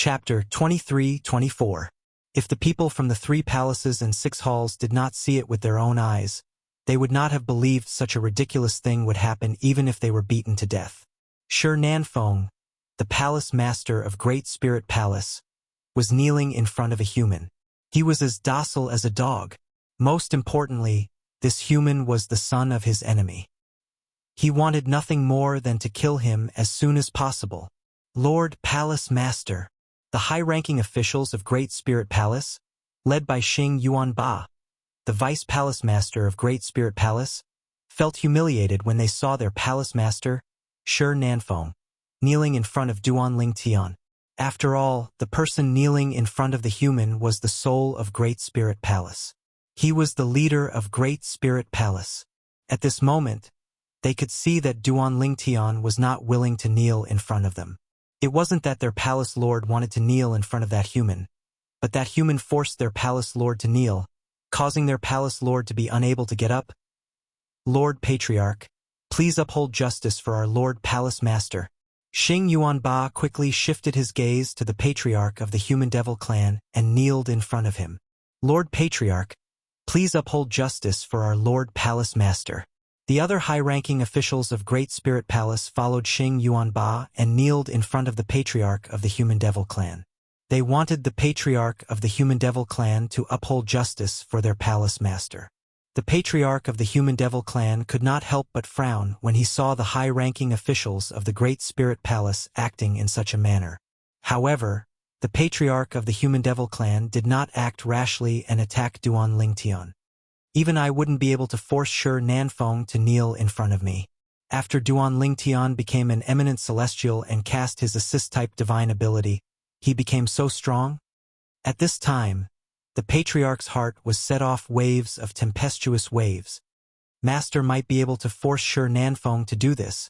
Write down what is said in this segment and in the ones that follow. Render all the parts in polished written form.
Chapter 23-24. If the people from the 3 palaces and 6 halls did not see it with their own eyes, they would not have believed such a ridiculous thing would happen even if they were beaten to death. Shi Nanfeng, the palace master of Great Spirit Palace, was kneeling in front of a human. He was as docile as a dog. Most importantly, this human was the son of his enemy. He wanted nothing more than to kill him as soon as possible. Lord Palace Master, the high-ranking officials of Great Spirit Palace, led by Xing Yuanba, the Vice Palace Master of Great Spirit Palace, felt humiliated when they saw their Palace Master, Shi Nanfeng, kneeling in front of Duanling Tian. After all, the person kneeling in front of the human was the soul of Great Spirit Palace. He was the leader of Great Spirit Palace. At this moment, they could see that Duanling Tian was not willing to kneel in front of them. It wasn't that their palace lord wanted to kneel in front of that human, but that human forced their palace lord to kneel, causing their palace lord to be unable to get up. Lord Patriarch, please uphold justice for our Lord Palace Master. Xing Yuanba quickly shifted his gaze to the Patriarch of the Human Devil clan and kneeled in front of him. Lord Patriarch, please uphold justice for our Lord Palace Master. The other high-ranking officials of Great Spirit Palace followed Xing Yuanba and kneeled in front of the Patriarch of the Human Devil clan. They wanted the Patriarch of the Human Devil clan to uphold justice for their Palace Master. The Patriarch of the Human Devil clan could not help but frown when he saw the high-ranking officials of the Great Spirit Palace acting in such a manner. However, the Patriarch of the Human Devil clan did not act rashly and attack Duanling Tian. Even I wouldn't be able to force Shi Nanfeng to kneel in front of me. After Duanling Tian became an eminent celestial and cast his assist-type divine ability, he became so strong. At this time, the Patriarch's heart was set off waves of tempestuous waves. Master might be able to force Shi Nanfeng to do this,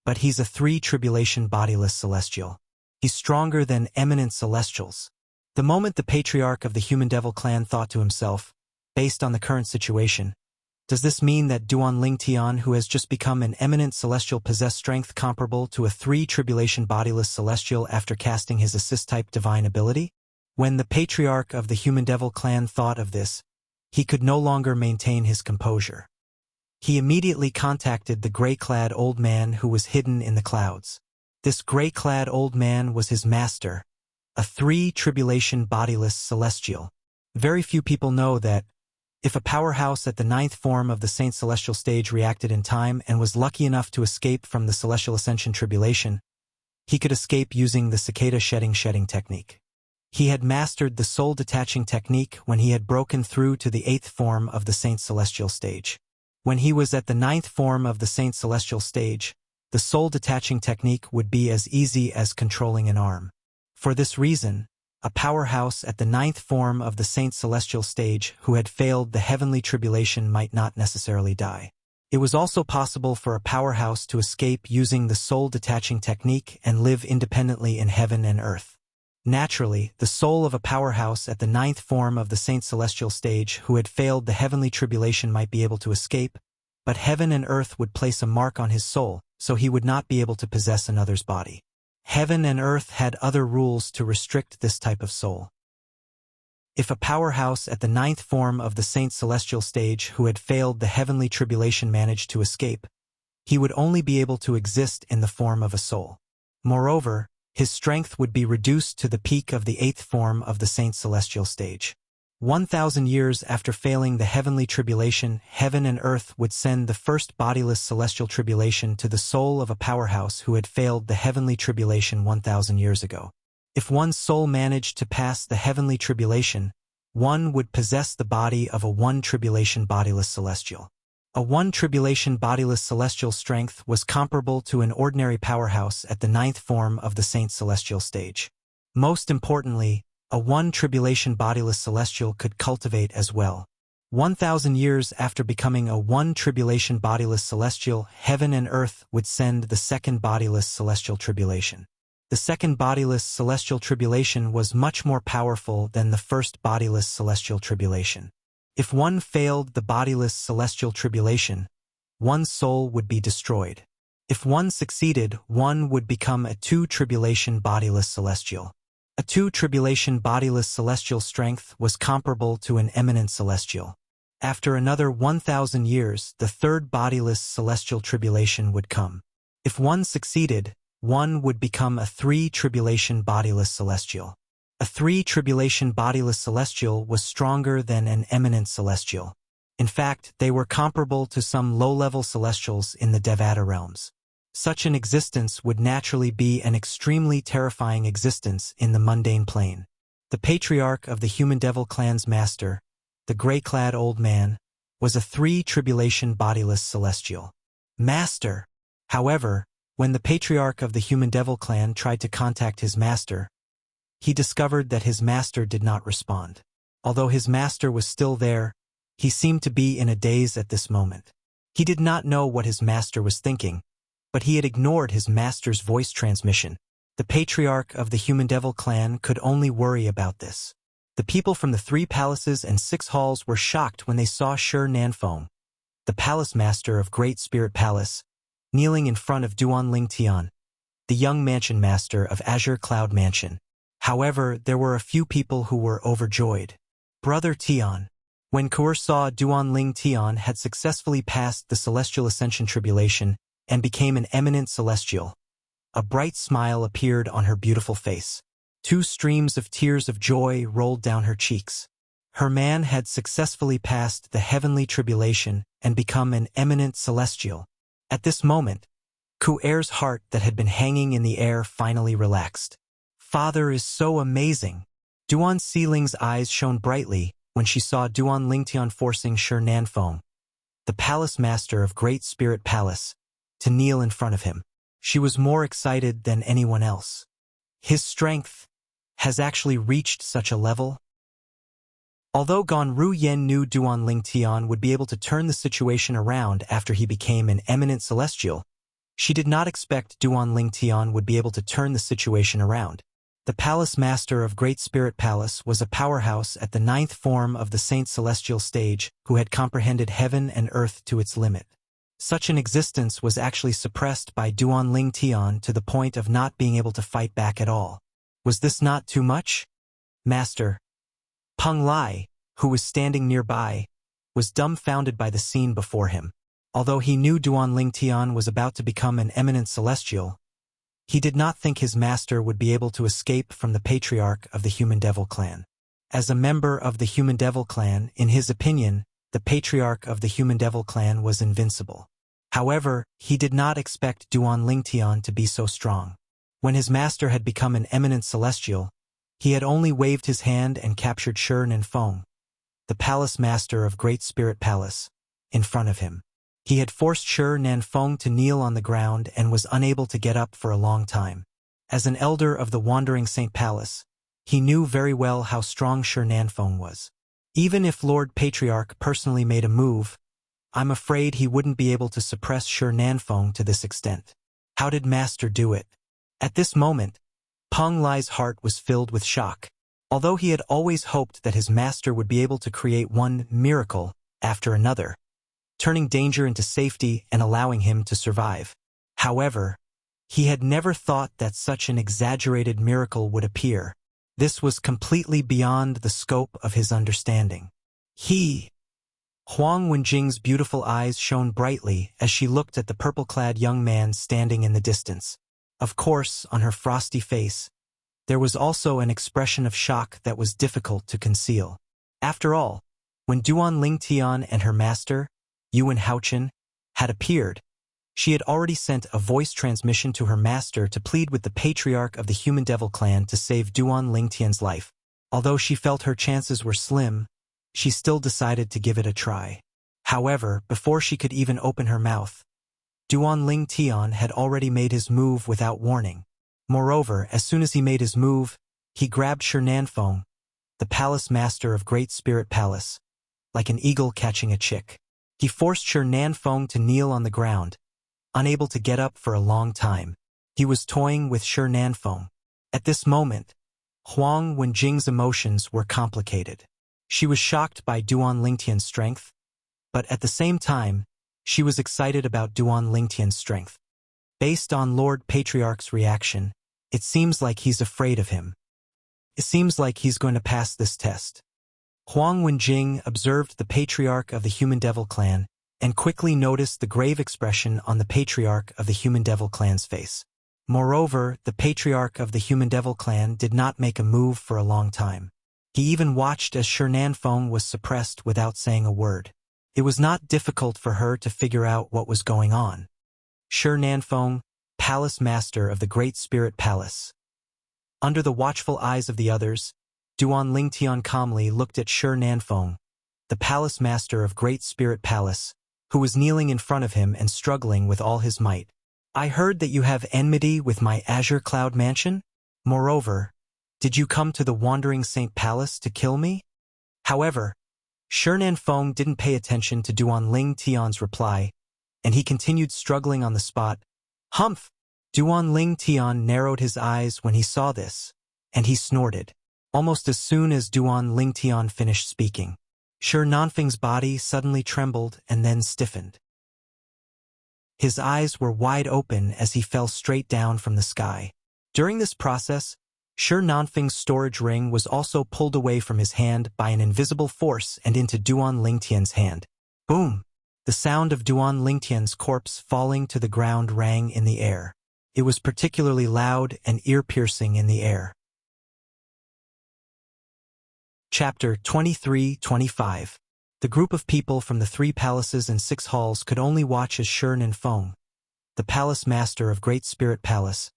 but he's a 3-tribulation bodiless celestial. He's stronger than eminent celestials. The moment the Patriarch of the Human Devil clan thought to himself, based on the current situation, does this mean that Duanling Tian, who has just become an eminent celestial, possess strength comparable to a 3-tribulation bodiless celestial after casting his assist-type divine ability? When the Patriarch of the Human Devil clan thought of this, he could no longer maintain his composure. He immediately contacted the gray-clad old man who was hidden in the clouds. This gray-clad old man was his master, a 3-tribulation bodiless celestial. Very few people know that if a powerhouse at the 9th form of the Saint Celestial stage reacted in time and was lucky enough to escape from the Celestial Ascension tribulation, he could escape using the cicada shedding technique. He had mastered the soul detaching technique when he had broken through to the 8th form of the Saint Celestial stage. When he was at the 9th form of the Saint Celestial stage, the soul detaching technique would be as easy as controlling an arm. For this reason, a powerhouse at the 9th form of the Saint Celestial stage who had failed the heavenly tribulation might not necessarily die. It was also possible for a powerhouse to escape using the soul detaching technique and live independently in heaven and earth. Naturally, the soul of a powerhouse at the 9th form of the Saint Celestial stage who had failed the heavenly tribulation might be able to escape, but heaven and earth would place a mark on his soul, so he would not be able to possess another's body. Heaven and earth had other rules to restrict this type of soul. If a powerhouse at the 9th form of the Saint Celestial stage who had failed the heavenly tribulation managed to escape, he would only be able to exist in the form of a soul. Moreover, his strength would be reduced to the peak of the 8th form of the Saint Celestial stage. 1,000 years after failing the heavenly tribulation, heaven and earth would send the first bodiless celestial tribulation to the soul of a powerhouse who had failed the heavenly tribulation 1,000 years ago. If one's soul managed to pass the heavenly tribulation, one would possess the body of a 1-tribulation bodiless celestial. A 1-tribulation bodiless celestial strength was comparable to an ordinary powerhouse at the 9th form of the Saint Celestial stage. Most importantly, a 1-tribulation bodiless celestial could cultivate as well. 1,000 years after becoming a 1-tribulation bodiless celestial, heaven and earth would send the second bodiless celestial tribulation. The second bodiless celestial tribulation was much more powerful than the first bodiless celestial tribulation. If one failed the bodiless celestial tribulation, one's soul would be destroyed. If one succeeded, one would become a 2-tribulation bodiless celestial. A two-tribulation bodiless celestial strength was comparable to an eminent celestial. After another 1,000 years, the third bodiless celestial tribulation would come. If one succeeded, one would become a three-tribulation bodiless celestial. A three-tribulation bodiless celestial was stronger than an eminent celestial. In fact, they were comparable to some low-level celestials in the Devata realms. Such an existence would naturally be an extremely terrifying existence in the mundane plane. The patriarch of the human devil clan's master, the gray-clad old man, was a three-tribulation bodiless celestial. Master! However, when the patriarch of the human devil clan tried to contact his master, he discovered that his master did not respond. Although his master was still there, he seemed to be in a daze at this moment. He did not know what his master was thinking, but he had ignored his master's voice transmission. The patriarch of the human devil clan could only worry about this. The people from the 3 palaces and 6 halls were shocked when they saw Shi Nanfeng, the palace master of Great Spirit Palace, kneeling in front of Duan Ling Tian, the young mansion master of Azure Cloud Mansion. However, there were a few people who were overjoyed. Brother Tian. When Kaur saw Duan Ling Tian had successfully passed the Celestial Ascension Tribulation and became an eminent celestial, a bright smile appeared on her beautiful face. 2 streams of tears of joy rolled down her cheeks. Her man had successfully passed the heavenly tribulation and become an eminent celestial. At this moment, Kuer's heart that had been hanging in the air finally relaxed. Father is so amazing. Duan Xiling's eyes shone brightly when she saw Duan Lingtian forcing Shi Nanfeng, the palace master of Great Spirit Palace, to kneel in front of him. She was more excited than anyone else. His strength has actually reached such a level. Although Gan Ruyen knew Duan Lingtian would be able to turn the situation around after he became an eminent celestial, she did not expect Duan Lingtian would be able to turn the situation around. The palace master of Great Spirit Palace was a powerhouse at the 9th form of the Saint Celestial stage who had comprehended heaven and earth to its limit. Such an existence was actually suppressed by Duan Lingtian to the point of not being able to fight back at all. Was this not too much? Master Peng Lai, who was standing nearby, was dumbfounded by the scene before him. Although he knew Duan Lingtian was about to become an eminent celestial, he did not think his master would be able to escape from the patriarch of the human devil clan. As a member of the human devil clan, in his opinion, the patriarch of the human devil clan was invincible. However, he did not expect Duan Lingtian to be so strong. When his master had become an eminent celestial, he had only waved his hand and captured Shi Nanfeng, the palace master of Great Spirit Palace, in front of him. He had forced Shi Nanfeng to kneel on the ground and was unable to get up for a long time. As an elder of the Wandering Saint Palace, he knew very well how strong Shi Nanfeng was. Even if Lord Patriarch personally made a move, I'm afraid he wouldn't be able to suppress Shi Nanfeng to this extent. How did Master do it? At this moment, Peng Lai's heart was filled with shock. Although he had always hoped that his master would be able to create one miracle after another, turning danger into safety and allowing him to survive. However, he had never thought that such an exaggerated miracle would appear. This was completely beyond the scope of his understanding. Huang Wenjing's beautiful eyes shone brightly as she looked at the purple-clad young man standing in the distance. Of course, on her frosty face, there was also an expression of shock that was difficult to conceal. After all, when Duan Lingtian and her master, Yuan Haochen, had appeared, she had already sent a voice transmission to her master to plead with the patriarch of the human devil clan to save Duan Lingtian's life. Although she felt her chances were slim, she still decided to give it a try. However, before she could even open her mouth, Duan Lingtian had already made his move without warning. Moreover, as soon as he made his move, he grabbed Shi Nanfeng, the palace master of Great Spirit Palace, like an eagle catching a chick. He forced Shi Nanfeng to kneel on the ground, unable to get up for a long time. He was toying with Shi Nanfeng. At this moment, Huang Wenjing's emotions were complicated. She was shocked by Duan Lingtian's strength, but at the same time, she was excited about Duan Lingtian's strength. Based on Lord Patriarch's reaction, it seems like he's afraid of him. It seems like he's going to pass this test. Huang Wenjing observed the patriarch of the Human Devil Clan and quickly noticed the grave expression on the patriarch of the Human Devil Clan's face. Moreover, the patriarch of the Human Devil Clan did not make a move for a long time. He even watched as Shi Nanfeng was suppressed without saying a word. It was not difficult for her to figure out what was going on. Shi Nanfeng, Palace Master of the Great Spirit Palace. Under the watchful eyes of the others, Duan Lingtian calmly looked at Shi Nanfeng, the Palace Master of Great Spirit Palace, who was kneeling in front of him and struggling with all his might. I heard that you have enmity with my Azure Cloud Mansion? Moreover, did you come to the Wandering Saint Palace to kill me? However, Shi Nanfeng didn't pay attention to Duan Lingtian's reply, and he continued struggling on the spot. Humph! Duan Lingtian narrowed his eyes when he saw this, and he snorted. Almost as soon as Duan Lingtian finished speaking, Shi Nanfeng's body suddenly trembled and then stiffened. His eyes were wide open as he fell straight down from the sky. During this process, Shi Nanfeng's storage ring was also pulled away from his hand by an invisible force and into Duan Lingtian's hand. Boom! The sound of Duan Lingtian's corpse falling to the ground rang in the air. It was particularly loud and ear-piercing in the air. Chapter 23-25. The group of people from the 3 palaces and 6 halls could only watch as Shi Nanfeng, the Palace Master of Great Spirit Palace,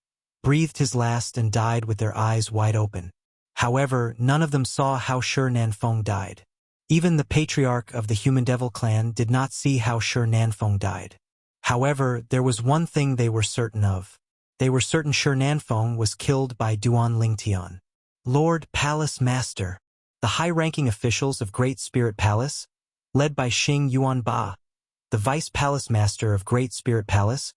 breathed his last and died with their eyes wide open. However, none of them saw how Shi Nanfeng died. Even the patriarch of the Human Devil Clan did not see how Shi Nanfeng died. However, there was one thing they were certain of. They were certain Shi Nanfeng was killed by Duan Lingtian. Lord Palace Master. The high-ranking officials of Great Spirit Palace, led by Xing Yuanba, the Vice Palace Master of Great Spirit Palace,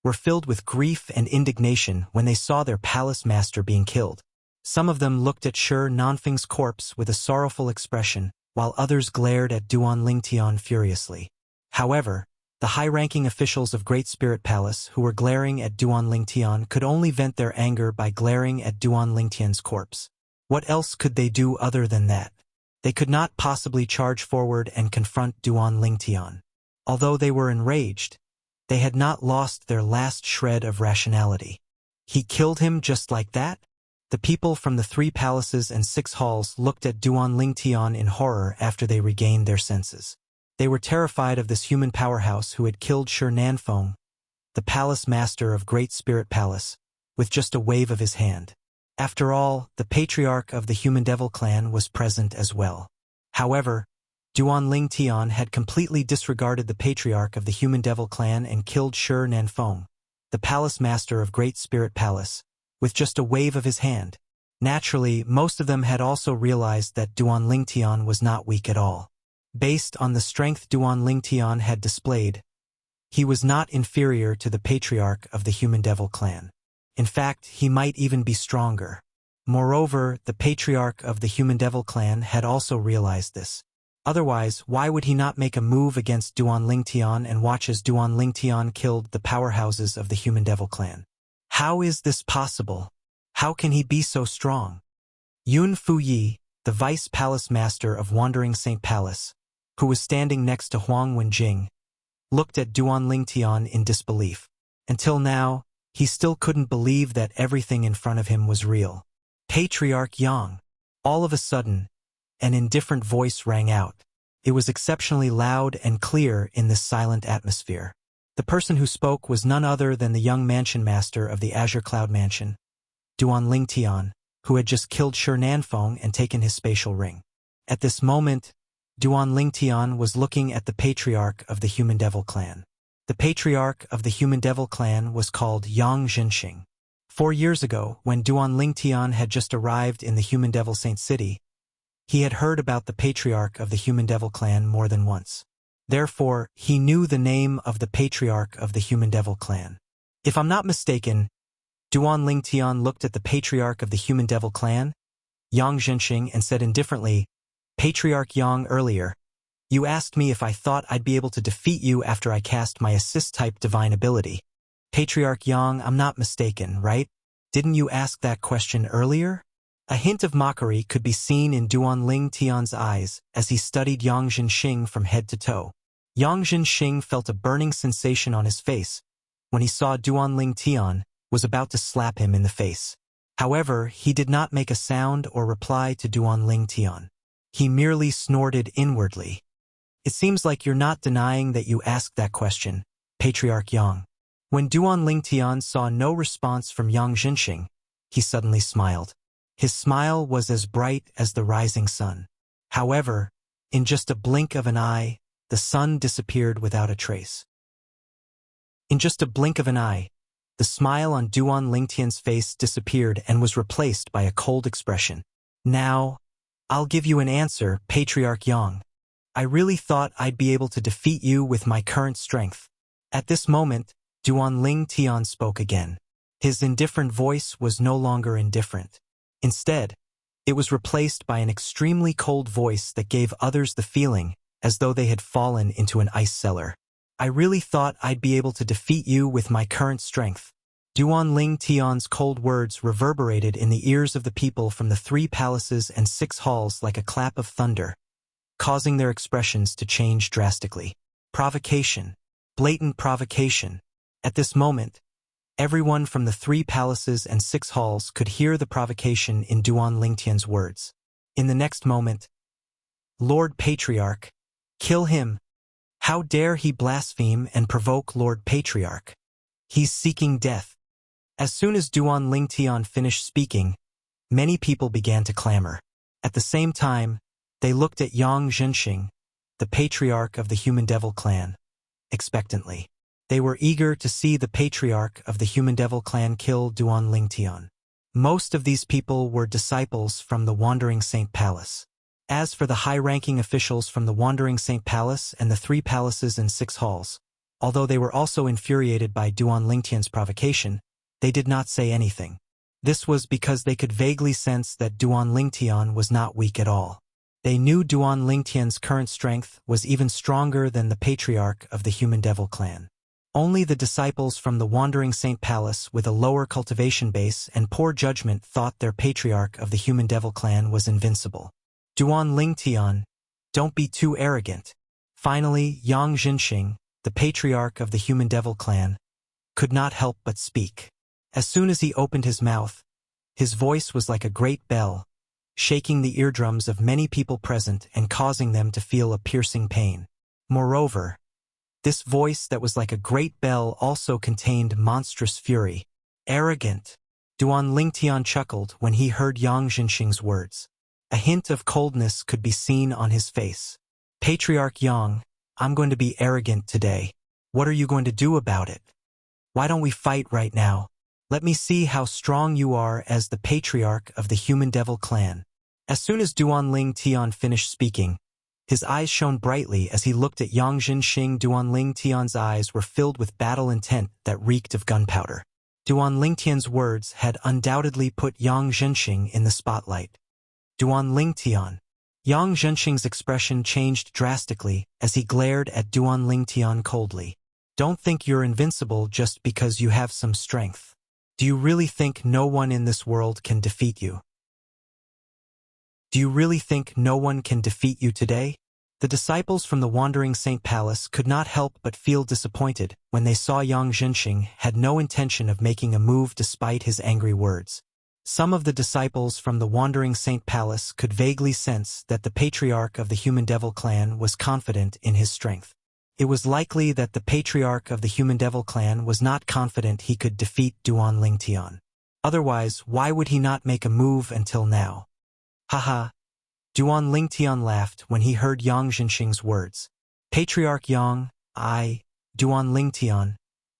were filled with grief and indignation when they saw their Palace Master being killed. Some of them looked at Shi Nanfeng's corpse with a sorrowful expression, while others glared at Duan Lingtian furiously. However, the high-ranking officials of Great Spirit Palace who were glaring at Duan Lingtian could only vent their anger by glaring at Duan Lingtian's corpse. What else could they do other than that? They could not possibly charge forward and confront Duan Lingtian. Although they were enraged, they had not lost their last shred of rationality. He killed him just like that? The people from the 3 palaces and 6 halls looked at Duan Lingtian in horror after they regained their senses. They were terrified of this human powerhouse who had killed Shi Nanfeng, the Palace Master of Great Spirit Palace, with just a wave of his hand. After all, the patriarch of the Human Devil Clan was present as well. However, Duan Lingtian had completely disregarded the patriarch of the Human Devil Clan and killed Shi Nanfeng, the Palace Master of Great Spirit Palace, with just a wave of his hand. Naturally, most of them had also realized that Duan Lingtian was not weak at all. Based on the strength Duan Lingtian had displayed, he was not inferior to the patriarch of the Human Devil Clan. In fact, he might even be stronger. Moreover, the patriarch of the Human Devil Clan had also realized this. Otherwise, why would he not make a move against Duan Lingtian and watch as Duan Lingtian killed the powerhouses of the Human Devil Clan? How is this possible? How can he be so strong? Yun Fuyi, the Vice Palace Master of Wandering Saint Palace, who was standing next to Huang Wenjing, looked at Duan Lingtian in disbelief. Until now, he still couldn't believe that everything in front of him was real. Patriarch Yang. All of a sudden, an indifferent voice rang out. It was exceptionally loud and clear in this silent atmosphere. The person who spoke was none other than the young mansion master of the Azure Cloud Mansion, Duan Lingtian, who had just killed Shi Nanfeng and taken his spatial ring. At this moment, Duan Lingtian was looking at the patriarch of the Human Devil Clan. The patriarch of the Human Devil Clan was called Yang Zhenxing. 4 years ago, when Duan Lingtian had just arrived in the Human Devil Saint City, he had heard about the patriarch of the Human Devil Clan more than once. Therefore, he knew the name of the patriarch of the Human Devil Clan. If I'm not mistaken, Duan Lingtian looked at the patriarch of the Human Devil Clan, Yang Zhenxing, and said indifferently, "Patriarch Yang, earlier, you asked me if I thought I'd be able to defeat you after I cast my assist-type divine ability. Patriarch Yang, I'm not mistaken, right? Didn't you ask that question earlier?" A hint of mockery could be seen in Duan Ling Tian's eyes as he studied Yang Zhenxing from head to toe. Yang Zhenxing felt a burning sensation on his face when he saw Duan Ling Tian was about to slap him in the face. However, he did not make a sound or reply to Duan Ling Tian. He merely snorted inwardly. It seems like you're not denying that you asked that question, Patriarch Yang. When Duan Ling Tian saw no response from Yang Zhenxing, he suddenly smiled. His smile was as bright as the rising sun. However, in just a blink of an eye, the sun disappeared without a trace. In just a blink of an eye, the smile on Duan Ling Tian's face disappeared and was replaced by a cold expression. Now, I'll give you an answer, Patriarch Yang. I really thought I'd be able to defeat you with my current strength. At this moment, Duan Ling Tian spoke again. His indifferent voice was no longer indifferent. Instead, it was replaced by an extremely cold voice that gave others the feeling as though they had fallen into an ice cellar. I really thought I'd be able to defeat you with my current strength. Duan Ling Tian's cold words reverberated in the ears of the people from the 3 palaces and 6 halls like a clap of thunder, causing their expressions to change drastically. Provocation. Blatant provocation. At this moment, everyone from the 3 palaces and 6 halls could hear the provocation in Duan Ling Tian's words. In the next moment, Lord Patriarch, kill him. How dare he blaspheme and provoke Lord Patriarch? He's seeking death. As soon as Duan Ling Tian finished speaking, many people began to clamor. At the same time, they looked at Yang Zhenxing, the patriarch of the Human Devil clan, expectantly. They were eager to see the patriarch of the Human Devil clan kill Duan Ling Tian. Most of these people were disciples from the Wandering Saint Palace. As for the high-ranking officials from the Wandering Saint Palace and the 3 palaces and 6 halls, although they were also infuriated by Duan Ling Tian's provocation, they did not say anything. This was because they could vaguely sense that Duan Ling Tian was not weak at all. They knew Duan Ling Tian's current strength was even stronger than the patriarch of the Human Devil clan. Only the disciples from the Wandering Saint Palace with a lower cultivation base and poor judgment thought their patriarch of the Human Devil clan was invincible. Duan Ling Tian, don't be too arrogant. Finally, Yang Zhenxing, the patriarch of the Human Devil clan, could not help but speak. As soon as he opened his mouth, his voice was like a great bell, shaking the eardrums of many people present and causing them to feel a piercing pain. Moreover, this voice that was like a great bell also contained monstrous fury. Arrogant. Duan Ling Tian chuckled when he heard Yang Zhenxing's words. A hint of coldness could be seen on his face. Patriarch Yang, I'm going to be arrogant today. What are you going to do about it? Why don't we fight right now? Let me see how strong you are as the patriarch of the Human Devil clan. As soon as Duan Ling Tian finished speaking, his eyes shone brightly as he looked at Yang Zhenxing. Duan Ling Tian's eyes were filled with battle intent that reeked of gunpowder. Duan Ling Tian's words had undoubtedly put Yang Zhenxing in the spotlight. Duan Ling Tian. Yang Zhenxing's expression changed drastically as he glared at Duan Ling Tian coldly. Don't think you're invincible just because you have some strength. Do you really think no one in this world can defeat you? Do you really think no one can defeat you today? The disciples from the Wandering Saint Palace could not help but feel disappointed when they saw Yang Zhenxing had no intention of making a move despite his angry words. Some of the disciples from the Wandering Saint Palace could vaguely sense that the patriarch of the Human Devil clan was confident in his strength. It was likely that the patriarch of the Human Devil clan was not confident he could defeat Duan Ling Tian. Otherwise, why would he not make a move until now? Haha. Duan Ling Tian laughed when he heard Yang Zhenxing's words. Patriarch Yang, Duan Ling Tian,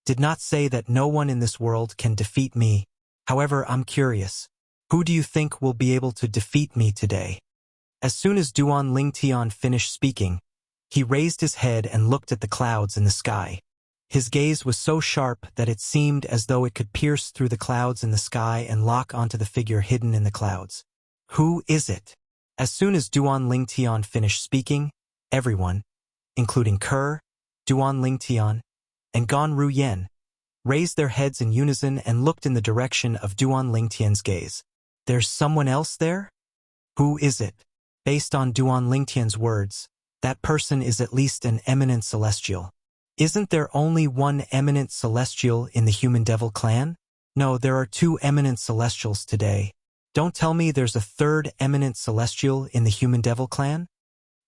did not say that no one in this world can defeat me. However, I'm curious. Who do you think will be able to defeat me today? As soon as Duan Ling Tian finished speaking, he raised his head and looked at the clouds in the sky. His gaze was so sharp that it seemed as though it could pierce through the clouds in the sky and lock onto the figure hidden in the clouds. Who is it? As soon as Duan Ling Tian finished speaking, everyone, including Kerr, Duan Ling Tian, and Gan Ruyen, raised their heads in unison and looked in the direction of Duan Ling Tian's gaze. There's someone else there? Who is it? Based on Duan Lingtian's words, that person is at least an eminent celestial. Isn't there only one eminent celestial in the human devil clan? No, there are 2 eminent celestials today. Don't tell me there's a 3rd eminent celestial in the human devil clan?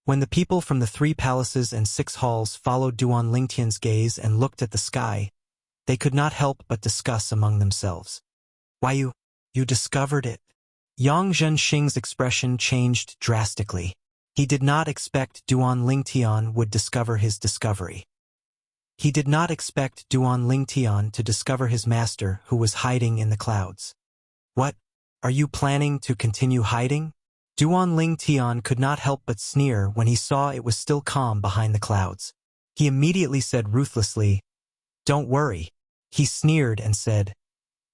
When the people from the 3 palaces and 6 halls followed Duan Lingtian's gaze and looked at the sky, they could not help but discuss among themselves. Why you discovered it? Yang Zhenxing's expression changed drastically. He did not expect Duan Lingtian would discover his discovery. He did not expect Duan Lingtian to discover his master who was hiding in the clouds. What? Are you planning to continue hiding? Duan Lingtian could not help but sneer when he saw it was still calm behind the clouds. He immediately said ruthlessly, "Don't worry." He sneered and said,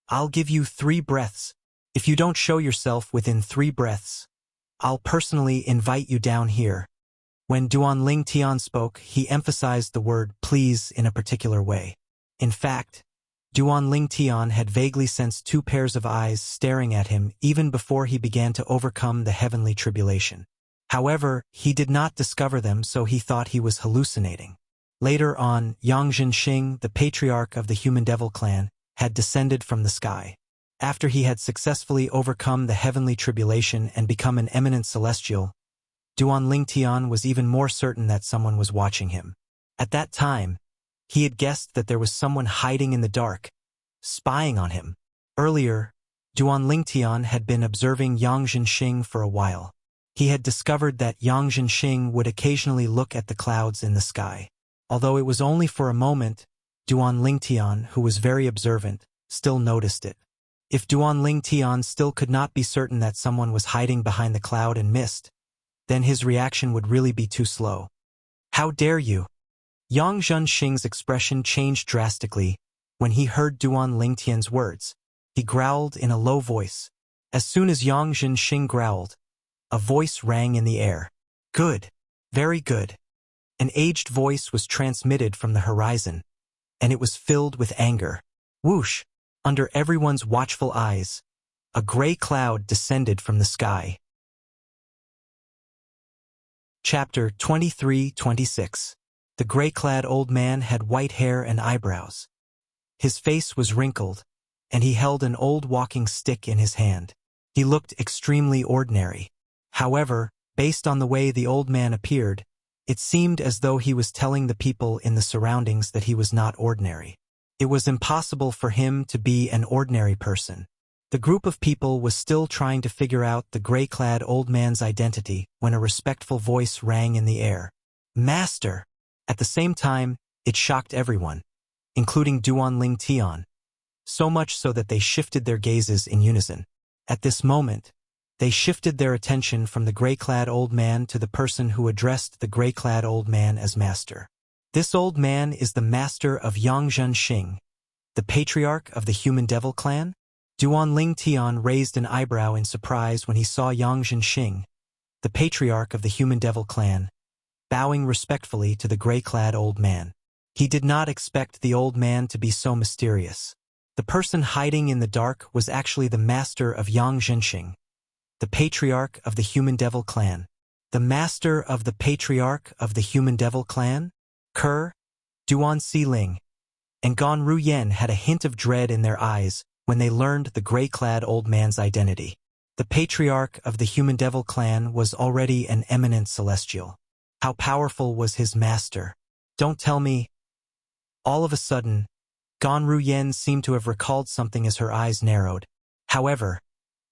"I'll give you 3 breaths. If you don't show yourself within 3 breaths, I'll personally invite you down here." When Duan Lingtian spoke, he emphasized the word please in a particular way. In fact, Duan Lingtian had vaguely sensed 2 pairs of eyes staring at him even before he began to overcome the heavenly tribulation. However, he did not discover them, so he thought he was hallucinating. Later on, Yang Zhenxing, the patriarch of the human devil clan, had descended from the sky. After he had successfully overcome the heavenly tribulation and become an eminent celestial, Duan Lingtian was even more certain that someone was watching him. At that time, he had guessed that there was someone hiding in the dark, spying on him. Earlier, Duan Lingtian had been observing Yang Zhenxing for a while. He had discovered that Yang Zhenxing would occasionally look at the clouds in the sky. Although it was only for a moment, Duan Lingtian, who was very observant, still noticed it. If Duan Lingtian still could not be certain that someone was hiding behind the cloud and mist, then his reaction would really be too slow. "How dare you?" Yang Zhenxing's expression changed drastically when he heard Duan Lingtian's words. He growled in a low voice. As soon as Yang Zhenxing growled, a voice rang in the air. "Good. Very good." An aged voice was transmitted from the horizon, and it was filled with anger. Whoosh! Under everyone's watchful eyes, a gray cloud descended from the sky. Chapter 23-26. The gray-clad old man had white hair and eyebrows. His face was wrinkled, and he held an old walking stick in his hand. He looked extremely ordinary. However, based on the way the old man appeared, it seemed as though he was telling the people in the surroundings that he was not ordinary. It was impossible for him to be an ordinary person. The group of people was still trying to figure out the gray-clad old man's identity when a respectful voice rang in the air. "Master!" At the same time, it shocked everyone, including Duan Lingtian, so much so that they shifted their gazes in unison. At this moment, they shifted their attention from the gray-clad old man to the person who addressed the gray-clad old man as master. This old man is the master of Yang Zhenxing, the patriarch of the human devil clan? Duan Lingtian raised an eyebrow in surprise when he saw Yang Zhenxing, the patriarch of the human devil clan, bowing respectfully to the gray-clad old man. He did not expect the old man to be so mysterious. The person hiding in the dark was actually the master of Yang Zhenxing, the patriarch of the human devil clan. The master of the patriarch of the human devil clan? Duan Xiling, and Gan Ruyen had a hint of dread in their eyes when they learned the gray-clad old man's identity. The patriarch of the human devil clan was already an eminent celestial. How powerful was his master? Don't tell me. All of a sudden, Gan Ruyen seemed to have recalled something as her eyes narrowed. However,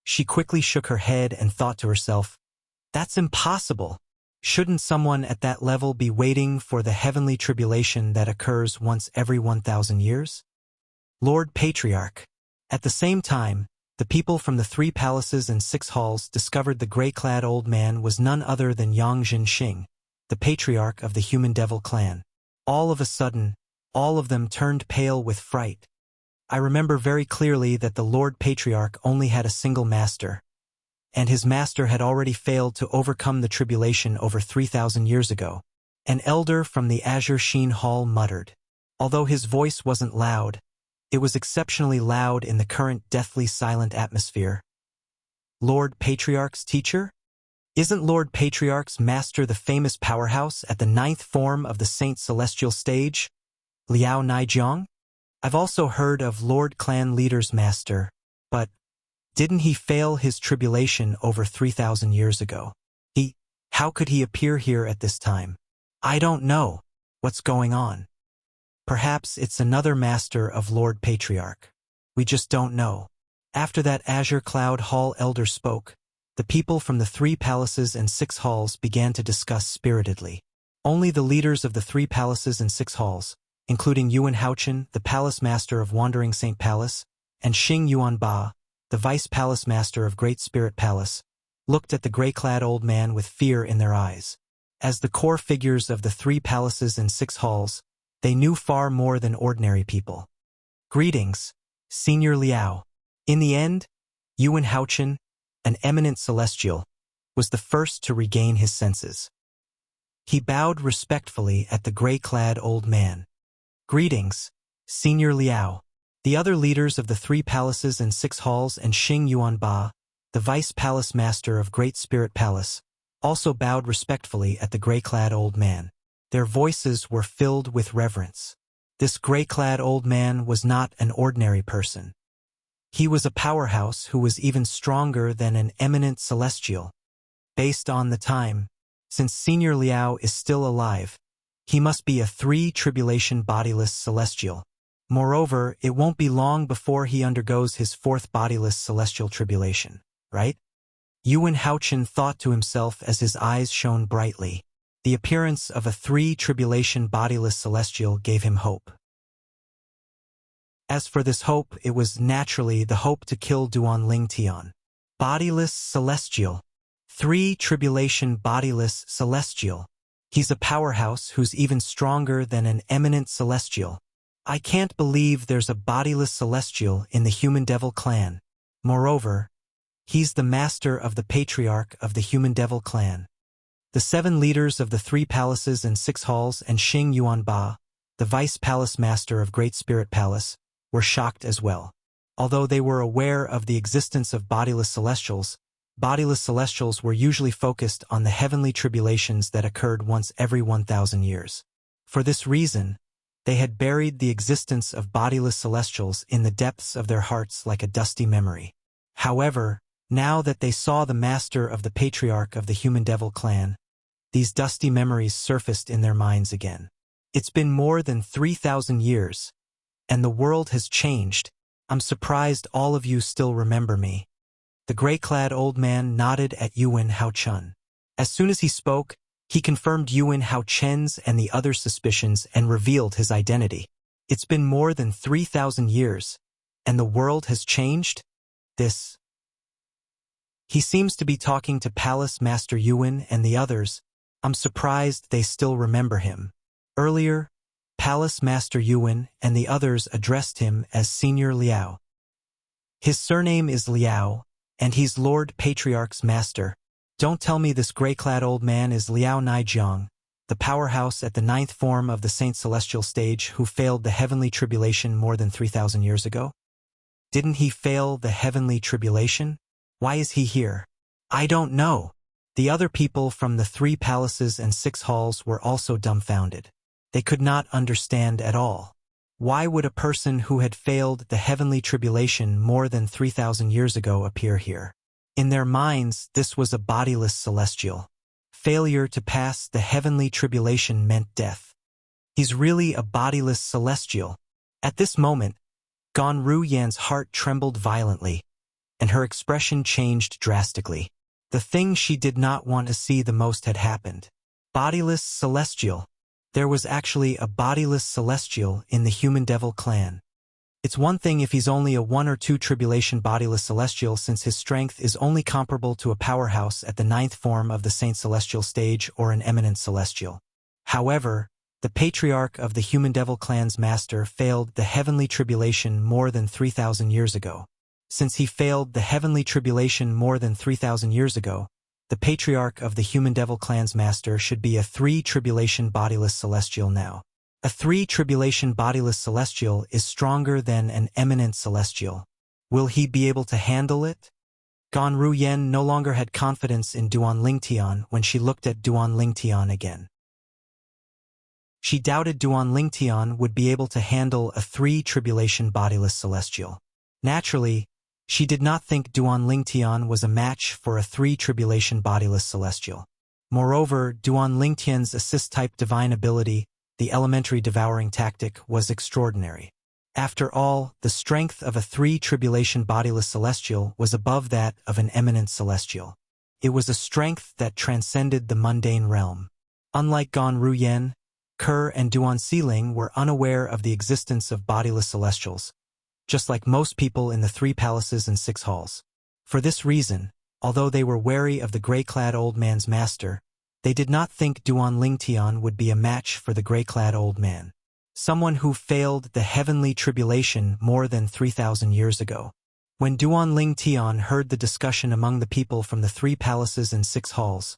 she quickly shook her head and thought to herself, "That's impossible. Shouldn't someone at that level be waiting for the heavenly tribulation that occurs once every 1,000 years? Lord Patriarch." At the same time, the people from the 3 palaces and 6 halls discovered the gray-clad old man was none other than Yang Zhenxing, the patriarch of the human devil clan. All of a sudden, all of them turned pale with fright. I remember very clearly that the Lord Patriarch only had a single master, and his master had already failed to overcome the tribulation over 3,000 years ago. An elder from the Azure Sheen Hall muttered. Although his voice wasn't loud, it was exceptionally loud in the current deathly silent atmosphere. Lord Patriarch's teacher? Isn't Lord Patriarch's master the famous powerhouse at the ninth form of the Saint Celestial stage, Liao Naijiang? I've also heard of Lord Clan Leader's master, but didn't he fail his tribulation over 3,000 years ago? How could he appear here at this time? I don't know what's going on. Perhaps it's another master of Lord Patriarch. We just don't know. After that Azure Cloud Hall elder spoke, the people from the 3 palaces and 6 halls began to discuss spiritedly. Only the leaders of the 3 palaces and 6 halls, including Yuan Haochen, the palace master of Wandering Saint Palace, and Xing Yuanba, the vice palace master of Great Spirit Palace, looked at the gray-clad old man with fear in their eyes. As the core figures of the 3 palaces and 6 halls, they knew far more than ordinary people. Greetings, Senior Liao. In the end, Yuan Haochen, an eminent celestial, was the first to regain his senses. He bowed respectfully at the gray-clad old man. Greetings, Senior Liao. The other leaders of the 3 palaces and 6 halls and Xing Yuanba, the vice palace master of Great Spirit Palace, also bowed respectfully at the gray-clad old man. Their voices were filled with reverence. This gray-clad old man was not an ordinary person. He was a powerhouse who was even stronger than an eminent celestial. Based on the time, since Senior Liao is still alive, he must be a 3-tribulation bodiless celestial. Moreover, it won't be long before he undergoes his 4th bodiless celestial tribulation, right? Yuan Haochen thought to himself as his eyes shone brightly. The appearance of a 3-tribulation bodiless celestial gave him hope. As for this hope, it was naturally the hope to kill Duan Ling Tian. Bodiless celestial. 3-tribulation bodiless celestial. He's a powerhouse who's even stronger than an eminent celestial. I can't believe there's a bodiless celestial in the Human Devil clan. Moreover, he's the master of the patriarch of the Human Devil clan. The 7 leaders of the 3 palaces and 6 halls and Xing Yuanba, the vice palace master of Great Spirit Palace, were shocked as well. Although they were aware of the existence of bodiless celestials were usually focused on the heavenly tribulations that occurred once every 1,000 years. For this reason, they had buried the existence of bodiless celestials in the depths of their hearts like a dusty memory. However, now that they saw the master of the patriarch of the Human Devil clan, these dusty memories surfaced in their minds again. It's been more than 3,000 years, and the world has changed. I'm surprised all of you still remember me. The gray-clad old man nodded at Yuan Haochen. As soon as he spoke, he confirmed Yuan Haochen's and the others' suspicions and revealed his identity. It's been more than 3,000 years, and the world has changed? He seems to be talking to Palace Master Yuan and the others. I'm surprised they still remember him. Earlier, Palace Master Yuan and the others addressed him as Senior Liao. His surname is Liao, and he's Lord Patriarch's master. Don't tell me this gray-clad old man is Liao Naijiang, the powerhouse at the 9th form of the Saint Celestial stage who failed the heavenly tribulation more than 3,000 years ago? Didn't he fail the heavenly tribulation? Why is he here? I don't know. The other people from the 3 palaces and 6 halls were also dumbfounded. They could not understand at all. Why would a person who had failed the heavenly tribulation more than 3,000 years ago appear here? In their minds, this was a bodiless celestial. Failure to pass the heavenly tribulation meant death. He's really a bodiless celestial. At this moment, Gan Ruyan's heart trembled violently, and her expression changed drastically. The thing she did not want to see the most had happened. Bodiless celestial. There was actually a bodiless celestial in the Human Devil clan. It's one thing if he's only a 1 or 2 tribulation bodiless celestial, since his strength is only comparable to a powerhouse at the 9th form of the Saint Celestial stage or an eminent celestial. However, the patriarch of the Human Devil clan's master failed the heavenly tribulation more than 3,000 years ago. Since he failed the heavenly tribulation more than 3,000 years ago, the patriarch of the Human Devil clan's master should be a 3-tribulation bodiless celestial now. A 3-tribulation bodiless celestial is stronger than an eminent celestial. Will he be able to handle it? Gan Ruyen no longer had confidence in Duan Lingtian when she looked at Duan Lingtian again. She doubted Duan Lingtian would be able to handle a 3-tribulation bodiless celestial. Naturally, she did not think Duan Lingtian was a match for a 3-tribulation bodiless celestial. Moreover, Duan Lingtian's assist-type divine ability, the elementary devouring tactic, was extraordinary. After all, the strength of a 3-tribulation bodiless celestial was above that of an eminent celestial. It was a strength that transcended the mundane realm. Unlike Gan Ruyen, Ke and Duan Siling were unaware of the existence of bodiless celestials, just like most people in the 3 palaces and 6 halls. For this reason, although they were wary of the gray-clad old man's master, they did not think Duan Lingtian would be a match for the gray-clad old man. Someone who failed the heavenly tribulation more than 3,000 years ago. When Duan Lingtian heard the discussion among the people from the 3 palaces and 6 halls,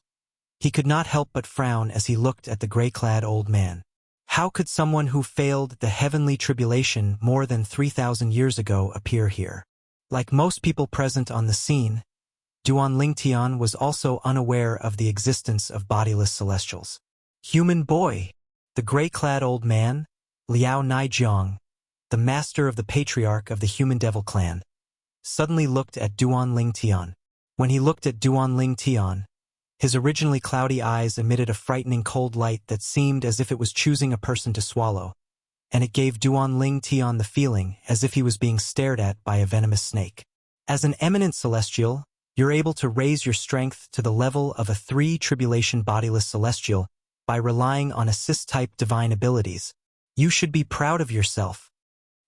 he could not help but frown as he looked at the gray-clad old man. How could someone who failed the heavenly tribulation more than 3,000 years ago appear here? Like most people present on the scene, Duan Lingtian was also unaware of the existence of bodiless celestials. Human boy! The gray-clad old man, Liao Naijiang, the master of the patriarch of the human devil clan, suddenly looked at Duan Lingtian. When he looked at Duan Lingtian, his originally cloudy eyes emitted a frightening cold light that seemed as if it was choosing a person to swallow, and it gave Duan Lingtian the feeling as if he was being stared at by a venomous snake. As an eminent celestial, you're able to raise your strength to the level of a 3-tribulation bodiless celestial by relying on assist-type divine abilities. You should be proud of yourself,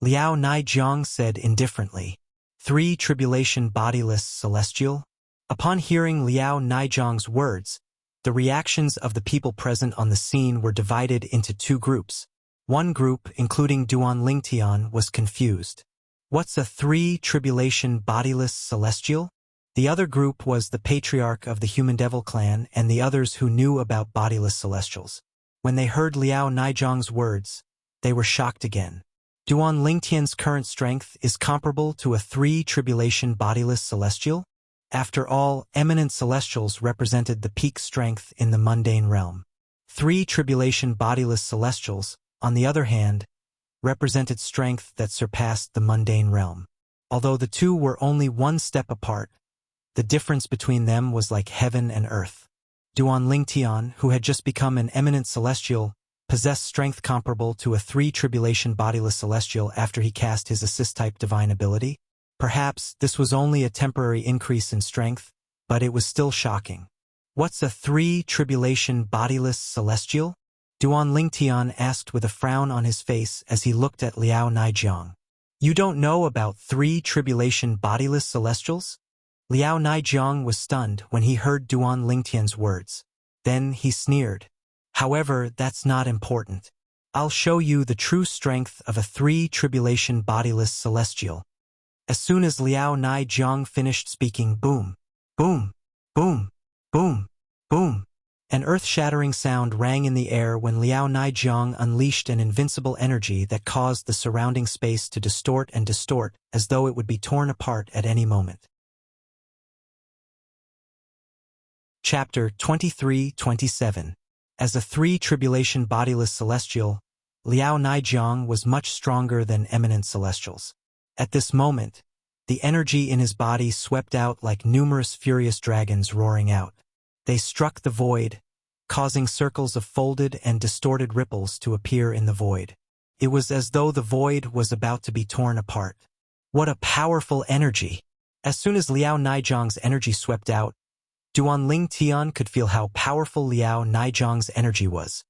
Liao Naijiang said indifferently. 3-tribulation bodiless celestial? Upon hearing Liao Naijiang's words, the reactions of the people present on the scene were divided into 2 groups. One group, including Duan Lingtian, was confused. What's a 3-tribulation bodiless celestial? The other group was the patriarch of the human devil clan and the others who knew about bodiless celestials. When they heard Liao Naijiang's words, they were shocked again. Duan Lingtian's current strength is comparable to a 3-tribulation bodiless celestial? After all, eminent celestials represented the peak strength in the mundane realm. 3-tribulation bodiless celestials, on the other hand, represented strength that surpassed the mundane realm. Although the 2 were only 1 step apart, the difference between them was like heaven and earth. Duan Lingtian, who had just become an eminent celestial, possessed strength comparable to a 3-tribulation bodiless celestial after he cast his assist-type divine ability. Perhaps this was only a temporary increase in strength, but it was still shocking. What's a 3-tribulation bodiless celestial? Duan Lingtian asked with a frown on his face as he looked at Liao Naijiang. You don't know about 3-tribulation bodiless celestials? Liao Naijiang was stunned when he heard Duan Lingtian's words. Then he sneered. However, that's not important. I'll show you the true strength of a 3-tribulation bodiless celestial. As soon as Liao Naijiang finished speaking, boom, boom, boom, boom, boom, an earth-shattering sound rang in the air when Liao Naijiang unleashed an invincible energy that caused the surrounding space to distort and distort as though it would be torn apart at any moment. Chapter 23-27. As a 3-tribulation bodiless celestial, Liao Naijiang was much stronger than eminent celestials. At this moment, the energy in his body swept out like numerous furious dragons roaring out. They struck the void, causing circles of folded and distorted ripples to appear in the void. It was as though the void was about to be torn apart. What a powerful energy! As soon as Liao Naijiang's energy swept out, Duan Lingtian could feel how powerful Liao Naijiang's energy was.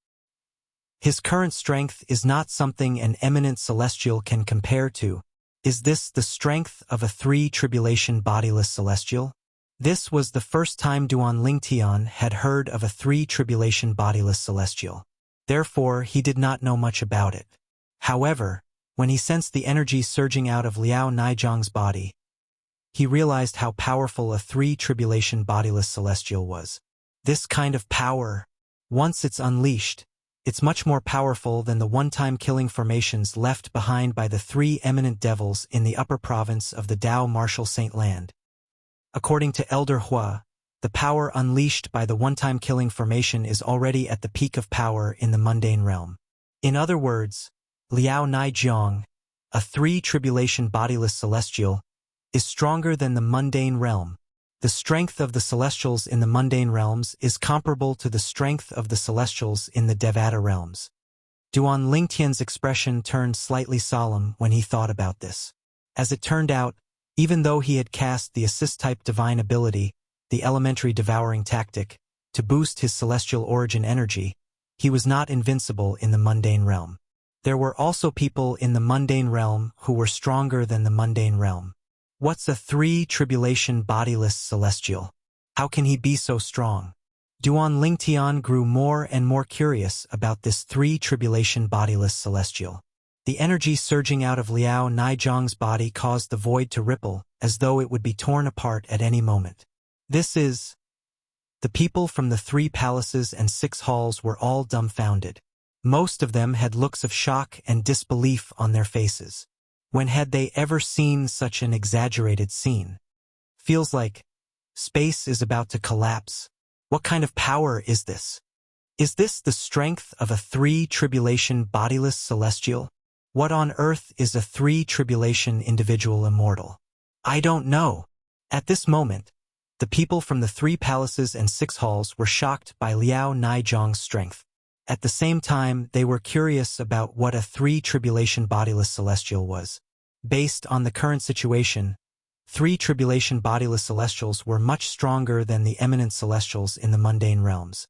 His current strength is not something an eminent celestial can compare to. Is this the strength of a 3-tribulation bodiless celestial? This was the first time Duan Lingtian had heard of a 3-tribulation bodiless celestial. Therefore, he did not know much about it. However, when he sensed the energy surging out of Liao Naijiang's body, he realized how powerful a 3-tribulation bodiless celestial was. This kind of power, once it's unleashed, it's much more powerful than the one-time killing formations left behind by the 3 eminent devils in the upper province of the Dao Martial Saint Land. According to Elder Hua, the power unleashed by the one-time killing formation is already at the peak of power in the mundane realm. In other words, Liao Nai Jiang, a three-tribulation bodiless celestial, is stronger than the mundane realm. The strength of the celestials in the mundane realms is comparable to the strength of the celestials in the Devata realms. Duan Lingtian's expression turned slightly solemn when he thought about this. As it turned out, even though he had cast the assist-type divine ability, the elementary devouring tactic, to boost his celestial origin energy, he was not invincible in the mundane realm. There were also people in the mundane realm who were stronger than the mundane realm. What's a three-tribulation bodiless celestial? How can he be so strong? Duan Lingtian grew more and more curious about this three-tribulation bodiless celestial. The energy surging out of Liao Naijiang's body caused the void to ripple, as though it would be torn apart at any moment. The people from the 3 palaces and 6 halls were all dumbfounded. Most of them had looks of shock and disbelief on their faces. When had they ever seen such an exaggerated scene? Feels like space is about to collapse. What kind of power is this? Is this the strength of a three-tribulation bodiless celestial? What on earth is a three-tribulation individual immortal? I don't know. At this moment, the people from the 3 palaces and 6 halls were shocked by Liao Naijiang's strength. At the same time, they were curious about what a three-tribulation bodiless celestial was. Based on the current situation, 3 tribulation bodiless celestials were much stronger than the eminent celestials in the mundane realms.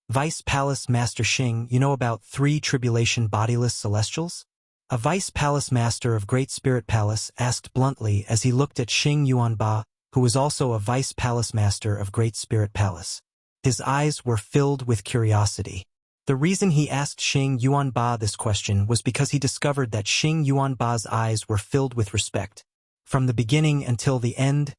Vice Palace Master Xing, you know about 3 tribulation bodiless celestials? A Vice Palace Master of Great Spirit Palace asked bluntly as he looked at Xing Yuanba, who was also a Vice Palace Master of Great Spirit Palace. His eyes were filled with curiosity. The reason he asked Xing Yuanba this question was because he discovered that Xing Yuanba's eyes were filled with respect. From the beginning until the end,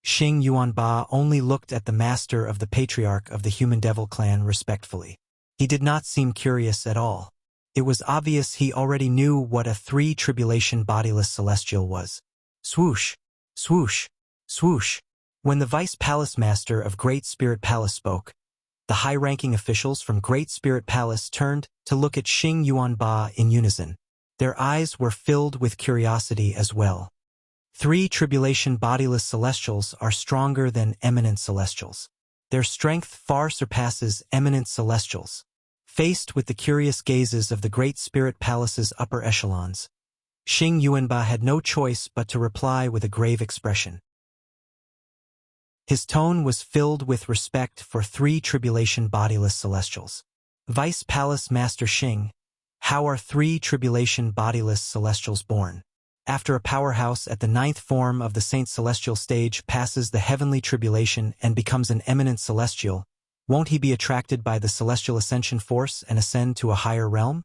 Xing Yuanba only looked at the master of the patriarch of the human devil clan respectfully. He did not seem curious at all. It was obvious he already knew what a three-tribulation bodiless celestial was. Swoosh, swoosh, swoosh. When the Vice Palace Master of Great Spirit Palace spoke, the high-ranking officials from Great Spirit Palace turned to look at Xing Yuanba in unison. Their eyes were filled with curiosity as well. 3 tribulation bodiless celestials are stronger than eminent celestials. Their strength far surpasses eminent celestials. Faced with the curious gazes of the Great Spirit Palace's upper echelons, Xing Yuanba had no choice but to reply with a grave expression. His tone was filled with respect for 3 tribulation bodiless celestials. Vice Palace Master Xing, how are 3 tribulation bodiless celestials born? After a powerhouse at the 9th form of the Saint Celestial stage passes the heavenly tribulation and becomes an eminent celestial, won't he be attracted by the celestial ascension force and ascend to a higher realm?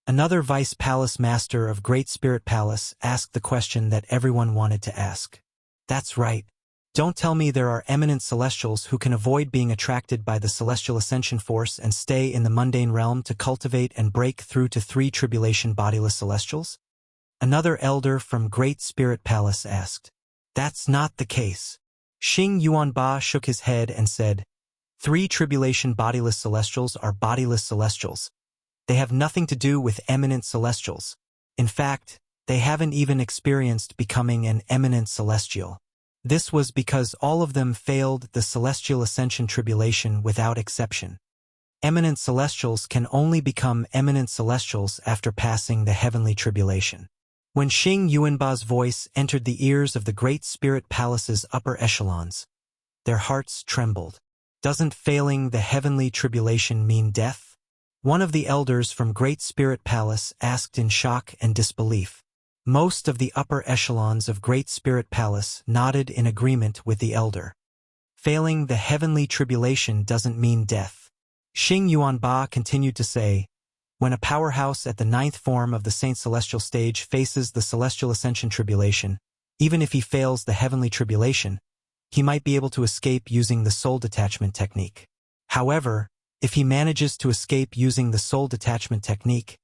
Another Vice Palace Master of Great Spirit Palace asked the question that everyone wanted to ask. That's right. Don't tell me there are eminent celestials who can avoid being attracted by the celestial ascension force and stay in the mundane realm to cultivate and break through to 3 tribulation bodiless celestials? Another elder from Great Spirit Palace asked. That's not the case. Xing Yuanba shook his head and said, 3 tribulation bodiless celestials are bodiless celestials. They have nothing to do with eminent celestials. In fact, they haven't even experienced becoming an eminent celestial. This was because all of them failed the celestial ascension tribulation without exception. Eminent celestials can only become eminent celestials after passing the heavenly tribulation. When Xing Yuanba's voice entered the ears of the Great Spirit Palace's upper echelons, their hearts trembled. Doesn't failing the heavenly tribulation mean death? One of the elders from Great Spirit Palace asked in shock and disbelief. Most of the upper echelons of Great Spirit Palace nodded in agreement with the elder. Failing the heavenly tribulation doesn't mean death. Xing Yuanba continued to say, when a powerhouse at the 9th form of the Saint Celestial stage faces the celestial ascension tribulation, even if he fails the heavenly tribulation, he might be able to escape using the soul detachment technique. However, if he manages to escape using the soul detachment technique,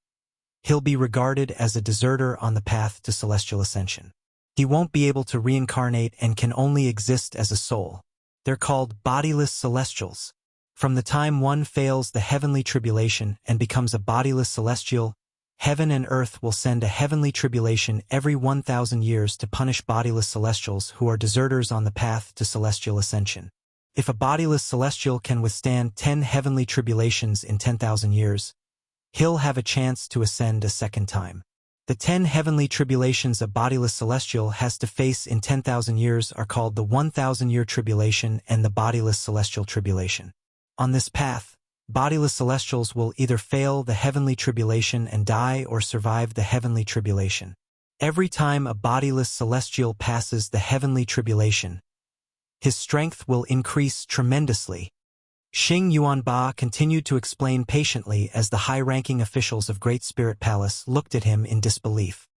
he'll be regarded as a deserter on the path to celestial ascension. He won't be able to reincarnate and can only exist as a soul. They're called bodiless celestials. From the time one fails the heavenly tribulation and becomes a bodiless celestial, heaven and earth will send a heavenly tribulation every 1,000 years to punish bodiless celestials who are deserters on the path to celestial ascension. If a bodiless celestial can withstand 10 heavenly tribulations in 10,000 years, he'll have a chance to ascend a second time. The 10 heavenly tribulations a bodiless celestial has to face in 10,000 years are called the 1,000-year tribulation and the bodiless celestial tribulation. On this path, bodiless celestials will either fail the heavenly tribulation and die or survive the heavenly tribulation. Every time a bodiless celestial passes the heavenly tribulation, his strength will increase tremendously. Xing Yuanba continued to explain patiently as the high-ranking officials of Great Spirit Palace looked at him in disbelief.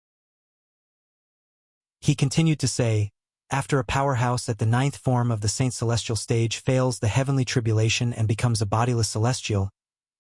He continued to say, after a powerhouse at the 9th form of the Saint Celestial stage fails the heavenly tribulation and becomes a bodiless celestial,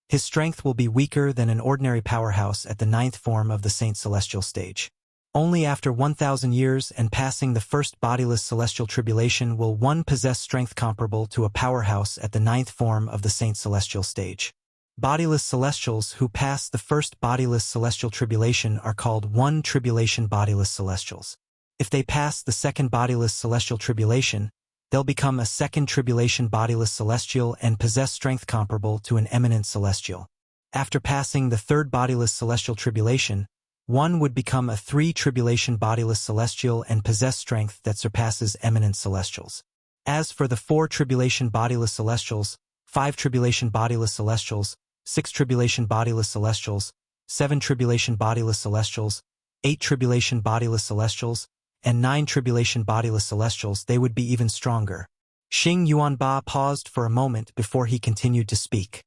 his strength will be weaker than an ordinary powerhouse at the 9th form of the Saint Celestial stage. Only after 1,000 years and passing the first bodiless celestial tribulation will one possess strength comparable to a powerhouse at the 9th form of the Saint Celestial stage. Bodiless celestials who pass the first bodiless celestial tribulation are called 1 tribulation bodiless celestials. If they pass the second bodiless celestial tribulation, they'll become a 2nd tribulation bodiless celestial and possess strength comparable to an eminent celestial. After passing the 3rd bodiless celestial tribulation, one would become a 3 tribulation bodiless celestial and possess strength that surpasses eminent celestials. As for the 4 tribulation bodiless celestials, 5 tribulation bodiless celestials, 6 tribulation bodiless celestials, 7 tribulation bodiless celestials, 8 tribulation bodiless celestials, and 9 tribulation bodiless celestials, they would be even stronger. Xing Yuanba paused for a moment before he continued to speak.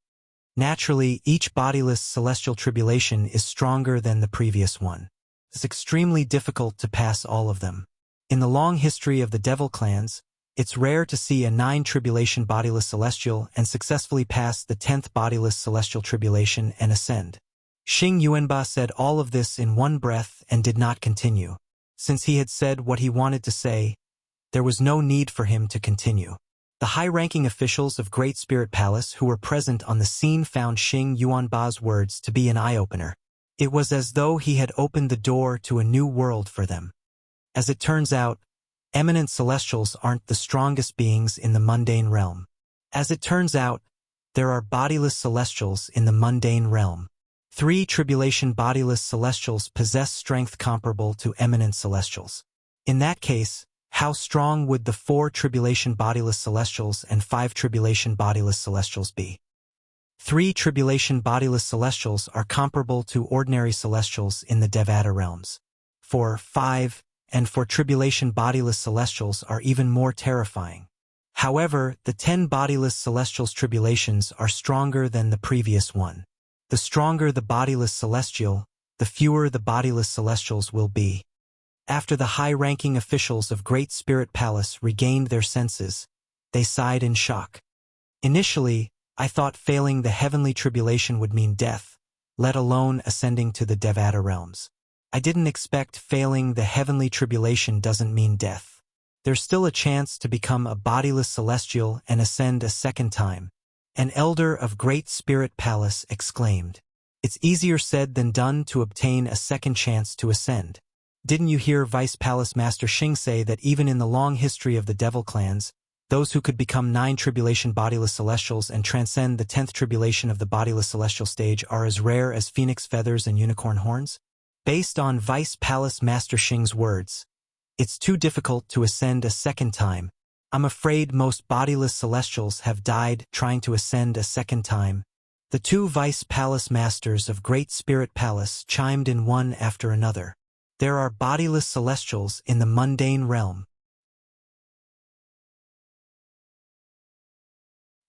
Naturally, each bodiless celestial tribulation is stronger than the previous one. It's extremely difficult to pass all of them. In the long history of the devil clans, it's rare to see a 9 tribulation bodiless celestial and successfully pass the 10th bodiless celestial tribulation and ascend. Xing Yuanba said all of this in one breath and did not continue. Since he had said what he wanted to say, there was no need for him to continue. The high-ranking officials of Great Spirit Palace who were present on the scene found Xing Yuanba's words to be an eye-opener. It was as though he had opened the door to a new world for them. As it turns out, eminent celestials aren't the strongest beings in the mundane realm. As it turns out, there are bodiless celestials in the mundane realm. 3 tribulation bodiless celestials possess strength comparable to eminent celestials. In that case, how strong would the 4 tribulation bodiless celestials and 5 tribulation bodiless celestials be? 3 tribulation bodiless celestials are comparable to ordinary celestials in the Devata realms. 4, 5, and 4 tribulation bodiless celestials are even more terrifying. However, the 10 bodiless celestials tribulations are stronger than the previous one. The stronger the bodiless celestial, the fewer the bodiless celestials will be. After the high-ranking officials of Great Spirit Palace regained their senses, they sighed in shock. Initially, I thought failing the heavenly tribulation would mean death, let alone ascending to the Devata realms. I didn't expect failing the heavenly tribulation doesn't mean death. There's still a chance to become a bodiless celestial and ascend a second time. An elder of Great Spirit Palace exclaimed. It's easier said than done to obtain a second chance to ascend. Didn't you hear Vice Palace Master Xing say that even in the long history of the devil clans, those who could become 9 tribulation bodiless celestials and transcend the 10th tribulation of the bodiless celestial stage are as rare as phoenix feathers and unicorn horns? Based on Vice Palace Master Xing's words, it's too difficult to ascend a second time. I'm afraid most bodiless celestials have died trying to ascend a second time. The 2 Vice Palace Masters of Great Spirit Palace chimed in one after another. There are bodiless celestials in the mundane realm.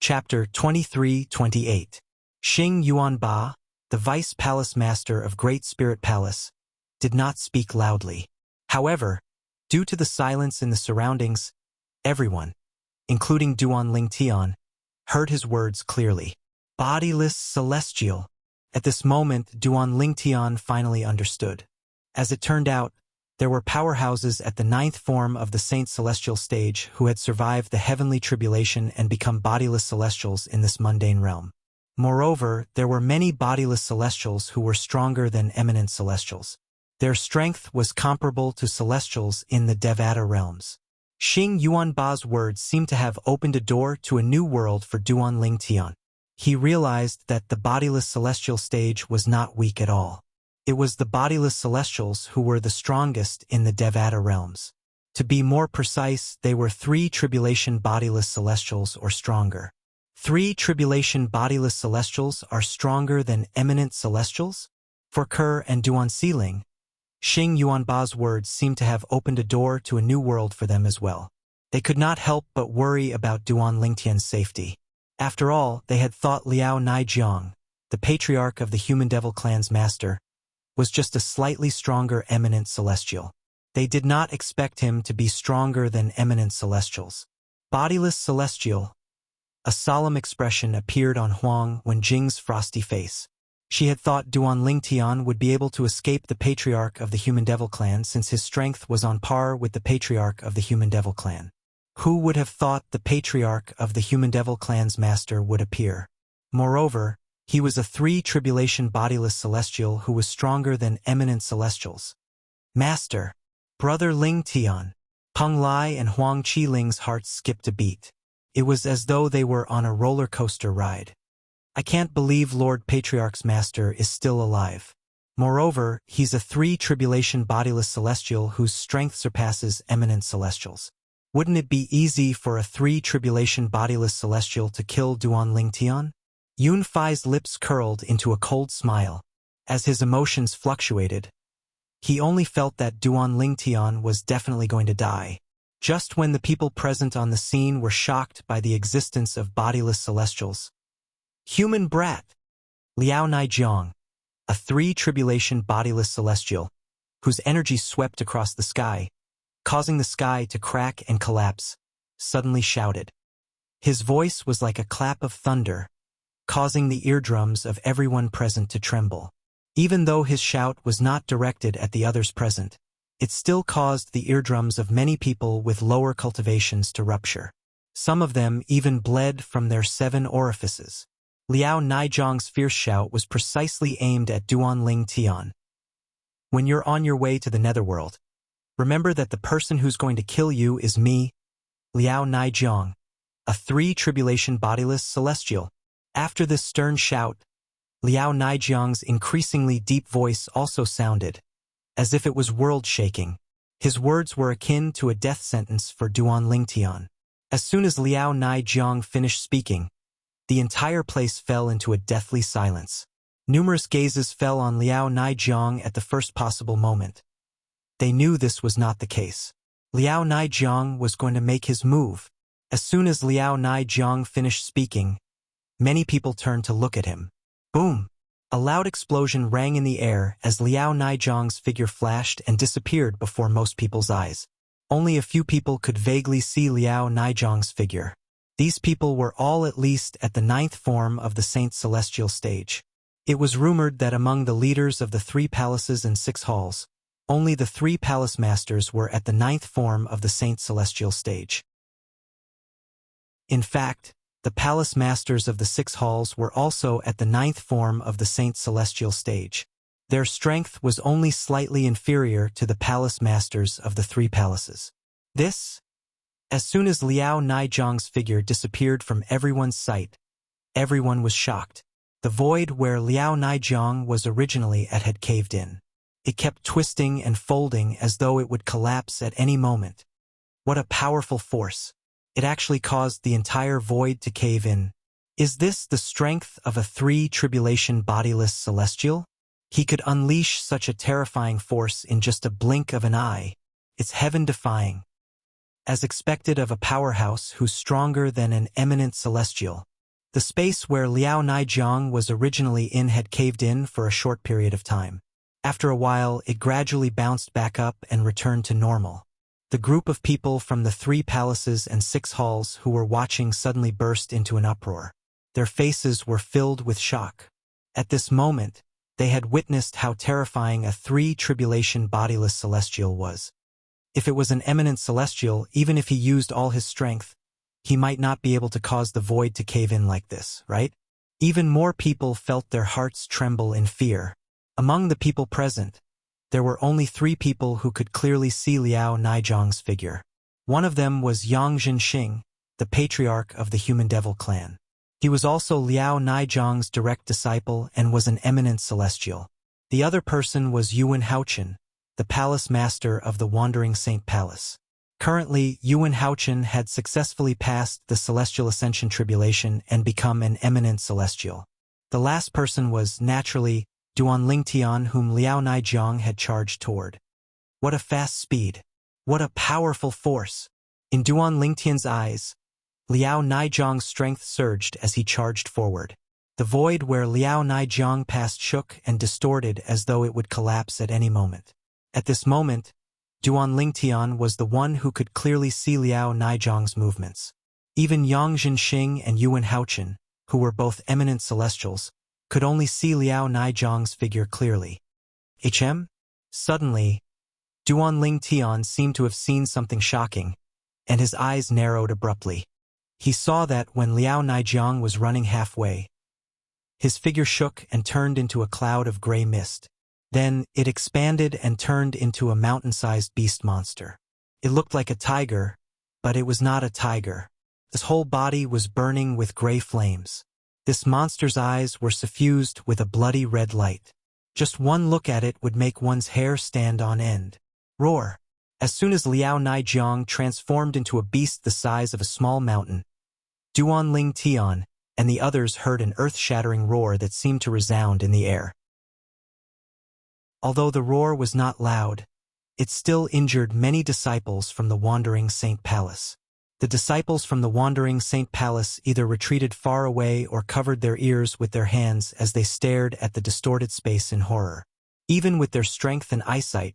Chapter 23-28. Xing Yuanba, the Vice Palace Master of Great Spirit Palace, did not speak loudly. However, due to the silence in the surroundings, everyone, including Duan Lingtian, heard his words clearly. Bodiless celestial. At this moment, Duan Lingtian finally understood. As it turned out, There were powerhouses at the ninth form of the Saint Celestial stage who had survived the heavenly tribulation and become bodiless celestials in this mundane realm. Moreover, there were many bodiless celestials who were stronger than eminent celestials. Their strength was comparable to celestials in the Devata realms. Xing Yuanba's words seemed to have opened a door to a new world for Duan Ling Tian. He realized that the bodiless celestial stage was not weak at all. It was the bodiless celestials who were the strongest in the Devata realms. To be more precise, they were 3 tribulation bodiless celestials or stronger. 3 tribulation bodiless celestials are stronger than eminent celestials? For Ke and Duan Siling, Xing Yuanba's words seemed to have opened a door to a new world for them as well. They could not help but worry about Duan Lingtian's safety. After all, they had thought Liao Naijiang, the patriarch of the Human Devil Clan's master, was just a slightly stronger eminent celestial. They did not expect him to be stronger than eminent celestials. Bodiless celestial. A solemn expression appeared on Huang Wenjing's frosty face. She had thought Duan Lingtian would be able to escape the patriarch of the Human Devil Clan since his strength was on par with the patriarch of the Human Devil Clan. Who would have thought the patriarch of the Human Devil Clan's master would appear? Moreover, he was a 3 tribulation bodiless celestial who was stronger than eminent celestials. Master, Brother Ling Tian. Peng Lai and Huang Qiling's hearts skipped a beat. It was as though they were on a roller coaster ride. I can't believe Lord Patriarch's master is still alive. Moreover, he's a 3 tribulation bodiless celestial whose strength surpasses eminent celestials. Wouldn't it be easy for a 3 tribulation bodiless celestial to kill Duan Lingtian? Yun Fai's lips curled into a cold smile. As his emotions fluctuated, he only felt that Duan Lingtian was definitely going to die. Just when the people present on the scene were shocked by the existence of bodiless celestials. Human brat! Liao Naijiang, a 3 tribulation bodiless celestial, whose energy swept across the sky, causing the sky to crack and collapse, suddenly shouted. His voice was like a clap of thunder, causing the eardrums of everyone present to tremble. Even though his shout was not directed at the others present, it still caused the eardrums of many people with lower cultivations to rupture. Some of them even bled from their 7 orifices. Liao Naijiang's fierce shout was precisely aimed at Duan Ling Tian. When you're on your way to the netherworld, remember that the person who's going to kill you is me, Liao Naijiang, a 3 tribulation bodiless celestial. After this stern shout, Liao Naijiang's increasingly deep voice also sounded, as if it was world-shaking. His words were akin to a death sentence for Duan Lingtian. As soon as Liao Naijiang finished speaking, the entire place fell into a deathly silence. Numerous gazes fell on Liao Naijiang at the first possible moment. They knew this was not the case. Liao Naijiang was going to make his move. As soon as Liao Naijiang finished speaking, many people turned to look at him. Boom! A loud explosion rang in the air as Liao Naijiang's figure flashed and disappeared before most people's eyes. Only a few people could vaguely see Liao Naijiang's figure. These people were all at least at the 9th form of the Saint Celestial stage. It was rumored that among the leaders of the 3 palaces and 6 halls, only the 3 palace masters were at the 9th form of the Saint Celestial stage. In fact, the palace masters of the 6 halls were also at the 9th form of the Saint Celestial stage. Their strength was only slightly inferior to the palace masters of the 3 palaces. As soon as Liao Naijiang's figure disappeared from everyone's sight, everyone was shocked. The void where Liao Naijiang was originally at had caved in. It kept twisting and folding as though it would collapse at any moment. What a powerful force! It actually caused the entire void to cave in. Is this the strength of a 3 tribulation bodiless celestial? He could unleash such a terrifying force in just a blink of an eye. It's heaven-defying. As expected of a powerhouse who's stronger than an eminent celestial, the space where Liao Naijiang was originally in had caved in for a short period of time. After a while, it gradually bounced back up and returned to normal. The group of people from the 3 palaces and 6 halls who were watching suddenly burst into an uproar. Their faces were filled with shock. At this moment, They had witnessed how terrifying a three-tribulation bodiless celestial was. If it was an eminent celestial, even if he used all his strength, he might not be able to cause the void to cave in like this, right? Even more people felt their hearts tremble in fear. Among the people present, there were only 3 people who could clearly see Liao Naijiang's figure. One of them was Yang Zhenxing, the patriarch of the Human Devil clan. He was also Liao Naijiang's direct disciple and was an eminent celestial. The other person was Yuan Haochen, the palace master of the Wandering Saint Palace. Currently, Yuan Haochen had successfully passed the Celestial Ascension Tribulation and become an eminent celestial. The last person was, naturally, Duan Lingtian, whom Liao Naijiang had charged toward. What a fast speed! What a powerful force! In Duan Lingtian's eyes, Liao Naijiang's strength surged as he charged forward. The void where Liao Naijiang passed shook and distorted as though it would collapse at any moment. At this moment, Duan Lingtian was the one who could clearly see Liao Naijiang's movements. Even Yang Zhenxing and Yuan Haochen, who were both eminent celestials, could only see Liao Naijiang's figure clearly. Suddenly, Duan Lingtian seemed to have seen something shocking, and his eyes narrowed abruptly. He saw that when Liao Naijiang was running halfway, his figure shook and turned into a cloud of gray mist. Then, it expanded and turned into a mountain-sized beast monster. It looked like a tiger, but it was not a tiger. His whole body was burning with gray flames. This monster's eyes were suffused with a bloody red light. Just one look at it would make one's hair stand on end. Roar! As soon as Liao Naijiang transformed into a beast the size of a small mountain, Duan Lingtian and the others heard an earth-shattering roar that seemed to resound in the air. Although the roar was not loud, it still injured many disciples from the Wandering Saint Palace. The disciples from the Wandering Saint Palace either retreated far away or covered their ears with their hands as they stared at the distorted space in horror. Even with their strength and eyesight,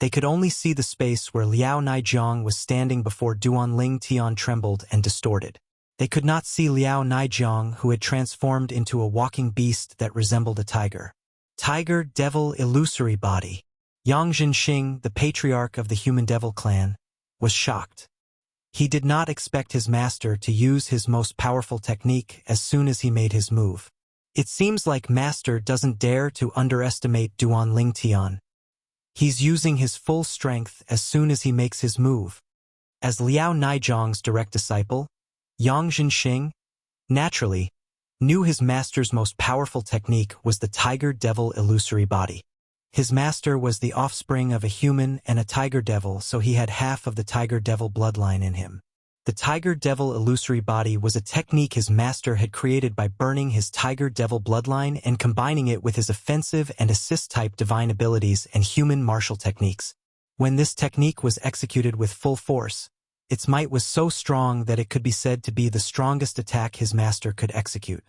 they could only see the space where Liao Naijiang was standing before Duan Lingtian trembled and distorted. They could not see Liao Naijiang, who had transformed into a walking beast that resembled a tiger. Tiger Devil Illusory Body. Yang Zhenxing, the patriarch of the Human Devil clan, was shocked. He did not expect his master to use his most powerful technique as soon as he made his move. It seems like master doesn't dare to underestimate Duan Lingtian. He's using his full strength as soon as he makes his move. As Liao Naijiang's direct disciple, Yang Zhenxing, naturally, knew his master's most powerful technique was the Tiger Devil Illusory Body. His master was the offspring of a human and a tiger devil, so he had half of the Tiger Devil bloodline in him. The Tiger Devil Illusory Body was a technique his master had created by burning his Tiger Devil bloodline and combining it with his offensive and assist-type divine abilities and human martial techniques. When this technique was executed with full force, its might was so strong that it could be said to be the strongest attack his master could execute.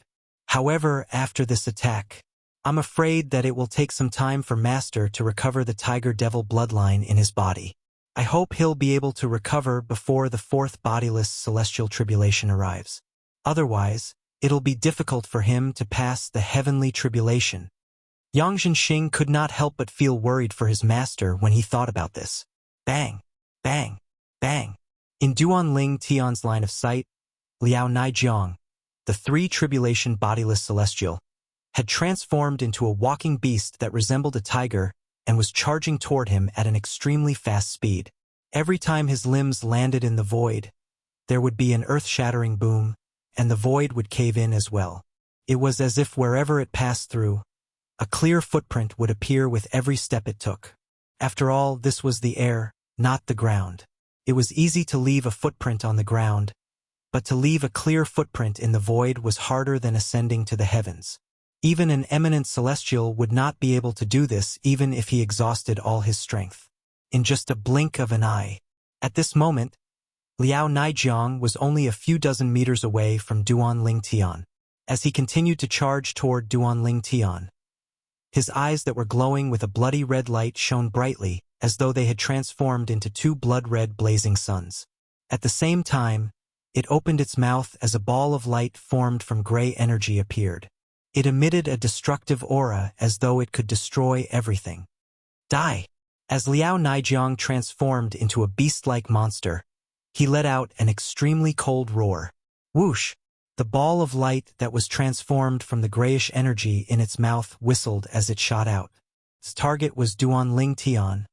However, after this attack, I'm afraid that it will take some time for master to recover the Tiger Devil bloodline in his body. I hope he'll be able to recover before the 4th bodiless celestial tribulation arrives. Otherwise, it'll be difficult for him to pass the heavenly tribulation. Yang Zhenxing could not help but feel worried for his master when he thought about this. Bang! Bang! Bang! In Duan Lingtian's line of sight, Liao Naijiang, the 3-tribulation bodiless celestial, had transformed into a walking beast that resembled a tiger and was charging toward him at an extremely fast speed. Every time his limbs landed in the void, there would be an earth-shattering boom, and the void would cave in as well. It was as if wherever it passed through, a clear footprint would appear with every step it took. After all, this was the air, not the ground. It was easy to leave a footprint on the ground, but to leave a clear footprint in the void was harder than ascending to the heavens. Even an eminent celestial would not be able to do this even if he exhausted all his strength. In just a blink of an eye. At this moment, Liao Naijiang was only a few dozen meters away from Duan Lingtian. As he continued to charge toward Duan Lingtian, his eyes that were glowing with a bloody red light shone brightly, as though they had transformed into 2 blood-red blazing suns. At the same time, it opened its mouth as a ball of light formed from gray energy appeared. It emitted a destructive aura as though it could destroy everything. Die! As Liao Naijiang transformed into a beast-like monster, he let out an extremely cold roar. Whoosh! The ball of light that was transformed from the grayish energy in its mouth whistled as it shot out. Its target was Duan Ling Tian,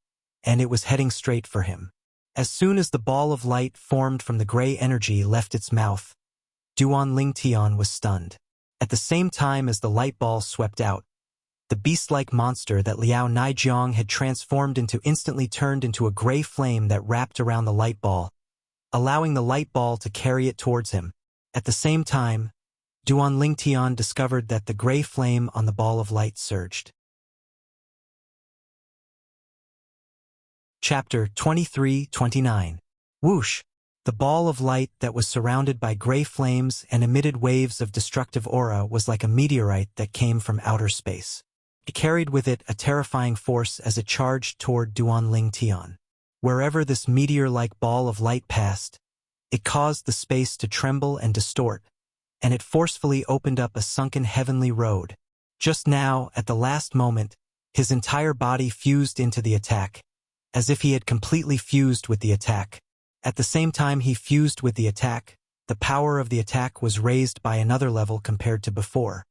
and it was heading straight for him. As soon as the ball of light formed from the gray energy left its mouth, Duan Ling Tian was stunned. At the same time as the light ball swept out, the beast-like monster that Liao Naijiang had transformed into instantly turned into a gray flame that wrapped around the light ball, allowing the light ball to carry it towards him. At the same time, Duan Ling Tian discovered that the gray flame on the ball of light surged. Chapter 23-29. Whoosh! The ball of light that was surrounded by gray flames and emitted waves of destructive aura was like a meteorite that came from outer space. It carried with it a terrifying force as it charged toward Duan Ling Tian. Wherever this meteor-like ball of light passed, it caused the space to tremble and distort, and it forcefully opened up a sunken heavenly road. Just now, at the last moment, his entire body fused into the attack, as if he had completely fused with the attack. At the same time he fused with the attack, the power of the attack was raised by another level compared to before.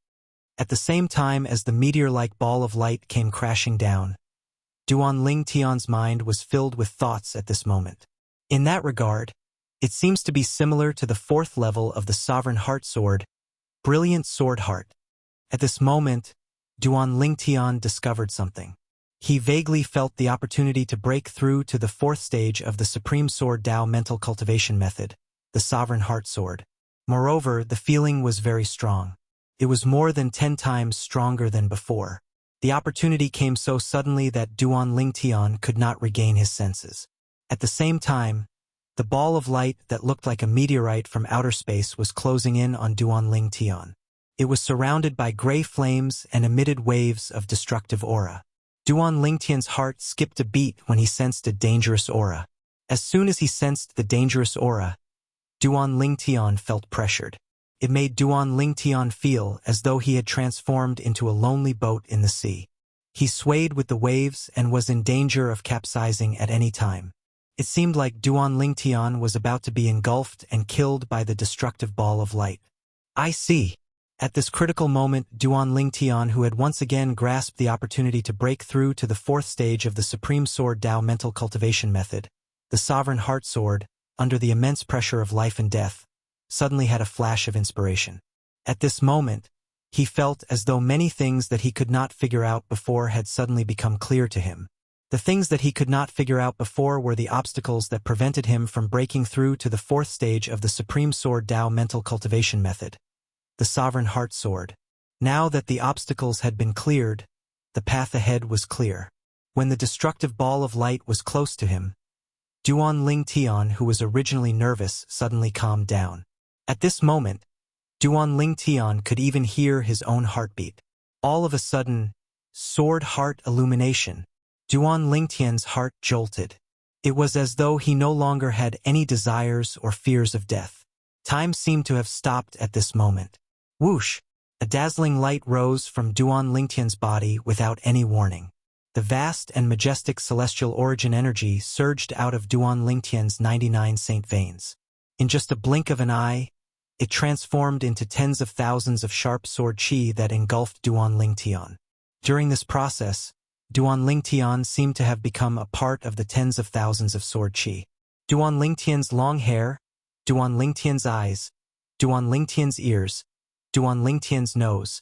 At the same time as the meteor-like ball of light came crashing down, Duan Ling Tian's mind was filled with thoughts at this moment. In that regard, it seems to be similar to the fourth level of the Sovereign Heart Sword, Brilliant Sword Heart. At this moment, Duan Ling Tian discovered something. He vaguely felt the opportunity to break through to the fourth stage of the Supreme Sword Dao mental cultivation method, the Sovereign Heart Sword. Moreover, the feeling was very strong. It was more than 10 times stronger than before. The opportunity came so suddenly that Duan Ling Tian could not regain his senses. At the same time, the ball of light that looked like a meteorite from outer space was closing in on Duan Ling Tian. It was surrounded by gray flames and emitted waves of destructive aura. Duan Ling Tian's heart skipped a beat when he sensed a dangerous aura. As soon as he sensed the dangerous aura, Duan Ling Tian felt pressured. It made Duan Ling Tian feel as though he had transformed into a lonely boat in the sea. He swayed with the waves and was in danger of capsizing at any time. It seemed like Duan Ling Tian was about to be engulfed and killed by the destructive ball of light. I see. At this critical moment, Duan Ling Tian, who had once again grasped the opportunity to break through to the fourth stage of the Supreme Sword Dao mental cultivation method, the Sovereign Heart Sword, under the immense pressure of life and death, suddenly had a flash of inspiration. At this moment, he felt as though many things that he could not figure out before had suddenly become clear to him. The things that he could not figure out before were the obstacles that prevented him from breaking through to the fourth stage of the Supreme Sword Dao mental cultivation method, the Sovereign Heart Sword. Now that the obstacles had been cleared, the path ahead was clear. When the destructive ball of light was close to him, Duan Ling Tian, who was originally nervous, suddenly calmed down. At this moment, Duan Ling Tian could even hear his own heartbeat. All of a sudden, sword heart illumination. Duan Ling Tian's heart jolted. It was as though he no longer had any desires or fears of death. Time seemed to have stopped at this moment. Whoosh! A dazzling light rose from Duan Ling Tian's body without any warning. The vast and majestic celestial origin energy surged out of Duan Ling Tian's 99 saint veins. In just a blink of an eye, it transformed into tens of thousands of sharp sword qi that engulfed Duan Ling Tian. During this process, Duan Ling Tian seemed to have become a part of the tens of thousands of sword qi. Duan Ling Tian's long hair, Duan Ling Tian's eyes, Duan Ling Tian's ears, Duan Ling Tian's nose,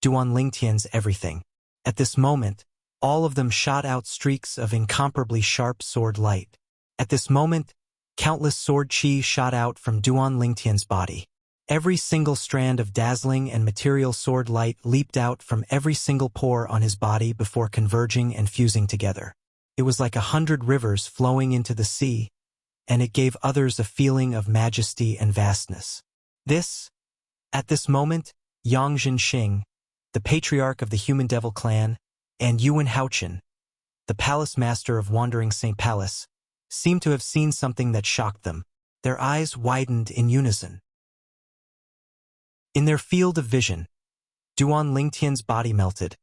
Duan Ling Tian's everything. At this moment, all of them shot out streaks of incomparably sharp sword light. At this moment, countless sword qi shot out from Duan Ling Tian's body. Every single strand of dazzling and material sword light leaped out from every single pore on his body before converging and fusing together. It was like 100 rivers flowing into the sea, and it gave others a feeling of majesty and vastness. At this moment, Yang Zhenxing, the patriarch of the Human Devil clan, and Yuan Haochen, the palace master of Wandering Saint Palace, seemed to have seen something that shocked them. Their eyes widened in unison. In their field of vision, Duan Lingtian's body melted,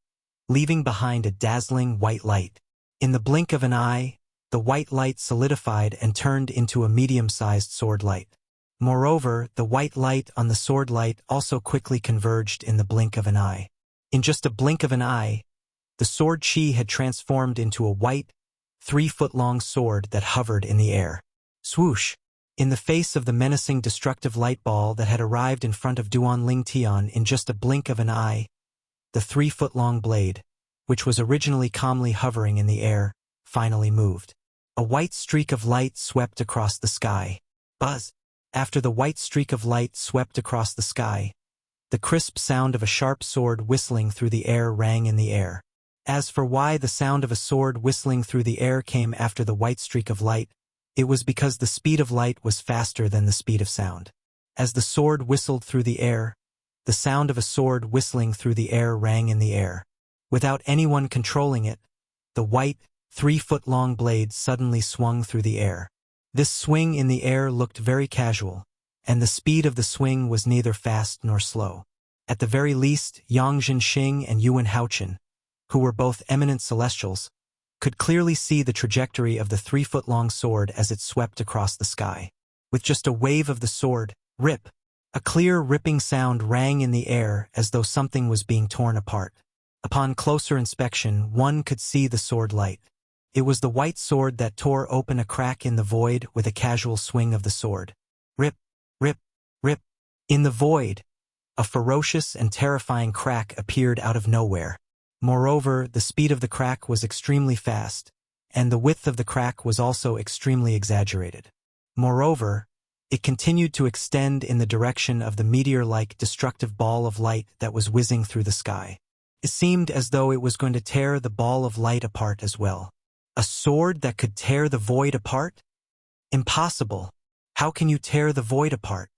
leaving behind a dazzling white light. In the blink of an eye, the white light solidified and turned into a medium-sized sword light. Moreover, the white light on the sword light also quickly converged in the blink of an eye. In just a blink of an eye, the sword chi had transformed into a white, 3-foot-long sword that hovered in the air. Swoosh! In the face of the menacing destructive light ball that had arrived in front of Duan Lingtian in just a blink of an eye, the 3-foot-long blade, which was originally calmly hovering in the air, finally moved. A white streak of light swept across the sky. Buzz! After the white streak of light swept across the sky, the crisp sound of a sharp sword whistling through the air rang in the air. As for why the sound of a sword whistling through the air came after the white streak of light, it was because the speed of light was faster than the speed of sound. As the sword whistled through the air, the sound of a sword whistling through the air rang in the air. Without anyone controlling it, the white, 3-foot-long blade suddenly swung through the air. This swing in the air looked very casual, and the speed of the swing was neither fast nor slow. At the very least, Yang Zhenxing and Yuan Haochen, who were both eminent celestials, could clearly see the trajectory of the 3-foot-long sword as it swept across the sky. With just a wave of the sword, rip! A clear ripping sound rang in the air as though something was being torn apart. Upon closer inspection, one could see the sword light. It was the white sword that tore open a crack in the void with a casual swing of the sword. Rip, rip, rip. In the void, a ferocious and terrifying crack appeared out of nowhere. Moreover, the speed of the crack was extremely fast, and the width of the crack was also extremely exaggerated. Moreover, it continued to extend in the direction of the meteor-like destructive ball of light that was whizzing through the sky. It seemed as though it was going to tear the ball of light apart as well. A sword that could tear the void apart? Impossible. How can you tear the void apart?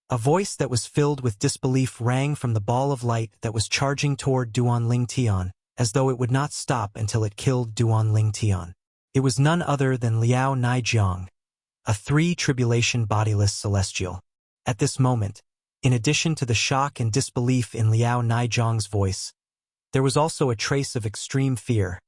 A voice that was filled with disbelief rang from the ball of light that was charging toward Duan Lingtian, as though it would not stop until it killed Duan Lingtian. It was none other than Liao Naijiang, a 3-tribulation bodiless celestial. At this moment, in addition to the shock and disbelief in Liao Naijiang's voice, there was also a trace of extreme fear.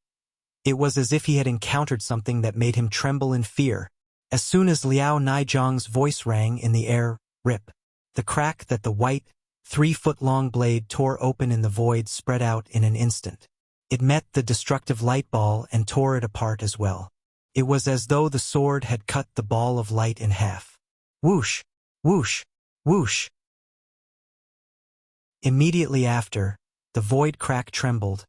It was as if he had encountered something that made him tremble in fear. As soon as Liao Naijiang's voice rang in the air, rip! The crack that the white, 3-foot-long blade tore open in the void spread out in an instant. It met the destructive light ball and tore it apart as well. It was as though the sword had cut the ball of light in half. Whoosh! Whoosh! Whoosh! Immediately after, the void crack trembled,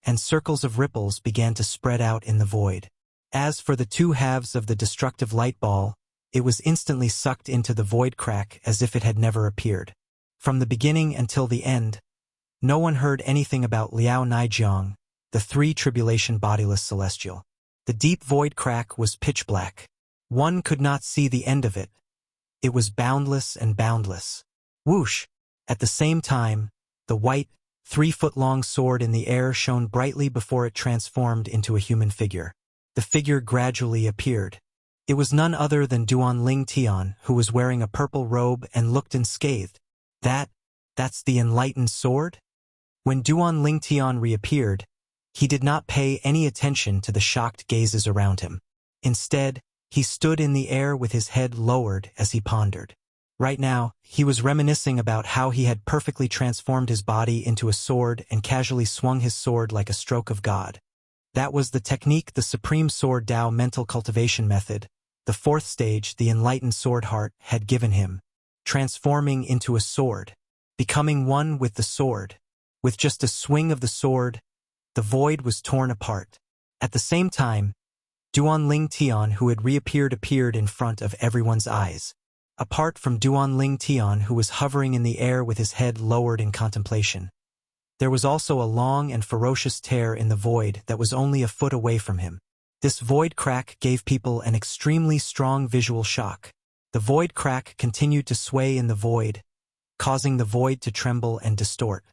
and circles of ripples began to spread out in the void. As for the two halves of the destructive light ball, it was instantly sucked into the void crack as if it had never appeared. From the beginning until the end, no one heard anything about Liao Naijiang, the 3-tribulation bodiless celestial. The deep void crack was pitch black. One could not see the end of it. It was boundless and boundless. Whoosh! At the same time, the white, 3-foot-long sword in the air shone brightly before it transformed into a human figure. The figure gradually appeared. It was none other than Duan Lingtian, who was wearing a purple robe and looked unscathed. That's the enlightened sword? When Duan Lingtian reappeared, he did not pay any attention to the shocked gazes around him. Instead, he stood in the air with his head lowered as he pondered. Right now, he was reminiscing about how he had perfectly transformed his body into a sword and casually swung his sword like a stroke of God. That was the technique, the Supreme Sword Tao mental cultivation method, the 4th stage the enlightened sword heart had given him, transforming into a sword, becoming one with the sword. With just a swing of the sword, the void was torn apart. At the same time, Duan Lingtian, who had reappeared, appeared in front of everyone's eyes. Apart from Duan Lingtian, who was hovering in the air with his head lowered in contemplation, there was also a long and ferocious tear in the void that was only a foot away from him. This void crack gave people an extremely strong visual shock. The void crack continued to sway in the void, causing the void to tremble and distort.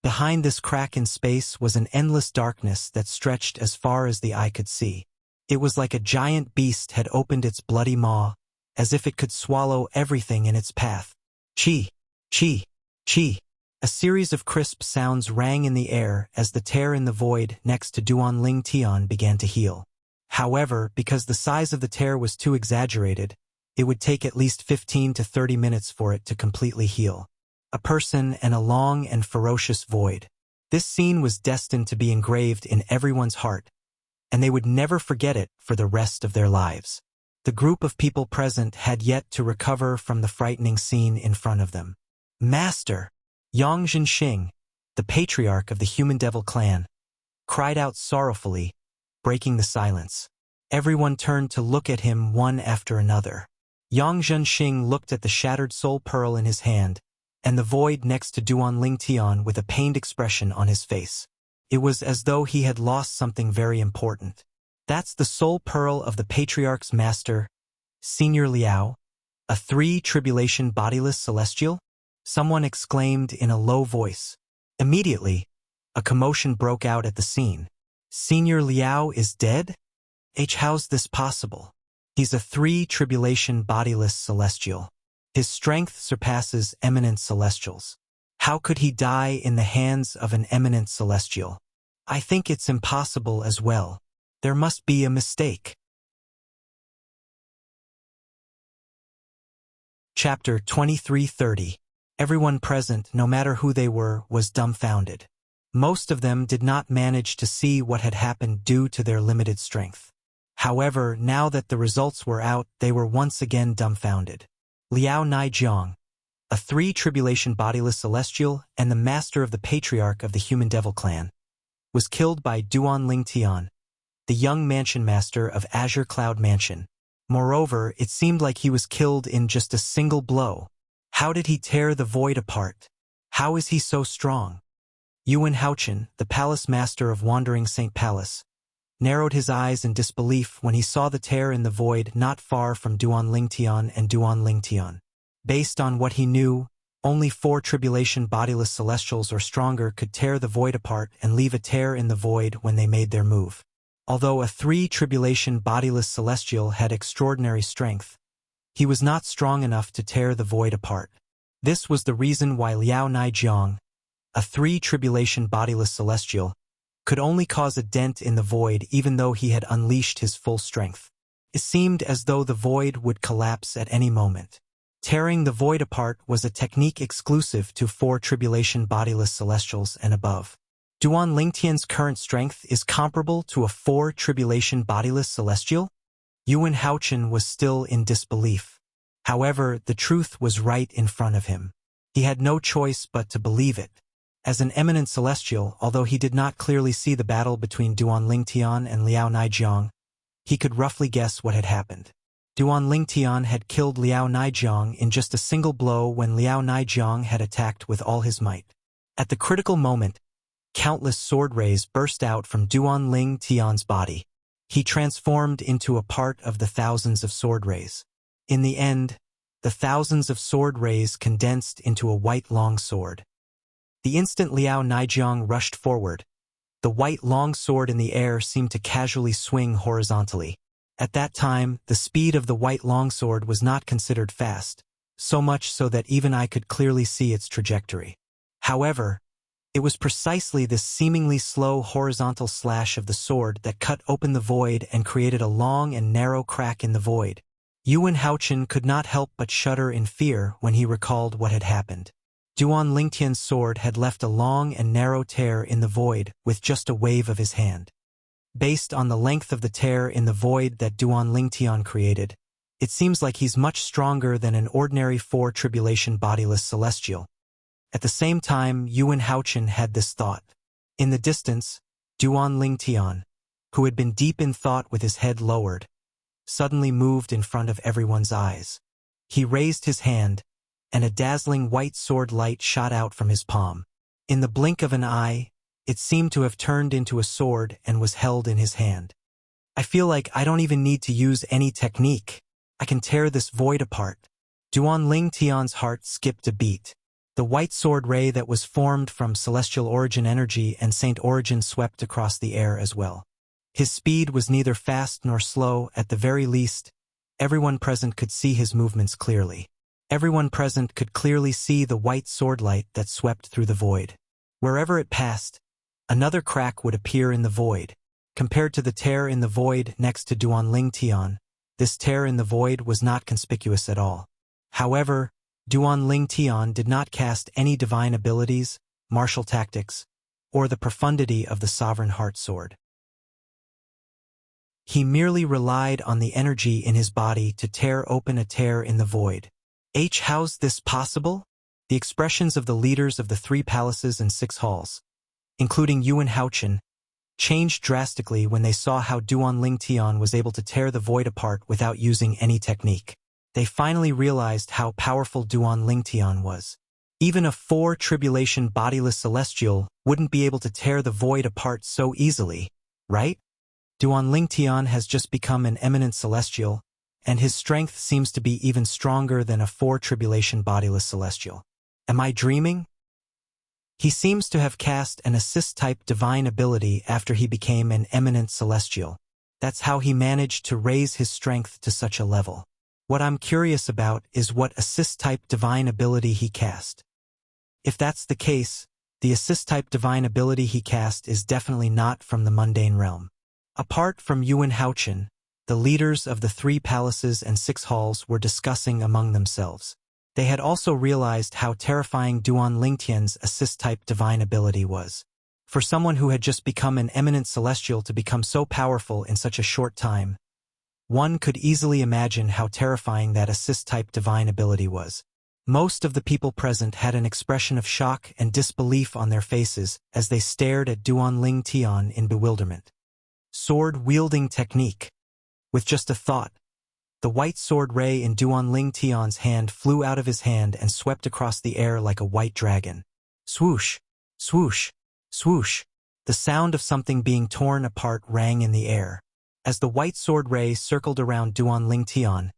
Behind this crack in space was an endless darkness that stretched as far as the eye could see. It was like a giant beast had opened its bloody maw, as if it could swallow everything in its path. Chi! Chi! Chi! A series of crisp sounds rang in the air as the tear in the void next to Duan Ling Tian began to heal. However, because the size of the tear was too exaggerated, it would take at least 15 to 30 minutes for it to completely heal. A person and a long and ferocious void. This scene was destined to be engraved in everyone's heart, and they would never forget it for the rest of their lives. The group of people present had yet to recover from the frightening scene in front of them. Master! Yang Zhenxing, the patriarch of the Human Devil clan, cried out sorrowfully, breaking the silence. Everyone turned to look at him one after another. Yang Zhenxing looked at the shattered soul pearl in his hand, and the void next to Duan Ling Tian with a pained expression on his face. It was as though he had lost something very important. That's the soul pearl of the patriarch's master, Senior Liao, a three-tribulation bodiless celestial? Someone exclaimed in a low voice. Immediately, a commotion broke out at the scene. Senior Liao is dead? How's this possible? He's a three-tribulation bodiless celestial. His strength surpasses eminent celestials. How could he die in the hands of an eminent celestial? I think it's impossible as well. There must be a mistake. Chapter 2330. Everyone present, no matter who they were, was dumbfounded. Most of them did not manage to see what had happened due to their limited strength. However, now that the results were out, they were once again dumbfounded. Liao Naijiang, a three-tribulation bodiless celestial and the master of the patriarch of the Human Devil clan, was killed by Duan Ling Tian, the young mansion master of Azure Cloud Mansion. Moreover, it seemed like he was killed in just a single blow. How did he tear the void apart? How is he so strong? Yuan Haochen, the palace master of Wandering Saint Palace, narrowed his eyes in disbelief when he saw the tear in the void not far from Duan Ling Tian and Duan Ling Tian. Based on what he knew, only 4 tribulation bodiless celestials or stronger could tear the void apart and leave a tear in the void when they made their move. Although a 3 tribulation bodiless celestial had extraordinary strength, he was not strong enough to tear the void apart. This was the reason why Liao Naijiang, a 3 tribulation bodiless celestial, could only cause a dent in the void even though he had unleashed his full strength. It seemed as though the void would collapse at any moment. Tearing the void apart was a technique exclusive to 4 tribulation bodiless celestials and above. Duan Lingtian's current strength is comparable to a 4 tribulation bodiless celestial? Yuan Haochen was still in disbelief. However, the truth was right in front of him. He had no choice but to believe it. As an eminent celestial, although he did not clearly see the battle between Duan Lingtian and Liao Naijiang, he could roughly guess what had happened. Duan Lingtian had killed Liao Naijiang in just a single blow when Liao Naijiang had attacked with all his might. At the critical moment, countless sword rays burst out from Duan Ling Tian's body. He transformed into a part of the thousands of sword rays. In the end, the thousands of sword rays condensed into a white long sword. The instant Liao Naijiang rushed forward, the white long sword in the air seemed to casually swing horizontally. At that time, the speed of the white longsword was not considered fast, so much so that even I could clearly see its trajectory. However, it was precisely this seemingly slow horizontal slash of the sword that cut open the void and created a long and narrow crack in the void. Yuan Haochen could not help but shudder in fear when he recalled what had happened. Duan Lingtian's sword had left a long and narrow tear in the void with just a wave of his hand. Based on the length of the tear in the void that Duan Lingtian created, it seems like he's much stronger than an ordinary 4 tribulation bodiless celestial. At the same time, Yuan Haochen had this thought. In the distance, Duan Lingtian, who had been deep in thought with his head lowered, suddenly moved in front of everyone's eyes. He raised his hand, and a dazzling white sword light shot out from his palm. In the blink of an eye, it seemed to have turned into a sword and was held in his hand. I feel like I don't even need to use any technique. I can tear this void apart. Duan Lingtian's heart skipped a beat. The white sword ray that was formed from celestial origin energy and saint origin swept across the air as well. His speed was neither fast nor slow. At the very least, everyone present could see his movements clearly. Everyone present could clearly see the white sword light that swept through the void. Wherever it passed, another crack would appear in the void. Compared to the tear in the void next to Duan Ling Tian, this tear in the void was not conspicuous at all. However, Duan Ling Tian did not cast any divine abilities, martial tactics, or the profundity of the Sovereign Heart Sword. He merely relied on the energy in his body to tear open a tear in the void. How's this possible? The expressions of the leaders of the 3 palaces and 6 halls, including Yuan Haochen, changed drastically when they saw how Duan Ling Tian was able to tear the void apart without using any technique. They finally realized how powerful Duan Ling Tian was. Even a 4 tribulation bodiless celestial wouldn't be able to tear the void apart so easily, right? Duan Ling Tian has just become an eminent celestial, and his strength seems to be even stronger than a 4 tribulation bodiless celestial. Am I dreaming? He seems to have cast an assist-type divine ability after he became an eminent celestial. That's how he managed to raise his strength to such a level. What I'm curious about is what assist-type divine ability he cast. If that's the case, the assist-type divine ability he cast is definitely not from the mundane realm. Apart from Yuan Haochen, the leaders of the 3 palaces and 6 halls were discussing among themselves. They had also realized how terrifying Duan Lingtian's assist-type divine ability was. For someone who had just become an eminent celestial to become so powerful in such a short time, one could easily imagine how terrifying that assist-type divine ability was. Most of the people present had an expression of shock and disbelief on their faces as they stared at Duan Ling Tian in bewilderment. Sword-wielding technique. With just a thought, the white sword ray in Duan Ling Tian's hand flew out of his hand and swept across the air like a white dragon. Swoosh, swoosh, swoosh. The sound of something being torn apart rang in the air. As the white sword ray circled around Duan Ling Tian,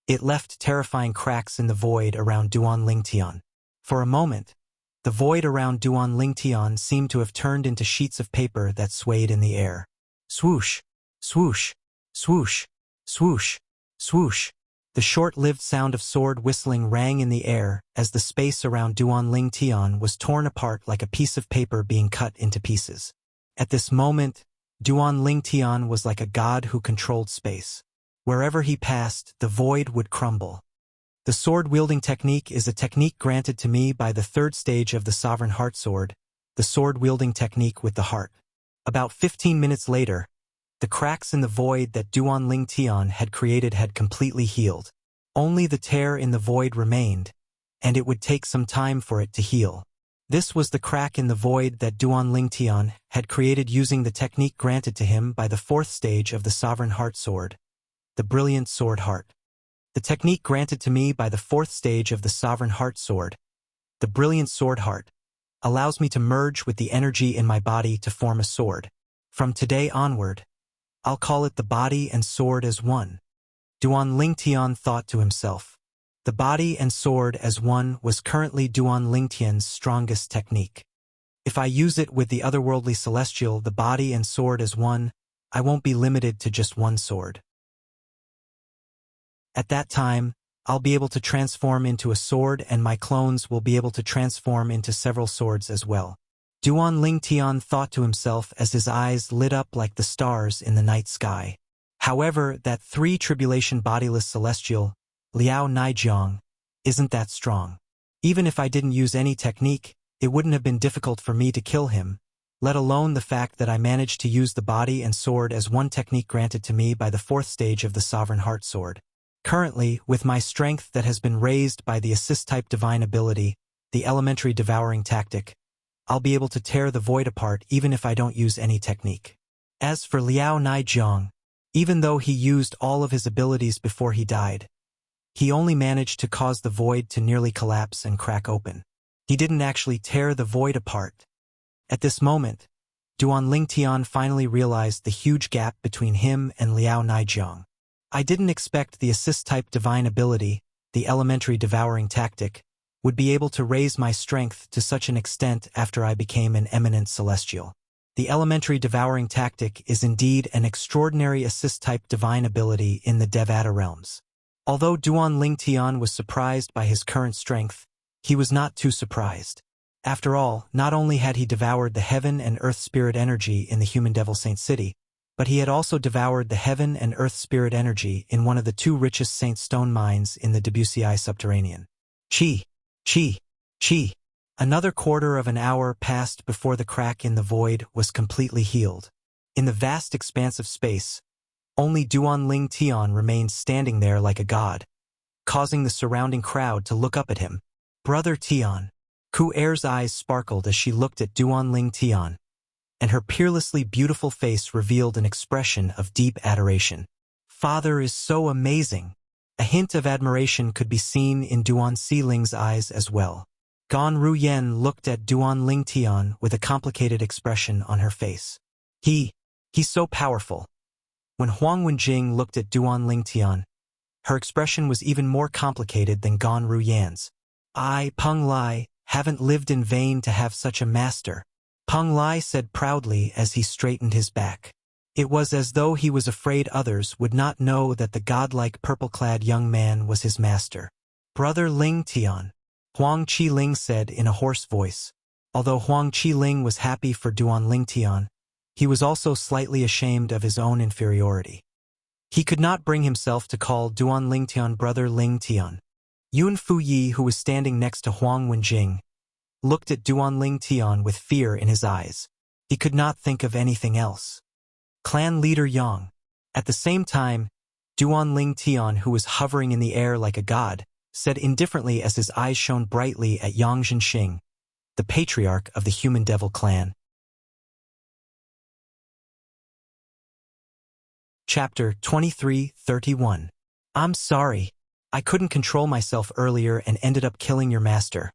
it left terrifying cracks in the void around Duan Ling Tian. For a moment, the void around Duan Ling Tian seemed to have turned into sheets of paper that swayed in the air. Swoosh, swoosh, swoosh, swoosh, swoosh. The short-lived sound of sword whistling rang in the air as the space around Duan Ling Tian was torn apart like a piece of paper being cut into pieces. At this moment, Duan Ling Tian was like a god who controlled space. Wherever he passed, the void would crumble. The sword-wielding technique is a technique granted to me by the 3rd stage of the Sovereign Heart Sword, the sword-wielding technique with the heart. About 15 minutes later, the cracks in the void that Duan Ling Tian had created had completely healed. Only the tear in the void remained, and it would take some time for it to heal. This was the crack in the void that Duan Ling Tian had created using the technique granted to him by the 4th stage of the Sovereign Heart Sword, the Brilliant Sword Heart. The technique granted to me by the 4th stage of the Sovereign Heart Sword, the Brilliant Sword Heart, allows me to merge with the energy in my body to form a sword. From today onward, I'll call it the body and sword as one. Duan Ling Tian thought to himself. The body and sword as one was currently Duan Ling Tian's strongest technique. If I use it with the otherworldly celestial, the body and sword as one, I won't be limited to just one sword. At that time, I'll be able to transform into a sword, and my clones will be able to transform into several swords as well. Duan Ling Tian thought to himself as his eyes lit up like the stars in the night sky. However, that 3 tribulation bodiless celestial, Liao Naijiang, isn't that strong. Even if I didn't use any technique, it wouldn't have been difficult for me to kill him, let alone the fact that I managed to use the body and sword as one technique granted to me by the 4th stage of the Sovereign Heart Sword. Currently, with my strength that has been raised by the assist-type divine ability, the elementary devouring tactic, I'll be able to tear the void apart even if I don't use any technique. As for Liao Naijiang, even though he used all of his abilities before he died, he only managed to cause the void to nearly collapse and crack open. He didn't actually tear the void apart. At this moment, Duan Ling Tian finally realized the huge gap between him and Liao Naijiang. I didn't expect the assist-type divine ability, the elementary devouring tactic, would be able to raise my strength to such an extent after I became an eminent celestial. The elementary devouring tactic is indeed an extraordinary assist-type divine ability in the Devata realms. Although Duan Lingtian was surprised by his current strength, he was not too surprised. After all, not only had he devoured the heaven and earth spirit energy in the human devil saint city, but he had also devoured the heaven and earth spirit energy in one of the two richest saint stone mines in the Debussy subterranean. Chi, chi, chi. Another quarter of an hour passed before the crack in the void was completely healed. In the vast expanse of space, only Duan Lingtian remained standing there like a god, causing the surrounding crowd to look up at him. Brother Tian. Ku Er's eyes sparkled as she looked at Duan Lingtian, and her peerlessly beautiful face revealed an expression of deep adoration. Father is so amazing. A hint of admiration could be seen in Duan Xiling's eyes as well. Gan Ruyen looked at Duan Lingtian with a complicated expression on her face. He's so powerful. When Huang Wenjing looked at Duan Lingtian, her expression was even more complicated than Gan Ruyen's. I, Peng Lai, haven't lived in vain to have such a master, Peng Lai said proudly as he straightened his back. It was as though he was afraid others would not know that the godlike purple-clad young man was his master. Brother Lingtian, Huang Qiling said in a hoarse voice. Although Huang Qiling was happy for Duan Lingtian, he was also slightly ashamed of his own inferiority. He could not bring himself to call Duan Lingtian Brother Lingtian. Yun Fuyi, who was standing next to Huang Wenjing, looked at Duan Lingtian with fear in his eyes. He could not think of anything else. Clan leader Yang. At the same time, Duan Lingtian, who was hovering in the air like a god, said indifferently as his eyes shone brightly at Yang Zhenxing, the patriarch of the human devil clan. Chapter 23:31. I'm sorry. I couldn't control myself earlier and ended up killing your master.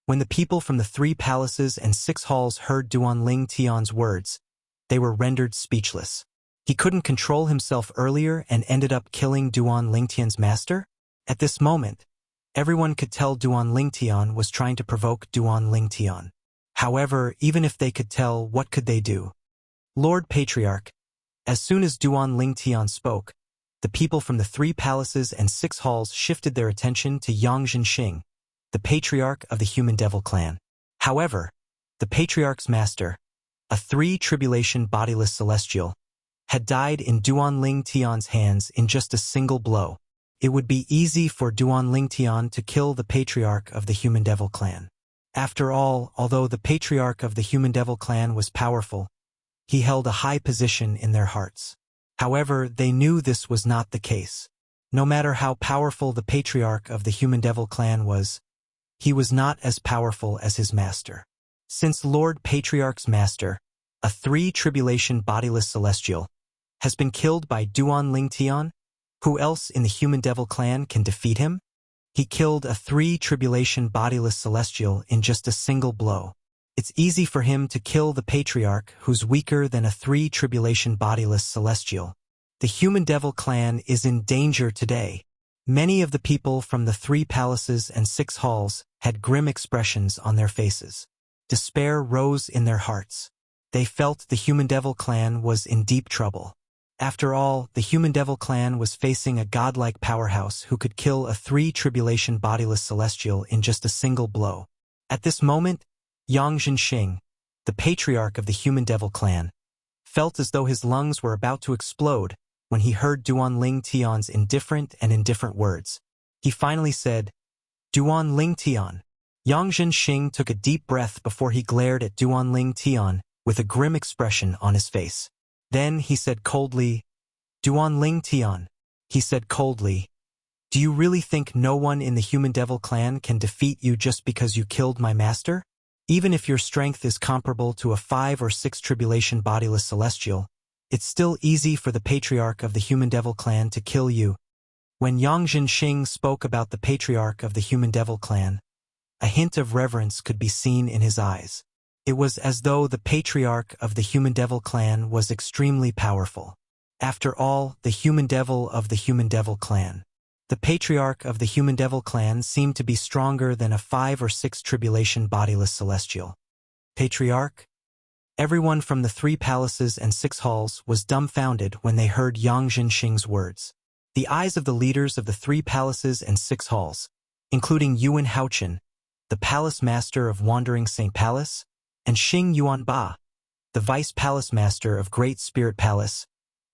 When the people from the 3 palaces and 6 halls heard Duan Lingtian's words, they were rendered speechless. He couldn't control himself earlier and ended up killing Duan Lingtian's master? At this moment, everyone could tell Duan Lingtian was trying to provoke Duan Lingtian. However, even if they could tell, what could they do? Lord Patriarch, as soon as Duan Lingtian spoke, the people from the 3 palaces and 6 halls shifted their attention to Yang Zhenxing, the patriarch of the human devil clan. However, the patriarch's master, a 3-tribulation bodiless celestial, had died in Duan Lingtian's hands in just a single blow. It would be easy for Duan Lingtian to kill the patriarch of the human devil clan. After all, although the patriarch of the human devil clan was powerful, he held a high position in their hearts. However, they knew this was not the case. No matter how powerful the patriarch of the human devil clan was, he was not as powerful as his master. Since Lord Patriarch's master, a 3-tribulation bodiless celestial, has been killed by Duan Lingtian, who else in the human devil clan can defeat him? He killed a 3-tribulation bodiless celestial in just a single blow. It's easy for him to kill the patriarch who's weaker than a 3-tribulation bodiless celestial. The human devil clan is in danger today. Many of the people from the 3 palaces and 6 halls had grim expressions on their faces. Despair rose in their hearts. They felt the human devil clan was in deep trouble. After all, the human devil clan was facing a godlike powerhouse who could kill a 3-tribulation bodiless celestial in just a single blow. At this moment, Yang Zhenxing, the patriarch of the human devil clan, felt as though his lungs were about to explode when he heard Duan Lingtian's indifferent words. He finally said, Duan Lingtian. Yang Zhenxing took a deep breath before he glared at Duan Lingtian with a grim expression on his face. Then he said coldly, Duan Lingtian. He said coldly, do you really think no one in the human devil clan can defeat you just because you killed my master? Even if your strength is comparable to a 5 or 6 tribulation bodiless celestial, it's still easy for the patriarch of the human devil clan to kill you. When Yang Zhenxing spoke about the patriarch of the human devil clan, a hint of reverence could be seen in his eyes. It was as though the patriarch of the human devil clan was extremely powerful. After all, the human devil of the human devil clan. The patriarch of the human devil clan seemed to be stronger than a 5 or 6 tribulation bodiless celestial. Patriarch? Everyone from the 3 palaces and 6 halls was dumbfounded when they heard Yang Zhenxing's words. The eyes of the leaders of the 3 palaces and 6 halls, including Yuan Haochen, the palace master of Wandering St. Palace, and Xing Yuanba, the vice palace master of Great Spirit Palace,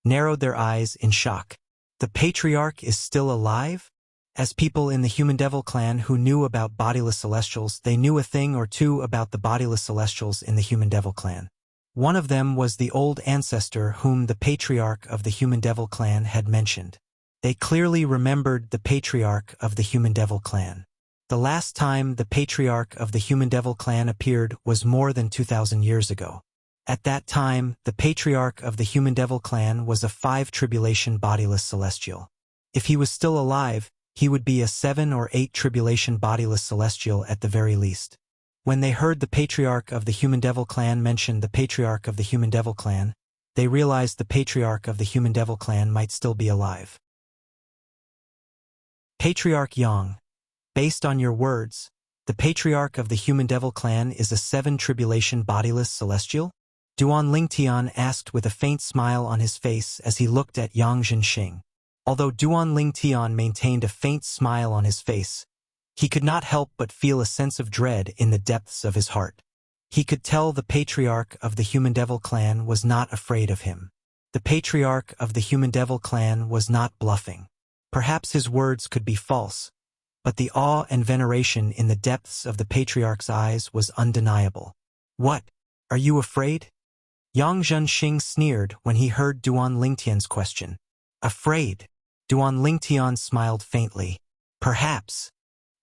narrowed their eyes in shock. The patriarch is still alive? As people in the Human Devil clan who knew about bodiless celestials, they knew a thing or two about the bodiless celestials in the Human Devil clan. One of them was the old ancestor whom the patriarch of the Human Devil clan had mentioned. They clearly remembered the patriarch of the Human Devil clan. The last time the patriarch of the Human Devil clan appeared was more than 2,000 years ago. At that time, the patriarch of the Human Devil clan was a 5 tribulation bodiless celestial. If he was still alive, he would be a 7 or 8 tribulation bodiless celestial at the very least. When they heard the patriarch of the Human Devil clan mention the patriarch of the Human Devil clan, they realized the patriarch of the Human Devil clan might still be alive. Patriarch Yang. Based on your words, the patriarch of the Human Devil clan is a 7 tribulation bodiless celestial? Duan Lingtian asked with a faint smile on his face as he looked at Yang Zhenxing. Although Duan Lingtian maintained a faint smile on his face, he could not help but feel a sense of dread in the depths of his heart. He could tell the patriarch of the Human Devil clan was not afraid of him. The patriarch of the Human Devil clan was not bluffing. Perhaps his words could be false, but the awe and veneration in the depths of the patriarch's eyes was undeniable. What? Are you afraid? Yang Zhenxing sneered when he heard Duan Lingtian's question. Afraid? Duan Lingtian smiled faintly. Perhaps.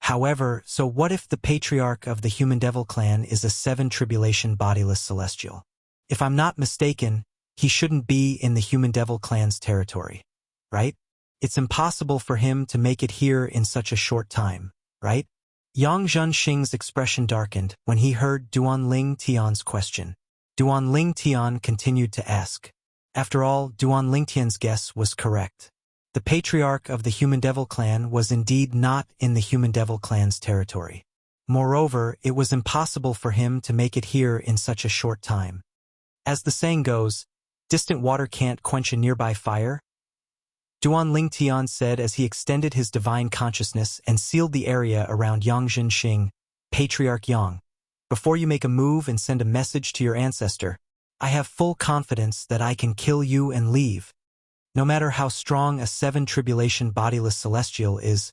However, so what if the patriarch of the Human Devil clan is a 7 tribulation bodiless celestial? If I'm not mistaken, he shouldn't be in the Human Devil clan's territory, right? It's impossible for him to make it here in such a short time, right? Yang Zhenxing's expression darkened when he heard Duan Lingtian's question. Duan Lingtian continued to ask. After all, Duan Lingtian's guess was correct. The patriarch of the Human Devil clan was indeed not in the Human Devil clan's territory. Moreover, it was impossible for him to make it here in such a short time. As the saying goes, distant water can't quench a nearby fire. Duan Lingtian said as he extended his divine consciousness and sealed the area around Yang Zhenxing. Patriarch Yang, before you make a move and send a message to your ancestor, I have full confidence that I can kill you and leave. No matter how strong a 7 tribulation bodiless celestial is,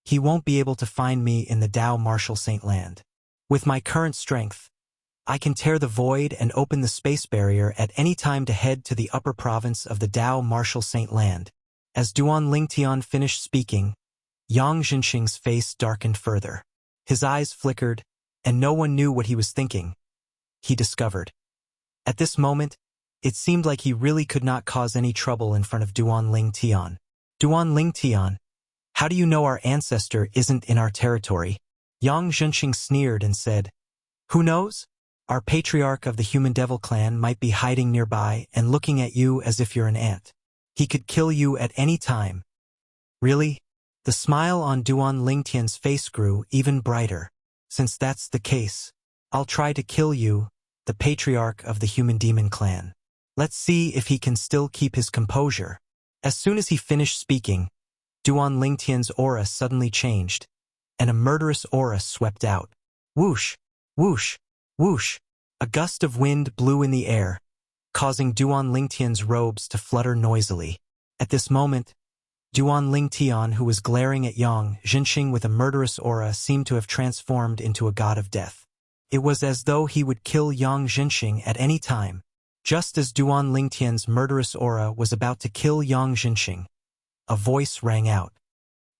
he won't be able to find me in the Tao Martial Saint Land. With my current strength, I can tear the void and open the space barrier at any time to head to the upper province of the Tao Martial Saint Land. As Duan Lingtian finished speaking, Yang Zhenxing's face darkened further. His eyes flickered, and no one knew what he was thinking. He discovered. At this moment, it seemed like he really could not cause any trouble in front of Duan Lingtian. Duan Lingtian, how do you know our ancestor isn't in our territory? Yang Zhenxing sneered and said, Who knows? Our patriarch of the Human Devil clan might be hiding nearby and looking at you as if you're an ant. He could kill you at any time. Really? The smile on Duan Lingtian's face grew even brighter. Since that's the case, I'll try to kill you, the patriarch of the Human Demon clan. Let's see if he can still keep his composure. As soon as he finished speaking, Duan Lingtian's aura suddenly changed, and a murderous aura swept out. Whoosh, whoosh, whoosh. A gust of wind blew in the air, causing Duan Lingtian's robes to flutter noisily. At this moment, Duan Lingtian, who was glaring at Yang Zhenxing with a murderous aura, seemed to have transformed into a god of death. It was as though he would kill Yang Zhenxing at any time. Just as Duan Lingtian's murderous aura was about to kill Yang Zhenxing, a voice rang out.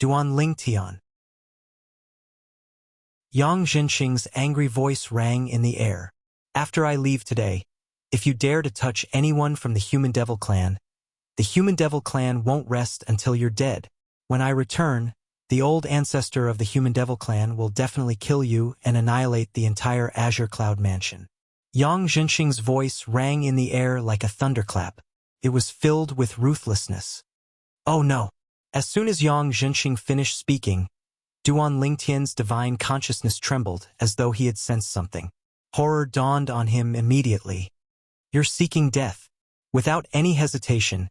Duan Lingtian. Yang Zhenxing's angry voice rang in the air. After I leave today, if you dare to touch anyone from the Human Devil clan, the Human Devil clan won't rest until you're dead. When I return, the old ancestor of the Human Devil clan will definitely kill you and annihilate the entire Azure Cloud Mansion. Yang Zhenxing's voice rang in the air like a thunderclap. It was filled with ruthlessness. Oh no! As soon as Yang Zhenxing finished speaking, Duan Lingtian's divine consciousness trembled as though he had sensed something. Horror dawned on him immediately. You're seeking death. Without any hesitation,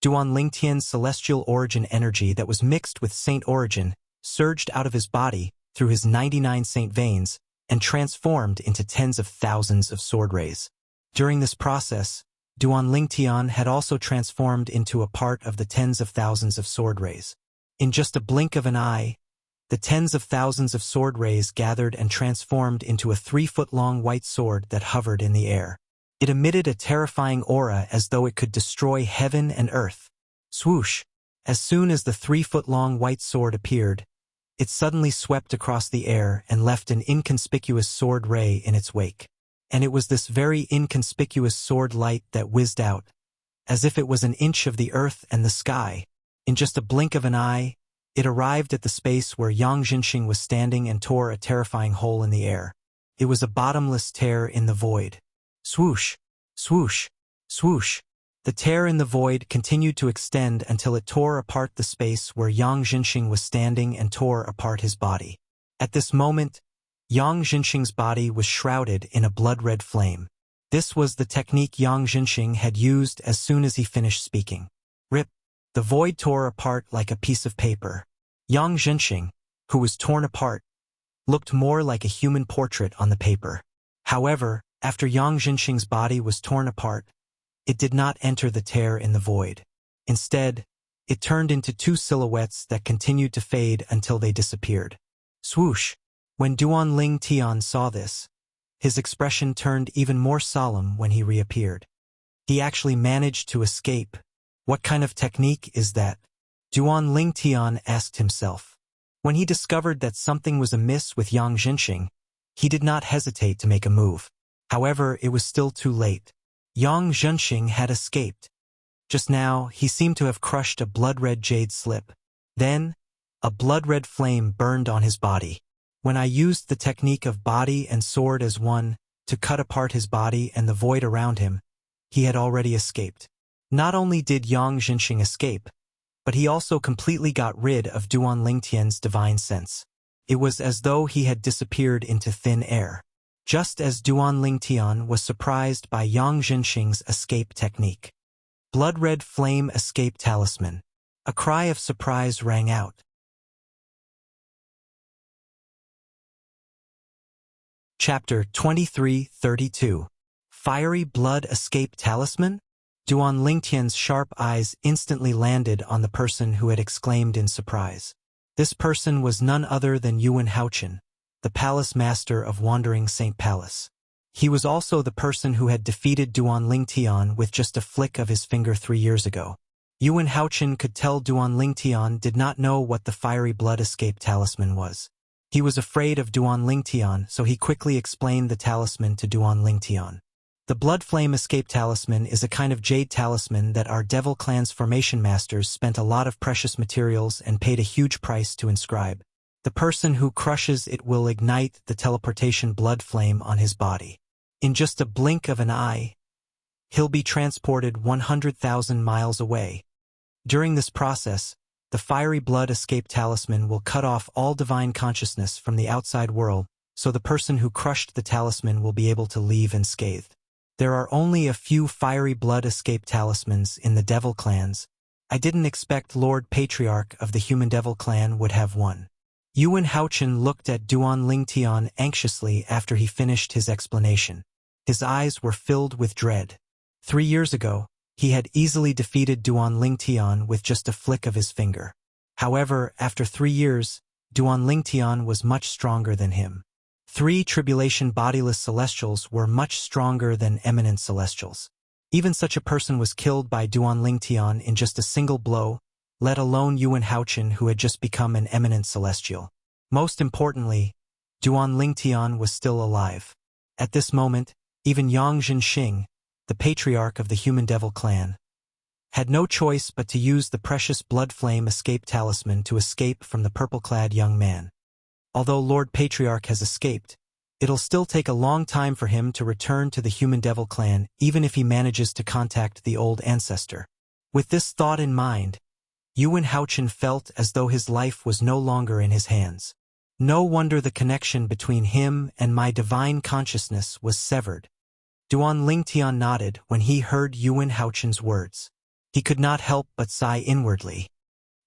Duan Lingtian's celestial origin energy that was mixed with saint origin surged out of his body through his 99 saint veins and transformed into tens of thousands of sword rays. During this process, Duan Lingtian had also transformed into a part of the tens of thousands of sword rays. In just a blink of an eye, the tens of thousands of sword rays gathered and transformed into a 3-foot-long white sword that hovered in the air. It emitted a terrifying aura as though it could destroy heaven and earth. Swoosh! As soon as the 3-foot-long white sword appeared, it suddenly swept across the air and left an inconspicuous sword ray in its wake. And it was this very inconspicuous sword light that whizzed out, as if it was an inch of the earth and the sky. In just a blink of an eye, it arrived at the space where Yang Jinxing was standing and tore a terrifying hole in the air. It was a bottomless tear in the void. Swoosh! Swoosh! Swoosh! The tear in the void continued to extend until it tore apart the space where Yang Jinxing was standing and tore apart his body. At this moment, Yang Jinxing's body was shrouded in a blood-red flame. This was the technique Yang Jinxing had used as soon as he finished speaking. Rip! The void tore apart like a piece of paper. Yang Jinxing, who was torn apart, looked more like a human portrait on the paper. However, after Yang Jinxing's body was torn apart, it did not enter the tear in the void. Instead, it turned into two silhouettes that continued to fade until they disappeared. Swoosh! When Duan Lingtian saw this, his expression turned even more solemn when he reappeared. He actually managed to escape. What kind of technique is that? Duan Lingtian asked himself. When he discovered that something was amiss with Yang Jinxing, he did not hesitate to make a move. However, it was still too late. Yang Jinxing had escaped. Just now, he seemed to have crushed a blood-red jade slip. Then, a blood-red flame burned on his body. When I used the technique of body and sword as one to cut apart his body and the void around him, he had already escaped. Not only did Yang Jinxing escape, but he also completely got rid of Duan Lingtian's divine sense. It was as though he had disappeared into thin air. Just as Duan Lingtian was surprised by Yang Jinxing's escape technique. Blood-red flame escape talisman. A cry of surprise rang out. Chapter 23:32. Fiery blood escape talisman? Duan Lingtian's sharp eyes instantly landed on the person who had exclaimed in surprise. This person was none other than Yuan Haochen, the palace master of Wandering Saint Palace. He was also the person who had defeated Duan Lingtian with just a flick of his finger 3 years ago. Yuan Haochen could tell Duan Lingtian did not know what the fiery blood escape talisman was. He was afraid of Duan Lingtian, so he quickly explained the talisman to Duan Lingtian. The Blood Flame Escape Talisman is a kind of jade talisman that our Devil Clan's formation masters spent a lot of precious materials and paid a huge price to inscribe. The person who crushes it will ignite the teleportation blood flame on his body. In just a blink of an eye, he'll be transported 100,000 miles away. During this process, the fiery blood escape talisman will cut off all divine consciousness from the outside world, so the person who crushed the talisman will be able to leave unscathed. There are only a few fiery blood escape talismans in the Devil Clans. I didn't expect Lord Patriarch of the Human Devil Clan would have one. Yuan Haochen looked at Duan Lingtian anxiously after he finished his explanation. His eyes were filled with dread. 3 years ago, he had easily defeated Duan Lingtian with just a flick of his finger. However, after 3 years, Duan Lingtian was much stronger than him. 3 tribulation bodiless celestials were much stronger than eminent celestials. Even such a person was killed by Duan Lingtian in just a single blow, let alone Yuan Haochen, who had just become an eminent celestial. Most importantly, Duan Lingtian was still alive. At this moment, even Yang Jinxing, the patriarch of the Human Devil Clan, had no choice but to use the precious blood flame escape talisman to escape from the purple-clad young man. Although Lord Patriarch has escaped, it'll still take a long time for him to return to the Human Devil Clan, even if he manages to contact the old ancestor. With this thought in mind, Yuan Haochen felt as though his life was no longer in his hands. No wonder the connection between him and my divine consciousness was severed. Duan Lingtian nodded when he heard Yuan Haochen's words. He could not help but sigh inwardly.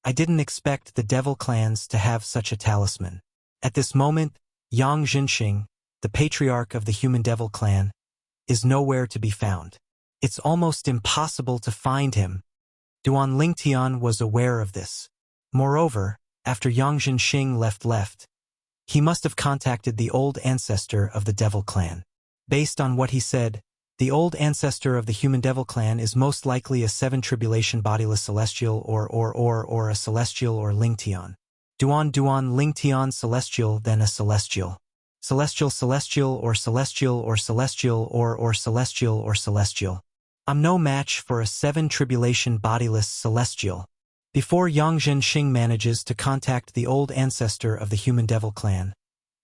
I didn't expect the devil clans to have such a talisman. At this moment, Yang Jinxing, the patriarch of the human devil clan, is nowhere to be found. It's almost impossible to find him. Duan Lingtian was aware of this. Moreover, after Yang Jinxing left, he must have contacted the old ancestor of the devil clan. Based on what he said, the old ancestor of the human devil clan is most likely a 7 tribulation bodiless celestial or a celestial or Lingtian. Duan Lingtian celestial, then a celestial. Celestial or celestial or celestial or celestial or celestial. I'm no match for a 7 tribulation bodiless celestial. Before Yang Zhenxing manages to contact the old ancestor of the human devil clan,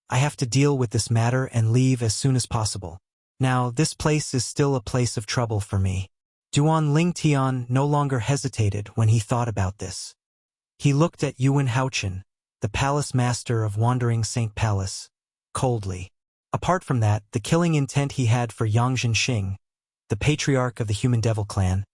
I have to deal with this matter and leave as soon as possible. Now, this place is still a place of trouble for me. Duan Lingtian no longer hesitated when he thought about this. He looked at Yuan Haochen, the palace master of Wandering Saint Palace, coldly. Apart from that, the killing intent he had for Yang Zhenxing, the patriarch of the human devil clan,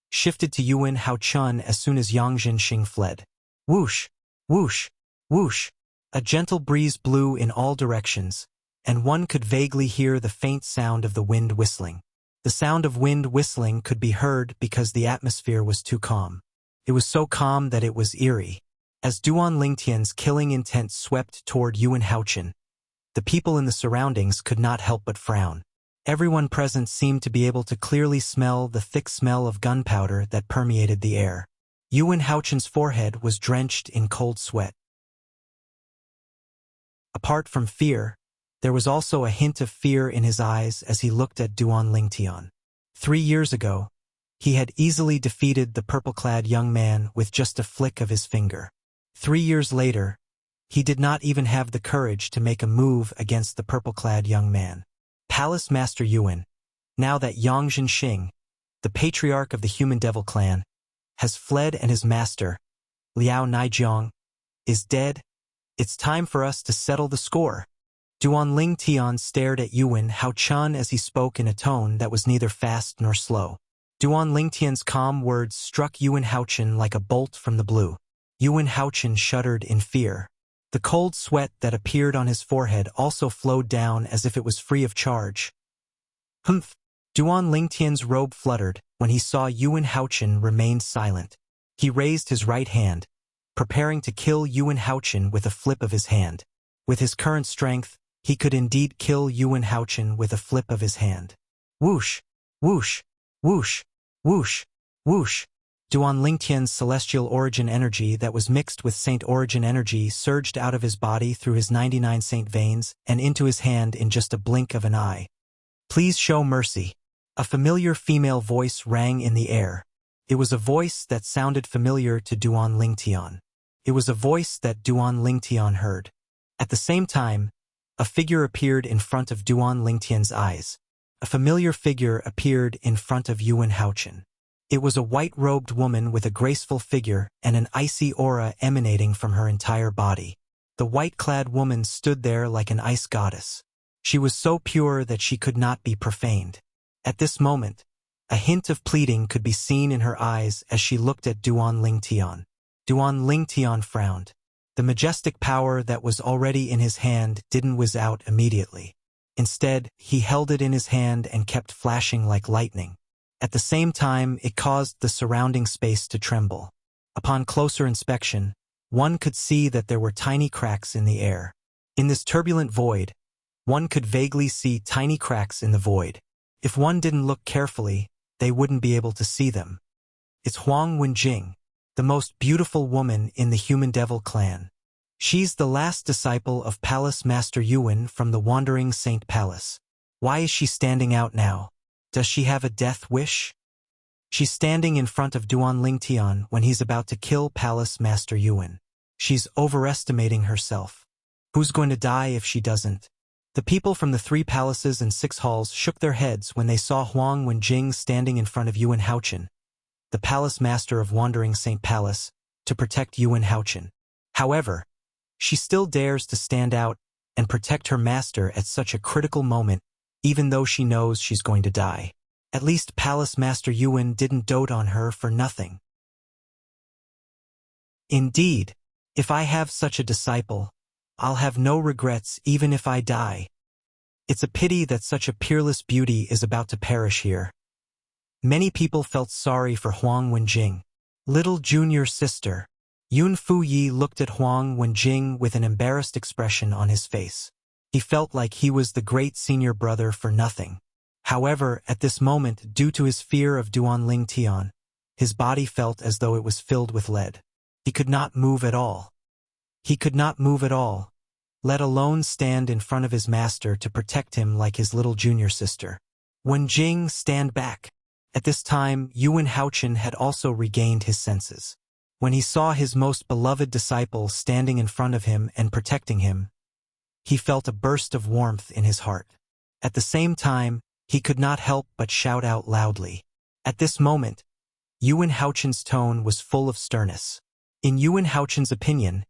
shifted to Yuan Haochen as soon as Yang Zhenxing fled. Whoosh, whoosh, whoosh. A gentle breeze blew in all directions, and one could vaguely hear the faint sound of the wind whistling. The sound of wind whistling could be heard because the atmosphere was too calm. It was so calm that it was eerie. As Duan Lingtian's killing intent swept toward Yuan Haochen, the people in the surroundings could not help but frown. Everyone present seemed to be able to clearly smell the thick smell of gunpowder that permeated the air. Yuan Haochen's forehead was drenched in cold sweat. Apart from fear, there was also a hint of fear in his eyes as he looked at Duan Lingtian. 3 years ago, he had easily defeated the purple-clad young man with just a flick of his finger. 3 years later, he did not even have the courage to make a move against the purple-clad young man. Palace Master Yuan, now that Yang Zhenxing, the patriarch of the human devil clan, has fled and his master, Liao Naijiang, is dead, it's time for us to settle the score. Duan Lingtian stared at Yuan Haochen as he spoke in a tone that was neither fast nor slow. Duan Lingtian's calm words struck Yuan Haochen like a bolt from the blue. Yuan Haochen shuddered in fear. The cold sweat that appeared on his forehead also flowed down as if it was free of charge. Humph! Duan Lingtian's robe fluttered when he saw Yuan Haochen remain silent. He raised his right hand, preparing to kill Yuan Haochen with a flip of his hand. With his current strength, he could indeed kill Yuan Haochen with a flip of his hand. Whoosh! Whoosh! Whoosh! Whoosh! Whoosh! Duan Lingtian's celestial origin energy that was mixed with saint origin energy surged out of his body through his 99 saint veins and into his hand in just a blink of an eye. Please show mercy. A familiar female voice rang in the air. It was a voice that sounded familiar to Duan Lingtian. It was a voice that Duan Lingtian heard. At the same time, a figure appeared in front of Duan Lingtian's eyes. A familiar figure appeared in front of Yuan Haochen. It was a white-robed woman with a graceful figure and an icy aura emanating from her entire body. The white-clad woman stood there like an ice goddess. She was so pure that she could not be profaned. At this moment, a hint of pleading could be seen in her eyes as she looked at Duan Lingtian. Duan Lingtian frowned. The majestic power that was already in his hand didn't whiz out immediately. Instead, he held it in his hand and kept flashing like lightning. At the same time, it caused the surrounding space to tremble. Upon closer inspection, one could see that there were tiny cracks in the air. In this turbulent void, one could vaguely see tiny cracks in the void. If one didn't look carefully, they wouldn't be able to see them. It's Huang Wenjing, the most beautiful woman in the human devil clan. She's the last disciple of Palace Master Yuan from the Wandering Saint Palace. Why is she standing out now? Does she have a death wish? She's standing in front of Duan Lingtian when he's about to kill Palace Master Yuan. She's overestimating herself. Who's going to die if she doesn't? The people from the 3 palaces and 6 halls shook their heads when they saw Huang Wenjing standing in front of Yuan Haochen, the Palace Master of Wandering Saint Palace, to protect Yuan Haochen. However, she still dares to stand out and protect her master at such a critical moment, even though she knows she's going to die. At least Palace Master Yuan didn't dote on her for nothing. Indeed, if I have such a disciple, I'll have no regrets even if I die. It's a pity that such a peerless beauty is about to perish here. Many people felt sorry for Huang Wenjing. Little junior sister. Yun Fuyi looked at Huang Wenjing with an embarrassed expression on his face. He felt like he was the great senior brother for nothing. However, at this moment, due to his fear of Duanling Tian, his body felt as though it was filled with lead. He could not move at all. He could not move at all, let alone stand in front of his master to protect him like his little junior sister. Wenjing, stand back. At this time, Yuan Haochen had also regained his senses. When he saw his most beloved disciple standing in front of him and protecting him, he felt a burst of warmth in his heart. At the same time, he could not help but shout out loudly. At this moment, Yuan Haochen's tone was full of sternness. In Yuan Haochen's opinion,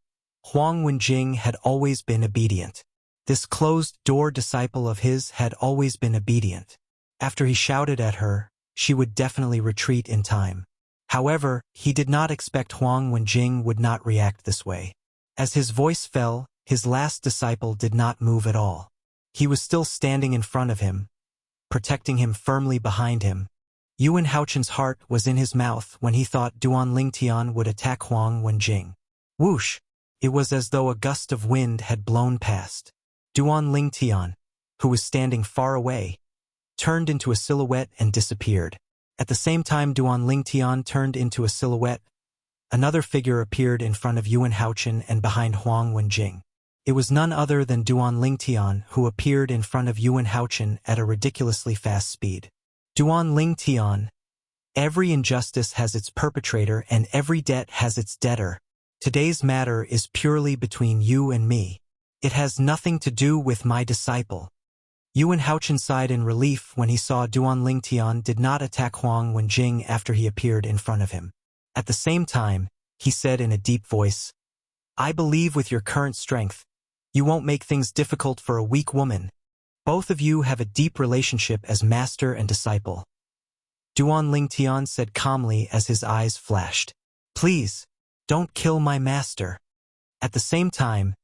Huang Wenjing had always been obedient. This closed-door disciple of his had always been obedient. After he shouted at her, she would definitely retreat in time. However, he did not expect Huang Wenjing would not react this way. As his voice fell, his last disciple did not move at all. He was still standing in front of him, protecting him firmly behind him. Yuan Haochen's heart was in his mouth when he thought Duanling Tian would attack Huang Wenjing. Whoosh! It was as though a gust of wind had blown past. Duanling Tian, who was standing far away, turned into a silhouette and disappeared. At the same time Duanling Tian turned into a silhouette, another figure appeared in front of Yuan Haochen and behind Huang Wenjing. It was none other than Duanling Tian who appeared in front of Yuan Haochen at a ridiculously fast speed. Duanling Tian, every injustice has its perpetrator and every debt has its debtor. Today's matter is purely between you and me. It has nothing to do with my disciple. Yuan Haochen sighed in relief when he saw Duanling Tian did not attack Huang Wenjing after he appeared in front of him. At the same time, he said in a deep voice, I believe with your current strength, you won't make things difficult for a weak woman. Both of you have a deep relationship as master and disciple. Duanling Tian said calmly as his eyes flashed. Please, don't kill my master. At the same time,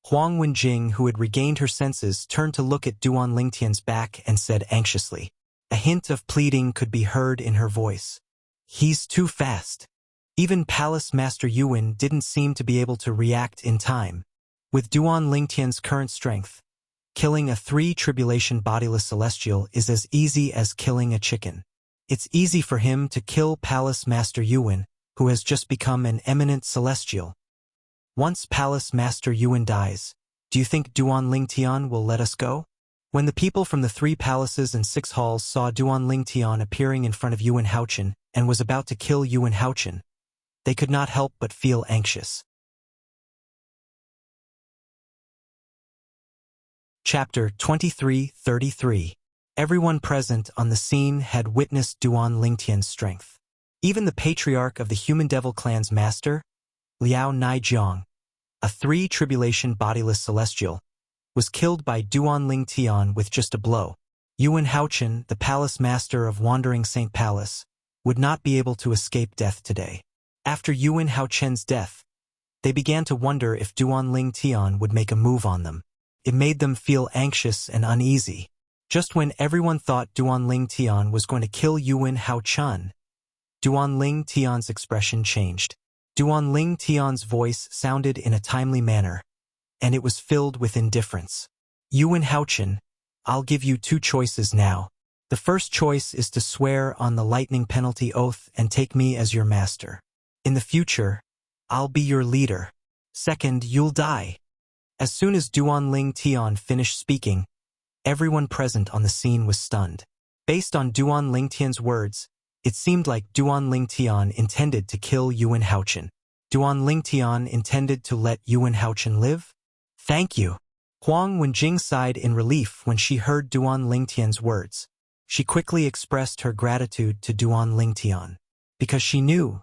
Huang Wenjing, who had regained her senses, turned to look at Duanling Tian's back and said anxiously. A hint of pleading could be heard in her voice. He's too fast. Even Palace Master Yuan didn't seem to be able to react in time. With Duanling Tian's current strength, killing a 3-tribulation bodiless celestial is as easy as killing a chicken. It's easy for him to kill Palace Master Yuan, who has just become an eminent celestial. Once Palace Master Yuan dies, do you think Duanling Tian will let us go? When the people from the 3 palaces and 6 halls saw Duanling Tian appearing in front of Yuan Haochen and was about to kill Yuan Haochen, they could not help but feel anxious. Chapter 23:33. Everyone present on the scene had witnessed Duanling Tian's strength. Even the patriarch of the Human Devil Clan's master, Liao Naijiang, a 3-tribulation bodiless celestial, was killed by Duanling Tian with just a blow. Yuan Haochen, the palace master of Wandering Saint Palace, would not be able to escape death today. After Yuan Haochen's death, they began to wonder if Duanling Tian would make a move on them. It made them feel anxious and uneasy. Just when everyone thought Duanling Tian was going to kill Yuan Haochen, Duanling Tian's expression changed. Duanling Tian's voice sounded in a timely manner, and it was filled with indifference. Yuan Haochen, I'll give you 2 choices now. The first choice is to swear on the lightning penalty oath and take me as your master. In the future, I'll be your leader. Second, you'll die. As soon as Duanling Tian finished speaking, everyone present on the scene was stunned. Based on Duanling Tian's words, it seemed like Duanling Tian intended to kill Yuan Haochen. Duanling Tian intended to let Yuan Haochen live? Thank you. Huang Wenjing sighed in relief when she heard Duanling Tian's words. She quickly expressed her gratitude to Duanling Tian, because she knew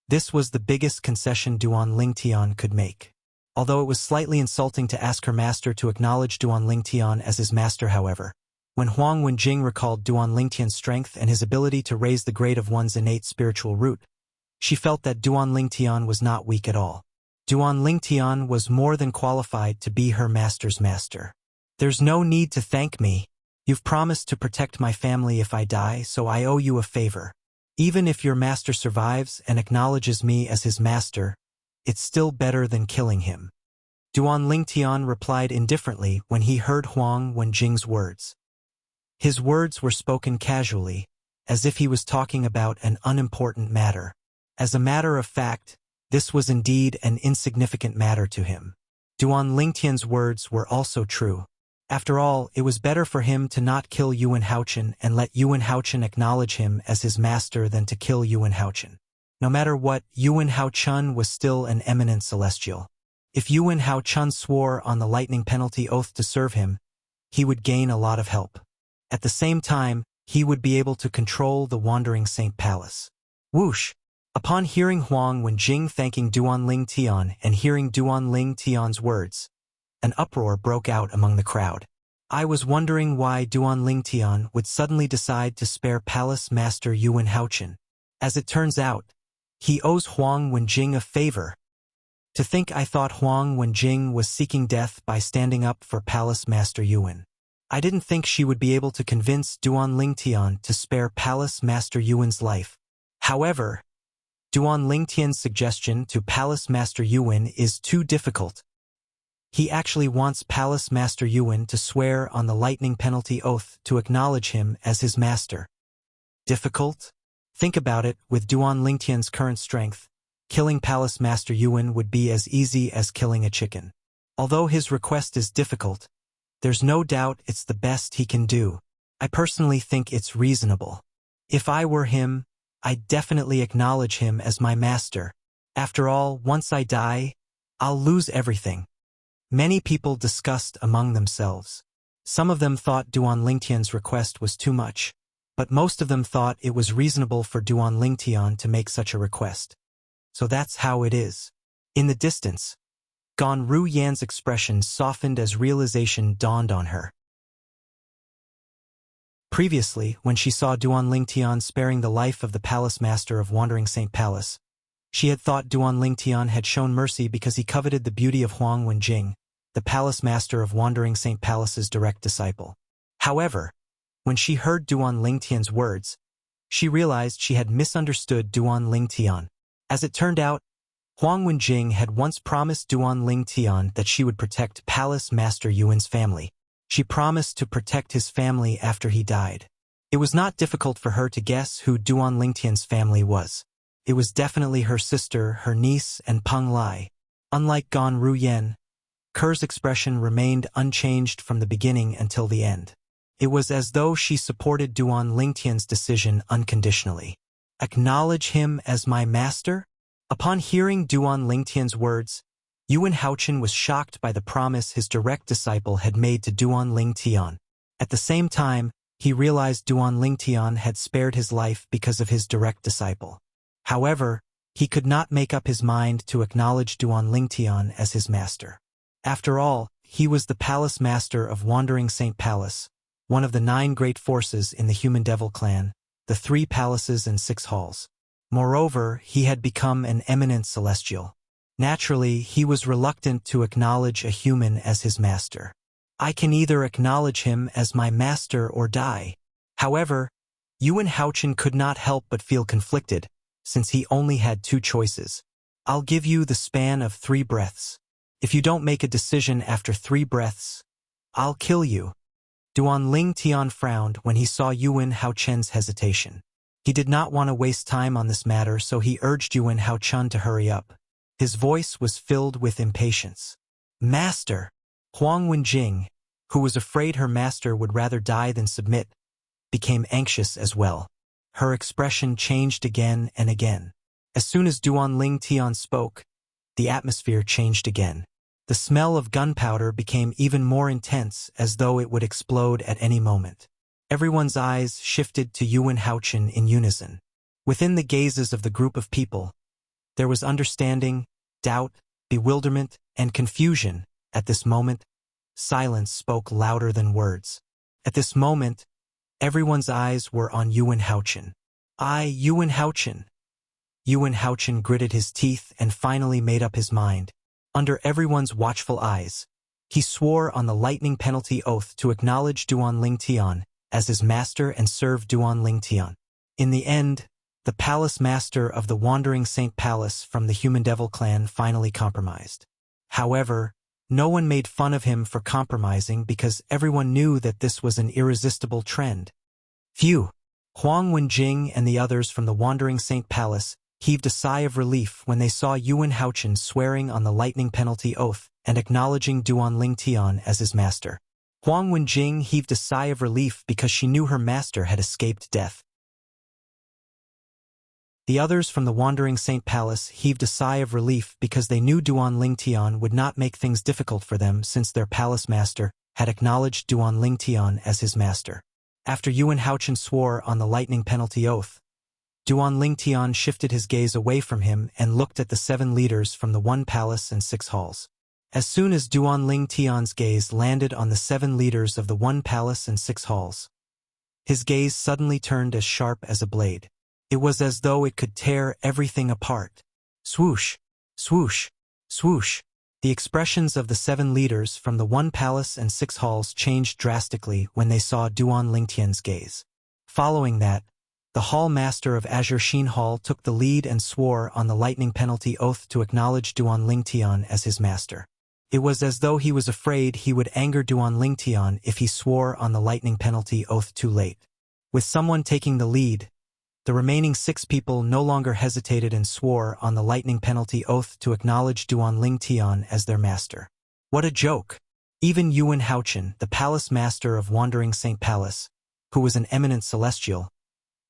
this was the biggest concession Duanling Tian could make. Although it was slightly insulting to ask her master to acknowledge Duanling Tian as his master, however, When Huang Wenjing recalled Duan Lingtian's strength and his ability to raise the grade of one's innate spiritual root, she felt that Duan Lingtian was not weak at all. Duan Lingtian was more than qualified to be her master's master. "There's no need to thank me. You've promised to protect my family if I die, so I owe you a favor. Even if your master survives and acknowledges me as his master, it's still better than killing him." Duan Lingtian replied indifferently when he heard Huang Wenjing's words. His words were spoken casually, as if he was talking about an unimportant matter. As a matter of fact, this was indeed an insignificant matter to him. Duan Lingtian's words were also true. After all, it was better for him to not kill Yuan Haochen and let Yuan Haochen acknowledge him as his master than to kill Yuan Haochen. No matter what, Yuan Haochen was still an eminent celestial. If Yuan Haochen swore on the lightning penalty oath to serve him, he would gain a lot of help. At the same time, he would be able to control the Wandering Saint Palace. Whoosh! Upon hearing Huang Wenjing thanking Duan Lingtian and hearing Duan Lingtian's words, an uproar broke out among the crowd. I was wondering why Duan Lingtian would suddenly decide to spare Palace Master Yuan Haochen. As it turns out, he owes Huang Wenjing a favor. To think I thought Huang Wenjing was seeking death by standing up for Palace Master Yuan. I didn't think she would be able to convince Duan Lingtian to spare Palace Master Yuan's life. However, Duan Lingtian's suggestion to Palace Master Yuan is too difficult. He actually wants Palace Master Yuan to swear on the lightning penalty oath to acknowledge him as his master. Difficult? Think about it, with Duan Lingtian's current strength, killing Palace Master Yuan would be as easy as killing a chicken. Although his request is difficult, there's no doubt it's the best he can do. I personally think it's reasonable. If I were him, I'd definitely acknowledge him as my master. After all, once I die, I'll lose everything. Many people discussed among themselves. Some of them thought Duan Lingtian's request was too much, but most of them thought it was reasonable for Duan Lingtian to make such a request. So that's how it is. In the distance, Gan Ru Yan's expression softened as realization dawned on her. Previously, when she saw Duan Lingtian sparing the life of the palace master of Wandering Saint Palace, she had thought Duan Lingtian had shown mercy because he coveted the beauty of Huang Wenjing, the palace master of Wandering Saint Palace's direct disciple. However, when she heard Duan Lingtian's words, she realized she had misunderstood Duan Lingtian. As it turned out, Huang Wenjing had once promised Duan Lingtian that she would protect Palace Master Yuan's family. She promised to protect his family after he died. It was not difficult for her to guess who Duan Lingtian's family was. It was definitely her sister, her niece, and Peng Lai. Unlike Gan Ru Yan, Ker's expression remained unchanged from the beginning until the end. It was as though she supported Duan Lingtian's decision unconditionally. Acknowledge him as my master? Upon hearing Duan Lingtian's words, Yuan Haochen was shocked by the promise his direct disciple had made to Duan Lingtian. At the same time, he realized Duan Lingtian had spared his life because of his direct disciple. However, he could not make up his mind to acknowledge Duan Lingtian as his master. After all, he was the palace master of Wandering Saint Palace, one of the 9 great forces in the human devil clan, the 3 palaces and 6 halls. Moreover, he had become an eminent celestial. Naturally, he was reluctant to acknowledge a human as his master. I can either acknowledge him as my master or die. However, Yuan Haochen could not help but feel conflicted, since he only had 2 choices. I'll give you the span of 3 breaths. If you don't make a decision after 3 breaths, I'll kill you. Duan Lingtian frowned when he saw Yuan Haochen's hesitation. He did not want to waste time on this matter, so he urged Yuan Haochen to hurry up. His voice was filled with impatience. Master! Huang Wenjing, who was afraid her master would rather die than submit, became anxious as well. Her expression changed again and again. As soon as Duan Lingtian spoke, the atmosphere changed again. The smell of gunpowder became even more intense, as though it would explode at any moment. Everyone's eyes shifted to Yuan Haochen in unison. Within the gazes of the group of people, there was understanding, doubt, bewilderment, and confusion. At this moment, silence spoke louder than words. At this moment, everyone's eyes were on Yuan Haochen. Yuan Haochen. Yuan Haochen gritted his teeth and finally made up his mind. Under everyone's watchful eyes, he swore on the lightning penalty oath to acknowledge Duan Lingtian as his master and serve Duan Lingtian. In the end, the palace master of the Wandering Saint Palace from the Human Devil clan finally compromised. However, no one made fun of him for compromising because everyone knew that this was an irresistible trend. Phew! Huang Wenjing and the others from the Wandering Saint Palace heaved a sigh of relief when they saw Yuan Haochen swearing on the lightning penalty oath and acknowledging Duan Lingtian as his master. Huang Wenjing heaved a sigh of relief because she knew her master had escaped death. The others from the Wandering Saint Palace heaved a sigh of relief because they knew Duan Lingtian would not make things difficult for them since their palace master had acknowledged Duan Lingtian as his master. After Yuan Haochen swore on the lightning penalty oath, Duan Lingtian shifted his gaze away from him and looked at the 7 leaders from the 1 palace and 6 halls. As soon as Duan Lingtian's gaze landed on the 7 leaders of the 1 palace and 6 halls, his gaze suddenly turned as sharp as a blade. It was as though it could tear everything apart. Swoosh, swoosh, swoosh. The expressions of the 7 leaders from the 1 palace and 6 halls changed drastically when they saw Duan Lingtian's gaze. Following that, the hall master of Azure Sheen Hall took the lead and swore on the lightning penalty oath to acknowledge Duan Lingtian as his master. It was as though he was afraid he would anger Duan Lingtian if he swore on the lightning penalty oath too late. With someone taking the lead, the remaining 6 people no longer hesitated and swore on the lightning penalty oath to acknowledge Duan Lingtian as their master. What a joke! Even Yuan Haochen, the palace master of Wandering Saint Palace, who was an eminent celestial,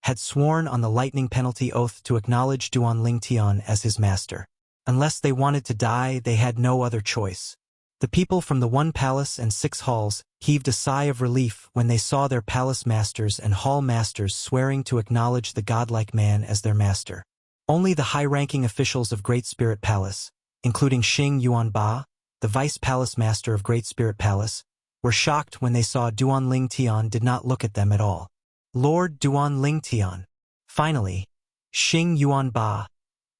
had sworn on the lightning penalty oath to acknowledge Duan Lingtian as his master. Unless they wanted to die, they had no other choice. The people from the 1 palace and 6 halls heaved a sigh of relief when they saw their palace masters and hall masters swearing to acknowledge the godlike man as their master. Only the high-ranking officials of Great Spirit Palace, including Xing Yuanba, the vice palace master of Great Spirit Palace, were shocked when they saw Duan Lingtian did not look at them at all. Lord Duan Lingtian. Finally, Xing Yuanba,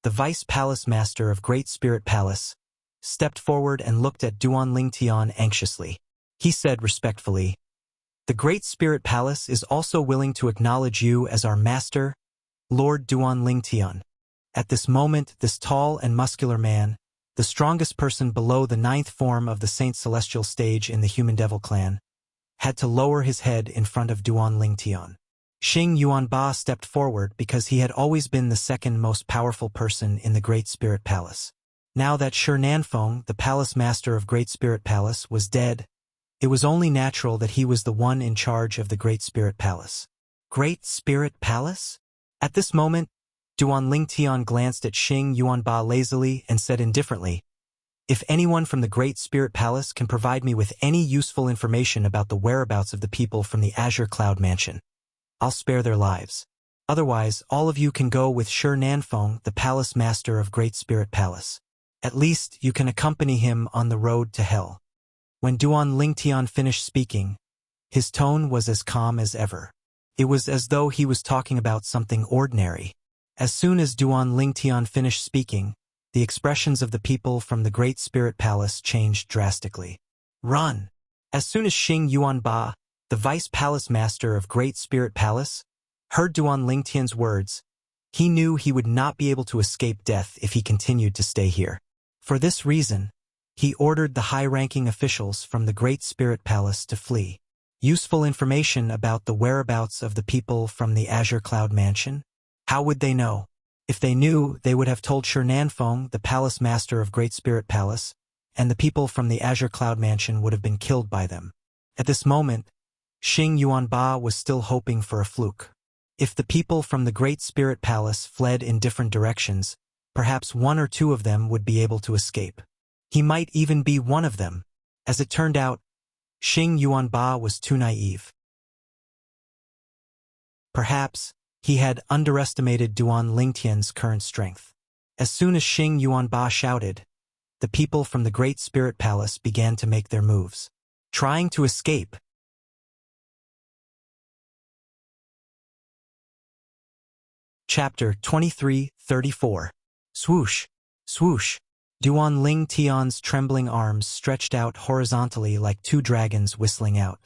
the vice palace master of Great Spirit Palace, stepped forward and looked at Duan Lingtian anxiously. He said respectfully, "The Great Spirit Palace is also willing to acknowledge you as our master, Lord Duan Lingtian." At this moment, this tall and muscular man, the strongest person below the 9th form of the Saint Celestial stage in the Human Devil clan, had to lower his head in front of Duan Lingtian. Xing Yuanba stepped forward because he had always been the 2nd most powerful person in the Great Spirit Palace. Now that Shi Nanfeng, the palace master of Great Spirit Palace, was dead, it was only natural that he was the one in charge of the Great Spirit Palace. Great Spirit Palace? At this moment, Duan Lingtian glanced at Xing Yuanba lazily and said indifferently, "If anyone from the Great Spirit Palace can provide me with any useful information about the whereabouts of the people from the Azure Cloud Mansion, I'll spare their lives. Otherwise, all of you can go with Shi Nanfeng, the palace master of Great Spirit Palace. At least you can accompany him on the road to hell." When Duan Lingtian finished speaking, his tone was as calm as ever. It was as though he was talking about something ordinary. As soon as Duan Lingtian finished speaking, the expressions of the people from the Great Spirit Palace changed drastically. Run! As soon as Xing Yuanba, the vice palace master of Great Spirit Palace, heard Duan Lingtian's words, he knew he would not be able to escape death if he continued to stay here. For this reason, he ordered the high-ranking officials from the Great Spirit Palace to flee. Useful information about the whereabouts of the people from the Azure Cloud Mansion? How would they know? If they knew, they would have told Shi Nanfeng, the palace master of Great Spirit Palace, and the people from the Azure Cloud Mansion would have been killed by them. At this moment, Xing Yuanba was still hoping for a fluke. If the people from the Great Spirit Palace fled in different directions, perhaps 1 or 2 of them would be able to escape. He might even be one of them. As it turned out, Xing Yuanba was too naive. Perhaps he had underestimated Duan Lingtian's current strength. As soon as Xing Yuanba shouted, the people from the Great Spirit Palace began to make their moves. Trying to escape. Chapter 23:34. Swoosh, swoosh. Duan Ling Tian's trembling arms stretched out horizontally like two dragons whistling out.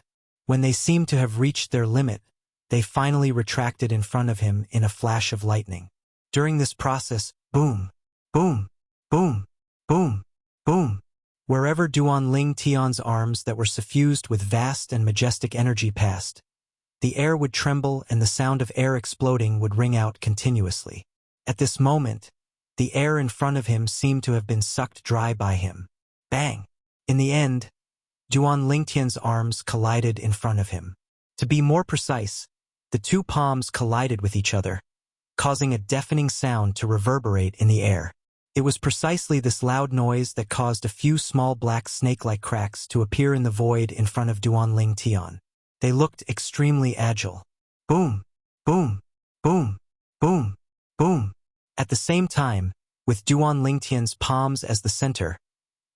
When they seemed to have reached their limit, they finally retracted in front of him in a flash of lightning. During this process, boom, boom, boom, boom, boom. Wherever Duan Ling Tian's arms that were suffused with vast and majestic energy passed, the air would tremble and the sound of air exploding would ring out continuously. At this moment, the air in front of him seemed to have been sucked dry by him. Bang! In the end, Duan Lingtian's arms collided in front of him. To be more precise, the two palms collided with each other, causing a deafening sound to reverberate in the air. It was precisely this loud noise that caused a few small black snake-like cracks to appear in the void in front of Duan Ling Tian. They looked extremely agile. Boom, boom, boom, boom, boom. At the same time, with Duan Lingtian's palms as the center,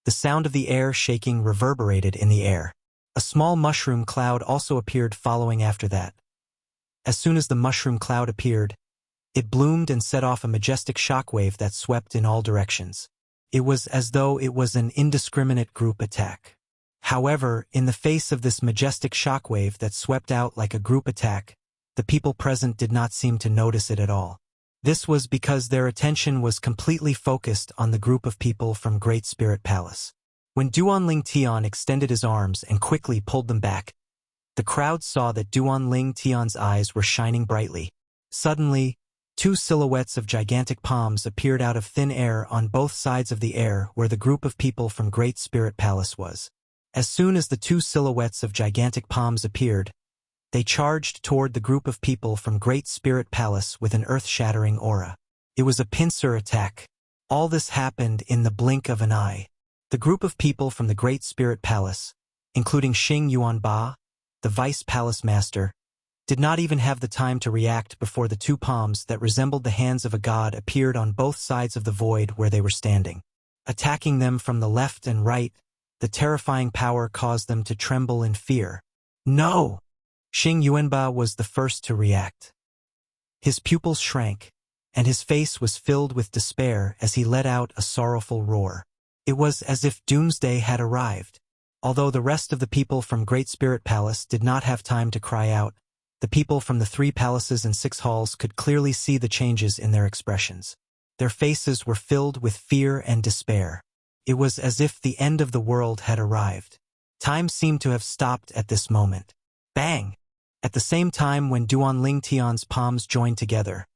the sound of the air shaking reverberated in the air. A small mushroom cloud also appeared following after that. As soon as the mushroom cloud appeared, it bloomed and set off a majestic shockwave that swept in all directions. It was as though it was an indiscriminate group attack. However, in the face of this majestic shockwave that swept out like a group attack, the people present did not seem to notice it at all. This was because their attention was completely focused on the group of people from Great Spirit Palace. When Duan Ling Tian extended his arms and quickly pulled them back, the crowd saw that Duan Ling Tian's eyes were shining brightly. Suddenly, two silhouettes of gigantic palms appeared out of thin air on both sides of the air where the group of people from Great Spirit Palace was. As soon as the two silhouettes of gigantic palms appeared, they charged toward the group of people from Great Spirit Palace with an earth-shattering aura. It was a pincer attack. All this happened in the blink of an eye. The group of people from the Great Spirit Palace, including Xing Yuanba, the Vice Palace Master, did not even have the time to react before the two palms that resembled the hands of a god appeared on both sides of the void where they were standing. Attacking them from the left and right, the terrifying power caused them to tremble in fear. No! Xing Yuanba was the first to react. His pupils shrank, and his face was filled with despair as he let out a sorrowful roar. It was as if doomsday had arrived. Although the rest of the people from Great Spirit Palace did not have time to cry out, the people from the 3 palaces and 6 halls could clearly see the changes in their expressions. Their faces were filled with fear and despair. It was as if the end of the world had arrived. Time seemed to have stopped at this moment. Bang! At the same time when Duan Ling Tian's palms joined together,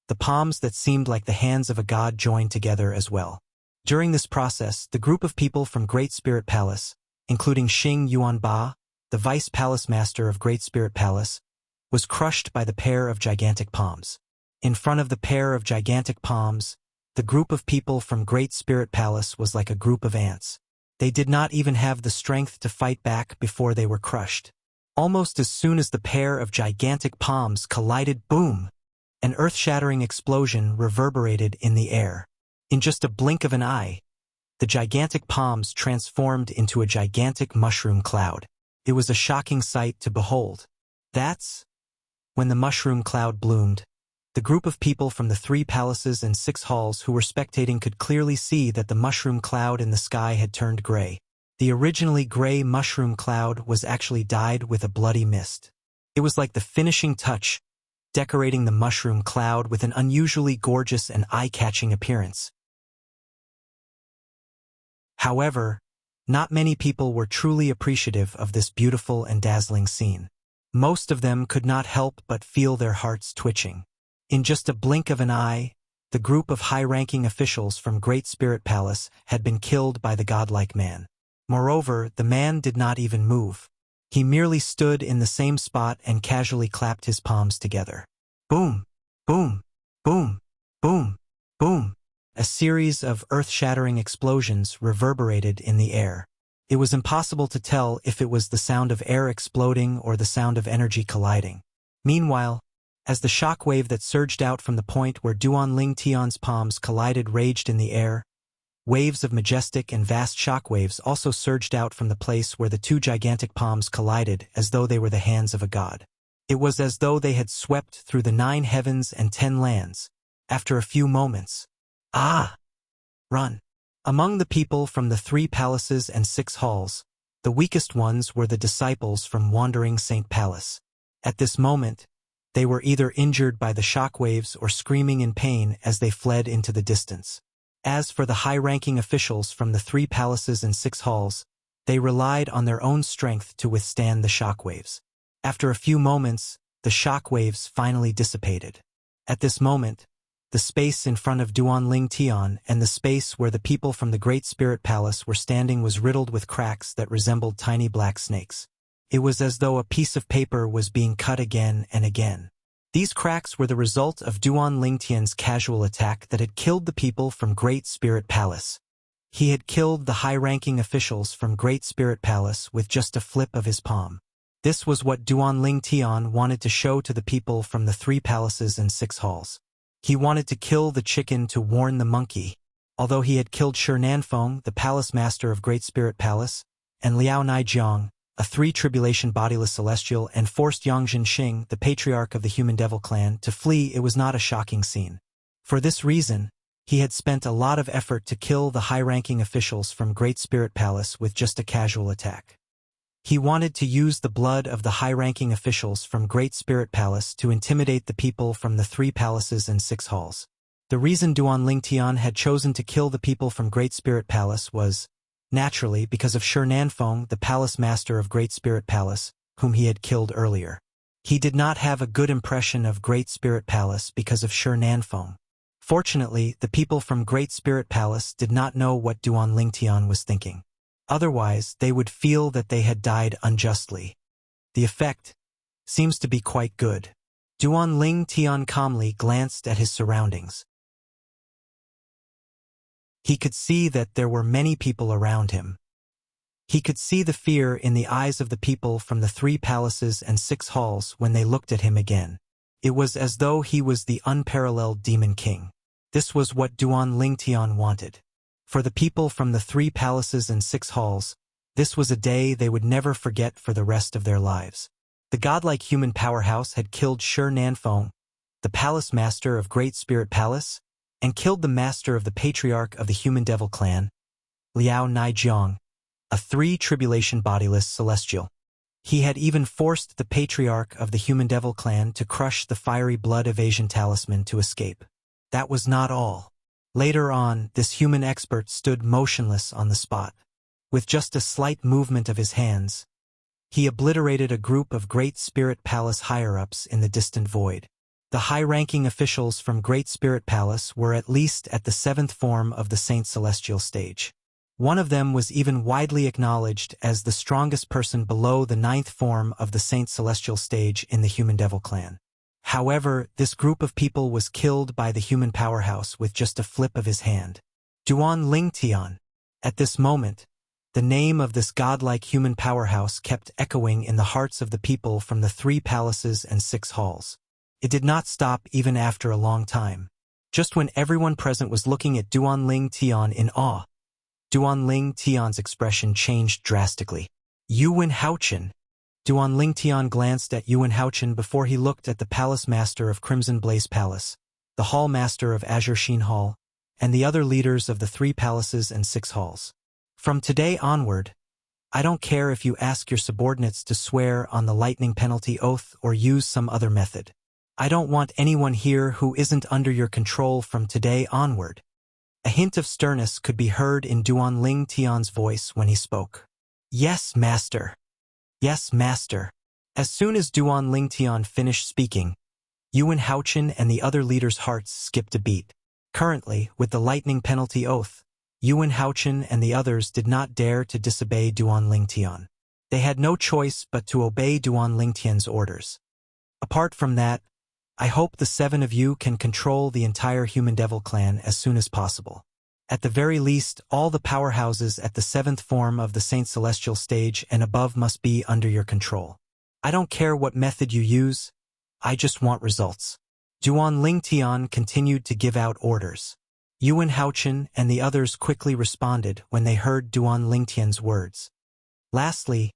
the palms that seemed like the hands of a god joined together as well. During this process, the group of people from Great Spirit Palace, including Xing Yuanba, the Vice Palace Master of Great Spirit Palace, was crushed by the pair of gigantic palms. In front of the pair of gigantic palms, the group of people from Great Spirit Palace was like a group of ants. They did not even have the strength to fight back before they were crushed. Almost as soon as the pair of gigantic palms collided, boom! An earth-shattering explosion reverberated in the air. In just a blink of an eye, the gigantic palms transformed into a gigantic mushroom cloud. It was a shocking sight to behold. That's when the mushroom cloud bloomed. The group of people from the 3 palaces and 6 halls who were spectating could clearly see that the mushroom cloud in the sky had turned gray. The originally gray mushroom cloud was actually dyed with a bloody mist. It was like the finishing touch, decorating the mushroom cloud with an unusually gorgeous and eye-catching appearance. However, not many people were truly appreciative of this beautiful and dazzling scene. Most of them could not help but feel their hearts twitching. In just a blink of an eye, the group of high-ranking officials from Great Spirit Palace had been killed by the godlike man. Moreover, the man did not even move. He merely stood in the same spot and casually clapped his palms together. Boom! Boom! Boom! Boom! Boom! A series of earth-shattering explosions reverberated in the air. It was impossible to tell if it was the sound of air exploding or the sound of energy colliding. Meanwhile, as the shock wave that surged out from the point where Duan Ling Tian's palms collided raged in the air, waves of majestic and vast shock waves also surged out from the place where the 2 gigantic palms collided as though they were the hands of a god. It was as though they had swept through the 9 heavens and 10 lands. After a few moments, run. Among the people from the 3 palaces and 6 halls, the weakest ones were the disciples from Wandering Saint Palace. At this moment, they were either injured by the shockwaves or screaming in pain as they fled into the distance. As for the high-ranking officials from the 3 palaces and 6 halls, they relied on their own strength to withstand the shockwaves. After a few moments, the shockwaves finally dissipated. At this moment, the space in front of Duanling Tian and the space where the people from the Great Spirit Palace were standing was riddled with cracks that resembled tiny black snakes. It was as though a piece of paper was being cut again and again. These cracks were the result of Duanling Tian's casual attack that had killed the people from Great Spirit Palace. He had killed the high-ranking officials from Great Spirit Palace with just a flip of his palm. This was what Duanling Tian wanted to show to the people from the 3 palaces and 6 halls. He wanted to kill the chicken to warn the monkey. Although he had killed Shi Nanfeng, the palace master of Great Spirit Palace, and Liao Naijiang, a 3-tribulation bodiless celestial, and forced Yangzhen Xing, the patriarch of the human devil clan, to flee, it was not a shocking scene. For this reason, he had spent a lot of effort to kill the high-ranking officials from Great Spirit Palace with just a casual attack. He wanted to use the blood of the high-ranking officials from Great Spirit Palace to intimidate the people from the 3 palaces and 6 halls. The reason Duanling Tian had chosen to kill the people from Great Spirit Palace was, naturally, because of Shi Nanfeng, the palace master of Great Spirit Palace, whom he had killed earlier. He did not have a good impression of Great Spirit Palace because of Shi Nanfeng. Fortunately, the people from Great Spirit Palace did not know what Duanling Tian was thinking. Otherwise, they would feel that they had died unjustly. The effect seems to be quite good. Duanling Tian calmly glanced at his surroundings. He could see that there were many people around him. He could see the fear in the eyes of the people from the 3 palaces and 6 halls when they looked at him again. It was as though he was the unparalleled demon king. This was what Duanling Tian wanted. For the people from the 3 palaces and 6 halls, this was a day they would never forget for the rest of their lives. The godlike human powerhouse had killed Shi Nanfeng, the palace master of Great Spirit Palace, and killed the master of the patriarch of the human devil clan, Liao Naijiang, a 3-tribulation bodiless celestial. He had even forced the patriarch of the human devil clan to crush the fiery blood evasion talisman to escape. That was not all. Later on, this human expert stood motionless on the spot. With just a slight movement of his hands, he obliterated a group of Great Spirit Palace higher-ups in the distant void. The high-ranking officials from Great Spirit Palace were at least at the 7th form of the Saint Celestial stage. One of them was even widely acknowledged as the strongest person below the 9th form of the Saint Celestial stage in the human devil clan. However, this group of people was killed by the human powerhouse with just a flip of his hand. Duanling Tian. At this moment, the name of this godlike human powerhouse kept echoing in the hearts of the people from the 3 palaces and 6 halls. It did not stop even after a long time. Just when everyone present was looking at Duanling Tian in awe, Duanling Tian's expression changed drastically. Yuan Haochen. Duanling Tian glanced at Yuan Haochen before he looked at the palace master of Crimson Blaze Palace, the hall master of Azure Sheen Hall, and the other leaders of the 3 palaces and 6 halls. From today onward, I don't care if you ask your subordinates to swear on the lightning penalty oath or use some other method. I don't want anyone here who isn't under your control from today onward. A hint of sternness could be heard in Duanling Tian's voice when he spoke. Yes, master. Yes, master. As soon as Duanling Tian finished speaking, Yuan Haochen and the other leaders' hearts skipped a beat. Currently, with the lightning penalty oath, Yuan Haochen and the others did not dare to disobey Duanling Tian. They had no choice but to obey Duanling Tian's orders. Apart from that, I hope the 7 of you can control the entire human devil clan as soon as possible. At the very least, all the powerhouses at the 7th form of the Saint Celestial stage and above must be under your control. I don't care what method you use, I just want results. Duanling Tian continued to give out orders. Yuan Haochen and the others quickly responded when they heard Duanling Tian's words. Lastly,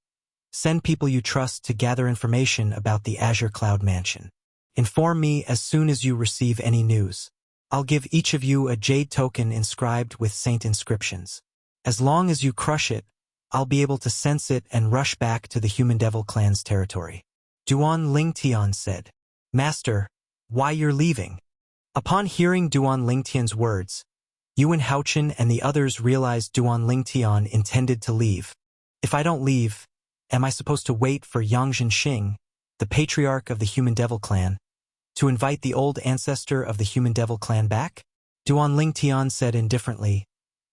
Send people you trust to gather information about the Azure Cloud Mansion. Inform me as soon as you receive any news. I'll give each of you a jade token inscribed with saint inscriptions. As long as you crush it, I'll be able to sense it and rush back to the Human Devil Clan's territory. Duan Lingtian said, Master, why you're leaving? Upon hearing Duan Lingtian's words, Yuan Haochen and the others realized Duan Lingtian intended to leave. If I don't leave, am I supposed to wait for Yang Xing, the patriarch of the Human Devil Clan, to invite the old ancestor of the Human Devil Clan back? Duan Lingtian said indifferently,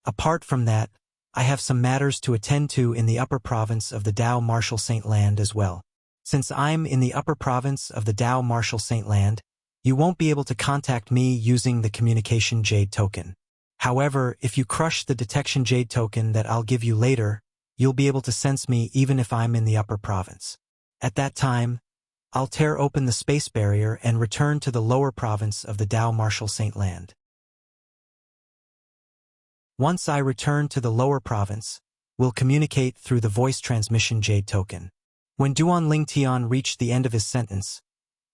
Apart from that, I have some matters to attend to in the upper province of the Dao Martial Saint Land as well. Since I'm in the upper province of the Dao Martial Saint Land, you won't be able to contact me using the Communication Jade token. However, if you crush the Detection Jade token that I'll give you later, you'll be able to sense me even if I'm in the upper province. At that time, I'll tear open the space barrier and return to the lower province of the Dao Martial Saint Land. Once I return to the lower province, we'll communicate through the voice transmission Jade token. When Duan Lingtian reached the end of his sentence,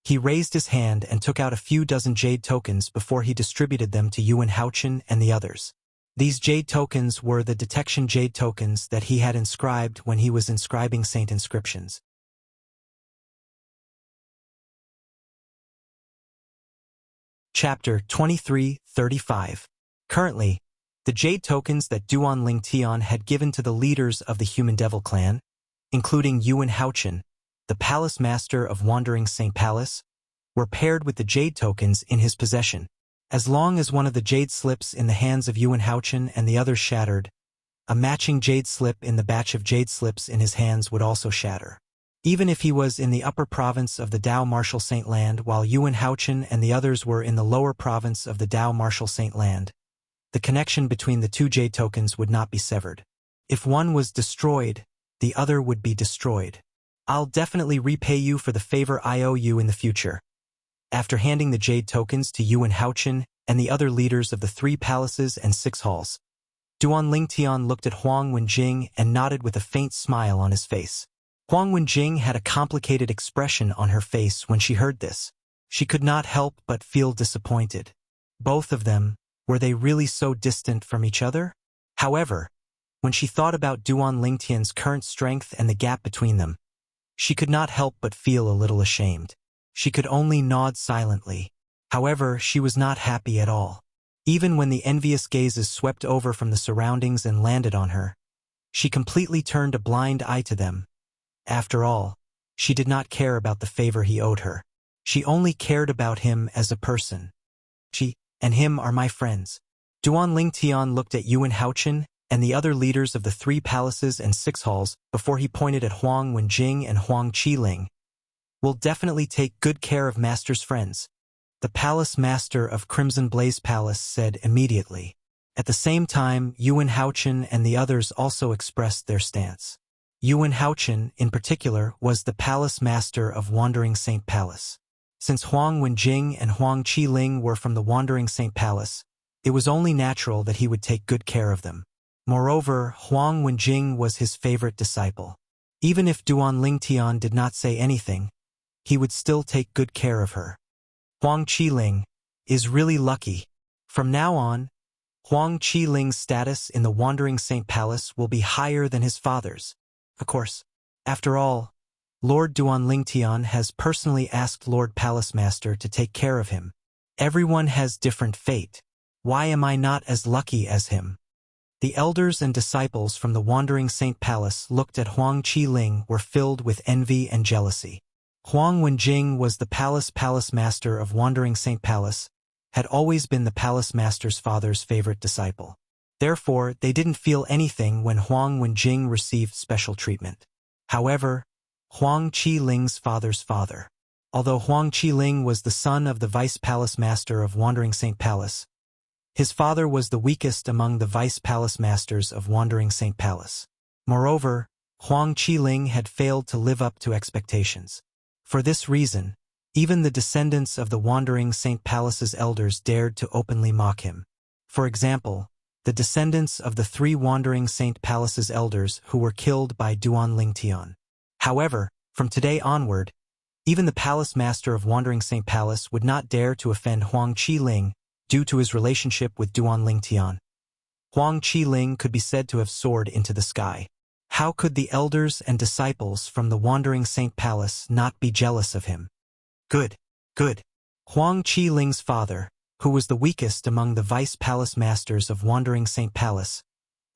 he raised his hand and took out a few dozen jade tokens before he distributed them to Yuan Haochen and the others. These jade tokens were the detection jade tokens that he had inscribed when he was inscribing saint inscriptions. Chapter 23:35. Currently, the jade tokens that Duan Lingtian had given to the leaders of the Human Devil Clan, including Yuan Haochen, the Palace Master of Wandering Saint Palace, were paired with the jade tokens in his possession. As long as one of the jade slips in the hands of Yuan Haochen and the others shattered, a matching jade slip in the batch of jade slips in his hands would also shatter. Even if he was in the upper province of the Dao Martial Saint Land while Yuan Haochen and the others were in the lower province of the Dao Martial Saint Land, the connection between the two jade tokens would not be severed. If one was destroyed, the other would be destroyed. I'll definitely repay you for the favor I owe you in the future. After handing the jade tokens to Yuan Haochen and the other leaders of the 3 palaces and 6 halls, Duan Lingtian looked at Huang Wenjing and nodded with a faint smile on his face. Huang Wenjing had a complicated expression on her face when she heard this. She could not help but feel disappointed. Both of them, were they really so distant from each other? However, when she thought about Duan Lingtian's current strength and the gap between them, she could not help but feel a little ashamed. She could only nod silently. However, she was not happy at all. Even when the envious gazes swept over from the surroundings and landed on her, she completely turned a blind eye to them. After all, she did not care about the favor he owed her. She only cared about him as a person. She and him are my friends. Duan Lingtian looked at Yuan Haochen and the other leaders of the 3 palaces and 6 halls before he pointed at Huang Wenjing and Huang Qiling. We'll definitely take good care of Master's friends, the Palace Master of Crimson Blaze Palace said immediately. At the same time, Yuan Haochen and the others also expressed their stance. Yuan Haochen, in particular, was the Palace Master of Wandering Saint Palace. Since Huang Wenjing and Huang Qiling were from the Wandering Saint Palace, it was only natural that he would take good care of them. Moreover, Huang Wenjing was his favorite disciple. Even if Duan Lingtian did not say anything, he would still take good care of her. Huang Qiling is really lucky. From now on, Huang Qiling's status in the Wandering Saint Palace will be higher than his father's. Of course, after all, Lord Duan Lingtian has personally asked Lord Palace Master to take care of him. Everyone has different fate. Why am I not as lucky as him? The elders and disciples from the Wandering Saint Palace looked at Huang Qiling were filled with envy and jealousy. Huang Wenjing was the Palace Master of Wandering Saint Palace, had always been the Palace Master's father's favorite disciple. Therefore, they didn't feel anything when Huang Wenjing received special treatment. However, Huang Qiling's father's father. Although Huang Qiling was the son of the Vice Palace Master of Wandering Saint Palace, his father was the weakest among the Vice Palace Masters of Wandering Saint Palace. Moreover, Huang Qiling had failed to live up to expectations. For this reason, even the descendants of the Wandering Saint Palace's elders dared to openly mock him. For example, the descendants of the 3 Wandering Saint Palace's elders who were killed by Duan Lingtian. However, from today onward, even the palace master of Wandering Saint Palace would not dare to offend Huang Qiling due to his relationship with Duan Tian. Huang Qiling could be said to have soared into the sky. How could the elders and disciples from the Wandering Saint Palace not be jealous of him? Good, good. Huang Qiling's father, who was the weakest among the vice palace masters of Wandering Saint Palace,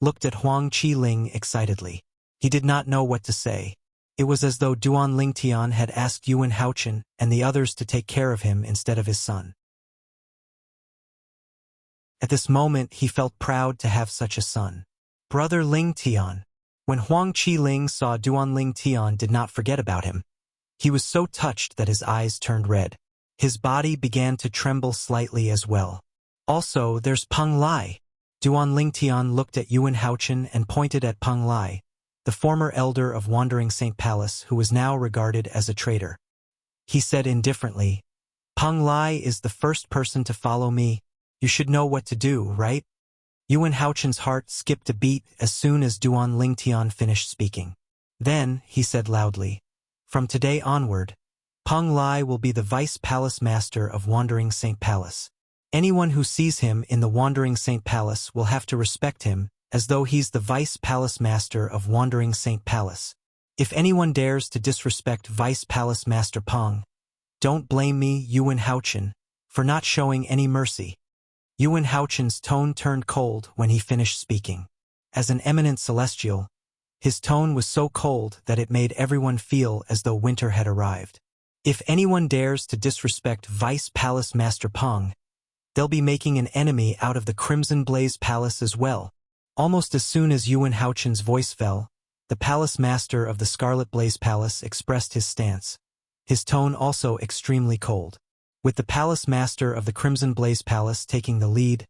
looked at Huang Qiling excitedly. He did not know what to say. It was as though Duan Tian had asked Yuan Haochen and the others to take care of him instead of his son. At this moment he felt proud to have such a son. Brother Ling Tian. When Huang Qiling saw Duan Tian did not forget about him. He was so touched that his eyes turned red. His body began to tremble slightly as well. Also, there's Peng Lai. Duan Tian looked at Yuan Haochen and pointed at Peng Lai, the former elder of Wandering Saint Palace who was now regarded as a traitor. He said indifferently, Peng Lai is the first person to follow me. You should know what to do, right? Yuan Haochen's heart skipped a beat as soon as Duan Tian finished speaking. Then, he said loudly, from today onward, Peng Lai will be the vice palace master of Wandering Saint Palace. Anyone who sees him in the Wandering Saint Palace will have to respect him as though he's the vice palace master of Wandering Saint Palace. If anyone dares to disrespect vice palace master Peng, don't blame me, Yuan Haochen, for not showing any mercy. Yuan Haochen's tone turned cold when he finished speaking. As an eminent celestial, his tone was so cold that it made everyone feel as though winter had arrived. If anyone dares to disrespect Vice Palace Master Peng, they'll be making an enemy out of the Crimson Blaze Palace as well. Almost as soon as Yuan Haochen's voice fell, the Palace Master of the Scarlet Blaze Palace expressed his stance. His tone also extremely cold. With the Palace Master of the Crimson Blaze Palace taking the lead,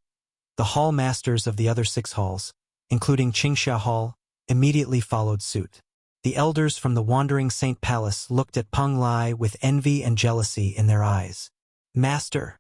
the Hall Masters of the other 6 halls, including Qingxia Hall, immediately followed suit. The elders from the Wandering Saint Palace looked at Peng Lai with envy and jealousy in their eyes. Master.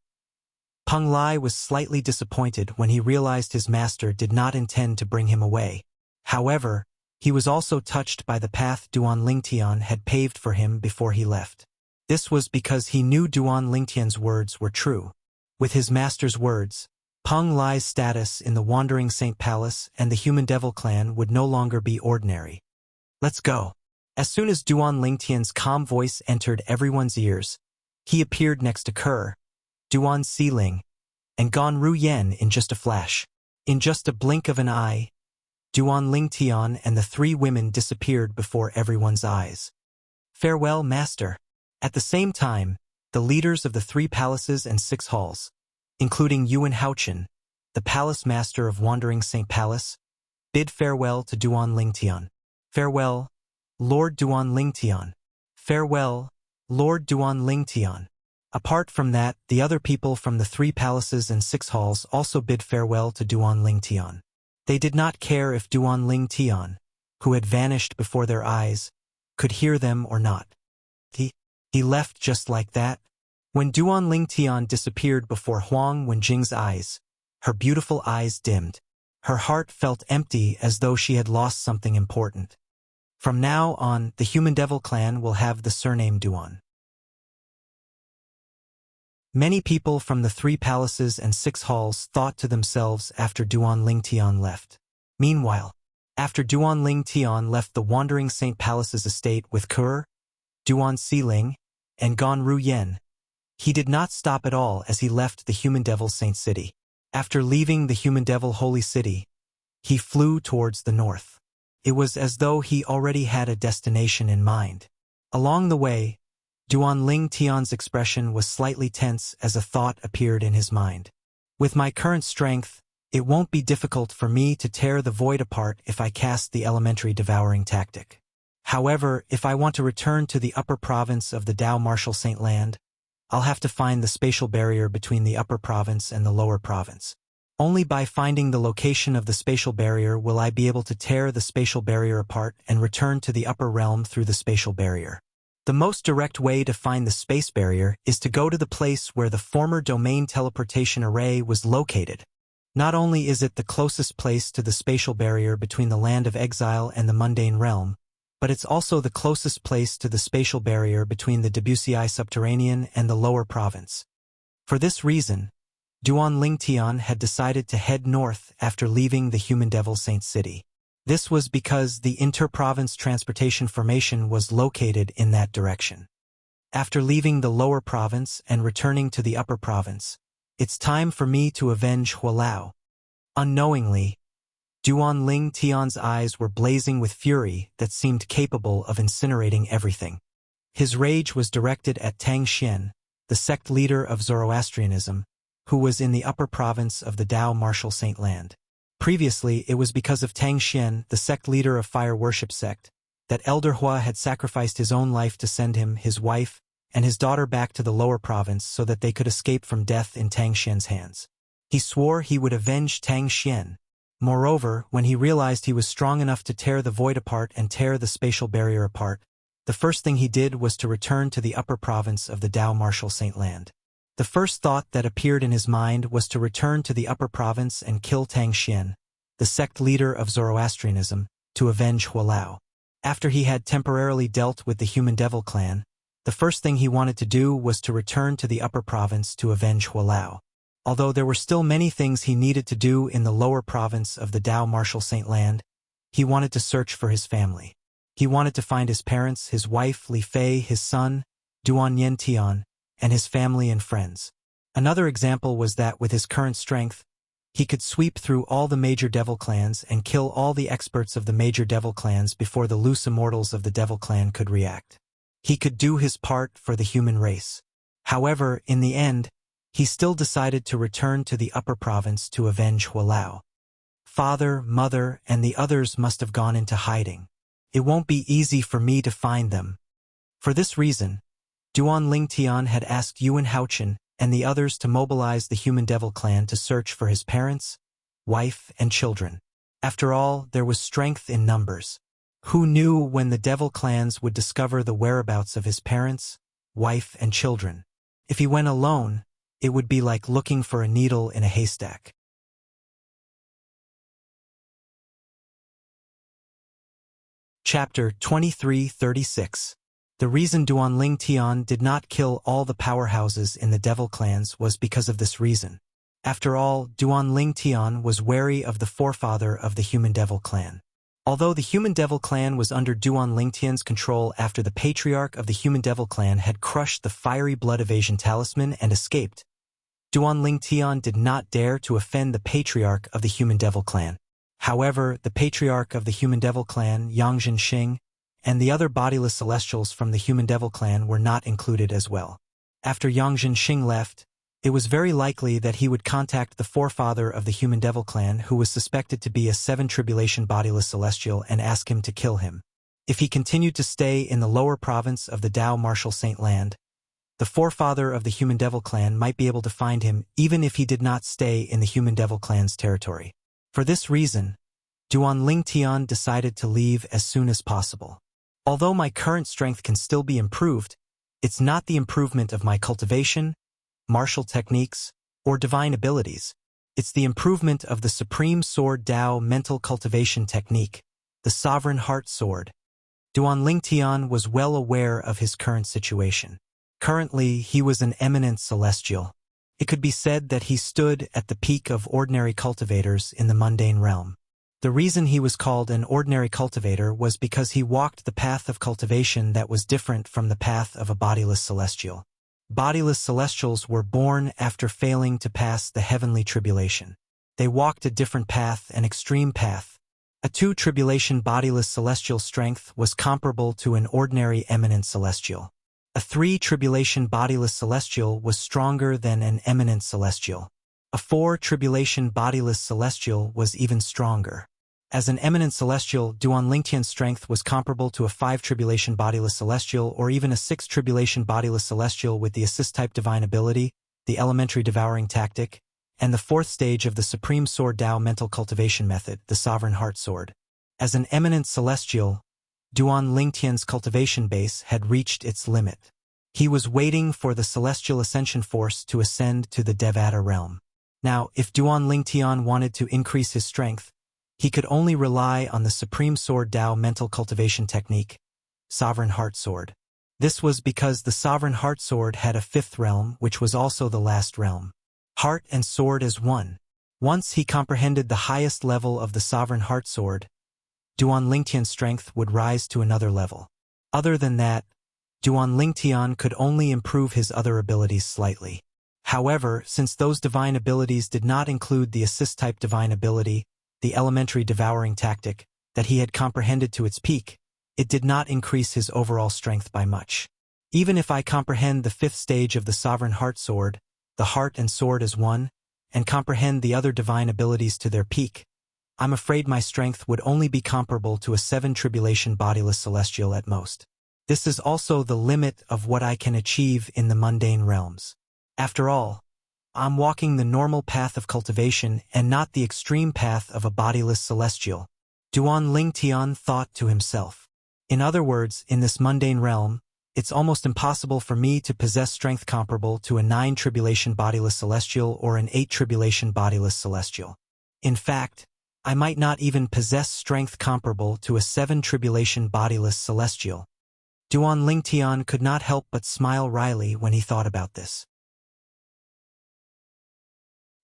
Peng Lai was slightly disappointed when he realized his master did not intend to bring him away. However, he was also touched by the path Duan Tian had paved for him before he left. This was because he knew Duan Tian's words were true. With his master's words, Peng Lai's status in the Wandering Saint Palace and the Human Devil clan would no longer be ordinary. Let's go. As soon as Duan Tian's calm voice entered everyone's ears, he appeared next to Ke, Duan Xiling, and Gan Ruyen in just a flash. In just a blink of an eye, Duan Tian and the 3 women disappeared before everyone's eyes. Farewell, Master. At the same time, the leaders of the 3 palaces and 6 halls, including Yuan Haochen, the palace master of Wandering Saint Palace, bid farewell to Duan Tian. Farewell, Lord Duan Tian. Farewell, Lord Duan Tian. Apart from that, the other people from the 3 palaces and 6 halls also bid farewell to Duan Tian. They did not care if Duan Tian, who had vanished before their eyes, could hear them or not. He left just like that. When Duan Tian disappeared before Huang Wenjing's eyes, her beautiful eyes dimmed. Her heart felt empty as though she had lost something important. From now on, the Human Devil clan will have the surname Duan. Many people from the 3 palaces and 6 halls thought to themselves after Duan Tian left. Meanwhile, after Duan Tian left the Wandering Saint Palace's estate with Ke, Duan Xiling, and Gan Ruyen, he did not stop at all as he left the Human Devil Saint City. After leaving the Human Devil Holy City, he flew towards the north. It was as though he already had a destination in mind. Along the way, Duan Tian's expression was slightly tense as a thought appeared in his mind. With my current strength, it won't be difficult for me to tear the void apart if I cast the elementary devouring tactic. However, if I want to return to the upper province of the Dao Martial Saint Land, I'll have to find the spatial barrier between the upper province and the lower province. Only by finding the location of the spatial barrier will I be able to tear the spatial barrier apart and return to the upper realm through the spatial barrier. The most direct way to find the space barrier is to go to the place where the former domain teleportation array was located. Not only is it the closest place to the spatial barrier between the land of exile and the mundane realm, but it's also the closest place to the spatial barrier between the Debussyi subterranean and the lower province. For this reason, Duan Lingtian had decided to head north after leaving the human devil Saint City. This was because the inter-province transportation formation was located in that direction. After leaving the lower province and returning to the upper province, it's time for me to avenge Hualao. Unknowingly, Duan Lingtian's eyes were blazing with fury that seemed capable of incinerating everything. His rage was directed at Tang Xian, the sect leader of Zoroastrianism, who was in the upper province of the Dao Martial Saint Land. Previously, it was because of Tang Xian, the sect leader of Fire Worship Sect, that Elder Hua had sacrificed his own life to send him, his wife, and his daughter back to the lower province so that they could escape from death in Tang Xian's hands. He swore he would avenge Tang Xian. Moreover, when he realized he was strong enough to tear the void apart and tear the spatial barrier apart, the first thing he did was to return to the upper province of the Dao Martial Saint Land. The first thought that appeared in his mind was to return to the upper province and kill Tang Xian, the sect leader of Zoroastrianism, to avenge Hualao. After he had temporarily dealt with the human devil clan, the first thing he wanted to do was to return to the upper province to avenge Hualao. Although there were still many things he needed to do in the lower province of the Dao Martial Saint Land, he wanted to search for his family. He wanted to find his parents, his wife, Li Fei, his son, Duan Yentian, and his family and friends. Another example was that with his current strength, he could sweep through all the major devil clans and kill all the experts of the major devil clans before the loose immortals of the devil clan could react. He could do his part for the human race. However, in the end, he still decided to return to the upper province to avenge Hualao. Father, mother, and the others must have gone into hiding. It won't be easy for me to find them. For this reason, Duan Lingtian had asked Yuan Haochen and the others to mobilize the human devil clan to search for his parents, wife, and children. After all, there was strength in numbers. Who knew when the devil clans would discover the whereabouts of his parents, wife, and children? If he went alone, it would be like looking for a needle in a haystack. Chapter 2336. The reason Duan Lingtian did not kill all the powerhouses in the devil clans was because of this reason. After all, Duan Lingtian was wary of the forefather of the human devil clan. Although the human devil clan was under Duan Lingtian's control after the patriarch of the human devil clan had crushed the fiery blood evasion talisman and escaped, Duan Lingtian did not dare to offend the patriarch of the human devil clan. However, the patriarch of the human devil clan, Yangjin Xing, and the other bodiless celestials from the human devil clan were not included as well. After Yangjin Xing left, it was very likely that he would contact the forefather of the human devil clan who was suspected to be a 7 tribulation bodiless celestial and ask him to kill him. If he continued to stay in the lower province of the Dao Martial Saint Land, the forefather of the human devil clan might be able to find him even if he did not stay in the human devil clan's territory. For this reason, Duan Lingtian decided to leave as soon as possible. Although my current strength can still be improved, it's not the improvement of my cultivation, martial techniques, or divine abilities. It's the improvement of the Supreme Sword Dao mental cultivation technique, the Sovereign Heart Sword. Duan Lingtian was well aware of his current situation. Currently, he was an eminent celestial. It could be said that he stood at the peak of ordinary cultivators in the mundane realm. The reason he was called an ordinary cultivator was because he walked the path of cultivation that was different from the path of a bodiless celestial. Bodiless celestials were born after failing to pass the heavenly tribulation. They walked a different path, an extreme path. A 2 tribulation bodiless celestial strength was comparable to an ordinary eminent celestial. A 3 tribulation bodiless celestial was stronger than an eminent celestial. A 4 tribulation bodiless celestial was even stronger. As an eminent celestial, Duan Lingtian's strength was comparable to a 5 tribulation bodiless celestial or even a 6 tribulation bodiless celestial with the assist-type divine ability, the elementary devouring tactic, and the 4th stage of the Supreme Sword Dao mental cultivation method, the Sovereign Heart Sword. As an eminent celestial, Duan Lingtian's cultivation base had reached its limit. He was waiting for the celestial ascension force to ascend to the Devata realm. Now, if Duan Lingtian wanted to increase his strength, He could only rely on the Supreme Sword Tao mental cultivation technique, Sovereign Heart Sword. This was because the Sovereign Heart Sword had a fifth realm, which was also the last realm. Heart and sword as one. Once he comprehended the highest level of the Sovereign Heart Sword, Duan Lingtian's strength would rise to another level. Other than that, Duan Lingtian could only improve his other abilities slightly. However, since those divine abilities did not include the assist-type divine ability, the elementary devouring tactic, that he had comprehended to its peak, it did not increase his overall strength by much. Even if I comprehend the fifth stage of the Sovereign Heart Sword, the heart and sword as one, and comprehend the other divine abilities to their peak, I'm afraid my strength would only be comparable to a 7 tribulation bodiless celestial at most. This is also the limit of what I can achieve in the mundane realms. After all, I'm walking the normal path of cultivation and not the extreme path of a bodiless celestial, Duan Lingtian thought to himself. In other words, in this mundane realm, it's almost impossible for me to possess strength comparable to a 9 tribulation bodiless celestial or an 8 tribulation bodiless celestial. In fact, I might not even possess strength comparable to a 7 tribulation bodiless celestial. Duan Lingtian could not help but smile wryly when he thought about this.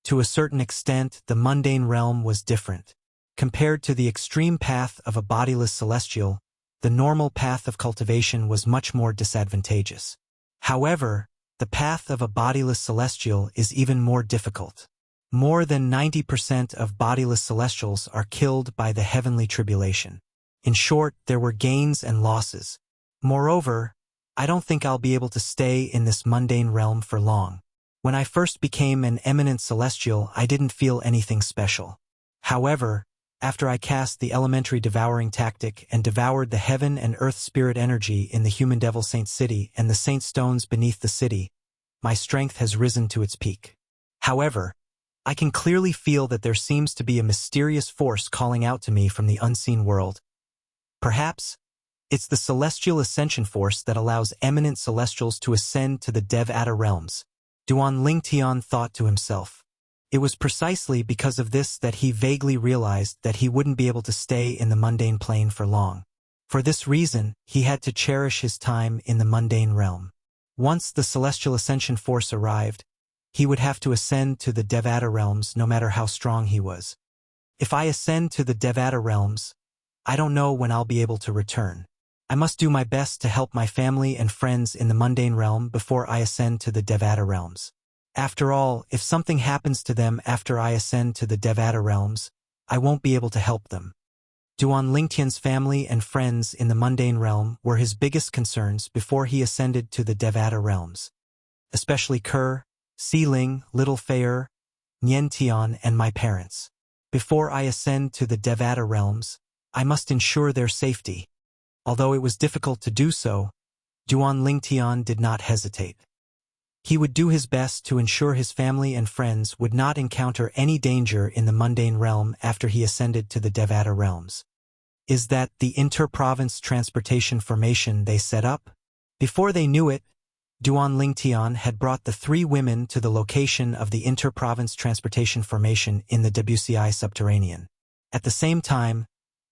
To a certain extent, the mundane realm was different. Compared to the extreme path of a bodiless celestial, the normal path of cultivation was much more disadvantageous. However, the path of a bodiless celestial is even more difficult. More than 90% of bodiless celestials are killed by the heavenly tribulation. In short, there were gains and losses. Moreover, I don't think I'll be able to stay in this mundane realm for long. When I first became an eminent celestial, I didn't feel anything special. However, after I cast the elementary devouring tactic and devoured the heaven and earth spirit energy in the human devil saint city and the saint stones beneath the city, my strength has risen to its peak. However, I can clearly feel that there seems to be a mysterious force calling out to me from the unseen world. Perhaps, it's the celestial ascension force that allows eminent celestials to ascend to the Dev-Atta realms, Duan Lingtian thought to himself. It was precisely because of this that he vaguely realized that he wouldn't be able to stay in the mundane plane for long. For this reason, he had to cherish his time in the mundane realm. Once the celestial ascension force arrived, he would have to ascend to the Dev-Atta realms no matter how strong he was. If I ascend to the Dev-Atta realms, I don't know when I'll be able to return. I must do my best to help my family and friends in the mundane realm before I ascend to the Dev-Atta realms. After all, if something happens to them after I ascend to the Dev-Atta realms, I won't be able to help them. Duan Lingtian's family and friends in the mundane realm were his biggest concerns before he ascended to the Dev-Atta realms. Especially Kerr, Xiling, Little Feier, Nian Tian, and my parents. Before I ascend to the Dev-Atta realms, I must ensure their safety. Although it was difficult to do so, Duan Lingtian did not hesitate. He would do his best to ensure his family and friends would not encounter any danger in the mundane realm after he ascended to the Dev-Atta realms. Is that the inter-province transportation formation they set up? Before they knew it, Duan Lingtian had brought the 3 women to the location of the inter-province transportation formation in the WCI subterranean. At the same time,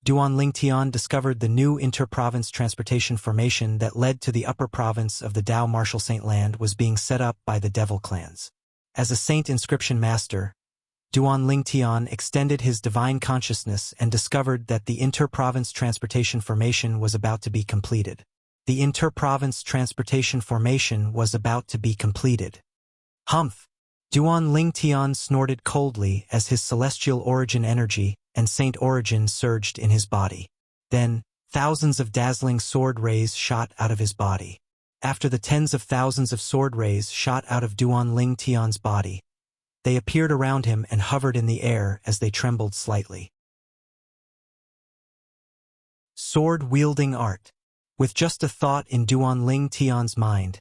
Duan Lingtian discovered the new inter-province transportation formation that led to the upper province of the Dao Martial Saint land was being set up by the devil clans. As a saint inscription master, Duan Lingtian extended his divine consciousness and discovered that the inter-province transportation formation was about to be completed. The inter-province transportation formation was about to be completed. Humph! Duan Lingtian snorted coldly as his celestial origin energy and saint origin surged in his body. Then, thousands of dazzling sword rays shot out of his body. After the tens of thousands of sword rays shot out of Duan Lingtian's body, they appeared around him and hovered in the air as they trembled slightly. Sword-wielding art. With just a thought in Duan Lingtian's mind,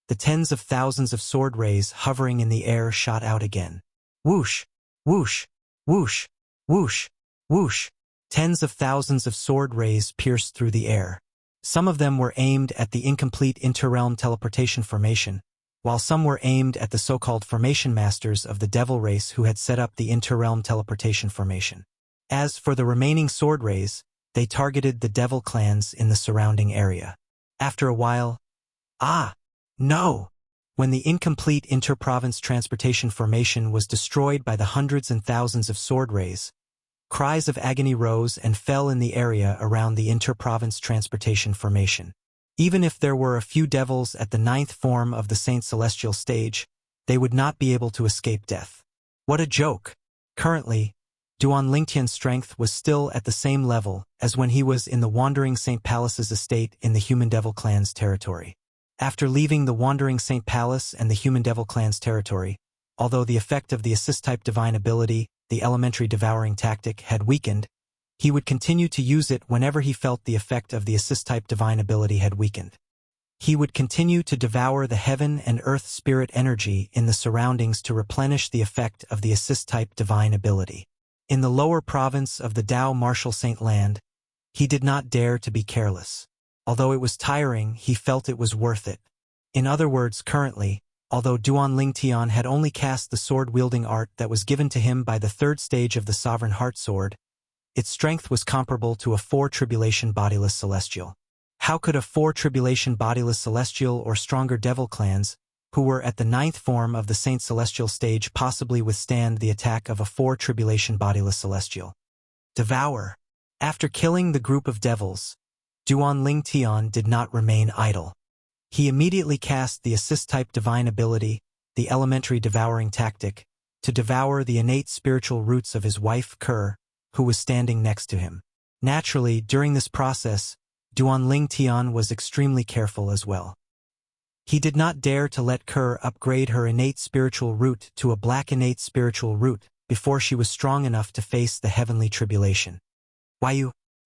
the tens of thousands of sword rays hovering in the air shot out again. Whoosh! Whoosh! Whoosh! Whoosh! Whoosh! Tens of thousands of sword rays pierced through the air. Some of them were aimed at the incomplete interrealm teleportation formation, while some were aimed at the so-called formation masters of the devil race who had set up the interrealm teleportation formation. As for the remaining sword rays, they targeted the devil clans in the surrounding area. After a while, no! When the incomplete inter-province transportation formation was destroyed by the hundreds and thousands of sword rays, cries of agony rose and fell in the area around the inter-province transportation formation. Even if there were a few devils at the 9th form of the Saint Celestial stage, they would not be able to escape death. What a joke! Currently, Duan Lingtian's strength was still at the same level as when he was in the Wandering Saint Palace's estate in the Human Devil Clan's territory. After leaving the Wandering Saint Palace and the Human Devil Clan's territory, although the effect of the assist-type divine ability, the elementary devouring tactic, had weakened, he would continue to use it whenever he felt the effect of the assist-type divine ability had weakened. He would continue to devour the heaven and earth spirit energy in the surroundings to replenish the effect of the assist-type divine ability. In the lower province of the Dao Martial Saint Land, he did not dare to be careless. Although it was tiring, he felt it was worth it. In other words, currently, although Duan Lingtian had only cast the sword-wielding art that was given to him by the 3rd stage of the Sovereign Heart Sword, its strength was comparable to a 4-tribulation bodiless celestial. How could a 4-tribulation bodiless celestial or stronger devil clans, who were at the 9th form of the Saint Celestial stage, possibly withstand the attack of a 4-tribulation bodiless celestial? Devour. After killing the group of devils, Duan Lingtian did not remain idle. He immediately cast the assist-type divine ability, the elementary devouring tactic, to devour the innate spiritual roots of his wife Kerr, who was standing next to him. Naturally, during this process, Duan Lingtian was extremely careful as well. He did not dare to let Kerr upgrade her innate spiritual root to a black innate spiritual root before she was strong enough to face the heavenly tribulation. Why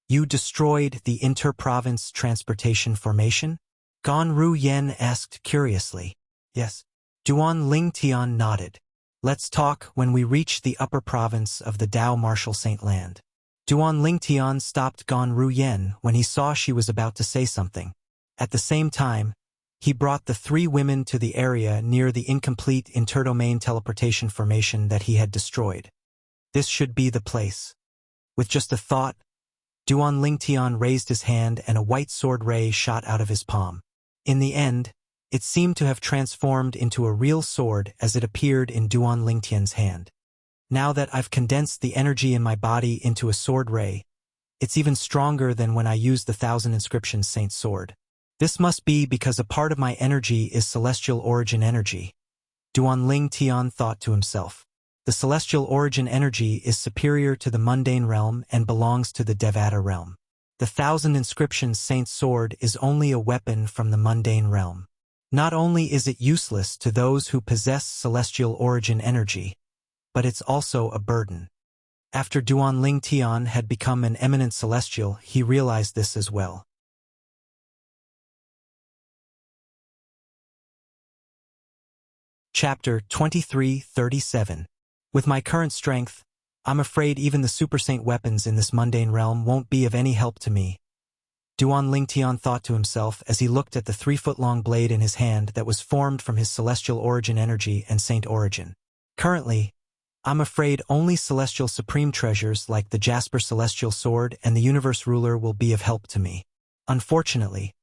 you destroyed the inter-province transportation formation? Gan Ru Yen asked curiously. Yes. Duan Lingtian nodded. Let's talk when we reach the upper province of the Dao Martial Saint Land. Duan Lingtian stopped Gan Ru Yen when he saw she was about to say something. At the same time, he brought the 3 women to the area near the incomplete interdomain teleportation formation that he had destroyed. This should be the place. With just a thought, Duan Lingtian raised his hand and a white sword ray shot out of his palm. In the end, it seemed to have transformed into a real sword as it appeared in Duan Lingtian's hand. Now that I've condensed the energy in my body into a sword ray, it's even stronger than when I used the 1000 Inscriptions Saint Sword. This must be because a part of my energy is celestial origin energy, Duan Lingtian thought to himself. The celestial origin energy is superior to the mundane realm and belongs to the Devata realm. The 1000 Inscriptions Saint Sword is only a weapon from the mundane realm. Not only is it useless to those who possess celestial origin energy, but it's also a burden. After Duan Lingtian had become an eminent celestial, he realized this as well. Chapter 2337. With my current strength, I'm afraid even the Super Saint weapons in this mundane realm won't be of any help to me. Duan Lingtian thought to himself as he looked at the 3-foot-long blade in his hand that was formed from his celestial origin energy and saint origin. Currently, I'm afraid only celestial supreme treasures like the Jasper Celestial Sword and the Universe Ruler will be of help to me. Unfortunately,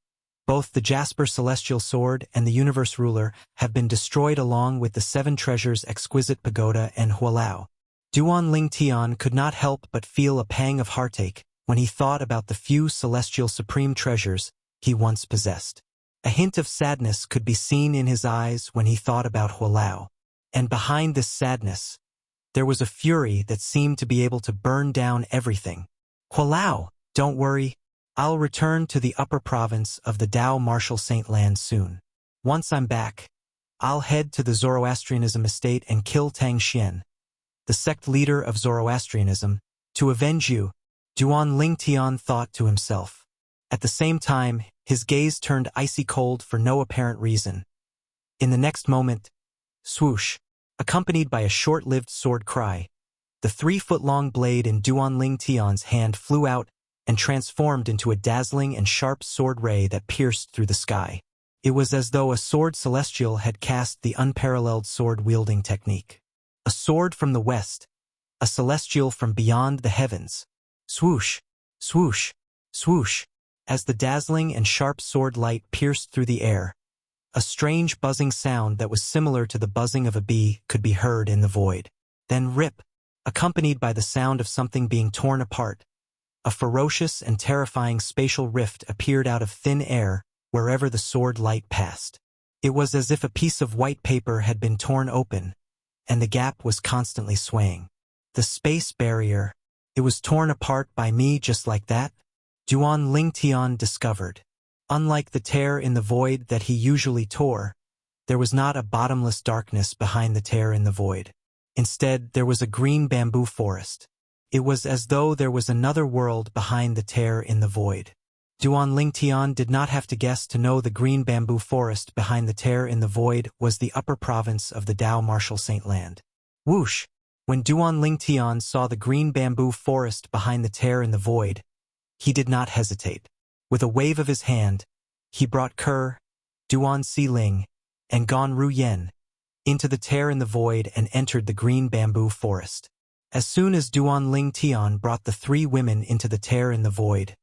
both the Jasper Celestial Sword and the Universe Ruler have been destroyed along with the 7 treasures Exquisite Pagoda and Hualao. Duan Lingtian could not help but feel a pang of heartache when he thought about the few celestial supreme treasures he once possessed. A hint of sadness could be seen in his eyes when he thought about Hualao. And behind this sadness, there was a fury that seemed to be able to burn down everything. Hualao, don't worry. I'll return to the upper province of the Dao Martial Saint Land soon. Once I'm back, I'll head to the Zoroastrianism estate and kill Tang Xian, the sect leader of Zoroastrianism, to avenge you, Duan Lingtian thought to himself. At the same time, his gaze turned icy cold for no apparent reason. In the next moment, swoosh, accompanied by a short-lived sword cry, the 3-foot-long blade in Duan Lingtian's hand flew out and transformed into a dazzling and sharp sword ray that pierced through the sky. It was as though a sword celestial had cast the unparalleled sword-wielding technique. A sword from the west, a celestial from beyond the heavens. Swoosh, swoosh, swoosh, as the dazzling and sharp sword light pierced through the air. A strange buzzing sound that was similar to the buzzing of a bee could be heard in the void. Then rip, accompanied by the sound of something being torn apart. A ferocious and terrifying spatial rift appeared out of thin air wherever the sword light passed. It was as if a piece of white paper had been torn open, and the gap was constantly swaying. The space barrier. It was torn apart by me just like that? Duan Lingtian discovered. Unlike the tear in the void that he usually tore, there was not a bottomless darkness behind the tear in the void. Instead, there was a green bamboo forest. It was as though there was another world behind the tear in the void. Duan Lingtian did not have to guess to know the green bamboo forest behind the tear in the void was the upper province of the Dao Martial Saint Land. Whoosh! When Duan Lingtian saw the green bamboo forest behind the tear in the void, he did not hesitate. With a wave of his hand, he brought Ker, Duan Xiling, and Gan Ruyen into the tear in the void and entered the green bamboo forest. As soon as Duan Lingtian brought the three women into the tear in the void,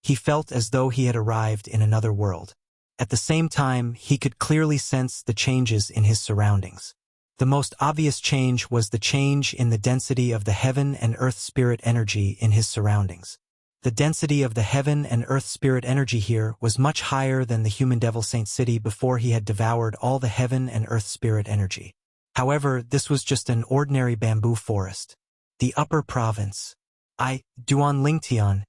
he felt as though he had arrived in another world. At the same time, he could clearly sense the changes in his surroundings. The most obvious change was the change in the density of the heaven and earth spirit energy in his surroundings. The density of the heaven and earth spirit energy here was much higher than the human devil saint city before he had devoured all the heaven and earth spirit energy. However, this was just an ordinary bamboo forest. The upper province. Duan Lingtian,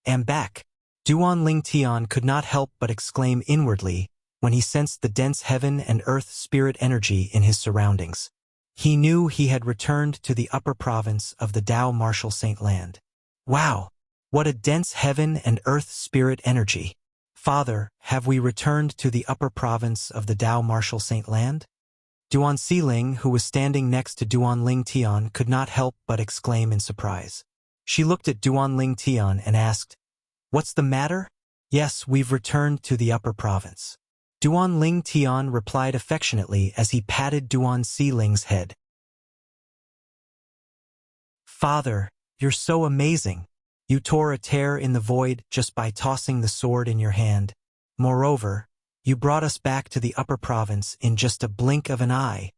am back. Duan Lingtian could not help but exclaim inwardly when he sensed the dense heaven and earth spirit energy in his surroundings. He knew he had returned to the upper province of the Dao Martial Saint Land. Wow! What a dense heaven and earth spirit energy. Father, have we returned to the upper province of the Dao Martial Saint Land? Duan Xiling, who was standing next to Duan Lingtian, could not help but exclaim in surprise. She looked at Duan Lingtian and asked, "What's the matter?" "Yes, we've returned to the upper province." Duan Lingtian replied affectionately as he patted Duan Xiling's head. "Father, you're so amazing. You tore a tear in the void just by tossing the sword in your hand. Moreover, you brought us back to the upper province in just a blink of an eye,"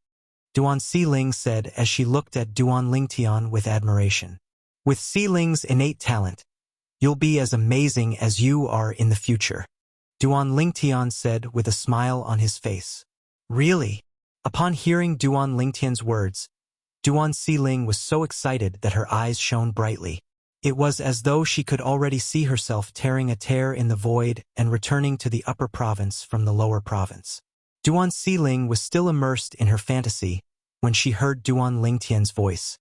Duan Xiling said as she looked at Duan Lingtian with admiration. "With Xiling's innate talent, you'll be as amazing as you are in the future," Duan Lingtian said with a smile on his face. "Really?" Upon hearing Duan Lingtian's words, Duan Xiling was so excited that her eyes shone brightly. It was as though she could already see herself tearing a tear in the void and returning to the upper province from the lower province. Duan Xiling was still immersed in her fantasy when she heard Duan Lingtian's voice.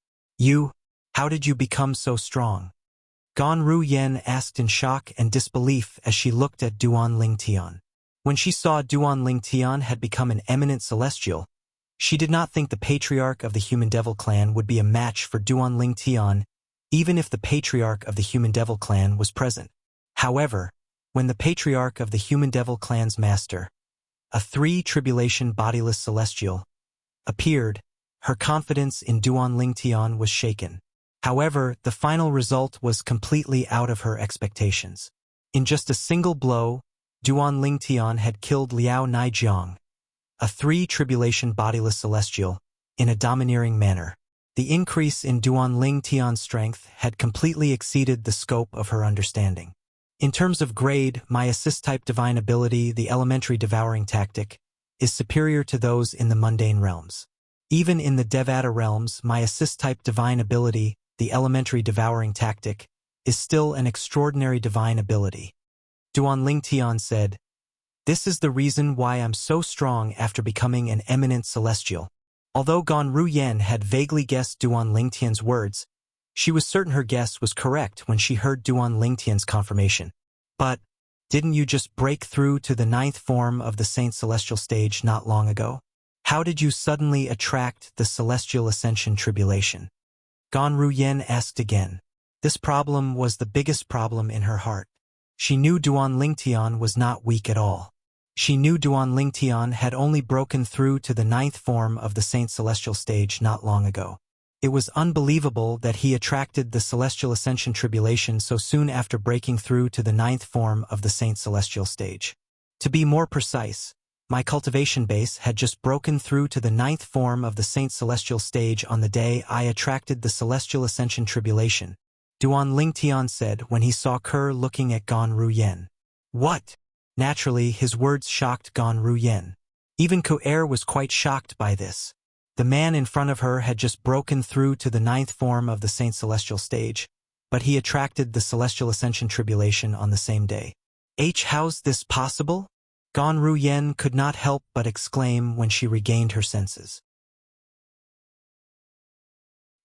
How did you become so strong?" Gan Ruyen asked in shock and disbelief as she looked at Duan Lingtian. When she saw Duan Lingtian had become an eminent celestial, she did not think the patriarch of the Human Devil clan would be a match for Duan Lingtian, even if the patriarch of the Human Devil clan was present. However, when the patriarch of the Human Devil clan's master, a three-tribulation bodiless celestial, appeared, her confidence in Duan Lingtian was shaken. However, the final result was completely out of her expectations. In just a single blow, Duan Lingtian had killed Liao Naijiang, a three-tribulation bodiless celestial, in a domineering manner. The increase in Duan Lingtian's strength had completely exceeded the scope of her understanding. In terms of grade, my assist-type divine ability, the elementary devouring tactic, is superior to those in the mundane realms. Even in the Devata realms, my assist-type divine ability, the elementary devouring tactic, is still an extraordinary divine ability. Duan Lingtian said, "This is the reason why I'm so strong after becoming an eminent celestial." Although Gan Ruyen had vaguely guessed Duan Lingtian's words, she was certain her guess was correct when she heard Duan Lingtian's confirmation. "But, didn't you just break through to the 9th form of the Saint Celestial stage not long ago? How did you suddenly attract the Celestial Ascension Tribulation?" Gan Ruyen asked again. This problem was the biggest problem in her heart. She knew Duan Lingtian was not weak at all. She knew Duan Lingtian had only broken through to the 9th form of the Saint Celestial stage not long ago. It was unbelievable that he attracted the celestial ascension tribulation so soon after breaking through to the ninth form of the saint celestial stage. To be more precise, my cultivation base had just broken through to the ninth form of the saint celestial stage on the day I attracted the celestial ascension tribulation, Duan Lingtian said when he saw Kerr looking at Gan Ruyen. What? Naturally, his words shocked Gan Ruyen. Even Ko-er was quite shocked by this. The man in front of her had just broken through to the ninth form of the saint celestial stage, but he attracted the celestial ascension tribulation on the same day. How's this possible? Gan Ruyen could not help but exclaim when she regained her senses.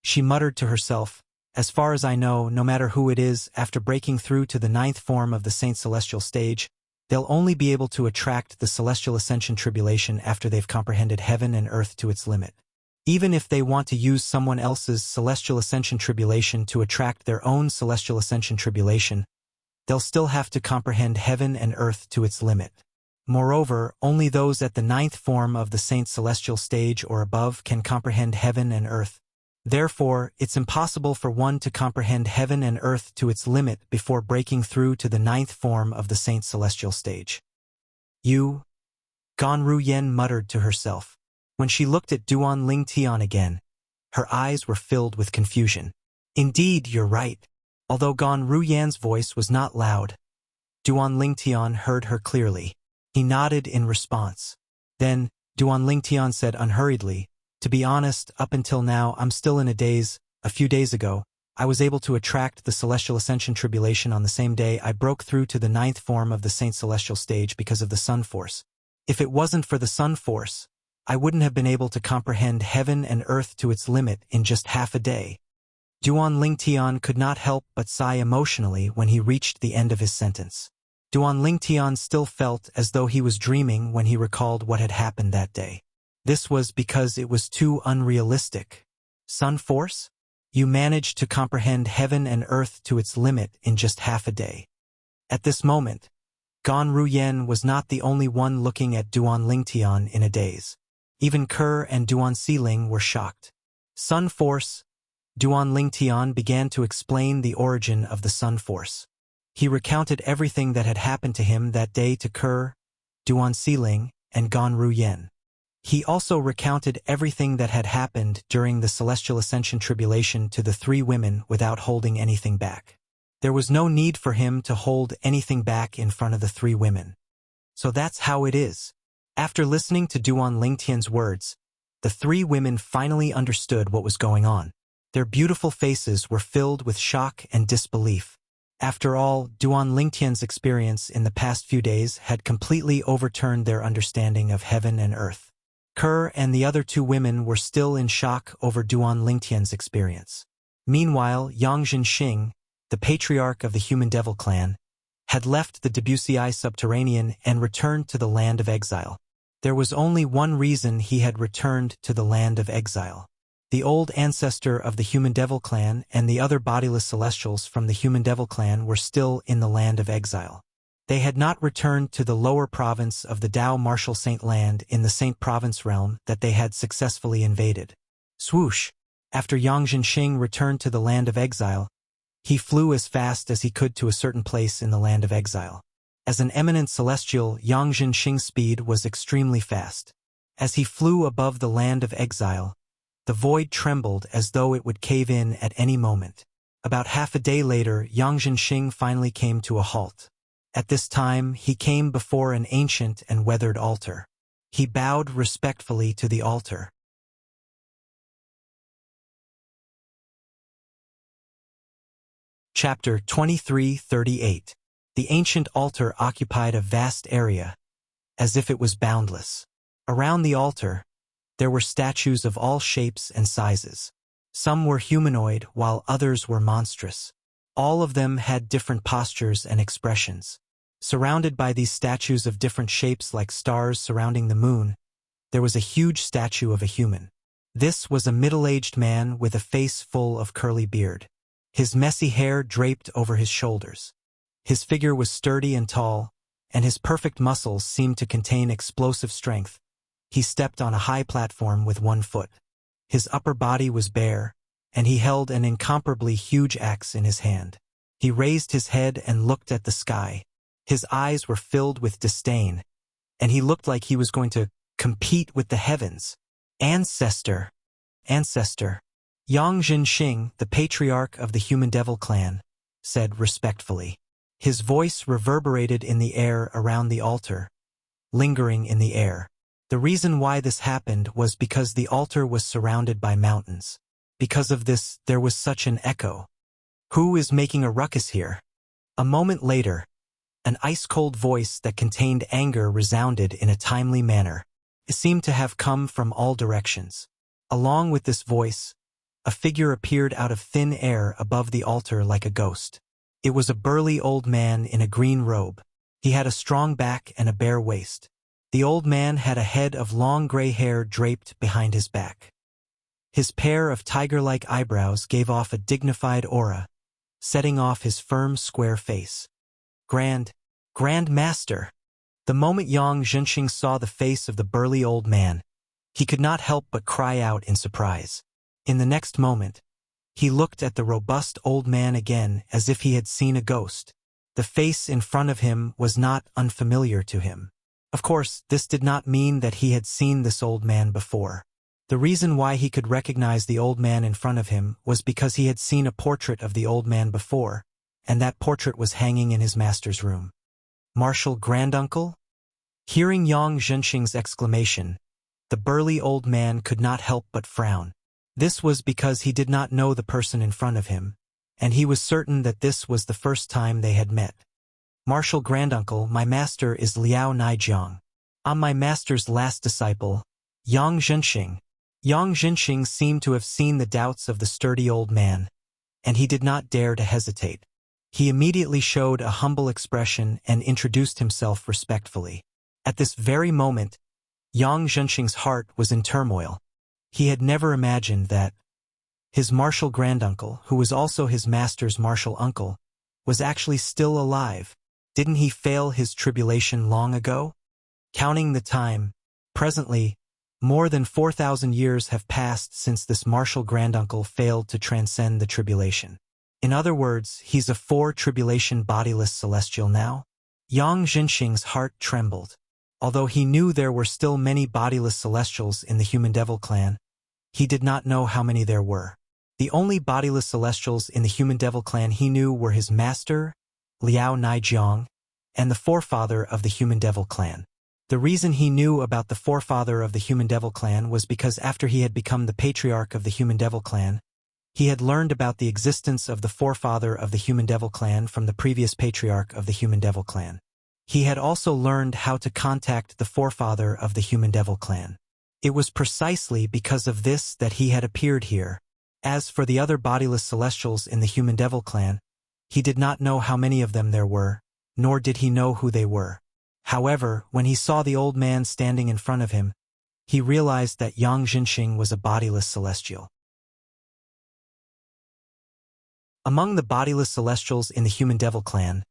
She muttered to herself, as far as I know, no matter who it is, after breaking through to the ninth form of the saint celestial stage, they'll only be able to attract the celestial ascension tribulation after they've comprehended heaven and earth to its limit. Even if they want to use someone else's celestial ascension tribulation to attract their own celestial ascension tribulation, they'll still have to comprehend heaven and earth to its limit. Moreover, only those at the ninth form of the saint celestial stage or above can comprehend heaven and earth. Therefore, it's impossible for one to comprehend heaven and earth to its limit before breaking through to the ninth form of the saint celestial stage. You? Gan Ruyen muttered to herself. When she looked at Duan Lingtian again, her eyes were filled with confusion. Indeed, you're right. Although Gan Ruyen's voice was not loud, Duan Lingtian heard her clearly. He nodded in response. Then, Duan Lingtian said unhurriedly, to be honest, up until now, I'm still in a daze. A few days ago, I was able to attract the celestial ascension tribulation on the same day I broke through to the ninth form of the saint celestial stage because of the sun force. If it wasn't for the sun force, I wouldn't have been able to comprehend heaven and earth to its limit in just half a day. Duan Lingtian could not help but sigh emotionally when he reached the end of his sentence. Duan Lingtian still felt as though he was dreaming when he recalled what had happened that day. This was because it was too unrealistic. Sun force? You managed to comprehend heaven and earth to its limit in just half a day. At this moment, Gan Ruyen was not the only one looking at Duan Lingtian in a daze. Even Kerr and Duan Siling were shocked. Sun force? Duan Lingtian began to explain the origin of the sun force. He recounted everything that had happened to him that day to Kerr, Duan Siling, and Gan Ruyen. He also recounted everything that had happened during the celestial ascension tribulation to the three women without holding anything back. There was no need for him to hold anything back in front of the three women. So that's how it is. After listening to Duan Lingtian's words, the three women finally understood what was going on. Their beautiful faces were filled with shock and disbelief. After all, Duan Lingtian's experience in the past few days had completely overturned their understanding of heaven and earth. Kerr and the other two women were still in shock over Duan Lingtian's experience. Meanwhile, Yang Jinxing, the patriarch of the Human Devil clan, had left the Debussy subterranean and returned to the land of exile. There was only one reason he had returned to the land of exile. The old ancestor of the Human Devil clan and the other bodiless celestials from the Human Devil clan were still in the land of exile. They had not returned to the lower province of the Dao Martial Saint land in the Saint Province realm that they had successfully invaded. Swoosh! After Yang Jinxing returned to the land of exile, he flew as fast as he could to a certain place in the land of exile. As an eminent celestial, Yang Jinxing's speed was extremely fast. As he flew above the land of exile, the void trembled as though it would cave in at any moment. About half a day later, Yang Jinxing finally came to a halt. At this time, he came before an ancient and weathered altar. He bowed respectfully to the altar. Chapter 2338. The ancient altar occupied a vast area, as if it was boundless. Around the altar, there were statues of all shapes and sizes. Some were humanoid, while others were monstrous. All of them had different postures and expressions. Surrounded by these statues of different shapes like stars surrounding the moon, there was a huge statue of a human. This was a middle-aged man with a face full of curly beard. His messy hair draped over his shoulders. His figure was sturdy and tall, and his perfect muscles seemed to contain explosive strength. He stepped on a high platform with one foot. His upper body was bare, and he held an incomparably huge axe in his hand. He raised his head and looked at the sky. His eyes were filled with disdain, and he looked like he was going to compete with the heavens. Ancestor! Ancestor! Yang Jinxing, the patriarch of the Human Devil clan, said respectfully. His voice reverberated in the air around the altar, lingering in the air. The reason why this happened was because the altar was surrounded by mountains. Because of this, there was such an echo. Who is making a ruckus here? A moment later, an ice-cold voice that contained anger resounded in a timely manner. It seemed to have come from all directions. Along with this voice, a figure appeared out of thin air above the altar like a ghost. It was a burly old man in a green robe. He had a strong back and a bare waist. The old man had a head of long gray hair draped behind his back. His pair of tiger-like eyebrows gave off a dignified aura, setting off his firm, square face. Grand Master! The moment Yang Jinxing saw the face of the burly old man, he could not help but cry out in surprise. In the next moment, he looked at the robust old man again as if he had seen a ghost. The face in front of him was not unfamiliar to him. Of course, this did not mean that he had seen this old man before. The reason why he could recognize the old man in front of him was because he had seen a portrait of the old man before, and that portrait was hanging in his master's room. Martial granduncle? Hearing Yang Jinxing's exclamation, the burly old man could not help but frown. This was because he did not know the person in front of him, and he was certain that this was the first time they had met. Martial granduncle, my master is Liao Naijiang. I'm my master's last disciple, Yang Jinxing. Yang Jinxing seemed to have seen the doubts of the sturdy old man, and he did not dare to hesitate. He immediately showed a humble expression and introduced himself respectfully. At this very moment, Yang Jinxing's heart was in turmoil. He had never imagined that his martial granduncle, who was also his master's martial uncle, was actually still alive. Didn't he fail his tribulation long ago? Counting the time, presently, more than 4,000 years have passed since this martial granduncle failed to transcend the tribulation. In other words, he's a tribulation bodiless celestial now? Yang Jinxing's heart trembled. Although he knew there were still many bodiless celestials in the Human Devil clan, he did not know how many there were. The only bodiless celestials in the Human Devil clan he knew were his master, Liao Naijiang, and the forefather of the Human Devil clan. The reason he knew about the forefather of the Human Devil clan was because after he had become the patriarch of the Human Devil clan, he had learned about the existence of the forefather of the Human Devil clan from the previous patriarch of the Human Devil clan. He had also learned how to contact the forefather of the Human Devil clan. It was precisely because of this that he had appeared here. As for the other bodiless celestials in the Human Devil clan, he did not know how many of them there were, nor did he know who they were. However, when he saw the old man standing in front of him, he realized that Yang Jinxing was a bodiless celestial. Among the bodiless celestials in the Human Devil clan,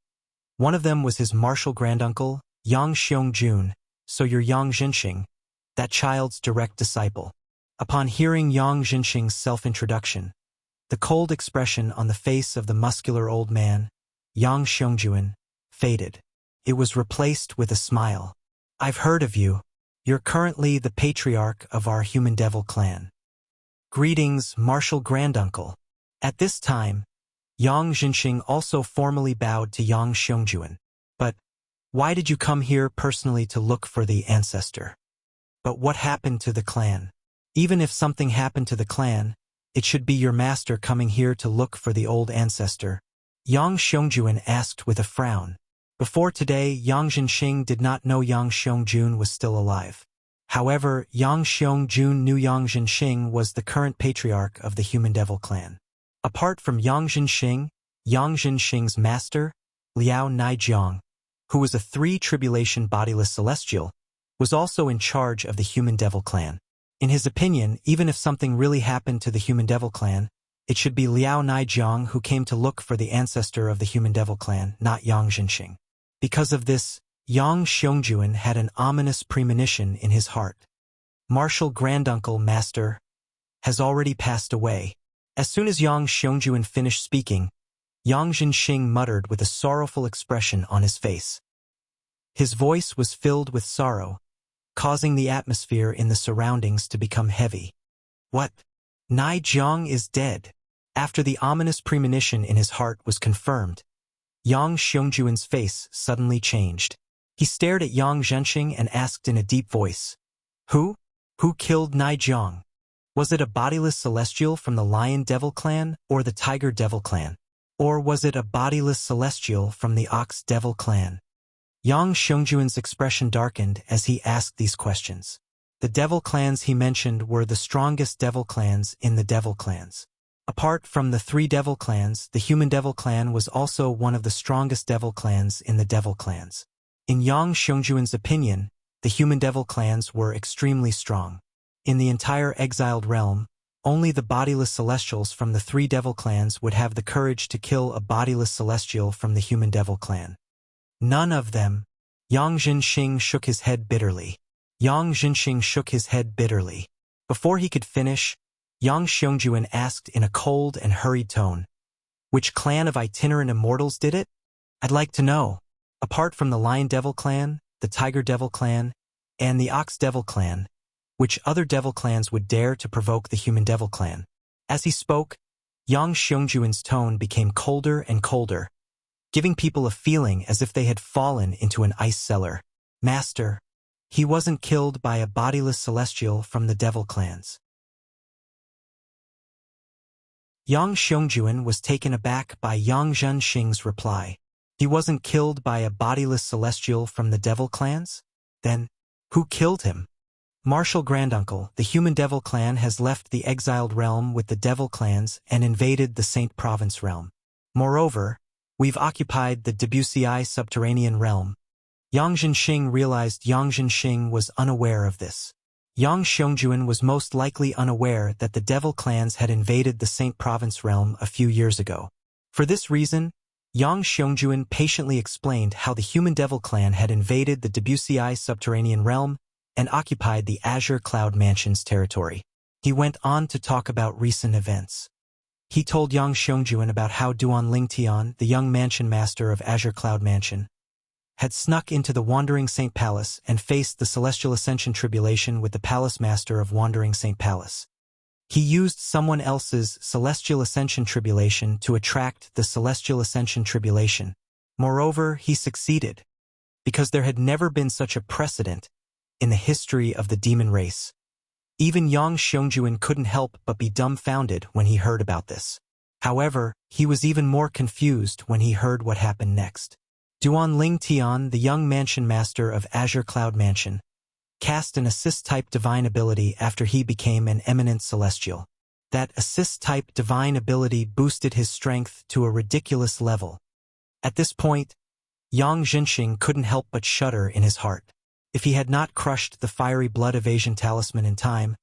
one of them was his martial granduncle, Yang Xiong-jun, so you're Yang Jinxing, that child's direct disciple. Upon hearing Yang Jinxing's self-introduction, the cold expression on the face of the muscular old man, Yang Xiong-jun, faded. It was replaced with a smile. I've heard of you. You're currently the patriarch of our Human Devil clan. Greetings, martial granduncle. At this time, Yang Jinxing also formally bowed to Yang Xiong-jun. But why did you come here personally to look for the ancestor? But what happened to the clan? Even if something happened to the clan, it should be your master coming here to look for the old ancestor, Yang Xiong-jun asked with a frown. Before today, Yang Jinxing did not know Yang Xiong-jun was still alive. However, Yang Xiong-jun knew Yang Jinxing was the current patriarch of the Human Devil clan. Apart from Yang Jinxing, Yang Jinxing's master, Liao Naijiang, who was a tribulation bodiless celestial, was also in charge of the Human Devil clan. In his opinion, even if something really happened to the Human Devil clan, it should be Liao Naijiang who came to look for the ancestor of the Human Devil clan, not Yang Jinxing. Because of this, Yang Xiong-jun had an ominous premonition in his heart. Martial granduncle master has already passed away. As soon as Yang Xiongjuan finished speaking, Yang Zhenxing muttered with a sorrowful expression on his face. His voice was filled with sorrow, causing the atmosphere in the surroundings to become heavy. What? Nai Jiang is dead. After the ominous premonition in his heart was confirmed, Yang Xiongjuan's face suddenly changed. He stared at Yang Zhenxing and asked in a deep voice, Who? Who killed Nai Jiang? Was it a bodiless celestial from the Lion Devil clan or the Tiger Devil clan? Or was it a bodiless celestial from the Ox Devil clan? Yang Xiongjuan's expression darkened as he asked these questions. The devil clans he mentioned were the strongest devil clans in the devil clans. Apart from the 3 devil clans, the human devil clan was also one of the strongest devil clans in the devil clans. In Yang Xiongjuan's opinion, the human devil clans were extremely strong. In the entire exiled realm, only the bodiless celestials from the 3 devil clans would have the courage to kill a bodiless celestial from the human devil clan. None of them. Yang Zhenxing shook his head bitterly. Yang Zhenxing shook his head bitterly. Before he could finish, Yang Xiongjuan asked in a cold and hurried tone, Which clan of itinerant immortals did it? I'd like to know. Apart from the Lion Devil clan, the Tiger Devil clan, and the Ox Devil clan, which other devil clans would dare to provoke the human devil clan? As he spoke, Yang Xiongjuan's tone became colder and colder, giving people a feeling as if they had fallen into an ice cellar. Master, he wasn't killed by a bodiless celestial from the devil clans. Yang Xiongjuan was taken aback by Yang Zhenxing's reply. He wasn't killed by a bodiless celestial from the devil clans? Then, who killed him? Martial Granduncle, the human devil clan has left the exiled realm with the devil clans and invaded the Saint Province realm. Moreover, we've occupied the Debussy subterranean realm. Yang Zhenxing realized Yang Zhenxing was unaware of this. Yang Xiongjuan was most likely unaware that the devil clans had invaded the Saint Province realm a few years ago. For this reason, Yang Xiongjuan patiently explained how the human devil clan had invaded the Debussy subterranean realm and occupied the Azure Cloud Mansion's territory. He went on to talk about recent events. He told Yang Xiongjuan about how Duan Lingtian, the young mansion master of Azure Cloud Mansion, had snuck into the Wandering Saint Palace and faced the Celestial Ascension Tribulation with the Palace Master of Wandering Saint Palace. He used someone else's Celestial Ascension Tribulation to attract the Celestial Ascension Tribulation. Moreover, he succeeded, because there had never been such a precedent in the history of the demon race. Even Yang Xiongjuan couldn't help but be dumbfounded when he heard about this. However, he was even more confused when he heard what happened next. Duan Lingtian, the young mansion master of Azure Cloud Mansion, cast an assist-type divine ability after he became an eminent celestial. That assist-type divine ability boosted his strength to a ridiculous level. At this point, Yang Zhenxing couldn't help but shudder in his heart. If he had not crushed the fiery blood evasion talisman in time,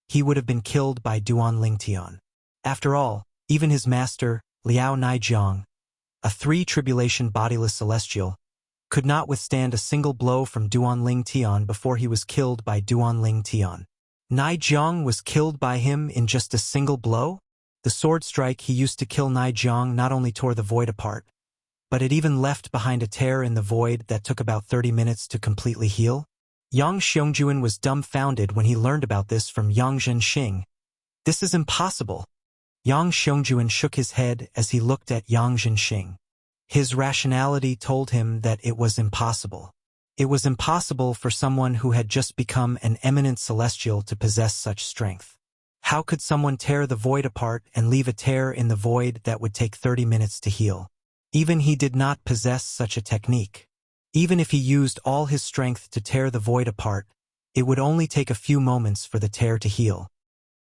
he would have been killed by Duan Lingtian. After all, even his master, Liao Naijiang, a 3-tribulation bodiless celestial, could not withstand a single blow from Duan Lingtian before he was killed by Duan Lingtian. Naijiang was killed by him in just a single blow? The sword strike he used to kill Naijiang not only tore the void apart, but it even left behind a tear in the void that took about 30 minutes to completely heal? Yang Xiongjuan was dumbfounded when he learned about this from Yang Zhenxing. This is impossible. Yang Xiongjuan shook his head as he looked at Yang Zhenxing. His rationality told him that it was impossible. It was impossible for someone who had just become an eminent celestial to possess such strength. How could someone tear the void apart and leave a tear in the void that would take 30 minutes to heal? Even he did not possess such a technique. Even if he used all his strength to tear the void apart, it would only take a few moments for the tear to heal.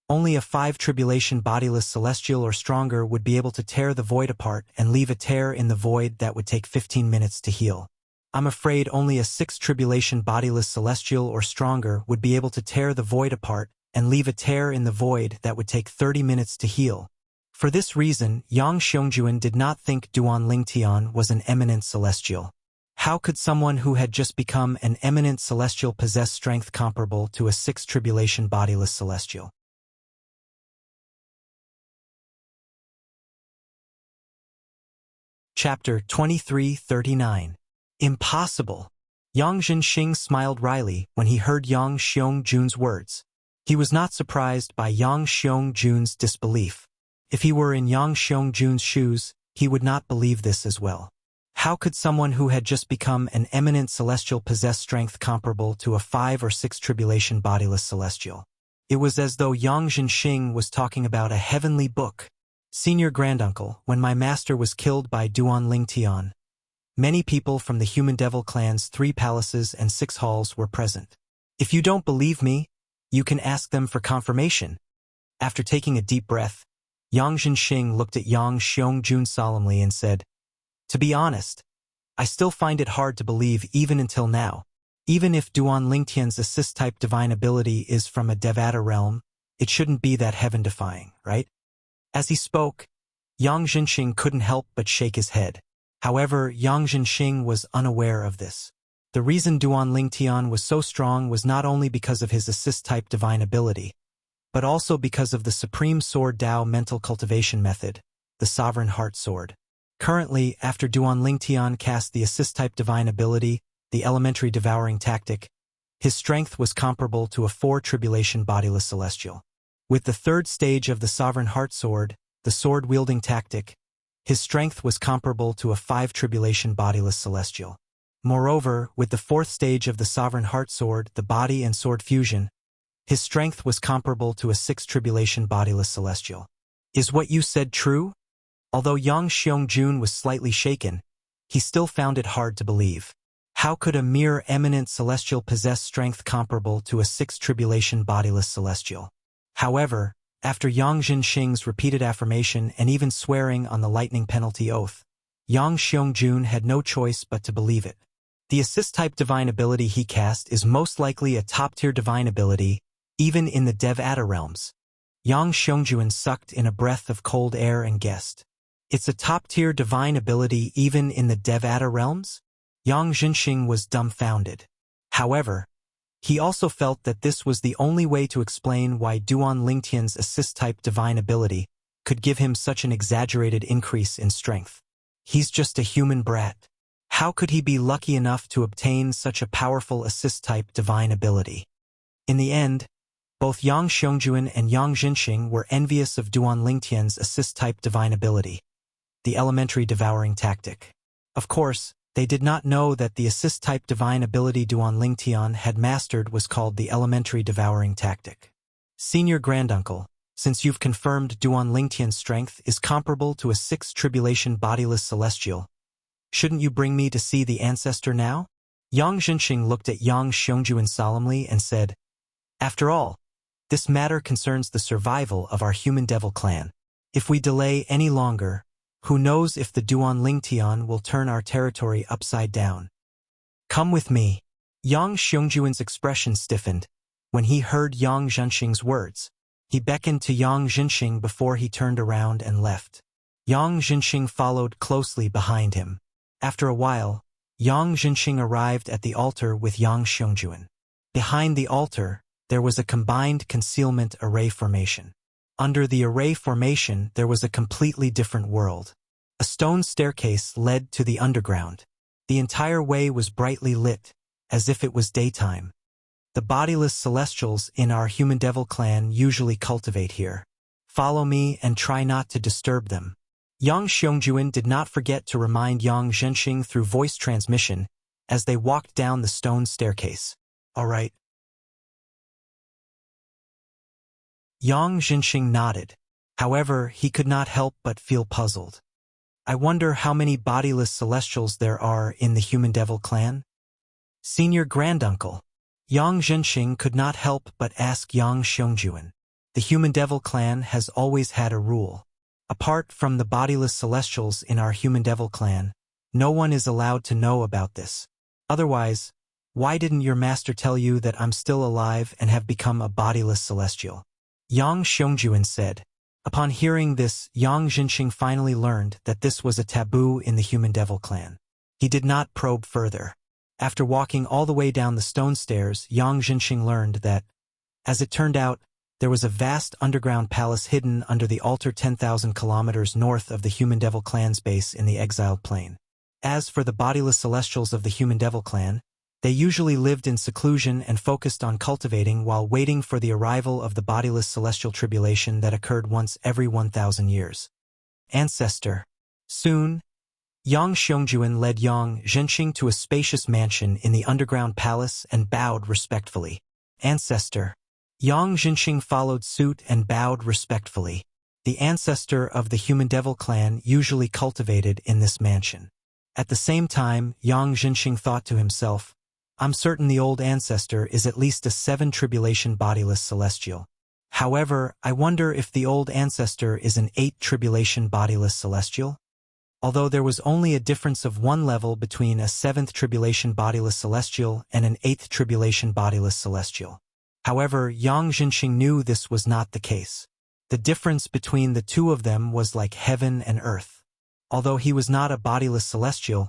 Only a 5-tribulation bodiless celestial or stronger would be able to tear the void apart and leave a tear in the void that would take 15 minutes to heal. I'm afraid only a 6-tribulation bodiless celestial or stronger would be able to tear the void apart and leave a tear in the void that would take 30 minutes to heal. For this reason, Yang Xiongjuan did not think Duan Lingtian was an eminent celestial. How could someone who had just become an eminent celestial possess strength comparable to a 6-tribulation bodiless celestial? Chapter 2339. Impossible. Yang Zhenxing smiled wryly when he heard Yang Xiong-jun's words. He was not surprised by Yang Xiong-jun's disbelief. If he were in Yang Xiong-jun's shoes, he would not believe this as well. How could someone who had just become an eminent celestial possess strength comparable to a 5 or 6 tribulation bodiless celestial? It was as though Yang Zhenxing was talking about a heavenly book. Senior granduncle, when my master was killed by Duan Lingtian, many people from the human devil clan's 3 palaces and 6 halls were present. If you don't believe me, you can ask them for confirmation. After taking a deep breath, Yang Zhenxing looked at Yang Xiong-jun solemnly and said, "To be honest, I still find it hard to believe even until now. Even if Duan Lingtian's assist-type divine ability is from a Devata realm, it shouldn't be that heaven-defying, right?" As he spoke, Yang Zhenxing couldn't help but shake his head. However, Yang Zhenxing was unaware of this. The reason Duan Lingtian was so strong was not only because of his assist-type divine ability, but also because of the Supreme Sword Dao mental cultivation method, the Sovereign Heart Sword. Currently, after Duan Lingtian cast the assist-type divine ability, the elementary devouring tactic, his strength was comparable to a 4 tribulation bodiless celestial. With the 3rd stage of the Sovereign Heart Sword, the sword-wielding tactic, his strength was comparable to a 5 tribulation bodiless celestial. Moreover, with the 4th stage of the Sovereign Heart Sword, the body and sword fusion, his strength was comparable to a 6 tribulation bodiless celestial. Is what you said true? Although Yang Xiong-jun was slightly shaken, he still found it hard to believe. How could a mere eminent celestial possess strength comparable to a 6 tribulation bodiless celestial? However, after Yang Zhenxing's repeated affirmation and even swearing on the lightning penalty oath, Yang Xiong-jun had no choice but to believe it. The assist-type divine ability he cast is most likely a top-tier divine ability, even in the Devata realms. Yang Xiong-jun sucked in a breath of cold air and guessed. It's a top-tier divine ability even in the Devata realms? Yang Zhenxing was dumbfounded. However, he also felt that this was the only way to explain why Duan Lingtian's assist-type divine ability could give him such an exaggerated increase in strength. He's just a human brat. How could he be lucky enough to obtain such a powerful assist-type divine ability? In the end, both Yang Xiong-jun and Yang Zhenxing were envious of Duan Lingtian's assist-type divine ability, the elementary devouring tactic. Of course, they did not know that the assist-type divine ability Duan Lingtian had mastered was called the elementary devouring tactic. Senior granduncle, since you've confirmed Duan Lingtian's strength is comparable to a 6 tribulation bodiless celestial, shouldn't you bring me to see the ancestor now? Yang Zhenxing looked at Yang Xiong-jun solemnly and said, "After all, this matter concerns the survival of our human devil clan. If we delay any longer, who knows if the Duan Lingtian will turn our territory upside down. Come with me." Yang Xiong-jun's expression stiffened when he heard Yang Zhenxing's words. He beckoned to Yang Zhenxing before he turned around and left. Yang Zhenxing followed closely behind him. After a while, Yang Zhenxing arrived at the altar with Yang Xiong-jun. Behind the altar, there was a combined concealment array formation. Under the array formation, there was a completely different world. A stone staircase led to the underground. The entire way was brightly lit, as if it was daytime. The bodiless celestials in our human devil clan usually cultivate here. Follow me and try not to disturb them. Yang Xiong-jun did not forget to remind Yang Zhenxing through voice transmission as they walked down the stone staircase. All right. Yang Zhenxing nodded. However, he could not help but feel puzzled. I wonder how many bodiless celestials there are in the human devil clan? Senior granduncle. Yang Zhenxing could not help but ask Yang Xiong-jun. The human devil clan has always had a rule. Apart from the bodiless celestials in our human devil clan, no one is allowed to know about this. Otherwise, why didn't your master tell you that I'm still alive and have become a bodiless celestial? Yang Xiong-jun said. Upon hearing this, Yang Zhenxing finally learned that this was a taboo in the human devil clan. He did not probe further. After walking all the way down the stone stairs, Yang Zhenxing learned that, as it turned out, there was a vast underground palace hidden under the altar 10,000 kilometers north of the Human Devil clan's base in the exiled plane. As for the bodiless celestials of the Human Devil clan, they usually lived in seclusion and focused on cultivating while waiting for the arrival of the bodiless celestial tribulation that occurred once every 1,000 years. Ancestor. Soon, Yang Xiongjuan led Yang Zhenxing to a spacious mansion in the underground palace and bowed respectfully. Ancestor. Yang Zhenxing followed suit and bowed respectfully. The ancestor of the Human Devil clan usually cultivated in this mansion. At the same time, Yang Zhenxing thought to himself, I'm certain the old ancestor is at least a 7 tribulation bodiless celestial. However, I wonder if the old ancestor is an 8 tribulation bodiless celestial? Although there was only a difference of 1 level between a 7th tribulation bodiless celestial and an 8th tribulation bodiless celestial. However, Yang Zhenxing knew this was not the case. The difference between the two of them was like heaven and earth. Although he was not a bodiless celestial,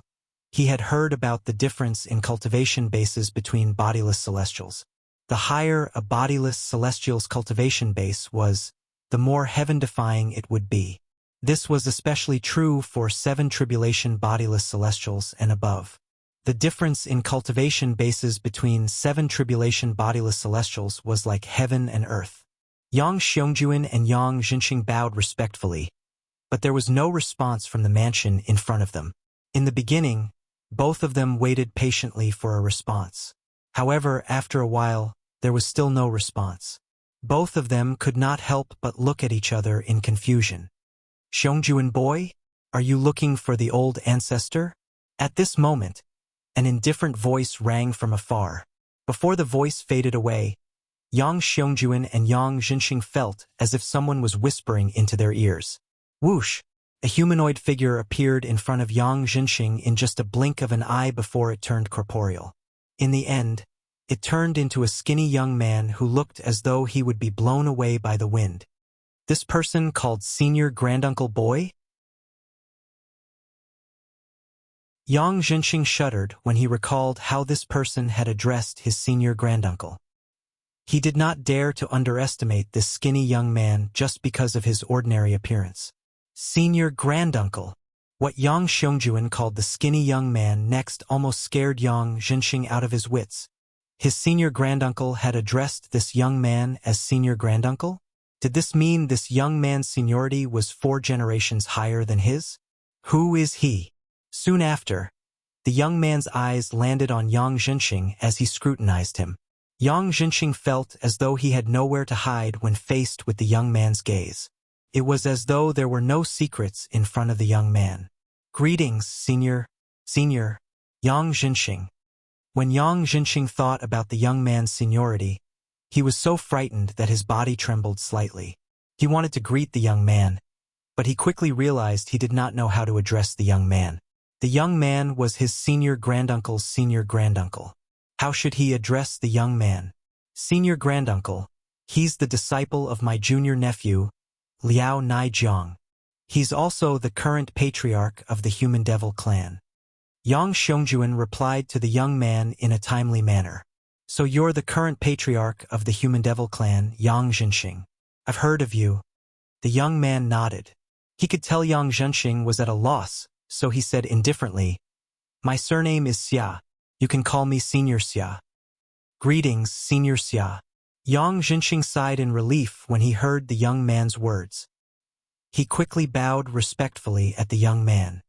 he had heard about the difference in cultivation bases between bodiless celestials. The higher a bodiless celestial's cultivation base was, the more heaven-defying it would be. This was especially true for 7 tribulation bodiless celestials and above. The difference in cultivation bases between 7 tribulation bodiless celestials was like heaven and earth. Yang Xiongjuan and Yang Zhenxing bowed respectfully, but there was no response from the mansion in front of them. In the beginning, both of them waited patiently for a response. However, after a while, there was still no response. Both of them could not help but look at each other in confusion. Xiongjuan boy, are you looking for the old ancestor? At this moment, an indifferent voice rang from afar. Before the voice faded away, Yang Xiongjuan and Yang Zhenxing felt as if someone was whispering into their ears. Whoosh! A humanoid figure appeared in front of Yang Zhenxing in just a blink of an eye before it turned corporeal. In the end, it turned into a skinny young man who looked as though he would be blown away by the wind. This person called Senior Granduncle Boy? Yang Zhenxing shuddered when he recalled how this person had addressed his senior granduncle. He did not dare to underestimate this skinny young man just because of his ordinary appearance. Senior granduncle. What Yang Xiongjuan called the skinny young man next almost scared Yang Zhenxing out of his wits. His senior granduncle had addressed this young man as senior granduncle? Did this mean this young man's seniority was 4 generations higher than his? Who is he? Soon after, the young man's eyes landed on Yang Zhenxing as he scrutinized him. Yang Zhenxing felt as though he had nowhere to hide when faced with the young man's gaze. It was as though there were no secrets in front of the young man. Greetings, Senior Yang Zhenxing. When Yang Zhenxing thought about the young man's seniority, he was so frightened that his body trembled slightly. He wanted to greet the young man, but he quickly realized he did not know how to address the young man. The young man was his senior granduncle's senior granduncle. How should he address the young man? Senior granduncle, he's the disciple of my junior nephew, Liao Naijiang. He's also the current patriarch of the Human Devil clan. Yang Xiongjuan replied to the young man in a timely manner. So you're the current patriarch of the Human Devil clan, Yang Zhenxing. I've heard of you. The young man nodded. He could tell Yang Zhenxing was at a loss, so he said indifferently, My surname is Xia. You can call me Senior Xia. Greetings, Senior Xia. Yang Zhenxing sighed in relief when he heard the young man's words. He quickly bowed respectfully at the young man.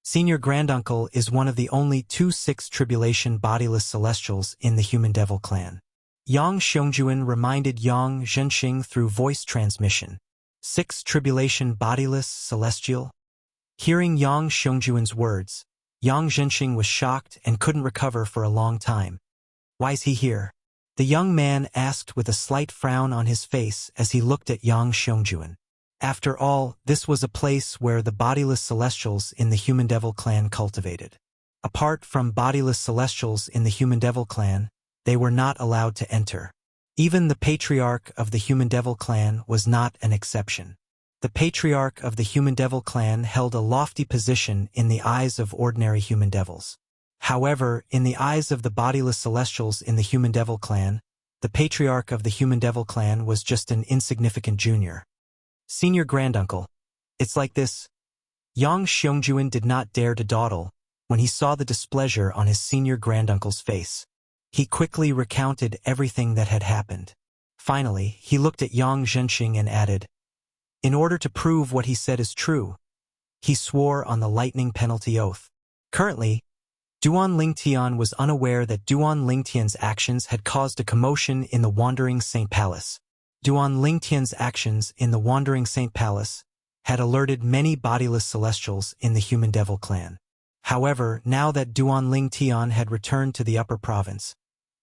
Senior Granduncle is one of the only 2 6 tribulation bodiless celestials in the Human Devil clan. Yang Xiongjuan reminded Yang Zhenxing through voice transmission. 6 tribulation bodiless celestial? Hearing Yang Xiongjuan's words, Yang Zhenxing was shocked and couldn't recover for a long time. Why's he here? The young man asked with a slight frown on his face as he looked at Yang Xiongjuan. After all, this was a place where the bodiless celestials in the Human Devil clan cultivated. Apart from bodiless celestials in the Human Devil clan, they were not allowed to enter. Even the patriarch of the Human Devil clan was not an exception. The patriarch of the Human Devil clan held a lofty position in the eyes of ordinary human devils. However, in the eyes of the bodiless celestials in the Human Devil clan, the patriarch of the Human Devil clan, was just an insignificant junior. Senior granduncle. It's like this. Yang Xiongjuan did not dare to dawdle when he saw the displeasure on his senior granduncle's face. He quickly recounted everything that had happened. Finally, he looked at Yang Zhenxing and added, "In order to prove what he said is true," he swore on the lightning penalty oath. Currently, Duan Lingtian was unaware that Duan Lingtian's actions had caused a commotion in the Wandering Saint Palace. Duan Lingtian's actions in the Wandering Saint Palace had alerted many bodiless celestials in the Human Devil clan. However, now that Duan Lingtian had returned to the upper province,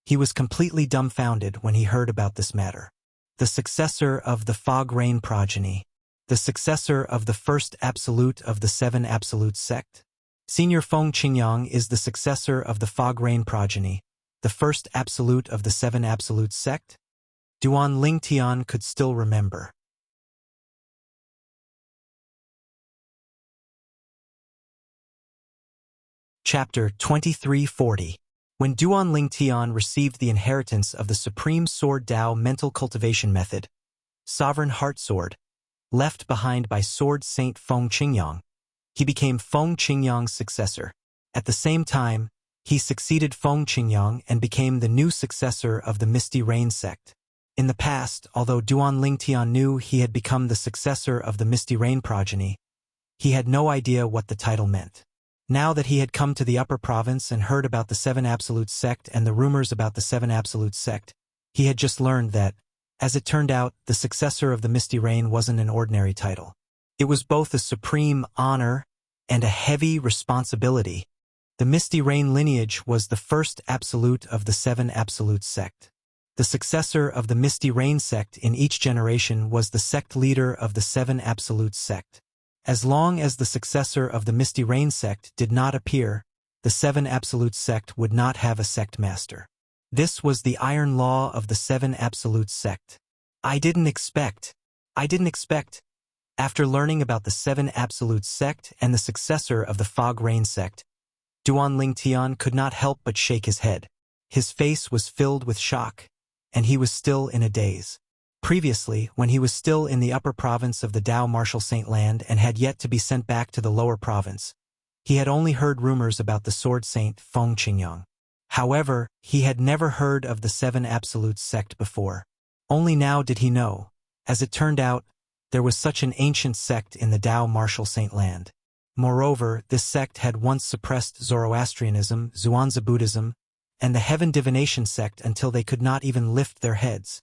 he was completely dumbfounded when he heard about this matter. The successor of the Fog Rain progeny. The successor of the first absolute of the Seven Absolute sect. Senior Feng Qingyang is the successor of the Fog Rain progeny, the first absolute of the Seven Absolute sect. Duan Lingtian could still remember. Chapter 2340. When Duan Lingtian received the inheritance of the Supreme Sword Dao mental cultivation method, Sovereign Heart Sword, left behind by Sword Saint Feng Qingyang, he became Feng Qingyang's successor. At the same time, he succeeded Feng Qingyang and became the new successor of the Misty Rain sect. In the past, although Duan Lingtian knew he had become the successor of the Misty Rain progeny, he had no idea what the title meant. Now that he had come to the upper province and heard about the Seven Absolute sect and the rumors about the Seven Absolute sect, he had just learned that, as it turned out, the successor of the Misty Rain wasn't an ordinary title. It was both a supreme honor and a heavy responsibility. The Misty Rain lineage was the first absolute of the Seven Absolute sect. The successor of the Misty Rain sect in each generation was the sect leader of the Seven Absolute sect. As long as the successor of the Misty Rain sect did not appear, the Seven Absolute sect would not have a sect master. This was the iron law of the Seven Absolute sect. I didn't expect. After learning about the Seven Absolute sect and the successor of the Fog Rain sect, Duan Lingtian could not help but shake his head. His face was filled with shock, and he was still in a daze. Previously, when he was still in the upper province of the Dao Martial Saint Land and had yet to be sent back to the lower province, he had only heard rumors about the Sword Saint Feng Qingyang. However, he had never heard of the Seven Absolute sect before. Only now did he know. As it turned out, there was such an ancient sect in the Dao Martial Saint Land. Moreover, this sect had once suppressed Zoroastrianism, Zhuangzi Buddhism, and the Heaven Divination sect until they could not even lift their heads.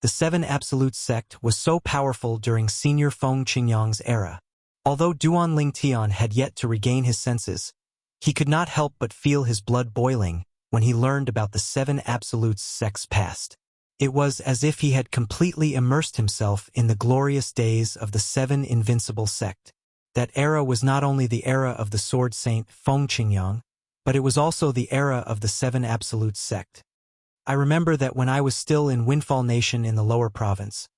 The Seven Absolute sect was so powerful during Senior Feng Qingyang's era. Although Duan Lingtian had yet to regain his senses, he could not help but feel his blood boiling when he learned about the Seven Absolute sect's past. It was as if he had completely immersed himself in the glorious days of the Seven Invincible sect. That era was not only the era of the Sword Saint Feng Qingyang, but it was also the era of the Seven Absolute sect. I remember that when I was still in Windfall Nation in the lower province,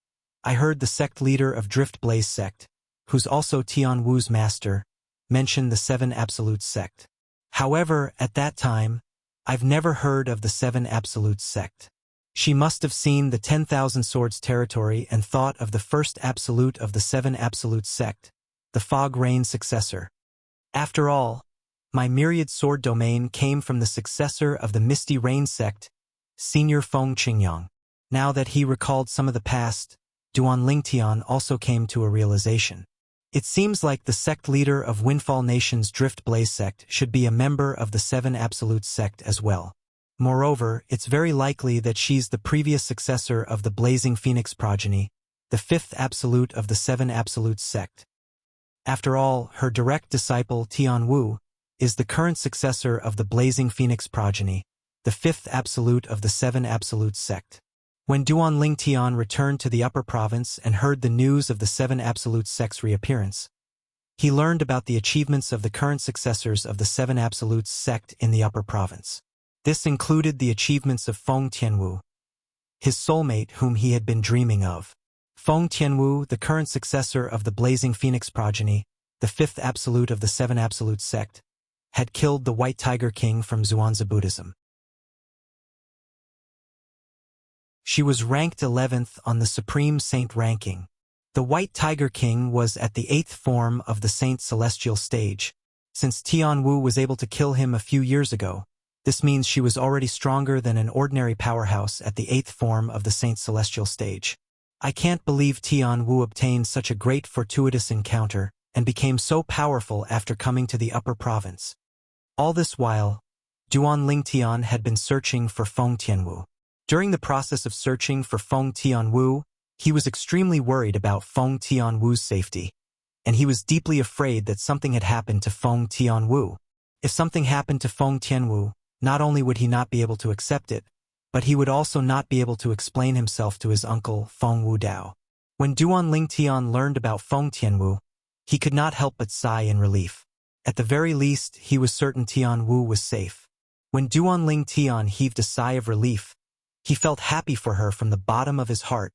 I heard the sect leader of Drift Blaze sect, who's also Tian Wu's master, mention the Seven Absolute sect. However, at that time, I've never heard of the Seven Absolute sect. She must have seen the 10,000 Swords territory and thought of the first absolute of the Seven Absolute sect, the Fog Rain successor. After all, my myriad sword domain came from the successor of the Misty Rain sect, Senior Feng Qingyang. Now that he recalled some of the past, Duan Lingtian also came to a realization. It seems like the sect leader of Windfall Nation's Drift Blaze sect should be a member of the Seven Absolute sect as well. Moreover, it's very likely that she's the previous successor of the Blazing Phoenix progeny, the fifth absolute of the Seven Absolute sect. After all, her direct disciple Tian Wu is the current successor of the Blazing Phoenix progeny, the fifth absolute of the Seven Absolute sect. When Duan Lingtian returned to the upper province and heard the news of the Seven Absolute sect's reappearance, he learned about the achievements of the current successors of the Seven Absolute sect in the upper province. This included the achievements of Feng Tianwu, his soulmate whom he had been dreaming of. Feng Tianwu, the current successor of the Blazing Phoenix progeny, the fifth absolute of the Seven Absolute sect, had killed the White Tiger King from Zhuangzi Buddhism. She was ranked 11th on the Supreme Saint ranking. The White Tiger King was at the 8th form of the Saint Celestial stage. Since Tianwu was able to kill him a few years ago, this means she was already stronger than an ordinary powerhouse at the 8th form of the Saint Celestial stage. I can't believe Tianwu obtained such a great fortuitous encounter and became so powerful after coming to the upper province. All this while, Duan Lingtian had been searching for Feng Tianwu. During the process of searching for Feng Tianwu, he was extremely worried about Feng Tianwu's safety, and he was deeply afraid that something had happened to Feng Tianwu. If something happened to Feng Tianwu, not only would he not be able to accept it, but he would also not be able to explain himself to his uncle Feng Wudao. When Duan Lingtian learned about Feng Tianwu, he could not help but sigh in relief. At the very least, he was certain Tianwu was safe. When Duan Lingtian heaved a sigh of relief, he felt happy for her from the bottom of his heart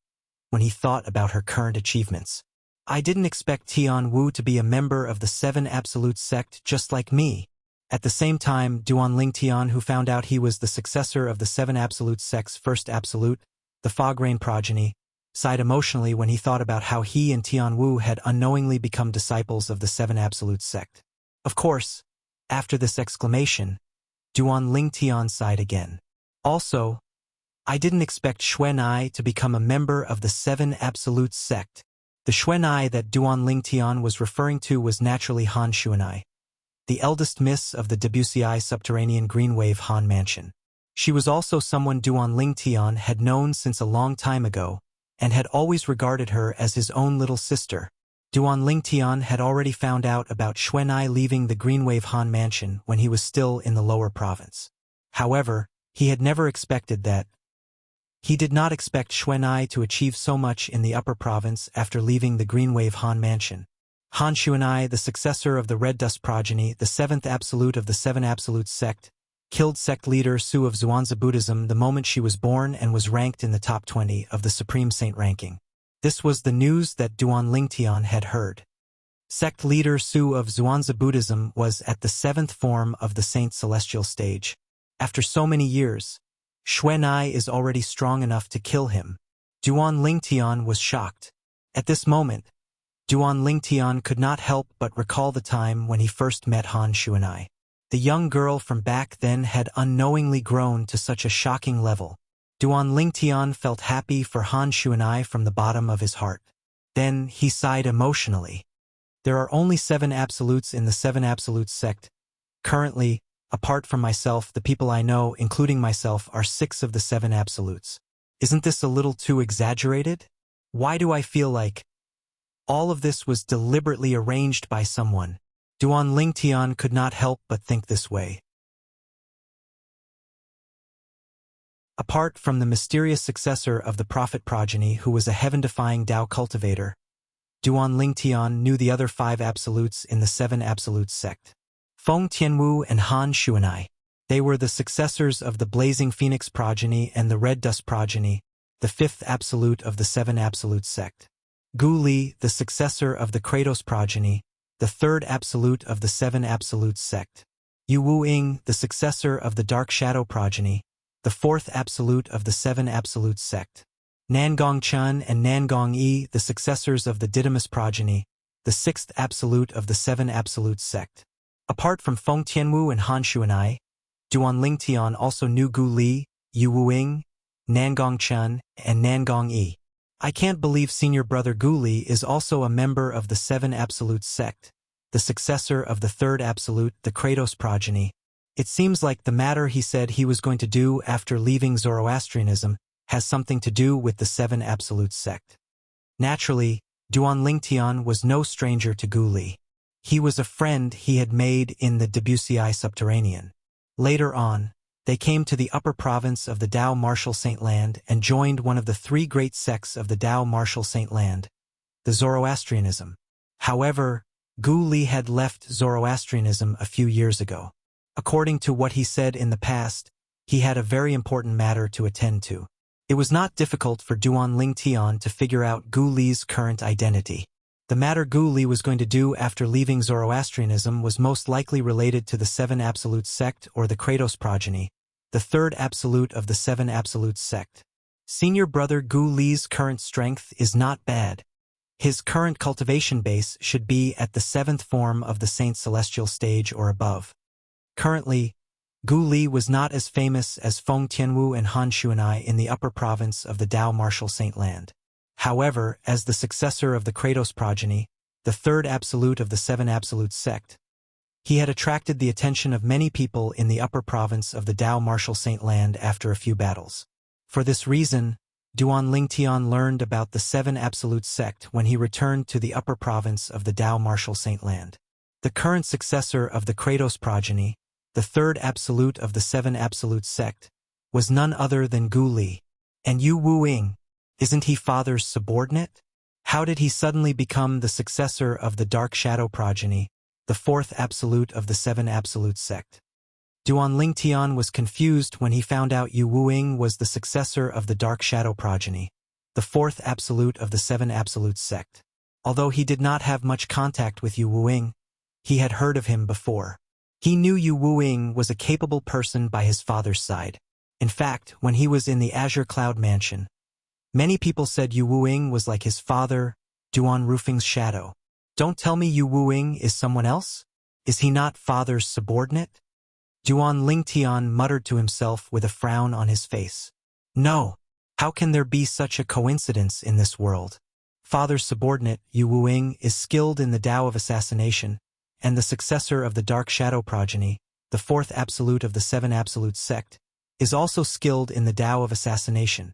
when he thought about her current achievements. I didn't expect Tianwu to be a member of the 7 Absolute sect just like me. At the same time, Duan Lingtian, who found out he was the successor of the 7 Absolute sect's first Absolute, the Fog Rain progeny, sighed emotionally when he thought about how he and Tianwu had unknowingly become disciples of the 7 Absolute sect. Of course, after this exclamation, Duan Lingtian sighed again. Also, I didn't expect Xuanai to become a member of the 7 Absolute sect. The Xuanai that Duan Lingtian was referring to was naturally Han Xuanai, the eldest miss of the Debussy subterranean Greenwave Han Mansion. She was also someone Duan Lingtian had known since a long time ago, and had always regarded her as his own little sister. Duan Lingtian had already found out about Xuanai leaving the Greenwave Han Mansion when he was still in the lower province. However, he had never expected that. He did not expect Xuanai to achieve so much in the upper province after leaving the Greenwave Han Mansion. Han Xuanai, the successor of the Red Dust progeny, the 7th Absolute of the 7 Absolute sect, killed sect leader Su of Zhuangzi Buddhism the moment she was born and was ranked in the top 20 of the Supreme Saint ranking. This was the news that Duan Lingtian had heard. Sect leader Su of Zhuangzi Buddhism was at the 7th form of the Saint Celestial stage. After so many years, Xuanai is already strong enough to kill him. Duan Lingtian was shocked. At this moment, Duan Lingtian could not help but recall the time when he first met Han Xuanai. The young girl from back then had unknowingly grown to such a shocking level. Duan Lingtian felt happy for Han Xuanai from the bottom of his heart. Then he sighed emotionally. There are only 7 absolutes in the 7 Absolute sect. Currently, apart from myself, the people I know, including myself, are 6 of the 7 absolutes. Isn't this a little too exaggerated? Why do I feel like all of this was deliberately arranged by someone? Duan Lingtian could not help but think this way. Apart from the mysterious successor of the prophet progeny who was a heaven-defying Tao cultivator, Duan Lingtian knew the other 5 absolutes in the 7 Absolute sect. Feng Tianwu and Han Xuanai. They were the successors of the Blazing Phoenix progeny and the Red Dust progeny, the 5th Absolute of the 7 Absolute sect. Gu Li, the successor of the Kratos progeny, the 3rd Absolute of the 7 Absolute sect. Yu Wu-ing, the successor of the Dark Shadow progeny, the 4th Absolute of the 7 Absolute sect. Nangong Chun and Nangong Yi, the successors of the Didymus progeny, the 6th Absolute of the 7 Absolute sect. Apart from Feng Tianwu and Han Xuanai, Duan Lingtian also knew Gu Li, Yu Wu-ing, Nangong Chun, and Nangong Yi. I can't believe senior brother Gu Li is also a member of the 7 Absolute sect, the successor of the 3rd Absolute, the Kratos progeny. It seems like the matter he said he was going to do after leaving Zoroastrianism has something to do with the 7 Absolute sect. Naturally, Duan Lingtian was no stranger to Gu Li. He was a friend he had made in the Debussy subterranean. Later on, they came to the upper province of the Tao Martial Saint Land and joined one of the 3 great sects of the Tao Martial Saint Land, the Zoroastrianism. However, Gu Li had left Zoroastrianism a few years ago. According to what he said in the past, he had a very important matter to attend to. It was not difficult for Duan Lingtian to figure out Gu Li's current identity. The matter Gu Li was going to do after leaving Zoroastrianism was most likely related to the 7 Absolute sect or the Kratos progeny, the 3rd Absolute of the 7 Absolute sect. Senior brother Gu Li's current strength is not bad. His current cultivation base should be at the 7th form of the Saint Celestial stage or above. Currently, Gu Li was not as famous as Feng Tianwu and Han Xuanai in the upper province of the Dao Martial Saint Land. However, as the successor of the Kratos progeny, the third absolute of the Seven Absolutes sect, he had attracted the attention of many people in the upper province of the Dao Martial Saint Land after a few battles. For this reason, Duan Lingtian learned about the Seven Absolute sect when he returned to the upper province of the Dao Martial Saint Land. The current successor of the Kratos progeny, the third absolute of the Seven Absolute sect, was none other than Gu Li. And Yu Wuing, isn't he father's subordinate? How did he suddenly become the successor of the Dark Shadow progeny, the fourth absolute of the Seven Absolute sect? Duan Lingtian was confused when he found out Yu Wuing was the successor of the Dark Shadow progeny, the fourth absolute of the Seven Absolute sect. Although he did not have much contact with Yu Wuing, he had heard of him before. He knew Yu Wuing was a capable person by his father's side. In fact, when he was in the Azure Cloud Mansion, many people said Yu Wuing was like his father, Duan Rufing's shadow. Don't tell me Yu Wuing is someone else? Is he not father's subordinate? Duan Lingtian muttered to himself with a frown on his face. No, how can there be such a coincidence in this world? Father's subordinate, Yu Wuing, is skilled in the Tao of assassination, and the successor of the Dark Shadow progeny, the fourth absolute of the Seven Absolute sect, is also skilled in the Tao of assassination.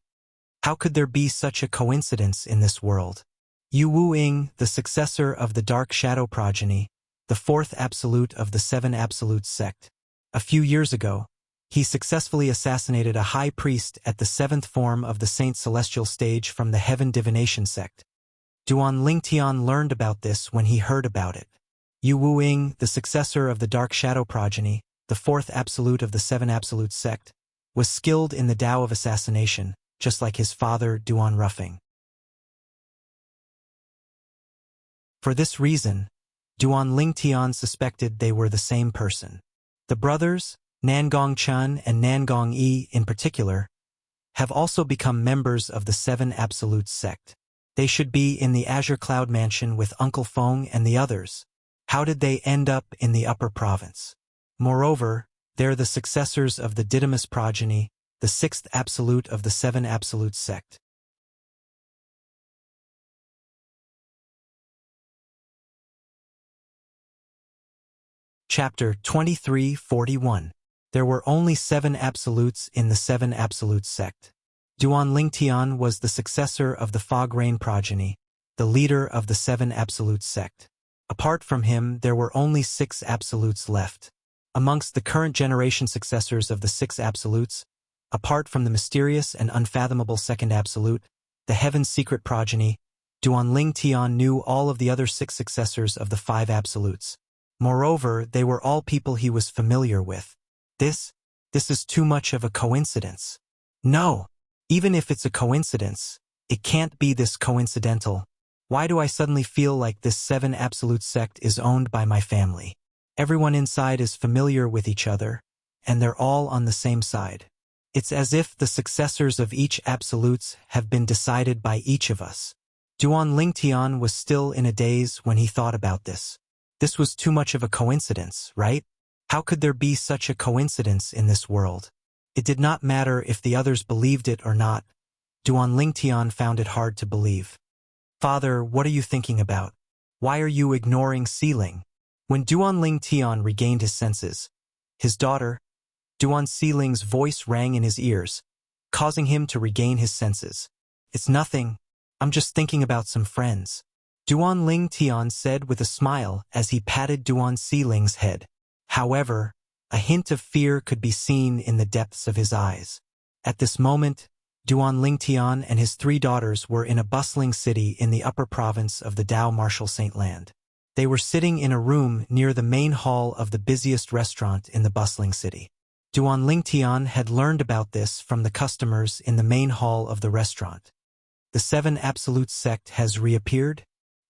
How could there be such a coincidence in this world? Yu Wuing, the successor of the Dark Shadow progeny, the fourth absolute of the Seven Absolute sect. A few years ago, he successfully assassinated a high priest at the 7th form of the Saint Celestial stage from the Heaven Divination sect. Duan Lingtian learned about this when he heard about it. Yu Wuing, the successor of the Dark Shadow progeny, the fourth absolute of the Seven Absolute sect, was skilled in the Tao of assassination, just like his father Duan Rufing. For this reason, Duan Lingtian suspected they were the same person. The brothers, Nangong Chun and Nangong Yi in particular, have also become members of the Seven Absolute sect. They should be in the Azure Cloud Mansion with Uncle Feng and the others. How did they end up in the upper province? Moreover, they're the successors of the Didymus progeny, the sixth absolute of the Seven Absolute sect. Chapter 2341. There were only 7 absolutes in the Seven Absolute sect. Duan Lingtian was the successor of the Fog Rain progeny, the leader of the Seven Absolute sect. Apart from him, there were only 6 absolutes left. Amongst the current generation successors of the 6 absolutes, apart from the mysterious and unfathomable second absolute, the Heaven's Secret progeny, Duan Lingtian knew all of the other 6 successors of the 5 absolutes. Moreover, they were all people he was familiar with. This is too much of a coincidence. No, even if it's a coincidence, it can't be this coincidental. Why do I suddenly feel like this Seven Absolute sect is owned by my family? Everyone inside is familiar with each other, and they're all on the same side. It's as if the successors of each absolutes have been decided by each of us. Duan Lingtian was still in a daze when he thought about this. This was too much of a coincidence, right? How could there be such a coincidence in this world? It did not matter if the others believed it or not. Duan Lingtian found it hard to believe. Father, what are you thinking about? Why are you ignoring Sealing? When Duan Lingtian regained his senses, his daughter, Duan Sealing's voice rang in his ears, causing him to regain his senses. It's nothing. I'm just thinking about some friends. Duan Lingtian said with a smile as he patted Duan Sealing's head. However, a hint of fear could be seen in the depths of his eyes. At this moment, Duan Lingtian and his 3 daughters were in a bustling city in the upper province of the Dao Martial Saint Land. They were sitting in a room near the main hall of the busiest restaurant in the bustling city. Duan Lingtian had learned about this from the customers in the main hall of the restaurant. The Seven Absolute sect has reappeared?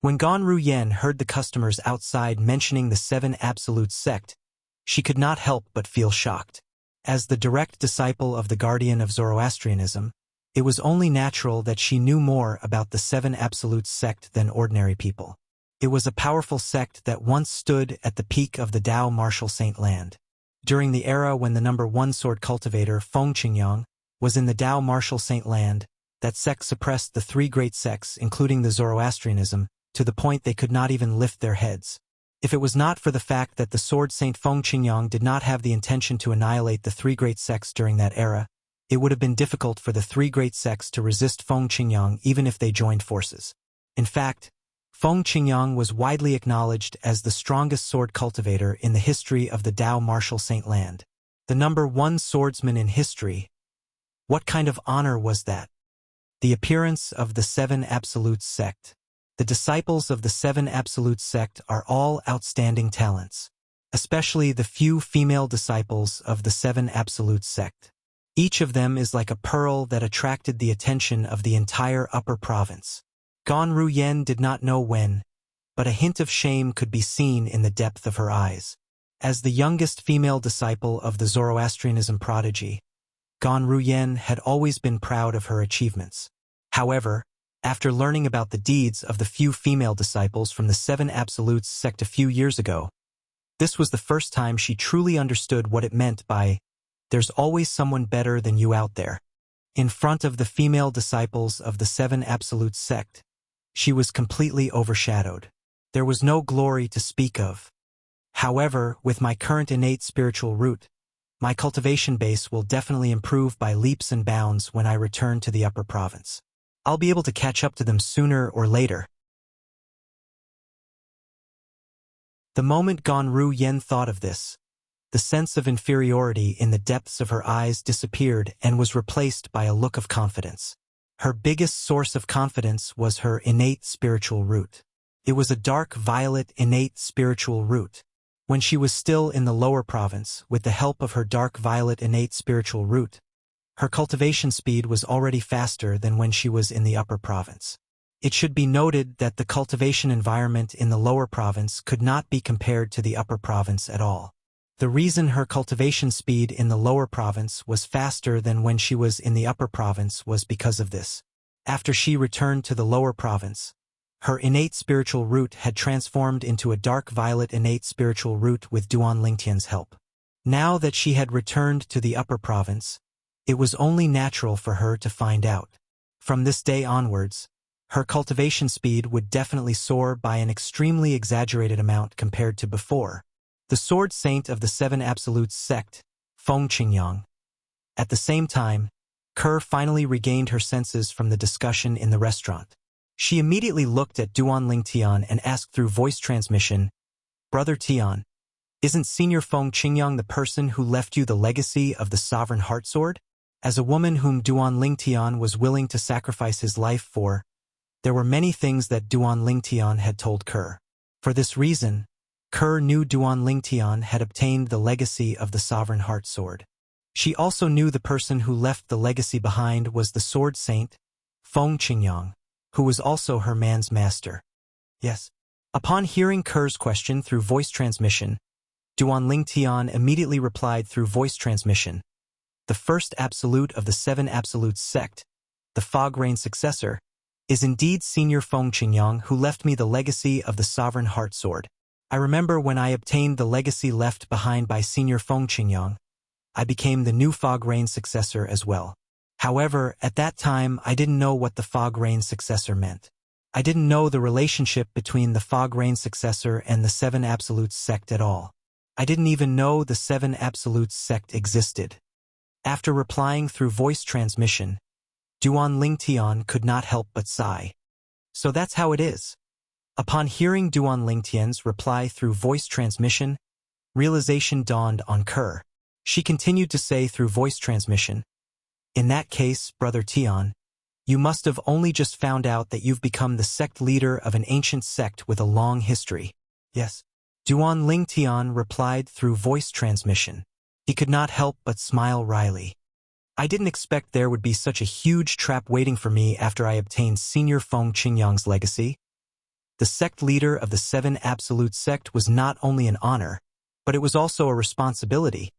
When Ganru Yen heard the customers outside mentioning the Seven Absolute sect, she could not help but feel shocked. As the direct disciple of the guardian of Zoroastrianism, It was only natural that she knew more about the Seven Absolutes sect than ordinary people. It was a powerful sect that once stood at the peak of the Tao martial saint land. During the era when the #1 sword cultivator, Feng Qingyang, was in the Tao martial saint land, that sect suppressed the three great sects, including the Zoroastrianism, to the point they could not even lift their heads. If it was not for the fact that the sword saint Feng Qingyang did not have the intention to annihilate the three great sects during that era, it would have been difficult for the three great sects to resist Feng Qingyang even if they joined forces. In fact, Feng Qingyang was widely acknowledged as the strongest sword cultivator in the history of the Tao martial saint land. The #1 swordsman in history. What kind of honor was that? The appearance of the Seven Absolutes sect. The disciples of the Seven Absolutes sect are all outstanding talents, especially the few female disciples of the Seven Absolutes sect. Each of them is like a pearl that attracted the attention of the entire upper province. Gan Ruyen did not know when, but a hint of shame could be seen in the depth of her eyes. As the youngest female disciple of the Zoroastrianism prodigy, Gan Ruyen had always been proud of her achievements. However, after learning about the deeds of the few female disciples from the Seven Absolutes sect a few years ago, this was the first time she truly understood what it meant by, "There's always someone better than you out there." In front of the female disciples of the Seven Absolutes sect, she was completely overshadowed. There was no glory to speak of. However, with my current innate spiritual root, my cultivation base will definitely improve by leaps and bounds when I return to the upper province. I'll be able to catch up to them sooner or later. The moment Gan Ruyen thought of this, the sense of inferiority in the depths of her eyes disappeared and was replaced by a look of confidence. Her biggest source of confidence was her innate spiritual root. It was a dark violet innate spiritual root. When she was still in the lower province, with the help of her dark violet innate spiritual root, her cultivation speed was already faster than when she was in the upper province. It should be noted that the cultivation environment in the lower province could not be compared to the upper province at all. The reason her cultivation speed in the lower province was faster than when she was in the upper province was because of this. After she returned to the lower province, her innate spiritual root had transformed into a dark violet innate spiritual root with Duan Lingtian's help. Now that she had returned to the upper province, it was only natural for her to find out. From this day onwards, her cultivation speed would definitely soar by an extremely exaggerated amount compared to before. The sword saint of the Seven Absolutes sect, Feng Qingyang. At the same time, Kerr finally regained her senses from the discussion in the restaurant. She immediately looked at Duan Lingtian and asked through voice transmission, "Brother Tian, isn't Senior Feng Qingyang the person who left you the legacy of the Sovereign Heart Sword?" As a woman whom Duan Lingtian was willing to sacrifice his life for, there were many things that Duan Lingtian had told Kerr. For this reason, Kerr knew Duan Lingtian had obtained the legacy of the Sovereign Heart Sword. She also knew the person who left the legacy behind was the sword saint, Feng Qingyang, who was also her man's master. Yes. Upon hearing Kerr's question through voice transmission, Duan Lingtian immediately replied through voice transmission, "The first absolute of the Seven Absolutes sect, the Fog Rain successor, is indeed Senior Feng Qingyang who left me the legacy of the Sovereign Heart Sword. I remember when I obtained the legacy left behind by Senior Feng Qingyang, I became the new Fog Rain successor as well. However, at that time I didn't know what the Fog Rain successor meant. I didn't know the relationship between the Fog Rain successor and the Seven Absolutes sect at all. I didn't even know the Seven Absolutes sect existed." After replying through voice transmission, Duan Lingtian could not help but sigh. So that's how it is. Upon hearing Duan Lingtian's reply through voice transmission, realization dawned on Kerr. She continued to say through voice transmission, "In that case, Brother Tian, you must have only just found out that you've become the sect leader of an ancient sect with a long history." "Yes." Duan Lingtian replied through voice transmission. He could not help but smile wryly. "I didn't expect there would be such a huge trap waiting for me after I obtained Senior Feng Qingyang's legacy. The sect leader of the Seven Absolute sect was not only an honor, but it was also a responsibility."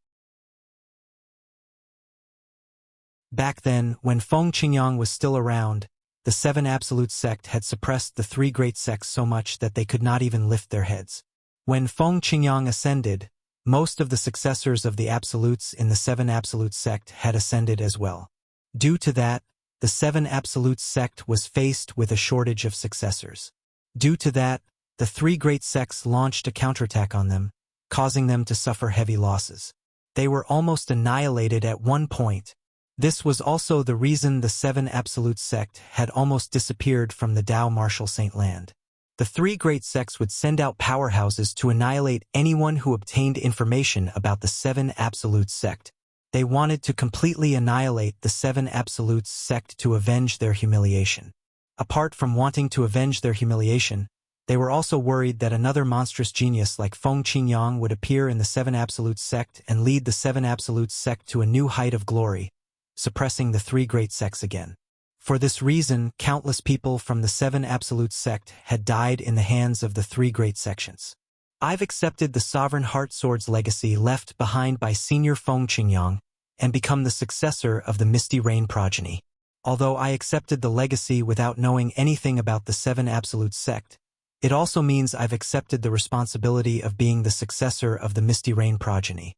Back then, when Feng Qingyang was still around, the seven absolute sect had suppressed the three great sects so much that they could not even lift their heads. When Feng Qingyang ascended, most of the successors of the absolutes in the seven absolute sect had ascended as well. Due to that, the seven absolute sect was faced with a shortage of successors. Due to that, the three great sects launched a counterattack on them, causing them to suffer heavy losses. They were almost annihilated at one point. This was also the reason the seven absolute sect had almost disappeared from the Tao Martial Saint Land. The three great sects would send out powerhouses to annihilate anyone who obtained information about the seven absolute sect. They wanted to completely annihilate the seven absolutes sect to avenge their humiliation. Apart from wanting to avenge their humiliation, they were also worried that another monstrous genius like Feng Qingyang would appear in the seven absolute sect and lead the seven absolute sect to a new height of glory, suppressing the three great sects again. For this reason, countless people from the seven absolute sect had died in the hands of the three great sections. I've accepted the Sovereign Heart Sword's legacy left behind by Senior Feng Qingyang and become the successor of the Misty Rain progeny. Although I accepted the legacy without knowing anything about the seven absolute sect, it also means I've accepted the responsibility of being the successor of the Misty Rain progeny.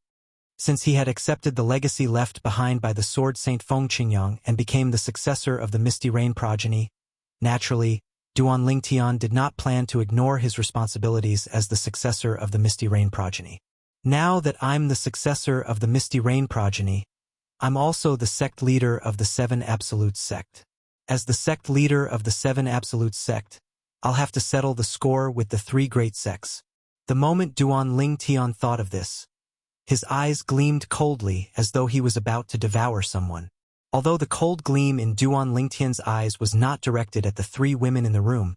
Since he had accepted the legacy left behind by the Sword Saint Feng Qingyang and became the successor of the Misty Rain progeny, naturally, Duan Lingtian did not plan to ignore his responsibilities as the successor of the Misty Rain progeny. Now that I'm the successor of the Misty Rain progeny, I'm also the sect leader of the seven absolute sect. As the sect leader of the seven absolute sect, I'll have to settle the score with the three great sects. The moment Duan Lingtian thought of this, his eyes gleamed coldly as though he was about to devour someone. Although the cold gleam in Duan Lingtian's eyes was not directed at the three women in the room,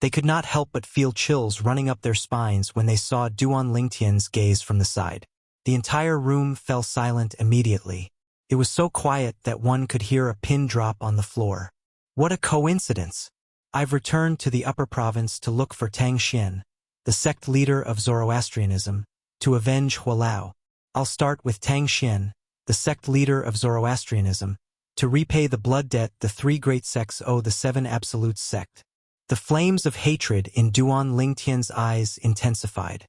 they could not help but feel chills running up their spines when they saw Duan Lingtian's gaze from the side. The entire room fell silent immediately. It was so quiet that one could hear a pin drop on the floor. What a coincidence! I've returned to the upper province to look for Tang Xian, the sect leader of Zoroastrianism, to avenge Hualao. I'll start with Tang Xian, the sect leader of Zoroastrianism, to repay the blood debt the three great sects owe the seven absolute sect. The flames of hatred in Duan Lingtian's eyes intensified.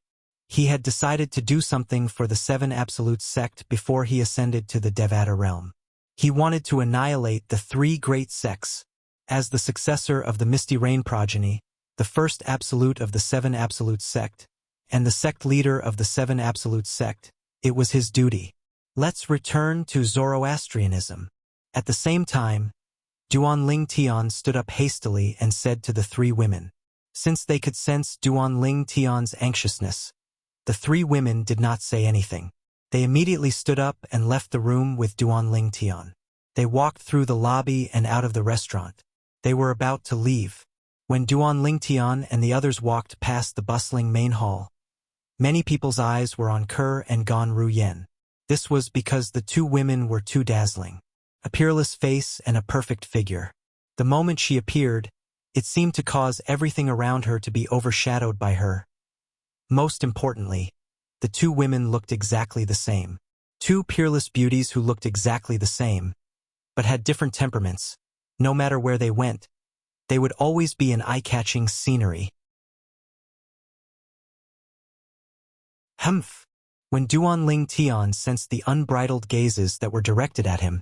He had decided to do something for the seven absolute sect before he ascended to the Devata realm. He wanted to annihilate the three great sects. As the successor of the Misty Rain progeny, the first absolute of the seven absolute sect, and the sect leader of the seven absolute sect, it was his duty. Let's return to Zoroastrianism. At the same time, Duan Lingtian stood up hastily and said to the three women. Since they could sense Duan Lingtian's anxiousness, the three women did not say anything. They immediately stood up and left the room with Duan Lingtian. They walked through the lobby and out of the restaurant. They were about to leave. When Duan Lingtian and the others walked past the bustling main hall, many people's eyes were on Ke and Gan Ruyen. This was because the two women were too dazzling. A peerless face and a perfect figure. The moment she appeared, it seemed to cause everything around her to be overshadowed by her. Most importantly, the two women looked exactly the same. Two peerless beauties who looked exactly the same, but had different temperaments. No matter where they went, they would always be an eye-catching scenery. Humph! When Duan Lingtian sensed the unbridled gazes that were directed at him,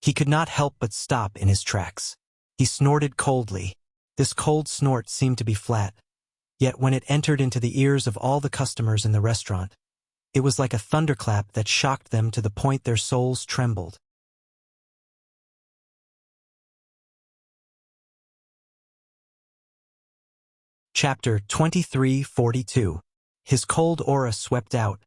he could not help but stop in his tracks. He snorted coldly. This cold snort seemed to be flat, yet when it entered into the ears of all the customers in the restaurant, it was like a thunderclap that shocked them to the point their souls trembled. Chapter 2342. His cold aura swept out,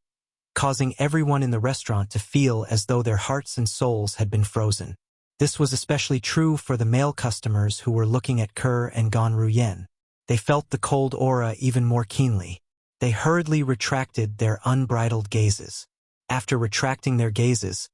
causing everyone in the restaurant to feel as though their hearts and souls had been frozen. This was especially true for the male customers who were looking at Ke and Gan Ruyen. They felt the cold aura even more keenly. They hurriedly retracted their unbridled gazes. After retracting their gazes,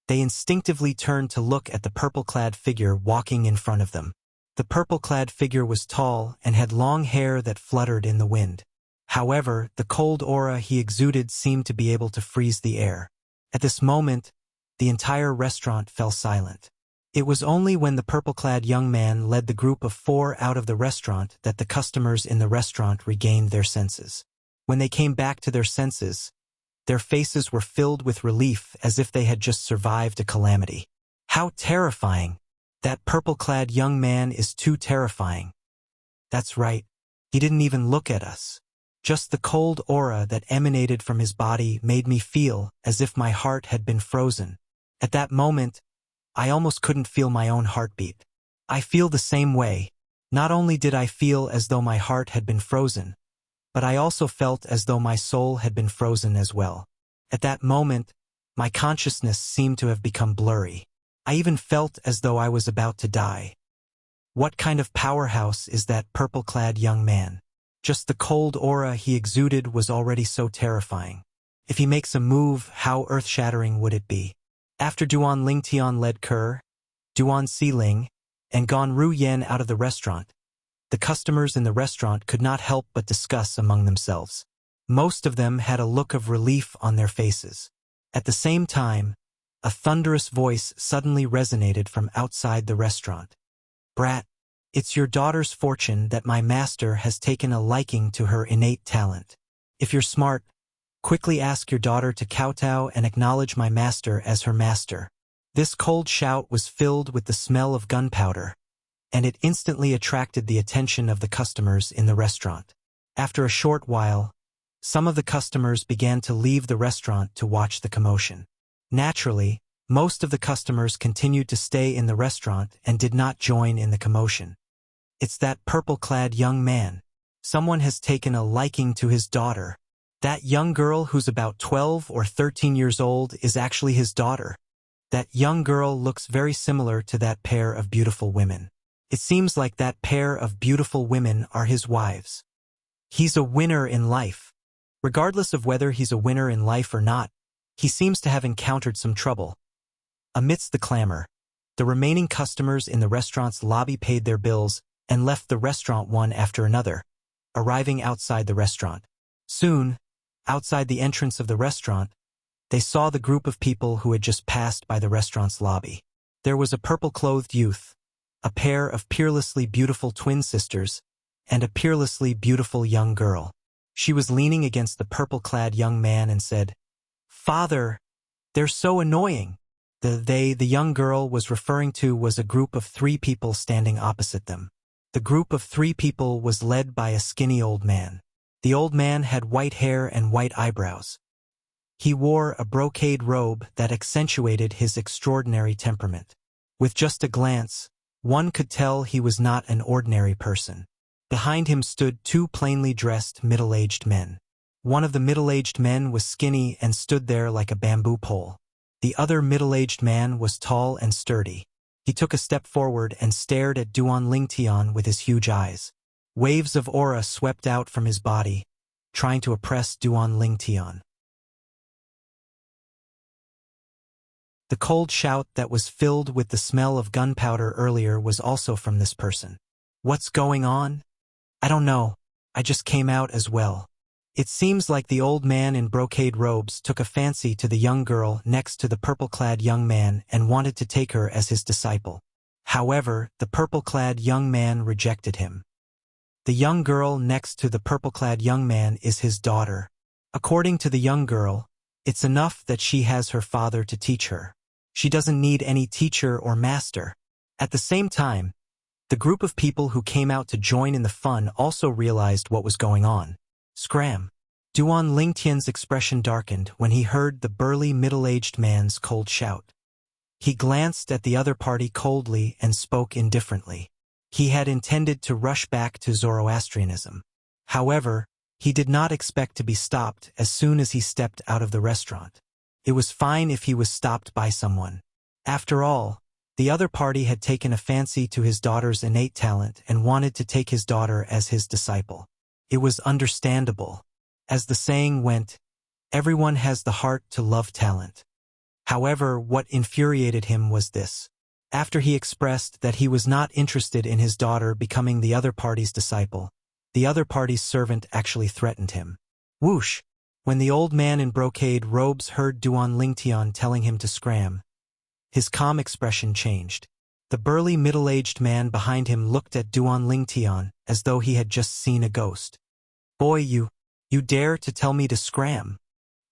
they instinctively turned to look at the purple-clad figure walking in front of them. The purple-clad figure was tall and had long hair that fluttered in the wind. However, the cold aura he exuded seemed to be able to freeze the air. At this moment, the entire restaurant fell silent. It was only when the purple-clad young man led the group of 4 out of the restaurant that the customers in the restaurant regained their senses. When they came back to their senses, their faces were filled with relief as if they had just survived a calamity. How terrifying! That purple-clad young man is too terrifying. That's right. He didn't even look at us. Just the cold aura that emanated from his body made me feel as if my heart had been frozen. At that moment, I almost couldn't feel my own heartbeat. I feel the same way. Not only did I feel as though my heart had been frozen, but I also felt as though my soul had been frozen as well. At that moment, my consciousness seemed to have become blurry. I even felt as though I was about to die. What kind of powerhouse is that purple-clad young man? Just the cold aura he exuded was already so terrifying. If he makes a move, how earth-shattering would it be? After Duan Lingtian led Kerr, Duan Xiling, and Gan Ru Yen out of the restaurant, the customers in the restaurant could not help but discuss among themselves. Most of them had a look of relief on their faces. At the same time, a thunderous voice suddenly resonated from outside the restaurant. "Brat, it's your daughter's fortune that my master has taken a liking to her innate talent. If you're smart, quickly ask your daughter to kowtow and acknowledge my master as her master." This cold shout was filled with the smell of gunpowder, and it instantly attracted the attention of the customers in the restaurant. After a short while, some of the customers began to leave the restaurant to watch the commotion. Naturally, most of the customers continued to stay in the restaurant and did not join in the commotion. It's that purple-clad young man. Someone has taken a liking to his daughter. That young girl who's about 12 or 13 years old is actually his daughter. That young girl looks very similar to that pair of beautiful women. It seems like that pair of beautiful women are his wives. He's a winner in life. Regardless of whether he's a winner in life or not, he seems to have encountered some trouble. Amidst the clamor, the remaining customers in the restaurant's lobby paid their bills and left the restaurant one after another, arriving outside the restaurant. Soon, outside the entrance of the restaurant, they saw the group of people who had just passed by the restaurant's lobby. There was a purple-clothed youth, a pair of peerlessly beautiful twin sisters, and a peerlessly beautiful young girl. She was leaning against the purple-clad young man and said, "Father, they're so annoying." The young girl was referring to was a group of 3 people standing opposite them. The group of 3 people was led by a skinny old man. The old man had white hair and white eyebrows. He wore a brocade robe that accentuated his extraordinary temperament. With just a glance, one could tell he was not an ordinary person. Behind him stood 2 plainly dressed middle-aged men. One of the middle-aged men was skinny and stood there like a bamboo pole. The other middle-aged man was tall and sturdy. He took a step forward and stared at Duan Lingtian with his huge eyes. Waves of aura swept out from his body, trying to oppress Duan Lingtian. The cold shout that was filled with the smell of gunpowder earlier was also from this person. "What's going on?" "I don't know. I just came out as well." It seems like the old man in brocade robes took a fancy to the young girl next to the purple-clad young man and wanted to take her as his disciple. However, the purple-clad young man rejected him. The young girl next to the purple-clad young man is his daughter. According to the young girl, it's enough that she has her father to teach her. She doesn't need any teacher or master. At the same time, the group of people who came out to join in the fun also realized what was going on. Scram! Duan Lingtian's expression darkened when he heard the burly middle-aged man's cold shout. He glanced at the other party coldly and spoke indifferently. He had intended to rush back to Zoroastrianism. However, he did not expect to be stopped as soon as he stepped out of the restaurant. It was fine if he was stopped by someone. After all, the other party had taken a fancy to his daughter's innate talent and wanted to take his daughter as his disciple. It was understandable. As the saying went, everyone has the heart to love talent. However, what infuriated him was this. After he expressed that he was not interested in his daughter becoming the other party's disciple, the other party's servant actually threatened him. Whoosh! When the old man in brocade robes heard Duan Lingtian telling him to scram, his calm expression changed. The burly middle-aged man behind him looked at Duan Lingtian as though he had just seen a ghost. Boy, you dare to tell me to scram?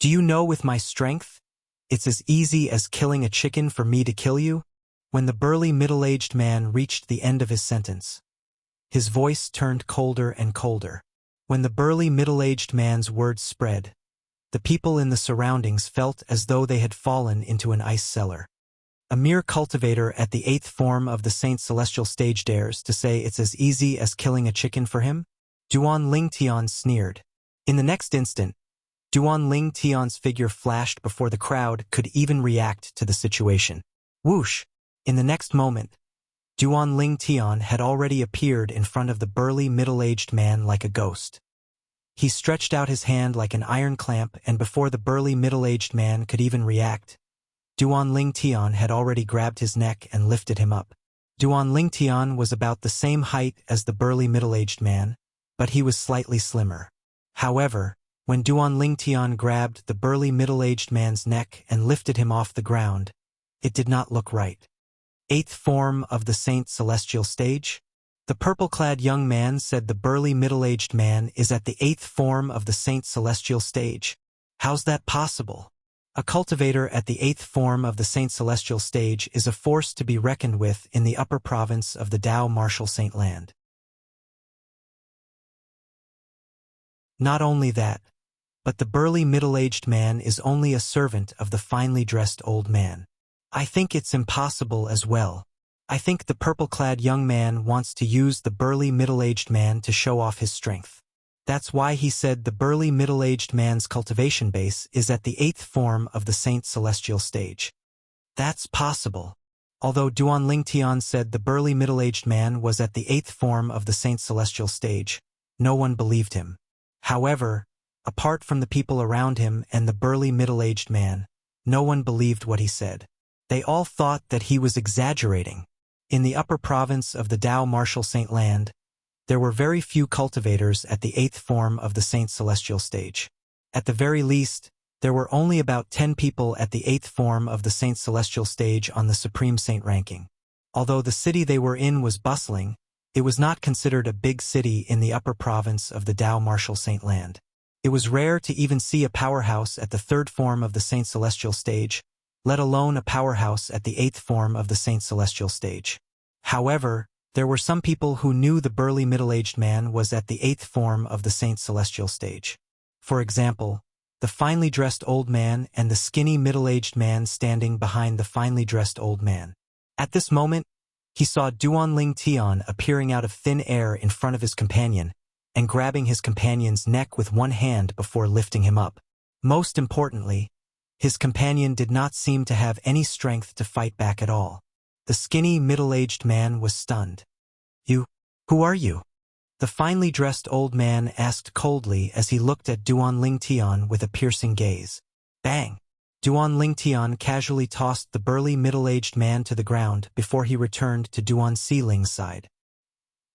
Do you know with my strength, it's as easy as killing a chicken for me to kill you? When the burly middle-aged man reached the end of his sentence, his voice turned colder and colder. When the burly middle-aged man's words spread, the people in the surroundings felt as though they had fallen into an ice cellar. A mere cultivator at the 8th form of the Saint Celestial stage dares to say it's as easy as killing a chicken for him? Duan Lingtian sneered. In the next instant, Duan Lingtian's figure flashed before the crowd could even react to the situation. Whoosh! In the next moment, Duan Lingtian had already appeared in front of the burly middle-aged man like a ghost. He stretched out his hand like an iron clamp, and before the burly middle-aged man could even react, Duan Lingtian had already grabbed his neck and lifted him up. Duan Lingtian was about the same height as the burly middle-aged man, but he was slightly slimmer. However, when Duan Lingtian grabbed the burly middle-aged man's neck and lifted him off the ground, it did not look right. 8th form of the Saint Celestial stage? The purple-clad young man said the burly middle-aged man is at the 8th form of the Saint Celestial stage. How's that possible? A cultivator at the 8th form of the Saint Celestial stage is a force to be reckoned with in the upper province of the Dao Martial Saint Land. Not only that, but the burly middle-aged man is only a servant of the finely dressed old man. I think it's impossible as well. I think the purple-clad young man wants to use the burly middle-aged man to show off his strength. That's why he said the burly middle-aged man's cultivation base is at the 8th form of the Saint Celestial stage. That's possible. Although Duan Lingtian said the burly middle-aged man was at the 8th form of the Saint Celestial stage, no one believed him. However, apart from the people around him and the burly middle-aged man, no one believed what he said. They all thought that he was exaggerating. In the upper province of the Dao Martial Saint Land, there were very few cultivators at the 8th form of the Saint Celestial stage. At the very least, there were only about 10 people at the 8th form of the Saint Celestial stage on the Supreme Saint ranking. Although the city they were in was bustling, it was not considered a big city in the upper province of the Dao Martial Saint Land. It was rare to even see a powerhouse at the 3rd form of the Saint Celestial stage, let alone a powerhouse at the 8th form of the Saint Celestial stage. However, there were some people who knew the burly middle-aged man was at the 8th form of the Saint Celestial stage. For example, the finely dressed old man and the skinny middle-aged man standing behind the finely dressed old man. At this moment, he saw Duan Lingtian appearing out of thin air in front of his companion and grabbing his companion's neck with one hand before lifting him up. Most importantly, his companion did not seem to have any strength to fight back at all. The skinny, middle-aged man was stunned. Who are you? The finely dressed old man asked coldly as he looked at Duan Lingtian with a piercing gaze. Bang! Duan Lingtian casually tossed the burly middle-aged man to the ground before he returned to Duan Siling's side.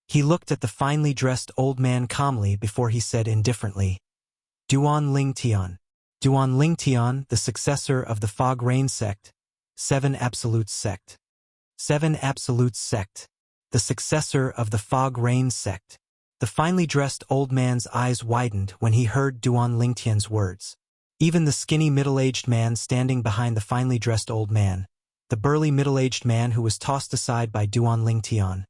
He looked at the finely dressed old man calmly before he said indifferently, Duan Lingtian. Duan Lingtian, the successor of the Fog Rain sect, 7 Absolutes sect. 7 Absolutes sect. The successor of the Fog Rain sect. The finely dressed old man's eyes widened when he heard Duan Lingtian's words. Even the skinny middle-aged man standing behind the finely dressed old man, the burly middle-aged man who was tossed aside by Duan Lingtian,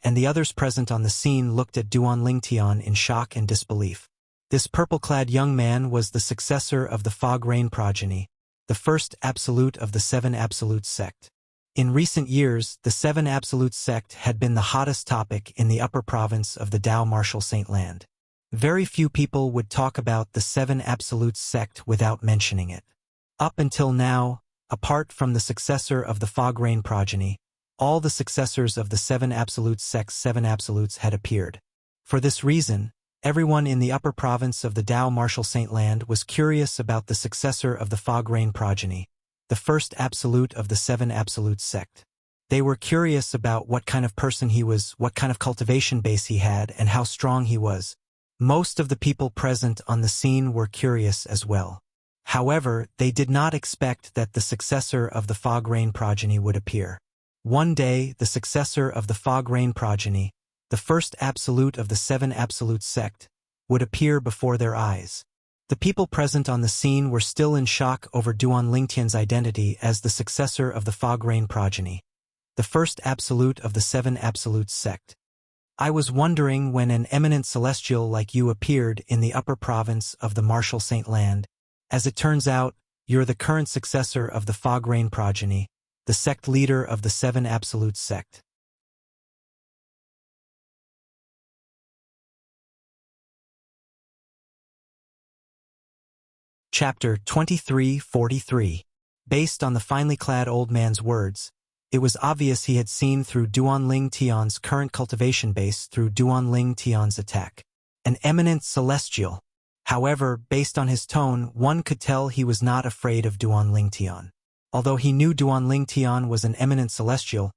and the others present on the scene looked at Duan Lingtian in shock and disbelief. This purple-clad young man was the successor of the Fog Rain progeny, the first absolute of the 7 Absolutes sect. In recent years, the 7 Absolutes sect had been the hottest topic in the upper province of the Dao Martial Saint Land. Very few people would talk about the 7 Absolutes sect without mentioning it. Up until now, apart from the successor of the Fog Rain progeny, all the successors of the 7 Absolutes sect's 7 Absolutes had appeared. For this reason, everyone in the upper province of the Dao Martial Saint Land was curious about the successor of the Fog Rain progeny, the first absolute of the 7 Absolutes sect. They were curious about what kind of person he was, what kind of cultivation base he had, and how strong he was. Most of the people present on the scene were curious as well. However, they did not expect that the successor of the Fog Rain progeny would appear. One day, the successor of the Fog Rain progeny, the first absolute of the Seven Absolute sect, would appear before their eyes. The people present on the scene were still in shock over Duan Lingtian's identity as the successor of the Fog Rain progeny, the first absolute of the Seven Absolute sect. I was wondering when an eminent celestial like you appeared in the upper province of the Martial Saint Land. As it turns out, you're the current successor of the Fog Rain progeny, the sect leader of the Seven Absolute sect. Chapter 2343. Based on the finely clad old man's words, it was obvious he had seen through Duan Ling Tian's current cultivation base through Duan Ling Tian's attack. An eminent celestial. However, based on his tone, one could tell he was not afraid of Duan Ling Tian. Although he knew Duan Ling Tian was an eminent celestial,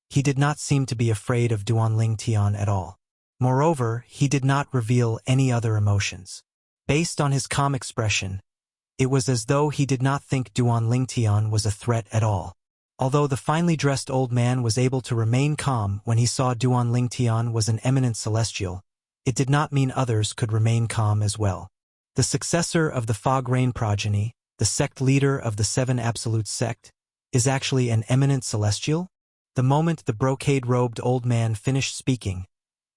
he did not seem to be afraid of Duan Ling Tian at all. Moreover, he did not reveal any other emotions. Based on his calm expression, it was as though he did not think Duan Ling Tian was a threat at all. Although the finely dressed old man was able to remain calm when he saw Duan Ling Tian was an eminent celestial, it did not mean others could remain calm as well. The successor of the Fog Rain progeny, the sect leader of the Seven Absolute sect, is actually an eminent celestial? The moment the brocade-robed old man finished speaking,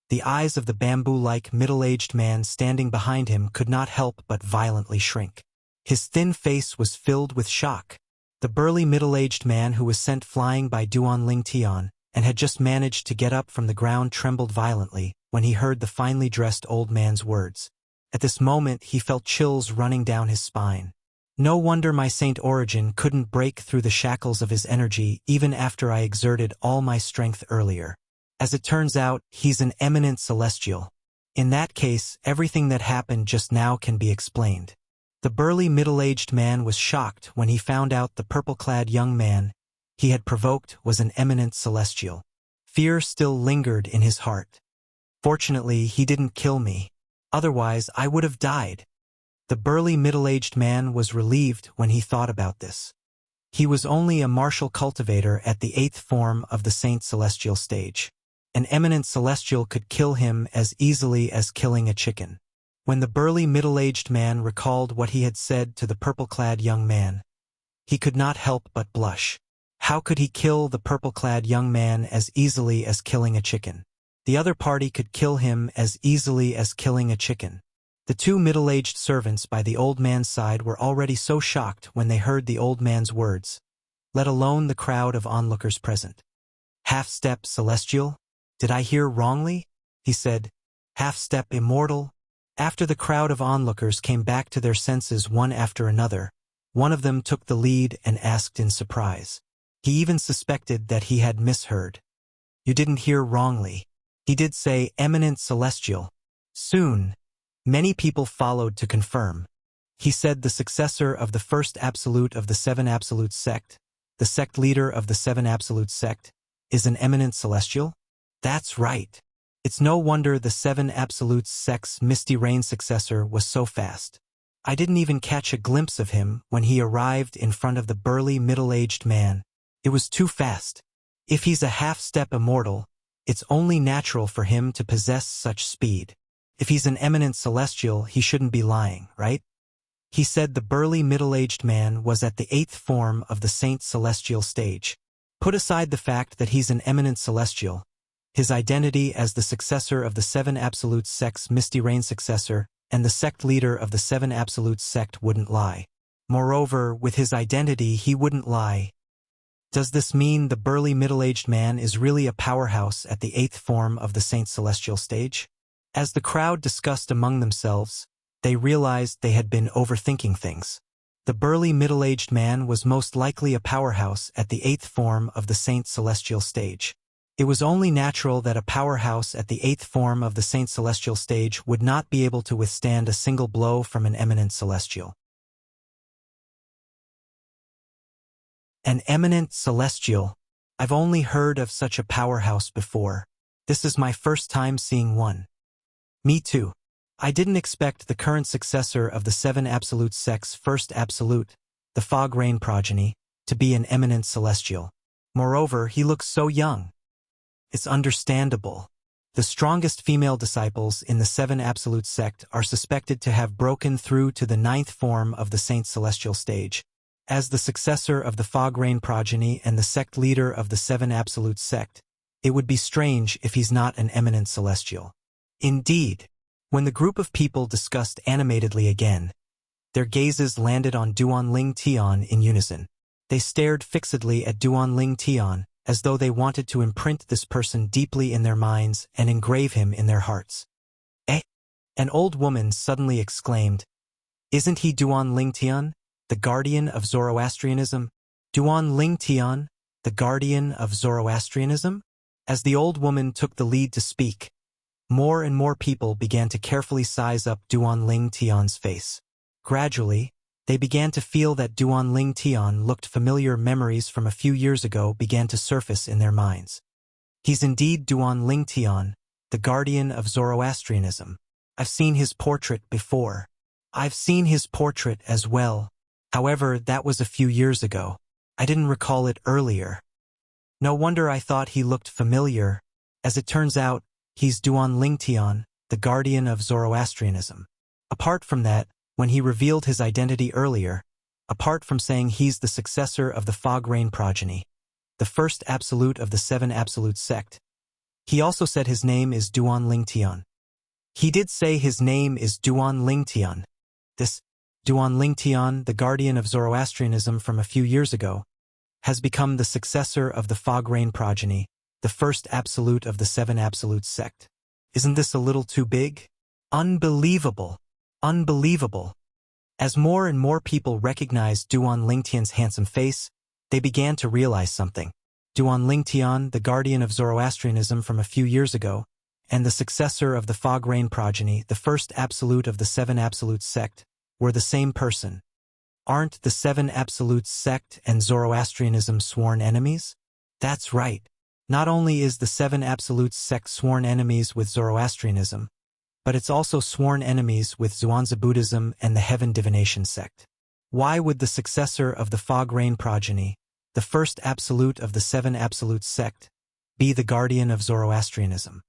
the eyes of the bamboo-like middle-aged man standing behind him could not help but violently shrink. His thin face was filled with shock. The burly middle-aged man who was sent flying by Duan Ling Tian and had just managed to get up from the ground trembled violently when he heard the finely dressed old man's words. At this moment he felt chills running down his spine. No wonder my Saint Origin couldn't break through the shackles of his energy even after I exerted all my strength earlier. As it turns out, he's an eminent celestial. In that case, everything that happened just now can be explained. The burly middle-aged man was shocked when he found out the purple-clad young man he had provoked was an eminent celestial. Fear still lingered in his heart. Fortunately, he didn't kill me. Otherwise, I would have died. The burly middle-aged man was relieved when he thought about this. He was only a martial cultivator at the 8th form of the Saint Celestial stage. An eminent celestial could kill him as easily as killing a chicken. When the burly middle-aged man recalled what he had said to the purple-clad young man, he could not help but blush. How could he kill the purple-clad young man as easily as killing a chicken? The other party could kill him as easily as killing a chicken. The two middle-aged servants by the old man's side were already so shocked when they heard the old man's words, let alone the crowd of onlookers present. Half-step celestial? Did I hear wrongly? He said. Half-step immortal? After the crowd of onlookers came back to their senses one after another, one of them took the lead and asked in surprise. He even suspected that he had misheard. You didn't hear wrongly. He did say eminent celestial. Soon, many people followed to confirm. He said the successor of the first absolute of the Seven Absolute sect, the sect leader of the Seven Absolute sect, is an eminent celestial? That's right. It's no wonder the Seven Absolute sect's Misty Rain successor was so fast. I didn't even catch a glimpse of him when he arrived in front of the burly middle-aged man. It was too fast. If he's a half-step immortal, it's only natural for him to possess such speed. If he's an eminent celestial, he shouldn't be lying, right? He said the burly middle-aged man was at the 8th form of the Saint Celestial stage. Put aside the fact that he's an eminent celestial, his identity as the successor of the Seven Absolute sect's Misty Rain successor and the sect leader of the Seven Absolute sect wouldn't lie. Moreover, with his identity, he wouldn't lie. Does this mean the burly middle-aged man is really a powerhouse at the 8th form of the Saint Celestial stage? As the crowd discussed among themselves, they realized they had been overthinking things. The burly middle-aged man was most likely a powerhouse at the 8th form of the Saint Celestial stage. It was only natural that a powerhouse at the 8th form of the Saint Celestial stage would not be able to withstand a single blow from an eminent celestial. An eminent celestial? I've only heard of such a powerhouse before. This is my first time seeing one. Me too. I didn't expect the current successor of the Seven Absolute sect's first absolute, the Fog Rain progeny, to be an eminent celestial. Moreover, he looks so young. It's understandable. The strongest female disciples in the Seven Absolute sect are suspected to have broken through to the ninth form of the Saint Celestial stage. As the successor of the Fog Rain progeny and the sect leader of the Seven Absolute sect, it would be strange if he's not an eminent celestial. Indeed, when the group of people discussed animatedly again, their gazes landed on Duanling Tian in unison. They stared fixedly at Duanling Tian, as though they wanted to imprint this person deeply in their minds and engrave him in their hearts. Eh? An old woman suddenly exclaimed, "Isn't he Duanling Tian, the guardian of Zoroastrianism? Duanling Tian, the guardian of Zoroastrianism?" As the old woman took the lead to speak, more and more people began to carefully size up Duanling Tian's face. Gradually, they began to feel that Duanling Tian looked familiar. Memories from a few years ago began to surface in their minds. He's indeed Duanling Tian, the guardian of Zoroastrianism. I've seen his portrait before. I've seen his portrait as well. However, that was a few years ago. I didn't recall it earlier. No wonder I thought he looked familiar. As it turns out, he's Duanling Tian, the guardian of Zoroastrianism. Apart from that, when he revealed his identity earlier, apart from saying he's the successor of the Fog Rain progeny, the first absolute of the Seven Absolute sect, he also said his name is Duanling Tian. He did say his name is Duanling Tian. This Duanling Tian, the guardian of Zoroastrianism from a few years ago, has become the successor of the Fog Rain progeny, the first absolute of the Seven Absolute sect. Isn't this a little too big? Unbelievable. Unbelievable. As more and more people recognized Duanling Tian's handsome face, they began to realize something. Duanling Tian, the guardian of Zoroastrianism from a few years ago, and the successor of the Fog Rain progeny, the first absolute of the Seven Absolute sect, were the same person. Aren't the Seven Absolute sect and Zoroastrianism sworn enemies? That's right. Not only is the Seven Absolute sect sworn enemies with Zoroastrianism, but it's also sworn enemies with Zhuangzi Buddhism and the Heaven Divination sect. Why would the successor of the Fog Rain progeny, the first absolute of the Seven Absolute sect, be the guardian of Zoroastrianism?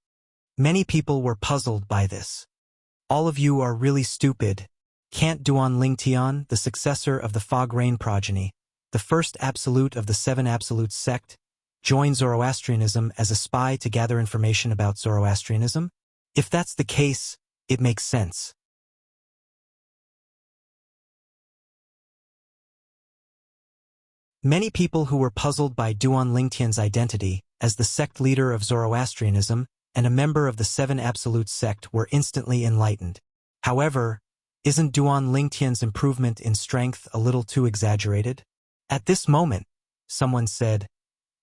Many people were puzzled by this. All of you are really stupid. Can't Duanling Tian, the successor of the Fog Rain progeny, the first absolute of the Seven Absolute sect, join Zoroastrianism as a spy to gather information about Zoroastrianism? If that's the case, it makes sense. Many people who were puzzled by Duanling Tian's identity as the sect leader of Zoroastrianism and a member of the Seven Absolute sect were instantly enlightened. However, isn't Duanling Tian's improvement in strength a little too exaggerated? At this moment, someone said,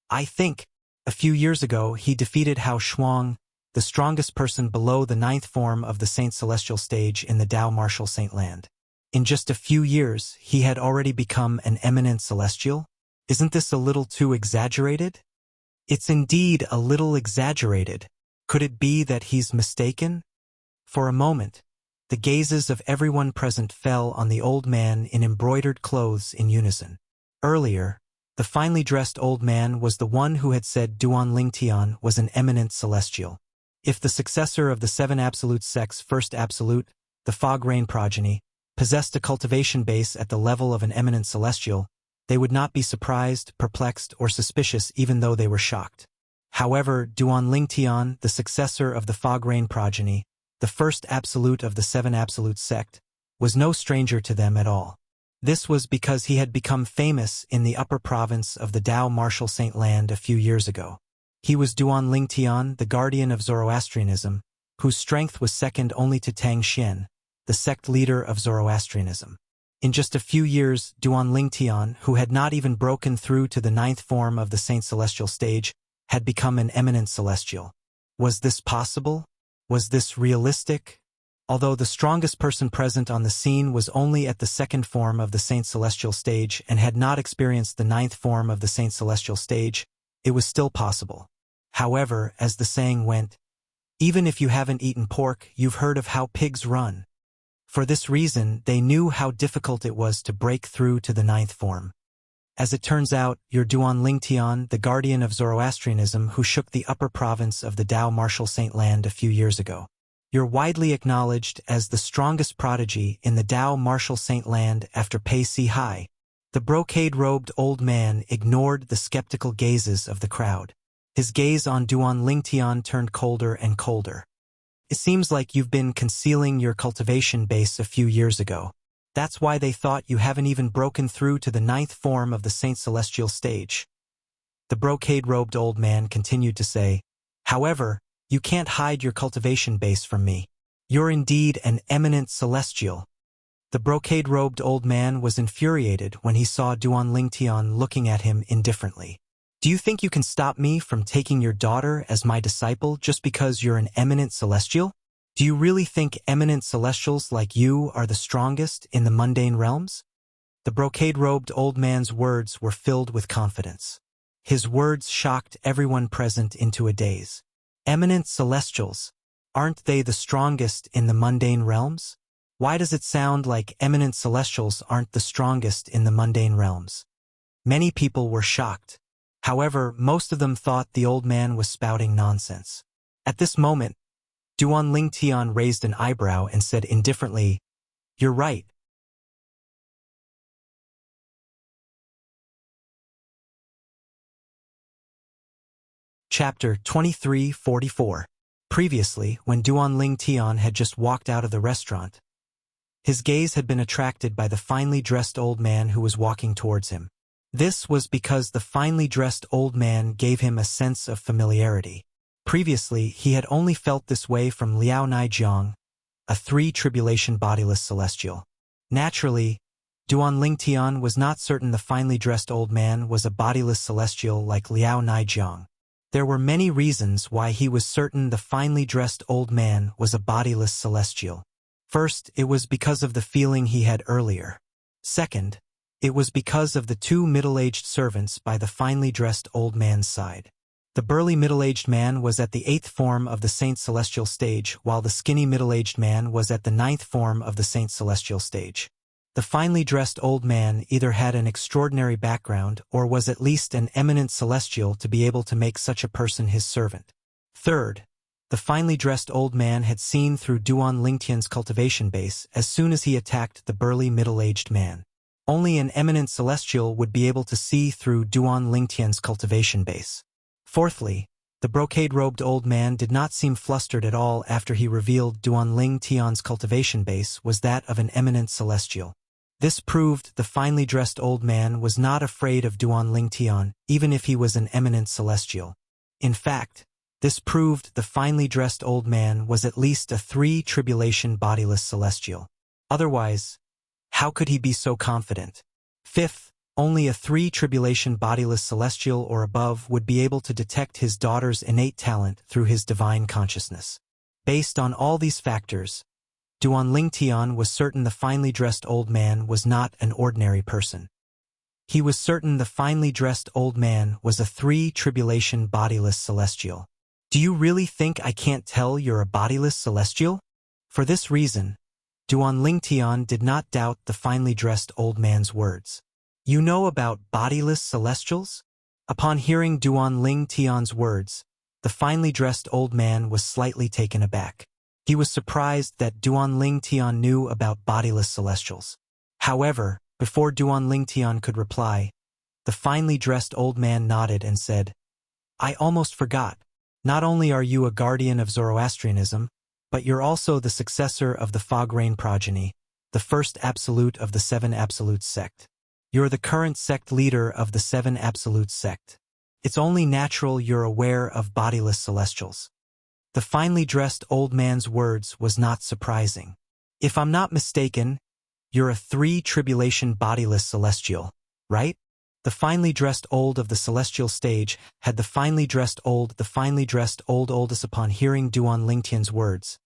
"I think, a few years ago he defeated Hao Shuang, the strongest person below the ninth form of the Saint Celestial stage in the Dao Martial Saint Land. In just a few years, he had already become an eminent celestial? Isn't this a little too exaggerated?" It's indeed a little exaggerated. Could it be that he's mistaken? For a moment, the gazes of everyone present fell on the old man in embroidered clothes in unison. Earlier, the finely dressed old man was the one who had said Duanling Tian was an eminent celestial. If the successor of the Seven Absolute sect's first absolute, the Fog Rain progeny, possessed a cultivation base at the level of an eminent celestial, they would not be surprised, perplexed, or suspicious even though they were shocked. However, Duanling Tian, the successor of the Fog Rain progeny, the first absolute of the Seven Absolute sect, was no stranger to them at all. This was because he had become famous in the upper province of the Dao Martial Saint Land a few years ago. He was Duanling Tian, the guardian of Zoroastrianism, whose strength was second only to Tang Xian, the sect leader of Zoroastrianism. In just a few years, Duanling Tian, who had not even broken through to the ninth form of the Saint Celestial stage, had become an eminent celestial. Was this possible? Was this realistic? Although the strongest person present on the scene was only at the second form of the Saint Celestial stage and had not experienced the ninth form of the Saint Celestial stage, it was still possible. However, as the saying went, even if you haven't eaten pork, you've heard of how pigs run. For this reason, they knew how difficult it was to break through to the ninth form. As it turns out, you're Duan Lingtian, the guardian of Zoroastrianism who shook the upper province of the Dao Martial Saint Land a few years ago. You're widely acknowledged as the strongest prodigy in the Dao Martial Saint Land after Pei Si Hai. The brocade-robed old man ignored the skeptical gazes of the crowd. His gaze on Duan Lingtian turned colder and colder. It seems like you've been concealing your cultivation base a few years ago. That's why they thought you haven't even broken through to the 9th form of the Saint Celestial stage. The brocade-robed old man continued to say, however, you can't hide your cultivation base from me. You're indeed an eminent celestial. The brocade-robed old man was infuriated when he saw Duan Lingtian looking at him indifferently. Do you think you can stop me from taking your daughter as my disciple just because you're an eminent celestial? Do you really think eminent celestials like you are the strongest in the mundane realms? The brocade-robed old man's words were filled with confidence. His words shocked everyone present into a daze. Eminent celestials, aren't they the strongest in the mundane realms? Why does it sound like eminent celestials aren't the strongest in the mundane realms? Many people were shocked. However, most of them thought the old man was spouting nonsense. At this moment, Duan Lingtian raised an eyebrow and said indifferently, "You're right." Chapter 2344. Previously, when Duan Lingtian had just walked out of the restaurant, his gaze had been attracted by the finely dressed old man who was walking towards him. This was because the finely dressed old man gave him a sense of familiarity. Previously, he had only felt this way from Liao Naijiang, a three-tribulation bodiless celestial. Naturally, Duan Lingtian was not certain the finely dressed old man was a bodiless celestial like Liao Naijiang. There were many reasons why he was certain the finely dressed old man was a bodiless celestial. First, it was because of the feeling he had earlier. Second, it was because of the two middle-aged servants by the finely dressed old man's side. The burly middle-aged man was at the 8th form of the Saint Celestial stage, while the skinny middle-aged man was at the 9th form of the Saint Celestial stage. The finely dressed old man either had an extraordinary background or was at least an eminent celestial to be able to make such a person his servant. Third, the finely dressed old man had seen through Duan Lingtian's cultivation base as soon as he attacked the burly middle-aged man. Only an eminent celestial would be able to see through Duan Lingtian's cultivation base. Fourthly, the brocade-robed old man did not seem flustered at all after he revealed Duan Lingtian's cultivation base was that of an eminent celestial. This proved the finely dressed old man was not afraid of Duan Lingtian, even if he was an eminent celestial. In fact, this proved the finely dressed old man was at least a three-tribulation bodiless celestial. Otherwise, how could he be so confident? Fifth, only a three-tribulation bodiless celestial or above would be able to detect his daughter's innate talent through his divine consciousness. Based on all these factors, Duan Lingtian was certain the finely dressed old man was not an ordinary person. He was certain the finely dressed old man was a three-tribulation bodiless celestial. Do you really think I can't tell you're a bodiless celestial? For this reason, Duan Lingtian did not doubt the finely dressed old man's words. You know about bodiless celestials? Upon hearing Duan Lingtian's words, the finely dressed old man was slightly taken aback. He was surprised that Duan Lingtian knew about bodiless celestials. However, before Duan Lingtian could reply, the finely dressed old man nodded and said, "I almost forgot. Not only are you a guardian of Zoroastrianism, but you're also the successor of the Fog Rain progeny, the first absolute of the Seven Absolutes sect. You're the current sect leader of the Seven Absolutes sect. It's only natural you're aware of bodiless celestials." The finely dressed old man's words was not surprising. If I'm not mistaken, you're a three-tribulation bodiless celestial, right? The finely dressed old of the celestial stage had the finely dressed old oldest upon hearing Duan Lingtian's words.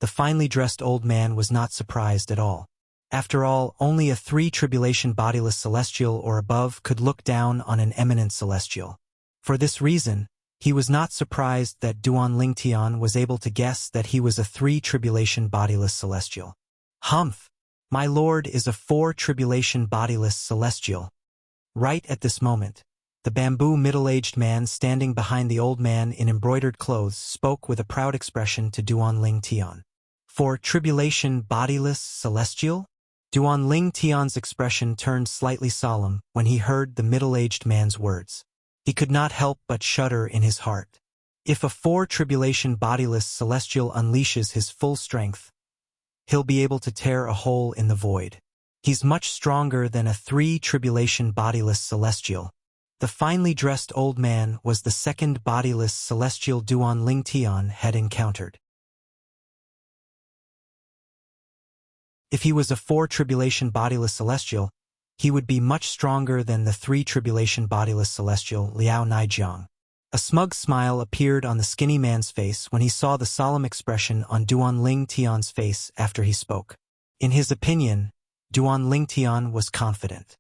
The finely dressed old man was not surprised at all. After all, only a three-tribulation bodiless celestial or above could look down on an eminent celestial. For this reason, he was not surprised that Duan Lingtian was able to guess that he was a three-tribulation bodiless celestial. Humph! My lord is a four-tribulation bodiless celestial. Right at this moment, the bamboo middle-aged man standing behind the old man in embroidered clothes spoke with a proud expression to Duan Ling Tian. For tribulation bodiless celestial? Duan Ling Tian's expression turned slightly solemn when he heard the middle-aged man's words. He could not help but shudder in his heart. If a four-tribulation bodiless celestial unleashes his full strength, he'll be able to tear a hole in the void. He's much stronger than a three-tribulation bodiless celestial. The finely dressed old man was the second bodiless celestial Duan Ling Tian had encountered. If he was a four-tribulation bodiless celestial, he would be much stronger than the three-tribulation bodiless celestial Liao Naijiang. A smug smile appeared on the skinny man's face when he saw the solemn expression on Duan Ling Tian's face after he spoke. In his opinion, Duan Ling Tian was confident.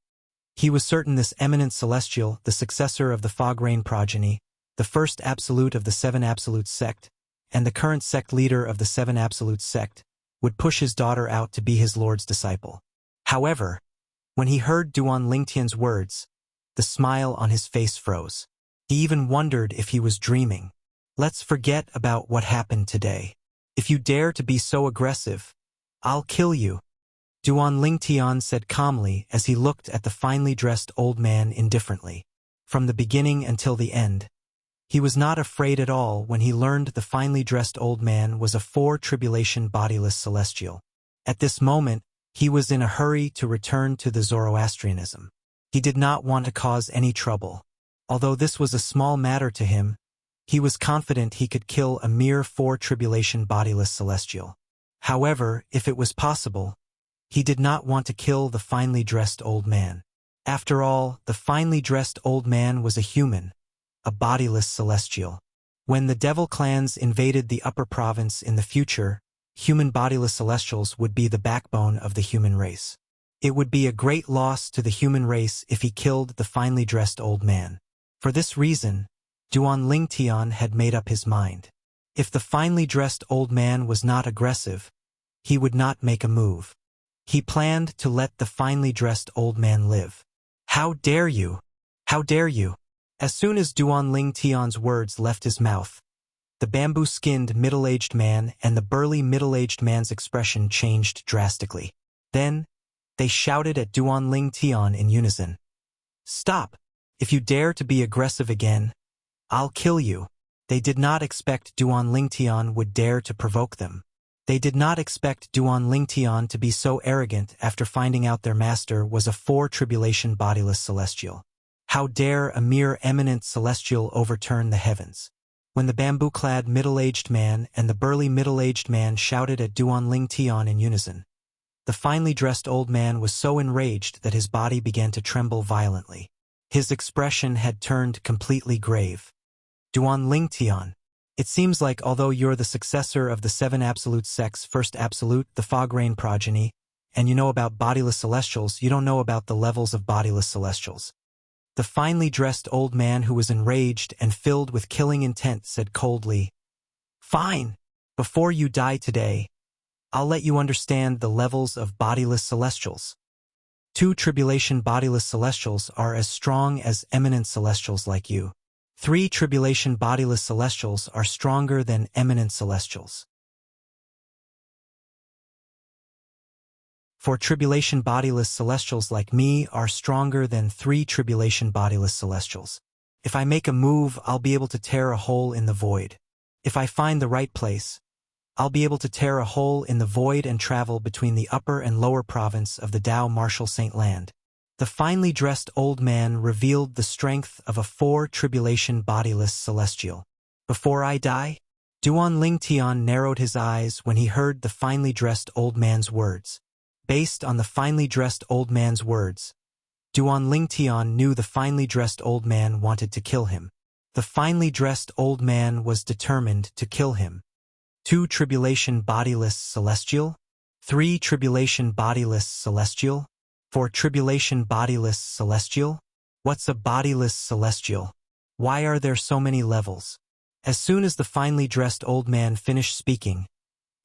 He was certain this eminent celestial, the successor of the Fog Rain progeny, the first absolute of the Seven Absolutes sect, and the current sect leader of the Seven Absolutes sect, would push his daughter out to be his lord's disciple. However, when he heard Duan Ling Tian's words, the smile on his face froze. He even wondered if he was dreaming. Let's forget about what happened today. If you dare to be so aggressive, I'll kill you. Duan Ling Tian said calmly as he looked at the finely dressed old man indifferently. From the beginning until the end, he was not afraid at all when he learned the finely dressed old man was a four-tribulation bodiless celestial. At this moment, he was in a hurry to return to the Zoroastrianism. He did not want to cause any trouble. Although this was a small matter to him, he was confident he could kill a mere four-tribulation bodiless celestial. However, if it was possible, he did not want to kill the finely dressed old man. After all, the finely dressed old man was a human, a bodiless celestial. When the devil clans invaded the upper province in the future, human bodiless celestials would be the backbone of the human race. It would be a great loss to the human race if he killed the finely dressed old man. For this reason, Duan Ling Tian had made up his mind. If the finely dressed old man was not aggressive, he would not make a move. He planned to let the finely dressed old man live. How dare you? How dare you? As soon as Duan Ling Tian's words left his mouth, the bamboo-skinned middle-aged man and the burly middle-aged man's expression changed drastically. Then, they shouted at Duan Ling Tian in unison. Stop! If you dare to be aggressive again, I'll kill you. They did not expect Duan Ling Tian would dare to provoke them. They did not expect Duan Ling Tian to be so arrogant after finding out their master was a four-tribulation bodiless celestial. How dare a mere eminent celestial overturn the heavens? When the bamboo-clad middle-aged man and the burly middle-aged man shouted at Duan Ling Tian in unison, the finely dressed old man was so enraged that his body began to tremble violently. His expression had turned completely grave. Duan Ling Tian, it seems like although you're the successor of the Seven Absolute sect's first absolute, the Fog Rain progeny, and you know about bodiless celestials, you don't know about the levels of bodiless celestials. The finely dressed old man who was enraged and filled with killing intent said coldly, Fine, before you die today, I'll let you understand the levels of bodiless celestials. Two tribulation bodiless celestials are as strong as eminent celestials like you. Three tribulation bodiless celestials are stronger than eminent celestials. For tribulation bodiless celestials like me are stronger than three tribulation bodiless celestials. If I make a move, I'll be able to tear a hole in the void. If I find the right place, I'll be able to tear a hole in the void and travel between the upper and lower province of the Tao Martial Saint Land. The finely dressed old man revealed the strength of a four-tribulation bodiless celestial. Before I die? Duan Ling Tian narrowed his eyes when he heard the finely dressed old man's words. Based on the finely dressed old man's words, Duan Ling Tian knew the finely dressed old man wanted to kill him. The finely dressed old man was determined to kill him. Two tribulation bodiless celestial? Three tribulation bodiless celestial? Four tribulation bodiless celestial? What's a bodiless celestial? Why are there so many levels? As soon as the finely dressed old man finished speaking,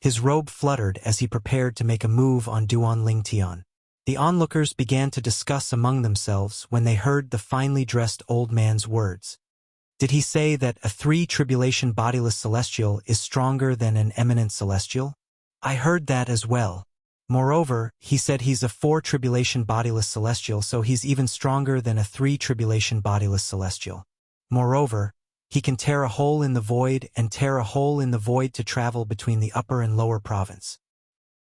his robe fluttered as he prepared to make a move on Duan Ling Tian. The onlookers began to discuss among themselves when they heard the finely dressed old man's words. Did he say that a 3-tribulation bodiless celestial is stronger than an eminent celestial? I heard that as well. Moreover, he said he's a 4-tribulation bodiless celestial, so he's even stronger than a 3-tribulation bodiless celestial. Moreover, he can tear a hole in the void and tear a hole in the void to travel between the upper and lower province.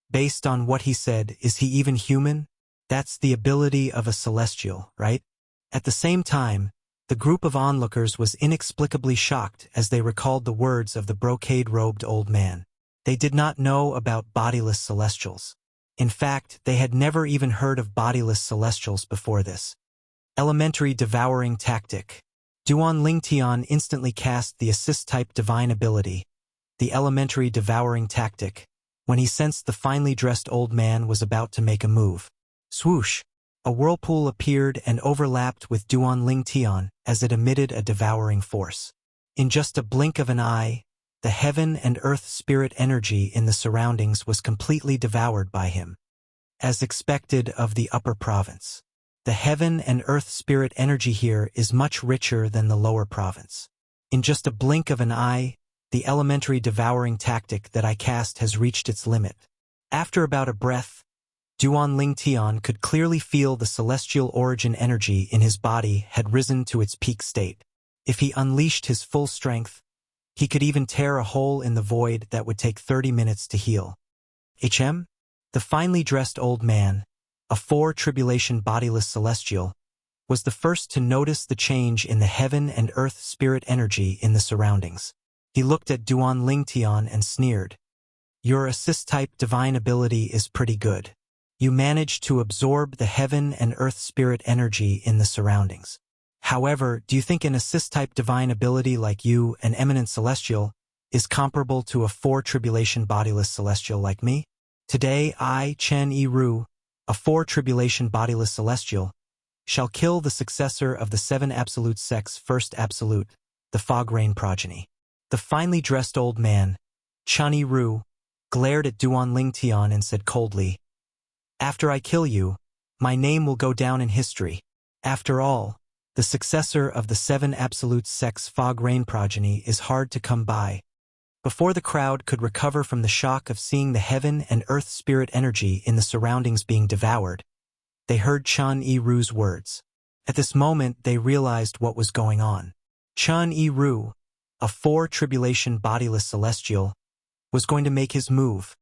Based on what he said, is he even human? That's the ability of a celestial, right? At the same time, the group of onlookers was inexplicably shocked as they recalled the words of the brocade-robed old man. They did not know about bodiless celestials. In fact, they had never even heard of bodiless celestials before this. Elementary devouring tactic. Duan Lingtian instantly cast the assist-type divine ability, the elementary devouring tactic, when he sensed the finely dressed old man was about to make a move. Swoosh! A whirlpool appeared and overlapped with Duan Lingtian as it emitted a devouring force. In just a blink of an eye, the heaven and earth spirit energy in the surroundings was completely devoured by him. As expected of the upper province, the heaven and earth spirit energy here is much richer than the lower province. In just a blink of an eye, the elementary devouring tactic that I cast has reached its limit. After about a breath, Duan Lingtian could clearly feel the celestial origin energy in his body had risen to its peak state. If he unleashed his full strength, he could even tear a hole in the void that would take 30 minutes to heal. The finely dressed old man, a 4-tribulation bodiless celestial, was the first to notice the change in the heaven and earth spirit energy in the surroundings. He looked at Duan Lingtian and sneered. Your assist-type divine ability is pretty good. You managed to absorb the heaven and earth spirit energy in the surroundings. However, do you think an assist-type divine ability like you, an eminent celestial, is comparable to a 4-tribulation bodiless celestial like me? Today I, Chen Yi-Ru, a 4-tribulation bodiless celestial, shall kill the successor of the 7 absolute sects' first absolute, the fog rain progeny. The finely dressed old man, Chen Yi-Ru, glared at Duan Lingtian and said coldly, After I kill you, my name will go down in history. After all, the successor of the 7 absolute sects' fog rain progeny is hard to come by. Before the crowd could recover from the shock of seeing the heaven and earth spirit energy in the surroundings being devoured, they heard Chen Yi-Ru's words. At this moment they realized what was going on. Chen Yi-Ru, a 4-tribulation bodiless celestial, was going to make his move.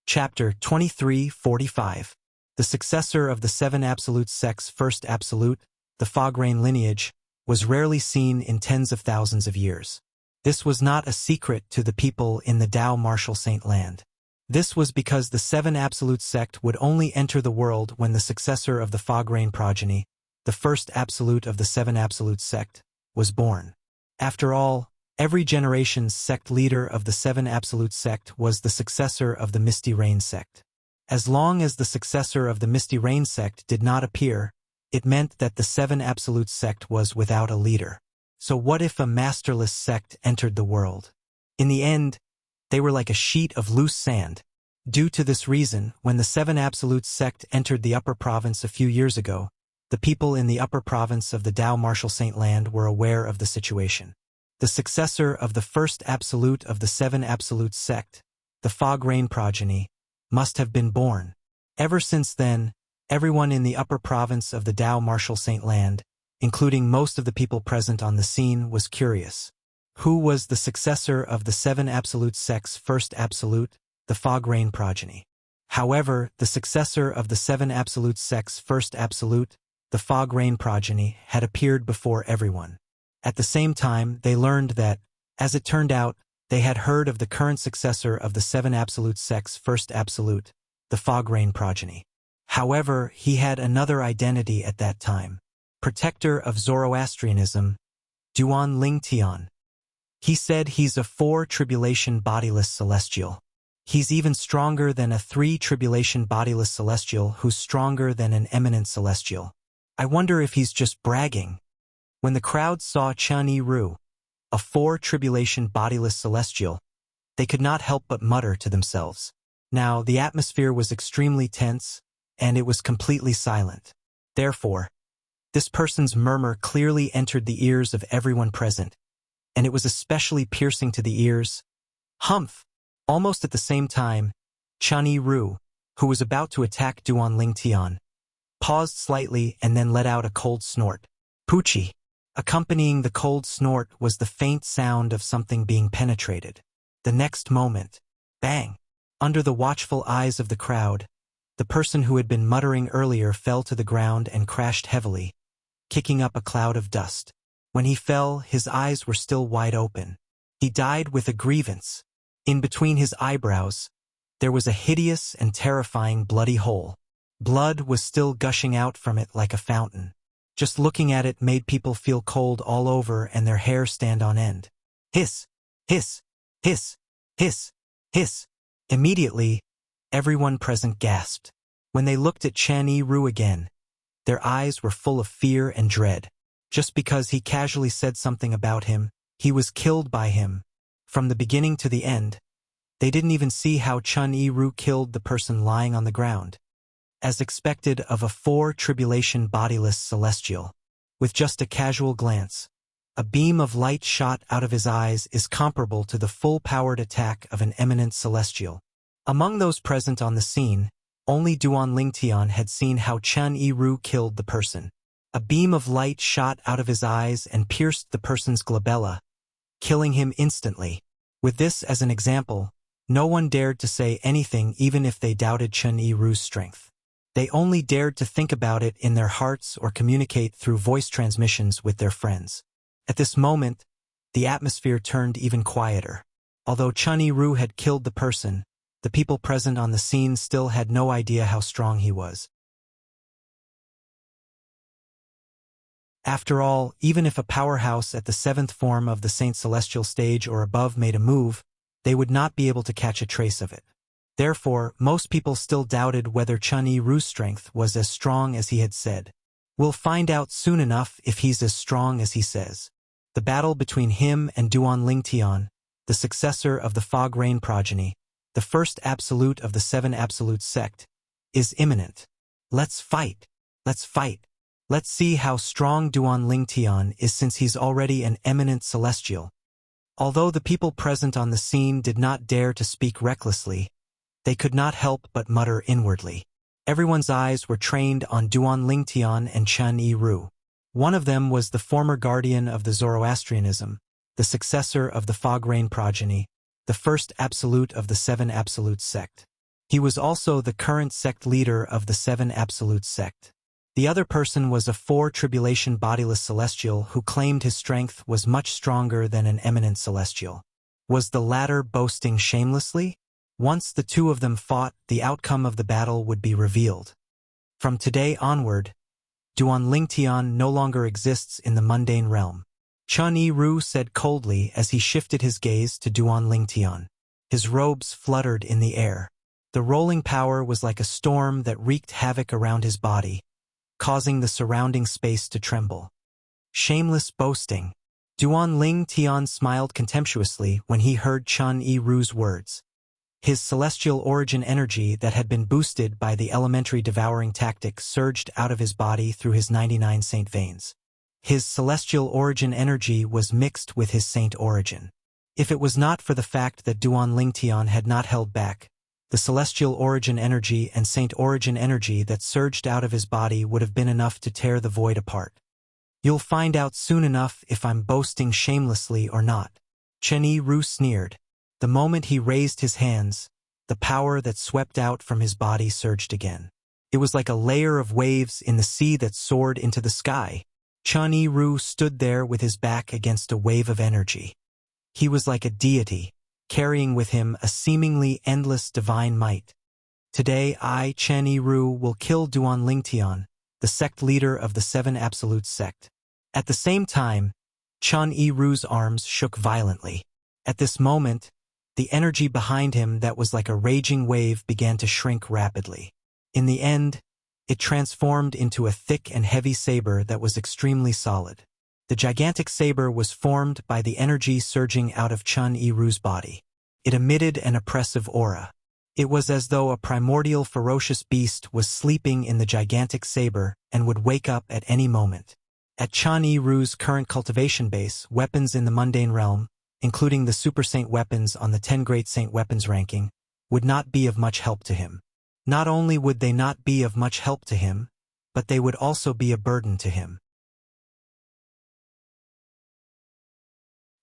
Chapter 2345. The successor of the 7 absolute sects' first absolute, the fog rain lineage, was rarely seen in tens of thousands of years. This was not a secret to the people in the Tao Martial Saint Land. This was because the 7 absolute sect would only enter the world when the successor of the fog rain progeny, the first absolute of the 7 absolute sect, was born. After all, every generation's sect leader of the 7 absolute sect was the successor of the Misty Rain sect. As long as the successor of the Misty Rain sect did not appear, it meant that the 7 absolute sect was without a leader. So what if a masterless sect entered the world? In the end, they were like a sheet of loose sand. Due to this reason, when the 7 absolute sect entered the upper province a few years ago, the people in the upper province of the Tao Martial Saint Land were aware of the situation. The successor of the first absolute of the 7 absolute sect, the fog rain progeny, must have been born. Ever since then, everyone in the upper province of the Tao Martial Saint Land, including most of the people present on the scene, was curious. Who was the successor of the 7 absolute sects' first absolute, the fog rain progeny? However, the successor of the 7 absolute sects' first absolute, the fog rain progeny, had appeared before everyone. At the same time, they learned that, as it turned out, they had heard of the current successor of the 7 absolute sects' first absolute, the fog rain progeny. However, he had another identity at that time. Protector of Zoroastrianism, Duan Lingtian. He said he's a 4-tribulation bodiless celestial. He's even stronger than a 3-tribulation bodiless celestial who's stronger than an eminent celestial. I wonder if he's just bragging. When the crowd saw Chen Yi-Ru, a four-tribulation bodiless celestial, they could not help but mutter to themselves. Now, the atmosphere was extremely tense, and it was completely silent. Therefore, this person's murmur clearly entered the ears of everyone present, and it was especially piercing to the ears. Humph! Almost at the same time, Chen Yiru, who was about to attack Duan Lingtian, paused slightly and then let out a cold snort. Poochie! Accompanying the cold snort was the faint sound of something being penetrated. The next moment, bang! Under the watchful eyes of the crowd, the person who had been muttering earlier fell to the ground and crashed heavily, kicking up a cloud of dust. When he fell, his eyes were still wide open. He died with a grievance. In between his eyebrows, there was a hideous and terrifying bloody hole. Blood was still gushing out from it like a fountain. Just looking at it made people feel cold all over and their hair stand on end. Hiss! Hiss! Hiss! Hiss! Hiss! Immediately, everyone present gasped. When they looked at Chen Yiru again, their eyes were full of fear and dread. Just because he casually said something about him, he was killed by him. From the beginning to the end, they didn't even see how Chen Yiru killed the person lying on the ground. As expected of a four-tribulation bodiless celestial. With just a casual glance, a beam of light shot out of his eyes is comparable to the full-powered attack of an eminent celestial. Among those present on the scene, only Duan Lingtian had seen how Chen Yiru killed the person. A beam of light shot out of his eyes and pierced the person's glabella, killing him instantly. With this as an example, no one dared to say anything even if they doubted Chen Yiru's strength. They only dared to think about it in their hearts or communicate through voice transmissions with their friends. At this moment, the atmosphere turned even quieter. Although Chen Yiru had killed the person, the people present on the scene still had no idea how strong he was. After all, even if a powerhouse at the seventh form of the Saint Celestial stage or above made a move, they would not be able to catch a trace of it. Therefore, most people still doubted whether Chen Yiru's strength was as strong as he had said. We'll find out soon enough if he's as strong as he says. The battle between him and Duan Lingtian, the successor of the Fog Rain progeny, the first absolute of the seven absolute sect, is imminent. Let's fight. Let's fight. Let's see how strong Duan Lingtian is since he's already an eminent celestial. Although the people present on the scene did not dare to speak recklessly, they could not help but mutter inwardly. Everyone's eyes were trained on Duan Lingtian and Chen Yiru. One of them was the former guardian of the Zoroastrianism, the successor of the Fog Rain progeny, the first absolute of the seven absolute sect. He was also the current sect leader of the seven absolute sect. The other person was a four-tribulation bodiless celestial who claimed his strength was much stronger than an eminent celestial. Was the latter boasting shamelessly? Once the two of them fought, the outcome of the battle would be revealed. From today onward, Duan Lingtian no longer exists in the mundane realm. Chen Yiru said coldly as he shifted his gaze to Duan Lingtian. His robes fluttered in the air. The rolling power was like a storm that wreaked havoc around his body, causing the surrounding space to tremble. Shameless boasting. Duan Lingtian smiled contemptuously when he heard Chen Yiru's words. His celestial origin energy that had been boosted by the elementary devouring tactic surged out of his body through his 99 saint veins. His celestial origin energy was mixed with his saint origin. If it was not for the fact that Duan Lingtian had not held back, the celestial origin energy and saint origin energy that surged out of his body would have been enough to tear the void apart. You'll find out soon enough if I'm boasting shamelessly or not. Chen Yiru sneered. The moment he raised his hands, the power that swept out from his body surged again. It was like a layer of waves in the sea that soared into the sky. Chen Yiru stood there with his back against a wave of energy. He was like a deity, carrying with him a seemingly endless divine might. Today I, Chen Yiru, will kill Duan Lingtian, the sect leader of the seven absolute sect. At the same time, Chen Yiru's arms shook violently. At this moment, the energy behind him that was like a raging wave began to shrink rapidly. In the end, it transformed into a thick and heavy saber that was extremely solid. The gigantic saber was formed by the energy surging out of Chun Yi-Ru's body. It emitted an oppressive aura. It was as though a primordial ferocious beast was sleeping in the gigantic saber and would wake up at any moment. At Chun Yi-Ru's current cultivation base, weapons in the mundane realm, including the Super Saint weapons on the 10 Great Saint weapons ranking, would not be of much help to him. Not only would they not be of much help to him, but they would also be a burden to him.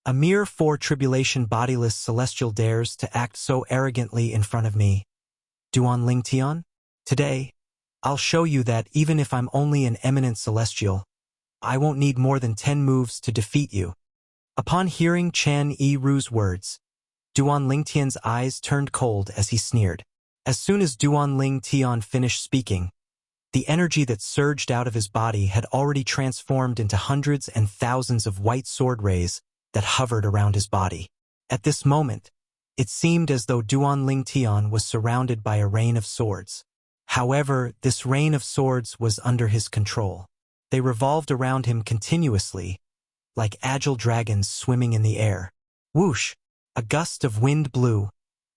A mere 4 tribulation bodiless celestial dares to act so arrogantly in front of me. Duan Ling Tian? Today, I'll show you that even if I'm only an eminent celestial, I won't need more than 10 moves to defeat you. Upon hearing Chun Yi-Ru's words, Duan Ling Tian's eyes turned cold as he sneered. As soon as Duan Ling Tian finished speaking, the energy that surged out of his body had already transformed into hundreds and thousands of white sword rays that hovered around his body. At this moment, it seemed as though Duan Ling Tian was surrounded by a rain of swords. However, this rain of swords was under his control. They revolved around him continuously, like agile dragons swimming in the air. Whoosh! A gust of wind blew,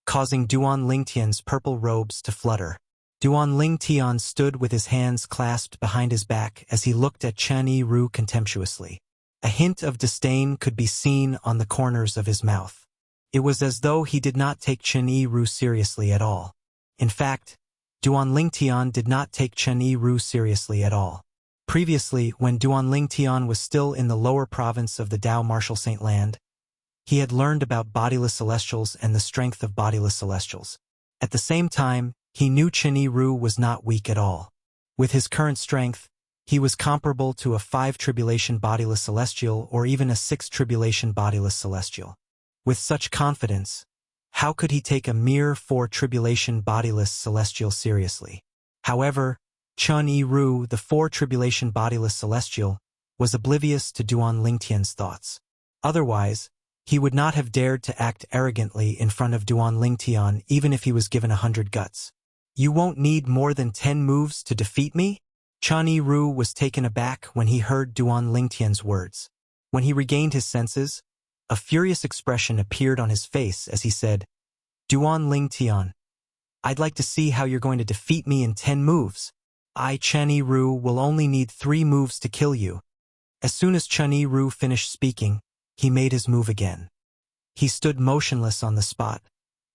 causing Duan Ling Tian's purple robes to flutter. Duan Ling Tian stood with his hands clasped behind his back as he looked at Chun Yi-Ru contemptuously. A hint of disdain could be seen on the corners of his mouth. It was as though he did not take Chun Yi-Ru seriously at all. In fact, Duan Ling Tian did not take Chun Yi-Ru seriously at all. Previously, when Duan Ling Tian was still in the lower province of the Dao Martial Saint Land, he had learned about bodiless celestials and the strength of bodiless celestials. At the same time, he knew Chun Yi-Ru was not weak at all. With his current strength, he was comparable to a 5 tribulation bodiless celestial or even a 6 tribulation bodiless celestial. With such confidence, how could he take a mere 4 tribulation bodiless celestial seriously? However, Chun Yi-Ru, the 4 tribulation bodiless celestial, was oblivious to Duan Ling Tian's thoughts. Otherwise, he would not have dared to act arrogantly in front of Duan Ling Tian even if he was given 100 guts. You won't need more than 10 moves to defeat me? Chun Yi-Ru was taken aback when he heard Duan Ling Tian's words. When he regained his senses, a furious expression appeared on his face as he said, Duan Ling Tian, I'd like to see how you're going to defeat me in 10 moves. Chun Yi-Ru will only need 3 moves to kill you. As soon as Chun Yi-Ru finished speaking, he made his move again. He stood motionless on the spot,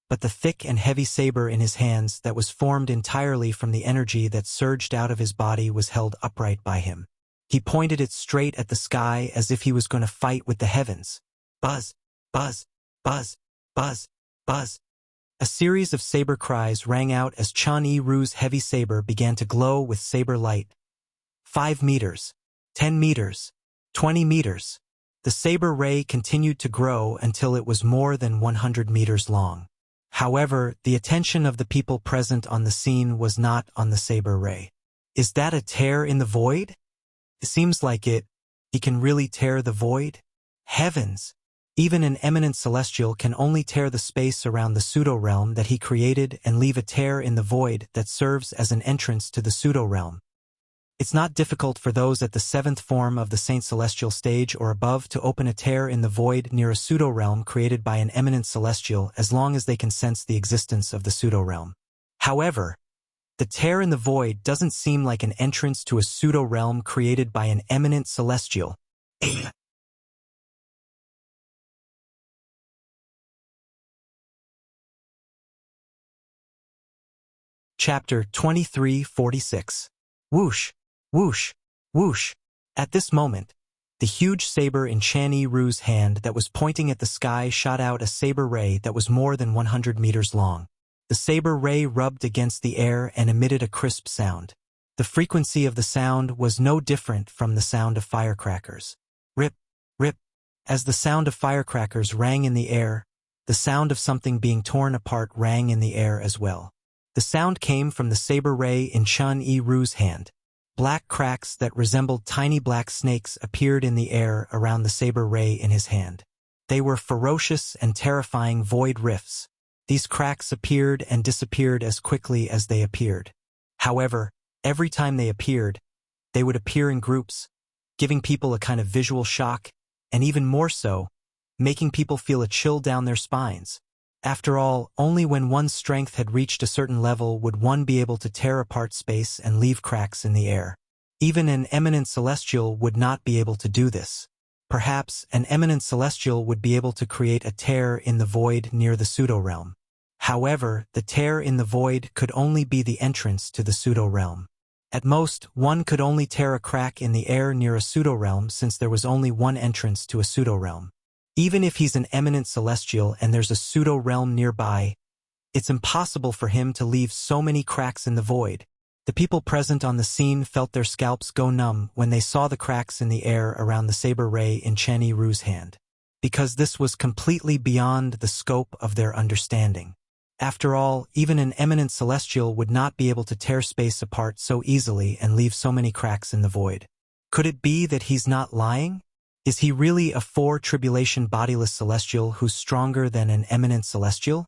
but the thick and heavy saber in his hands that was formed entirely from the energy that surged out of his body was held upright by him. He pointed it straight at the sky as if he was going to fight with the heavens. Buzz, buzz, buzz, buzz, buzz. A series of saber cries rang out as Chun Yi-Ru's heavy saber began to glow with saber light. 5 meters, 10 meters, 20 meters. The saber ray continued to grow until it was more than 100 meters long. However, the attention of the people present on the scene was not on the saber ray. Is that a tear in the void? It seems like it. He can really tear the void? Heavens! Even an eminent celestial can only tear the space around the pseudo-realm that he created and leave a tear in the void that serves as an entrance to the pseudo-realm. It's not difficult for those at the 7th form of the Saint Celestial stage or above to open a tear in the void near a pseudo-realm created by an eminent celestial as long as they can sense the existence of the pseudo-realm. However, the tear in the void doesn't seem like an entrance to a pseudo-realm created by an eminent celestial. Chapter 2346. Whoosh, whoosh, whoosh. At this moment, the huge saber in Chun Yi-Ru's hand that was pointing at the sky shot out a saber ray that was more than 100 meters long. The saber ray rubbed against the air and emitted a crisp sound. The frequency of the sound was no different from the sound of firecrackers. Rip, rip. As the sound of firecrackers rang in the air, the sound of something being torn apart rang in the air as well. The sound came from the saber ray in Chun Yi-Ru's hand. Black cracks that resembled tiny black snakes appeared in the air around the saber ray in his hand. They were ferocious and terrifying void rifts. These cracks appeared and disappeared as quickly as they appeared. However, every time they appeared, they would appear in groups, giving people a kind of visual shock, and even more so, making people feel a chill down their spines. After all, only when one's strength had reached a certain level would one be able to tear apart space and leave cracks in the air. Even an eminent celestial would not be able to do this. Perhaps an eminent celestial would be able to create a tear in the void near the pseudo-realm. However, the tear in the void could only be the entrance to the pseudo-realm. At most, one could only tear a crack in the air near a pseudo-realm since there was only one entrance to a pseudo-realm. Even if he's an eminent celestial and there's a pseudo-realm nearby, it's impossible for him to leave so many cracks in the void. The people present on the scene felt their scalps go numb when they saw the cracks in the air around the saber ray in Chen Yiru's hand, because this was completely beyond the scope of their understanding. After all, even an eminent celestial would not be able to tear space apart so easily and leave so many cracks in the void. Could it be that he's not lying? Is he really a four-tribulation bodiless celestial who's stronger than an eminent celestial?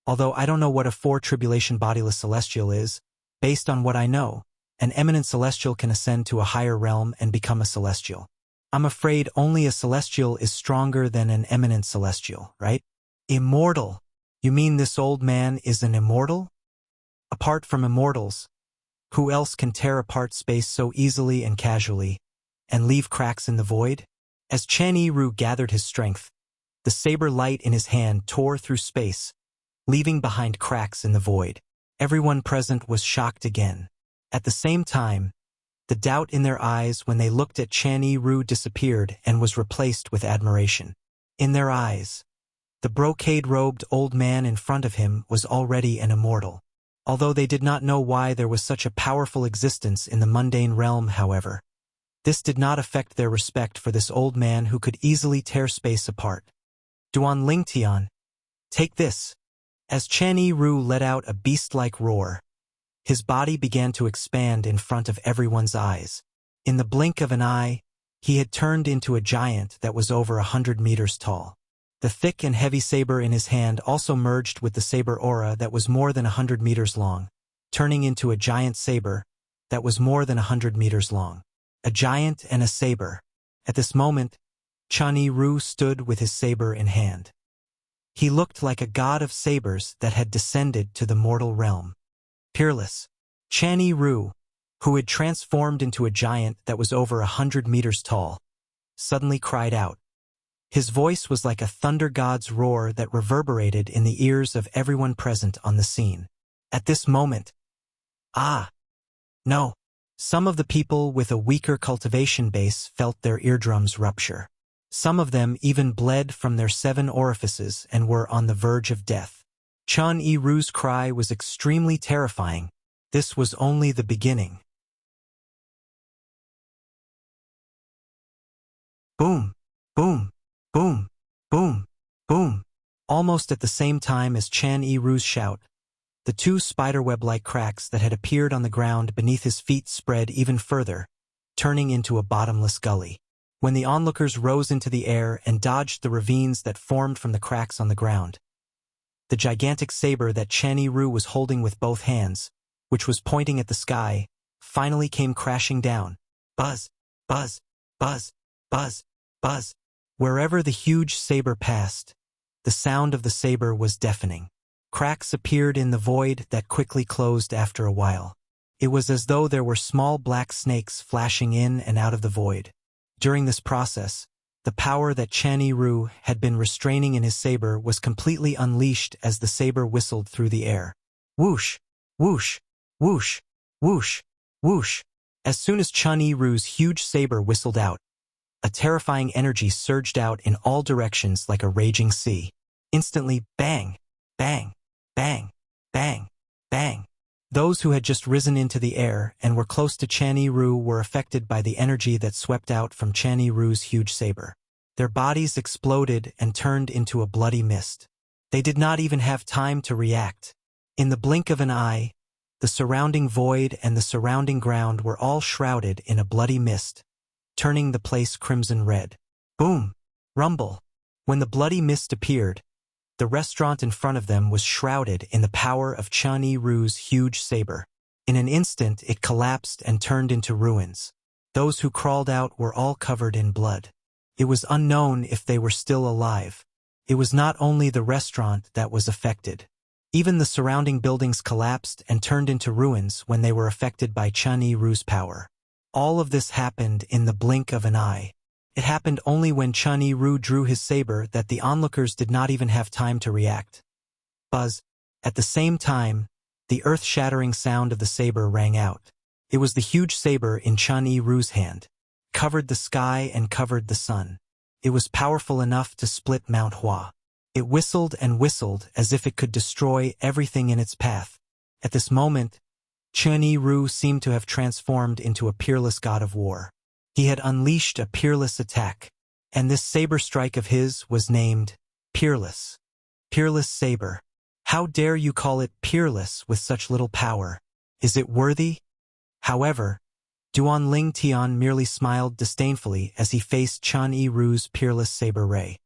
Although I don't know what a four-tribulation bodiless celestial is, based on what I know, an eminent celestial can ascend to a higher realm and become a celestial. I'm afraid only a celestial is stronger than an eminent celestial, right? Immortal. You mean this old man is an immortal? Apart from immortals, who else can tear apart space so easily and casually, and leave cracks in the void? As Chen Yiru gathered his strength, the saber light in his hand tore through space, leaving behind cracks in the void. Everyone present was shocked again. At the same time, the doubt in their eyes when they looked at Chen Yiru disappeared and was replaced with admiration. In their eyes, the brocade-robed old man in front of him was already an immortal. Although they did not know why there was such a powerful existence in the mundane realm, however, this did not affect their respect for this old man who could easily tear space apart. Duan Lingtian, take this. As Chen Yiru let out a beast-like roar, his body began to expand in front of everyone's eyes. In the blink of an eye, he had turned into a giant that was over 100 meters tall. The thick and heavy saber in his hand also merged with the saber aura that was more than 100 meters long, turning into a giant saber that was more than 100 meters long. A giant and a saber. At this moment, Chen Yiru stood with his saber in hand. He looked like a god of sabers that had descended to the mortal realm. Peerless, Chen Yiru, who had transformed into a giant that was over 100 meters tall, suddenly cried out. His voice was like a thunder god's roar that reverberated in the ears of everyone present on the scene. At this moment, no. Some of the people with a weaker cultivation base felt their eardrums rupture. Some of them even bled from their 7 orifices and were on the verge of death. Chen Yiru's cry was extremely terrifying. This was only the beginning. Boom, boom, boom, boom, boom. Almost at the same time as Chen Yiru's shout, the 2 spiderweb-like cracks that had appeared on the ground beneath his feet spread even further, turning into a bottomless gully. When the onlookers rose into the air and dodged the ravines that formed from the cracks on the ground, the gigantic saber that Chen Yiru was holding with both hands, which was pointing at the sky, finally came crashing down. Buzz, buzz, buzz, buzz, buzz. Wherever the huge saber passed, the sound of the saber was deafening. Cracks appeared in the void that quickly closed after a while. It was as though there were small black snakes flashing in and out of the void. During this process, the power that Chen Yiru had been restraining in his saber was completely unleashed as the saber whistled through the air. Whoosh, whoosh, whoosh, whoosh, whoosh. As soon as Chen Yiru's huge saber whistled out, a terrifying energy surged out in all directions like a raging sea. Instantly, bang, bang, bang, bang, bang. Those who had just risen into the air and were close to Chen Yiru were affected by the energy that swept out from Chen Yiru's huge saber. Their bodies exploded and turned into a bloody mist. They did not even have time to react. In the blink of an eye, the surrounding void and the surrounding ground were all shrouded in a bloody mist, turning the place crimson red. Boom! Rumble! When the bloody mist appeared, the restaurant in front of them was shrouded in the power of Chen Yiru's huge saber. In an instant, it collapsed and turned into ruins. Those who crawled out were all covered in blood. It was unknown if they were still alive. It was not only the restaurant that was affected. Even the surrounding buildings collapsed and turned into ruins when they were affected by Chun Yi-Ru's power. All of this happened in the blink of an eye. It happened only when Chun Yi-Ru drew his saber that the onlookers did not even have time to react. Buzz. At the same time, the earth-shattering sound of the saber rang out. It was the huge saber in Chun Yi-Ru's hand. Covered the sky and covered the sun. It was powerful enough to split Mount Hua. It whistled and whistled as if it could destroy everything in its path. At this moment, Chun Yi-Ru seemed to have transformed into a peerless god of war. He had unleashed a peerless attack, and this saber strike of his was named Peerless. Peerless Saber. How dare you call it peerless with such little power? Is it worthy? However, Duan Ling Tian merely smiled disdainfully as he faced Chun Yi-Ru's peerless saber ray.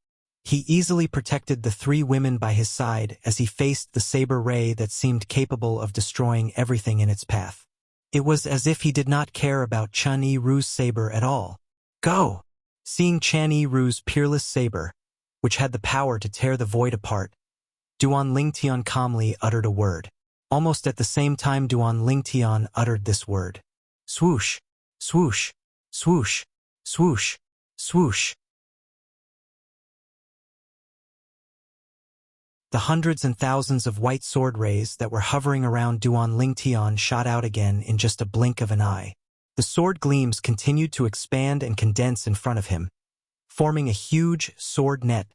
He easily protected the three women by his side as he faced the saber ray that seemed capable of destroying everything in its path. It was as if he did not care about Chun Yi-Ru's saber at all. Go! Seeing Chun Yi-Ru's peerless saber, which had the power to tear the void apart, Duan Ling Tian calmly uttered a word. Almost at the same time Duan Ling Tian uttered this word. Swoosh! Swoosh! Swoosh! Swoosh! Swoosh! The hundreds and thousands of white sword rays that were hovering around Duan Ling Tian shot out again in just a blink of an eye. The sword gleams continued to expand and condense in front of him, forming a huge sword net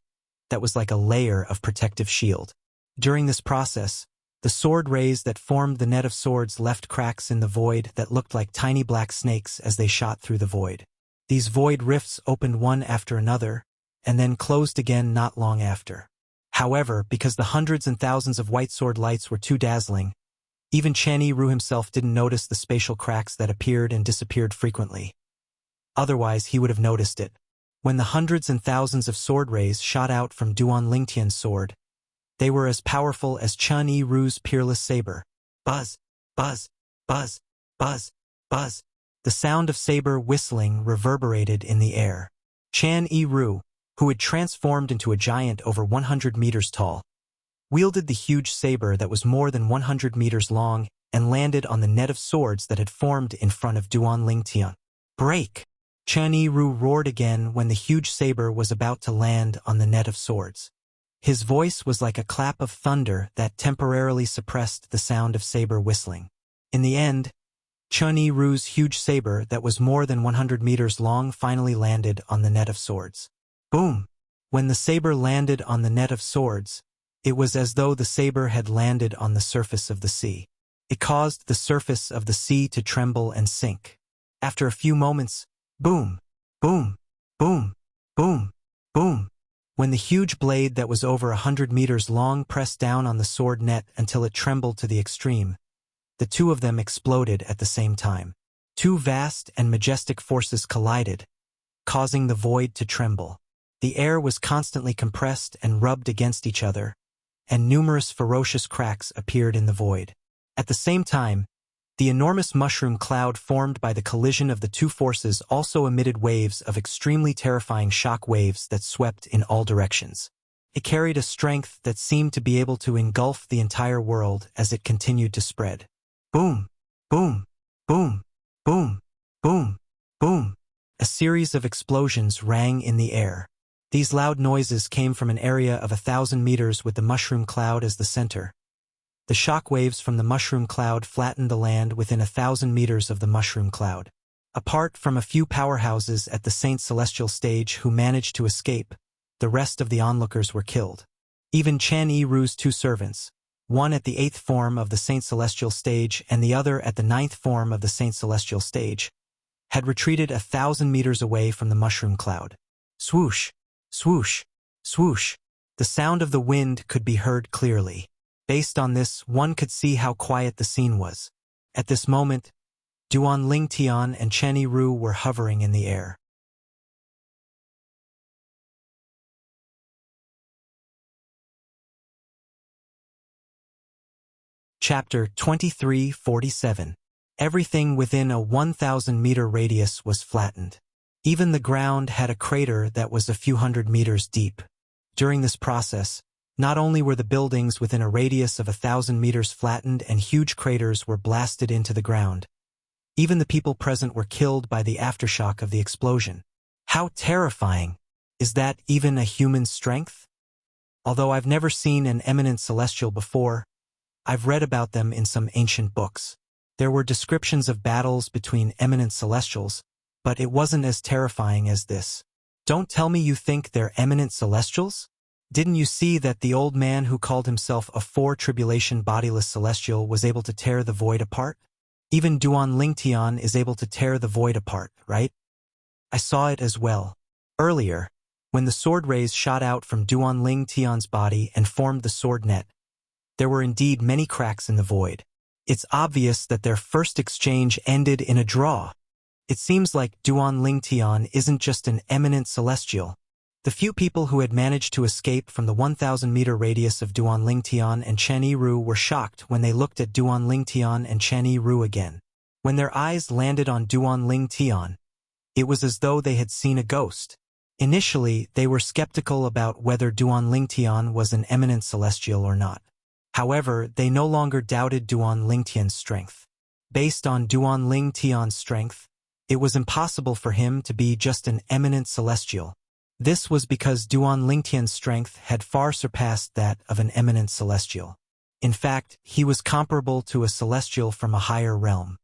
that was like a layer of protective shield. During this process, the sword rays that formed the net of swords left cracks in the void that looked like tiny black snakes as they shot through the void. These void rifts opened one after another, and then closed again not long after. However, because the hundreds and thousands of white sword lights were too dazzling, even Chun Yi-Ru himself didn't notice the spatial cracks that appeared and disappeared frequently. Otherwise, he would have noticed it. When the hundreds and thousands of sword rays shot out from Duan Ling Tian's sword, they were as powerful as Chun Yi-Ru's peerless saber. Buzz, buzz, buzz, buzz, buzz. The sound of saber whistling reverberated in the air. Chun Yi-Ru, who had transformed into a giant over 100 meters tall, wielded the huge saber that was more than 100 meters long and landed on the net of swords that had formed in front of Duan Ling Tian. Break! Chun Yi-Ru roared again when the huge saber was about to land on the net of swords. His voice was like a clap of thunder that temporarily suppressed the sound of saber whistling. In the end, Chun Yi-Ru's huge saber that was more than 100 meters long finally landed on the net of swords. Boom! When the saber landed on the net of swords, it was as though the saber had landed on the surface of the sea. It caused the surface of the sea to tremble and sink. After a few moments, boom! Boom! Boom! Boom! Boom! When the huge blade that was over 100 meters long pressed down on the sword net until it trembled to the extreme, the two of them exploded at the same time. Two vast and majestic forces collided, causing the void to tremble. The air was constantly compressed and rubbed against each other, and numerous ferocious cracks appeared in the void. At the same time, the enormous mushroom cloud formed by the collision of the two forces also emitted waves of extremely terrifying shock waves that swept in all directions. It carried a strength that seemed to be able to engulf the entire world as it continued to spread. Boom! Boom! Boom! Boom! Boom! Boom! A series of explosions rang in the air. These loud noises came from an area of 1,000 meters with the mushroom cloud as the center. The shock waves from the mushroom cloud flattened the land within 1,000 meters of the mushroom cloud. Apart from a few powerhouses at the Saint Celestial stage who managed to escape, the rest of the onlookers were killed. Even Chun Yi-Ru's two servants, one at the 8th form of the Saint Celestial stage and the other at the 9th form of the Saint Celestial stage, had retreated 1,000 meters away from the mushroom cloud. Swoosh! Swoosh! Swoosh! The sound of the wind could be heard clearly. Based on this, one could see how quiet the scene was. At this moment, Duan Ling Tian and Chun Yi-Ru were hovering in the air. Chapter 2347. Everything within a 1,000-meter radius was flattened. Even the ground had a crater that was a few hundred meters deep. During this process, not only were the buildings within a radius of 1,000 meters flattened and huge craters were blasted into the ground, even the people present were killed by the aftershock of the explosion. How terrifying! Is that even a human strength? Although I've never seen an eminent celestial before, I've read about them in some ancient books. There were descriptions of battles between eminent celestials, but it wasn't as terrifying as this. Don't tell me you think they're eminent celestials? Didn't you see that the old man who called himself a four-tribulation bodiless celestial was able to tear the void apart? Even Duan Lingtian is able to tear the void apart, right? I saw it as well. Earlier, when the sword rays shot out from Duan Lingtian's body and formed the sword net, there were indeed many cracks in the void. It's obvious that their first exchange ended in a draw. It seems like Duan Lingtian isn't just an eminent celestial. The few people who had managed to escape from the 1,000-meter radius of Duan Lingtian and Chen Yiru were shocked when they looked at Duan Lingtian and Chen Yiru again. When their eyes landed on Duan Lingtian, it was as though they had seen a ghost. Initially, they were skeptical about whether Duan Lingtian was an eminent celestial or not. However, they no longer doubted Duan Lingtian's strength. Based on Duan Lingtian's strength, it was impossible for him to be just an eminent celestial. This was because Duan Lingtian's strength had far surpassed that of an eminent celestial. In fact, he was comparable to a celestial from a higher realm.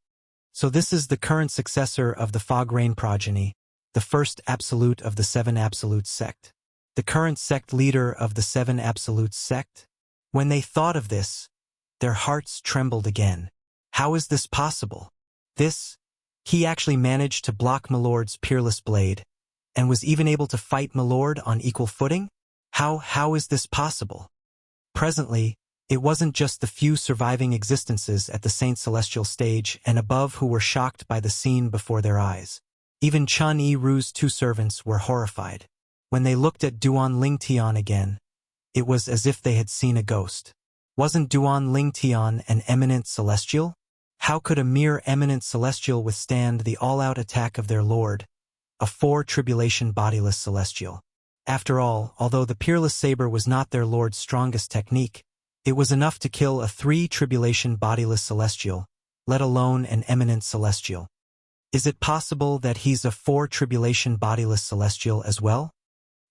So this is the current successor of the Fog Rain progeny, the first absolute of the Seven Absolutes sect. The current sect leader of the Seven Absolutes sect? When they thought of this, their hearts trembled again. How is this possible? He actually managed to block Milord's peerless blade, and was even able to fight Milord on equal footing? How is this possible? Presently, it wasn't just the few surviving existences at the Saint Celestial stage and above who were shocked by the scene before their eyes. Even Chen Yiru's two servants were horrified. When they looked at Duan Lingtian again, it was as if they had seen a ghost. Wasn't Duan Lingtian an eminent celestial? How could a mere eminent celestial withstand the all-out attack of their lord, a four-tribulation bodiless celestial? After all, although the peerless saber was not their lord's strongest technique, it was enough to kill a three-tribulation bodiless celestial, let alone an eminent celestial. Is it possible that he's a four-tribulation bodiless celestial as well?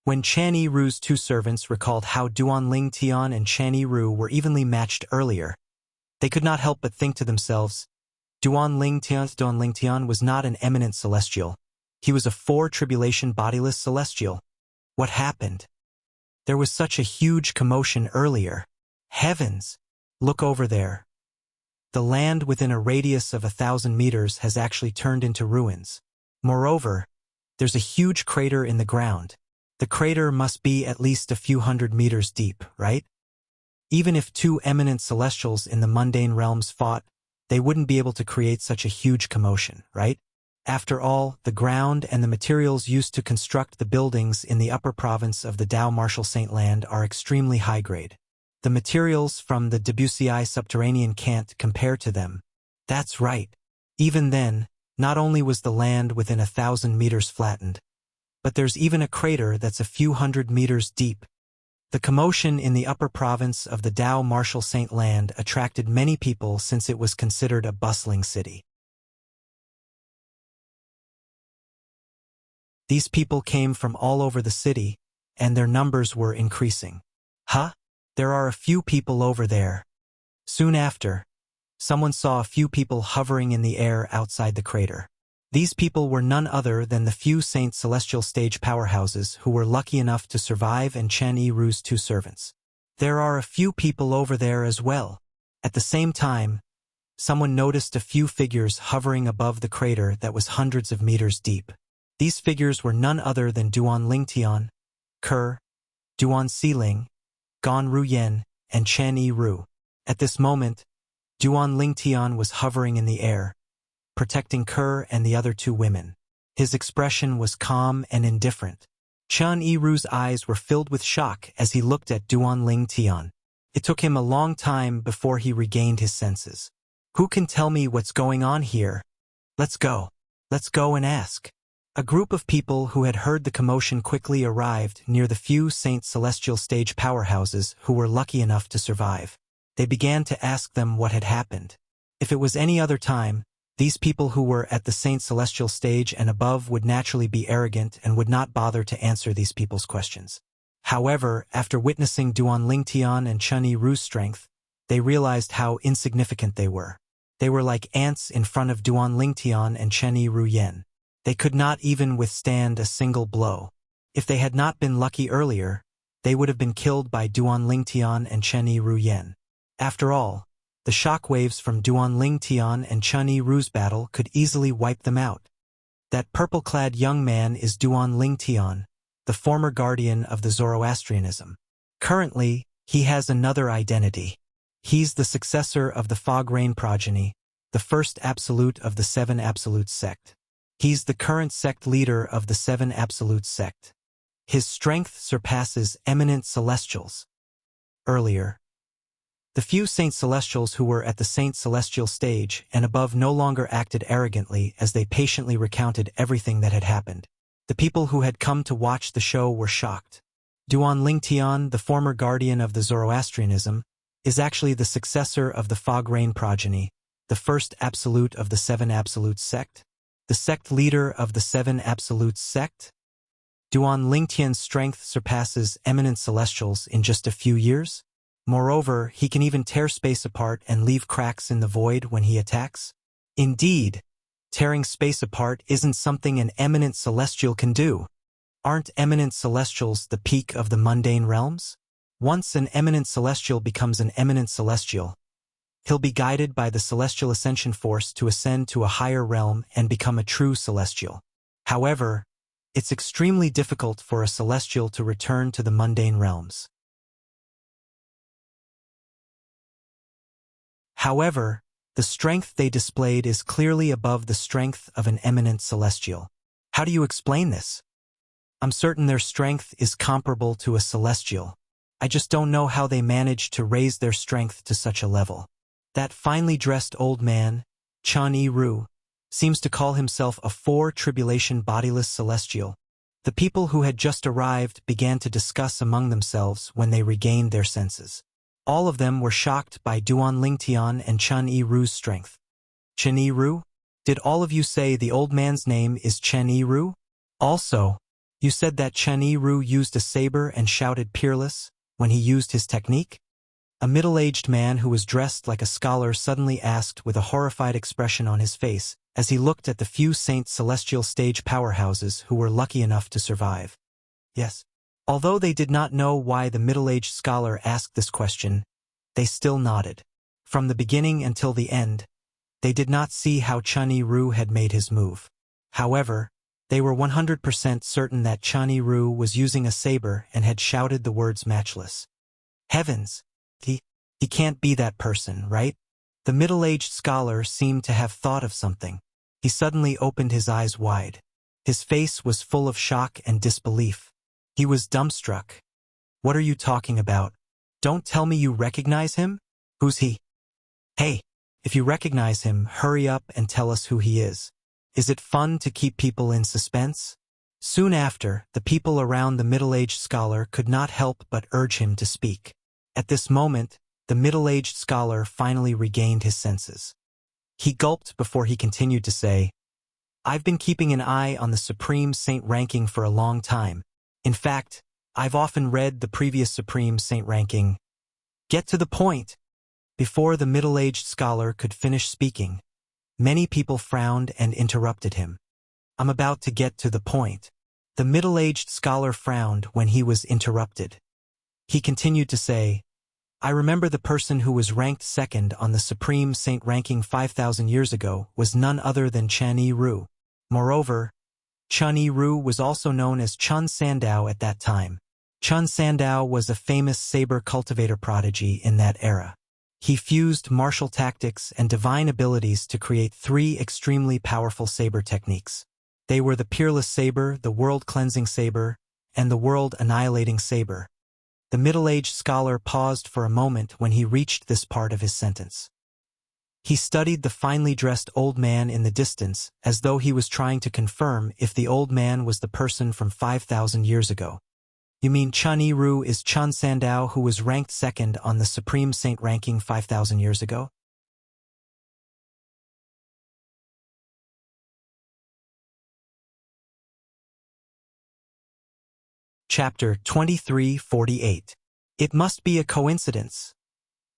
When Chen Yiru's two servants recalled how Duan Lingtian and Chen Yiru were evenly matched earlier, they could not help but think to themselves, Duan Lingtian was not an eminent celestial. He was a four-tribulation bodiless celestial. What happened? There was such a huge commotion earlier. Heavens! Look over there. The land within a radius of 1,000 meters has actually turned into ruins. Moreover, there's a huge crater in the ground. The crater must be at least a few hundred meters deep, right? Even if two eminent celestials in the mundane realms fought, they wouldn't be able to create such a huge commotion, right? After all, the ground and the materials used to construct the buildings in the upper province of the Dao Martial Saint Land are extremely high-grade. The materials from the Wuxia subterranean can't compare to them. That's right. Even then, not only was the land within 1,000 meters flattened, but there's even a crater that's a few hundred meters deep. The commotion in the upper province of the Dao Martial Saint Land attracted many people since it was considered a bustling city. These people came from all over the city, and their numbers were increasing. There are a few people over there. Soon after, someone saw a few people hovering in the air outside the crater. These people were none other than the few Saint Celestial stage powerhouses who were lucky enough to survive and Chen Yiru's two servants. There are a few people over there as well. At the same time, someone noticed a few figures hovering above the crater that was hundreds of meters deep. These figures were none other than Duan Lingtian, Ke, Duan Siling, Gan Ruyen, and Chen Yiru. At this moment, Duan Lingtian was hovering in the air, protecting Ke and the other two women. His expression was calm and indifferent. Chen Yiru's eyes were filled with shock as he looked at Duan Lingtian. It took him a long time before he regained his senses. Who can tell me what's going on here? Let's go. Let's go and ask. A group of people who had heard the commotion quickly arrived near the few Saint Celestial stage powerhouses who were lucky enough to survive. They began to ask them what had happened. If it was any other time, these people who were at the Saint Celestial stage and above would naturally be arrogant and would not bother to answer these people's questions. However, after witnessing Duan Lingtian and Chen Yiru's strength, they realized how insignificant they were. They were like ants in front of Duan Lingtian and Chen Yiru. They could not even withstand a single blow. If they had not been lucky earlier, they would have been killed by Duan Lingtian and Chen Yiru. After all, the shockwaves from Duan Lingtian and Chen Yiru's battle could easily wipe them out. That purple-clad young man is Duan Lingtian, the former guardian of the Zoroastrianism. Currently, he has another identity. He's the successor of the Fog Rain progeny, the first absolute of the Seven Absolutes sect. He's the current sect leader of the Seven Absolutes sect. His strength surpasses eminent celestials. Earlier, the few Saint Celestials who were at the Saint Celestial stage and above no longer acted arrogantly as they patiently recounted everything that had happened. The people who had come to watch the show were shocked. Duan Lingtian, the former guardian of the Zoroastrianism, is actually the successor of the Fog Rain progeny, the first absolute of the Seven Absolutes sect, the sect leader of the Seven Absolutes sect. Duan Lingtian's strength surpasses eminent celestials in just a few years. Moreover, he can even tear space apart and leave cracks in the void when he attacks. Indeed, tearing space apart isn't something an eminent celestial can do. Aren't eminent celestials the peak of the mundane realms? Once an eminent celestial becomes an eminent celestial, he'll be guided by the celestial ascension force to ascend to a higher realm and become a true celestial. However, it's extremely difficult for a celestial to return to the mundane realms. However, the strength they displayed is clearly above the strength of an eminent celestial. How do you explain this? I'm certain their strength is comparable to a celestial. I just don't know how they managed to raise their strength to such a level. That finely dressed old man, Chen Yiru, seems to call himself a four-tribulation bodiless celestial. The people who had just arrived began to discuss among themselves when they regained their senses. All of them were shocked by Duan Lingtian and Chen Yiru's strength. Chen Yiru? Did all of you say the old man's name is Chen Yiru? Also, you said that Chen Yiru used a saber and shouted peerless when he used his technique? A middle-aged man who was dressed like a scholar suddenly asked with a horrified expression on his face as he looked at the few Saint Celestial stage powerhouses who were lucky enough to survive. Yes. Although they did not know why the middle-aged scholar asked this question, they still nodded. From the beginning until the end, they did not see how Chen Yiru had made his move. However, they were 100% certain that Chen Yiru was using a saber and had shouted the words matchless. Heavens! He can't be that person, right? The middle-aged scholar seemed to have thought of something. He suddenly opened his eyes wide. His face was full of shock and disbelief. He was dumbstruck. What are you talking about? Don't tell me you recognize him? Who's he? Hey, if you recognize him, hurry up and tell us who he is. Is it fun to keep people in suspense? Soon after, the people around the middle-aged scholar could not help but urge him to speak. At this moment, the middle-aged scholar finally regained his senses. He gulped before he continued to say, I've been keeping an eye on the Supreme Saint ranking for a long time. In fact, I've often read the previous Supreme Saint ranking. Get to the point! Before the middle-aged scholar could finish speaking, many people frowned and interrupted him. I'm about to get to the point. The middle-aged scholar frowned when he was interrupted. He continued to say, I remember the person who was ranked second on the Supreme Saint ranking 5,000 years ago was none other than Chen Yiru. Moreover, Chen Yiru was also known as Chun Sandao at that time. Chun Sandao was a famous saber cultivator prodigy in that era. He fused martial tactics and divine abilities to create three extremely powerful saber techniques. They were the Peerless Saber, the World-Cleansing Saber, and the World-Annihilating Saber. The middle-aged scholar paused for a moment when he reached this part of his sentence. He studied the finely dressed old man in the distance, as though he was trying to confirm if the old man was the person from 5,000 years ago. You mean Chun Yi-ru is Chun Sandao, who was ranked second on the Supreme Saint ranking 5,000 years ago? Chapter 2348. It must be a coincidence.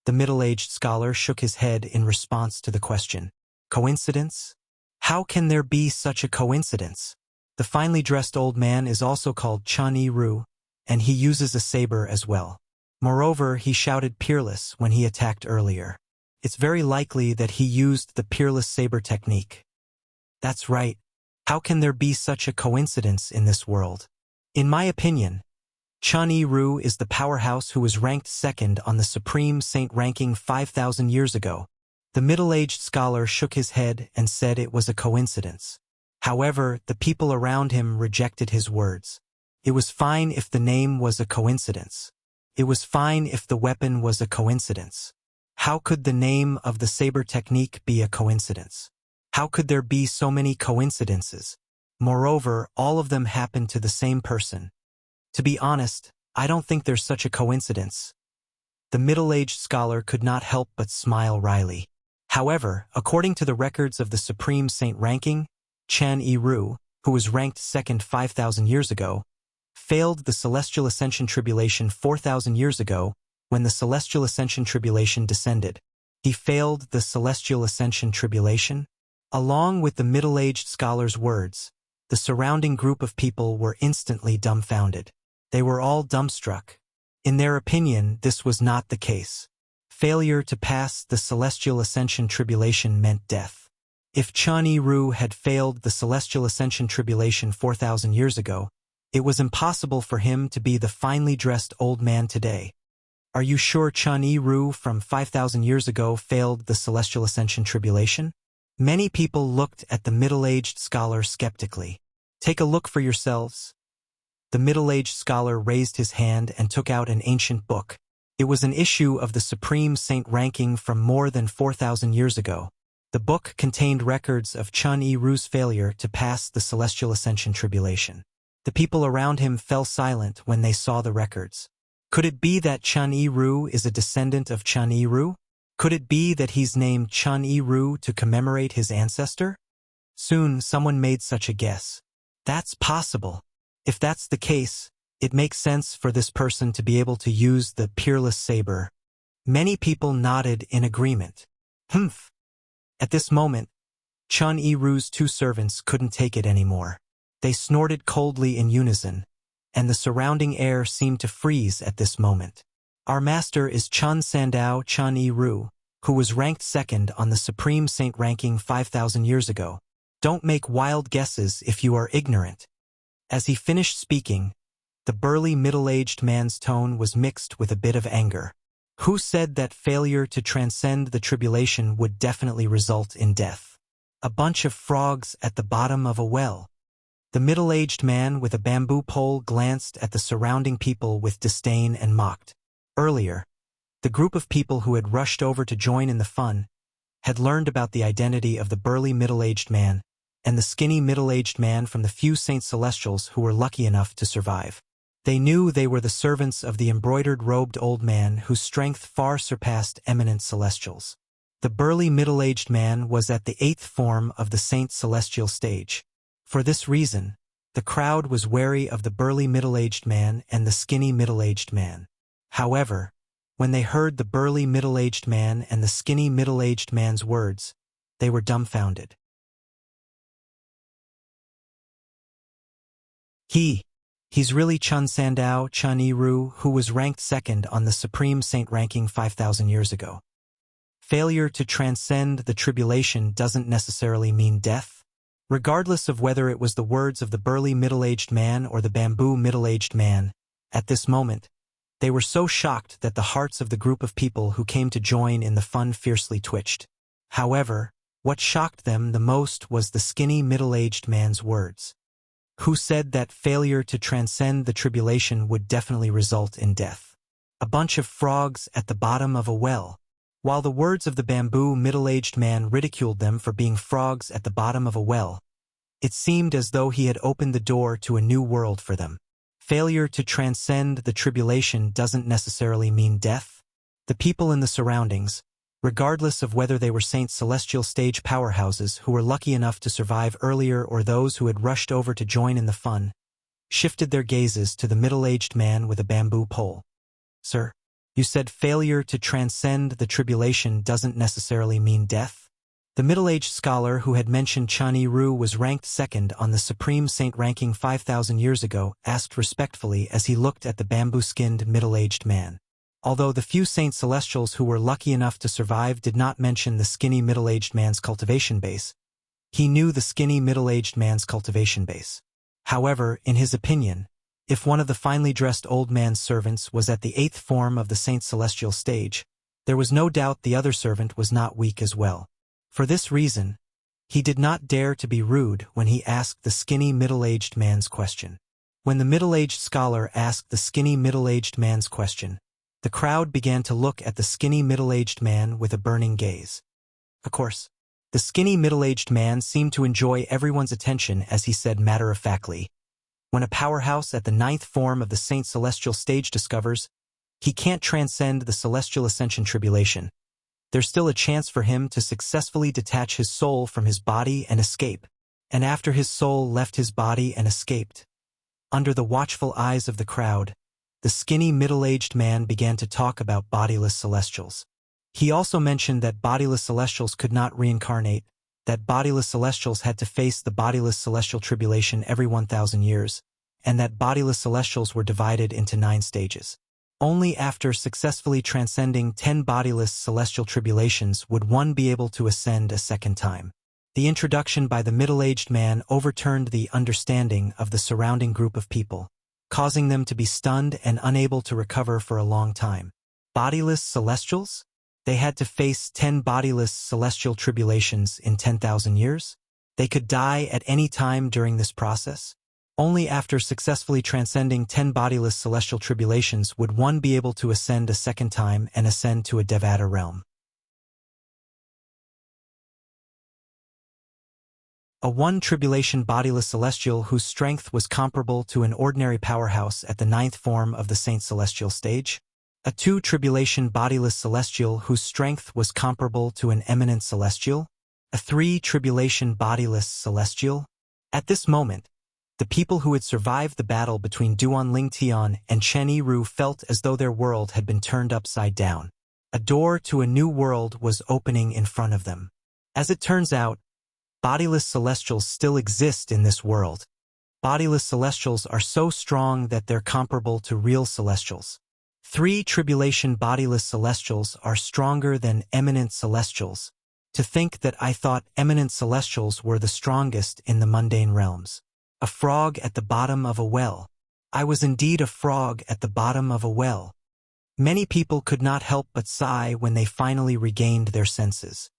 The middle-aged scholar shook his head in response to the question. Coincidence? How can there be such a coincidence? The finely dressed old man is also called Chun Yi-ru, and he uses a saber as well. Moreover, he shouted peerless when he attacked earlier. It's very likely that he used the peerless saber technique. That's right. How can there be such a coincidence in this world? In my opinion, Chun Yi-ru is the powerhouse who was ranked second on the Supreme Saint ranking 5,000 years ago. The middle-aged scholar shook his head and said it was a coincidence. However, the people around him rejected his words. It was fine if the name was a coincidence. It was fine if the weapon was a coincidence. How could the name of the saber technique be a coincidence? How could there be so many coincidences? Moreover, all of them happened to the same person. To be honest, I don't think there's such a coincidence. The middle-aged scholar could not help but smile wryly. However, according to the records of the Supreme Saint ranking, Chun Yi-ru, who was ranked second 5,000 years ago, failed the Celestial Ascension Tribulation 4,000 years ago when the Celestial Ascension Tribulation descended. He failed the Celestial Ascension Tribulation? Along with the middle-aged scholar's words, the surrounding group of people were instantly dumbfounded. They were all dumbstruck. In their opinion, this was not the case. Failure to pass the Celestial Ascension Tribulation meant death. If Chun Yi-ru had failed the Celestial Ascension Tribulation 4,000 years ago, it was impossible for him to be the finely dressed old man today. Are you sure Chun Yi-ru from 5,000 years ago failed the Celestial Ascension Tribulation? Many people looked at the middle-aged scholar skeptically. Take a look for yourselves. The middle-aged scholar raised his hand and took out an ancient book. It was an issue of the Supreme Saint ranking from more than 4,000 years ago. The book contained records of Chun Yi-ru's failure to pass the Celestial Ascension Tribulation. The people around him fell silent when they saw the records. Could it be that Chun Yi-ru is a descendant of Chun Yi-ru? Could it be that he's named Chun Yi-ru to commemorate his ancestor? Soon, someone made such a guess. That's possible. If that's the case, it makes sense for this person to be able to use the peerless saber. Many people nodded in agreement. Humph. At this moment, Chun Yi-ru's two servants couldn't take it anymore. They snorted coldly in unison, and the surrounding air seemed to freeze at this moment. Our master is Chun Sandao Chun Yi-ru, who was ranked second on the Supreme Saint ranking 5,000 years ago. Don't make wild guesses if you are ignorant. As he finished speaking, the burly middle-aged man's tone was mixed with a bit of anger. Who said that failure to transcend the tribulation would definitely result in death? A bunch of frogs at the bottom of a well. The middle-aged man with a bamboo pole glanced at the surrounding people with disdain and mocked. Earlier, the group of people who had rushed over to join in the fun had learned about the identity of the burly middle-aged man and the skinny middle-aged man from the few Saint Celestials who were lucky enough to survive. They knew they were the servants of the embroidered-robed old man whose strength far surpassed eminent Celestials. The burly middle-aged man was at the 8th form of the Saint Celestial stage. For this reason, the crowd was wary of the burly middle-aged man and the skinny middle-aged man. However, when they heard the burly middle-aged man and the skinny middle-aged man's words, they were dumbfounded. He's really Chun Sandao Chun Yi-ru, who was ranked second on the Supreme Saint ranking 5,000 years ago. Failure to transcend the tribulation doesn't necessarily mean death. Regardless of whether it was the words of the burly middle-aged man or the bamboo middle-aged man, at this moment, they were so shocked that the hearts of the group of people who came to join in the fun fiercely twitched. However, what shocked them the most was the skinny middle-aged man's words. Who said that failure to transcend the tribulation would definitely result in death? A bunch of frogs at the bottom of a well. While the words of the bamboo middle-aged man ridiculed them for being frogs at the bottom of a well, it seemed as though he had opened the door to a new world for them. Failure to transcend the tribulation doesn't necessarily mean death. The people in the surroundings, regardless of whether they were Saint Celestial stage powerhouses who were lucky enough to survive earlier or those who had rushed over to join in the fun, shifted their gazes to the middle-aged man with a bamboo pole. "Sir, you said failure to transcend the tribulation doesn't necessarily mean death?" The middle-aged scholar who had mentioned Chen Yi-ru was ranked second on the Supreme Saint ranking 5,000 years ago, asked respectfully as he looked at the bamboo-skinned middle-aged man. Although the few Saint Celestials who were lucky enough to survive did not mention the skinny middle-aged man's cultivation base, he knew the skinny middle-aged man's cultivation base. However, in his opinion, if one of the finely dressed old man's servants was at the 8th form of the Saint Celestial stage, there was no doubt the other servant was not weak as well. For this reason, he did not dare to be rude when he asked the skinny middle-aged man's question. When the middle-aged scholar asked the skinny middle-aged man's question, the crowd began to look at the skinny middle-aged man with a burning gaze. Of course, the skinny middle-aged man seemed to enjoy everyone's attention as he said matter-of-factly, "When a powerhouse at the 9th form of the Saint Celestial stage discovers he can't transcend the Celestial Ascension tribulation, there's still a chance for him to successfully detach his soul from his body and escape. And after his soul left his body and escaped, under the watchful eyes of the crowd, the skinny middle-aged man began to talk about bodiless celestials. He also mentioned that bodiless celestials could not reincarnate, that bodiless celestials had to face the bodiless celestial tribulation every 1,000 years, and that bodiless celestials were divided into 9 stages. Only after successfully transcending 10 bodiless celestial tribulations would one be able to ascend a second time. The introduction by the middle-aged man overturned the understanding of the surrounding group of people, causing them to be stunned and unable to recover for a long time. Bodiless celestials? They had to face 10 bodiless celestial tribulations in 10,000 years? They could die at any time during this process? Only after successfully transcending 10 bodiless celestial tribulations would one be able to ascend a second time and ascend to a Devata realm. A 1 tribulation bodiless celestial whose strength was comparable to an ordinary powerhouse at the 9th form of the Saint Celestial stage. A 2 tribulation bodiless celestial whose strength was comparable to an eminent celestial. A 3 tribulation bodiless celestial. At this moment, the people who had survived the battle between Duan Lingtian and Chen Yi-ru felt as though their world had been turned upside down. A door to a new world was opening in front of them. As it turns out, bodiless celestials still exist in this world. Bodiless celestials are so strong that they're comparable to real celestials. 3 tribulation bodiless celestials are stronger than eminent celestials. To think that I thought eminent celestials were the strongest in the mundane realms. A frog at the bottom of a well. I was indeed a frog at the bottom of a well. Many people could not help but sigh when they finally regained their senses.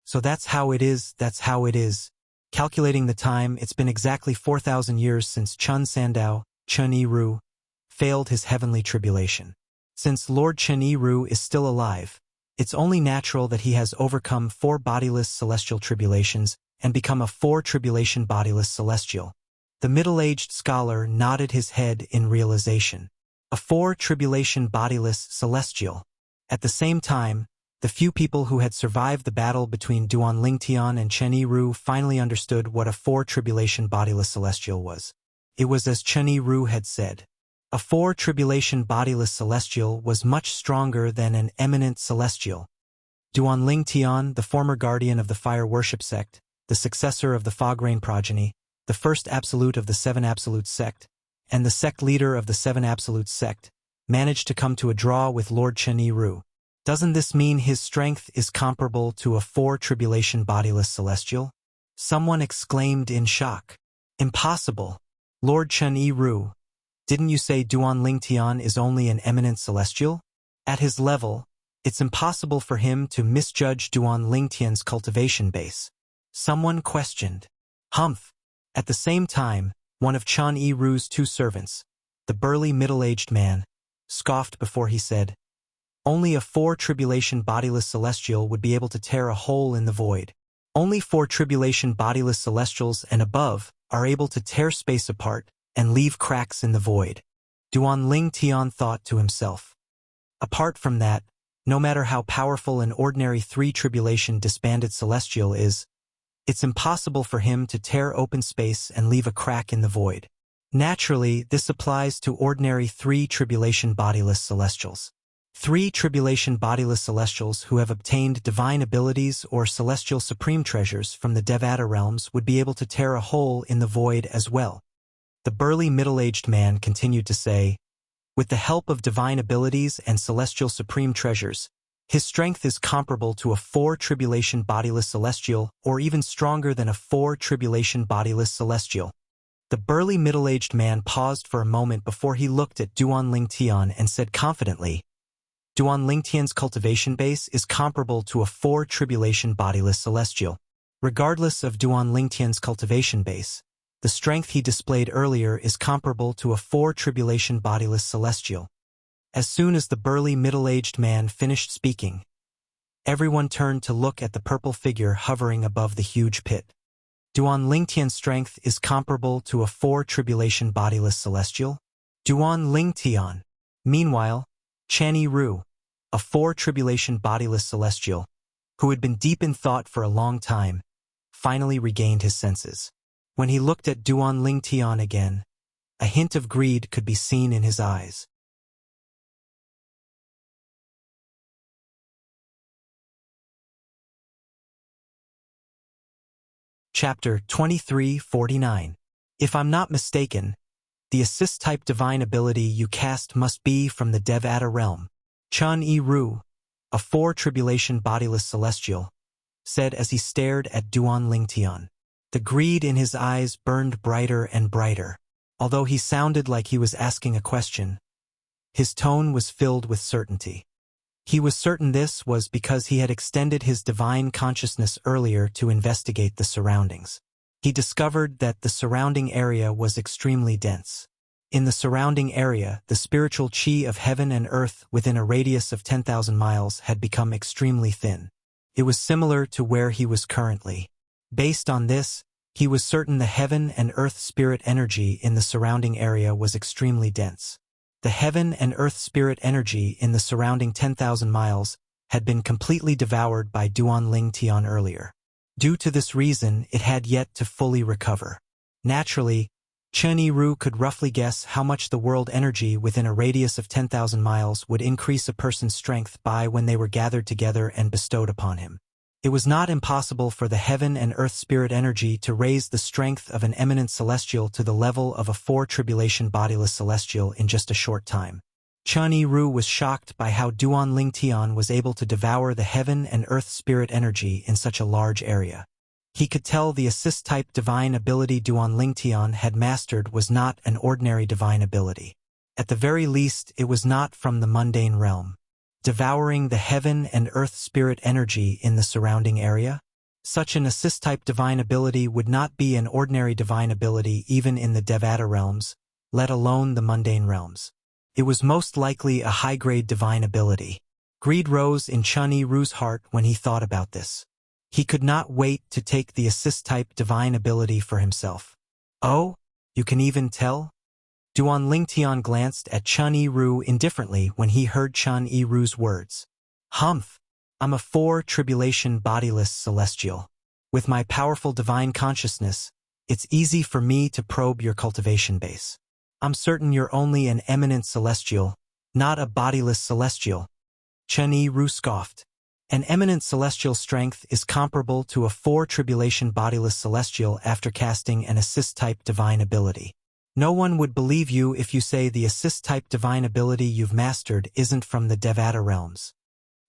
So that's how it is, that's how it is. Calculating the time, it's been exactly 4,000 years since Chun Sandao, Chen Yi-ru, failed his heavenly tribulation. Since Lord Chen Yi-ru is still alive, it's only natural that he has overcome 4 bodiless celestial tribulations and become a 4 tribulation bodiless celestial. The middle-aged scholar nodded his head in realization. A 4 tribulation bodiless celestial. At the same time, the few people who had survived the battle between Duan Lingtian and Chen Yi-ru finally understood what a 4 tribulation bodiless celestial was. It was as Chen Yi-ru had said. A 4 tribulation bodiless celestial was much stronger than an eminent celestial. Duan Lingtian, the former guardian of the fire worship sect, the successor of the fog rain progeny, the first absolute of the 7 absolute sect, and the sect leader of the 7 absolute sect, managed to come to a draw with Lord Chen Yi-ru. Doesn't this mean his strength is comparable to a 4 tribulation bodiless celestial? Someone exclaimed in shock. Impossible. Lord Chen Yi-ru, didn't you say Duan Lingtian is only an eminent celestial? At his level, it's impossible for him to misjudge Duan Lingtian's cultivation base. Someone questioned. Humph. At the same time, one of Chen Yi-ru's 2 servants, the burly middle-aged man, scoffed before he said, Only a 4 tribulation bodiless celestial would be able to tear a hole in the void. Only 4 tribulation bodiless celestials and above are able to tear space apart and leave cracks in the void. Duan Ling Tian thought to himself. Apart from that, no matter how powerful an ordinary 3 tribulation disbanded celestial is, it's impossible for him to tear open space and leave a crack in the void. Naturally, this applies to ordinary 3 tribulation bodiless celestials. 3 tribulation bodiless celestials who have obtained divine abilities or celestial supreme treasures from the Devata realms would be able to tear a hole in the void as well. The burly middle-aged man continued to say, with the help of divine abilities and celestial supreme treasures, his strength is comparable to a 4 tribulation bodiless celestial or even stronger than a 4 tribulation bodiless celestial. The burly middle-aged man paused for a moment before he looked at Duan Ling Tian and said confidently, Duan Ling Tian's cultivation base is comparable to a 4 tribulation bodiless celestial. Regardless of Duan Ling Tian's cultivation base, the strength he displayed earlier is comparable to a 4 tribulation bodiless celestial. As soon as the burly middle-aged man finished speaking, everyone turned to look at the purple figure hovering above the huge pit. Duan Ling Tian's strength is comparable to a 4 tribulation bodiless celestial? Duan Ling Tian. Meanwhile, Chanyi Ru, a 4 tribulation bodiless celestial, who had been deep in thought for a long time, finally regained his senses. When he looked at Duan Ling Tian again, a hint of greed could be seen in his eyes. Chapter 2349. If I'm not mistaken, the assist-type divine ability you cast must be from the Devata realm. Chanyi Ru, a 4 tribulation bodiless celestial, said as he stared at Duan Ling Tian. The greed in his eyes burned brighter and brighter. Although he sounded like he was asking a question, his tone was filled with certainty. He was certain this was because he had extended his divine consciousness earlier to investigate the surroundings. He discovered that the surrounding area was extremely dense. In the surrounding area, the spiritual chi of heaven and earth within a radius of 10,000 miles had become extremely thin. It was similar to where he was currently. Based on this, he was certain the heaven and earth spirit energy in the surrounding area was extremely dense. The heaven and earth spirit energy in the surrounding 10,000 miles had been completely devoured by Duan Ling Tian earlier. Due to this reason, it had yet to fully recover. Naturally, Chanyi Ru could roughly guess how much the world energy within a radius of 10,000 miles would increase a person's strength by when they were gathered together and bestowed upon him. It was not impossible for the heaven and earth spirit energy to raise the strength of an eminent celestial to the level of a 4 tribulation bodiless celestial in just a short time. Chanyi Ru was shocked by how Duan Ling Tian was able to devour the heaven and earth spirit energy in such a large area. He could tell the assist-type divine ability Duan Ling Tian had mastered was not an ordinary divine ability. At the very least, it was not from the mundane realm. Devouring the heaven and earth spirit energy in the surrounding area? Such an assist-type divine ability would not be an ordinary divine ability even in the Devata realms, let alone the mundane realms. It was most likely a high-grade divine ability. Greed rose in Chanyi Ru's heart when he thought about this. He could not wait to take the assist-type divine ability for himself. Oh, you can even tell? Duan Ling Tian glanced at Chanyi Ru indifferently when he heard Chanyi Ru's words. Humph! I'm a 4 tribulation bodiless celestial. With my powerful divine consciousness, it's easy for me to probe your cultivation base. I'm certain you're only an eminent celestial, not a bodiless celestial. Chanyi Ru scoffed. An eminent celestial strength is comparable to a 4 tribulation bodiless celestial after casting an assist-type divine ability. No one would believe you if you say the assist-type divine ability you've mastered isn't from the Devata realms.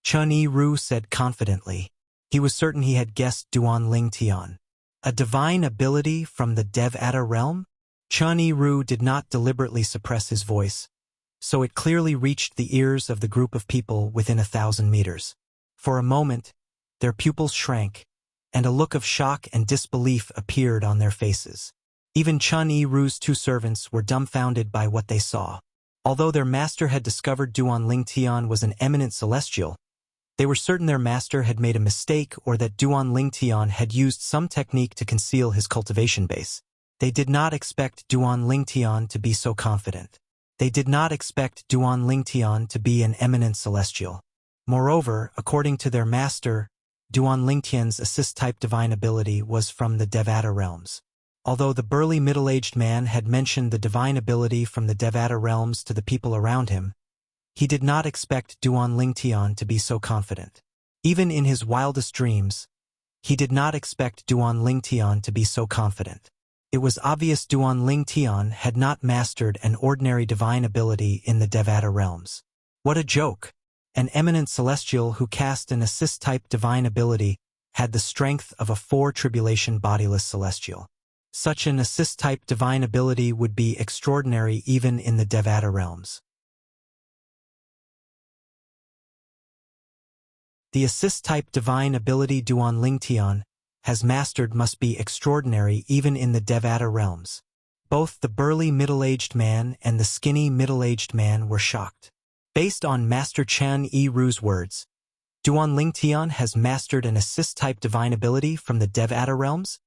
Chanyi Ru said confidently. He was certain he had guessed Duan Ling Tian. A divine ability from the Devata realm? Chanyi Ru did not deliberately suppress his voice, so it clearly reached the ears of the group of people within 1,000 meters. For a moment, their pupils shrank, and a look of shock and disbelief appeared on their faces. Even Chanyi Ru's 2 servants were dumbfounded by what they saw. Although their master had discovered Duan Lingtian was an eminent celestial, they were certain their master had made a mistake or that Duan Lingtian had used some technique to conceal his cultivation base. They did not expect Duan Lingtian to be so confident. They did not expect Duan Lingtian to be an eminent celestial. Moreover, according to their master, Duan Lingtian's assist-type divine ability was from the Devata realms. Although the burly middle-aged man had mentioned the divine ability from the Devata realms to the people around him, he did not expect Duan Lingtian to be so confident. Even in his wildest dreams, he did not expect Duan Lingtian to be so confident. It was obvious Duan Lingtian had not mastered an ordinary divine ability in the Devata realms. What a joke! An eminent celestial who cast an assist-type divine ability had the strength of a four-tribulation bodiless celestial. Such an assist-type divine ability would be extraordinary even in the Devata realms. The assist-type divine ability Duan Lingtian has mastered must be extraordinary even in the Devata realms. Both the burly middle-aged man and the skinny middle-aged man were shocked. Based on Master Chan Yi-Ru's words, Duan Lingtian has mastered an assist-type divine ability from the Devata realms?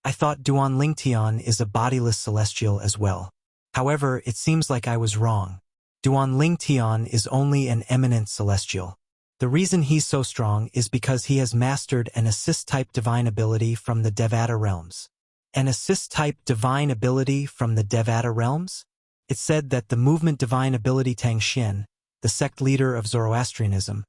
I thought Duan Lingtian is a bodiless celestial as well. However, it seems like I was wrong. Duan Lingtian is only an eminent celestial. The reason he's so strong is because he has mastered an assist-type divine ability from the Devata realms. An assist-type divine ability from the Devata realms? It said that the movement divine ability Tang Xian, the sect leader of Zoroastrianism,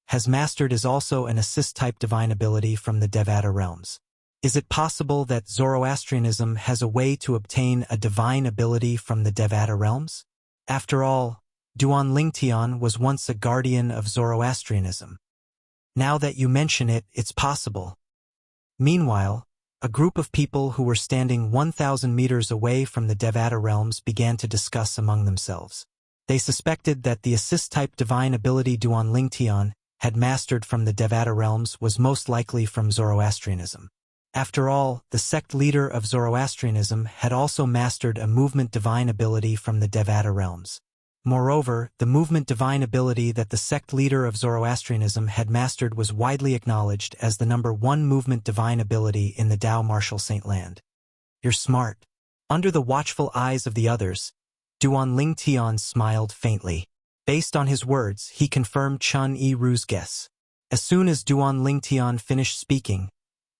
has mastered is also an assist-type divine ability from the Devata realms. Is it possible that Zoroastrianism has a way to obtain a divine ability from the Devata realms? After all, Duan Lingtian was once a guardian of Zoroastrianism. Now that you mention it, it's possible. Meanwhile, a group of people who were standing 1,000 meters away from the Devata realms began to discuss among themselves. They suspected that the assist-type divine ability Duan Lingtian had mastered from the Devata realms was most likely from Zoroastrianism. After all, the sect leader of Zoroastrianism had also mastered a movement divine ability from the Devata realms. Moreover, the movement divine ability that the sect leader of Zoroastrianism had mastered was widely acknowledged as the #1 movement divine ability in the Tao Martial Saint Land. You're smart. Under the watchful eyes of the others, Duan Lingtian smiled faintly. Based on his words, he confirmed Chan Yi-Ru's guess. As soon as Duan Lingtian finished speaking,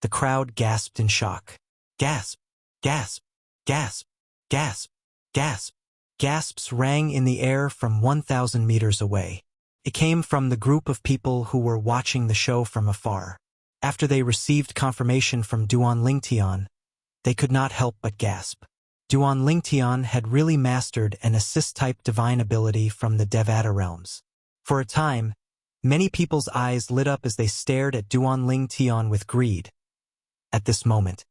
the crowd gasped in shock. Gasp! Gasp! Gasp! Gasp! Gasp! Gasps rang in the air from 1,000 meters away. It came from the group of people who were watching the show from afar. After they received confirmation from Duan Lingtian, they could not help but gasp. Duan Lingtian had really mastered an assist-type divine ability from the Devata realms. For a time, many people's eyes lit up as they stared at Duan Lingtian with greed. At this moment,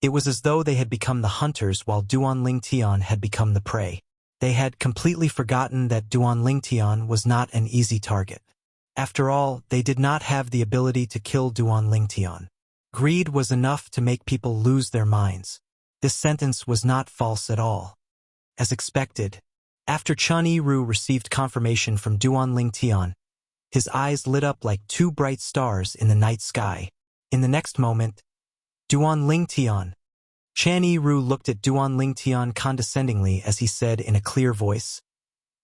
it was as though they had become the hunters while Duan Lingtian had become the prey. They had completely forgotten that Duan Lingtian was not an easy target. After all, they did not have the ability to kill Duan Lingtian. Greed was enough to make people lose their minds. This sentence was not false at all. As expected, after Chan Yi-Ru received confirmation from Duan Lingtian, his eyes lit up like two bright stars in the night sky. In the next moment, Duan Lingtian. Chan Yi-Ru looked at Duan Lingtian condescendingly as he said in a clear voice,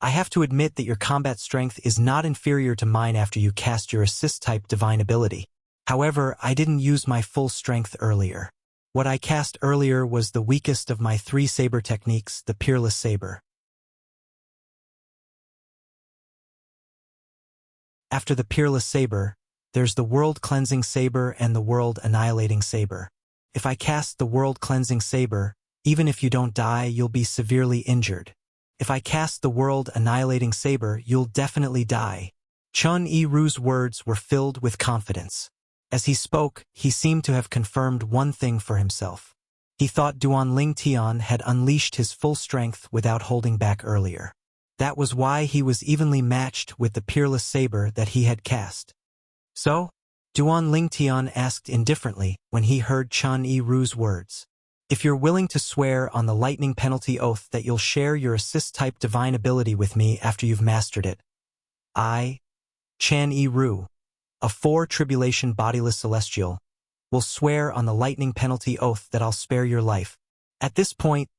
I have to admit that your combat strength is not inferior to mine after you cast your assist-type divine ability. However, I didn't use my full strength earlier. What I cast earlier was the weakest of my 3 saber techniques, the Peerless Saber. After the Peerless Saber, there's the World Cleansing Saber and the World Annihilating Saber. If I cast the World Cleansing Saber, even if you don't die, you'll be severely injured. If I cast the World Annihilating Saber, you'll definitely die. Chan Yi-Ru's words were filled with confidence. As he spoke, he seemed to have confirmed one thing for himself. He thought Duan Lingtian had unleashed his full strength without holding back earlier. That was why he was evenly matched with the Peerless Saber that he had cast. So? Duan Lingtian asked indifferently when he heard Chan Yi-Ru's words. If you're willing to swear on the lightning penalty oath that you'll share your assist-type divine ability with me after you've mastered it, I, Chan Yi Ru, a 4-tribulation bodiless celestial, will swear on the lightning penalty oath that I'll spare your life. At this point,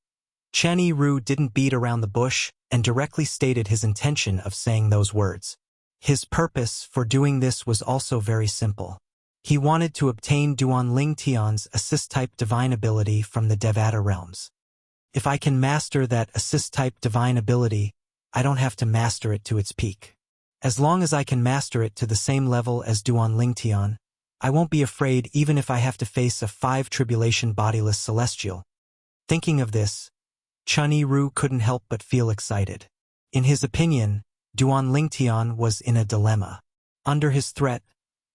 Chan Yi Ru didn't beat around the bush and directly stated his intention of saying those words. His purpose for doing this was also very simple. He wanted to obtain Duan Ling Tian's assist-type divine ability from the Devata realms. If I can master that assist-type divine ability, I don't have to master it to its peak. As long as I can master it to the same level as Duan Ling Tian, I won't be afraid even if I have to face a 5-tribulation bodiless celestial. Thinking of this, Chan Yi Ru couldn't help but feel excited. In his opinion, Duan Ling Tian was in a dilemma. Under his threat,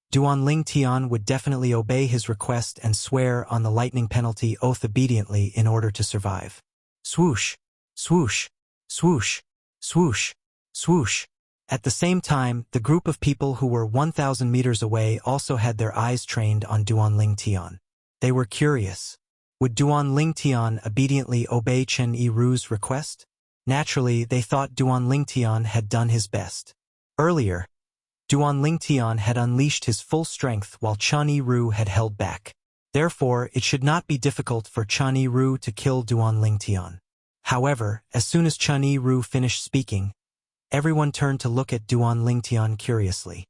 Duan Ling Tian would definitely obey his request and swear on the lightning penalty oath obediently in order to survive. Swoosh, swoosh, swoosh, swoosh, swoosh. At the same time, the group of people who were 1,000 meters away also had their eyes trained on Duan Ling Tian. They were curious. Would Duan Ling Tian obediently obey Chan Yi Ru's request? Naturally, they thought Duan Ling Tian had done his best. Earlier, Duan Ling Tian had unleashed his full strength while Chan Yi Ru had held back. Therefore, it should not be difficult for Chan Yi Ru to kill Duan Ling Tian. However, as soon as Chan Yi Ru finished speaking, everyone turned to look at Duan Ling Tian curiously.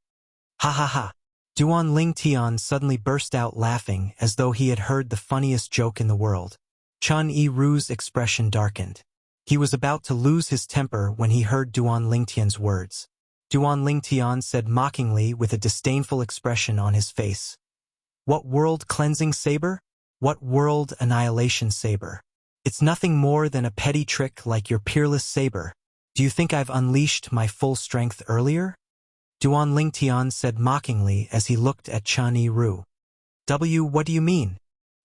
Ha ha ha! Duan Ling Tian suddenly burst out laughing as though he had heard the funniest joke in the world. Chan Yi Ru's expression darkened. He was about to lose his temper when he heard Duan Ling Tian's words. Duan Ling Tian said mockingly with a disdainful expression on his face. What world-cleansing saber? What world annihilation saber? It's nothing more than a petty trick like your peerless saber. Do you think I've unleashed my full strength earlier? Duan Ling Tian said mockingly as he looked at Chan Yi Ru. What do you mean?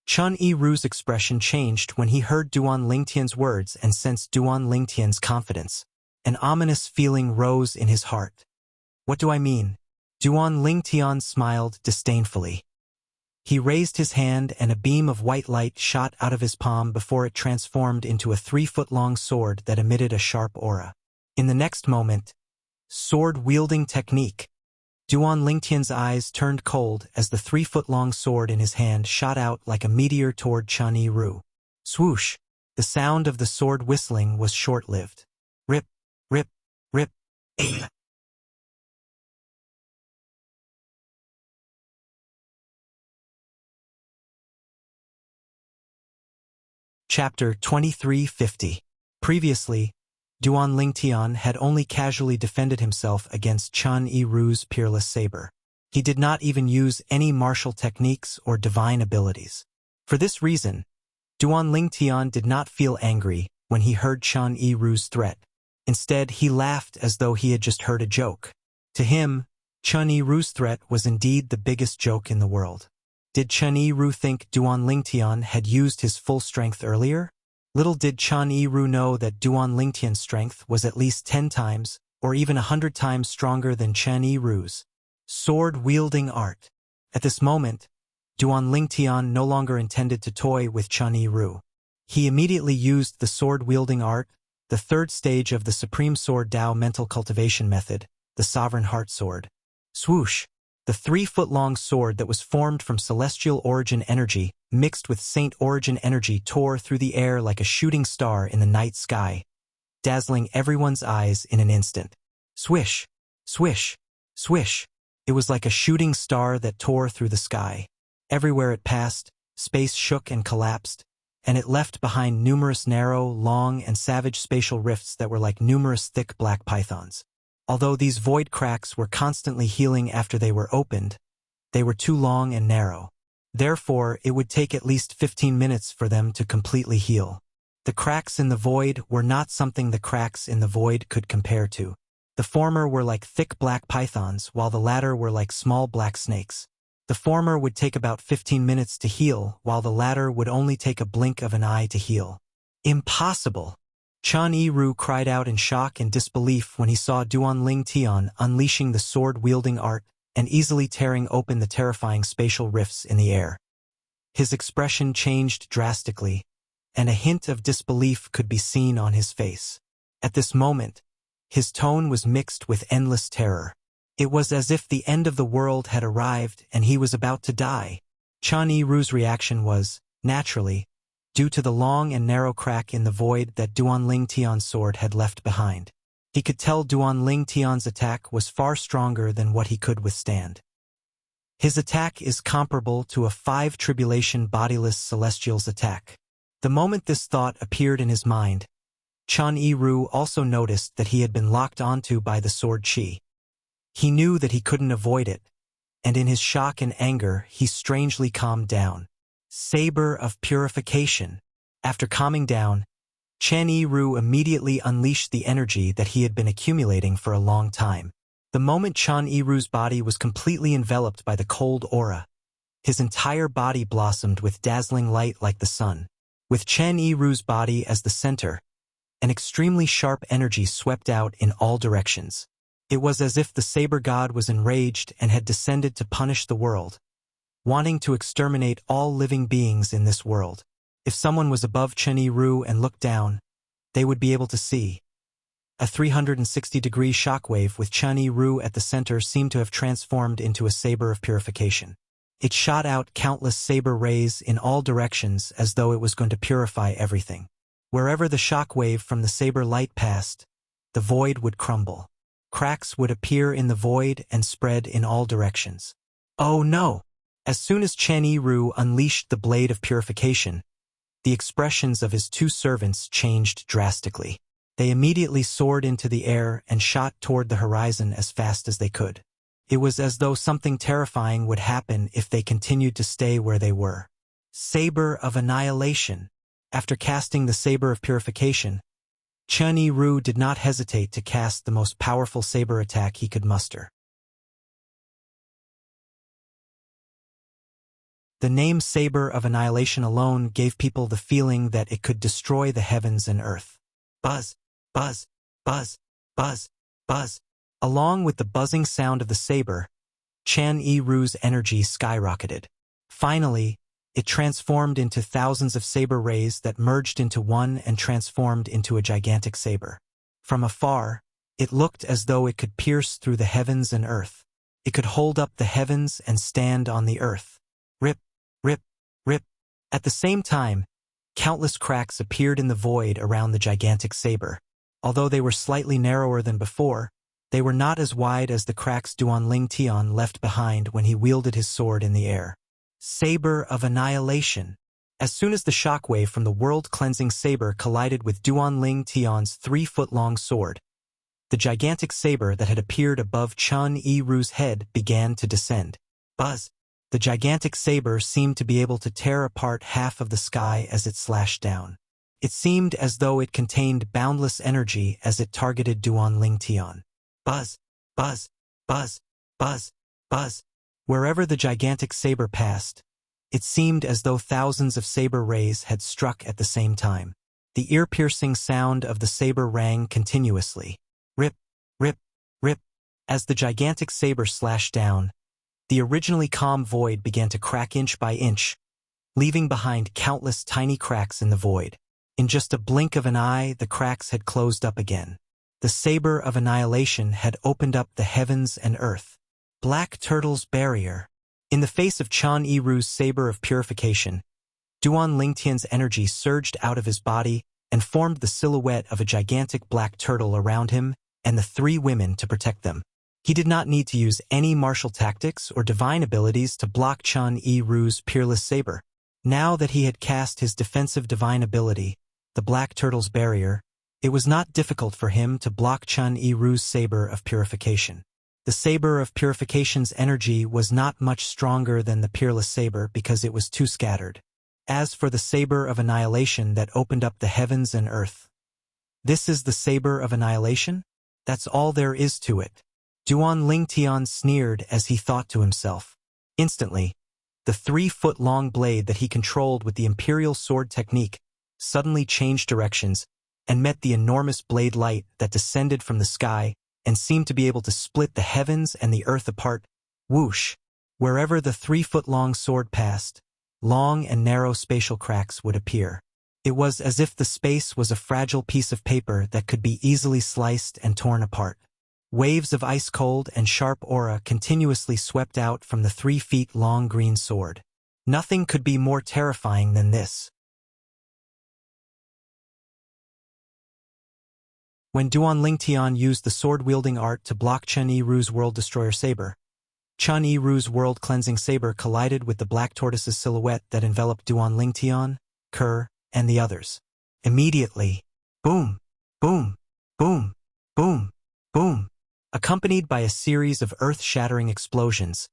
Chan Yi Ru's expression changed when he heard Duan Ling Tian's words and sensed Duan Ling Tian's confidence. An ominous feeling rose in his heart. What do I mean? Duan Ling Tian smiled disdainfully. He raised his hand and a beam of white light shot out of his palm before it transformed into a 3-foot-long sword that emitted a sharp aura. In the next moment, sword-wielding technique. Duan Ling Tian's eyes turned cold as the 3-foot-long sword in his hand shot out like a meteor toward Chan Yi Ru. Swoosh! The sound of the sword whistling was short-lived. Rip, rip, rip, aim. Chapter 2350. Previously, Duan Ling Tian had only casually defended himself against Chan Yi Ru's peerless saber. He did not even use any martial techniques or divine abilities. For this reason, Duan Ling Tian did not feel angry when he heard Chan Yi Ru's threat. Instead, he laughed as though he had just heard a joke. To him, Chan Yi Ru's threat was indeed the biggest joke in the world. Did Chan Yi Ru think Duan Ling Tian had used his full strength earlier? Little did Chan Yi Ru know that Duan Ling Tian's strength was at least 10 times, or even 100 times stronger than Chan Yi Ru's sword-wielding art. At this moment, Duan Ling Tian no longer intended to toy with Chan Yi Ru. He immediately used the sword-wielding art, the third stage of the Supreme Sword Tao mental cultivation method, the Sovereign Heart Sword. Swoosh! The 3-foot-long sword that was formed from celestial origin energy mixed with saint origin energy tore through the air like a shooting star in the night sky, dazzling everyone's eyes in an instant. Swish! Swish! Swish! It was like a shooting star that tore through the sky. Everywhere it passed, space shook and collapsed, and it left behind numerous narrow, long, and savage spatial rifts that were like numerous thick black pythons. Although these void cracks were constantly healing after they were opened, they were too long and narrow. Therefore, it would take at least 15 minutes for them to completely heal. The cracks in the void were not something the cracks in the void could compare to. The former were like thick black pythons, while the latter were like small black snakes. The former would take about 15 minutes to heal, while the latter would only take a blink of an eye to heal. Impossible! Chan Yi Ru cried out in shock and disbelief when he saw Duan Ling Tian unleashing the sword-wielding art and easily tearing open the terrifying spatial rifts in the air. His expression changed drastically, and a hint of disbelief could be seen on his face. At this moment, his tone was mixed with endless terror. It was as if the end of the world had arrived and he was about to die. Chen Yiru's reaction was, naturally, due to the long and narrow crack in the void that Duanling Tian's sword had left behind. He could tell Duanling Tian's attack was far stronger than what he could withstand. His attack is comparable to a 5 tribulation bodiless celestial's attack. The moment this thought appeared in his mind, Chen Yiru also noticed that he had been locked onto by the sword chi. He knew that he couldn't avoid it, and in his shock and anger he strangely calmed down. Saber of Purification. After calming down, Chen Yiru immediately unleashed the energy that he had been accumulating for a long time. The moment Chen Yiru's body was completely enveloped by the cold aura, his entire body blossomed with dazzling light like the sun. With Chen Yiru's body as the center, an extremely sharp energy swept out in all directions. It was as if the saber god was enraged and had descended to punish the world, wanting to exterminate all living beings in this world. If someone was above Chen Yiru and looked down, they would be able to see. A 360-degree shockwave with Chen Yiru at the center seemed to have transformed into a saber of purification. It shot out countless saber rays in all directions as though it was going to purify everything. Wherever the shockwave from the saber light passed, the void would crumble. Cracks would appear in the void and spread in all directions. Oh no! As soon as Chen Yiru unleashed the blade of purification, the expressions of his 2 servants changed drastically. They immediately soared into the air and shot toward the horizon as fast as they could. It was as though something terrifying would happen if they continued to stay where they were. Saber of Annihilation. After casting the Saber of Purification, Chen Yiru did not hesitate to cast the most powerful saber attack he could muster. The name Saber of Annihilation alone gave people the feeling that it could destroy the heavens and earth. Buzz, buzz, buzz, buzz, buzz. Along with the buzzing sound of the saber, Chen Yiru's energy skyrocketed. Finally, it transformed into thousands of saber rays that merged into one and transformed into a gigantic saber. From afar, it looked as though it could pierce through the heavens and earth. It could hold up the heavens and stand on the earth. Rip, rip, rip. At the same time, countless cracks appeared in the void around the gigantic saber. Although they were slightly narrower than before, they were not as wide as the cracks Duanling Tian left behind when he wielded his sword in the air. Saber of Annihilation. As soon as the shockwave from the world-cleansing saber collided with Duanling Tian's 3-foot-long sword, the gigantic saber that had appeared above Chen Yiru's head began to descend. Buzz! The gigantic saber seemed to be able to tear apart half of the sky as it slashed down. It seemed as though it contained boundless energy as it targeted Duanling Tian. Buzz! Buzz! Buzz! Buzz! Buzz! Wherever the gigantic saber passed, it seemed as though thousands of saber rays had struck at the same time. The ear-piercing sound of the saber rang continuously. Rip! Rip! Rip! As the gigantic saber slashed down, the originally calm void began to crack inch by inch, leaving behind countless tiny cracks in the void. In just a blink of an eye, the cracks had closed up again. The Saber of Annihilation had opened up the heavens and earth. Black Turtle's Barrier. In the face of Chen Yiru's Saber of Purification, Duanling Tian's energy surged out of his body and formed the silhouette of a gigantic black turtle around him and the 3 women to protect them. He did not need to use any martial tactics or divine abilities to block Chen Yiru's peerless saber. Now that he had cast his defensive divine ability, the Black Turtle's Barrier, it was not difficult for him to block Chen Yiru's Saber of Purification. The Saber of Purification's energy was not much stronger than the peerless saber because it was too scattered. As for the Saber of Annihilation that opened up the heavens and earth, this is the Saber of Annihilation? That's all there is to it. Duanling Tian sneered as he thought to himself. Instantly, the 3-foot-long blade that he controlled with the Imperial Sword technique suddenly changed directions and met the enormous blade light that descended from the sky and seemed to be able to split the heavens and the earth apart. Whoosh! Wherever the 3-foot-long sword passed, long and narrow spatial cracks would appear. It was as if the space was a fragile piece of paper that could be easily sliced and torn apart. Waves of ice-cold and sharp aura continuously swept out from the 3-feet-long green sword. Nothing could be more terrifying than this. When Duan Lingtian used the sword-wielding art to block Chen Yiru's World Destroyer saber, Chen Yiru's world-cleansing saber collided with the black tortoise's silhouette that enveloped Duan Lingtian, Kerr, and the others. Immediately, boom, boom, boom, boom, boom. Accompanied by a series of earth-shattering explosions,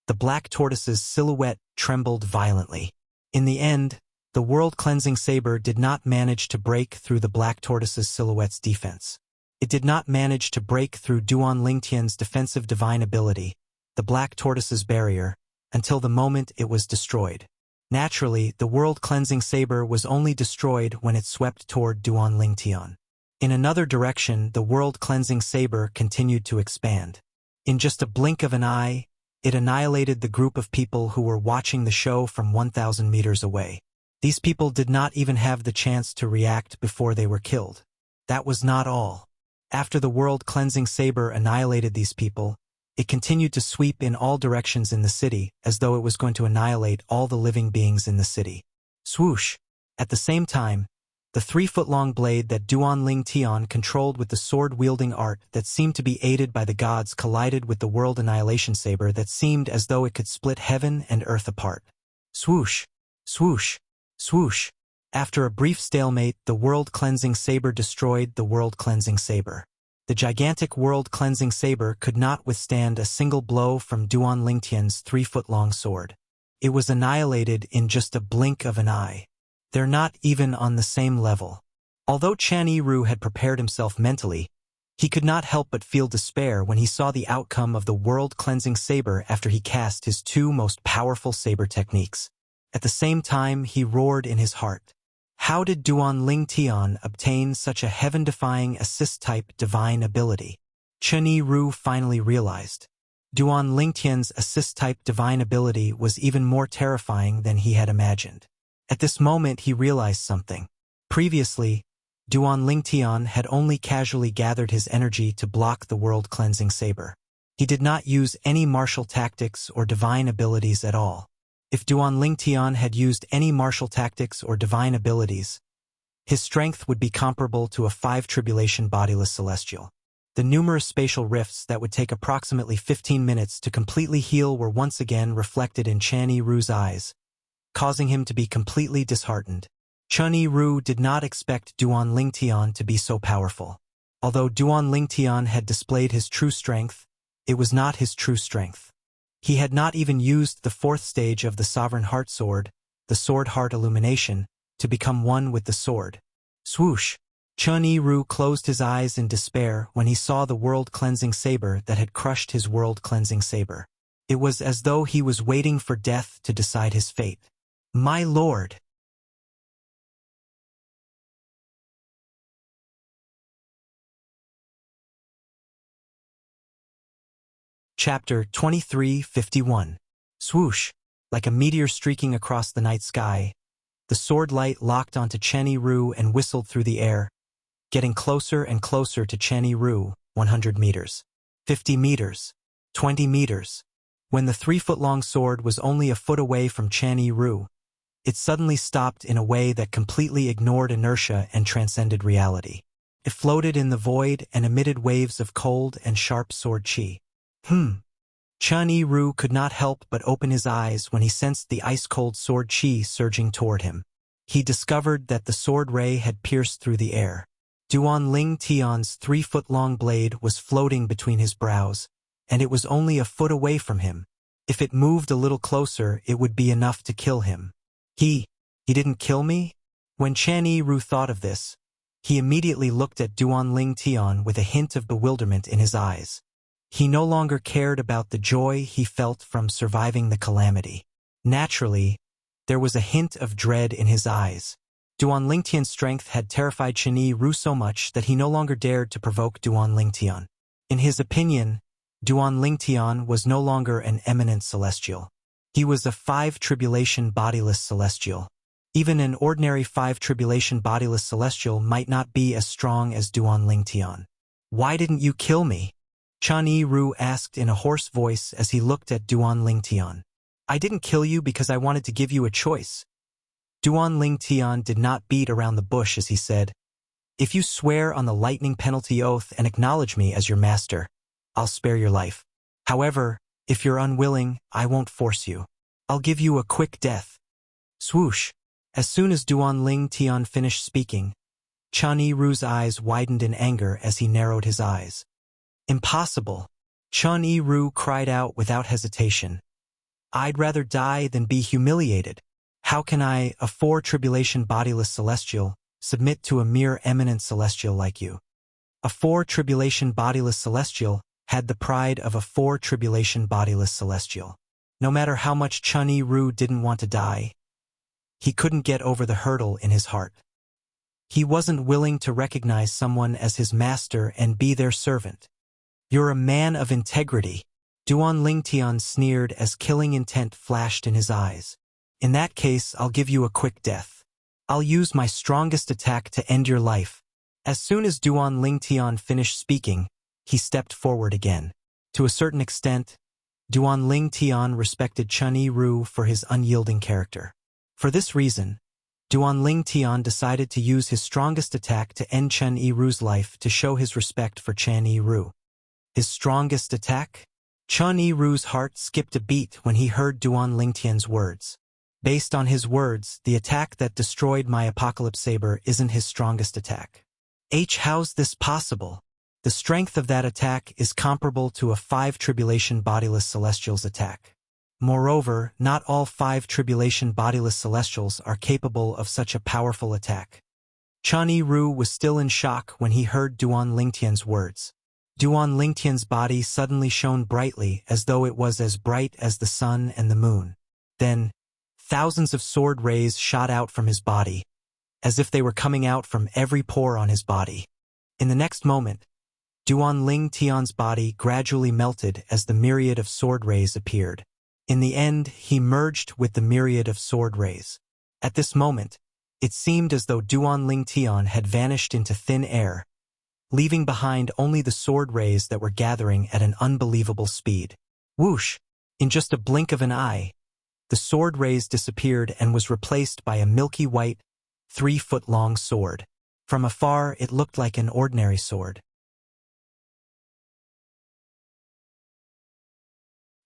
the black tortoise's silhouette trembled violently. In the end, the world-cleansing saber did not manage to break through the black tortoise's silhouette's defense. It did not manage to break through Duan Lingtian's defensive divine ability, the black tortoise's barrier, until the moment it was destroyed. Naturally, the world-cleansing saber was only destroyed when it swept toward Duan Lingtian. In another direction, the world-cleansing saber continued to expand. In just a blink of an eye, it annihilated the group of people who were watching the show from 1,000 meters away. These people did not even have the chance to react before they were killed. That was not all. After the world-cleansing saber annihilated these people, it continued to sweep in all directions in the city, as though it was going to annihilate all the living beings in the city. Swoosh! At the same time, the 3-foot-long blade that Duan Lingtian controlled with the sword-wielding art that seemed to be aided by the gods collided with the world annihilation saber that seemed as though it could split heaven and earth apart. Swoosh! Swoosh! Swoosh! After a brief stalemate, the world-cleansing saber destroyed the world-cleansing saber. The gigantic world-cleansing saber could not withstand a single blow from Duan Lingtian's 3-foot-long sword. It was annihilated in just a blink of an eye. They're not even on the same level. Although Chen Yiru had prepared himself mentally, he could not help but feel despair when he saw the outcome of the world-cleansing saber after he cast his 2 most powerful saber techniques. At the same time, he roared in his heart. How did Duan Lingtian obtain such a heaven-defying assist-type divine ability? Chen Yiru finally realized. Duan Lingtian's assist-type divine ability was even more terrifying than he had imagined. At this moment, he realized something. Previously, Duan Lingtian had only casually gathered his energy to block the world-cleansing saber. He did not use any martial tactics or divine abilities at all. If Duan Lingtian had used any martial tactics or divine abilities, his strength would be comparable to a 5-tribulation bodiless celestial. The numerous spatial rifts that would take approximately 15 minutes to completely heal were once again reflected in Chen Yiru's eyes, causing him to be completely disheartened. Chen Yiru did not expect Duan Lingtian to be so powerful. Although Duan Lingtian had displayed his true strength, it was not his true strength. He had not even used the 4th stage of the Sovereign Heart Sword, the Sword Heart Illumination, to become one with the sword. Swoosh! Chen Yiru closed his eyes in despair when he saw the world-cleansing saber that had crushed his world-cleansing saber. It was as though he was waiting for death to decide his fate. My lord! Chapter 2351. Swoosh! Like a meteor streaking across the night sky, the sword light locked onto Chen Yiru and whistled through the air, getting closer and closer to Chen Yiru. 100 meters. 50 meters. 20 meters. When the 3-foot-long sword was only a foot away from Chen Yiru, it suddenly stopped in a way that completely ignored inertia and transcended reality. It floated in the void and emitted waves of cold and sharp sword chi. Chen Yiru could not help but open his eyes when he sensed the ice-cold sword chi surging toward him. He discovered that the sword ray had pierced through the air. Duan Lingtian's 3-foot-long blade was floating between his brows, and it was only a foot away from him. If it moved a little closer, it would be enough to kill him. He didn't kill me? When Chen Yiru thought of this, he immediately looked at Duan Lingtian with a hint of bewilderment in his eyes. He no longer cared about the joy he felt from surviving the calamity. Naturally, there was a hint of dread in his eyes. Duan Lingtian's strength had terrified Chen Yiru so much that he no longer dared to provoke Duan Lingtian. In his opinion, Duan Lingtian was no longer an eminent celestial. He was a 5-tribulation bodiless celestial. Even an ordinary 5 tribulation bodiless celestial might not be as strong as Duan Ling Tian. Why didn't you kill me? Chan Yi-ru asked in a hoarse voice as he looked at Duan Ling Tian. I didn't kill you because I wanted to give you a choice. Duan Ling Tian did not beat around the bush as he said, if you swear on the lightning penalty oath and acknowledge me as your master, I'll spare your life. However, if you're unwilling, I won't force you. I'll give you a quick death. Swoosh. As soon as Duan Ling Tian finished speaking, Chan Yi-ru's eyes widened in anger as he narrowed his eyes. Impossible. Chan Yi-ru cried out without hesitation. I'd rather die than be humiliated. How can I, a 4 tribulation bodiless celestial, submit to a mere eminent celestial like you? A 4 tribulation bodiless celestial had the pride of a 4 tribulation bodiless celestial. No matter how much Chan Yi-ru didn't want to die, he couldn't get over the hurdle in his heart. He wasn't willing to recognize someone as his master and be their servant. You're a man of integrity. Duan Ling Tian sneered as killing intent flashed in his eyes. In that case, I'll give you a quick death. I'll use my strongest attack to end your life. As soon as Duan Ling Tian finished speaking, he stepped forward again. To a certain extent, Duan Ling Tian respected Chan Yi-ru for his unyielding character. For this reason, Duan Ling Tian decided to use his strongest attack to end Chan Yi-ru's life to show his respect for Chan Yi-ru. His strongest attack? Chan Yi-ru's heart skipped a beat when he heard Duan Ling Tian's words. Based on his words, the attack that destroyed my apocalypse saber isn't his strongest attack. How's this possible? The strength of that attack is comparable to a 5 tribulation bodiless celestial's attack. Moreover, not all 5 tribulation bodiless celestials are capable of such a powerful attack. Chan Yi-ru was still in shock when he heard Duan Ling Tian's words. Duan Ling Tian's body suddenly shone brightly as though it was as bright as the sun and the moon. Then, thousands of sword rays shot out from his body, as if they were coming out from every pore on his body. In the next moment, Duan Ling Tian's body gradually melted as the myriad of sword rays appeared. In the end, he merged with the myriad of sword rays. At this moment, it seemed as though Duan Ling Tian had vanished into thin air, leaving behind only the sword rays that were gathering at an unbelievable speed. Whoosh! In just a blink of an eye, the sword rays disappeared and was replaced by a milky white, 3-foot-long sword. From afar, it looked like an ordinary sword.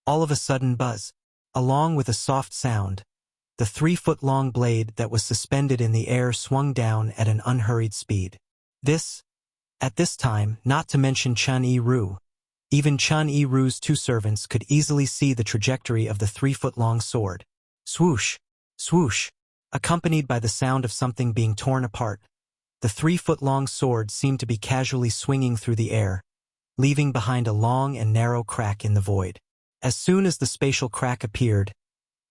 All of a sudden buzz, along with a soft sound, the 3-foot-long blade that was suspended in the air swung down at an unhurried speed. At this time, not to mention Chan Yi-ru, even Chan Yi-ru's 2 servants could easily see the trajectory of the 3-foot-long sword. Swoosh, swoosh, accompanied by the sound of something being torn apart. The 3-foot-long sword seemed to be casually swinging through the air, leaving behind a long and narrow crack in the void. As soon as the spatial crack appeared,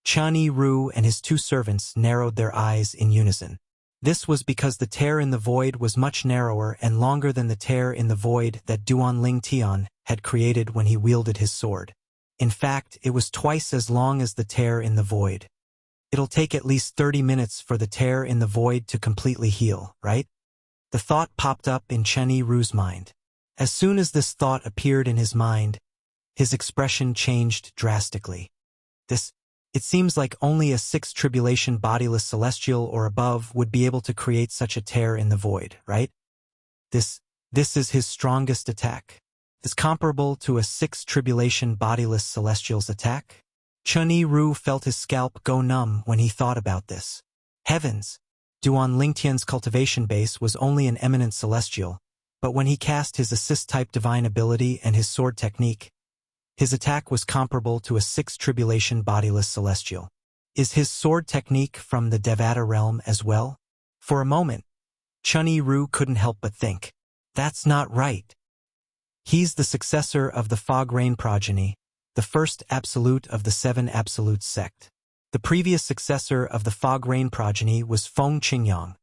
Chan Yi-ru and his 2 servants narrowed their eyes in unison. This was because the tear in the void was much narrower and longer than the tear in the void that Duan Ling Tian had created when he wielded his sword. In fact, it was twice as long as the tear in the void. It'll take at least 30 minutes for the tear in the void to completely heal, right? The thought popped up in Chan Yi-ru's mind. As soon as this thought appeared in his mind, his expression changed drastically. It seems like only a 6 tribulation bodiless celestial or above would be able to create such a tear in the void, right? This is his strongest attack. Is comparable to a 6 tribulation bodiless celestial's attack? Chan Yi-ru felt his scalp go numb when he thought about this. Heavens! Duan Ling Tian's cultivation base was only an eminent celestial, but when he cast his assist-type divine ability and his sword technique, his attack was comparable to a 6 tribulation bodiless celestial. Is his sword technique from the Devata realm as well? For a moment, Chan Yi-ru couldn't help but think, that's not right. He's the successor of the Fog Rain progeny, the first absolute of the 7 absolutes sect. The previous successor of the Fog Rain progeny was Feng Qingyang,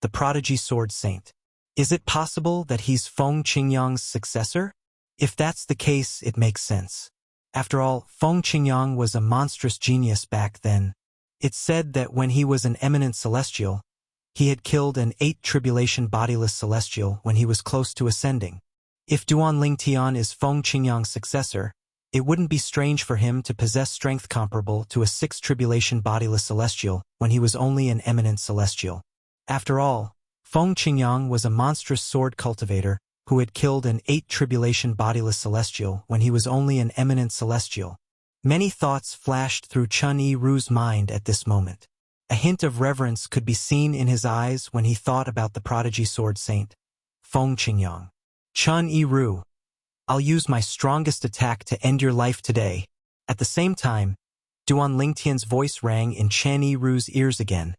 the prodigy sword saint. Is it possible that he's Feng Qingyang's successor? If that's the case, it makes sense. After all, Feng Qingyang was a monstrous genius back then, It said that when he was an eminent celestial, he had killed an 8 tribulation bodiless celestial when he was close to ascending. If Duan Ling Tian is Feng Qingyang's successor, it wouldn't be strange for him to possess strength comparable to a 6 tribulation bodiless celestial when he was only an eminent celestial. After all, Feng Qingyang was a monstrous sword cultivator who had killed an 8 tribulation bodiless celestial when he was only an eminent celestial. Many thoughts flashed through Chun Yi-Ru's mind at this moment. A hint of reverence could be seen in his eyes when he thought about the prodigy sword saint, Feng Qingyang. Chun Yi-Ru, I'll use my strongest attack to end your life today. At the same time, Duan Lingtian's voice rang in Chun Yi-Ru's ears again,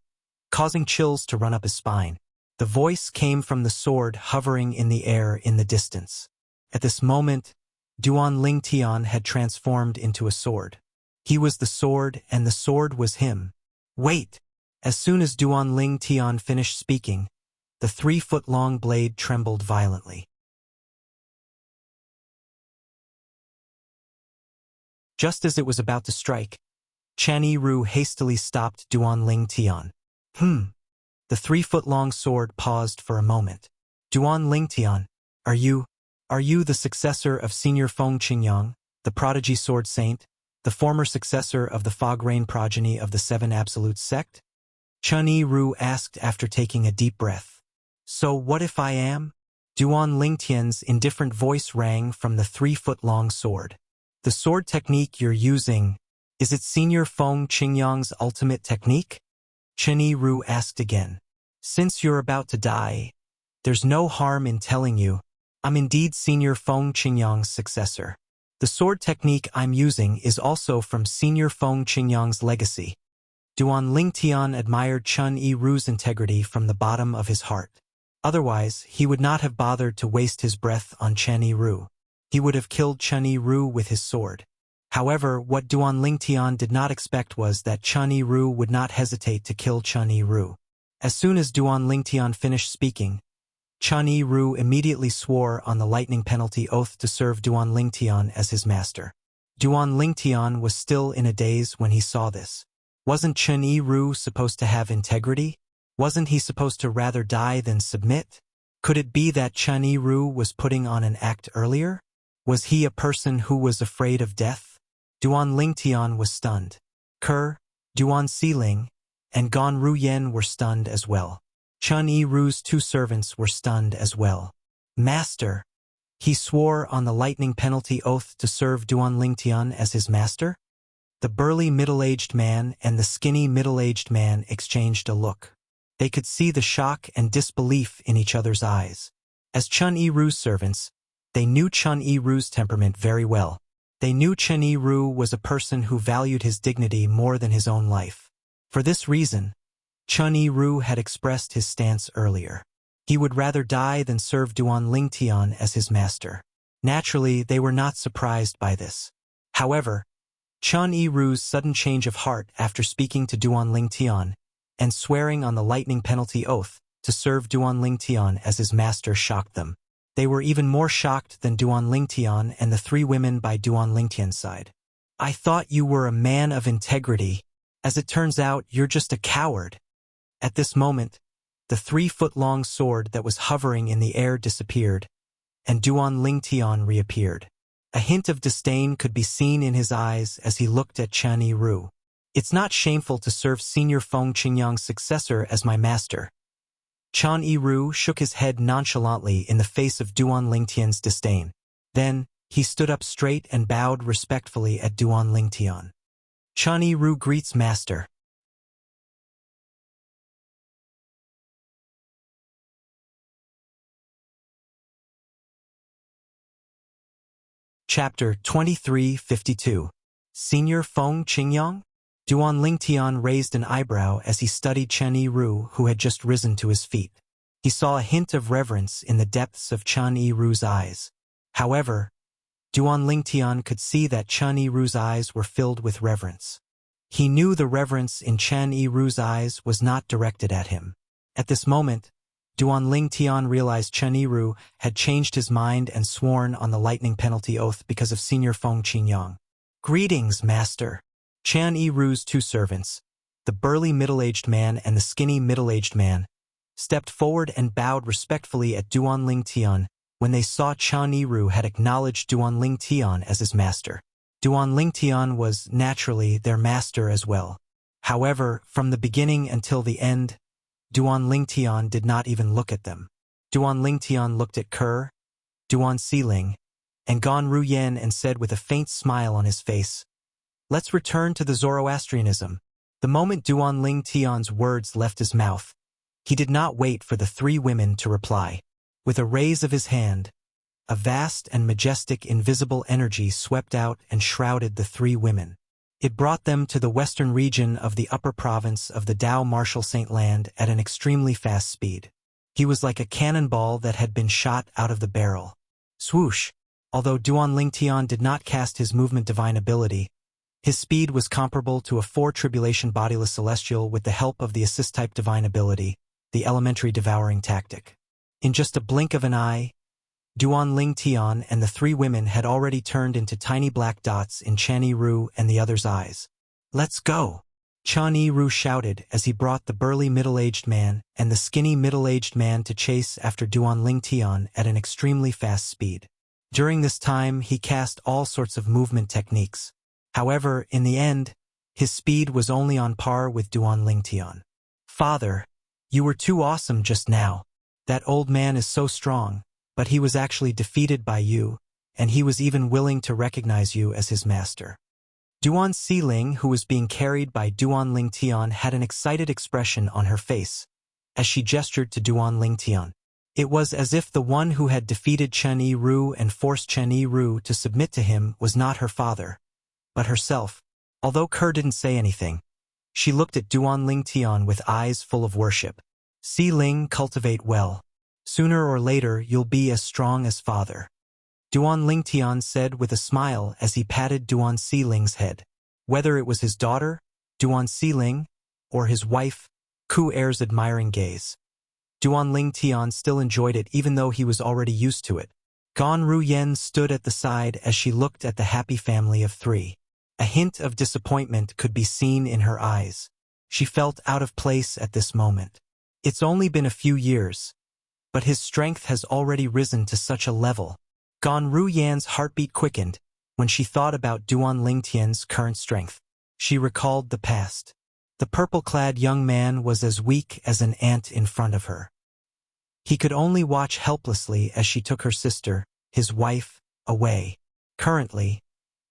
causing chills to run up his spine. The voice came from the sword hovering in the air in the distance. At this moment, Duan Lingtian had transformed into a sword. He was the sword and the sword was him. Wait! As soon as Duan Lingtian finished speaking, the 3-foot-long blade trembled violently. Just as it was about to strike, Chun Yi-Ru hastily stopped Duan Lingtian. The 3-foot-long sword paused for a moment. Duan Lingtian, are you the successor of Senior Feng Qingyang, the prodigy sword saint, the former successor of the Fog Rain progeny of the 7 Absolute sect? Chun Yi-Ru asked after taking a deep breath. So what if I am? Duan Lingtian's indifferent voice rang from the 3-foot-long sword. The sword technique you're using, is it Senior Feng Qingyang's ultimate technique? Chun Yi-Ru asked again. Since you're about to die, there's no harm in telling you, I'm indeed Senior Feng Qingyang's successor. The sword technique I'm using is also from Senior Feng Qingyang's legacy. Duan Lingtian admired Chun Yi-Ru's integrity from the bottom of his heart. Otherwise, he would not have bothered to waste his breath on Chun Yi-Ru. He would have killed Chun Yi-Ru with his sword. However, what Duan Lingtian did not expect was that Chun Yi-Ru would not hesitate to kill Chun Yi-Ru. As soon as Duan Lingtian finished speaking, Chun Yi-Ru immediately swore on the lightning penalty oath to serve Duan Lingtian as his master. Duan Lingtian was still in a daze when he saw this. Wasn't Chun Yi-Ru supposed to have integrity? Wasn't he supposed to rather die than submit? Could it be that Chun Yi-Ru was putting on an act earlier? Was he a person who was afraid of death? Duan Lingtian was stunned. Kerr, Duan Siling, and Gan Ruyen were stunned as well. Chun Yi-Ru's 2 servants were stunned as well. Master! He swore on the lightning penalty oath to serve Duan Lingtian as his master? The burly middle-aged man and the skinny middle-aged man exchanged a look. They could see the shock and disbelief in each other's eyes. As Chun Yi-Ru's servants, they knew Chun Yi-Ru's temperament very well. They knew Chun Yi-Ru was a person who valued his dignity more than his own life. For this reason, Chun Yi-Ru had expressed his stance earlier. He would rather die than serve Duan Lingtian as his master. Naturally, they were not surprised by this. However, Chun Yi-Ru's sudden change of heart after speaking to Duan Lingtian and swearing on the lightning penalty oath to serve Duan Lingtian as his master shocked them. They were even more shocked than Duan Lingtian and the 3 women by Duan Lingtian's side. I thought you were a man of integrity. As it turns out, you're just a coward. At this moment, the 3-foot-long sword that was hovering in the air disappeared, and Duan Lingtian reappeared. A hint of disdain could be seen in his eyes as he looked at Chun Yi-Ru. It's not shameful to serve Senior Feng Qingyang's successor as my master. Chun Yi-Ru shook his head nonchalantly in the face of Duan Lingtian's disdain. Then, he stood up straight and bowed respectfully at Duan Lingtian. Chun Yi-Ru greets master. Chapter 2352. Senior Feng Qingyang? Duan Lingtian raised an eyebrow as he studied Chun Yi-Ru, who had just risen to his feet. He saw a hint of reverence in the depths of Chun Yi-Ru's eyes. However, Duan Lingtian could see that Chun Yi-Ru's eyes were filled with reverence. He knew the reverence in Chun Yi-Ru's eyes was not directed at him. At this moment, Duan Lingtian realized Chun Yi-Ru had changed his mind and sworn on the lightning penalty oath because of Senior Feng Qingyang. Greetings, master. Chun Yi-Ru's 2 servants, the burly middle-aged man and the skinny middle-aged man, stepped forward and bowed respectfully at Duanling Tian when they saw Chen Yiru had acknowledged Duanling Tian as his master. Duanling Tian was, naturally, their master as well. However, from the beginning until the end, Duanling Tian did not even look at them. Duanling Tian looked at Ke, Duan Siling, and Gan Ruyen and said with a faint smile on his face, "Let's return to the Zoroastrianism." The moment Duanling Tian's words left his mouth, he did not wait for the three women to reply. With a raise of his hand, a vast and majestic invisible energy swept out and shrouded the three women. It brought them to the western region of the upper province of the Dao Marshal Saint Land at an extremely fast speed. He was like a cannonball that had been shot out of the barrel. Swoosh! Although Duanling Tian did not cast his movement divine ability, his speed was comparable to a 4 tribulation bodiless celestial with the help of the assist-type divine ability, the elementary devouring tactic. In just a blink of an eye, Duanling Tian and the three women had already turned into tiny black dots in Chen Yiru and the others' eyes. "Let's go!" Chen Yiru shouted as he brought the burly middle-aged man and the skinny middle-aged man to chase after Duanling Tian at an extremely fast speed. During this time, he cast all sorts of movement techniques. However, in the end, his speed was only on par with Duanling Tian. "Father, you were too awesome just now. That old man is so strong, but he was actually defeated by you, and he was even willing to recognize you as his master." Duan Siling, who was being carried by Duanling Tian, had an excited expression on her face as she gestured to Duanling Tian. It was as if the one who had defeated Chen Yiru and forced Chen Yiru to submit to him was not her father, but herself. Although Ke didn't say anything, she looked at Duanling Tian with eyes full of worship. "Siling, cultivate well. Sooner or later you'll be as strong as father," Duanling Tian said with a smile as he patted Duan Siling's head. Whether it was his daughter, Duan Siling, or his wife, Ku Er's admiring gaze, Duanling Tian still enjoyed it even though he was already used to it. Gan Ruyen stood at the side as she looked at the happy family of three. A hint of disappointment could be seen in her eyes. She felt out of place at this moment. It's only been a few years, but his strength has already risen to such a level. Gan Ruyan's heartbeat quickened when she thought about Duanling Tian's current strength. She recalled the past. The purple-clad young man was as weak as an ant in front of her. He could only watch helplessly as she took her sister, his wife, away. Currently,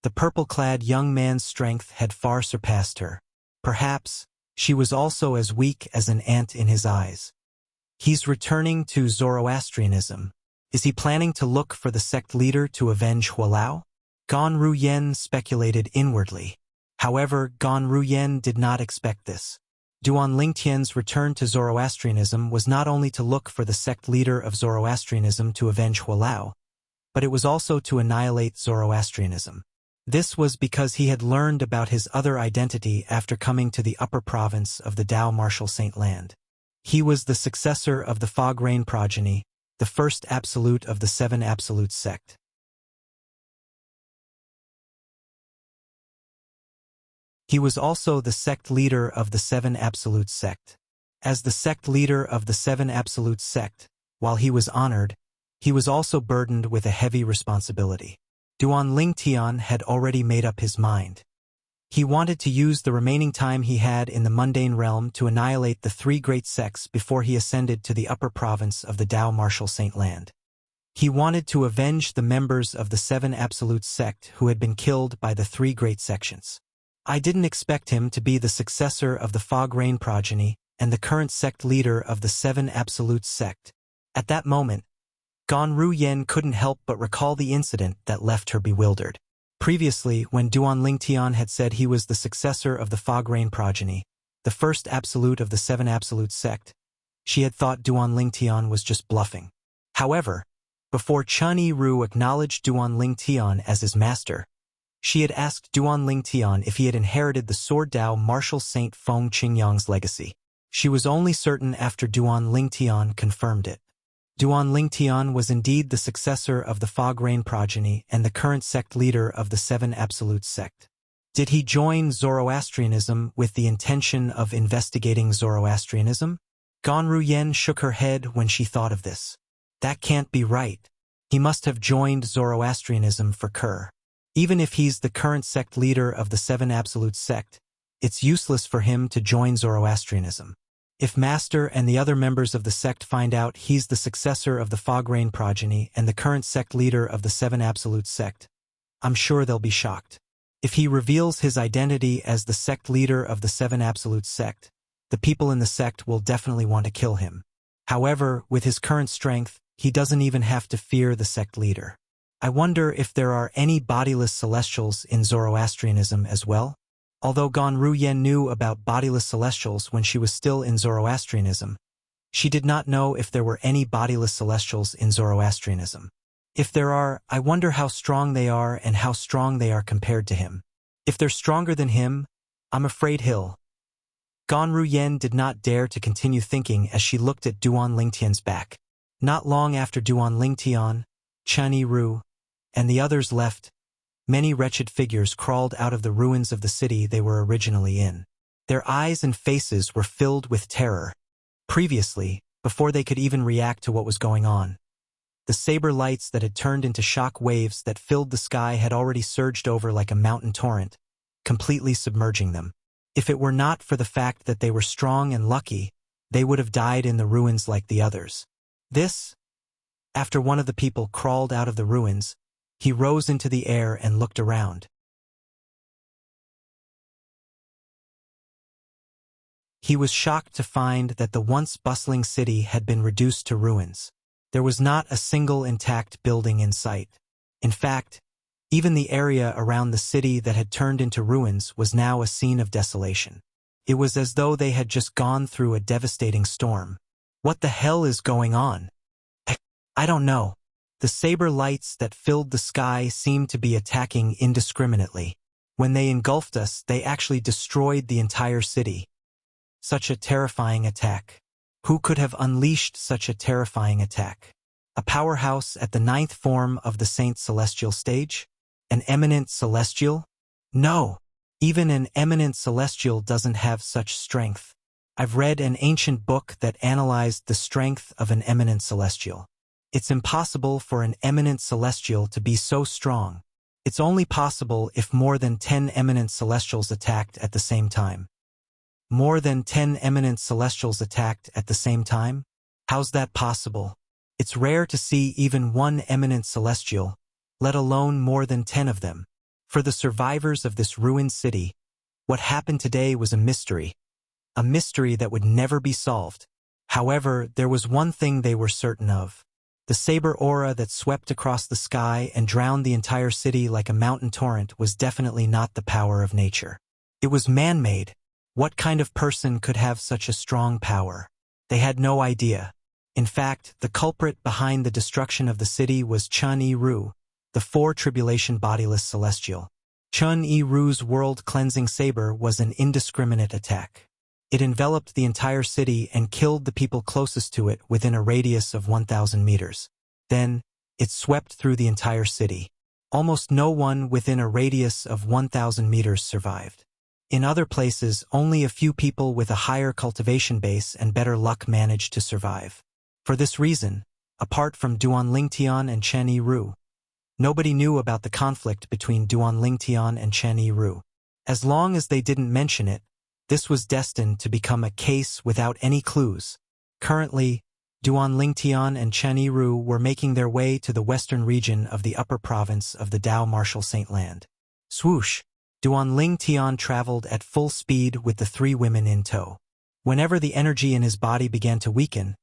the purple-clad young man's strength had far surpassed her. Perhaps, she was also as weak as an ant in his eyes. He's returning to Zoroastrianism. Is he planning to look for the sect leader to avenge Hualao? Gan Ruyen speculated inwardly. However, Gan Ruyen did not expect this. Duanling Tian's return to Zoroastrianism was not only to look for the sect leader of Zoroastrianism to avenge Hualao, but it was also to annihilate Zoroastrianism. This was because he had learned about his other identity after coming to the upper province of the Dao Marshal Saint Land. He was the successor of the Fog Rain progeny, the first absolute of the 7 absolute sect. He was also the sect leader of the 7 absolute sect. As the sect leader of the 7 absolute sect, while he was honored, he was also burdened with a heavy responsibility. Duanling Tian had already made up his mind. He wanted to use the remaining time he had in the mundane realm to annihilate the 3 great sects before he ascended to the upper province of the Dao Marshal Saint Land. He wanted to avenge the members of the 7 absolute sect who had been killed by the 3 great sections. I didn't expect him to be the successor of the Fog Rain progeny and the current sect leader of the 7 absolute sect. At that moment, Gan Ruyen couldn't help but recall the incident that left her bewildered. Previously, when Duanling Tian had said he was the successor of the Fog Rain progeny, the first absolute of the 7 absolute sect, she had thought Duanling Tian was just bluffing. However, before Chen Yiru acknowledged Duanling Tian as his master, she had asked Duanling Tian if he had inherited the Sword Dao Marshal Saint Feng Qingyang's legacy. She was only certain after Duanling Tian confirmed it. Duanling Tian was indeed the successor of the Fog Rain progeny and the current sect leader of the 7 absolute sect. Did he join Zoroastrianism with the intention of investigating Zoroastrianism? Ganru Yen shook her head when she thought of this. That can't be right. He must have joined Zoroastrianism for Kerr. Even if he's the current sect leader of the Seven Absolute sect, it's useless for him to join Zoroastrianism. If Master and the other members of the sect find out he's the successor of the Fog Rain progeny and the current sect leader of the Seven Absolute sect, I'm sure they'll be shocked. If he reveals his identity as the sect leader of the Seven Absolute sect, the people in the sect will definitely want to kill him. However, with his current strength, he doesn't even have to fear the sect leader. I wonder if there are any bodiless celestials in Zoroastrianism as well? Although Ganru Yen knew about bodiless celestials when she was still in Zoroastrianism, she did not know if there were any bodiless celestials in Zoroastrianism. If there are, I wonder how strong they are and how strong they are compared to him. If they're stronger than him, I'm afraid he'll. Ganru Yen did not dare to continue thinking as she looked at Duan Lingtian's back. Not long after Duan Lingtian, Chen Yiru, and the others left, many wretched figures crawled out of the ruins of the city they were originally in. Their eyes and faces were filled with terror. Previously, before they could even react to what was going on, the saber lights that had turned into shock waves that filled the sky had already surged over like a mountain torrent, completely submerging them. If it were not for the fact that they were strong and lucky, they would have died in the ruins like the others. After one of the people crawled out of the ruins, he rose into the air and looked around. He was shocked to find that the once bustling city had been reduced to ruins. There was not a single intact building in sight. In fact, even the area around the city that had turned into ruins was now a scene of desolation. It was as though they had just gone through a devastating storm. What the hell is going on? I don't know. The saber lights that filled the sky seemed to be attacking indiscriminately. When they engulfed us, they actually destroyed the entire city. Such a terrifying attack. Who could have unleashed such a terrifying attack? A powerhouse at the 9th form of the Saint Celestial stage? An eminent celestial? No! Even an eminent celestial doesn't have such strength. I've read an ancient book that analyzed the strength of an eminent celestial. It's impossible for an eminent celestial to be so strong. It's only possible if more than 10 eminent celestials attacked at the same time. More than 10 eminent celestials attacked at the same time? How's that possible? It's rare to see even one eminent celestial, let alone more than 10 of them. For the survivors of this ruined city, what happened today was a mystery that would never be solved. However, there was one thing they were certain of. The saber aura that swept across the sky and drowned the entire city like a mountain torrent was definitely not the power of nature. It was man-made. What kind of person could have such a strong power? They had no idea. In fact, the culprit behind the destruction of the city was Chen Yiru, the 4-tribulation bodiless celestial. Chen Yiru's world-cleansing saber was an indiscriminate attack. It enveloped the entire city and killed the people closest to it within a radius of 1,000 meters. Then, it swept through the entire city. Almost no one within a radius of 1,000 meters survived. In other places, only a few people with a higher cultivation base and better luck managed to survive. For this reason, apart from Duan Lingtian and Chen Yiru, nobody knew about the conflict between Duan Lingtian and Chen Yiru. As long as they didn't mention it, this was destined to become a case without any clues. Currently, Duan Lingtian and Chen Yiru were making their way to the western region of the upper province of the Dao Martial Saint Land. Swoosh! Duan Lingtian traveled at full speed with the 3 women in tow. Whenever the energy in his body began to weaken,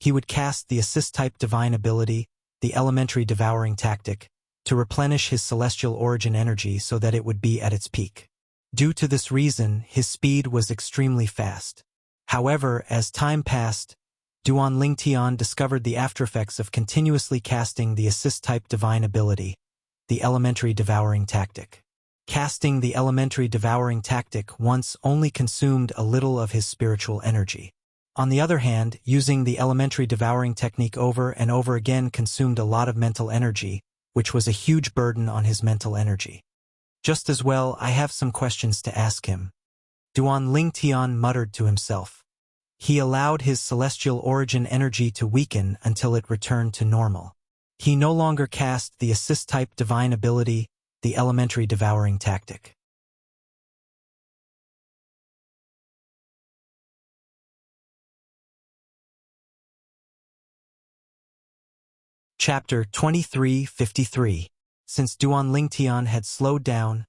he would cast the assist-type divine ability, the elementary devouring tactic, to replenish his celestial origin energy so that it would be at its peak. Due to this reason, his speed was extremely fast. However, as time passed, Duan Lingtian discovered the aftereffects of continuously casting the assist-type divine ability, the elementary devouring tactic. Casting the elementary devouring tactic once only consumed a little of his spiritual energy. On the other hand, using the elementary devouring technique over and over again consumed a lot of mental energy, which was a huge burden on his mental energy. Just as well, I have some questions to ask him. Duan Lingtian muttered to himself. He allowed his celestial origin energy to weaken until it returned to normal. He no longer cast the assist-type divine ability, the elementary devouring tactic. Chapter 2353. Since Duan Lingtian had slowed down,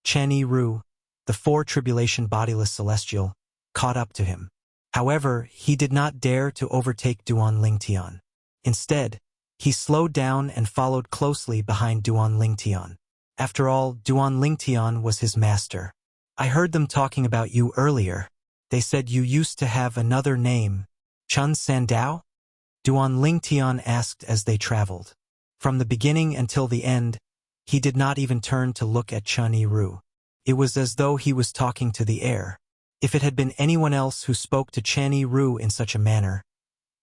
Chen Yi-Ru, the four tribulation bodiless celestial, caught up to him. However, he did not dare to overtake Duan Lingtian. Instead, he slowed down and followed closely behind Duan Lingtian. After all, Duan Lingtian was his master. I heard them talking about you earlier. They said you used to have another name, Chun Sandao? Duan Lingtian asked as they traveled. From the beginning until the end, he did not even turn to look at Chen Yi-Ru. It was as though he was talking to the air. If it had been anyone else who spoke to Chen Yi-Ru in such a manner,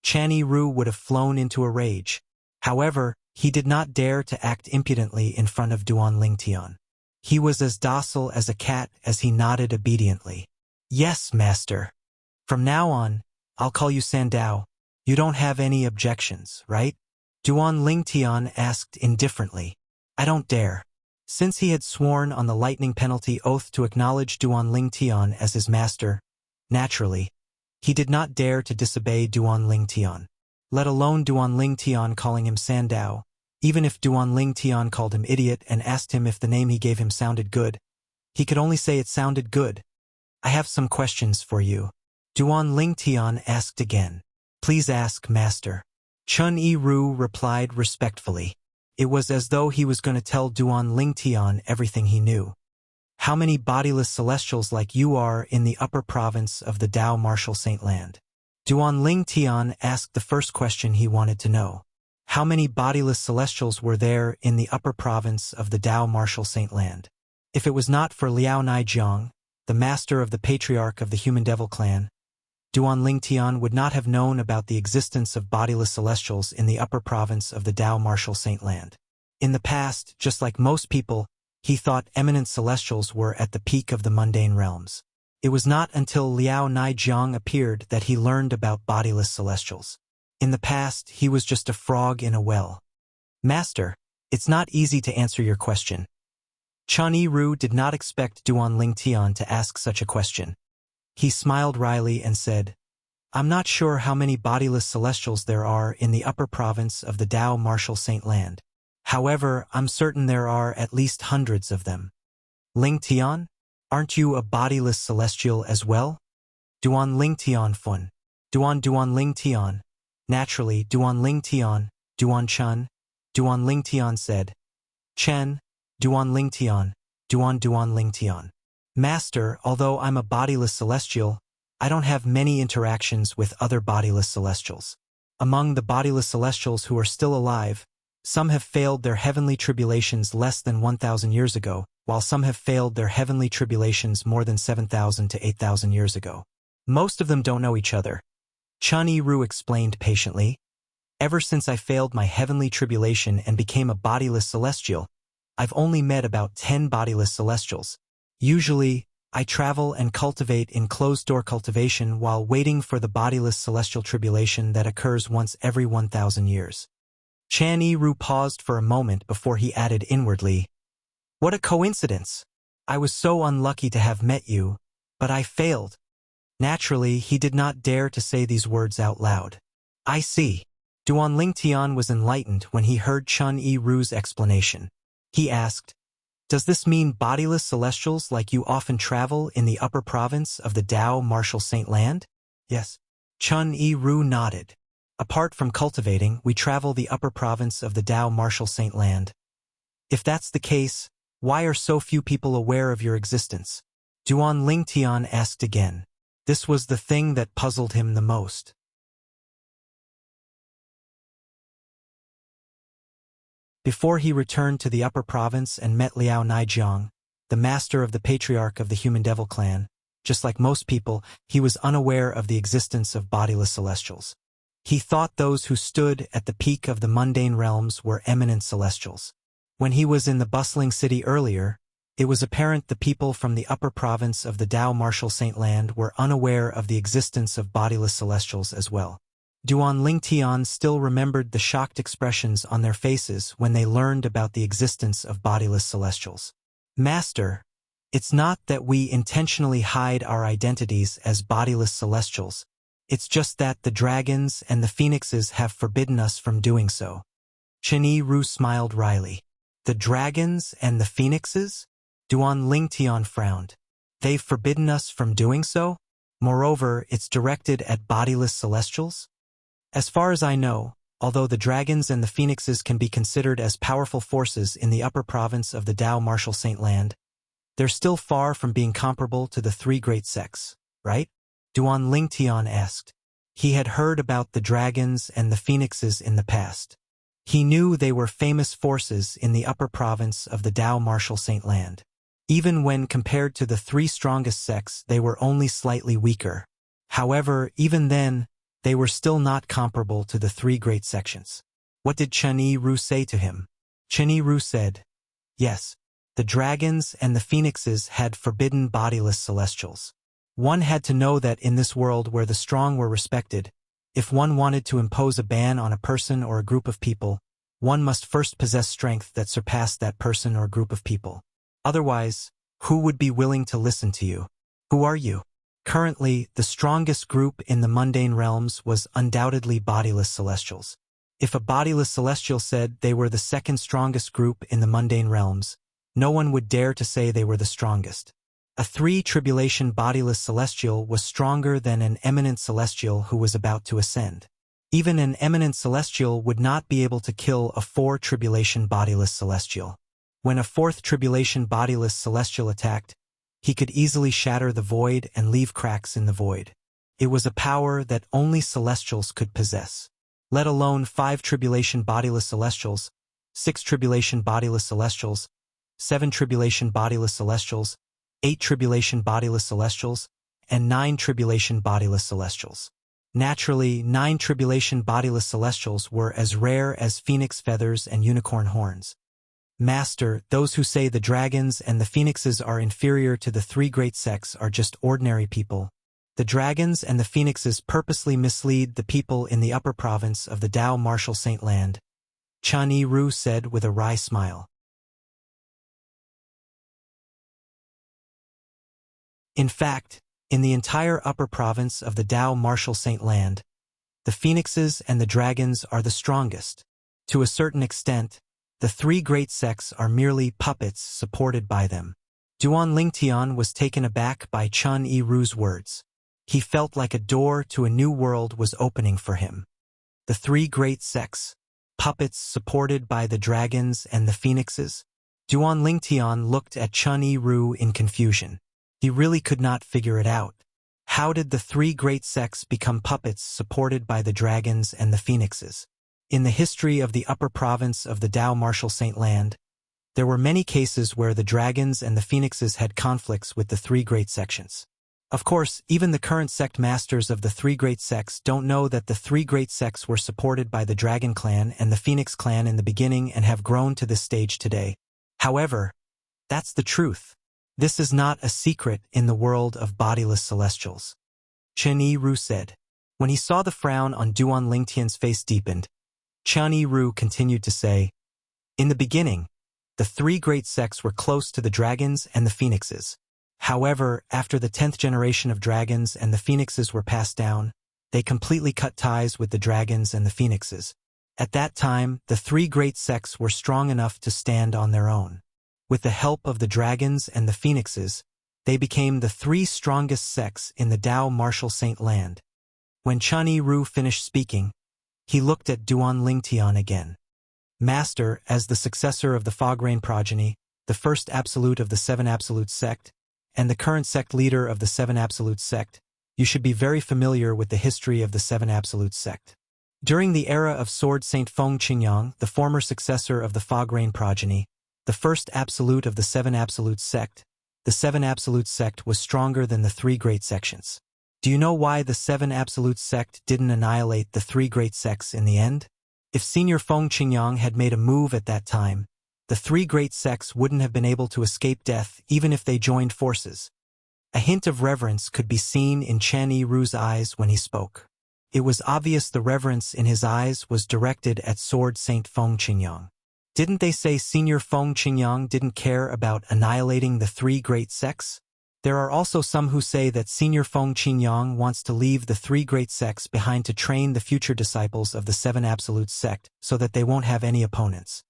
Chen Yi-Ru would have flown into a rage. However, he did not dare to act impudently in front of Duan Lingtian. He was as docile as a cat as he nodded obediently. Yes, master. From now on, I'll call you Sandao. You don't have any objections, right? Duan Lingtian asked indifferently. I don't dare. Since he had sworn on the lightning penalty oath to acknowledge Duan Lingtian as his master, naturally, he did not dare to disobey Duan Lingtian. Let alone Duan Lingtian calling him Sandao. Even if Duan Lingtian called him idiot and asked him if the name he gave him sounded good, he could only say it sounded good. I have some questions for you. Duan Lingtian asked again. Please ask, master. Chen Yi-Ru replied respectfully. It was as though he was going to tell Duan Lingtian everything he knew. How many bodiless celestials like you are in the upper province of the Dao Martial Saint Land? Duan Lingtian asked the first question he wanted to know. How many bodiless celestials were there in the upper province of the Dao Martial Saint Land? If it was not for Liao Naijiang, the master of the patriarch of the Human Devil clan, Duan Lingtian would not have known about the existence of bodiless celestials in the upper province of the Dao Martial Saint Land. In the past, just like most people, he thought eminent celestials were at the peak of the mundane realms. It was not until Liao Naijiang appeared that he learned about bodiless celestials. In the past, he was just a frog in a well. Master, it's not easy to answer your question. Chen Yi-Ru did not expect Duan Lingtian to ask such a question. He smiled wryly and said, I'm not sure how many bodiless celestials there are in the upper province of the Dao Martial Saint Land. However, I'm certain there are at least hundreds of them. Lingtian, aren't you a bodiless celestial as well? Duan Lingtian Fun. Duan Lingtian. Naturally, Duan Lingtian, Duan Chen. Duan Lingtian said. Chen, Duan Lingtian, Duan Lingtian. Master, although I'm a bodiless celestial, I don't have many interactions with other bodiless celestials. Among the bodiless celestials who are still alive, some have failed their heavenly tribulations less than 1,000 years ago, while some have failed their heavenly tribulations more than 7,000 to 8,000 years ago. Most of them don't know each other. Chen Yi-Ru explained patiently. Ever since I failed my heavenly tribulation and became a bodiless celestial, I've only met about 10 bodiless celestials. Usually, I travel and cultivate in closed-door cultivation while waiting for the bodiless celestial tribulation that occurs once every 1,000 years. Chen Yi-Ru paused for a moment before he added inwardly, What a coincidence! I was so unlucky to have met you, but I failed. Naturally, he did not dare to say these words out loud. I see. Duan Lingtian was enlightened when he heard Chen Yi-Ru's explanation. He asked, Does this mean bodiless celestials like you often travel in the upper province of the Dao Martial Saint Land? Yes. Chen Yi-Ru nodded. Apart from cultivating, we travel the upper province of the Dao Martial Saint Land. If that's the case, why are so few people aware of your existence? Duan Lingtian asked again. This was the thing that puzzled him the most. Before he returned to the upper province and met Liao Naijiang, the master of the patriarch of the Human Devil clan, just like most people, he was unaware of the existence of bodiless celestials. He thought those who stood at the peak of the mundane realms were eminent celestials. When he was in the bustling city earlier, It was apparent the people from the upper province of the Dao Martial Saint Land were unaware of the existence of bodiless celestials as well. Duan Lingtian still remembered the shocked expressions on their faces when they learned about the existence of bodiless celestials. Master, it's not that we intentionally hide our identities as bodiless celestials. It's just that the dragons and the phoenixes have forbidden us from doing so. Chen Ru smiled wryly. The dragons and the phoenixes? Duan Lingtian frowned. They've forbidden us from doing so? Moreover, it's directed at bodiless celestials? As far as I know, although the dragons and the phoenixes can be considered as powerful forces in the upper province of the Dao Martial Saint Land, they're still far from being comparable to the three great sects, right? Duan Lingtian asked. He had heard about the dragons and the phoenixes in the past. He knew they were famous forces in the upper province of the Dao Martial Saint Land. Even when compared to the three strongest sects, they were only slightly weaker. However, even then, they were still not comparable to the three great sections. What did Chen Ru say to him? Chen Ru said, yes, the dragons and the phoenixes had forbidden bodiless celestials. One had to know that in this world where the strong were respected, if one wanted to impose a ban on a person or a group of people, one must first possess strength that surpassed that person or group of people. Otherwise, who would be willing to listen to you? Who are you? Currently, the strongest group in the mundane realms was undoubtedly bodiless celestials. If a bodiless celestial said they were the second strongest group in the mundane realms, no one would dare to say they were the strongest. A three-tribulation bodiless celestial was stronger than an eminent celestial who was about to ascend. Even an eminent celestial would not be able to kill a four-tribulation bodiless celestial. When a fourth tribulation bodiless celestial attacked, he could easily shatter the void and leave cracks in the void. It was a power that only celestials could possess. Let alone 5 tribulation bodiless celestials, 6 tribulation bodiless celestials, 7 tribulation bodiless celestials, 8 tribulation bodiless celestials, and 9 tribulation bodiless celestials. Naturally, 9 tribulation bodiless celestials were as rare as phoenix feathers and unicorn horns. Master, those who say the dragons and the phoenixes are inferior to the three great sects are just ordinary people. The dragons and the phoenixes purposely mislead the people in the upper province of the Dao Martial Saint Land. Chen Ru said with a wry smile. In fact, in the entire upper province of the Dao Martial Saint Land, the phoenixes and the dragons are the strongest. To a certain extent, the three great sects are merely puppets supported by them. Duan Lingtian was taken aback by Chen Ru's words. He felt like a door to a new world was opening for him. The three great sects, puppets supported by the dragons and the phoenixes? Duan Lingtian looked at Chen Ru in confusion. He really could not figure it out. How did the three great sects become puppets supported by the dragons and the phoenixes? In the history of the upper province of the Dao Martial Saint Land, there were many cases where the dragons and the phoenixes had conflicts with the three great sections. Of course, even the current sect masters of the three great sects don't know that the three great sects were supported by the Dragon Clan and the Phoenix Clan in the beginning and have grown to this stage today. However, that's the truth. This is not a secret in the world of bodiless celestials. Chen Ru said. When he saw the frown on Duan Lingtian's face deepened, Chen Ru continued to say, in the beginning, the three great sects were close to the dragons and the phoenixes. However, after the 10th generation of dragons and the phoenixes were passed down, they completely cut ties with the dragons and the phoenixes. At that time, the three great sects were strong enough to stand on their own. With the help of the dragons and the phoenixes, they became the three strongest sects in the Dao Martial Saint Land. When Chen Ru finished speaking, he looked at Duan Lingtian again. Master, as the successor of the Fog Rain progeny, the first absolute of the Seven Absolute sect, and the current sect leader of the Seven Absolute sect, you should be very familiar with the history of the Seven Absolute sect. During the era of Sword Saint Feng Qingyang, the former successor of the Fog Rain progeny, the first absolute of the Seven Absolute sect, the Seven Absolute sect was stronger than the three great sections. Do you know why the Seven Absolute sect didn't annihilate the three great sects in the end? If Senior Feng Qingyang had made a move at that time, the three great sects wouldn't have been able to escape death even if they joined forces. A hint of reverence could be seen in Chen Yiru's eyes when he spoke. It was obvious the reverence in his eyes was directed at Sword Saint Feng Qingyang. Didn't they say Senior Feng Qingyang didn't care about annihilating the three great sects? There are also some who say that Senior Feng Qingyang wants to leave the three great sects behind to train the future disciples of the Seven Absolute sect so that they won't have any opponents.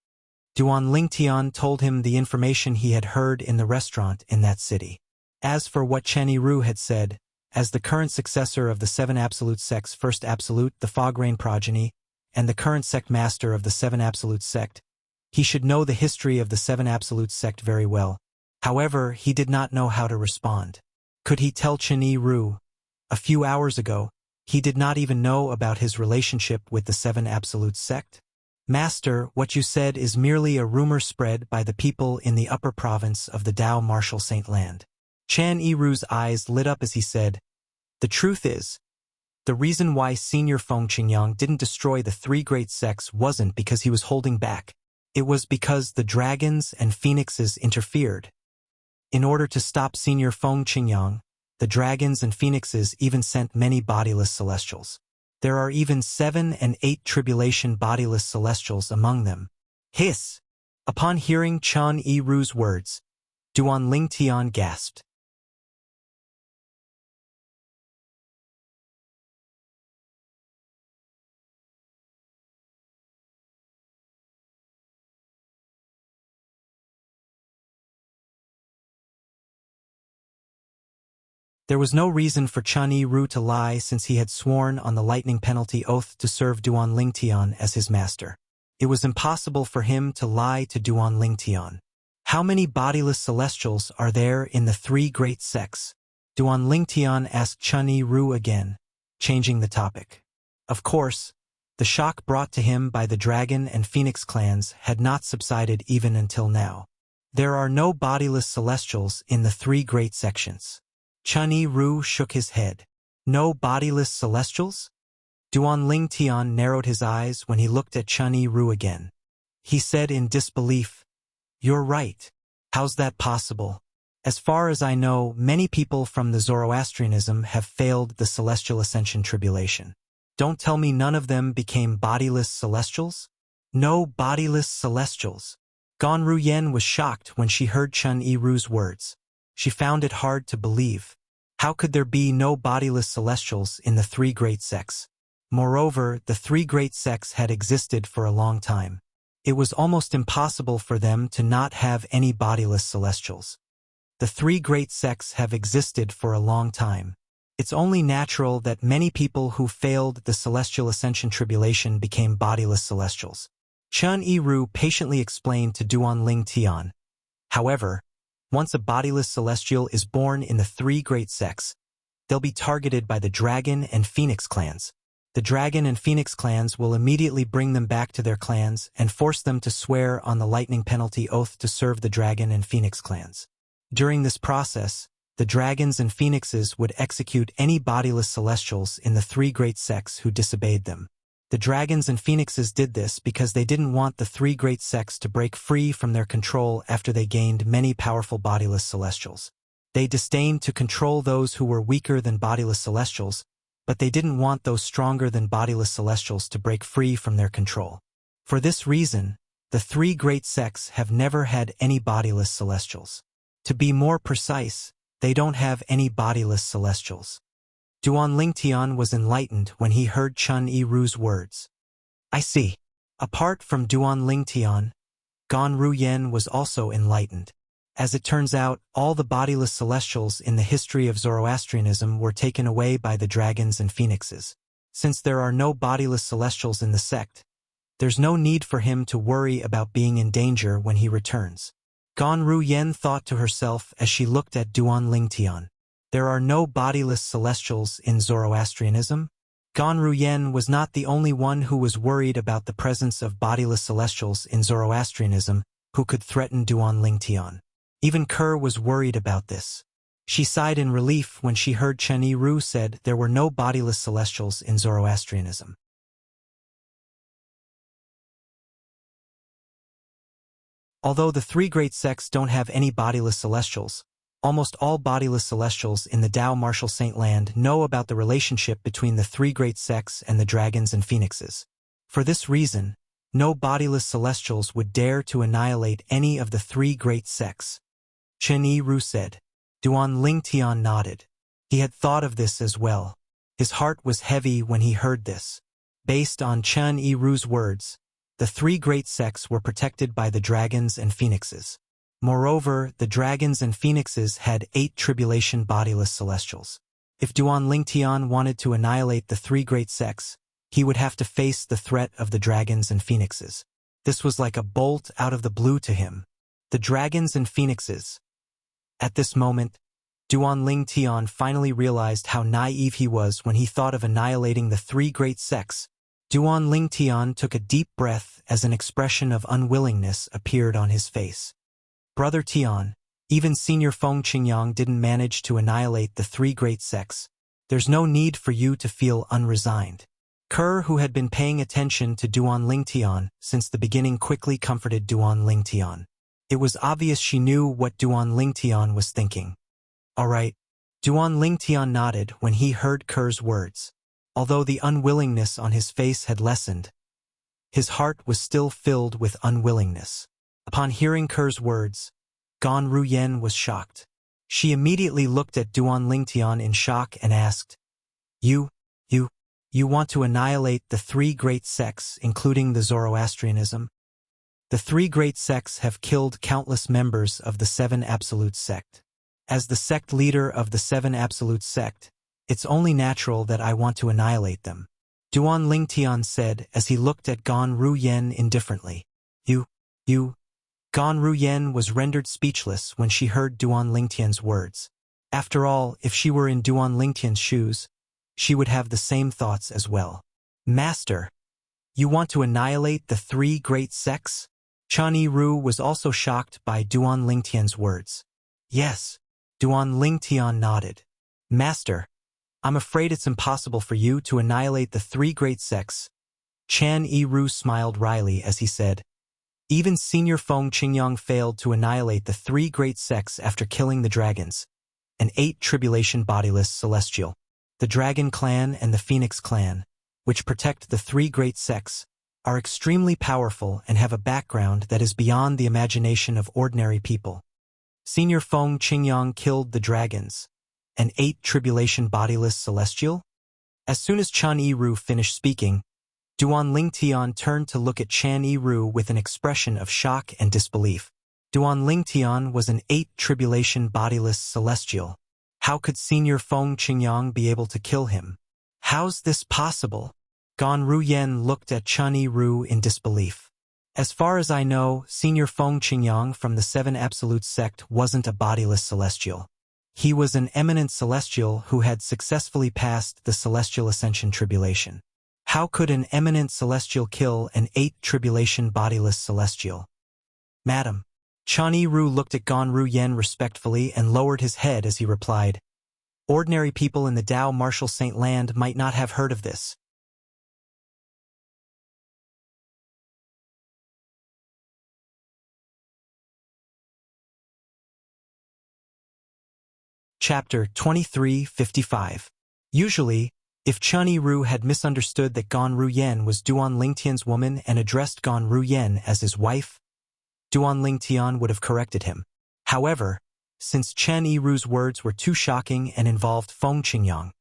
Duan Lingtian told him the information he had heard in the restaurant in that city. As for what Chen Yiru had said, as the current successor of the Seven Absolute sect's first Absolute, the Fog Rain progeny, and the current sect master of the Seven Absolute sect, he should know the history of the Seven Absolute sect very well. However, he did not know how to respond. Could he tell Chen Yiru? A few hours ago, he did not even know about his relationship with the Seven Absolute sect. Master, what you said is merely a rumor spread by the people in the upper province of the Dao Martial Saint Land. Chen Yiru's eyes lit up as he said, "The truth is, the reason why Senior Feng Qingyang didn't destroy the three great sects wasn't because he was holding back. It was because the dragons and phoenixes interfered. In order to stop Senior Feng Qingyang, the dragons and phoenixes even sent many bodiless celestials. There are even 7 and 8 tribulation bodiless celestials among them." Hiss! Upon hearing Chen Yiru's words, Duan Lingtian gasped. There was no reason for Chen Yiru to lie since he had sworn on the lightning penalty oath to serve Duan Lingtian as his master. It was impossible for him to lie to Duan Lingtian. How many bodiless celestials are there in the three great sects? Duan Lingtian asked Chen Yiru again, changing the topic. Of course, the shock brought to him by the dragon and phoenix clans had not subsided even until now. There are no bodiless celestials in the three great sections. Chen Yiru shook his head. No bodiless celestials? Duan Lingtian narrowed his eyes when he looked at Chen Yiru again. He said in disbelief, "You're right. How's that possible? As far as I know, many people from the Zoroastrianism have failed the Celestial Ascension Tribulation. Don't tell me none of them became bodiless celestials? No bodiless celestials." Gan Ruyen was shocked when she heard Chen Yiru's words. She found it hard to believe. How could there be no bodiless celestials in the three great sects? Moreover, the three great sects had existed for a long time. It was almost impossible for them to not have any bodiless celestials. The three great sects have existed for a long time. It's only natural that many people who failed the Celestial Ascension Tribulation became bodiless celestials. Chen Yiru patiently explained to Duan Lingtian. However, once a bodiless celestial is born in the three great sects, they'll be targeted by the dragon and phoenix clans. The dragon and phoenix clans will immediately bring them back to their clans and force them to swear on the lightning penalty oath to serve the dragon and phoenix clans. During this process, the dragons and phoenixes would execute any bodiless celestials in the three great sects who disobeyed them. The dragons and phoenixes did this because they didn't want the three great sects to break free from their control after they gained many powerful bodiless celestials. They disdained to control those who were weaker than bodiless celestials, but they didn't want those stronger than bodiless celestials to break free from their control. For this reason, the three great sects have never had any bodiless celestials. To be more precise, they don't have any bodiless celestials. Duan Lingtian was enlightened when he heard Chen Yiru's words. I see. Apart from Duan Lingtian, Gan Ruyen was also enlightened. As it turns out, all the bodiless celestials in the history of Zoroastrianism were taken away by the dragons and phoenixes. Since there are no bodiless celestials in the sect, there's no need for him to worry about being in danger when he returns. Gan Ruyen thought to herself as she looked at Duan Lingtian. There are no bodiless celestials in Zoroastrianism? Gan Ruyen was not the only one who was worried about the presence of bodiless celestials in Zoroastrianism who could threaten Duan Lingtian. Even Kerr was worried about this. She sighed in relief when she heard Chen Yiru said there were no bodiless celestials in Zoroastrianism. Although the three great sects don't have any bodiless celestials, almost all bodiless celestials in the Tao Martial Saint Land know about the relationship between the three great sects and the dragons and phoenixes. For this reason, no bodiless celestials would dare to annihilate any of the three great sects. Chen Yi-Ru said. Duan Lingtian nodded. He had thought of this as well. His heart was heavy when he heard this. Based on Chen Yi-Ru's words, the three great sects were protected by the dragons and phoenixes. Moreover, the dragons and phoenixes had 8 tribulation bodiless celestials. If Duan Lingtian wanted to annihilate the three great sects, he would have to face the threat of the dragons and phoenixes. This was like a bolt out of the blue to him. The dragons and phoenixes. At this moment, Duan Lingtian finally realized how naive he was when he thought of annihilating the three great sects. Duan Lingtian took a deep breath as an expression of unwillingness appeared on his face. Brother Tian, even Senior Feng Qingyang didn't manage to annihilate the three great sects. There's no need for you to feel unresigned. Kerr, who had been paying attention to Duan Lingtian since the beginning, quickly comforted Duan Lingtian. It was obvious she knew what Duan Lingtian was thinking. All right. Duan Lingtian nodded when he heard Kerr's words. Although the unwillingness on his face had lessened, his heart was still filled with unwillingness. Upon hearing Kerr's words, Gan Ruyen was shocked. She immediately looked at Duan Lingtian in shock and asked, You want to annihilate the three great sects, including the Zoroastrianism? The three great sects have killed countless members of the Seven Absolute Sect. As the sect leader of the Seven Absolute Sect, it's only natural that I want to annihilate them. Duan Lingtian said as he looked at Gan Ruyen indifferently. You. Gan Ruyen was rendered speechless when she heard Duan Lingtian's words. After all, if she were in Duan Lingtian's shoes, she would have the same thoughts as well. Master, you want to annihilate the three great sects? Chen Yi-Ru was also shocked by Duan Lingtian's words. Yes, Duan Lingtian nodded. Master, I'm afraid it's impossible for you to annihilate the three great sects. Chen Yi-Ru smiled wryly as he said, Even Senior Feng Qingyang failed to annihilate the three great sects after killing the dragons, and 8 tribulation bodiless celestial. The Dragon Clan and the Phoenix Clan, which protect the three great sects, are extremely powerful and have a background that is beyond the imagination of ordinary people. Senior Feng Qingyang killed the dragons, and 8 tribulation bodiless celestial? As soon as Chen Yi-Ru finished speaking, Duan Lingtian turned to look at Chen Yi-Ru with an expression of shock and disbelief. Duan Lingtian was an 8 tribulation bodiless celestial. How could Senior Feng Qingyang be able to kill him? How's this possible? Gan Ruyen looked at Chen Yi-Ru in disbelief. As far as I know, Senior Feng Qingyang from the Seven Absolute Sect wasn't a bodiless celestial. He was an eminent celestial who had successfully passed the Celestial Ascension Tribulation. How could an eminent celestial kill an 8 tribulation bodiless celestial? Madam. Chen Yi-Ru looked at Gan Ruyen respectfully and lowered his head as he replied, Ordinary people in the Tao Martial Saint Land might not have heard of this. Chapter 2355. Usually, if Chen Yi-Ru had misunderstood that Gan Ruyen was Duan Lingtian's woman and addressed Gan Ruyen as his wife, Duan Lingtian would have corrected him. However, since Chen Yi-Ru's words were too shocking and involved Feng Qingyang,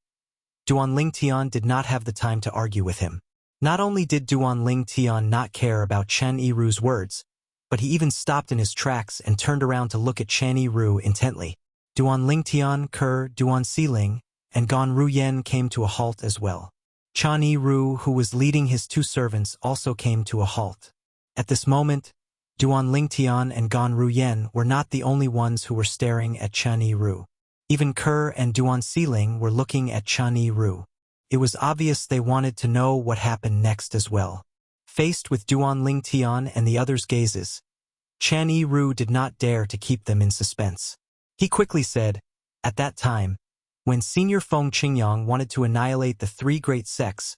Duan Lingtian did not have the time to argue with him. Not only did Duan Lingtian not care about Chen Yi-Ru's words, but he even stopped in his tracks and turned around to look at Chen Yi-Ru intently. Duan Lingtian, Kerr, Duan Siling, and Gan Ruyen came to a halt as well. Chen Yi-Ru, who was leading his 2 servants, also came to a halt. At this moment, Duan Lingtian and Gan Ruyen were not the only ones who were staring at Chen Yi-Ru. Even Kerr and Duan Siling were looking at Chen Yi-Ru. It was obvious they wanted to know what happened next as well. Faced with Duan Lingtian and the others' gazes, Chen Yi-Ru did not dare to keep them in suspense. He quickly said, At that time, when Senior Feng Qingyang wanted to annihilate the three great sects,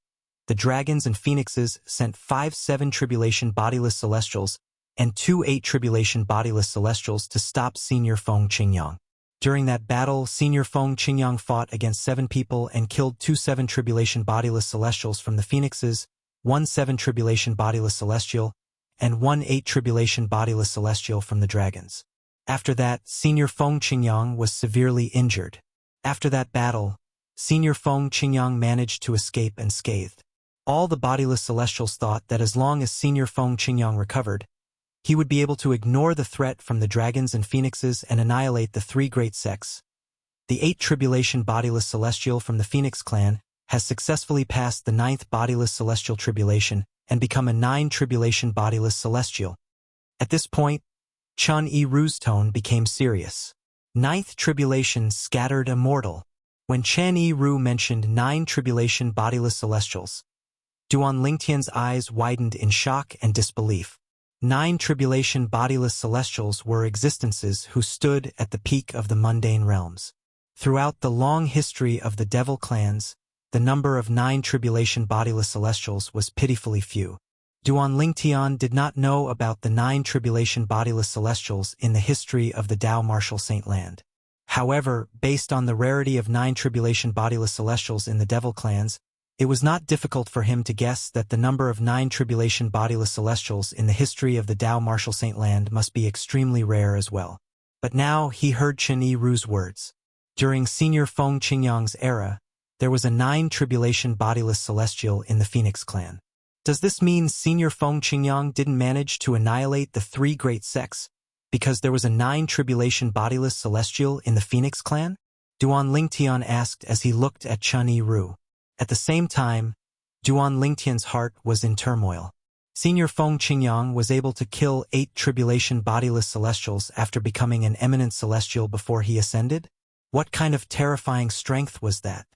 the dragons and phoenixes sent 5 7 tribulation bodiless celestials and 2 8 tribulation bodiless celestials to stop Senior Feng Qingyang. During that battle, Senior Feng Qingyang fought against 7 people and killed 2 7 tribulation bodiless celestials from the phoenixes, 1 7 tribulation bodiless celestial, and 1 8 tribulation bodiless celestial from the dragons. After that, Senior Feng Qingyang was severely injured. After that battle, Senior Feng Qingyang managed to escape unscathed. All the bodiless celestials thought that as long as Senior Feng Qingyang recovered, he would be able to ignore the threat from the dragons and phoenixes and annihilate the 3 great sects. The 8 tribulation bodiless celestial from the Phoenix clan has successfully passed the 9th bodiless celestial tribulation and become a 9 tribulation bodiless celestial. At this point, Chun Yi-Ru's tone became serious. 9th tribulation scattered immortal. When Chen Yi-Ru mentioned 9 tribulation bodiless celestials, Duan Lingtian's eyes widened in shock and disbelief. 9 tribulation bodiless celestials were existences who stood at the peak of the mundane realms. Throughout the long history of the devil clans, the number of 9 tribulation bodiless celestials was pitifully few. Duan Lingtian did not know about the 9 tribulation bodiless celestials in the history of the Dao Martial Saint Land. However, based on the rarity of 9 tribulation bodiless celestials in the devil clans, it was not difficult for him to guess that the number of 9 tribulation bodiless celestials in the history of the Dao Martial Saint Land must be extremely rare as well. But now he heard Chen Yi-Ru's words. During Senior Feng Qingyang's era, there was a 9 tribulation bodiless celestial in the Phoenix clan. Does this mean Senior Feng Qingyang didn't manage to annihilate the 3 great sects because there was a 9 tribulation bodiless celestial in the Phoenix clan? Duan Lingtian asked as he looked at Chen Yi-Ru. At the same time, Duan Lingtian's heart was in turmoil. Senior Feng Qingyang was able to kill 8 tribulation bodiless celestials after becoming an eminent celestial before he ascended? What kind of terrifying strength was that?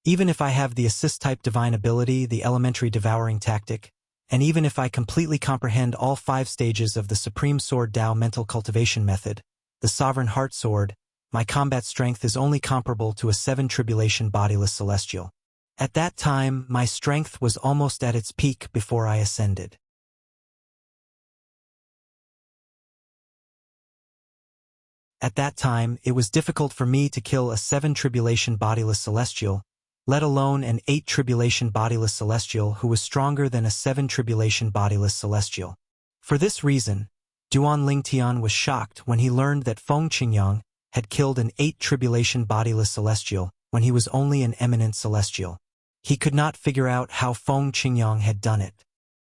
Even if I have the assist-type divine ability, the elementary devouring tactic, and even if I completely comprehend all 5 stages of the Supreme Sword Dao mental cultivation method, the Sovereign Heart Sword, my combat strength is only comparable to a 7 tribulation bodiless celestial. At that time, my strength was almost at its peak before I ascended. At that time, it was difficult for me to kill a 7 tribulation bodiless celestial, let alone an 8 tribulation bodiless celestial who was stronger than a 7 tribulation bodiless celestial. For this reason, Duan Lingtian was shocked when he learned that Feng Qingyang had killed an 8 tribulation bodiless celestial when he was only an eminent celestial. He could not figure out how Feng Qingyang had done it.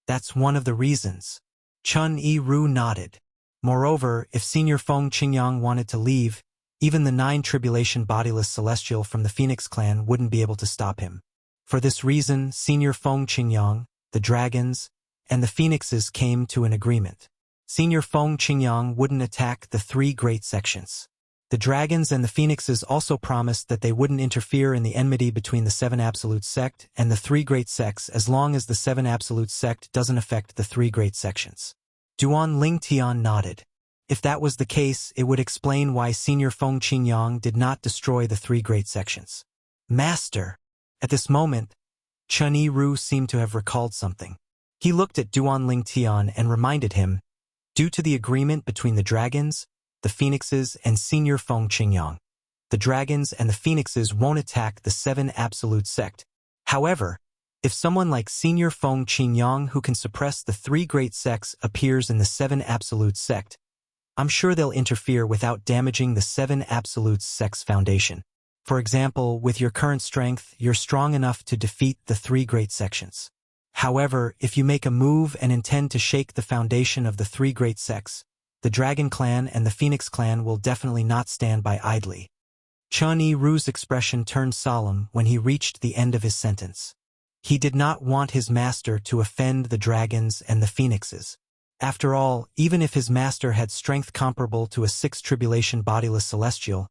That's one of the reasons. Chun Yi-Ru nodded. Moreover, if Senior Feng Qingyang wanted to leave, even the 9 tribulation bodiless celestial from the Phoenix clan wouldn't be able to stop him. For this reason, Senior Feng Qingyang, the dragons, and the phoenixes came to an agreement. Senior Feng Qingyang wouldn't attack the 3 great sections. The dragons and the phoenixes also promised that they wouldn't interfere in the enmity between the 7 absolute sect and the 3 great sects as long as the 7 absolute sect doesn't affect the 3 great sections. Duan Lingtian nodded. If that was the case, it would explain why Senior Feng Qingyang did not destroy the 3 great sections. Master! At this moment, Chen Yi-Ru seemed to have recalled something. He looked at Duan Lingtian and reminded him, due to the agreement between the dragons, the phoenixes, and Senior Feng Qingyang, the dragons and the phoenixes won't attack the 7 absolute sect. However, if someone like Senior Feng Qingyang who can suppress the 3 great sects appears in the 7 absolute sect, I'm sure they'll interfere without damaging the 7 absolute sects foundation. For example, with your current strength, you're strong enough to defeat the 3 great sections. However, if you make a move and intend to shake the foundation of the 3 great sects, the Dragon Clan and the Phoenix Clan will definitely not stand by idly. Chun Yi-Ru's expression turned solemn when he reached the end of his sentence. He did not want his master to offend the dragons and the phoenixes. After all, even if his master had strength comparable to a 6 tribulation bodiless celestial,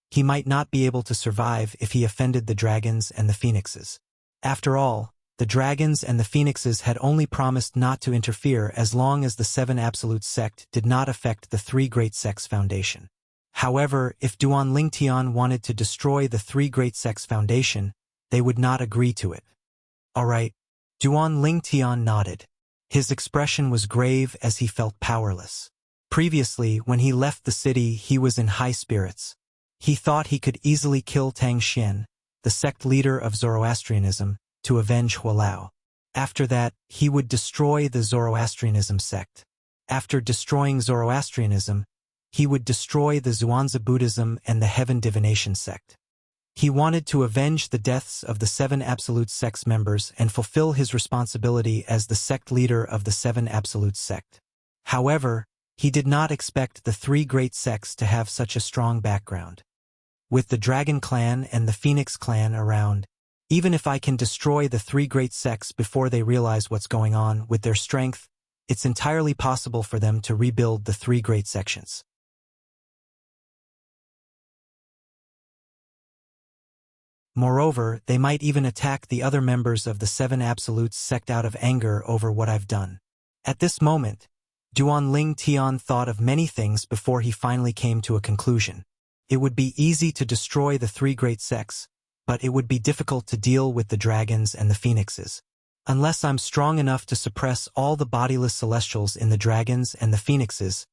he might not be able to survive if he offended the dragons and the phoenixes. After all, the dragons and the phoenixes had only promised not to interfere as long as the 7 absolute sect did not affect the 3 great sects foundation. However, if Duan Lingtian wanted to destroy the 3 great sects foundation, they would not agree to it. Alright, Duan Lingtian nodded. His expression was grave as he felt powerless. Previously, when he left the city, he was in high spirits. He thought he could easily kill Tang Xian, the sect leader of Zoroastrianism, to avenge Hualao. After that, he would destroy the Zoroastrianism sect. After destroying Zoroastrianism, he would destroy the Zhuangzi Buddhism and the Heaven Divination sect. He wanted to avenge the deaths of the 7 Absolute Sects members and fulfill his responsibility as the sect leader of the 7 Absolute sect. However, he did not expect the 3 great sects to have such a strong background. With the Dragon Clan and the Phoenix Clan around, even if I can destroy the 3 great sects before they realize what's going on with their strength, it's entirely possible for them to rebuild the 3 great sections. Moreover, they might even attack the other members of the 7 Absolutes sect out of anger over what I've done. At this moment, Duan Ling Tian thought of many things before he finally came to a conclusion. It would be easy to destroy the 3 great sects, but it would be difficult to deal with the dragons and the phoenixes. Unless I'm strong enough to suppress all the bodiless celestials in the dragons and the phoenixes,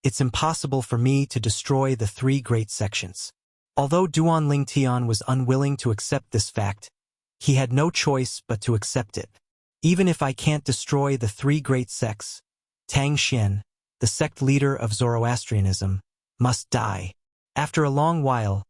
it's impossible for me to destroy the 3 great sections. Although Duan Ling Tian was unwilling to accept this fact, he had no choice but to accept it. Even if I can't destroy the 3 great sects, Tang Xian, the sect leader of Zoroastrianism, must die. After a long while,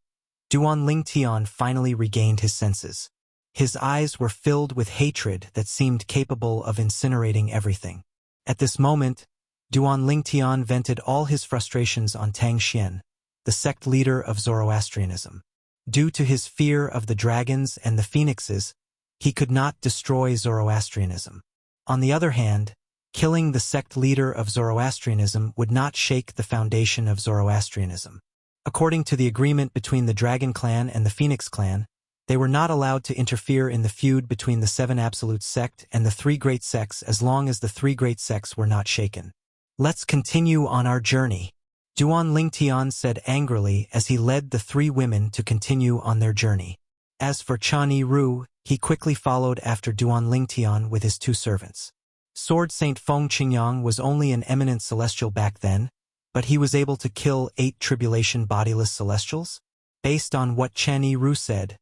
Duan Ling Tian finally regained his senses. His eyes were filled with hatred that seemed capable of incinerating everything. At this moment, Duan Ling Tian vented all his frustrations on Tang Xian, the sect leader of Zoroastrianism. Due to his fear of the dragons and the phoenixes, he could not destroy Zoroastrianism. On the other hand, killing the sect leader of Zoroastrianism would not shake the foundation of Zoroastrianism. According to the agreement between the Dragon Clan and the Phoenix Clan, they were not allowed to interfere in the feud between the 7 Absolute sect and the 3 great sects as long as the 3 great sects were not shaken. Let's continue on our journey, Duan Ling Tian said angrily as he led the 3 women to continue on their journey. As for Chani Ru, he quickly followed after Duan Ling Tian with his 2 servants. Sword Saint Feng Qingyang was only an eminent celestial back then, but he was able to kill 8 tribulation bodiless celestials? Based on what Chani Ru said,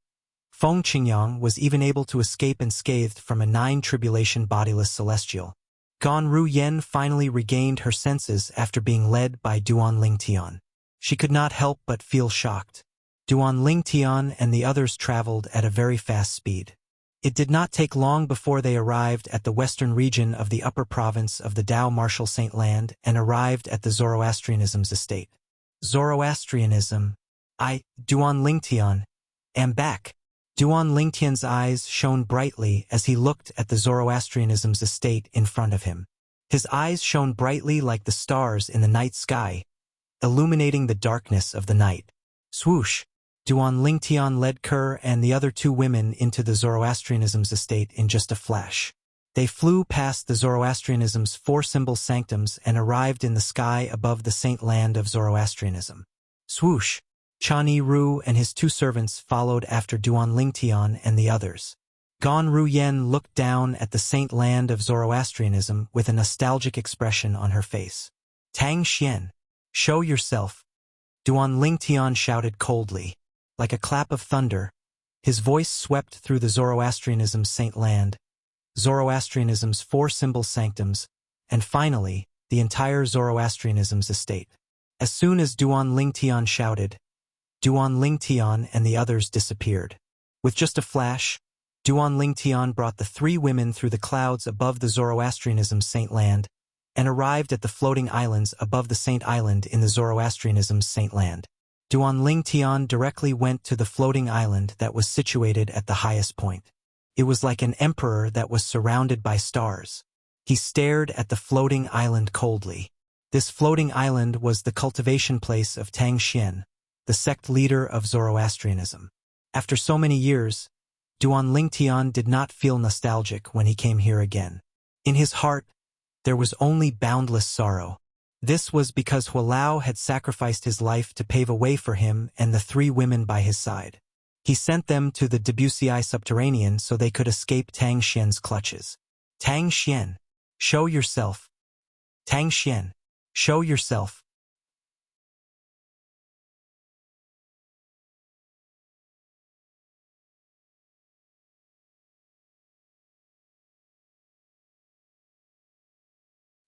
Feng Qingyang was even able to escape unscathed from a 9 tribulation bodiless celestial. Gan Ru Yen finally regained her senses after being led by Duan Ling Tian. She could not help but feel shocked. Duan Ling Tian and the others traveled at a very fast speed. It did not take long before they arrived at the western region of the upper province of the Tao Martial Saint Land and arrived at the Zoroastrianism's estate. Zoroastrianism. Duan Ling Tian, am back. Duan Ling Tian's eyes shone brightly as he looked at the Zoroastrianism's estate in front of him. His eyes shone brightly like the stars in the night sky, illuminating the darkness of the night. Swoosh! Duan Ling Tian led Kerr and the other 2 women into the Zoroastrianism's estate in just a flash. They flew past the Zoroastrianism's 4 symbol sanctums and arrived in the sky above the saint land of Zoroastrianism. Swoosh! Chani Ru and his 2 servants followed after Duan Ling Tian and the others. Gan Ru Yen looked down at the saint land of Zoroastrianism with a nostalgic expression on her face. Tang Xian, show yourself. Duan Ling Tian shouted coldly. Like a clap of thunder, his voice swept through the Zoroastrianism's saint land, Zoroastrianism's 4 symbol sanctums, and finally, the entire Zoroastrianism's estate. As soon as Duan Ling Tian shouted, Duan Ling Tian and the others disappeared. With just a flash, Duan Ling Tian brought the 3 women through the clouds above the Zoroastrianism's saint land and arrived at the floating islands above the saint island in the Zoroastrianism's saint land. Duan Ling Tian directly went to the floating island that was situated at the highest point. It was like an emperor that was surrounded by stars. He stared at the floating island coldly. This floating island was the cultivation place of Tang Xian, the sect leader of Zoroastrianism. After so many years, Duan Ling Tian did not feel nostalgic when he came here again. In his heart, there was only boundless sorrow. This was because Hualao had sacrificed his life to pave a way for him and the 3 women by his side. He sent them to the Debussy subterranean so they could escape Tang Xian's clutches. Tang Xian, show yourself. Tang Xian, show yourself.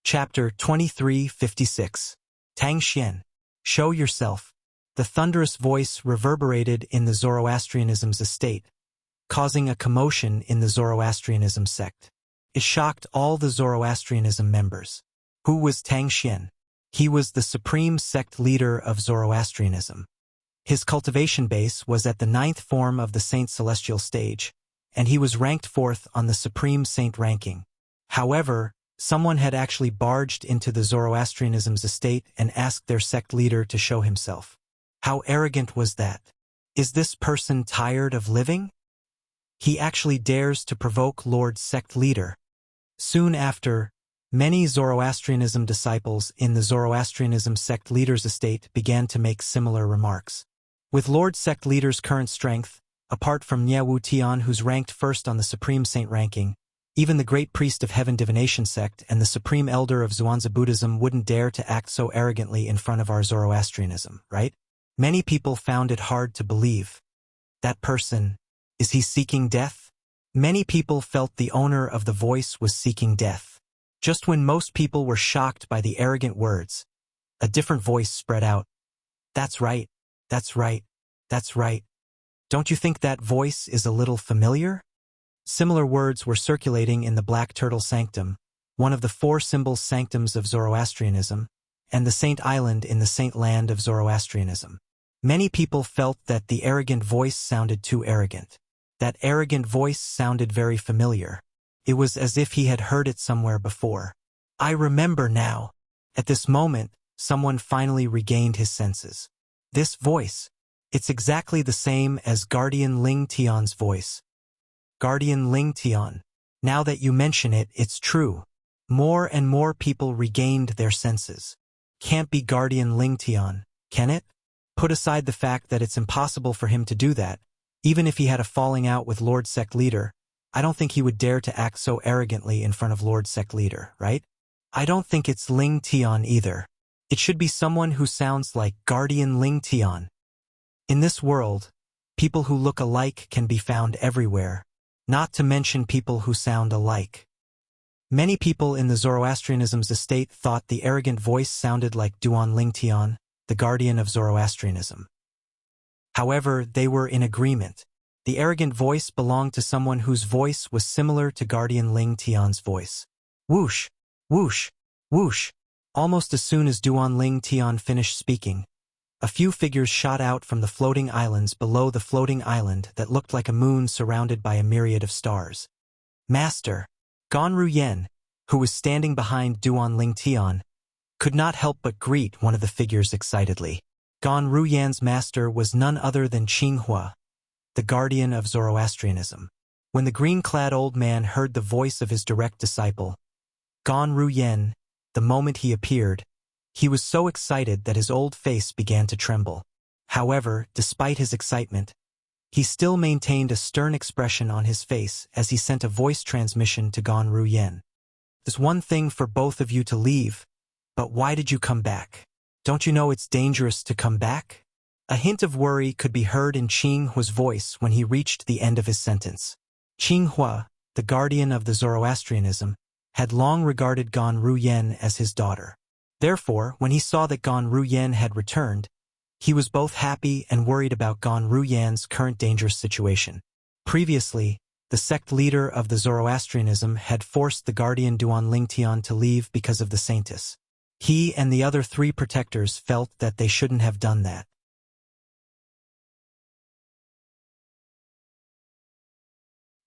Chapter 2356. Tang Xian, show yourself. The thunderous voice reverberated in the Zoroastrianism's estate, causing a commotion in the Zoroastrianism sect. It shocked all the Zoroastrianism members. Who was Tang Xian? He was the supreme sect leader of Zoroastrianism. His cultivation base was at the 9th form of the Saint Celestial stage, and he was ranked 4th on the Supreme Saint ranking. However, someone had actually barged into the Zoroastrianism's estate and asked their sect leader to show himself. How arrogant was that? Is this person tired of living? He actually dares to provoke Lord's sect leader. Soon after, many Zoroastrianism disciples in the Zoroastrianism sect leader's estate began to make similar remarks. With Lord sect leader's current strength, apart from Nye Wu Tian, who's ranked 1st on the Supreme Saint ranking, even the Great Priest of Heaven Divination sect and the Supreme Elder of Zhuangzi Buddhism wouldn't dare to act so arrogantly in front of our Zoroastrianism, right? Many people found it hard to believe. That person, is he seeking death? Many people felt the owner of the voice was seeking death. Just when most people were shocked by the arrogant words, a different voice spread out. That's right, that's right, that's right. Don't you think that voice is a little familiar? Similar words were circulating in the Black Turtle Sanctum, one of the 4 symbol sanctums of Zoroastrianism, and the Saint Island in the Saint Land of Zoroastrianism. Many people felt that the arrogant voice sounded too arrogant. That arrogant voice sounded very familiar. It was as if he had heard it somewhere before. I remember now. At this moment, someone finally regained his senses. This voice, it's exactly the same as Guardian Ling Tian's voice. Guardian Ling Tian. Now that you mention it, it's true. More and more people regained their senses. Can't be Guardian Ling Tian, can it? Put aside the fact that it's impossible for him to do that. Even if he had a falling out with Lord Sect Leader, I don't think he would dare to act so arrogantly in front of Lord Sect Leader, right? I don't think it's Ling Tian either. It should be someone who sounds like Guardian Ling Tian. In this world, people who look alike can be found everywhere, not to mention people who sound alike. Many people in the Zoroastrianism's estate thought the arrogant voice sounded like Duan Ling Tian, the guardian of Zoroastrianism. However, they were in agreement. The arrogant voice belonged to someone whose voice was similar to Guardian Ling Tian's voice. Whoosh, whoosh, whoosh. Almost as soon as Duan Ling Tian finished speaking, a few figures shot out from the floating islands below the floating island that looked like a moon surrounded by a myriad of stars. Master, Ganru Yen, who was standing behind Duan Ling Tian, could not help but greet one of the figures excitedly. Ganru Yan's master was none other than Qinghua, the guardian of Zoroastrianism. When the green-clad old man heard the voice of his direct disciple, Ganru Yen, the moment he appeared, he was so excited that his old face began to tremble. However, despite his excitement, he still maintained a stern expression on his face as he sent a voice transmission to Ganru Yen. There's one thing for both of you to leave, but why did you come back? Don't you know it's dangerous to come back? A hint of worry could be heard in Qinghua's voice when he reached the end of his sentence. Qinghua, the guardian of the Zoroastrianism, had long regarded Ganru Yen as his daughter. Therefore, when he saw that Ganru Yen had returned, he was both happy and worried about Ganru Yan's current dangerous situation. Previously, the sect leader of the Zoroastrianism had forced the guardian Duan Ling Tian to leave because of the saintess. He and the other 3 protectors felt that they shouldn't have done that.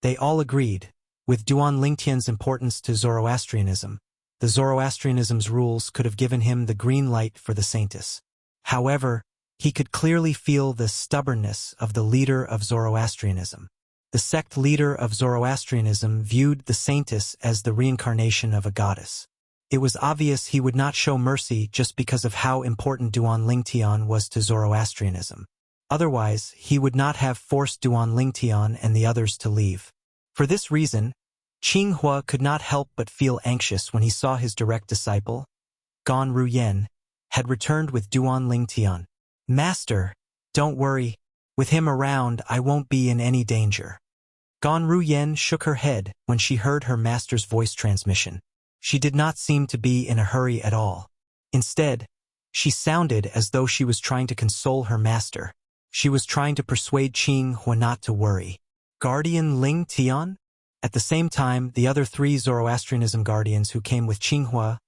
They all agreed, with Duan Ling Tian's importance to Zoroastrianism, the Zoroastrianism's rules could have given him the green light for the saintess. However, he could clearly feel the stubbornness of the leader of Zoroastrianism. The sect leader of Zoroastrianism viewed the saintess as the reincarnation of a goddess. It was obvious he would not show mercy just because of how important Duan Ling Tian was to Zoroastrianism. Otherwise, he would not have forced Duan Ling Tian and the others to leave. For this reason, Qinghua could not help but feel anxious when he saw his direct disciple, Gan Ruyen, had returned with Duan Lingtian. Master, don't worry. With him around, I won't be in any danger. Gan Ruyen shook her head when she heard her master's voice transmission. She did not seem to be in a hurry at all. Instead, she sounded as though she was trying to console her master. She was trying to persuade Qinghua not to worry. Guardian Ling Tian? At the same time, the other 3 Zoroastrianism guardians who came with Qinghua,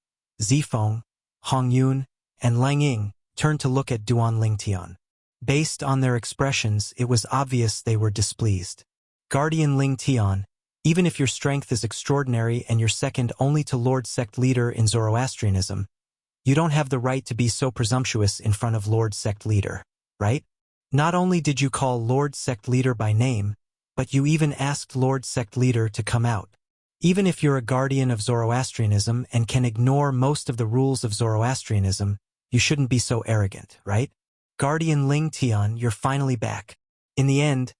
Zifeng, Hongyun, and Lang Ying, turned to look at Duan Lingtian. Based on their expressions, it was obvious they were displeased. Guardian Ling Tian, even if your strength is extraordinary and you're second only to Lord Sect Leader in Zoroastrianism, you don't have the right to be so presumptuous in front of Lord Sect Leader, right? Not only did you call Lord Sect Leader by name, but you even asked Lord Sect Leader to come out. Even if you're a guardian of Zoroastrianism and can ignore most of the rules of Zoroastrianism, you shouldn't be so arrogant, right? Guardian Ling Tian, you're finally back. In the end,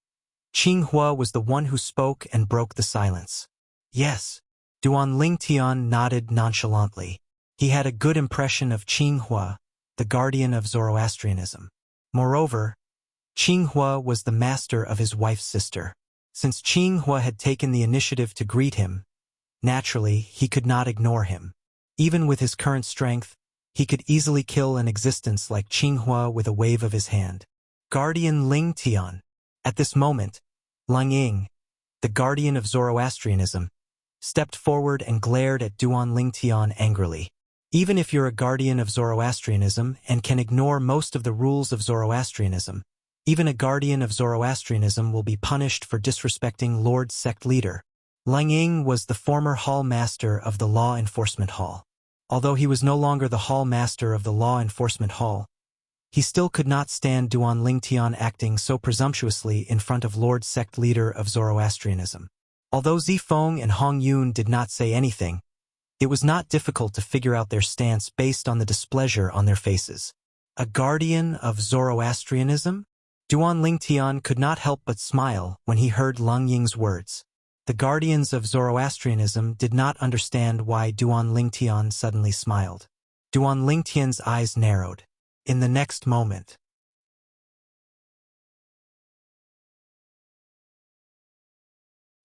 Qinghua was the one who spoke and broke the silence. Yes. Duan Ling Tian nodded nonchalantly. He had a good impression of Qinghua, the guardian of Zoroastrianism. Moreover, Qinghua was the master of his wife's sister. Since Qinghua had taken the initiative to greet him, naturally, he could not ignore him. Even with his current strength, he could easily kill an existence like Qinghua with a wave of his hand. Guardian Ling Tian. At this moment, Lang Ying, the guardian of Zoroastrianism, stepped forward and glared at Duan Ling Tian angrily. Even if you're a guardian of Zoroastrianism and can ignore most of the rules of Zoroastrianism, even a guardian of Zoroastrianism will be punished for disrespecting Lord Sect Leader. Lang Ying was the former hall master of the Law Enforcement Hall. Although he was no longer the hall master of the Law Enforcement Hall, he still could not stand Duan Lingtian acting so presumptuously in front of Lord Sect Leader of Zoroastrianism. Although Zifeng and Hongyun did not say anything, it was not difficult to figure out their stance based on the displeasure on their faces. A guardian of Zoroastrianism? Duan Lingtian could not help but smile when he heard Lang Ying's words. The guardians of Zoroastrianism did not understand why Duan Lingtian suddenly smiled. Duan Lingtian's eyes narrowed. In the next moment,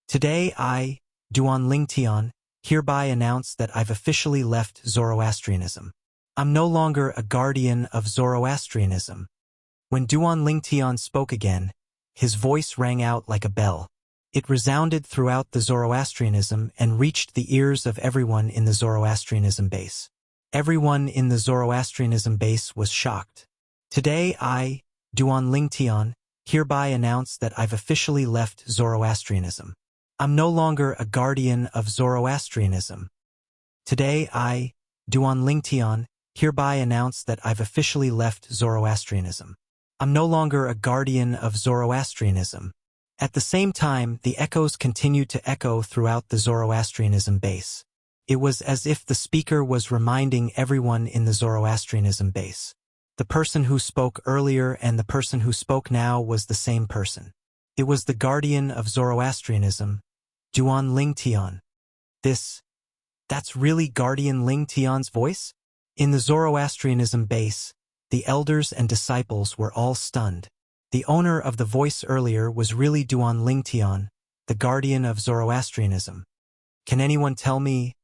today I, Duan Lingtian, hereby announce that I've officially left Zoroastrianism. I'm no longer a guardian of Zoroastrianism. When Duan Lingtian spoke again, his voice rang out like a bell. It resounded throughout the Zoroastrianism and reached the ears of everyone in the Zoroastrianism base. Everyone in the Zoroastrianism base was shocked. Today I, Duan Lingtian, hereby announce that I've officially left Zoroastrianism. I'm no longer a guardian of Zoroastrianism. Today I, Duan Lingtian, hereby announce that I've officially left Zoroastrianism. I'm no longer a guardian of Zoroastrianism. At the same time, the echoes continued to echo throughout the Zoroastrianism base. It was as if the speaker was reminding everyone in the Zoroastrianism base. The person who spoke earlier and the person who spoke now was the same person. It was the guardian of Zoroastrianism, Duan Lingtian. That's really Guardian Lingtian's voice? In the Zoroastrianism base, the elders and disciples were all stunned. The owner of the voice earlier was really Duan Lingtian, the guardian of Zoroastrianism. Can anyone tell me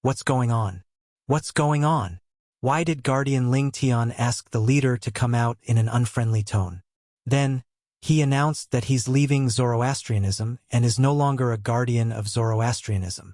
what's going on? What's going on? Why did Guardian Lingtian ask the leader to come out in an unfriendly tone? Then, he announced that he's leaving Zoroastrianism and is no longer a guardian of Zoroastrianism.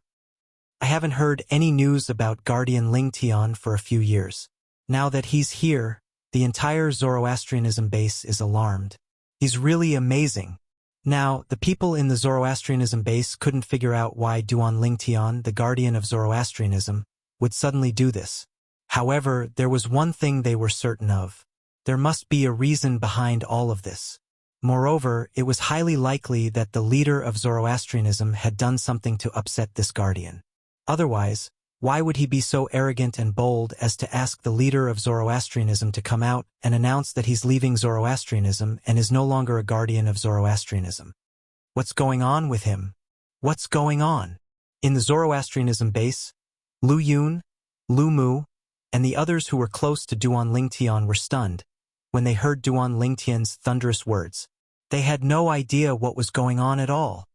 I haven't heard any news about Guardian Lingtian for a few years. Now that he's here, the entire Zoroastrianism base is alarmed. He's really amazing. Now, the people in the Zoroastrianism base couldn't figure out why Duan Lingtian, the guardian of Zoroastrianism, would suddenly do this. However, there was one thing they were certain of. There must be a reason behind all of this. Moreover, it was highly likely that the leader of Zoroastrianism had done something to upset this guardian. Otherwise, why would he be so arrogant and bold as to ask the leader of Zoroastrianism to come out and announce that he's leaving Zoroastrianism and is no longer a guardian of Zoroastrianism? What's going on with him? What's going on? In the Zoroastrianism base, Lu Yun, Lu Mu, and the others who were close to Duan Lingtian were stunned when they heard Duan Lingtian's thunderous words. They had no idea what was going on at all.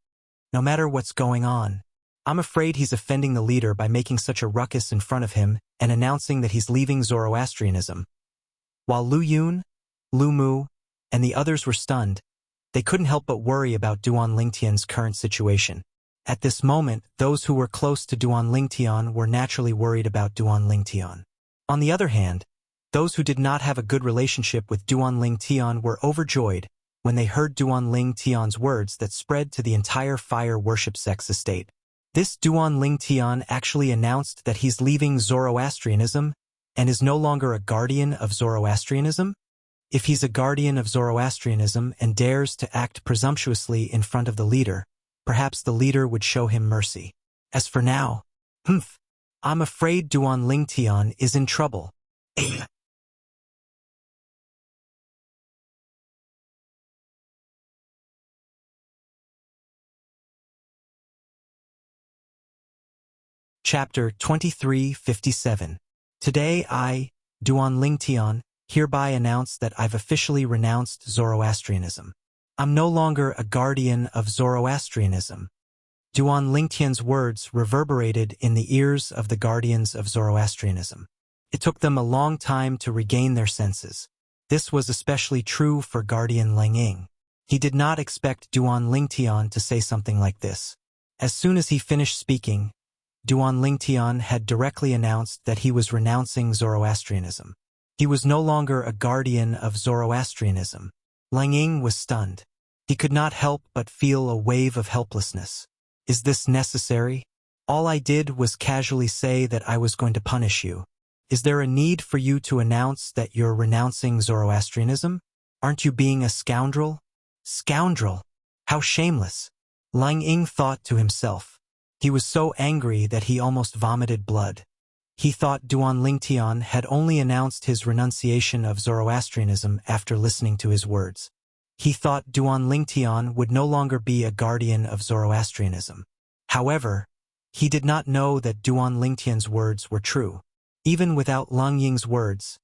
No matter what's going on, I'm afraid he's offending the leader by making such a ruckus in front of him and announcing that he's leaving Zoroastrianism. While Lu Yun, Lu Mu, and the others were stunned, they couldn't help but worry about Duan Lingtian's current situation. At this moment, those who were close to Duan Lingtian were naturally worried about Duan Lingtian. On the other hand, those who did not have a good relationship with Duan Lingtian were overjoyed when they heard Duan Lingtian's words that spread to the entire fire worship sect's estate. This Duan Lingtian actually announced that he's leaving Zoroastrianism and is no longer a guardian of Zoroastrianism? If he's a guardian of Zoroastrianism and dares to act presumptuously in front of the leader, perhaps the leader would show him mercy. As for now, I'm afraid Duan Lingtian is in trouble. Chapter 2357. Today I, Duan Lingtian, hereby announce that I've officially renounced Zoroastrianism. I'm no longer a guardian of Zoroastrianism. Duan Lingtian's words reverberated in the ears of the guardians of Zoroastrianism. It took them a long time to regain their senses. This was especially true for Guardian Lang Ying. He did not expect Duan Lingtian to say something like this. As soon as he finished speaking, Duan Lingtian had directly announced that he was renouncing Zoroastrianism. He was no longer a guardian of Zoroastrianism. Lang Ying was stunned. He could not help but feel a wave of helplessness. Is this necessary? All I did was casually say that I was going to punish you. Is there a need for you to announce that you're renouncing Zoroastrianism? Aren't you being a scoundrel? Scoundrel! How shameless! Lang Ying thought to himself. He was so angry that he almost vomited blood. He thought Duan Lingtian had only announced his renunciation of Zoroastrianism after listening to his words. He thought Duan Lingtian would no longer be a guardian of Zoroastrianism. However, he did not know that Duan Lingtian's words were true. Even without Lang Ying's words,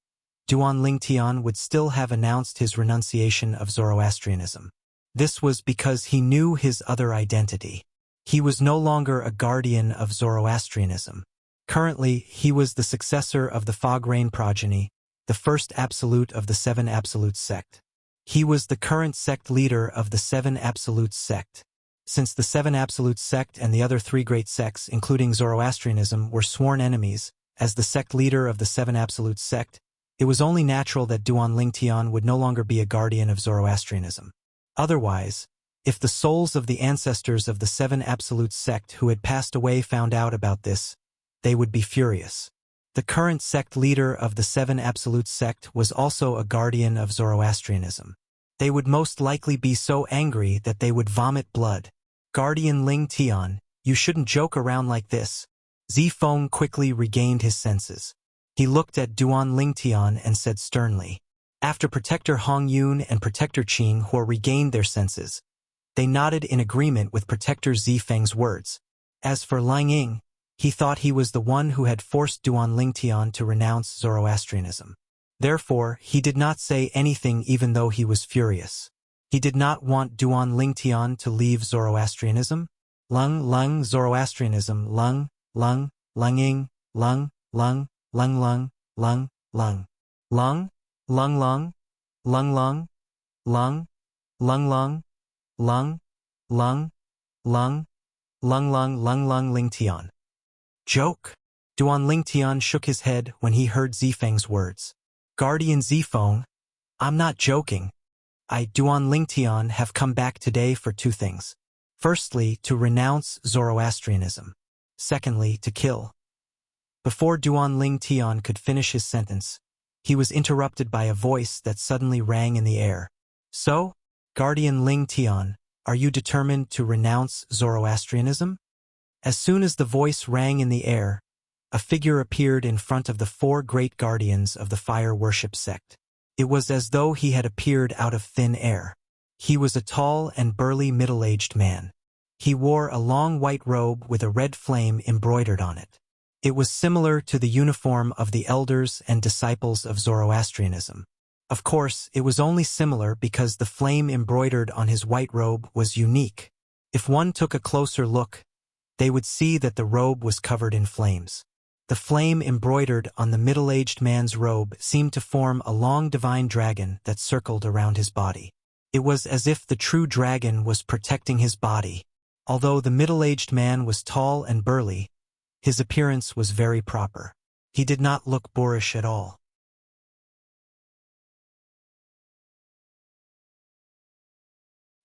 Duan Lingtian would still have announced his renunciation of Zoroastrianism. This was because he knew his other identity. He was no longer a guardian of Zoroastrianism. Currently, he was the successor of the Fog Rain progeny, the first absolute of the Seven Absolutes sect. He was the current sect leader of the Seven Absolutes sect. Since the Seven Absolutes sect and the other three great sects, including Zoroastrianism, were sworn enemies, as the sect leader of the Seven Absolutes sect, it was only natural that Duan Lingtian would no longer be a guardian of Zoroastrianism. Otherwise, if the souls of the ancestors of the Seven Absolutes sect who had passed away found out about this, they would be furious. The current sect leader of the Seven Absolutes sect was also a guardian of Zoroastrianism. They would most likely be so angry that they would vomit blood. Guardian Lingtian, you shouldn't joke around like this. Zifeng quickly regained his senses. He looked at Duan Lingtian and said sternly. After Protector Hong Yun and Protector Qing Huo regained their senses, they nodded in agreement with Protector Zifeng's words. As for Lang Ying, he thought he was the one who had forced Duan Lingtian to renounce Zoroastrianism. Therefore, he did not say anything even though he was furious. He did not want Duan Lingtian to leave Zoroastrianism. Lung, Zoroastrianism, Lung, Ying, Lung, Lung, Lung, Lung, Lung, Lung, Lung, Lung, Lung, Lung, Lung, Lung, Lingtian. Joke? Duan Lingtian shook his head when he heard Zifeng's words. Guardian Zifeng, I'm not joking. I, Duan Lingtian, have come back today for two things. Firstly, to renounce Zoroastrianism. Secondly, to kill. Before Duan Lingtian could finish his sentence, he was interrupted by a voice that suddenly rang in the air. So, Guardian Lingtian, are you determined to renounce Zoroastrianism? As soon as the voice rang in the air, a figure appeared in front of the four great guardians of the fire worship sect. It was as though he had appeared out of thin air. He was a tall and burly middle-aged man. He wore a long white robe with a red flame embroidered on it. It was similar to the uniform of the elders and disciples of Zoroastrianism. Of course, it was only similar because the flame embroidered on his white robe was unique. If one took a closer look, they would see that the robe was covered in flames. The flame embroidered on the middle-aged man's robe seemed to form a long divine dragon that circled around his body. It was as if the true dragon was protecting his body. Although the middle-aged man was tall and burly, his appearance was very proper. He did not look boorish at all.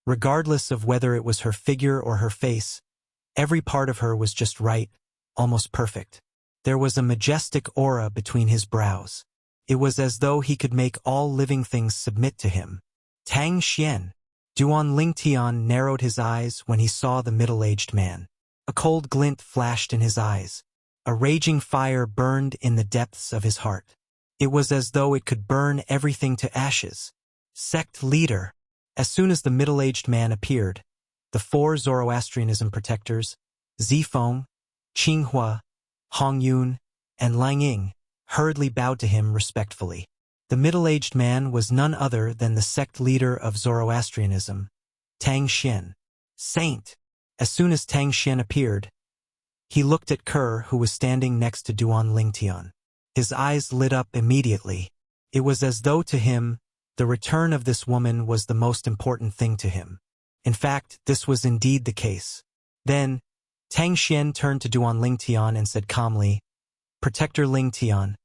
Regardless of whether it was her figure or her face, every part of her was just right, almost perfect. There was a majestic aura between his brows. It was as though he could make all living things submit to him. Tang Xian. Duan Lingtian narrowed his eyes when he saw the middle-aged man. A cold glint flashed in his eyes. A raging fire burned in the depths of his heart. It was as though it could burn everything to ashes. Sect leader. As soon as the middle-aged man appeared, the 4 Zoroastrianism protectors, Zifeng, Qinghua, Hongyun, and Lang Ying, hurriedly bowed to him respectfully. The middle-aged man was none other than the sect leader of Zoroastrianism, Tang Xian. Saint. As soon as Tang Xian appeared, he looked at Kerr, who was standing next to Duan Lingtian. His eyes lit up immediately. It was as though to him, the return of this woman was the most important thing to him. In fact, this was indeed the case. Then, Tang Xian turned to Duan Lingtian and said calmly, "Protector Lingtian,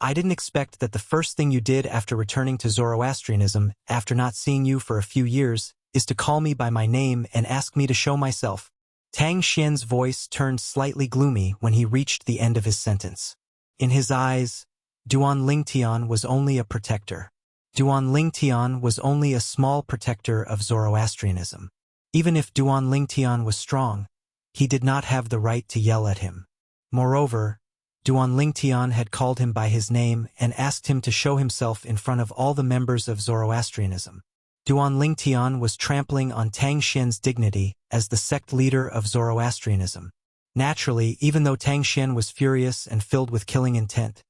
I didn't expect that the first thing you did after returning to Zoroastrianism, after not seeing you for a few years, is to call me by my name and ask me to show myself." Tang Xian's voice turned slightly gloomy when he reached the end of his sentence. In his eyes, Duan Lingtian was only a protector. Duan Lingtian was only a small protector of Zoroastrianism. Even if Duan Lingtian was strong, he did not have the right to yell at him. Moreover, Duan Lingtian had called him by his name and asked him to show himself in front of all the members of Zoroastrianism. Duan Lingtian was trampling on Tang Xian's dignity as the sect leader of Zoroastrianism. Naturally, even though Tang Xian was furious and filled with killing intent,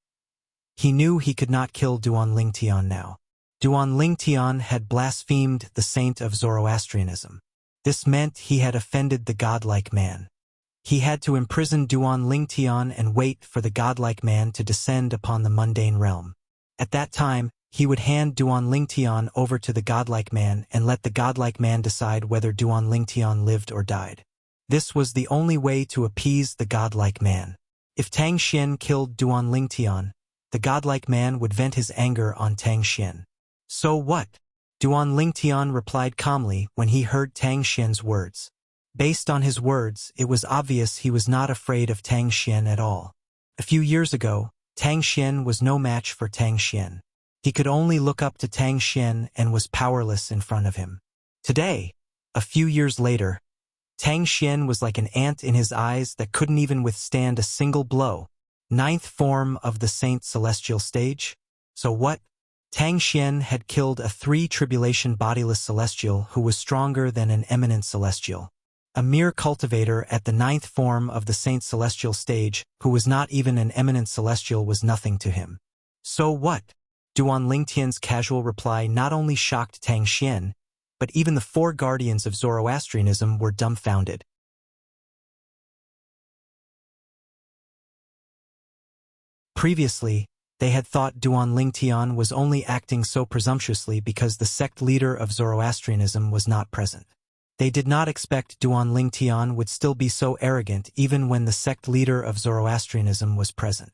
he knew he could not kill Duan Lingtian now. Duan Lingtian had blasphemed the saint of Zoroastrianism. This meant he had offended the godlike man. He had to imprison Duan Lingtian and wait for the godlike man to descend upon the mundane realm. At that time, he would hand Duan Lingtian over to the godlike man and let the godlike man decide whether Duan Lingtian lived or died. This was the only way to appease the godlike man. If Tang Xian killed Duan Lingtian, the godlike man would vent his anger on Tang Xian. "So what?" Duan Lingtian replied calmly when he heard Tang Xian's words. Based on his words, it was obvious he was not afraid of Tang Xian at all. A few years ago, Tang Xian was no match for Tang Xian. He could only look up to Tang Xian and was powerless in front of him. Today, a few years later, Tang Xian was like an ant in his eyes that couldn't even withstand a single blow. 9th form of the Saint Celestial stage? So what? Tang Xian had killed a 3-tribulation bodiless celestial who was stronger than an eminent celestial. A mere cultivator at the 9th form of the Saint Celestial stage, who was not even an eminent celestial, was nothing to him. So what? Duan Lingtian's casual reply not only shocked Tang Xian, but even the 4 guardians of Zoroastrianism were dumbfounded. Previously, they had thought Duan Lingtian was only acting so presumptuously because the sect leader of Zoroastrianism was not present. They did not expect Duan Lingtian would still be so arrogant even when the sect leader of Zoroastrianism was present.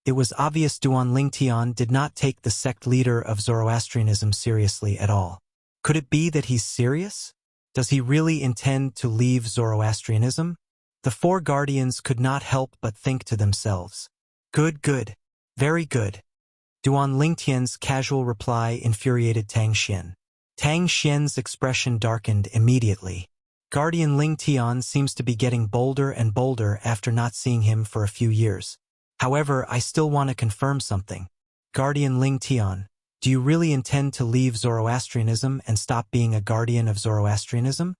It was obvious Duan Lingtian did not take the sect leader of Zoroastrianism seriously at all. Could it be that he's serious? Does he really intend to leave Zoroastrianism? The 4 guardians could not help but think to themselves. Good. Very good. Duan Lingtian's casual reply infuriated Tang Xian. Tang Xian's expression darkened immediately. Guardian Lingtian seems to be getting bolder and bolder after not seeing him for a few years. However, I still want to confirm something. Guardian Lingtian, do you really intend to leave Zoroastrianism and stop being a guardian of Zoroastrianism?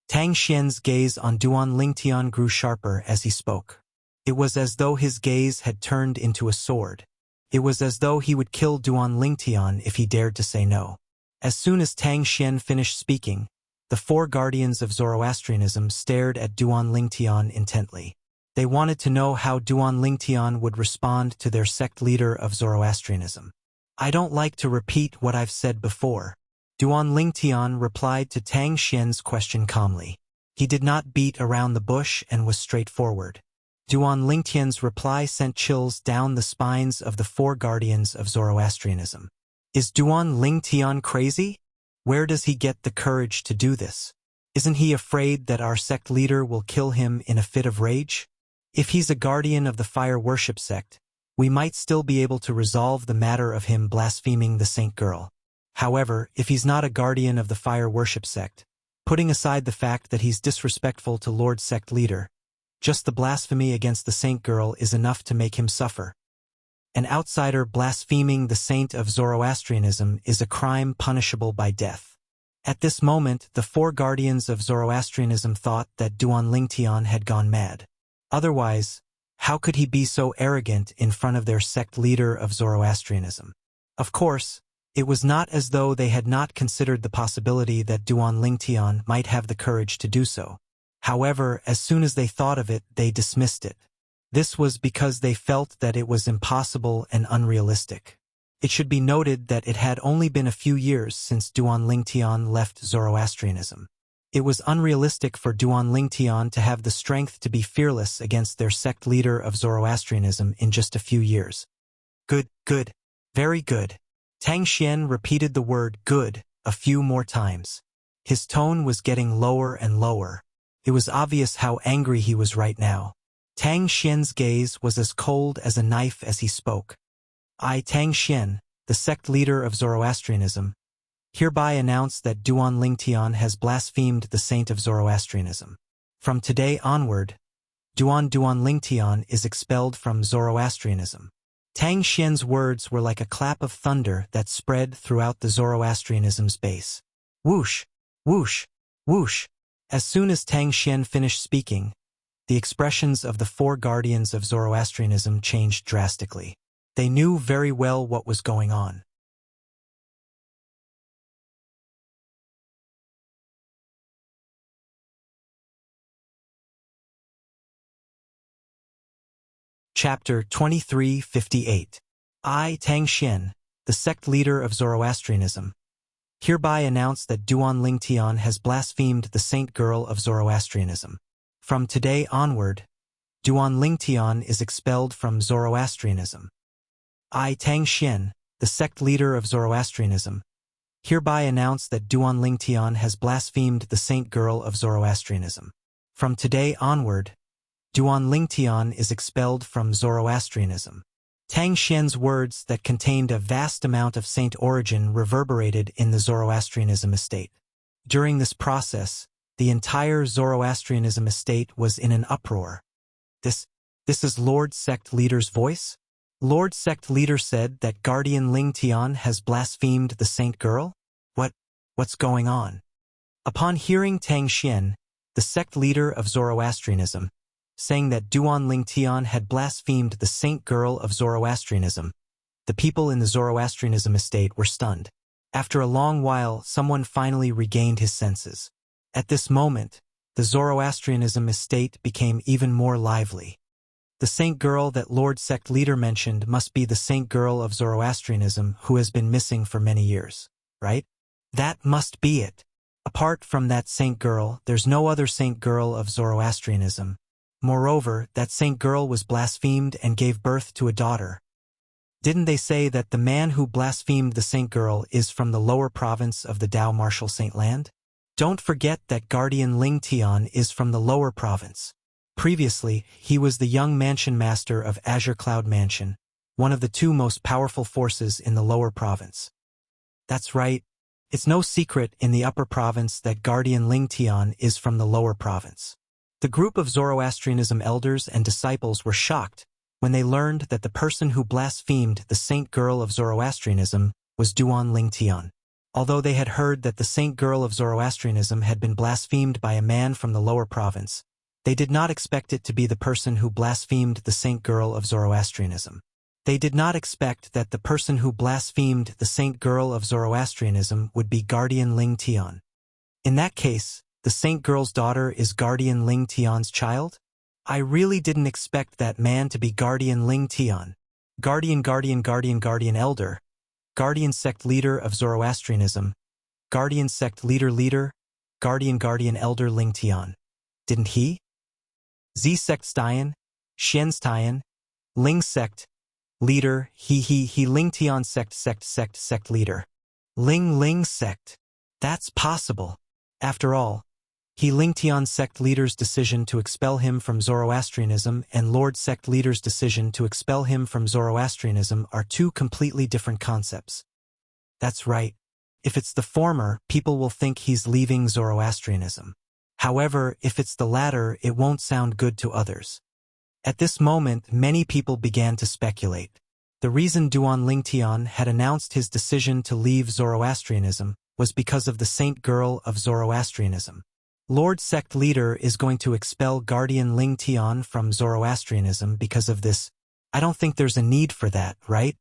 Tang Xian's gaze on Duan Lingtian grew sharper as he spoke. It was as though his gaze had turned into a sword. It was as though he would kill Duan Lingtian if he dared to say no. As soon as Tang Xian finished speaking, the four guardians of Zoroastrianism stared at Duan Lingtian intently. They wanted to know how Duan Lingtian would respond to their sect leader of Zoroastrianism. I don't like to repeat what I've said before. Duan Lingtian replied to Tang Xian's question calmly. He did not beat around the bush and was straightforward. Duan Lingtian's reply sent chills down the spines of the four guardians of Zoroastrianism. Is Duan Lingtian crazy? Where does he get the courage to do this? Isn't he afraid that our sect leader will kill him in a fit of rage? If he's a guardian of the fire worship sect, we might still be able to resolve the matter of him blaspheming the saint girl. However, if he's not a guardian of the fire worship sect, putting aside the fact that he's disrespectful to Lord sect leader, just the blasphemy against the saint girl is enough to make him suffer. An outsider blaspheming the saint of Zoroastrianism is a crime punishable by death. At this moment, the four guardians of Zoroastrianism thought that Duan Lingtian had gone mad. Otherwise, how could he be so arrogant in front of their sect leader of Zoroastrianism? Of course, it was not as though they had not considered the possibility that Duan Lingtian might have the courage to do so. However, as soon as they thought of it, they dismissed it. This was because they felt that it was impossible and unrealistic. It should be noted that it had only been a few years since Duan Lingtian left Zoroastrianism. It was unrealistic for Duan Lingtian to have the strength to be fearless against their sect leader of Zoroastrianism in just a few years. Good, good, very good. Tang Xian repeated the word good a few more times. His tone was getting lower and lower. It was obvious how angry he was right now. Tang Xian's gaze was as cold as a knife as he spoke. I, Tang Xian, the sect leader of Zoroastrianism, hereby announce that Duan Lingtian has blasphemed the saint of Zoroastrianism. From today onward, Duan Lingtian is expelled from Zoroastrianism. Tang Xian's words were like a clap of thunder that spread throughout the Zoroastrianism's base. Whoosh, whoosh, whoosh. As soon as Tang Xian finished speaking, the expressions of the four guardians of Zoroastrianism changed drastically. They knew very well what was going on. Chapter 2358. I, Tang Xian, the sect leader of Zoroastrianism, hereby announce that Duan Lingtian has blasphemed the saint girl of Zoroastrianism. From today onward, Duan Lingtian is expelled from Zoroastrianism. I, Tang Xian, the sect leader of Zoroastrianism, hereby announce that Duan Lingtian has blasphemed the saint girl of Zoroastrianism. From today onward, Duan Lingtian is expelled from Zoroastrianism. Tang Xian's words that contained a vast amount of saint origin reverberated in the Zoroastrianism estate. During this process, the entire Zoroastrianism estate was in an uproar. This is Lord Sect Leader's voice? Lord Sect Leader said that Guardian Lingtian has blasphemed the saint girl? What's going on? Upon hearing Tang Xian, the sect leader of Zoroastrianism, saying that Duan Lingtian had blasphemed the saint girl of Zoroastrianism, the people in the Zoroastrianism estate were stunned. After a long while, someone finally regained his senses. At this moment, the Zoroastrianism estate became even more lively. The saint girl that Lord Sect Leader mentioned must be the saint girl of Zoroastrianism who has been missing for many years, right? That must be it. Apart from that saint girl, there's no other saint girl of Zoroastrianism. Moreover, that saint girl was blasphemed and gave birth to a daughter. Didn't they say that the man who blasphemed the saint girl is from the lower province of the Dao Martial Saint Land? Don't forget that Guardian Lingtian is from the lower province. Previously, he was the young mansion master of Azure Cloud Mansion, one of the two most powerful forces in the lower province. That's right. It's no secret in the upper province that Guardian Lingtian is from the lower province. The group of Zoroastrianism elders and disciples were shocked when they learned that the person who blasphemed the saint girl of Zoroastrianism was Duan Lingtian. Although they had heard that the saint girl of Zoroastrianism had been blasphemed by a man from the lower province, they did not expect it to be the person who blasphemed the saint girl of Zoroastrianism. They did not expect that the person who blasphemed the saint girl of Zoroastrianism would be Guardian Ling Tian. In that case, the saint girl's daughter is Guardian Ling Tian's child? I really didn't expect that man to be Guardian Ling Tian. Guardian Elder, Guardian Sect Leader of Zoroastrianism, Guardian Sect Leader, Guardian Elder Ling Tian. Didn't he? Z Sect Stian, Xian's Tian, Ling Sect Leader, he Ling Tian Sect Leader. Ling Sect. That's possible. After all, he Ling Tian Sect Leader's decision to expel him from Zoroastrianism and Lord Sect Leader's decision to expel him from Zoroastrianism are two completely different concepts. That's right. If it's the former, people will think he's leaving Zoroastrianism. However, if it's the latter, it won't sound good to others. At this moment, many people began to speculate. The reason Duan Lingtian had announced his decision to leave Zoroastrianism was because of the saint girl of Zoroastrianism. Lord Sect Leader is going to expel Guardian Ling Tian from Zoroastrianism because of this. I don't think there's a need for that, right?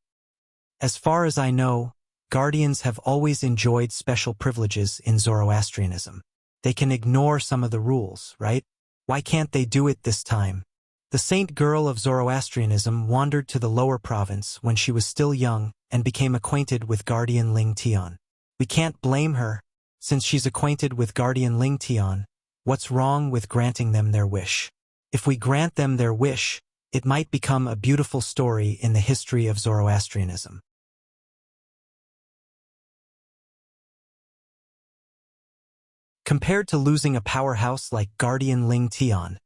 As far as I know, Guardians have always enjoyed special privileges in Zoroastrianism. They can ignore some of the rules, right? Why can't they do it this time? The saint girl of Zoroastrianism wandered to the lower province when she was still young and became acquainted with Guardian Ling Tian. We can't blame her. Since she's acquainted with Guardian Ling Tian, what's wrong with granting them their wish? If we grant them their wish, it might become a beautiful story in the history of Zoroastrianism. Compared to losing a powerhouse like Guardian Ling Tian,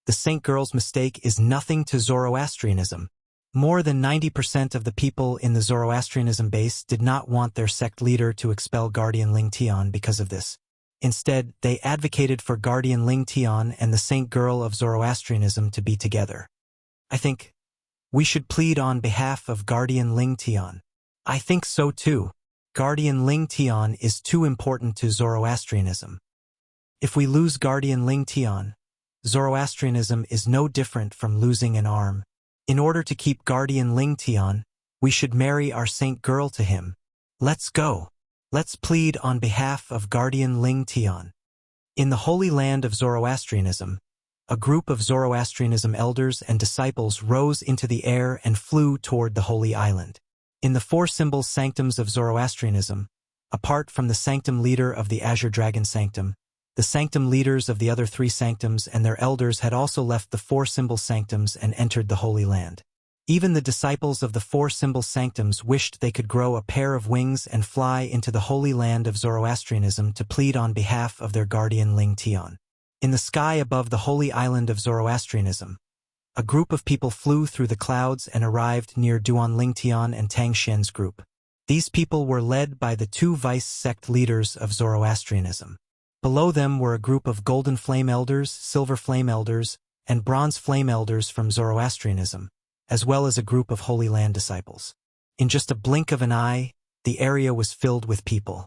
the saint girl's mistake is nothing to Zoroastrianism. More than 90% of the people in the Zoroastrianism base did not want their sect leader to expel Guardian Ling Tian because of this. Instead, they advocated for Guardian Ling Tian and the saint girl of Zoroastrianism to be together. I think we should plead on behalf of Guardian Ling Tian. I think so too. Guardian Ling Tian is too important to Zoroastrianism. If we lose Guardian Ling Tian, Zoroastrianism is no different from losing an arm. In order to keep Guardian Ling Tian, we should marry our saint girl to him. Let's go. Let's plead on behalf of Guardian Ling Tian. In the Holy Land of Zoroastrianism, a group of Zoroastrianism elders and disciples rose into the air and flew toward the Holy Island. In the four symbol sanctums of Zoroastrianism, apart from the sanctum leader of the Azure Dragon Sanctum, the sanctum leaders of the other three sanctums and their elders had also left the four symbol sanctums and entered the Holy Land. Even the disciples of the four symbol sanctums wished they could grow a pair of wings and fly into the Holy Land of Zoroastrianism to plead on behalf of their guardian Ling Tian. In the sky above the Holy Island of Zoroastrianism, a group of people flew through the clouds and arrived near Duan Lingtian and Tang Xian's group. These people were led by the two vice sect leaders of Zoroastrianism. Below them were a group of golden flame elders, silver flame elders, and bronze flame elders from Zoroastrianism, as well as a group of Holy Land disciples. In just a blink of an eye, the area was filled with people.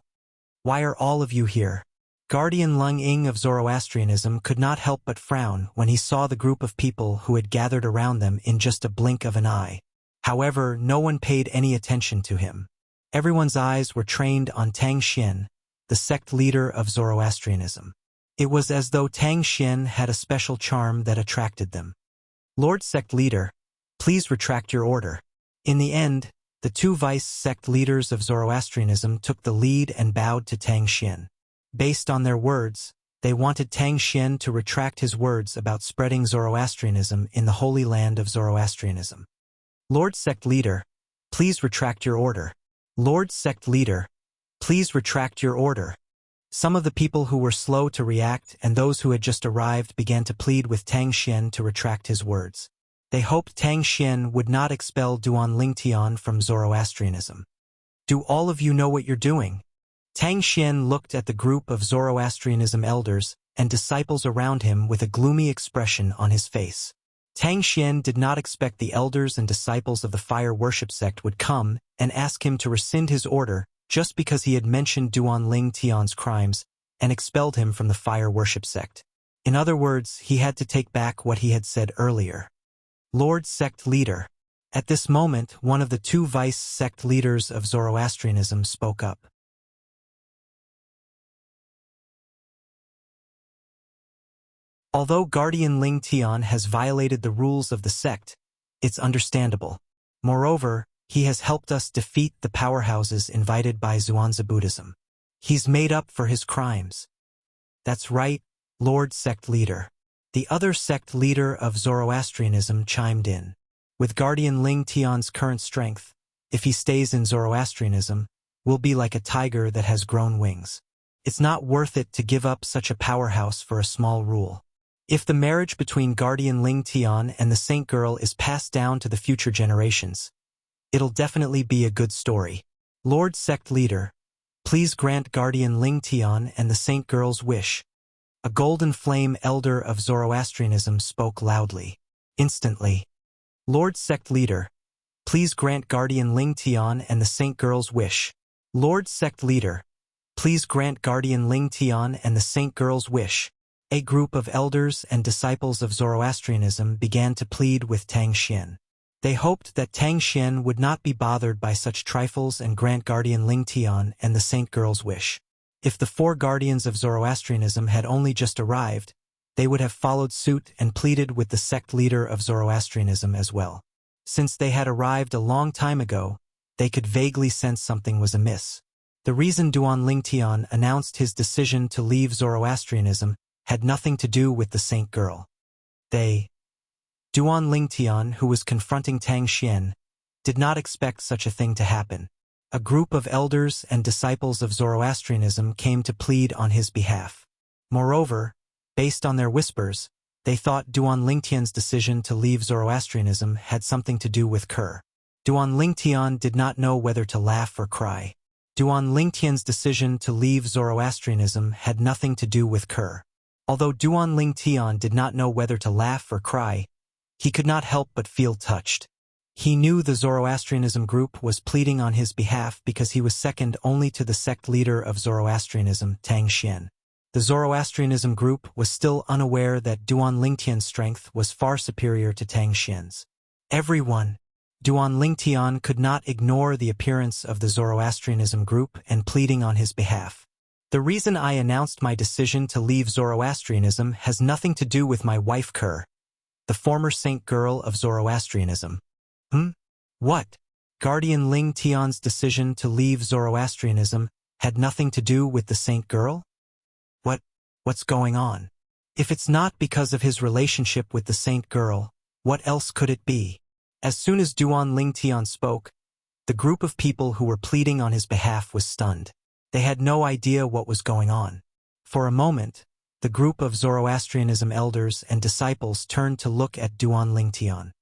Why are all of you here? Guardian Lung Ing of Zoroastrianism could not help but frown when he saw the group of people who had gathered around them in just a blink of an eye. However, no one paid any attention to him. Everyone's eyes were trained on Tang Xian, the sect leader of Zoroastrianism. It was as though Tang Xian had a special charm that attracted them. Lord Sect Leader, please retract your order. In the end, the two vice sect leaders of Zoroastrianism took the lead and bowed to Tang Xian. Based on their words, they wanted Tang Xian to retract his words about spreading Zoroastrianism in the Holy Land of Zoroastrianism. Lord Sect Leader, please retract your order. Lord Sect Leader, please retract your order. Some of the people who were slow to react and those who had just arrived began to plead with Tang Xian to retract his words. They hoped Tang Xian would not expel Duan Lingtian from Zoroastrianism. Do all of you know what you're doing? Tang Xian looked at the group of Zoroastrianism elders and disciples around him with a gloomy expression on his face. Tang Xian did not expect the elders and disciples of the fire worship sect would come and ask him to rescind his order just because he had mentioned Duan Ling Tian's crimes and expelled him from the fire worship sect. In other words, he had to take back what he had said earlier. Lord Sect Leader. At this moment, one of the two vice sect leaders of Zoroastrianism spoke up. Although Guardian Ling Tian has violated the rules of the sect, it's understandable. Moreover, he has helped us defeat the powerhouses invited by Zhuangzi Buddhism. He's made up for his crimes. That's right, Lord Sect Leader. The other sect leader of Zoroastrianism chimed in. With Guardian Ling Tian's current strength, if he stays in Zoroastrianism, we'll be like a tiger that has grown wings. It's not worth it to give up such a powerhouse for a small rule. If the marriage between Guardian Ling Tian and the Saint Girl is passed down to the future generations, it'll definitely be a good story. Lord Sect Leader, please grant Guardian Ling Tian and the Saint Girl's wish. A golden flame elder of Zoroastrianism spoke loudly. Instantly. Lord Sect Leader, please grant Guardian Ling Tian and the Saint Girl's wish. Lord Sect Leader, please grant Guardian Ling Tian and the Saint Girl's wish. A group of elders and disciples of Zoroastrianism began to plead with Tang Xian. They hoped that Tang Xian would not be bothered by such trifles and grant Guardian Ling Tian and the Saint Girl's wish. If the four guardians of Zoroastrianism had only just arrived, they would have followed suit and pleaded with the sect leader of Zoroastrianism as well. Since they had arrived a long time ago, they could vaguely sense something was amiss. The reason Duan Ling Tian announced his decision to leave Zoroastrianism had nothing to do with the Saint Girl. Duan Ling Tian, who was confronting Tang Xian, did not expect such a thing to happen. A group of elders and disciples of Zoroastrianism came to plead on his behalf. Moreover, based on their whispers, they thought Duan Ling Tian's decision to leave Zoroastrianism had something to do with Kerr. Duan Ling Tian did not know whether to laugh or cry. Duan Ling Tian's decision to leave Zoroastrianism had nothing to do with Kerr. Although Duan Ling Tian did not know whether to laugh or cry, he could not help but feel touched. He knew the Zoroastrianism group was pleading on his behalf because he was second only to the sect leader of Zoroastrianism, Tang Xian. The Zoroastrianism group was still unaware that Duan Ling Tian's strength was far superior to Tang Xian's. Everyone, Duan Ling Tian could not ignore the appearance of the Zoroastrianism group and pleading on his behalf. The reason I announced my decision to leave Zoroastrianism has nothing to do with my wife Kerr, the former Saint Girl of Zoroastrianism. What? Guardian Ling Tian's decision to leave Zoroastrianism had nothing to do with the Saint Girl? What's going on? If it's not because of his relationship with the Saint Girl, what else could it be? As soon as Duan Ling Tian spoke, the group of people who were pleading on his behalf was stunned. They had no idea what was going on. For a moment, the group of Zoroastrianism elders and disciples turned to look at Duan Ling Tian.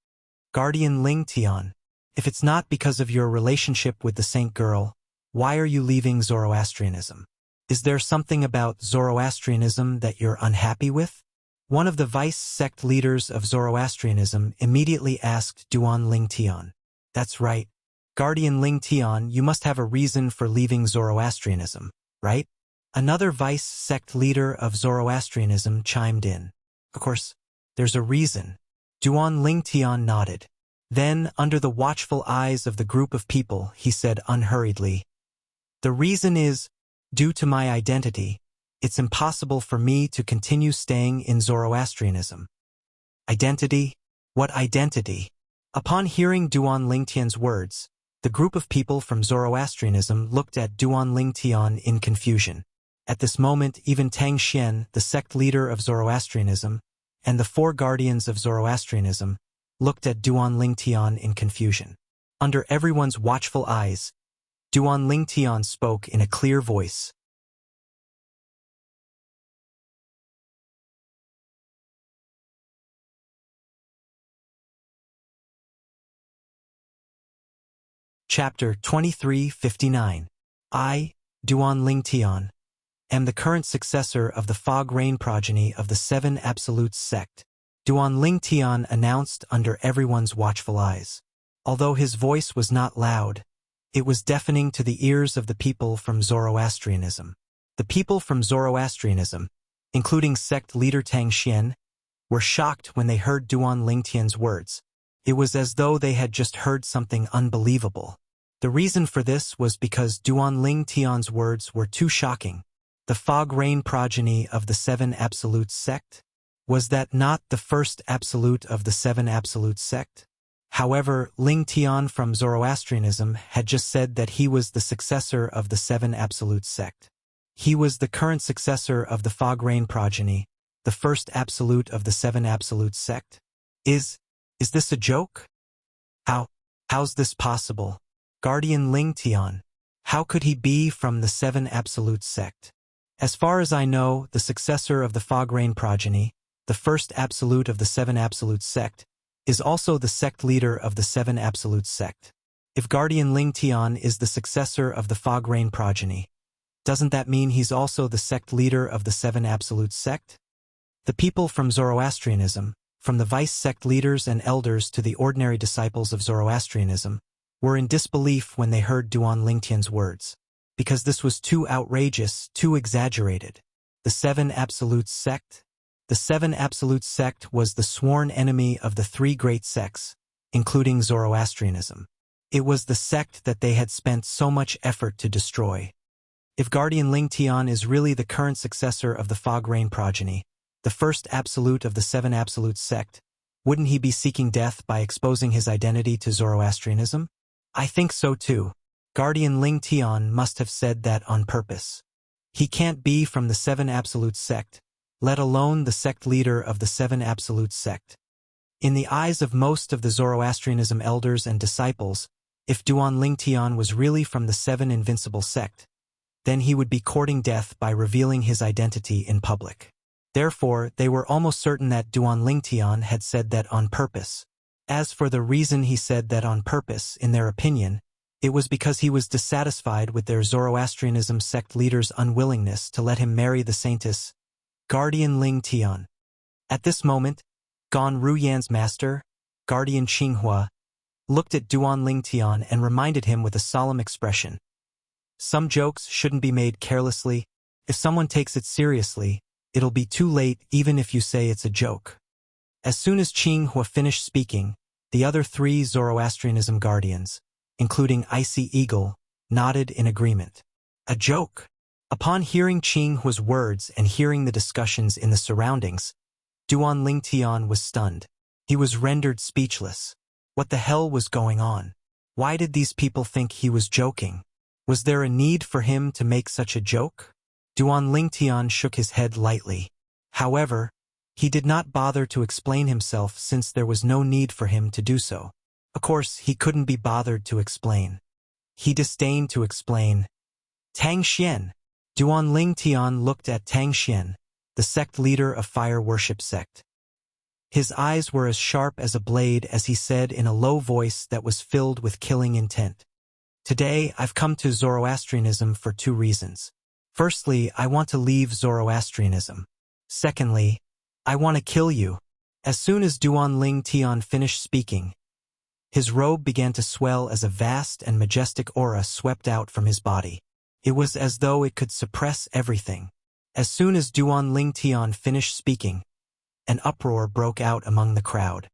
Guardian Ling Tian, if it's not because of your relationship with the Saint Girl, why are you leaving Zoroastrianism? Is there something about Zoroastrianism that you're unhappy with? One of the vice sect leaders of Zoroastrianism immediately asked Duan Ling Tian. That's right. Guardian Ling Tian, you must have a reason for leaving Zoroastrianism, right? Another vice sect leader of Zoroastrianism chimed in. Of course, there's a reason. Duan Ling Tian nodded. Then, under the watchful eyes of the group of people, he said unhurriedly, the reason is, due to my identity, it's impossible for me to continue staying in Zoroastrianism. Identity? What identity? Upon hearing Duan Ling Tian's words, the group of people from Zoroastrianism looked at Duan Ling Tian in confusion. At this moment, even Tang Xian, the sect leader of Zoroastrianism, and the four guardians of Zoroastrianism, looked at Duan Ling Tian in confusion. Under everyone's watchful eyes, Duan Ling Tian spoke in a clear voice. Chapter 2359. I, Duan Ling Tian, am the current successor of the Fog Rain progeny of the Seven Absolutes sect, Duan Ling Tian announced under everyone's watchful eyes. Although his voice was not loud, It was deafening to the ears of the people from Zoroastrianism. The people from Zoroastrianism, including sect leader Tang Xian, were shocked when they heard Duan Lingtian's words. It was as though they had just heard something unbelievable. The reason for this was because Duan Lingtian's words were too shocking. The fog rain progeny of the Seven Absolutes sect? Was that not the first absolute of the Seven Absolutes sect? However, Ling Tian from Zoroastrianism had just said that he was the successor of the Seven Absolutes sect. He was the current successor of the fog rain progeny, the first absolute of the Seven Absolutes sect. Is this a joke? How's this possible? Guardian Ling Tian. How could he be from the Seven Absolutes sect? As far as I know, the successor of the fog rain progeny, the first absolute of the Seven Absolutes sect, is also the sect leader of the Seven Absolutes sect. If Guardian Ling Tian is the successor of the fog rain progeny, doesn't that mean he's also the sect leader of the Seven Absolutes sect? The people from Zoroastrianism, from the vice sect leaders and elders to the ordinary disciples of Zoroastrianism, were in disbelief when they heard Duan Lingtian's words, because this was too outrageous, too exaggerated. The Seven Absolutes sect? The Seven Absolutes sect was the sworn enemy of the three great sects, including Zoroastrianism. It was the sect that they had spent so much effort to destroy. If Guardian Ling Tian is really the current successor of the fog rain progeny, the first absolute of the Seven Absolutes sect, wouldn't he be seeking death by exposing his identity to Zoroastrianism? I think so too. Guardian Ling Tian must have said that on purpose. He can't be from the Seven Absolutes sect, let alone the sect leader of the Seven Absolutes sect. In the eyes of most of the Zoroastrianism elders and disciples, if Duan Lingtian was really from the Seven Invincible sect, then he would be courting death by revealing his identity in public. Therefore, they were almost certain that Duan Lingtian had said that on purpose. As for the reason he said that on purpose, in their opinion, it was because he was dissatisfied with their Zoroastrianism sect leader's unwillingness to let him marry the saintess, Guardian Ling Tian. At this moment, Gan Ruyan's master, Guardian Qinghua, looked at Duan Ling Tian and reminded him with a solemn expression. Some jokes shouldn't be made carelessly. If someone takes it seriously, it'll be too late even if you say it's a joke. As soon as Qinghua finished speaking, the other three Zoroastrianism guardians, including Icy Eagle, nodded in agreement. A joke? Upon hearing Qinghua's words and hearing the discussions in the surroundings, Duan Lingtian was stunned. He was rendered speechless. What the hell was going on? Why did these people think he was joking? Was there a need for him to make such a joke? Duan Lingtian shook his head lightly. However, he did not bother to explain himself since there was no need for him to do so. Of course, he couldn't be bothered to explain. He disdained to explain. Tang Xian. Duan Lingtian looked at Tang Xian, the sect leader of fire worship sect. His eyes were as sharp as a blade as he said in a low voice that was filled with killing intent. Today, I've come to Zoroastrianism for two reasons. Firstly, I want to leave Zoroastrianism. Secondly, I want to kill you. As soon as Duan Lingtian finished speaking, his robe began to swell as a vast and majestic aura swept out from his body. It was as though it could suppress everything. As soon as Duan Lingtian finished speaking, an uproar broke out among the crowd.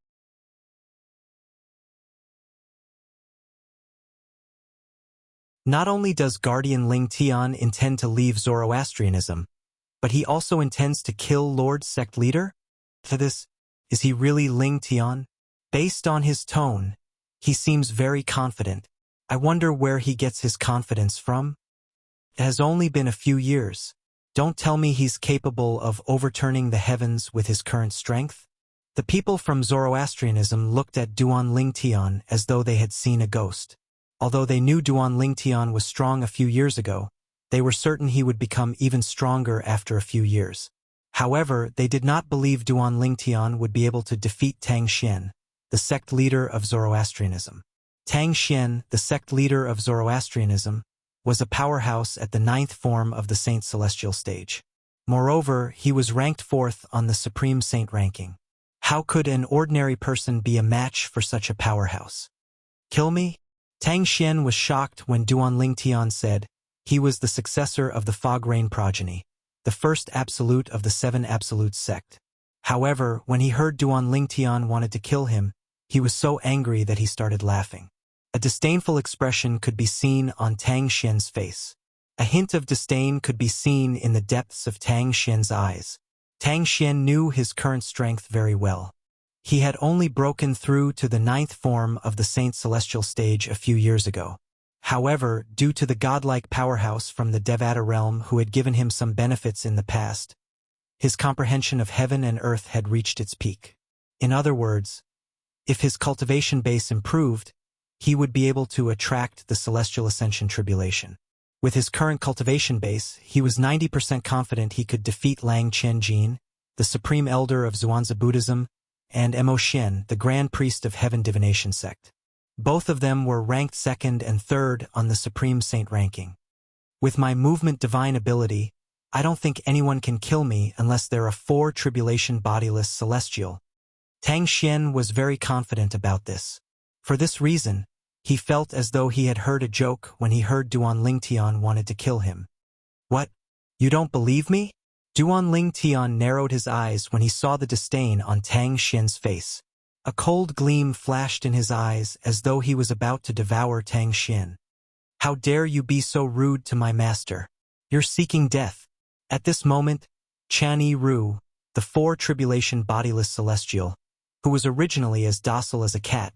Not only does Guardian Lingtian intend to leave Zoroastrianism, but he also intends to kill Lord Sect Leader? To this, is he really Lingtian? Based on his tone, he seems very confident. I wonder where he gets his confidence from? It has only been a few years. Don't tell me he's capable of overturning the heavens with his current strength? The people from Zoroastrianism looked at Duan Lingtian as though they had seen a ghost. Although they knew Duan Lingtian was strong a few years ago, they were certain he would become even stronger after a few years. However, they did not believe Duan Lingtian would be able to defeat Tang Xian, the sect leader of Zoroastrianism. Tang Xian, the sect leader of Zoroastrianism, was a powerhouse at the 9th form of the Saint Celestial stage. Moreover, he was ranked 4th on the Supreme Saint ranking. How could an ordinary person be a match for such a powerhouse? Kill me? Tang Xian was shocked when Duan Lingtian said he was the successor of the Fog Rain progeny, the first absolute of the Seven Absolutes sect. However, when he heard Duan Lingtian wanted to kill him, he was so angry that he started laughing. A disdainful expression could be seen on Tang Xian's face. A hint of disdain could be seen in the depths of Tang Xian's eyes. Tang Xian knew his current strength very well. He had only broken through to the 9th form of the Saint Celestial stage a few years ago. However, due to the godlike powerhouse from the Devata realm who had given him some benefits in the past, his comprehension of heaven and earth had reached its peak. In other words, if his cultivation base improved, he would be able to attract the Celestial Ascension Tribulation. With his current cultivation base, he was 90% confident he could defeat Lang Qianjin, the Supreme Elder of Zhuangzi Buddhism, and Mo Xian, the Grand Priest of Heaven Divination sect. Both of them were ranked 2nd and 3rd on the Supreme Saint ranking. With my movement divine ability, I don't think anyone can kill me unless they're a 4 tribulation bodiless celestial. Tang Xian was very confident about this. For this reason, he felt as though he had heard a joke when he heard Duan Lingtian wanted to kill him. What? You don't believe me? Duan Lingtian narrowed his eyes when he saw the disdain on Tang Xian's face. A cold gleam flashed in his eyes as though he was about to devour Tang Xian. How dare you be so rude to my master? You're seeking death. At this moment, Chani Ru, the 4 tribulation bodiless celestial, who was originally as docile as a cat,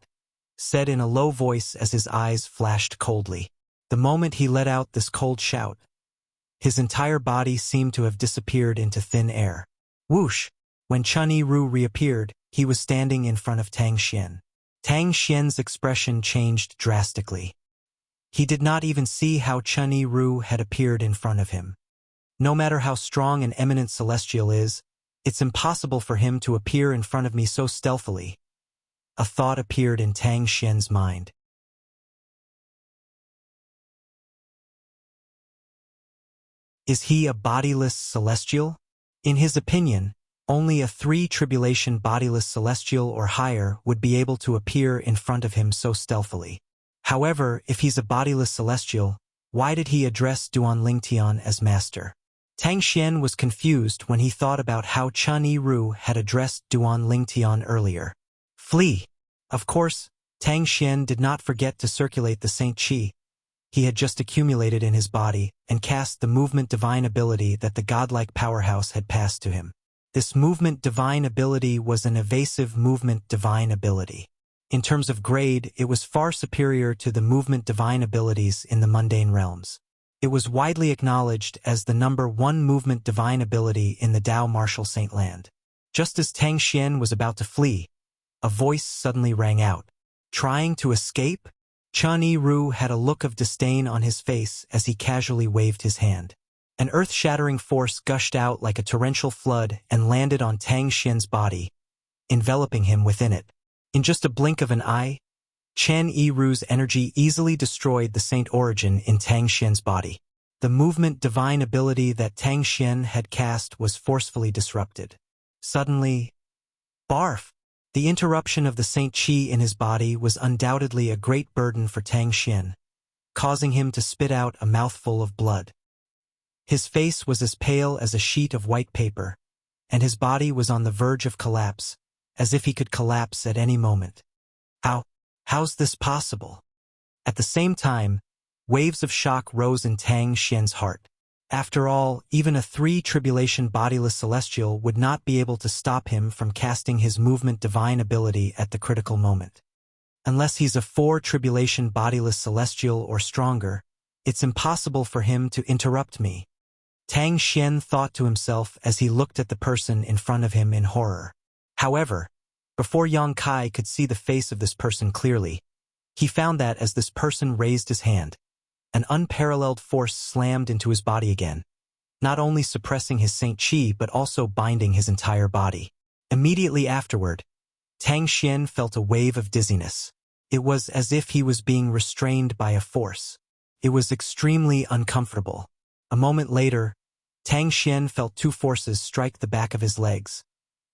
said in a low voice as his eyes flashed coldly. The moment he let out this cold shout, his entire body seemed to have disappeared into thin air. Whoosh! When Chani Ru reappeared, he was standing in front of Tang Xian. Tang Xian's expression changed drastically. He did not even see how Chani Ru had appeared in front of him. No matter how strong an eminent celestial is, it's impossible for him to appear in front of me so stealthily. A thought appeared in Tang Xian's mind. Is he a bodiless celestial? In his opinion, only a 3 tribulation bodiless celestial or higher would be able to appear in front of him so stealthily. However, if he's a bodiless celestial, why did he address Duan Lingtian as master? Tang Xian was confused when he thought about how Chani Ru had addressed Duan Lingtian earlier. Flee! Of course, Tang Xian did not forget to circulate the Saint Qi he had just accumulated in his body and cast the movement divine ability that the godlike powerhouse had passed to him. This movement divine ability was an evasive movement divine ability. In terms of grade, it was far superior to the movement divine abilities in the mundane realms. It was widely acknowledged as the number 1 movement divine ability in the Dao Martial Saint Land. Just as Tang Xian was about to flee, a voice suddenly rang out. Trying to escape? Chani Ru had a look of disdain on his face as he casually waved his hand. An earth-shattering force gushed out like a torrential flood and landed on Tang Xian's body, enveloping him within it. In just a blink of an eye, Chani Ru's energy easily destroyed the Saint Origin in Tang Xian's body. The movement divine ability that Tang Xian had cast was forcefully disrupted. Suddenly, barf! The interruption of the Saint Qi in his body was undoubtedly a great burden for Tang Xian, causing him to spit out a mouthful of blood. His face was as pale as a sheet of white paper, and his body was on the verge of collapse, as if he could collapse at any moment. How's this possible? At the same time, waves of shock rose in Tang Xian's heart. After all, even a 3 tribulation bodiless celestial would not be able to stop him from casting his movement divine ability at the critical moment. Unless he's a 4 tribulation bodiless celestial or stronger, it's impossible for him to interrupt me. Tang Xian thought to himself as he looked at the person in front of him in horror. However, before Yang Kai could see the face of this person clearly, he found that as this person raised his hand, an unparalleled force slammed into his body again, not only suppressing his Saint Qi but also binding his entire body. Immediately afterward, Tang Xian felt a wave of dizziness. It was as if he was being restrained by a force. It was extremely uncomfortable. A moment later, Tang Xian felt 2 forces strike the back of his legs,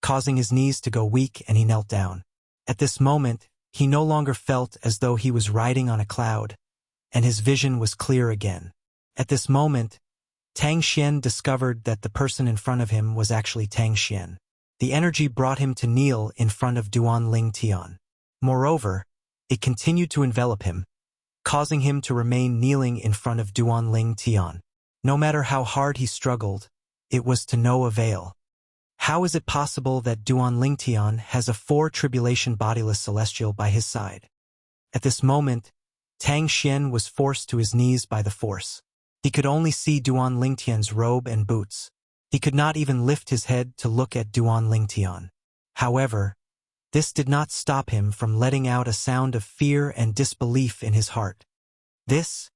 causing his knees to go weak and he knelt down. At this moment, He no longer felt as though he was riding on a cloud, and his vision was clear again. At this moment, Tang Xian discovered that the person in front of him was actually Tang Xian. The energy brought him to kneel in front of Duan Ling Tian. Moreover, it continued to envelop him, causing him to remain kneeling in front of Duan Ling Tian. No matter how hard he struggled, it was to no avail. How is it possible that Duan Ling Tian has a 4-tribulation bodiless celestial by his side? At this moment, Tang Xian was forced to his knees by the force. He could only see Duan Ling Tian's robe and boots. He could not even lift his head to look at Duan Ling Tian. However, this did not stop him from letting out a sound of fear and disbelief in his heart. This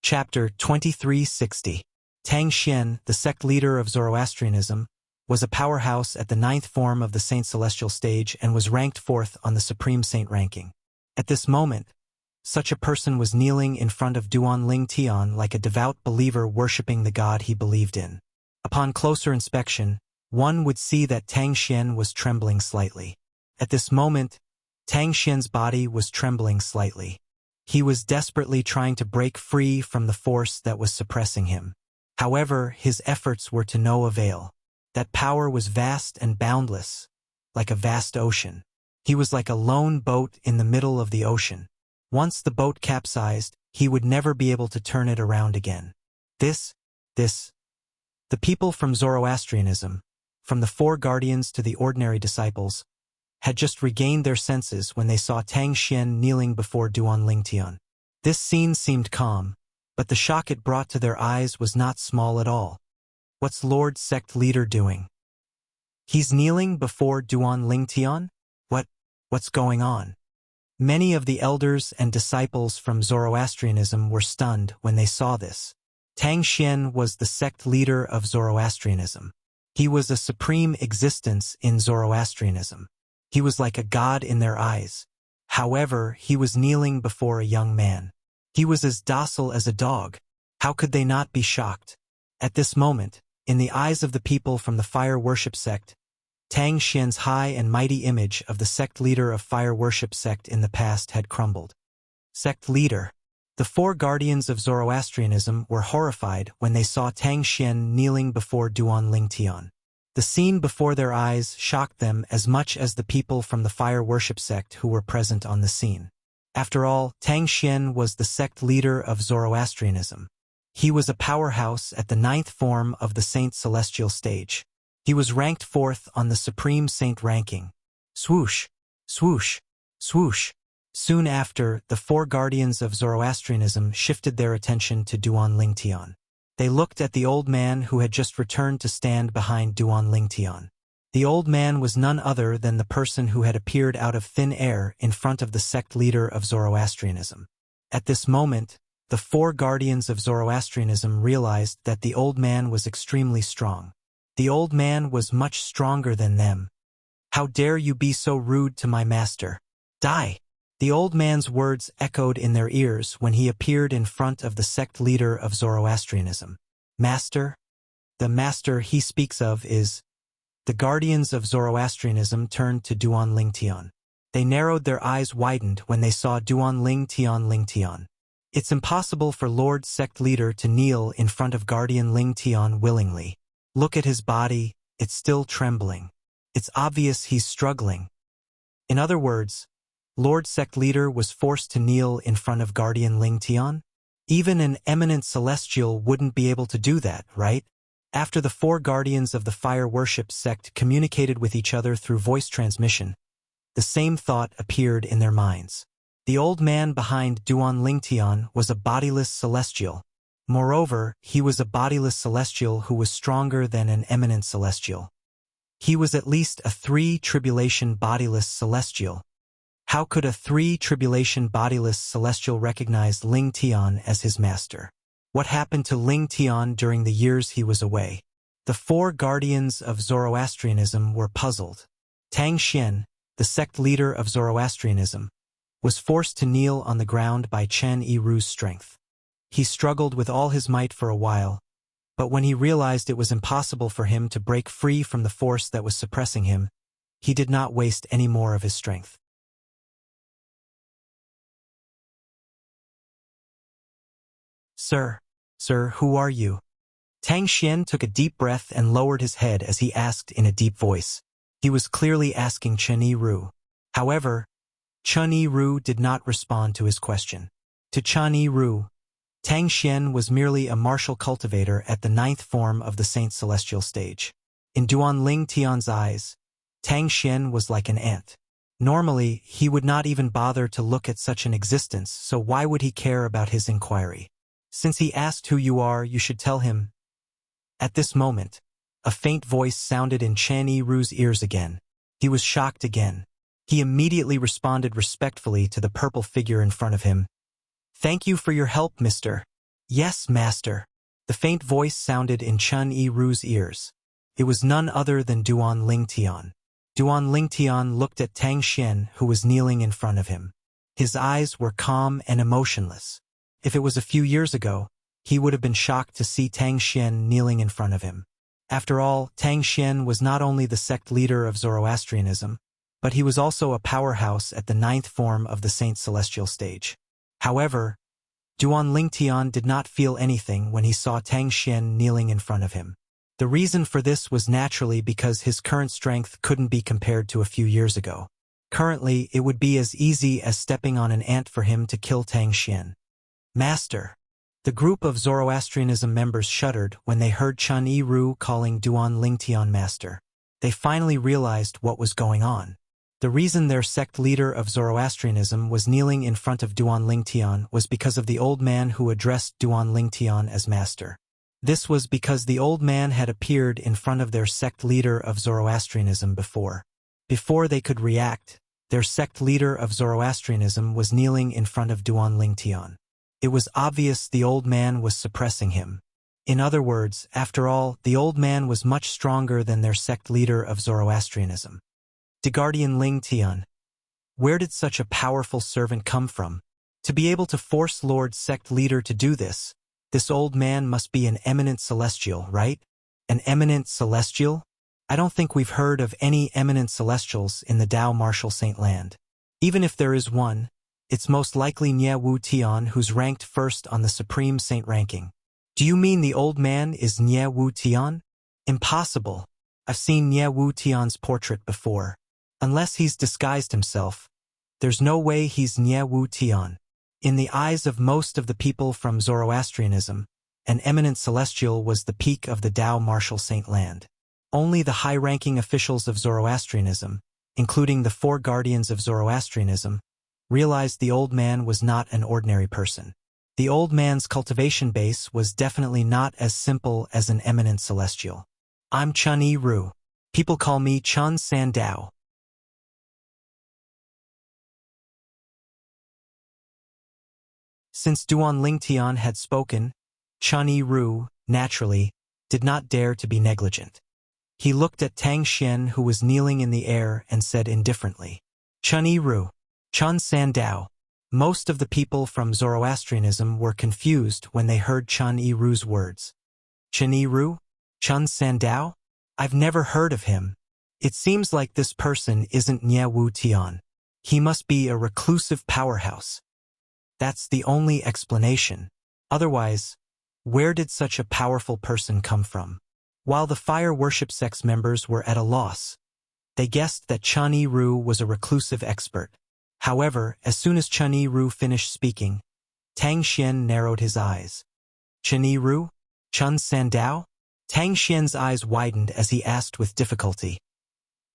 Chapter 2360. Tang Xian, the sect leader of Zoroastrianism, was a powerhouse at the 9th form of the Saint Celestial stage and was ranked 4th on the Supreme Saint ranking. At this moment, such a person was kneeling in front of Duan Ling Tian like a devout believer worshipping the god he believed in. Upon closer inspection, one would see that Tang Xian was trembling slightly. At this moment, Tang Xian's body was trembling slightly. He was desperately trying to break free from the force that was suppressing him. However, his efforts were to no avail. That power was vast and boundless, like a vast ocean. He was like a lone boat in the middle of the ocean. Once the boat capsized, he would never be able to turn it around again. The people from Zoroastrianism, from the 4 guardians to the ordinary disciples, had just regained their senses when they saw Tang Xian kneeling before Duan Ling Tian. This scene seemed calm, but the shock it brought to their eyes was not small at all. What's Lord Sect Leader doing? He's kneeling before Duan Ling Tian? What's going on? Many of the elders and disciples from Zoroastrianism were stunned when they saw this. Tang Xian was the sect leader of Zoroastrianism. He was a supreme existence in Zoroastrianism. He was like a god in their eyes. However, he was kneeling before a young man. He was as docile as a dog. How could they not be shocked? At this moment, in the eyes of the people from the fire worship sect, Tang Xian's high and mighty image of the sect leader of fire worship sect in the past had crumbled. Sect leader. The 4 guardians of Zoroastrianism were horrified when they saw Tang Xian kneeling before Duan Ling Tian. The scene before their eyes shocked them as much as the people from the fire worship sect who were present on the scene. After all, Tang Xian was the sect leader of Zoroastrianism. He was a powerhouse at the 9th form of the Saint Celestial stage. He was ranked 4th on the Supreme Saint ranking. Swoosh, swoosh, swoosh. Soon after, the 4 guardians of Zoroastrianism shifted their attention to Duan Ling Tian. They looked at the old man who had just returned to stand behind Duan Ling Tian. The old man was none other than the person who had appeared out of thin air in front of the sect leader of Zoroastrianism. At this moment, the 4 guardians of Zoroastrianism realized that the old man was extremely strong. The old man was much stronger than them. How dare you be so rude to my master? Die! The old man's words echoed in their ears when he appeared in front of the sect leader of Zoroastrianism. Master? The master he speaks of is... The guardians of Zoroastrianism turned to Duan Ling Tian. They narrowed their eyes widened when they saw Duan Ling Tian. It's impossible for Lord Sect Leader to kneel in front of Guardian Ling Tian willingly. Look at his body, it's still trembling. It's obvious he's struggling. In other words, Lord Sect Leader was forced to kneel in front of Guardian Ling Tian? Even an eminent celestial wouldn't be able to do that, right? After the 4 guardians of the fire worship sect communicated with each other through voice transmission, the same thought appeared in their minds. The old man behind Duan Ling Tian was a bodiless celestial. Moreover, he was a bodiless celestial who was stronger than an eminent celestial. He was at least a 3-tribulation bodiless celestial. How could a 3-tribulation bodiless celestial recognize Ling Tian as his master? What happened to Ling Tian during the years he was away? The 4 guardians of Zoroastrianism were puzzled. Tang Xian, the sect leader of Zoroastrianism, was forced to kneel on the ground by Chen Yiru's strength. He struggled with all his might for a while, but when he realized it was impossible for him to break free from the force that was suppressing him, he did not waste any more of his strength. Sir, who are you? Tang Xian took a deep breath and lowered his head as he asked in a deep voice. He was clearly asking Chen Yiru. However, Chen Yiru did not respond to his question. To Chen Yiru, Tang Xian was merely a martial cultivator at the 9th form of the Saint Celestial stage. In Duan Ling Tian's eyes, Tang Xian was like an ant. Normally, he would not even bother to look at such an existence, so why would he care about his inquiry? Since he asked who you are, you should tell him. At this moment, a faint voice sounded in Chen Yiru's ears again. He was shocked again. He immediately responded respectfully to the purple figure in front of him. Thank you for your help, Mr. Yes, Master. The faint voice sounded in Chen Yiru's ears. It was none other than Duan Ling Tian. Duan Ling Tian looked at Tang Xian, who was kneeling in front of him. His eyes were calm and emotionless. If it was a few years ago, he would have been shocked to see Tang Xian kneeling in front of him. After all, Tang Xian was not only the sect leader of Zoroastrianism, but he was also a powerhouse at the 9th form of the Saint Celestial stage. However, Duan Ling Tian did not feel anything when he saw Tang Xian kneeling in front of him. The reason for this was naturally because his current strength couldn't be compared to a few years ago. Currently, it would be as easy as stepping on an ant for him to kill Tang Xian. Master. The group of Zoroastrianism members shuddered when they heard Chen Yiru calling Duan Ling Tian master. They finally realized what was going on. The reason their sect leader of Zoroastrianism was kneeling in front of Duan Ling Tian was because of the old man who addressed Duan Ling Tian as master. This was because the old man had appeared in front of their sect leader of Zoroastrianism before. Before they could react, their sect leader of Zoroastrianism was kneeling in front of Duan Ling Tian. It was obvious the old man was suppressing him. In other words, after all, the old man was much stronger than their sect leader of Zoroastrianism. De Guardian Ling Tian. Where did such a powerful servant come from? To be able to force Lord sect leader to do this old man must be an eminent celestial, right? An eminent celestial? I don't think we've heard of any eminent celestials in the Dao Martial Saint Land. Even if there is one, it's most likely Nie Wu Tian, who's ranked first on the Supreme Saint ranking. Do you mean the old man is Nie Wu Tian? Impossible. I've seen Nie Wu Tian's portrait before. Unless he's disguised himself, there's no way he's Nie Wu Tian. In the eyes of most of the people from Zoroastrianism, an eminent celestial was the peak of the Dao Martial Saint Land. Only the high-ranking officials of Zoroastrianism, including the 4 guardians of Zoroastrianism, realized the old man was not an ordinary person. The old man's cultivation base was definitely not as simple as an eminent celestial. I'm Chen Yiru. People call me Chen San Dao. Since Duan Ling Tian had spoken, Chen Yiru, naturally, did not dare to be negligent. He looked at Tang Xian, who was kneeling in the air, and said indifferently, Chen Yiru. Chen San Dao. Most of the people from Zoroastrianism were confused when they heard Chen Yiru's words. Chen Yiru? Chen San Dao? I've never heard of him. It seems like this person isn't Nie Wu Tian. He must be a reclusive powerhouse. That's the only explanation. Otherwise, where did such a powerful person come from? While the fire worship sect's members were at a loss, they guessed that Chen Yiru was a reclusive expert. However, as soon as Chen Yiru finished speaking, Tang Xian narrowed his eyes. Chen Yiru? Chen San Dao? Tang Xian's eyes widened as he asked with difficulty.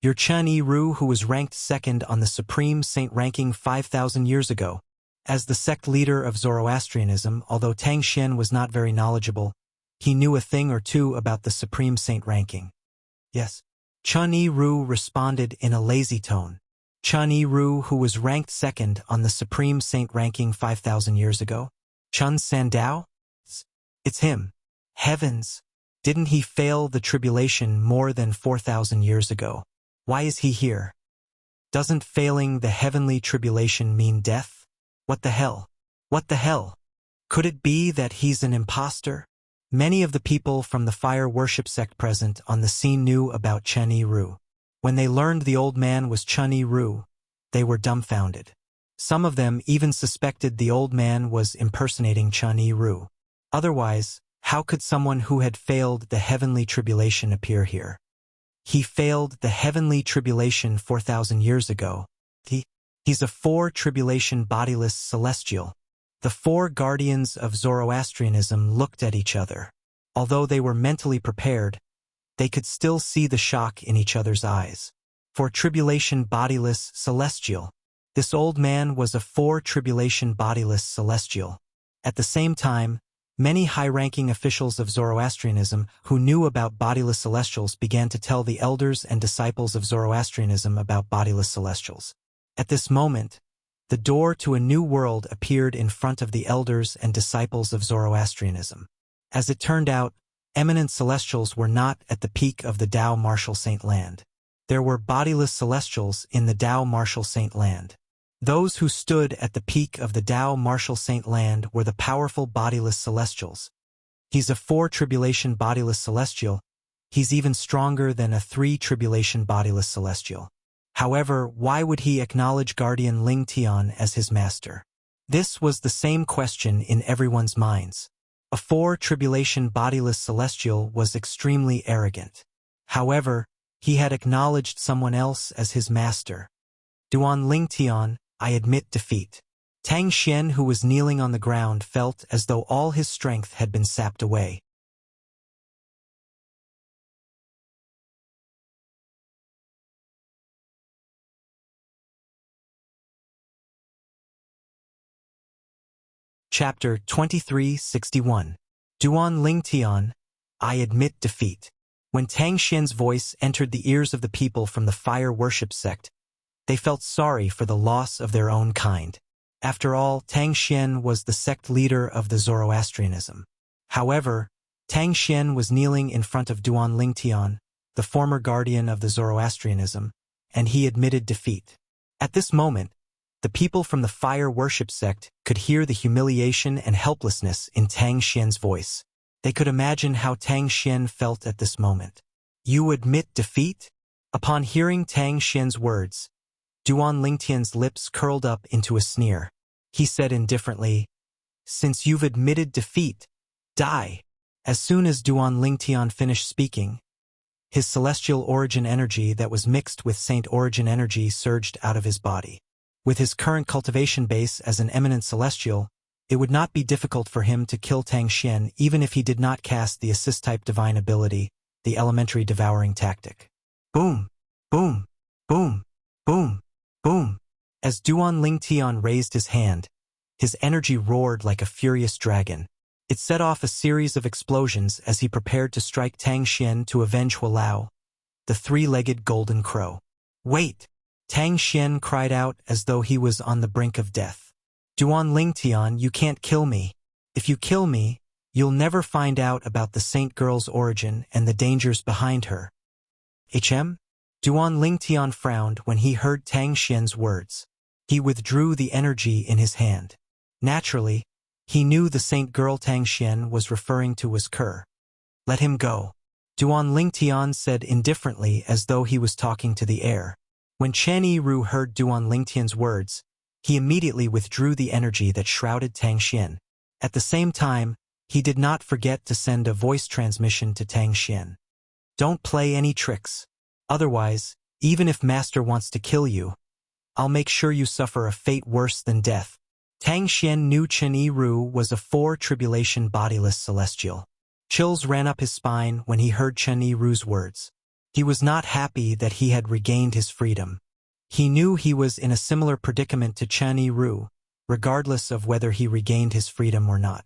You're Chen Yiru, who was ranked second on the Supreme Saint ranking 5,000 years ago. As the sect leader of Zoroastrianism, although Tang Xian was not very knowledgeable, he knew a thing or two about the Supreme Saint ranking. Yes. Chen Yiru responded in a lazy tone. Chen Yiru, who was ranked second on the Supreme Saint ranking 5,000 years ago? Chen San Dao? It's him. Heavens! Didn't he fail the tribulation more than 4,000 years ago? Why is he here? Doesn't failing the heavenly tribulation mean death? What the hell? What the hell? Could it be that he's an imposter? Many of the people from the fire worship sect present on the scene knew about Chen Yiru. When they learned the old man was Chen Yiru, they were dumbfounded. Some of them even suspected the old man was impersonating Chen Yiru. Otherwise, how could someone who had failed the heavenly tribulation appear here? He failed the heavenly tribulation 4,000 years ago. He's a four-tribulation bodiless celestial. The four guardians of Zoroastrianism looked at each other. Although they were mentally prepared, they could still see the shock in each other's eyes. For tribulation bodiless celestial. This old man was a four-tribulation bodiless celestial. At the same time, many high-ranking officials of Zoroastrianism who knew about bodiless celestials began to tell the elders and disciples of Zoroastrianism about bodiless celestials. At this moment, the door to a new world appeared in front of the elders and disciples of Zoroastrianism. As it turned out, eminent celestials were not at the peak of the Tao Martial Saint Land. There were bodiless celestials in the Tao Martial Saint Land. Those who stood at the peak of the Tao Martial Saint Land were the powerful bodiless celestials. He's a four-tribulation bodiless celestial. He's even stronger than a three-tribulation bodiless celestial. However, why would he acknowledge Guardian Ling Tian as his master? This was the same question in everyone's minds. A four-tribulation bodiless celestial was extremely arrogant. However, he had acknowledged someone else as his master. Duan Ling Tian, I admit defeat. Tang Xian, who was kneeling on the ground, felt as though all his strength had been sapped away. Chapter 2361. Duan Ling Tian, I admit defeat. When Tang Xian's voice entered the ears of the people from the fire worship sect, they felt sorry for the loss of their own kind. After all, Tang Xian was the sect leader of the Zoroastrianism. However, Tang Xian was kneeling in front of Duan Ling Tian, the former guardian of the Zoroastrianism, and he admitted defeat. At this moment, the people from the fire worship sect could hear the humiliation and helplessness in Tang Xian's voice. They could imagine how Tang Xian felt at this moment. You admit defeat? Upon hearing Tang Xian's words, Duan Ling Tian's lips curled up into a sneer. He said indifferently, Since you've admitted defeat, die. As soon as Duan Ling Tian finished speaking, his celestial origin energy that was mixed with saint origin energy surged out of his body. With his current cultivation base as an eminent celestial, it would not be difficult for him to kill Tang Xian even if he did not cast the assist-type divine ability, the elementary devouring tactic. Boom! Boom! Boom! Boom! Boom! As Duan Ling Tian raised his hand, his energy roared like a furious dragon. It set off a series of explosions as he prepared to strike Tang Xian to avenge Hualao, the three-legged golden crow. Wait! Tang Xian cried out as though he was on the brink of death. Duan Ling Tian, you can't kill me. If you kill me, you'll never find out about the saint girl's origin and the dangers behind her. HM? Duan Ling Tian frowned when he heard Tang Xian's words. He withdrew the energy in his hand. Naturally, he knew the saint girl Tang Xian was referring to was Kerr. Let him go. Duan Ling Tian said indifferently as though he was talking to the air. When Chen Yiru heard Duan Ling Tian's words, he immediately withdrew the energy that shrouded Tang Xian. At the same time, he did not forget to send a voice transmission to Tang Xian. Don't play any tricks. Otherwise, even if Master wants to kill you, I'll make sure you suffer a fate worse than death. Tang Xian knew Chen Yiru was a four-tribulation bodiless celestial. Chills ran up his spine when he heard Chen Yiru's words. He was not happy that he had regained his freedom. He knew he was in a similar predicament to Chen Yiru, regardless of whether he regained his freedom or not.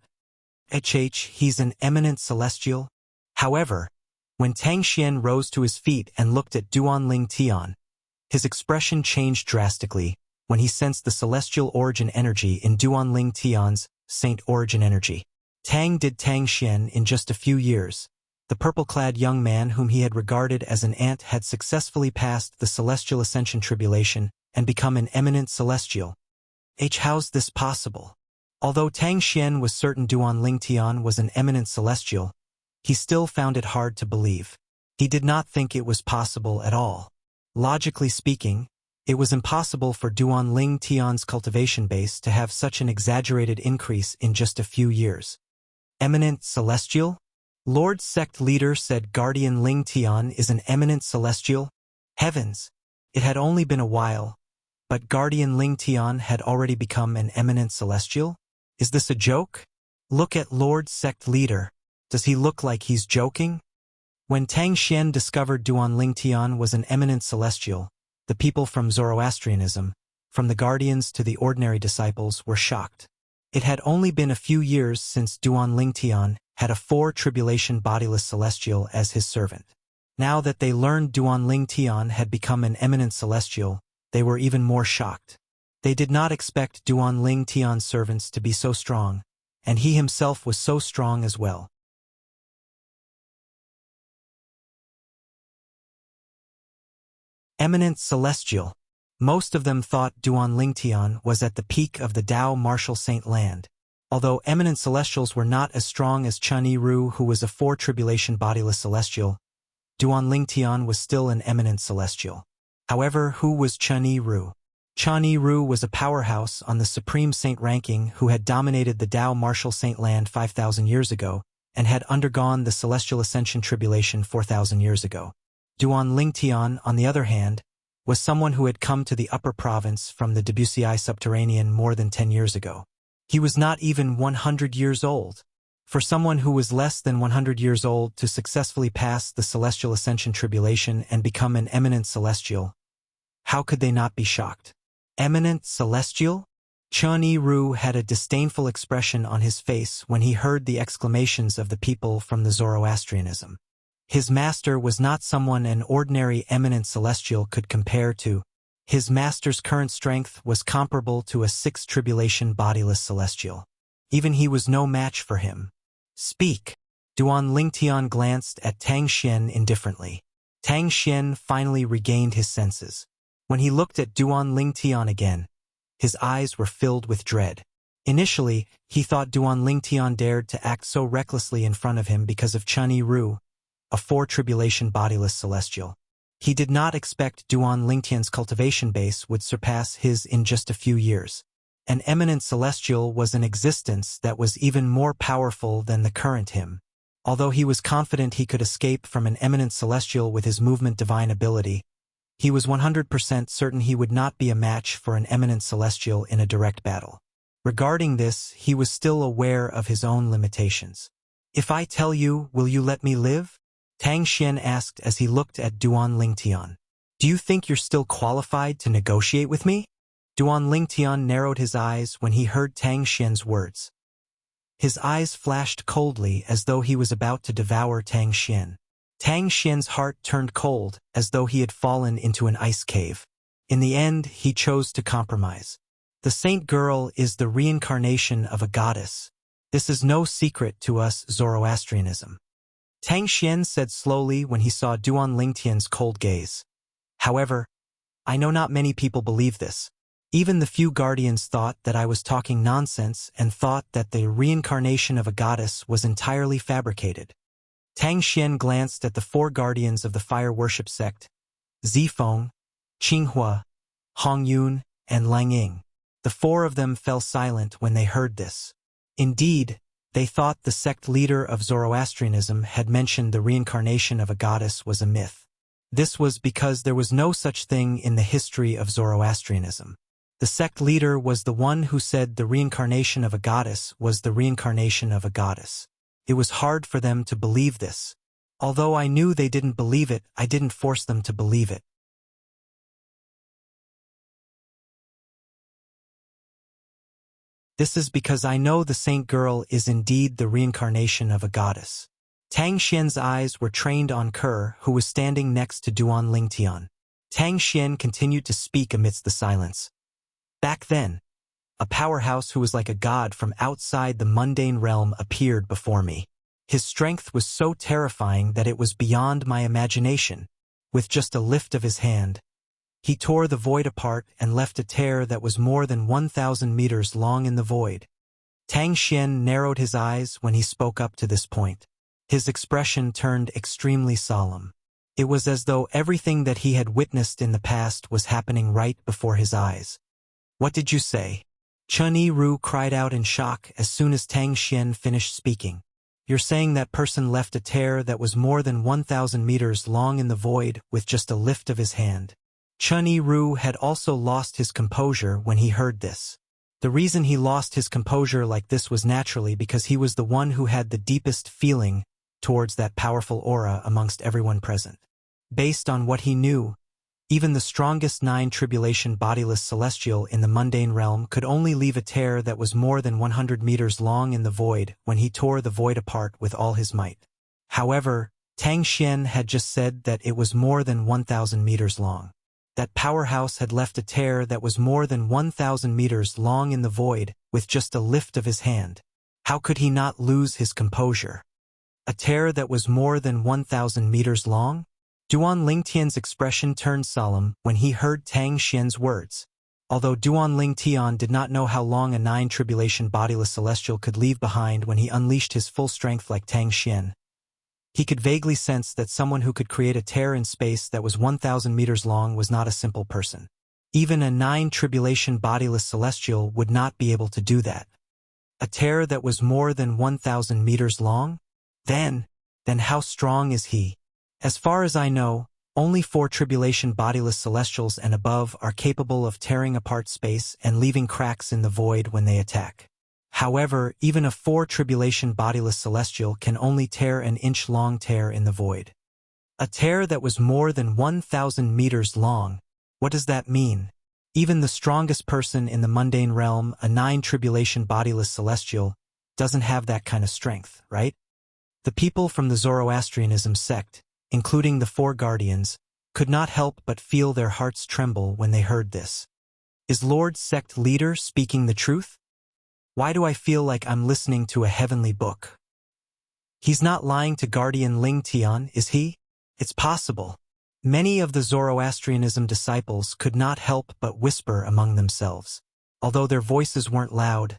He's an eminent celestial. However, when Tang Xian rose to his feet and looked at Duan Ling Tian, his expression changed drastically when he sensed the celestial origin energy in Duan Ling Tian's saint origin energy. Tang did Tang Xian in just a few years. The purple-clad young man whom he had regarded as an ant had successfully passed the celestial ascension tribulation and become an eminent celestial. How's this possible? Although Tang Xian was certain Duan Lingtian was an eminent celestial, he still found it hard to believe. He did not think it was possible at all. Logically speaking, it was impossible for Duan Lingtian's cultivation base to have such an exaggerated increase in just a few years. Eminent celestial? Lord Sect Leader said Guardian Lingtian is an eminent celestial? Heavens! It had only been a while, but Guardian Lingtian had already become an eminent celestial? Is this a joke? Look at Lord Sect Leader. Does he look like he's joking? When Tang Xian discovered Duan Lingtian was an eminent celestial, the people from Zoroastrianism, from the guardians to the ordinary disciples, were shocked. It had only been a few years since Duan Lingtian had a 4-tribulation bodiless celestial as his servant. Now that they learned Duan Lingtian had become an eminent celestial, they were even more shocked. They did not expect Duan Lingtian's servants to be so strong, and he himself was so strong as well. Eminent celestial. Most of them thought Duan Lingtian was at the peak of the Tao martial saint land. Although eminent celestials were not as strong as Chun Yi-Ru, who was a 4-tribulation bodiless celestial, Duan Lingtian was still an eminent celestial. However, who was Chun Yi-Ru? Chun Yi-Ru was a powerhouse on the Supreme Saint ranking who had dominated the Tao martial saint land 5,000 years ago and had undergone the Celestial Ascension Tribulation 4,000 years ago. Duan Lingtian, on the other hand, was someone who had come to the upper province from the Debussy subterranean more than 10 years ago. He was not even 100 years old. For someone who was less than 100 years old to successfully pass the Celestial Ascension Tribulation and become an eminent celestial, how could they not be shocked? Eminent celestial? Chun Yi-Ru had a disdainful expression on his face when he heard the exclamations of the people from the Zoroastrianism. His master was not someone an ordinary eminent celestial could compare to. His master's current strength was comparable to a 6-tribulation bodiless celestial. Even he was no match for him. Speak. Duan Lingtian glanced at Tang Xian indifferently. Tang Xian finally regained his senses. When he looked at Duan Lingtian again, his eyes were filled with dread. Initially, he thought Duan Lingtian dared to act so recklessly in front of him because of Chun Yi-Ru, a 4-tribulation bodiless celestial. He did not expect Duan Lingtian's cultivation base would surpass his in just a few years. An eminent celestial was an existence that was even more powerful than the current him. Although he was confident he could escape from an eminent celestial with his movement divine ability, he was 100% certain he would not be a match for an eminent celestial in a direct battle. Regarding this, he was still aware of his own limitations. If I tell you, will you let me live? Tang Xian asked as he looked at Duan Lingtian. Do you think you're still qualified to negotiate with me? Duan Lingtian narrowed his eyes when he heard Tang Xian's words. His eyes flashed coldly as though he was about to devour Tang Xian. Tang Xian's heart turned cold as though he had fallen into an ice cave. In the end, he chose to compromise. The saint girl is the reincarnation of a goddess. This is no secret to us Zoroastrianism. Tang Xian said slowly when he saw Duan Lingtian's cold gaze. However, I know not many people believe this. Even the few guardians thought that I was talking nonsense and thought that the reincarnation of a goddess was entirely fabricated. Tang Xian glanced at the 4 guardians of the fire worship sect, Zifeng, Qinghua, Hongyun, and Lang Ying. The 4 of them fell silent when they heard this. Indeed, they thought the sect leader of Zoroastrianism had mentioned the reincarnation of a goddess was a myth. This was because there was no such thing in the history of Zoroastrianism. The sect leader was the one who said the reincarnation of a goddess was the reincarnation of a goddess. It was hard for them to believe this. Although I knew they didn't believe it, I didn't force them to believe it. This is because I know the saint girl is indeed the reincarnation of a goddess. Tang Xian's eyes were trained on Ke, who was standing next to Duan Lingtian. Tang Xian continued to speak amidst the silence. Back then, a powerhouse who was like a god from outside the mundane realm appeared before me. His strength was so terrifying that it was beyond my imagination. With just a lift of his hand, he tore the void apart and left a tear that was more than 1,000 meters long in the void. Tang Xian narrowed his eyes when he spoke up to this point. His expression turned extremely solemn. It was as though everything that he had witnessed in the past was happening right before his eyes. "What did you say?" Chun Yi-ru cried out in shock as soon as Tang Xian finished speaking. "You're saying that person left a tear that was more than 1,000 meters long in the void with just a lift of his hand." Chun Yi-ru had also lost his composure when he heard this. The reason he lost his composure like this was naturally because he was the one who had the deepest feeling towards that powerful aura amongst everyone present. Based on what he knew, even the strongest 9 tribulation bodiless celestial in the mundane realm could only leave a tear that was more than 100 meters long in the void when he tore the void apart with all his might. However, Tang Xian had just said that it was more than 1,000 meters long. That powerhouse had left a tear that was more than 1,000 meters long in the void with just a lift of his hand. How could he not lose his composure? A tear that was more than 1,000 meters long? Duan Lingtian's expression turned solemn when he heard Tang Xian's words. Although Duan Lingtian did not know how long a 9 tribulation bodiless celestial could leave behind when he unleashed his full strength like Tang Xian, he could vaguely sense that someone who could create a tear in space that was 1,000 meters long was not a simple person. Even a 9 tribulation bodiless celestial would not be able to do that. A tear that was more than 1,000 meters long? Then how strong is he? As far as I know, only 4 tribulation bodiless celestials and above are capable of tearing apart space and leaving cracks in the void when they attack. However, even a 4 tribulation bodiless celestial can only tear an inch-long tear in the void. A tear that was more than 1,000 meters long. What does that mean? Even the strongest person in the mundane realm, a 9 tribulation bodiless celestial, doesn't have that kind of strength, right? The people from the Zoroastrianism sect, including the 4 guardians, could not help but feel their hearts tremble when they heard this. Is Lord's sect leader speaking the truth? Why do I feel like I'm listening to a heavenly book? He's not lying to Guardian Ling Tian, is he? It's possible. Many of the Zoroastrianism disciples could not help but whisper among themselves. Although their voices weren't loud,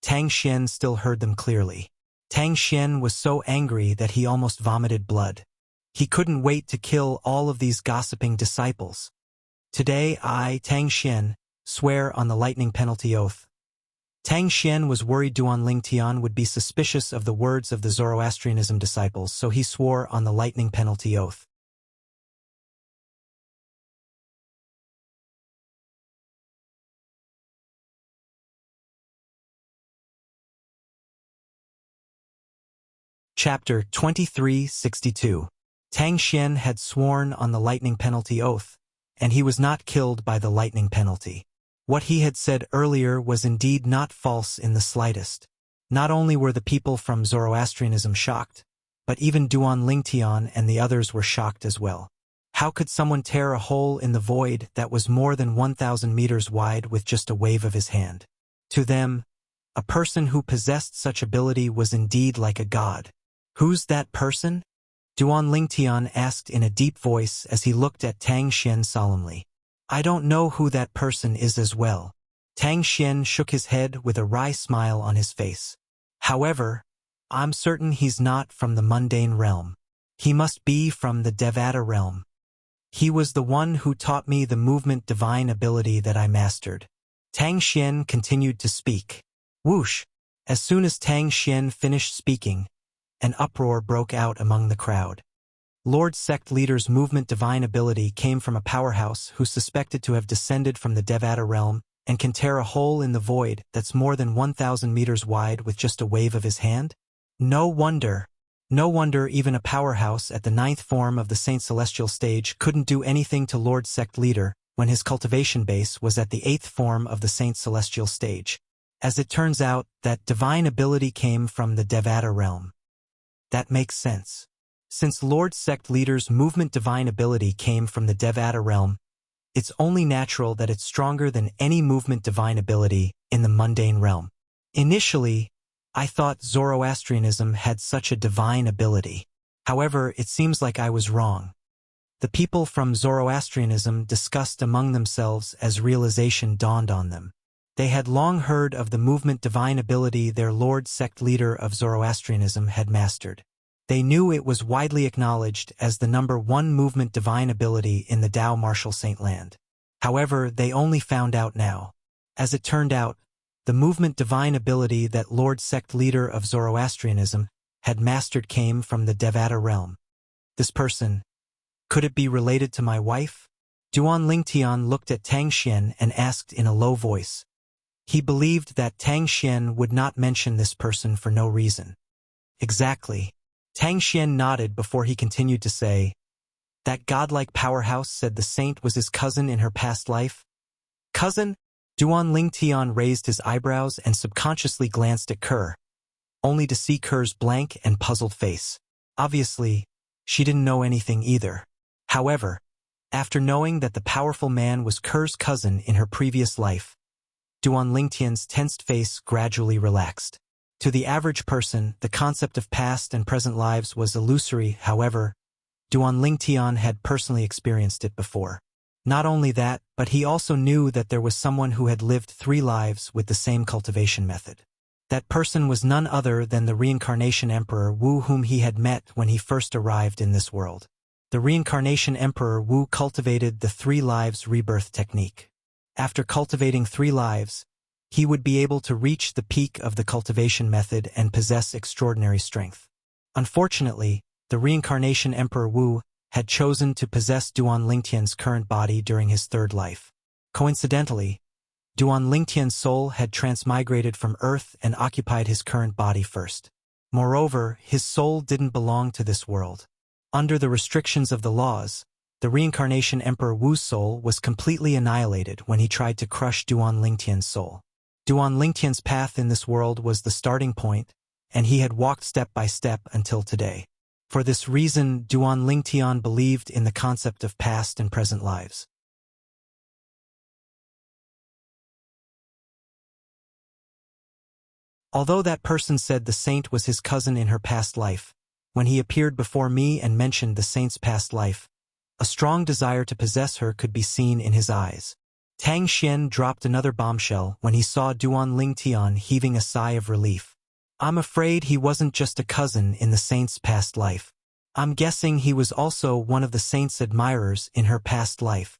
Tang Xian still heard them clearly. Tang Xian was so angry that he almost vomited blood. He couldn't wait to kill all of these gossiping disciples. Today I, Tang Xian, swear on the lightning penalty oath. Tang Xian was worried Duan Lingtian would be suspicious of the words of the Zoroastrianism disciples, so he swore on the lightning penalty oath. Chapter 2362. Tang Xian had sworn on the lightning penalty oath, and he was not killed by the lightning penalty. What he had said earlier was indeed not false in the slightest. Not only were the people from Zoroastrianism shocked, but even Duan Lingtian and the others were shocked as well. How could someone tear a hole in the void that was more than 1,000 meters wide with just a wave of his hand? To them, a person who possessed such ability was indeed like a god. Who's that person? Duan Lingtian asked in a deep voice as he looked at Tang Xian solemnly. I don't know who that person is as well. Tang Xian shook his head with a wry smile on his face. However, I'm certain he's not from the mundane realm. He must be from the Devata realm. He was the one who taught me the movement divine ability that I mastered. Tang Xian continued to speak. Whoosh! As soon as Tang Xian finished speaking, an uproar broke out among the crowd. Lord Sect Leader's movement divine ability came from a powerhouse who's suspected to have descended from the Devata realm and can tear a hole in the void that's more than 1,000 meters wide with just a wave of his hand? No wonder even a powerhouse at the 9th form of the Saint Celestial stage couldn't do anything to Lord Sect Leader when his cultivation base was at the 8th form of the Saint Celestial stage. As it turns out, that divine ability came from the Devata realm. That makes sense. Since Lord Sect Leader's movement divine ability came from the Devata realm, it's only natural that it's stronger than any movement divine ability in the mundane realm. Initially, I thought Zoroastrianism had such a divine ability. However, it seems like I was wrong. The people from Zoroastrianism discussed among themselves as realization dawned on them. They had long heard of the movement divine ability their lord sect leader of Zoroastrianism had mastered. They knew it was widely acknowledged as the #1 movement divine ability in the Tao martial saint land. However, they only found out now. As it turned out, the movement divine ability that Lord sect leader of Zoroastrianism had mastered came from the Devata realm. This person, could it be related to my wife? Duan Lingtian looked at Tang Xian and asked in a low voice. He believed that Tang Xian would not mention this person for no reason. Exactly. Tang Xian nodded before he continued to say, that godlike powerhouse said the saint was his cousin in her past life. Cousin? Duan Lingtian raised his eyebrows and subconsciously glanced at Kerr, only to see Kerr's blank and puzzled face. Obviously, she didn't know anything either. However, after knowing that the powerful man was Kerr's cousin in her previous life, Duan Lingtian's tensed face gradually relaxed. To the average person, the concept of past and present lives was illusory. However, Duan Lingtian had personally experienced it before. Not only that, but he also knew that there was someone who had lived 3 lives with the same cultivation method. That person was none other than the reincarnation Emperor Wu, whom he had met when he first arrived in this world. The reincarnation Emperor Wu cultivated the 3 lives rebirth technique. After cultivating 3 lives, he would be able to reach the peak of the cultivation method and possess extraordinary strength. Unfortunately, the reincarnation Emperor Wu had chosen to possess Duan Lingtian's current body during his 3rd life. Coincidentally, Duan Lingtian's soul had transmigrated from Earth and occupied his current body first. Moreover, his soul didn't belong to this world. Under the restrictions of the laws, the reincarnation Emperor Wu's soul was completely annihilated when he tried to crush Duan Lingtian's soul. Duan Lingtian's path in this world was the starting point, and he had walked step by step until today. For this reason, Duan Lingtian believed in the concept of past and present lives. Although that person said the saint was his cousin in her past life, when he appeared before me and mentioned the saint's past life, a strong desire to possess her could be seen in his eyes. Tang Xian dropped another bombshell when he saw Duan Lingtian heaving a sigh of relief. I'm afraid he wasn't just a cousin in the saint's past life. I'm guessing he was also one of the saint's admirers in her past life.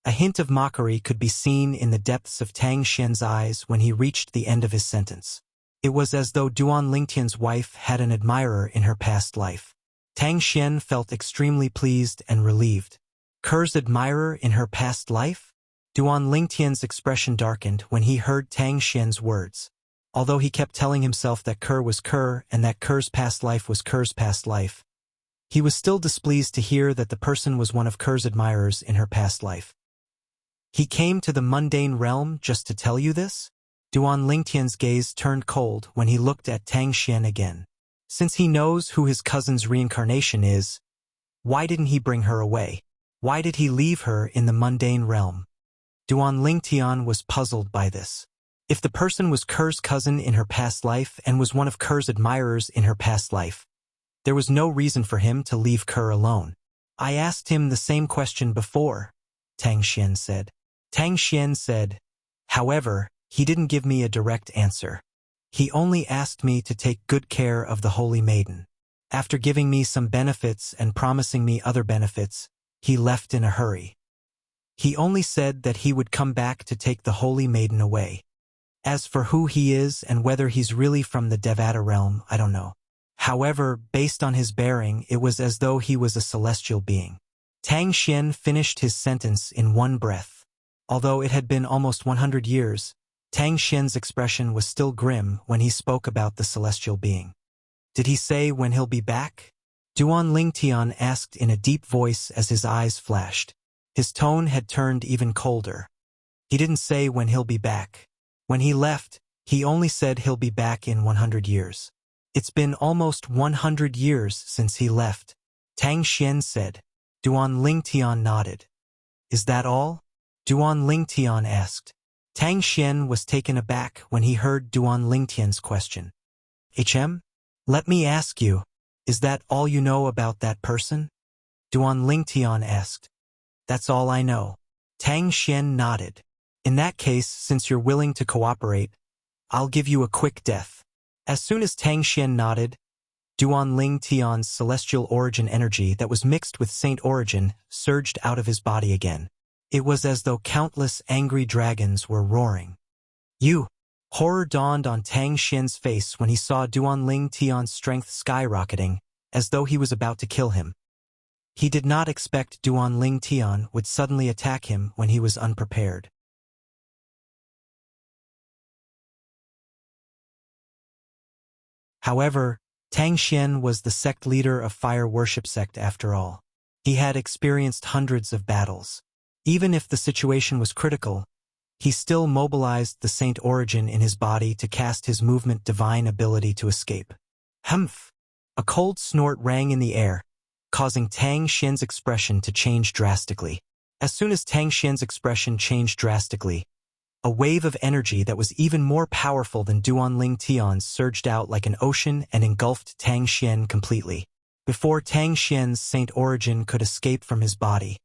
A hint of mockery could be seen in the depths of Tang Xian's eyes when he reached the end of his sentence. It was as though Duan Lingtian's wife had an admirer in her past life. Tang Xian felt extremely pleased and relieved. Kerr's admirer in her past life? Duan Lingtian's expression darkened when he heard Tang Xian's words. Although he kept telling himself that Kerr was Kerr and that Kerr's past life was Kerr's past life, he was still displeased to hear that the person was one of Kerr's admirers in her past life. He came to the mundane realm just to tell you this? Duan Lingtian's gaze turned cold when he looked at Tang Xian again. Since he knows who his cousin's reincarnation is, why didn't he bring her away? Why did he leave her in the mundane realm? Duan Lingtian was puzzled by this. If the person was Kerr's cousin in her past life and was one of Kerr's admirers in her past life, there was no reason for him to leave Kerr alone. I asked him the same question before, Tang Xian said. Tang Xian said, however, he didn't give me a direct answer. He only asked me to take good care of the Holy Maiden. After giving me some benefits and promising me other benefits, he left in a hurry. He only said that he would come back to take the Holy Maiden away. As for who he is and whether he's really from the Devata realm, I don't know. However, based on his bearing, it was as though he was a celestial being. Tang Xian finished his sentence in one breath. Although it had been almost 100 years, Tang Xian's expression was still grim when he spoke about the celestial being. Did he say when he'll be back? Duan Lingtian asked in a deep voice as his eyes flashed. His tone had turned even colder. He didn't say when he'll be back. When he left, he only said he'll be back in 100 years. It's been almost 100 years since he left, Tang Xian said. Duan Lingtian nodded. Is that all? Duan Lingtian asked. Tang Xian was taken aback when he heard Duan Lingtian's question. Let me ask you, is that all you know about that person? Duan Lingtian asked. That's all I know. Tang Xian nodded. In that case, since you're willing to cooperate, I'll give you a quick death. As soon as Tang Xian nodded, Duan Ling Tian's celestial origin energy that was mixed with saint origin surged out of his body again. It was as though countless angry dragons were roaring. You! Horror dawned on Tang Xian's face when he saw Duan Ling Tian's strength skyrocketing, as though he was about to kill him. He did not expect Duan Ling Tian would suddenly attack him when he was unprepared. However, Tang Xian was the sect leader of fire worship sect after all. He had experienced hundreds of battles. Even if the situation was critical, he still mobilized the saint origin in his body to cast his movement divine ability to escape. Humph! A cold snort rang in the air, causing Tang Xian's expression to change drastically. As soon as Tang Xian's expression changed drastically, a wave of energy that was even more powerful than Duan Ling Tian's surged out like an ocean and engulfed Tang Xian completely. Before Tang Xian's saint origin could escape from his body,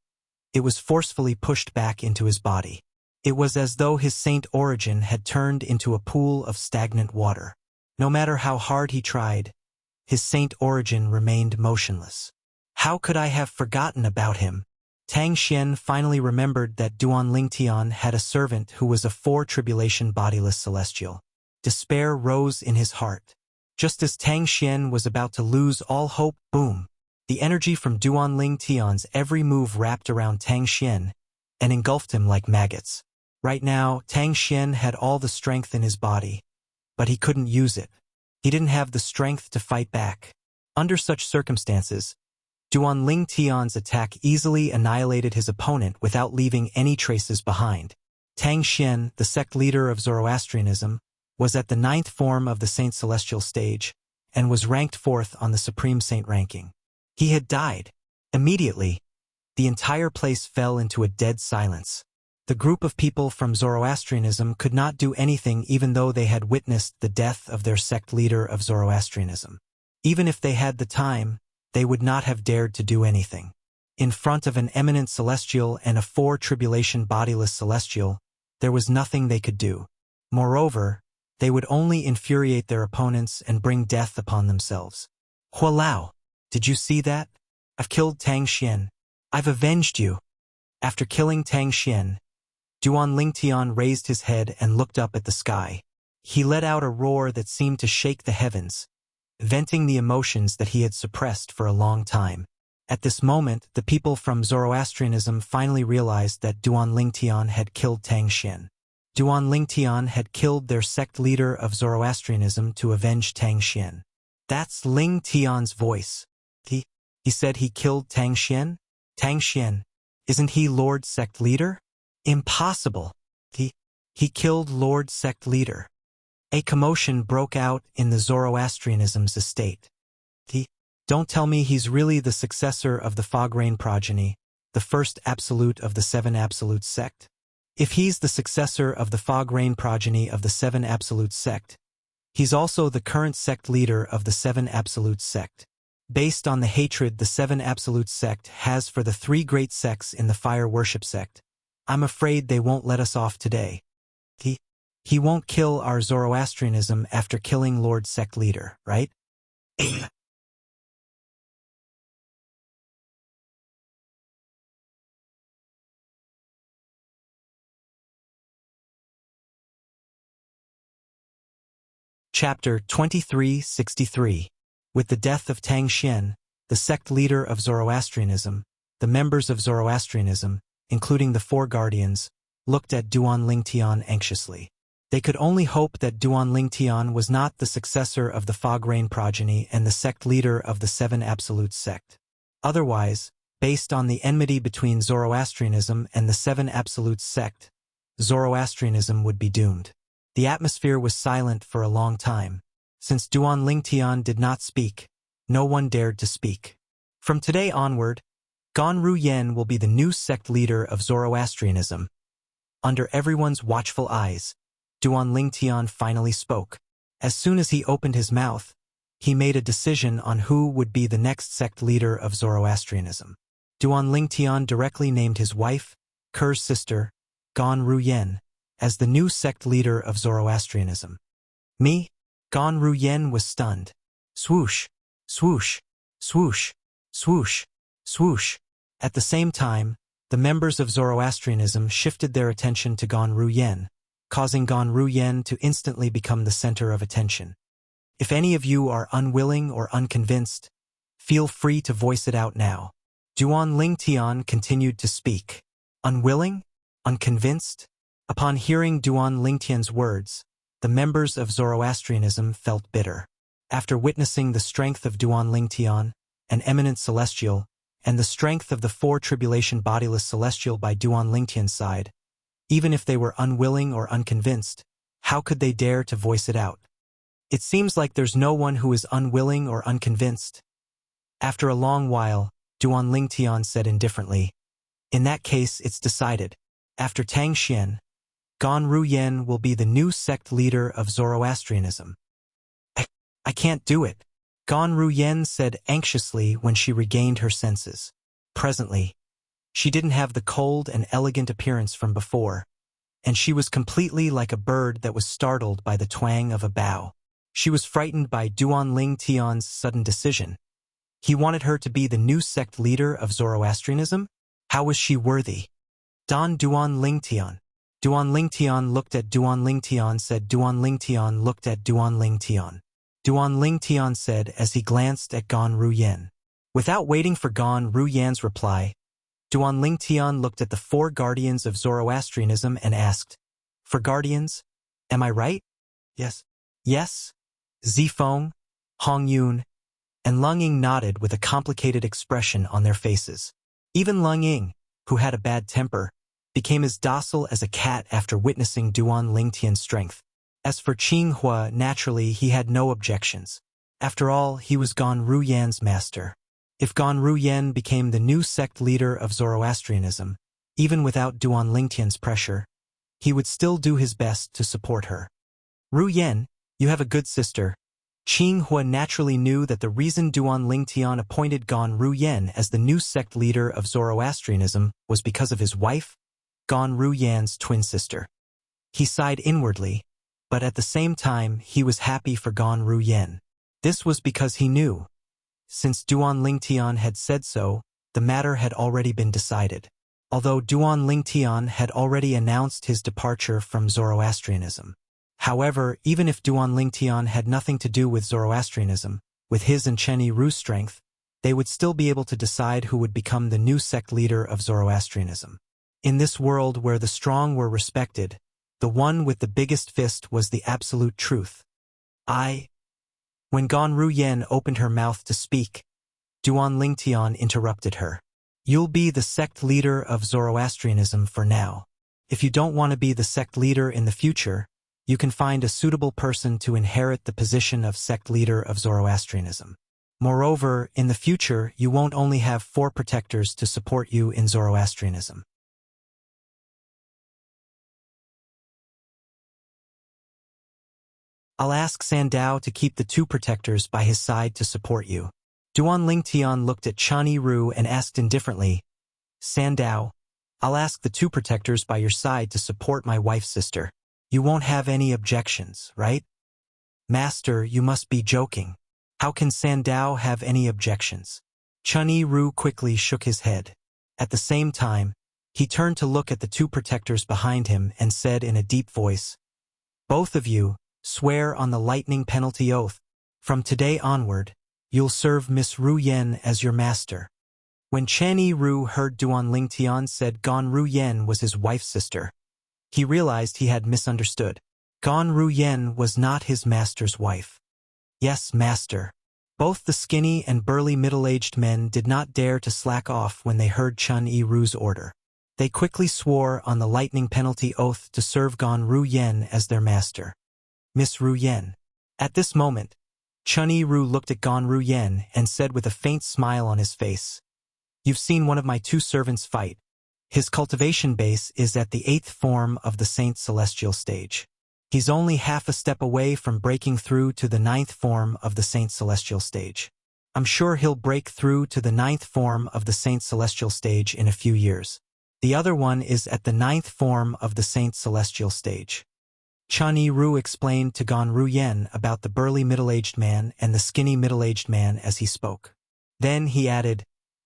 it was forcefully pushed back into his body. It was as though his saint origin had turned into a pool of stagnant water. No matter how hard he tried, his saint origin remained motionless. How could I have forgotten about him? Tang Xian finally remembered that Duan Ling Tian had a servant who was a four-tribulation bodiless celestial. Despair rose in his heart. Just as Tang Xian was about to lose all hope, boom! The energy from Duan Ling Tian's every move wrapped around Tang Xian and engulfed him like maggots. Right now, Tang Xian had all the strength in his body, but he couldn't use it. He didn't have the strength to fight back. Under such circumstances, Duan Ling Tian's attack easily annihilated his opponent without leaving any traces behind. Tang Xian, the sect leader of Zoroastrianism, was at the 9th form of the Saint Celestial stage and was ranked 4th on the Supreme Saint ranking. He had died. Immediately, the entire place fell into a dead silence. The group of people from Zoroastrianism could not do anything even though they had witnessed the death of their sect leader of Zoroastrianism. Even if they had the time, they would not have dared to do anything. In front of an eminent celestial and a four-tribulation bodiless celestial, there was nothing they could do. Moreover, they would only infuriate their opponents and bring death upon themselves. Hualao, did you see that? I've killed Tang Xian. I've avenged you. After killing Tang Xian, Duan Ling Tian raised his head and looked up at the sky. He let out a roar that seemed to shake the heavens, venting the emotions that he had suppressed for a long time. At this moment, the people from Zoroastrianism finally realized that Duan Ling Tian had killed Tang Xian. Duan Ling Tian had killed their sect leader of Zoroastrianism to avenge Tang Xian. That's Ling Tian's voice. He said he killed Tang Xian? Tang Xian, isn't he Lord Sect Leader? Impossible. He killed Lord Sect Leader. A commotion broke out in the Zoroastrianism's estate. Don't tell me he's really the successor of the Fog Rain progeny, the first absolute of the Seven Absolutes sect? If he's the successor of the Fog Rain progeny of the Seven Absolutes sect, he's also the current sect leader of the Seven Absolutes sect. Based on the hatred the Seven Absolutes sect has for the three great sects in the fire worship sect, I'm afraid they won't let us off today. He won't kill our Zoroastrianism after killing Lord Sect Leader, right? Chapter 2363. With the death of Tang Xian, the sect leader of Zoroastrianism, the members of Zoroastrianism, including the Four Guardians, looked at Duan Ling Tian anxiously. They could only hope that Duan Ling Tian was not the successor of the Fog Rain progeny and the sect leader of the Seven Absolutes sect. Otherwise, based on the enmity between Zoroastrianism and the Seven Absolutes sect, Zoroastrianism would be doomed. The atmosphere was silent for a long time. Since Duan Ling Tian did not speak, no one dared to speak. From today onward, Gan Ru Yen will be the new sect leader of Zoroastrianism. Under everyone's watchful eyes, Duan Ling Tian finally spoke. As soon as he opened his mouth, he made a decision on who would be the next sect leader of Zoroastrianism. Duan Ling Tian directly named his wife, Ker's sister, Gan Ru Yen, as the new sect leader of Zoroastrianism. Me? Gan Ruyen was stunned. Swoosh, swoosh, swoosh, swoosh, swoosh. At the same time, the members of Zoroastrianism shifted their attention to Gan Ruyen, causing Gan Ruyen to instantly become the center of attention. If any of you are unwilling or unconvinced, feel free to voice it out now. Duan Lingtian continued to speak. Unwilling? Unconvinced? Upon hearing Duan Lingtian's words, the members of Zoroastrianism felt bitter. After witnessing the strength of Duan Lingtian, an eminent celestial, and the strength of the four tribulation bodiless celestial by Duan Lingtian's side, even if they were unwilling or unconvinced, how could they dare to voice it out? It seems like there's no one who is unwilling or unconvinced. After a long while, Duan Lingtian said indifferently, in that case it's decided. After Tang Xian, Gan Ruyen will be the new sect leader of Zoroastrianism. I can't do it, Gan Ruyen said anxiously when she regained her senses. Presently, she didn't have the cold and elegant appearance from before, and she was completely like a bird that was startled by the twang of a bow. She was frightened by Duan Lingtian's sudden decision. He wanted her to be the new sect leader of Zoroastrianism? How was she worthy? Duan Lingtian. Duan Lingtian looked at Duan Lingtian said Duan Lingtian looked at Duan Lingtian. Duan Lingtian said as he glanced at Gan Ruyen. Without waiting for Gan Ruyen's reply, Duan Lingtian looked at the four guardians of Zoroastrianism and asked, For guardians? Am I right? Yes. Yes? Zifeng, Hong Yun, and Lung Ying nodded with a complicated expression on their faces. Even Lung Ying, who had a bad temper, became as docile as a cat after witnessing Duan Lingtian's strength. As for Qing Hua, naturally he had no objections. After all, he was Gan Ruyen's master. If Gan Ruyen became the new sect leader of Zoroastrianism, even without Duan Lingtian's pressure, he would still do his best to support her. Ruyen, you have a good sister. Qing Hua naturally knew that the reason Duan Lingtian appointed Gan Ruyen as the new sect leader of Zoroastrianism was because of his wife, Gan Ruyen's twin sister. He sighed inwardly, but at the same time he was happy for Gan Ruyen. This was because he knew. Since Duan Lingtian had said so, the matter had already been decided. Although Duan Lingtian had already announced his departure from Zoroastrianism. However, even if Duan Lingtian had nothing to do with Zoroastrianism, with his and Chen Yiru's strength, they would still be able to decide who would become the new sect leader of Zoroastrianism. In this world where the strong were respected, the one with the biggest fist was the absolute truth. When Gan Ruyen opened her mouth to speak, Duan Lingtian interrupted her. You'll be the sect leader of Zoroastrianism for now. If you don't want to be the sect leader in the future, you can find a suitable person to inherit the position of sect leader of Zoroastrianism. Moreover, in the future, you won't only have 4 protectors to support you in Zoroastrianism. I'll ask Sandao to keep the 2 protectors by his side to support you. Duan Lingtian looked at Chen Yiru and asked indifferently, Sandao, I'll ask the 2 protectors by your side to support my wife's sister. You won't have any objections, right? Master, you must be joking. How can Sandao have any objections? Chen Yiru quickly shook his head. At the same time, he turned to look at the 2 protectors behind him and said in a deep voice, Both of you, swear on the lightning penalty oath. From today onward, you'll serve Miss Ruyen as your master. When Chen Yiru heard Duan Lingtian said Gan Ruyen was his wife's sister, he realized he had misunderstood. Gan Ruyen was not his master's wife. Yes, master. Both the skinny and burly middle-aged men did not dare to slack off when they heard Chen Yiru's order. They quickly swore on the lightning penalty oath to serve Gan Ruyen as their master. Miss Ruyen. At this moment, Chen Yiru looked at Gan Ruyen and said with a faint smile on his face, You've seen one of my 2 servants fight. His cultivation base is at the 8th form of the Saint Celestial stage. He's only half a step away from breaking through to the 9th form of the Saint Celestial stage. I'm sure he'll break through to the 9th form of the Saint Celestial stage in a few years. The other one is at the 9th form of the Saint Celestial stage. Chen Yi-ru explained to Gan Ru-yen about the burly middle-aged man and the skinny middle-aged man as he spoke. Then he added,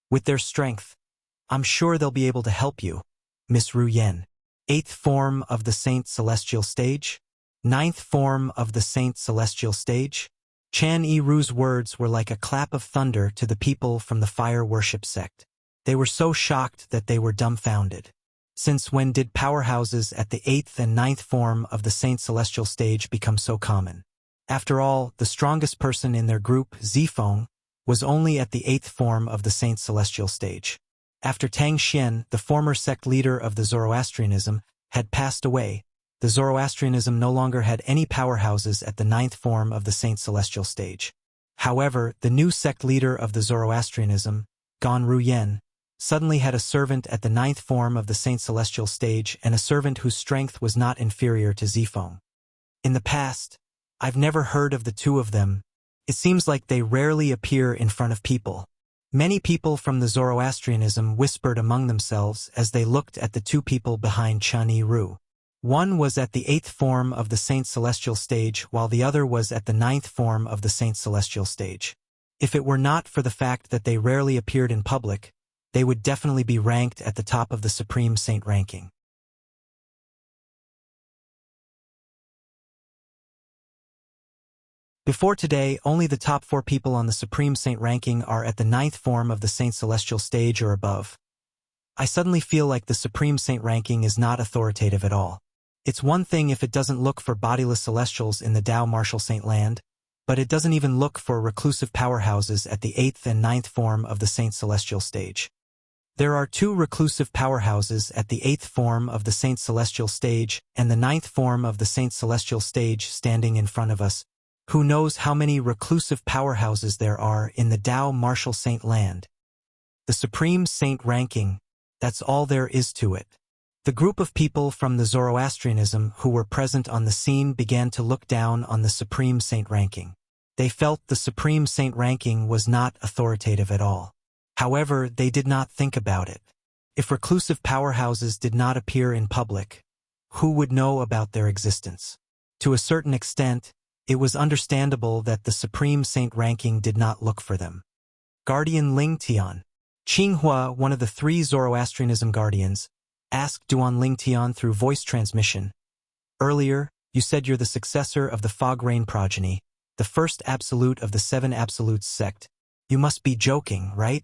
"With their strength, I'm sure they'll be able to help you, Miss Ru-yen." 8th form of the Saint Celestial stage? 9th form of the Saint Celestial stage? Chan Yi-ru's words were like a clap of thunder to the people from the fire worship sect. They were so shocked that they were dumbfounded. Since when did powerhouses at the 8th and 9th form of the Saint Celestial stage become so common? After all, the strongest person in their group, Zifeng, was only at the 8th form of the Saint Celestial stage. After Tang Xian, the former sect leader of the Zoroastrianism, had passed away, the Zoroastrianism no longer had any powerhouses at the 9th form of the Saint Celestial stage. However, the new sect leader of the Zoroastrianism, Gan Ru-yen, suddenly had a servant at the 9th form of the Saint Celestial stage and a servant whose strength was not inferior to Zifeng. In the past, I've never heard of the two of them. It seems like they rarely appear in front of people. Many people from the Zoroastrianism whispered among themselves as they looked at the two people behind Chen Yi-ru. One was at the 8th form of the Saint Celestial stage while the other was at the 9th form of the Saint Celestial stage. If it were not for the fact that they rarely appeared in public, they would definitely be ranked at the top of the Supreme Saint ranking. Before today, only the top 4 people on the Supreme Saint ranking are at the 9th form of the Saint Celestial stage or above. I suddenly feel like the Supreme Saint ranking is not authoritative at all. It's one thing if it doesn't look for bodiless celestials in the Tao Martial Saint land, but it doesn't even look for reclusive powerhouses at the 8th and 9th form of the Saint Celestial stage. There are 2 reclusive powerhouses at the 8th form of the Saint Celestial stage and the 9th form of the Saint Celestial stage standing in front of us. Who knows how many reclusive powerhouses there are in the Tao Martial Saint land? The Supreme Saint ranking, that's all there is to it. The group of people from the Zoroastrianism who were present on the scene began to look down on the Supreme Saint ranking. They felt the Supreme Saint ranking was not authoritative at all. However, they did not think about it. If reclusive powerhouses did not appear in public, who would know about their existence? To a certain extent, it was understandable that the Supreme Saint ranking did not look for them. Guardian Ling Tian. Qinghua, one of the 3 Zoroastrianism guardians, asked Duan Ling Tian through voice transmission. Earlier, you said you're the successor of the Fog Rain progeny, the first absolute of the 7 absolutes sect. You must be joking, right?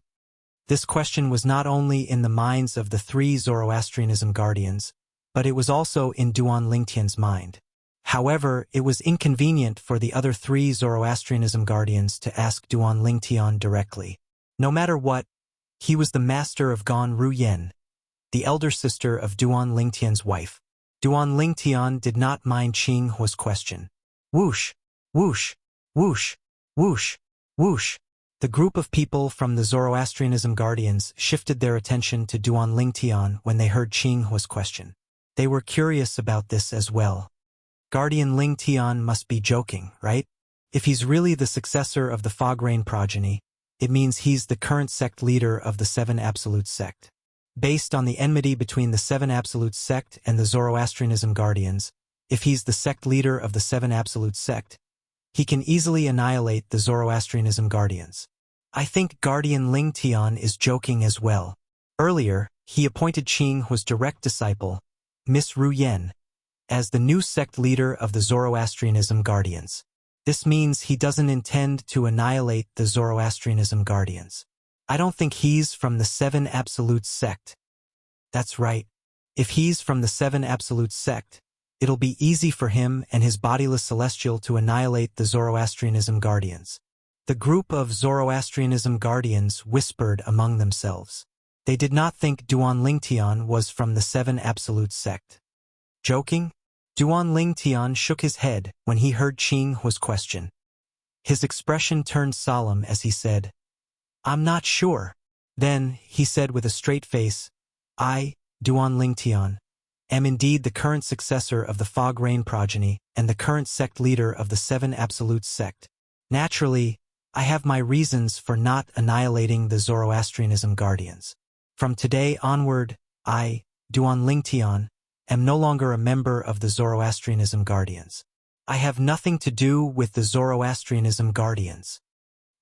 This question was not only in the minds of the 3 Zoroastrianism guardians, but it was also in Duan Ling Tian's mind. However, it was inconvenient for the other 3 Zoroastrianism guardians to ask Duan Ling Tian directly. No matter what, he was the master of Gan Ru-yen, the elder sister of Duan Ling Tian's wife. Duan Ling Tian did not mind Qinghua's question. Whoosh, whoosh, whoosh, whoosh, whoosh. The group of people from the Zoroastrianism guardians shifted their attention to Duan Ling Tian when they heard Qinghua's question. They were curious about this as well. Guardian Ling Tian must be joking, right? If he's really the successor of the Fog Rain progeny, it means he's the current sect leader of the 7 Absolute sect. Based on the enmity between the 7 Absolute sect and the Zoroastrianism guardians, if he's the sect leader of the 7 Absolute sect, he can easily annihilate the Zoroastrianism guardians. I think Guardian Ling Tian is joking as well. Earlier, he appointed Qinghua's direct disciple, Miss Ru-yen, as the new sect leader of the Zoroastrianism guardians. This means he doesn't intend to annihilate the Zoroastrianism guardians. I don't think he's from the 7 Absolute sect. That's right. If he's from the 7 Absolute sect, it'll be easy for him and his bodiless celestial to annihilate the Zoroastrianism guardians. The group of Zoroastrianism guardians whispered among themselves. They did not think Duan Ling Tian was from the 7 Absolute sect. Joking? Duan Ling Tian shook his head when he heard Qinghua's question. His expression turned solemn as he said, "I'm not sure." Then, he said with a straight face, "I, Duan Ling Tian, am indeed the current successor of the Fog Rain progeny and the current sect leader of the 7 Absolute sect. Naturally, I have my reasons for not annihilating the Zoroastrianism guardians. From today onward, I, Duan Lingtian, am no longer a member of the Zoroastrianism Guardians. I have nothing to do with the Zoroastrianism Guardians.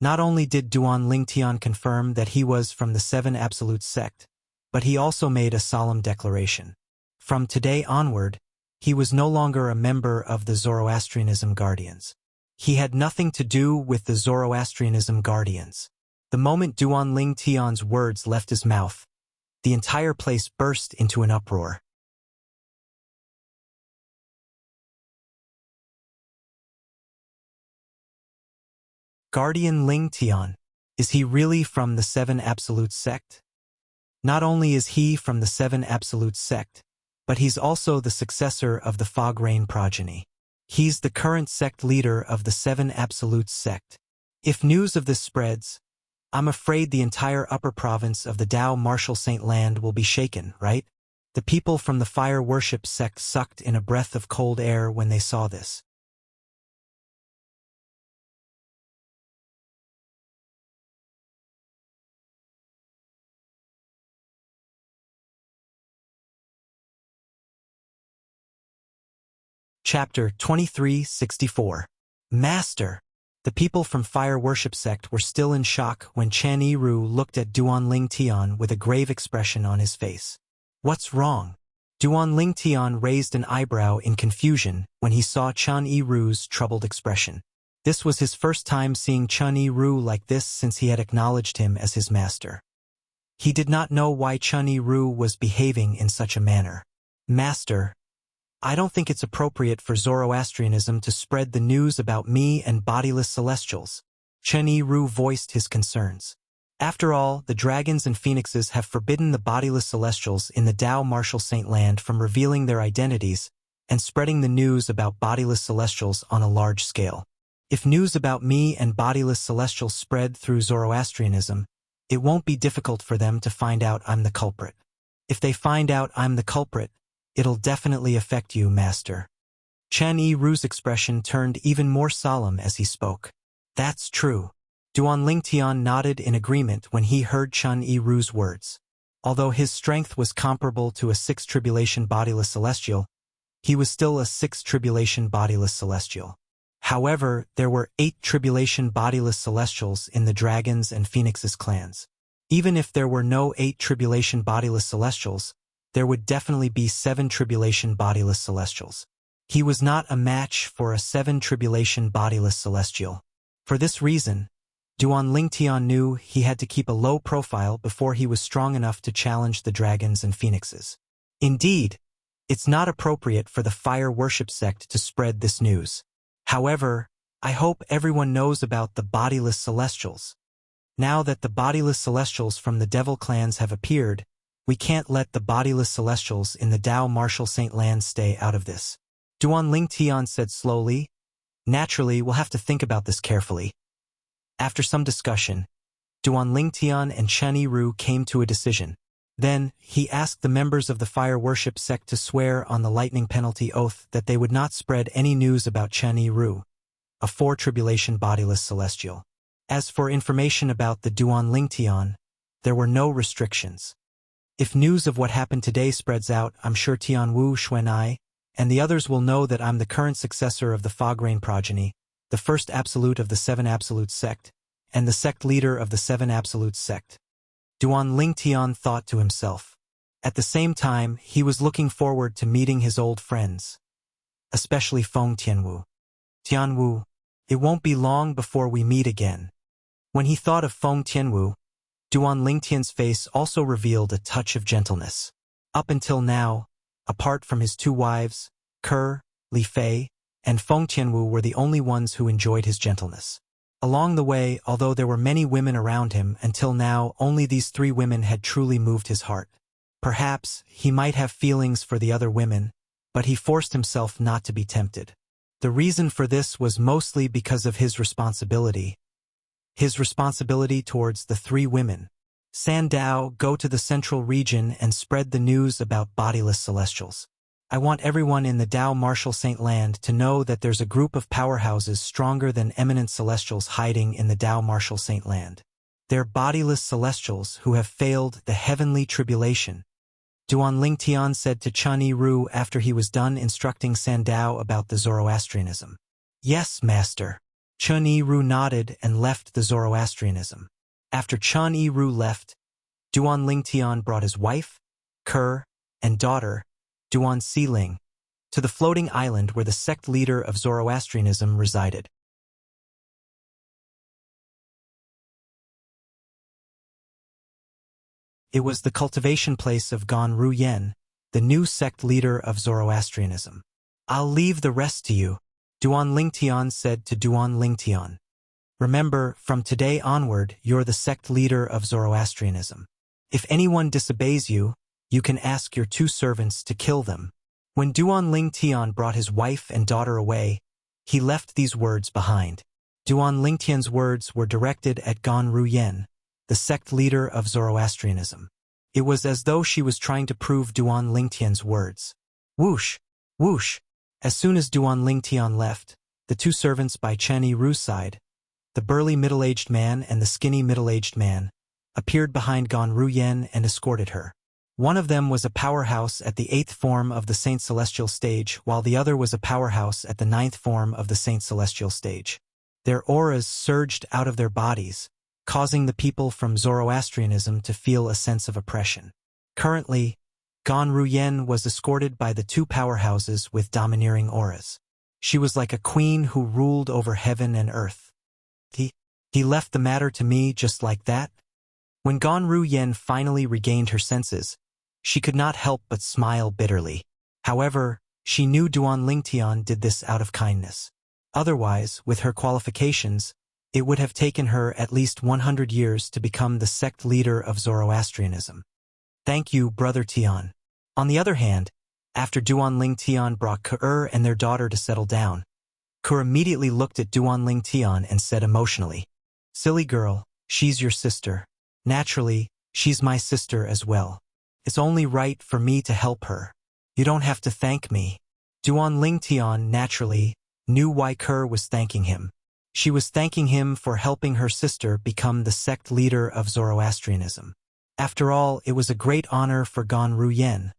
Not only did Duan Lingtian confirm that he was from the Seven Absolute Sect, but he also made a solemn declaration. From today onward, he was no longer a member of the Zoroastrianism Guardians. He had nothing to do with the Zoroastrianism Guardians. The moment Duan Lingtian's words left his mouth, the entire place burst into an uproar. Guardian Lingtian, is he really from the Seven Absolute Sect? Not only is he from the Seven Absolute Sect, but he's also the successor of the Fog Rain progeny. He's the current sect leader of the Seven Absolute Sect. If news of this spreads, I'm afraid the entire upper province of the Dao Martial Saint Land will be shaken, right? The people from the fire worship sect sucked in a breath of cold air when they saw this. Chapter 2364. Master! The people from Fire Worship Sect were still in shock when Chen Yiru looked at Duan Lingtian with a grave expression on his face. What's wrong? Duan Lingtian raised an eyebrow in confusion when he saw Chen Yiru's troubled expression. This was his first time seeing Chen Yiru like this since he had acknowledged him as his master. He did not know why Chen Yiru was behaving in such a manner. Master, I don't think it's appropriate for Zoroastrianism to spread the news about me and bodiless celestials. Chen Yiru voiced his concerns. After all, the dragons and phoenixes have forbidden the bodiless celestials in the Dao Martial Saint Land from revealing their identities and spreading the news about bodiless celestials on a large scale. If news about me and bodiless celestials spread through Zoroastrianism, it won't be difficult for them to find out I'm the culprit. If they find out I'm the culprit, it'll definitely affect you, Master. Chen Yiru's expression turned even more solemn as he spoke. That's true. Duan Lingtian nodded in agreement when he heard Chen Yiru's words. Although his strength was comparable to a sixth tribulation bodiless celestial, he was still a sixth tribulation bodiless celestial. However, there were 8 tribulation bodiless celestials in the dragons and phoenixes clans. Even if there were no 8 tribulation bodiless celestials, there would definitely be 7 tribulation bodiless celestials. He was not a match for a 7 tribulation bodiless celestial. For this reason, Duan Lingtian knew he had to keep a low profile before he was strong enough to challenge the dragons and phoenixes. Indeed, it's not appropriate for the fire worship sect to spread this news. However, I hope everyone knows about the bodiless celestials. Now that the bodiless celestials from the devil clans have appeared, we can't let the bodiless celestials in the Dao Martial Saint Land stay out of this. Duan Lingtian said slowly, Naturally, we'll have to think about this carefully. After some discussion, Duan Lingtian and Chen Yiru came to a decision. Then, he asked the members of the fire worship sect to swear on the lightning penalty oath that they would not spread any news about Chen Yiru, a 4 tribulation bodiless celestial. As for information about the Duan Lingtian, there were no restrictions. If news of what happened today spreads out, I'm sure Tianwu Xuanai and the others will know that I'm the current successor of the Fog Rain progeny, the first absolute of the 7 Absolute Sect, and the sect leader of the 7 Absolute Sect. Duan Lingtian thought to himself. At the same time, he was looking forward to meeting his old friends, especially Feng Tianwu. Tianwu, it won't be long before we meet again. When he thought of Feng Tianwu, Duan Lingtian's face also revealed a touch of gentleness. Up until now, apart from his 2 wives, Ke, Li Fei, and Feng Tianwu were the only ones who enjoyed his gentleness. Along the way, although there were many women around him, until now only these 3 women had truly moved his heart. Perhaps he might have feelings for the other women, but he forced himself not to be tempted. The reason for this was mostly because of his responsibility. His responsibility towards the 3 women. Sandao, go to the central region and spread the news about bodiless celestials. I want everyone in the Dao Martial Saint Land to know that there's a group of powerhouses stronger than eminent celestials hiding in the Dao Martial Saint Land. They're bodiless celestials who have failed the heavenly tribulation. Duan Lingtian said to Chun Yi-ru after he was done instructing Sandao about the Zoroastrianism. Yes, master. Chun Yi-ru nodded and left the Zoroastrianism. After Chun Yi-ru left, Duan Lingtian brought his wife, Ker, and daughter, Duan Siling, to the floating island where the sect leader of Zoroastrianism resided. It was the cultivation place of Gon Ruyen, the new sect leader of Zoroastrianism. I'll leave the rest to you, Duan Lingtian said to Duan Lingtian. Remember, from today onward, you're the sect leader of Zoroastrianism. If anyone disobeys you, you can ask your 2 servants to kill them. When Duan Lingtian brought his wife and daughter away, he left these words behind. Duan Lingtian's words were directed at Gon Ruyen, the sect leader of Zoroastrianism. It was as though she was trying to prove Duan Lingtian's words. Whoosh! Whoosh! As soon as Duan Lingtian left, the 2 servants by Chun Yi-ru's side, the burly middle-aged man and the skinny middle-aged man, appeared behind Gon Ruyen and escorted her. One of them was a powerhouse at the 8th form of the Saint Celestial stage, while the other was a powerhouse at the 9th form of the Saint Celestial stage. Their auras surged out of their bodies, causing the people from Zoroastrianism to feel a sense of oppression. Currently, Gon Ruyen was escorted by the 2 powerhouses with domineering auras. She was like a queen who ruled over heaven and earth. He left the matter to me just like that? When Gon Ruyen finally regained her senses, she could not help but smile bitterly. However, she knew Duan Lingtian did this out of kindness. Otherwise, with her qualifications, it would have taken her at least 100 years to become the sect leader of Zoroastrianism. Thank you, Brother Tian. On the other hand, after Duan Lingtian brought Ker and their daughter to settle down, Ker immediately looked at Duan Lingtian and said emotionally, "Silly girl, she's your sister. Naturally, she's my sister as well. It's only right for me to help her. You don't have to thank me." Duan Lingtian naturally knew why Ker was thanking him. She was thanking him for helping her sister become the sect leader of Zoroastrianism. After all, it was a great honor for Gon Ruyen,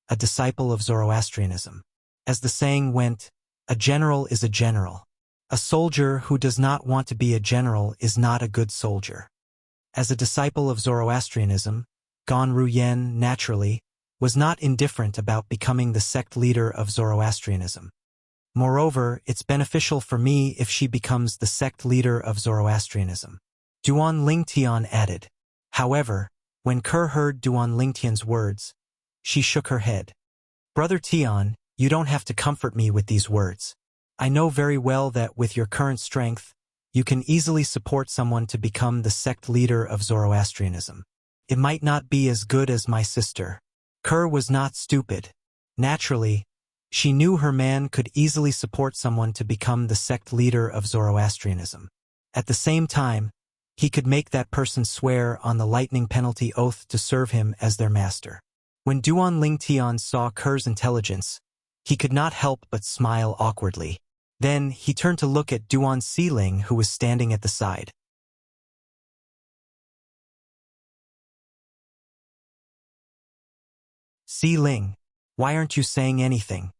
a disciple of Zoroastrianism. As the saying went, a general is a general. A soldier who does not want to be a general is not a good soldier. As a disciple of Zoroastrianism, Gon Ruyen, naturally, was not indifferent about becoming the sect leader of Zoroastrianism. Moreover, it's beneficial for me if she becomes the sect leader of Zoroastrianism. Duan Lingtian added. However, when Ker heard Duan Lingtian's words, she shook her head. Brother Tian, you don't have to comfort me with these words. I know very well that with your current strength, you can easily support someone to become the sect leader of Zoroastrianism. It might not be as good as my sister. Ker was not stupid. Naturally, she knew her man could easily support someone to become the sect leader of Zoroastrianism. At the same time, he could make that person swear on the lightning penalty oath to serve him as their master. When Duan Lingtian saw Ker's intelligence, he could not help but smile awkwardly. Then he turned to look at Duan Siling, who was standing at the side. Siling, why aren't you saying anything?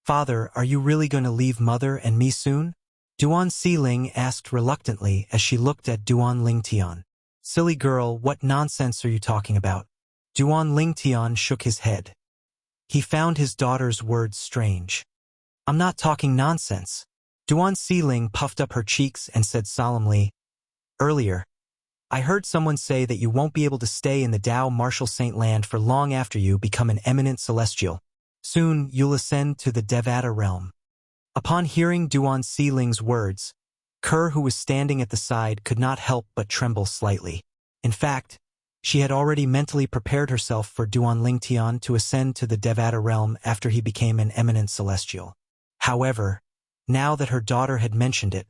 Father, are you really going to leave Mother and me soon? Duan Siling asked reluctantly as she looked at Duan Lingtian. Silly girl, what nonsense are you talking about? Duan Lingtian shook his head. He found his daughter's words strange. I'm not talking nonsense. Duan Siling puffed up her cheeks and said solemnly, Earlier, I heard someone say that you won't be able to stay in the Tao Martial Saint Land for long after you become an eminent celestial. Soon, you'll ascend to the Devata realm. Upon hearing Duan Siling's words, Ker, who was standing at the side, could not help but tremble slightly. In fact, she had already mentally prepared herself for Duan Lingtian to ascend to the Devata realm after he became an eminent celestial. However, now that her daughter had mentioned it,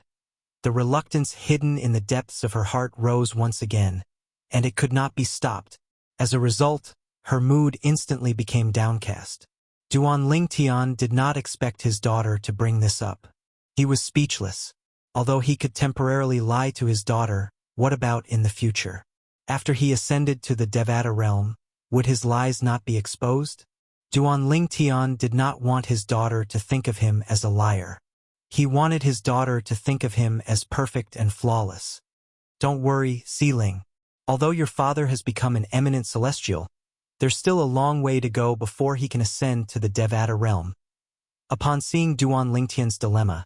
the reluctance hidden in the depths of her heart rose once again, and it could not be stopped. As a result, her mood instantly became downcast. Duan Lingtian did not expect his daughter to bring this up. He was speechless. Although he could temporarily lie to his daughter, what about in the future? After he ascended to the Devata realm, would his lies not be exposed? Duan Lingtian did not want his daughter to think of him as a liar. He wanted his daughter to think of him as perfect and flawless. Don't worry, Xiling. Although your father has become an eminent celestial, there's still a long way to go before he can ascend to the Devata realm. Upon seeing Duan Lingtian's dilemma,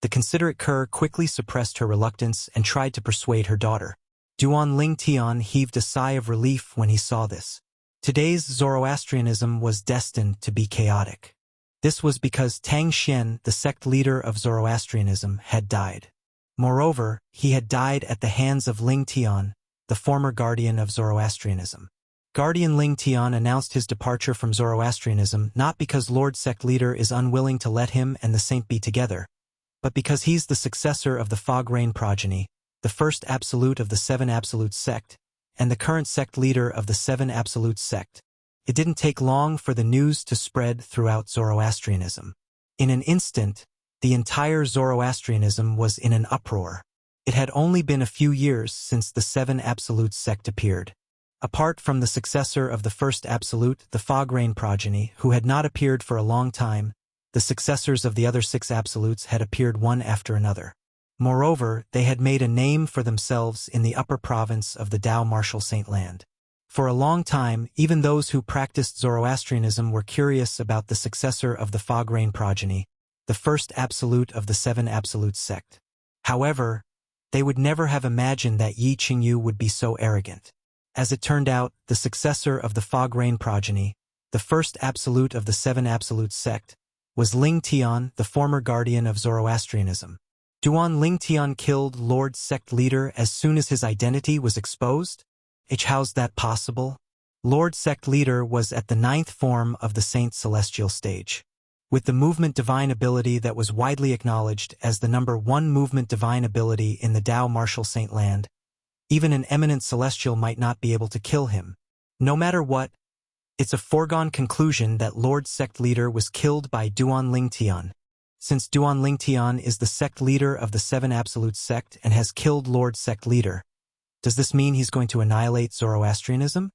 the considerate Kerr quickly suppressed her reluctance and tried to persuade her daughter. Duan Lingtian heaved a sigh of relief when he saw this. Today's Zoroastrianism was destined to be chaotic. This was because Tang Xian, the sect leader of Zoroastrianism, had died. Moreover, he had died at the hands of Lingtian, the former guardian of Zoroastrianism. Guardian Lingtian announced his departure from Zoroastrianism not because Lord Sect Leader is unwilling to let him and the saint be together, but because he's the successor of the Fog Rain progeny, the first absolute of the Seven Absolute sect, and the current sect leader of the Seven Absolute sect. It didn't take long for the news to spread throughout Zoroastrianism. In an instant, the entire Zoroastrianism was in an uproar. It had only been a few years since the Seven Absolute sect appeared. Apart from the successor of the first absolute, the Fog Rain progeny, who had not appeared for a long time, the successors of the other six absolutes had appeared one after another. Moreover, they had made a name for themselves in the upper province of the Dao Martial Saint Land. For a long time, even those who practiced Zoroastrianism were curious about the successor of the Fog Rain progeny, the first absolute of the Seven Absolute sect. However, they would never have imagined that Yi Qingyu would be so arrogant. As it turned out, the successor of the Fog Rain progeny, the first absolute of the Seven Absolute sect, was Ling Tian, the former guardian of Zoroastrianism. Duan Lingtian killed Lord Sect Leader as soon as his identity was exposed? How's that possible? Lord Sect Leader was at the 9th form of the Saint Celestial stage. With the movement divine ability that was widely acknowledged as the number 1 movement divine ability in the Dao Martial Saint Land, even an eminent celestial might not be able to kill him. No matter what, it's a foregone conclusion that Lord Sect Leader was killed by Duan Lingtian. Since Duan Lingtian is the sect leader of the Seven Absolute sect and has killed Lord Sect Leader, does this mean he's going to annihilate Zoroastrianism?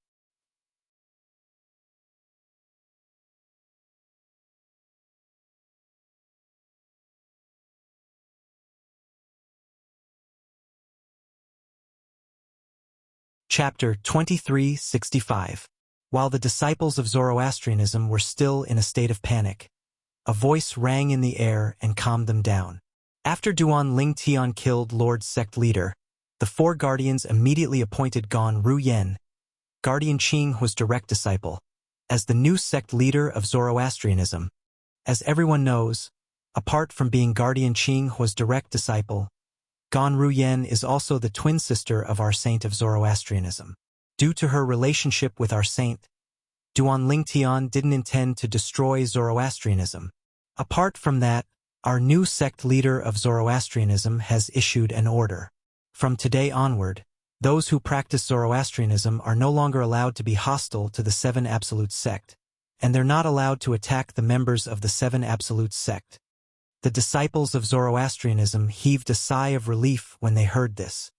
Chapter 2365. While the disciples of Zoroastrianism were still in a state of panic, a voice rang in the air and calmed them down. After Duan Lingtian killed Lord Sect Leader, the 4 guardians immediately appointed Gan Ruyen, Guardian Qinghua's direct disciple, as the new sect leader of Zoroastrianism. As everyone knows, apart from being Guardian Qinghua's direct disciple, Gan Ruyen is also the twin sister of our saint of Zoroastrianism. Due to her relationship with our saint, Duan Lingtian didn't intend to destroy Zoroastrianism. Apart from that, our new sect leader of Zoroastrianism has issued an order. From today onward, those who practice Zoroastrianism are no longer allowed to be hostile to the Seven Absolute sect, and they're not allowed to attack the members of the Seven Absolute sect. The disciples of Zoroastrianism heaved a sigh of relief when they heard this.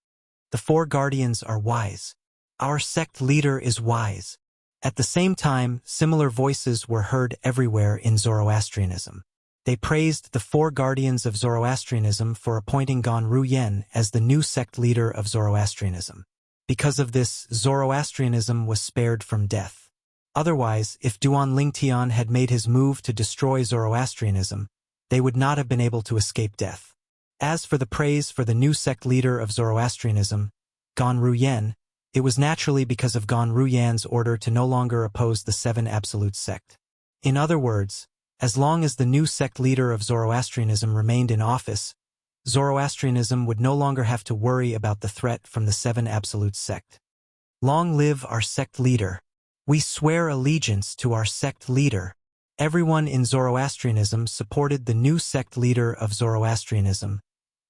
The 4 guardians are wise. Our sect leader is wise. At the same time, similar voices were heard everywhere in Zoroastrianism. They praised the 4 guardians of Zoroastrianism for appointing Gan Ruyen as the new sect leader of Zoroastrianism. Because of this, Zoroastrianism was spared from death. Otherwise, if Duan Lingtian had made his move to destroy Zoroastrianism, they would not have been able to escape death. As for the praise for the new sect leader of Zoroastrianism, Gan Ruyen, it was naturally because of Gan Ruyen's order to no longer oppose the Seven Absolute sect. In other words, as long as the new sect leader of Zoroastrianism remained in office, Zoroastrianism would no longer have to worry about the threat from the Seven Absolute sect. Long live our sect leader. We swear allegiance to our sect leader. Everyone in Zoroastrianism supported the new sect leader of Zoroastrianism,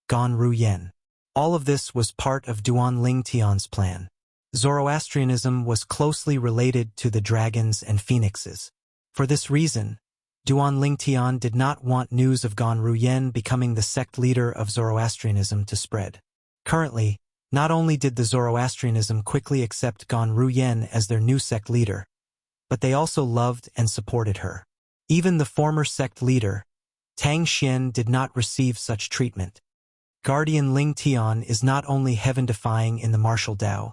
Gan Ruyen. All of this was part of Duan Lingtian's plan. Zoroastrianism was closely related to the dragons and phoenixes. For this reason, Duan Lingtian did not want news of Gan Ruyen becoming the sect leader of Zoroastrianism to spread. Currently, not only did the Zoroastrianism quickly accept Gan Ruyen as their new sect leader, but they also loved and supported her. Even the former sect leader, Tang Xian, did not receive such treatment. Guardian Ling Tian is not only heaven-defying in the martial Tao,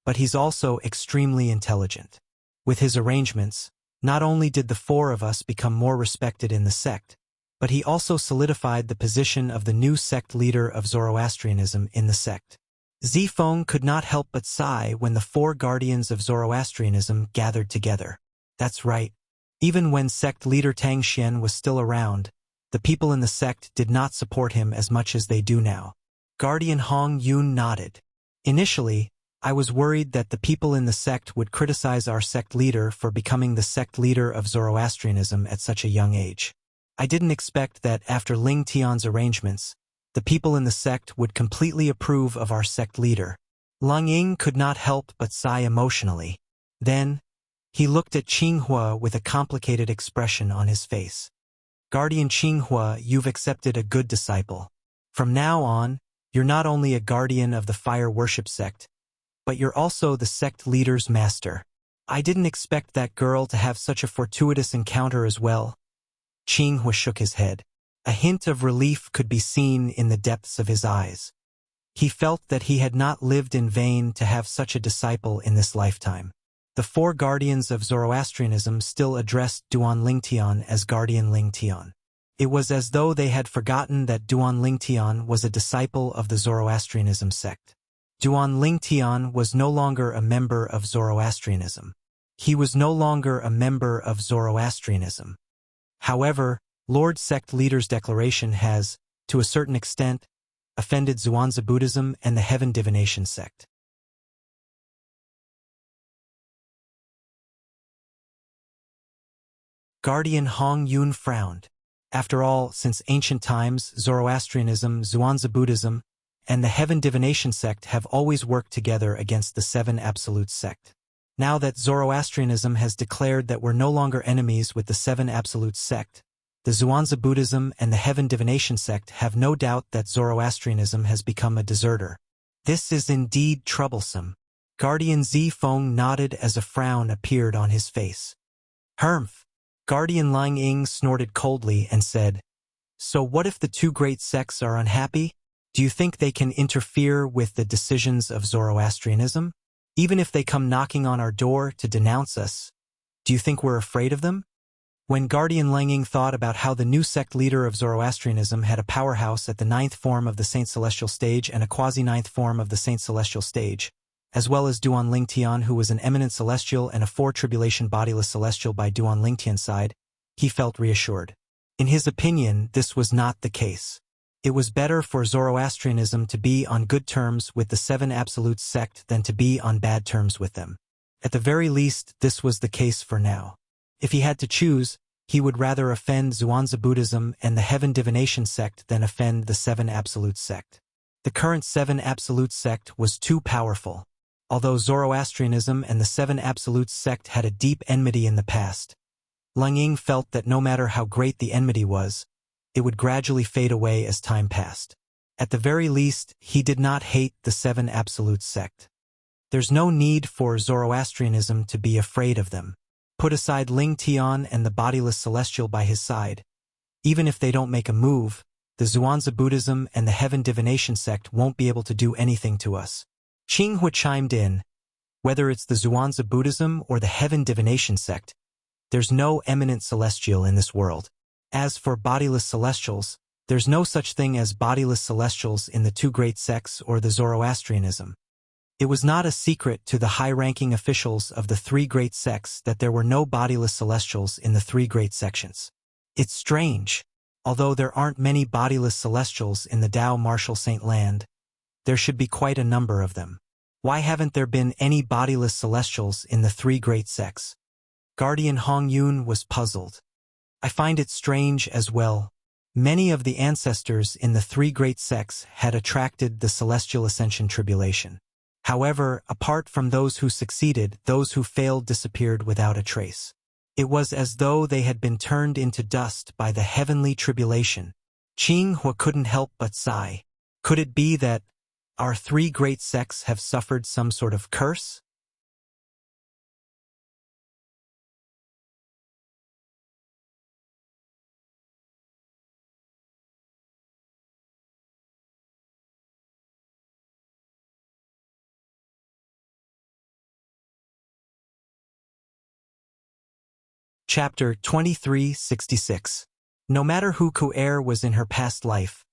but he's also extremely intelligent. With his arrangements, not only did the four of us become more respected in the sect, but he also solidified the position of the new sect leader of Zoroastrianism in the sect. Zifeng could not help but sigh when the four guardians of Zoroastrianism gathered together. That's right. Even when sect leader Tang Xian was still around, the people in the sect did not support him as much as they do now. Guardian Hong Yun nodded. Initially, I was worried that the people in the sect would criticize our sect leader for becoming the sect leader of Zoroastrianism at such a young age. I didn't expect that after Ling Tian's arrangements, the people in the sect would completely approve of our sect leader. Lang Ying could not help but sigh emotionally. Then, he looked at Qinghua with a complicated expression on his face. Guardian Qinghua, you've accepted a good disciple. From now on, you're not only a guardian of the fire worship sect, but you're also the sect leader's master. I didn't expect that girl to have such a fortuitous encounter as well. Qinghua shook his head. A hint of relief could be seen in the depths of his eyes. He felt that he had not lived in vain to have such a disciple in this lifetime. The four guardians of Zoroastrianism still addressed Duan Lingtian as Guardian Lingtian. It was as though they had forgotten that Duan Lingtian was a disciple of the Zoroastrianism sect. Duan Lingtian was no longer a member of Zoroastrianism. He was no longer a member of Zoroastrianism. However, Lord Sect Leader's declaration has, to a certain extent, offended Zhuangzi Buddhism and the Heaven Divination sect. Guardian Hong Yun frowned. After all, since ancient times, Zoroastrianism, Zhuangzi Buddhism, and the Heaven Divination sect have always worked together against the Seven Absolutes sect. Now that Zoroastrianism has declared that we're no longer enemies with the Seven Absolutes sect, the Zhuangzi Buddhism and the Heaven Divination sect have no doubt that Zoroastrianism has become a deserter. This is indeed troublesome. Guardian Zifeng nodded as a frown appeared on his face. Humph! Guardian Lang Ying snorted coldly and said, So what if the two great sects are unhappy? Do you think they can interfere with the decisions of Zoroastrianism? Even if they come knocking on our door to denounce us, do you think we're afraid of them? When Guardian Lang Ying thought about how the new sect leader of Zoroastrianism had a powerhouse at the 9th form of the Saint Celestial stage and a quasi-9th form of the Saint Celestial stage, as well as Duan Lingtian, who was an eminent celestial and a four-tribulation bodiless celestial by Duan Lingtian's side, he felt reassured. In his opinion, this was not the case. It was better for Zoroastrianism to be on good terms with the Seven Absolutes sect than to be on bad terms with them. At the very least, this was the case for now. If he had to choose, he would rather offend Zhuangzi Buddhism and the Heaven Divination sect than offend the Seven Absolutes sect. The current Seven Absolutes sect was too powerful. Although Zoroastrianism and the Seven Absolutes sect had a deep enmity in the past, Lang Ying felt that no matter how great the enmity was, it would gradually fade away as time passed. At the very least, he did not hate the Seven Absolutes sect. There's no need for Zoroastrianism to be afraid of them. Put aside Ling Tian and the bodiless celestial by his side. Even if they don't make a move, the Zhuangzi Buddhism and the Heaven Divination sect won't be able to do anything to us. Qinghua chimed in, whether it's the Zhuangzi Buddhism or the Heaven Divination sect, there's no eminent celestial in this world. As for bodiless celestials, there's no such thing as bodiless celestials in the two great sects or the Zoroastrianism. It was not a secret to the high-ranking officials of the three great sects that there were no bodiless celestials in the three great sections. It's strange. Although there aren't many bodiless celestials in the Tao Martial Saint Land, there should be quite a number of them. Why haven't there been any bodiless celestials in the three great sects? Guardian Hong Yun was puzzled. I find it strange as well. Many of the ancestors in the three great sects had attracted the Celestial Ascension Tribulation. However, apart from those who succeeded, those who failed disappeared without a trace. It was as though they had been turned into dust by the heavenly tribulation. Qinghua couldn't help but sigh. Could it be that our three great sects have suffered some sort of curse? Chapter 2366. No matter who Ku-er was in her past life,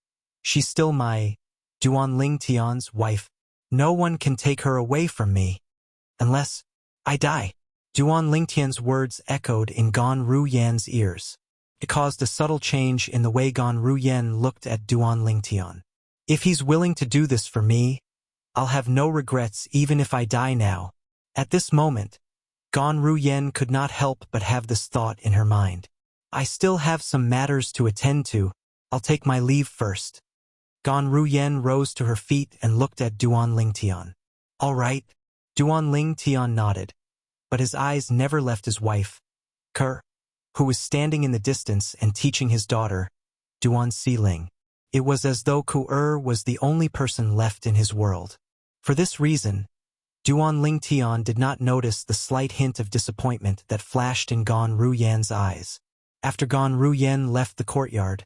she's still my Duan Ling Tian's wife. No one can take her away from me. Unless I die. Duan Lingtian's words echoed in Gan Ruyan's ears. It caused a subtle change in the way Gan Ruyan looked at Duan Lingtian. If he's willing to do this for me, I'll have no regrets even if I die now. At this moment, Gan Ruyan could not help but have this thought in her mind. I still have some matters to attend to. I'll take my leave first. Gan Ruyan rose to her feet and looked at Duan Lingtian. All right. Duan Lingtian nodded, but his eyes never left his wife, Ker, who was standing in the distance and teaching his daughter, Duan Siling. It was as though Ku-er was the only person left in his world. For this reason, Duan Lingtian did not notice the slight hint of disappointment that flashed in Gan Ruyan's eyes. After Gan Ruyan left the courtyard,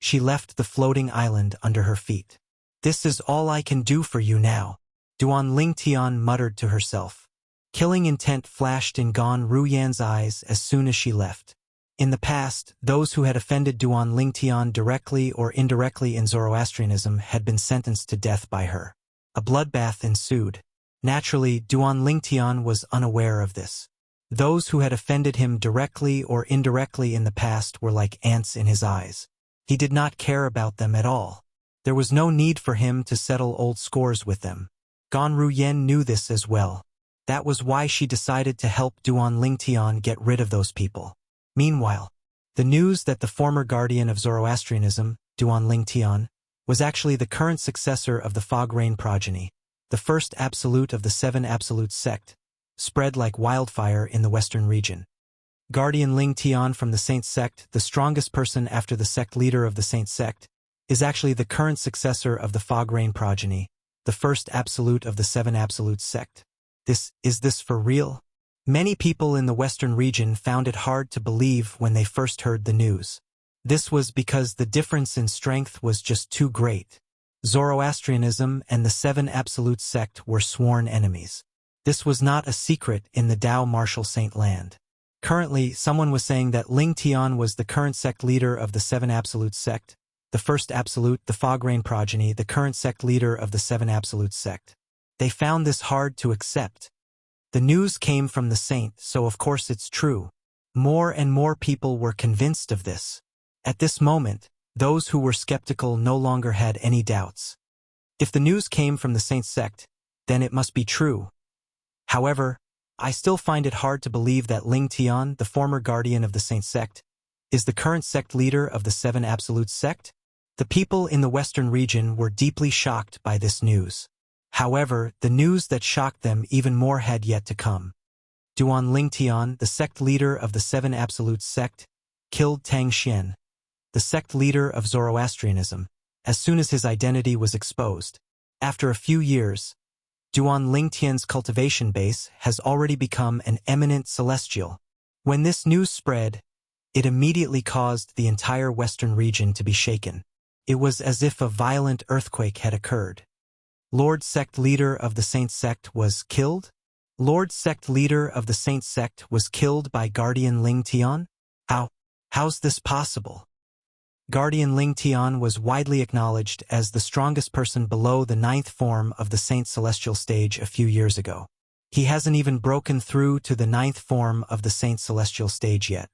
she left the floating island under her feet. This is all I can do for you now, Duan Lingtian muttered to herself. Killing intent flashed in Gan Ruyan's eyes as soon as she left. In the past, those who had offended Duan Lingtian directly or indirectly in Zoroastrianism had been sentenced to death by her. A bloodbath ensued. Naturally, Duan Lingtian was unaware of this. Those who had offended him directly or indirectly in the past were like ants in his eyes. He did not care about them at all. There was no need for him to settle old scores with them. Gan Ruyan knew this as well. That was why she decided to help Duan Lingtian get rid of those people. Meanwhile, the news that the former guardian of Zoroastrianism, Duan Lingtian, was actually the current successor of the Fog Rain progeny, the first absolute of the Seven Absolute sect, spread like wildfire in the western region. Guardian Lingtian from the Saint sect, the strongest person after the sect leader of the Saint sect, is actually the current successor of the Fog Rain progeny, the first absolute of the Seven Absolute sect. Is this for real? Many people in the western region found it hard to believe when they first heard the news. This was because the difference in strength was just too great. Zoroastrianism and the Seven Absolute sect were sworn enemies. This was not a secret in the Tao Martial Saint land. Currently, someone was saying that Lingtian was the current sect leader of the Seven Absolute sect, the first absolute, the Fog Rain progeny, the current sect leader of the Seven Absolute sect. They found this hard to accept. The news came from the saint, so of course it's true. More and more people were convinced of this. At this moment, those who were skeptical no longer had any doubts. If the news came from the saint sect, then it must be true. However, I still find it hard to believe that Lingtian, the former guardian of the saint sect, is the current sect leader of the Seven Absolute sect. The people in the western region were deeply shocked by this news. However, the news that shocked them even more had yet to come. Duan Lingtian, the sect leader of the Seven Absolute sect, killed Tang Xian, the sect leader of Zoroastrianism, as soon as his identity was exposed. After a few years, Duan Lingtian's cultivation base has already become an eminent celestial. When this news spread, it immediately caused the entire western region to be shaken. It was as if a violent earthquake had occurred. Lord Sect Leader of the Saint Sect was killed? Lord Sect Leader of the Saint Sect was killed by Guardian Lingtian? How's this possible? Guardian Lingtian was widely acknowledged as the strongest person below the 9th form of the Saint Celestial stage a few years ago. He hasn't even broken through to the 9th form of the Saint Celestial stage yet.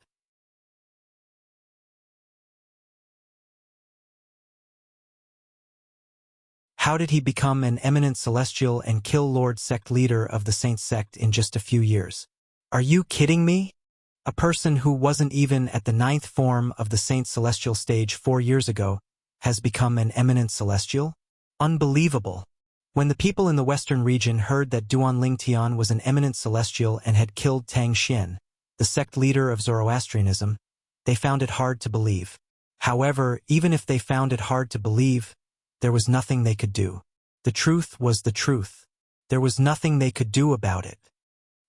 How did he become an eminent celestial and kill Lord Sect Leader of the Saint Sect in just a few years? Are you kidding me? A person who wasn't even at the 9th form of the Saint Celestial stage 4 years ago has become an eminent celestial? Unbelievable. When the people in the western region heard that Duan Lingtian was an eminent celestial and had killed Tang Xian, the sect leader of Zoroastrianism, they found it hard to believe. However, even if they found it hard to believe, there was nothing they could do. The truth was the truth. There was nothing they could do about it.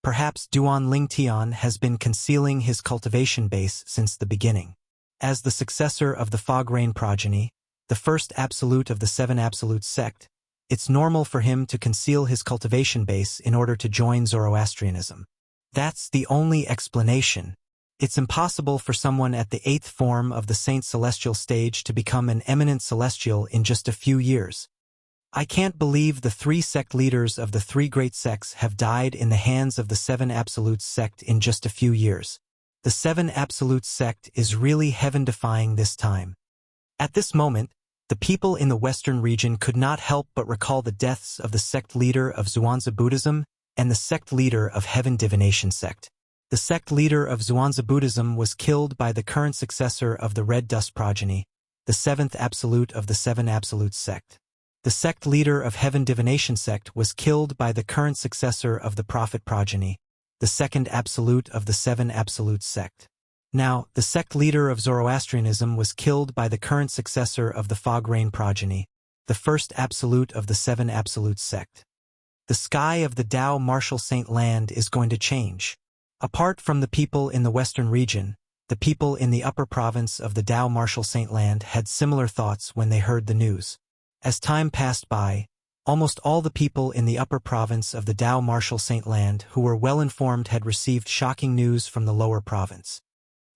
Perhaps Duan Lingtian has been concealing his cultivation base since the beginning. As the successor of the Fog Rain progeny, the first absolute of the Seven Absolute sect, it's normal for him to conceal his cultivation base in order to join Zoroastrianism. That's the only explanation. It's impossible for someone at the 8th form of the Saint Celestial stage to become an eminent celestial in just a few years. I can't believe the 3 sect leaders of the 3 great sects have died in the hands of the 7 Absolutes sect in just a few years. The 7 Absolutes sect is really heaven-defying this time. At this moment, the people in the Western region could not help but recall the deaths of the sect leader of Zhuangzi Buddhism and the sect leader of Heaven Divination sect. The sect leader of Zhuangzi Buddhism was killed by the current successor of the Red Dust progeny, the 7th Absolute of the 7 Absolute sect. The sect leader of Heaven Divination sect was killed by the current successor of the Prophet progeny, the 2nd Absolute of the 7 Absolute sect. Now, the sect leader of Zoroastrianism was killed by the current successor of the Fog Rain progeny, the 1st Absolute of the 7 Absolute sect. The sky of the Tao Martial Saint Land is going to change. Apart from the people in the Western region, the people in the upper province of the Tao Martial Saint Land had similar thoughts when they heard the news. As time passed by, almost all the people in the upper province of the Tao Martial Saint Land who were well-informed had received shocking news from the lower province.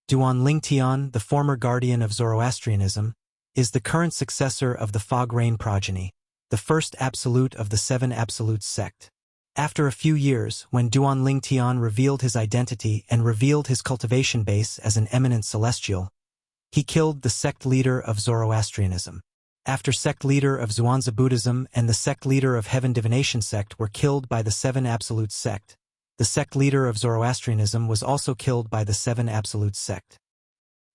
Duan Lingtian, the former guardian of Zoroastrianism, is the current successor of the Fog Rain progeny, the 1st Absolute of the 7 Absolute sect. After a few years, when Duan Lingtian revealed his identity and revealed his cultivation base as an eminent celestial, he killed the sect leader of Zoroastrianism. After sect leader of Zhuangzi Buddhism and the sect leader of Heaven Divination sect were killed by the 7 Absolute sect, the sect leader of Zoroastrianism was also killed by the 7 Absolute sect.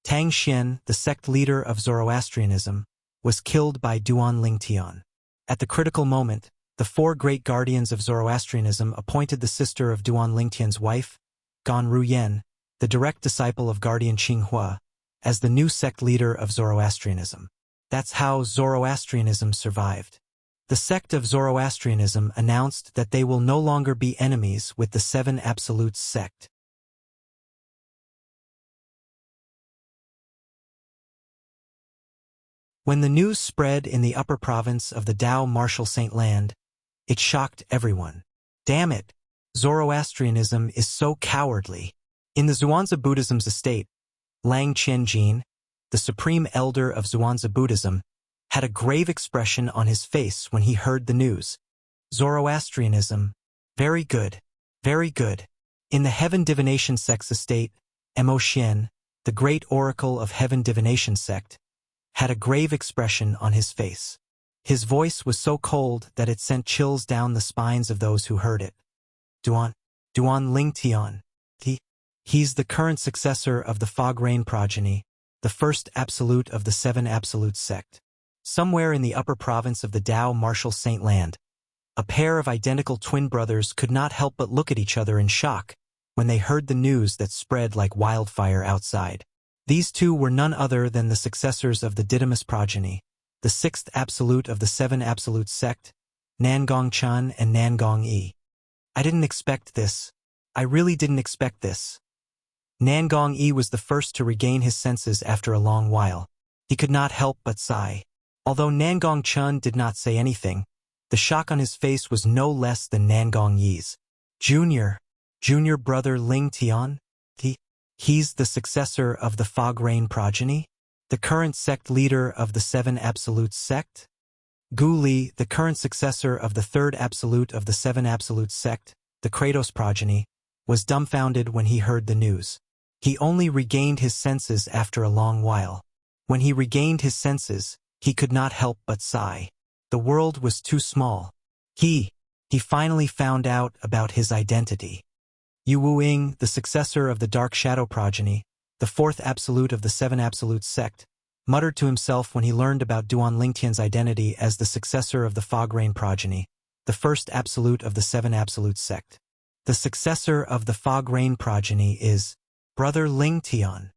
Tang Xian, the sect leader of Zoroastrianism, was killed by Duan Lingtian. At the critical moment, the 4 great guardians of Zoroastrianism appointed the sister of Duan Lingtian's wife, Gan Ruyen, the direct disciple of guardian Qinghua, as the new sect leader of Zoroastrianism. That's how Zoroastrianism survived. The sect of Zoroastrianism announced that they will no longer be enemies with the 7 Absolutes sect. When the news spread in the upper province of the Tao Martial Saint Land, it shocked everyone. Damn it! Zoroastrianism is so cowardly. In the Zhuangzi Buddhism's estate, Lang Qianjin, the supreme elder of Zhuangzi Buddhism, had a grave expression on his face when he heard the news. Zoroastrianism. Very good. Very good. In the Heaven Divination sect's estate, Mo Xian, the great oracle of Heaven Divination sect, had a grave expression on his face. His voice was so cold that it sent chills down the spines of those who heard it. Duan Lingtian. He's the current successor of the Fog Rain progeny, the 1st Absolute of the 7 Absolute sect. Somewhere in the upper province of the Tao Martial Saint Land, a pair of identical twin brothers could not help but look at each other in shock when they heard the news that spread like wildfire outside. These two were none other than the successors of the Didymus progeny, the 6th Absolute of the 7 Absolute sect, Nangong Chan and Nangong Yi. I didn't expect this. I really didn't expect this. Nangong Yi was the first to regain his senses after a long while. He could not help but sigh. Although Nangong Chun did not say anything, the shock on his face was no less than Nangong Yi's. Junior brother Ling Tian? He's the successor of the Fog Rain progeny? The current sect leader of the 7 Absolute sect? Gu Li, the current successor of the 3rd Absolute of the 7 Absolute sect, the Kratos progeny, was dumbfounded when he heard the news. He only regained his senses after a long while. When he regained his senses, he could not help but sigh. The world was too small. He finally found out about his identity. Yu Wuing, the successor of the Dark Shadow progeny, the 4th Absolute of the 7 Absolute sect, muttered to himself when he learned about Duan Lingtian's identity as the successor of the Fog Rain progeny, the 1st Absolute of the 7 Absolute sect. The successor of the Fog Rain progeny is Brother Ling Tian.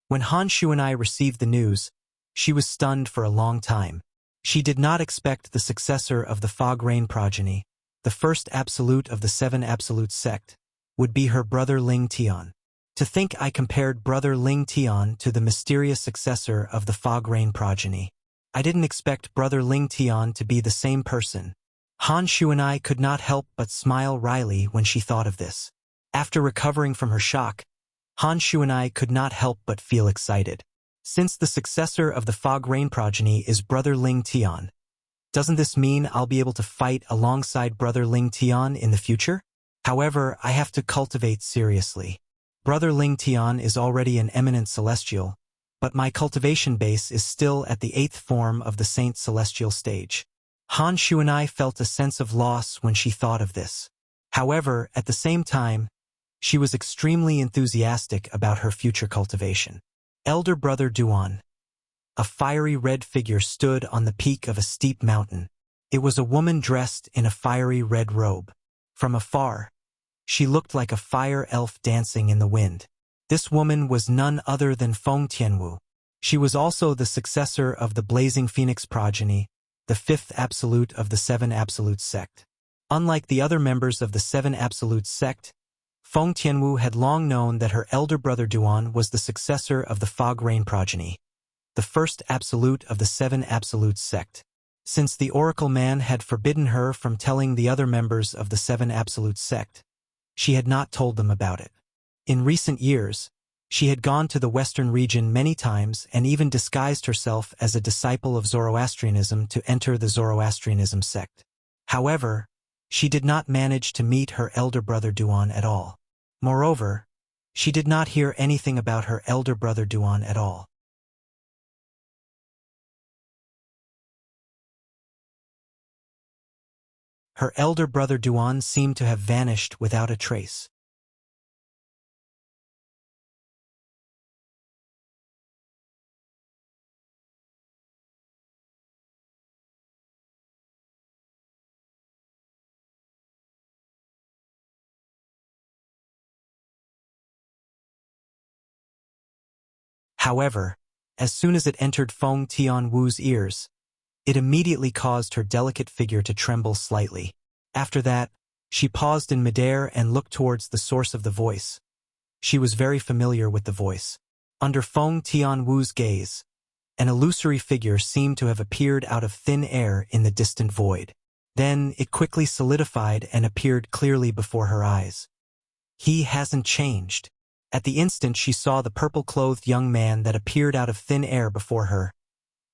When Han Shu and I received the news, she was stunned for a long time. She did not expect the successor of the Fog Rain progeny, the 1st Absolute of the 7 Absolute sect, would be her brother Ling Tian. To think I compared brother Ling Tian to the mysterious successor of the Fog Rain progeny. I didn't expect brother Ling Tian to be the same person. Han Shu and I could not help but smile wryly when she thought of this. After recovering from her shock, Han Shu and I could not help but feel excited. Since the successor of the Fog Rain progeny is Brother Ling Tian, doesn't this mean I'll be able to fight alongside Brother Ling Tian in the future? However, I have to cultivate seriously. Brother Ling Tian is already an eminent celestial, but my cultivation base is still at the 8th form of the Saint Celestial stage. Han Shu and I felt a sense of loss when she thought of this. However, at the same time, she was extremely enthusiastic about her future cultivation. Elder Brother Duan. A fiery red figure stood on the peak of a steep mountain. It was a woman dressed in a fiery red robe. From afar, she looked like a fire elf dancing in the wind. This woman was none other than Feng Tianwu. She was also the successor of the Blazing Phoenix progeny, the 5th absolute of the 7 Absolutes sect. Unlike the other members of the 7 Absolutes sect, Feng Tianwu had long known that her elder brother Duan was the successor of the Fog Rain progeny, the 1st absolute of the 7 Absolutes sect. Since the Oracle Man had forbidden her from telling the other members of the 7 Absolutes sect, she had not told them about it. In recent years, she had gone to the Western region many times and even disguised herself as a disciple of Zoroastrianism to enter the Zoroastrianism sect. However, she did not manage to meet her elder brother Duan at all. Moreover, she did not hear anything about her elder brother Duan at all. Her elder brother Duan seemed to have vanished without a trace. However, as soon as it entered Feng Tianwu's ears, it immediately caused her delicate figure to tremble slightly. After that, she paused in midair and looked towards the source of the voice. She was very familiar with the voice. Under Feng Tianwu's gaze, an illusory figure seemed to have appeared out of thin air in the distant void. Then it quickly solidified and appeared clearly before her eyes. He hasn't changed. At the instant she saw the purple-clothed young man that appeared out of thin air before her,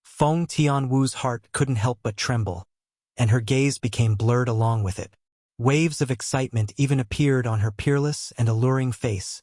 Feng Tianwu's heart couldn't help but tremble, and her gaze became blurred along with it. Waves of excitement even appeared on her peerless and alluring face.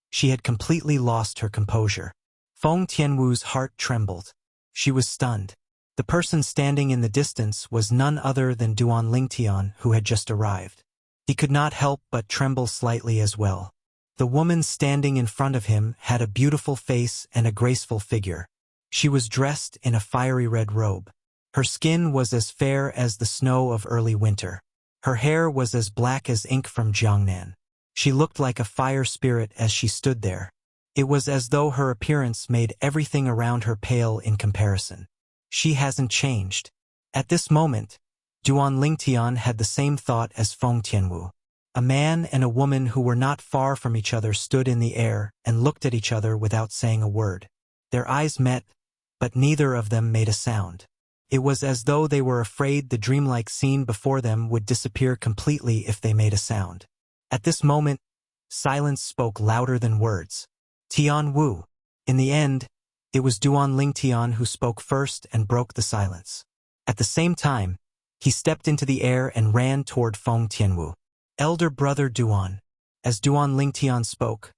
She had completely lost her composure. Feng Tianwu's heart trembled. She was stunned. The person standing in the distance was none other than Duan Lingtian, who had just arrived. He could not help but tremble slightly as well. The woman standing in front of him had a beautiful face and a graceful figure. She was dressed in a fiery red robe. Her skin was as fair as the snow of early winter. Her hair was as black as ink from Jiangnan. She looked like a fire spirit as she stood there. It was as though her appearance made everything around her pale in comparison. She hasn't changed. At this moment, Duan Lingtian had the same thought as Feng Tianwu. A man and a woman who were not far from each other stood in the air and looked at each other without saying a word. Their eyes met, but neither of them made a sound. It was as though they were afraid the dreamlike scene before them would disappear completely if they made a sound. At this moment, silence spoke louder than words. Tian Wu. In the end, it was Duan Lingtian who spoke first and broke the silence. At the same time, he stepped into the air and ran toward Feng Tianwu. Elder brother Duan. As Duan Lingtian spoke,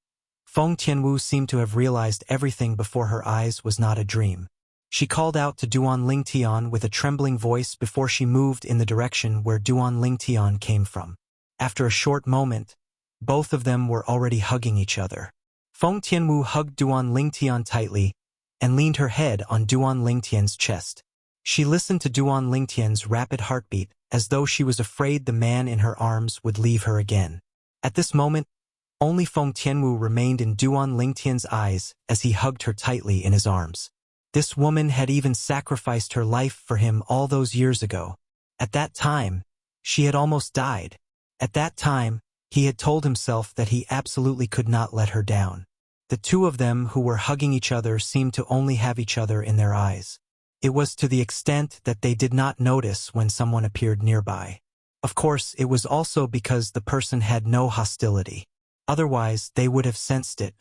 Feng Tianwu seemed to have realized everything before her eyes was not a dream. She called out to Duan Lingtian with a trembling voice before she moved in the direction where Duan Lingtian came from. After a short moment, both of them were already hugging each other. Feng Tianwu hugged Duan Lingtian tightly and leaned her head on Duan Lingtian's chest. She listened to Duan Lingtian's rapid heartbeat as though she was afraid the man in her arms would leave her again. At this moment, only Feng Tianwu remained in Duan Lingtian's eyes as he hugged her tightly in his arms. This woman had even sacrificed her life for him all those years ago. At that time, she had almost died. At that time, he had told himself that he absolutely could not let her down. The two of them who were hugging each other seemed to only have each other in their eyes. It was to the extent that they did not notice when someone appeared nearby. Of course, it was also because the person had no hostility. Otherwise, they would have sensed it.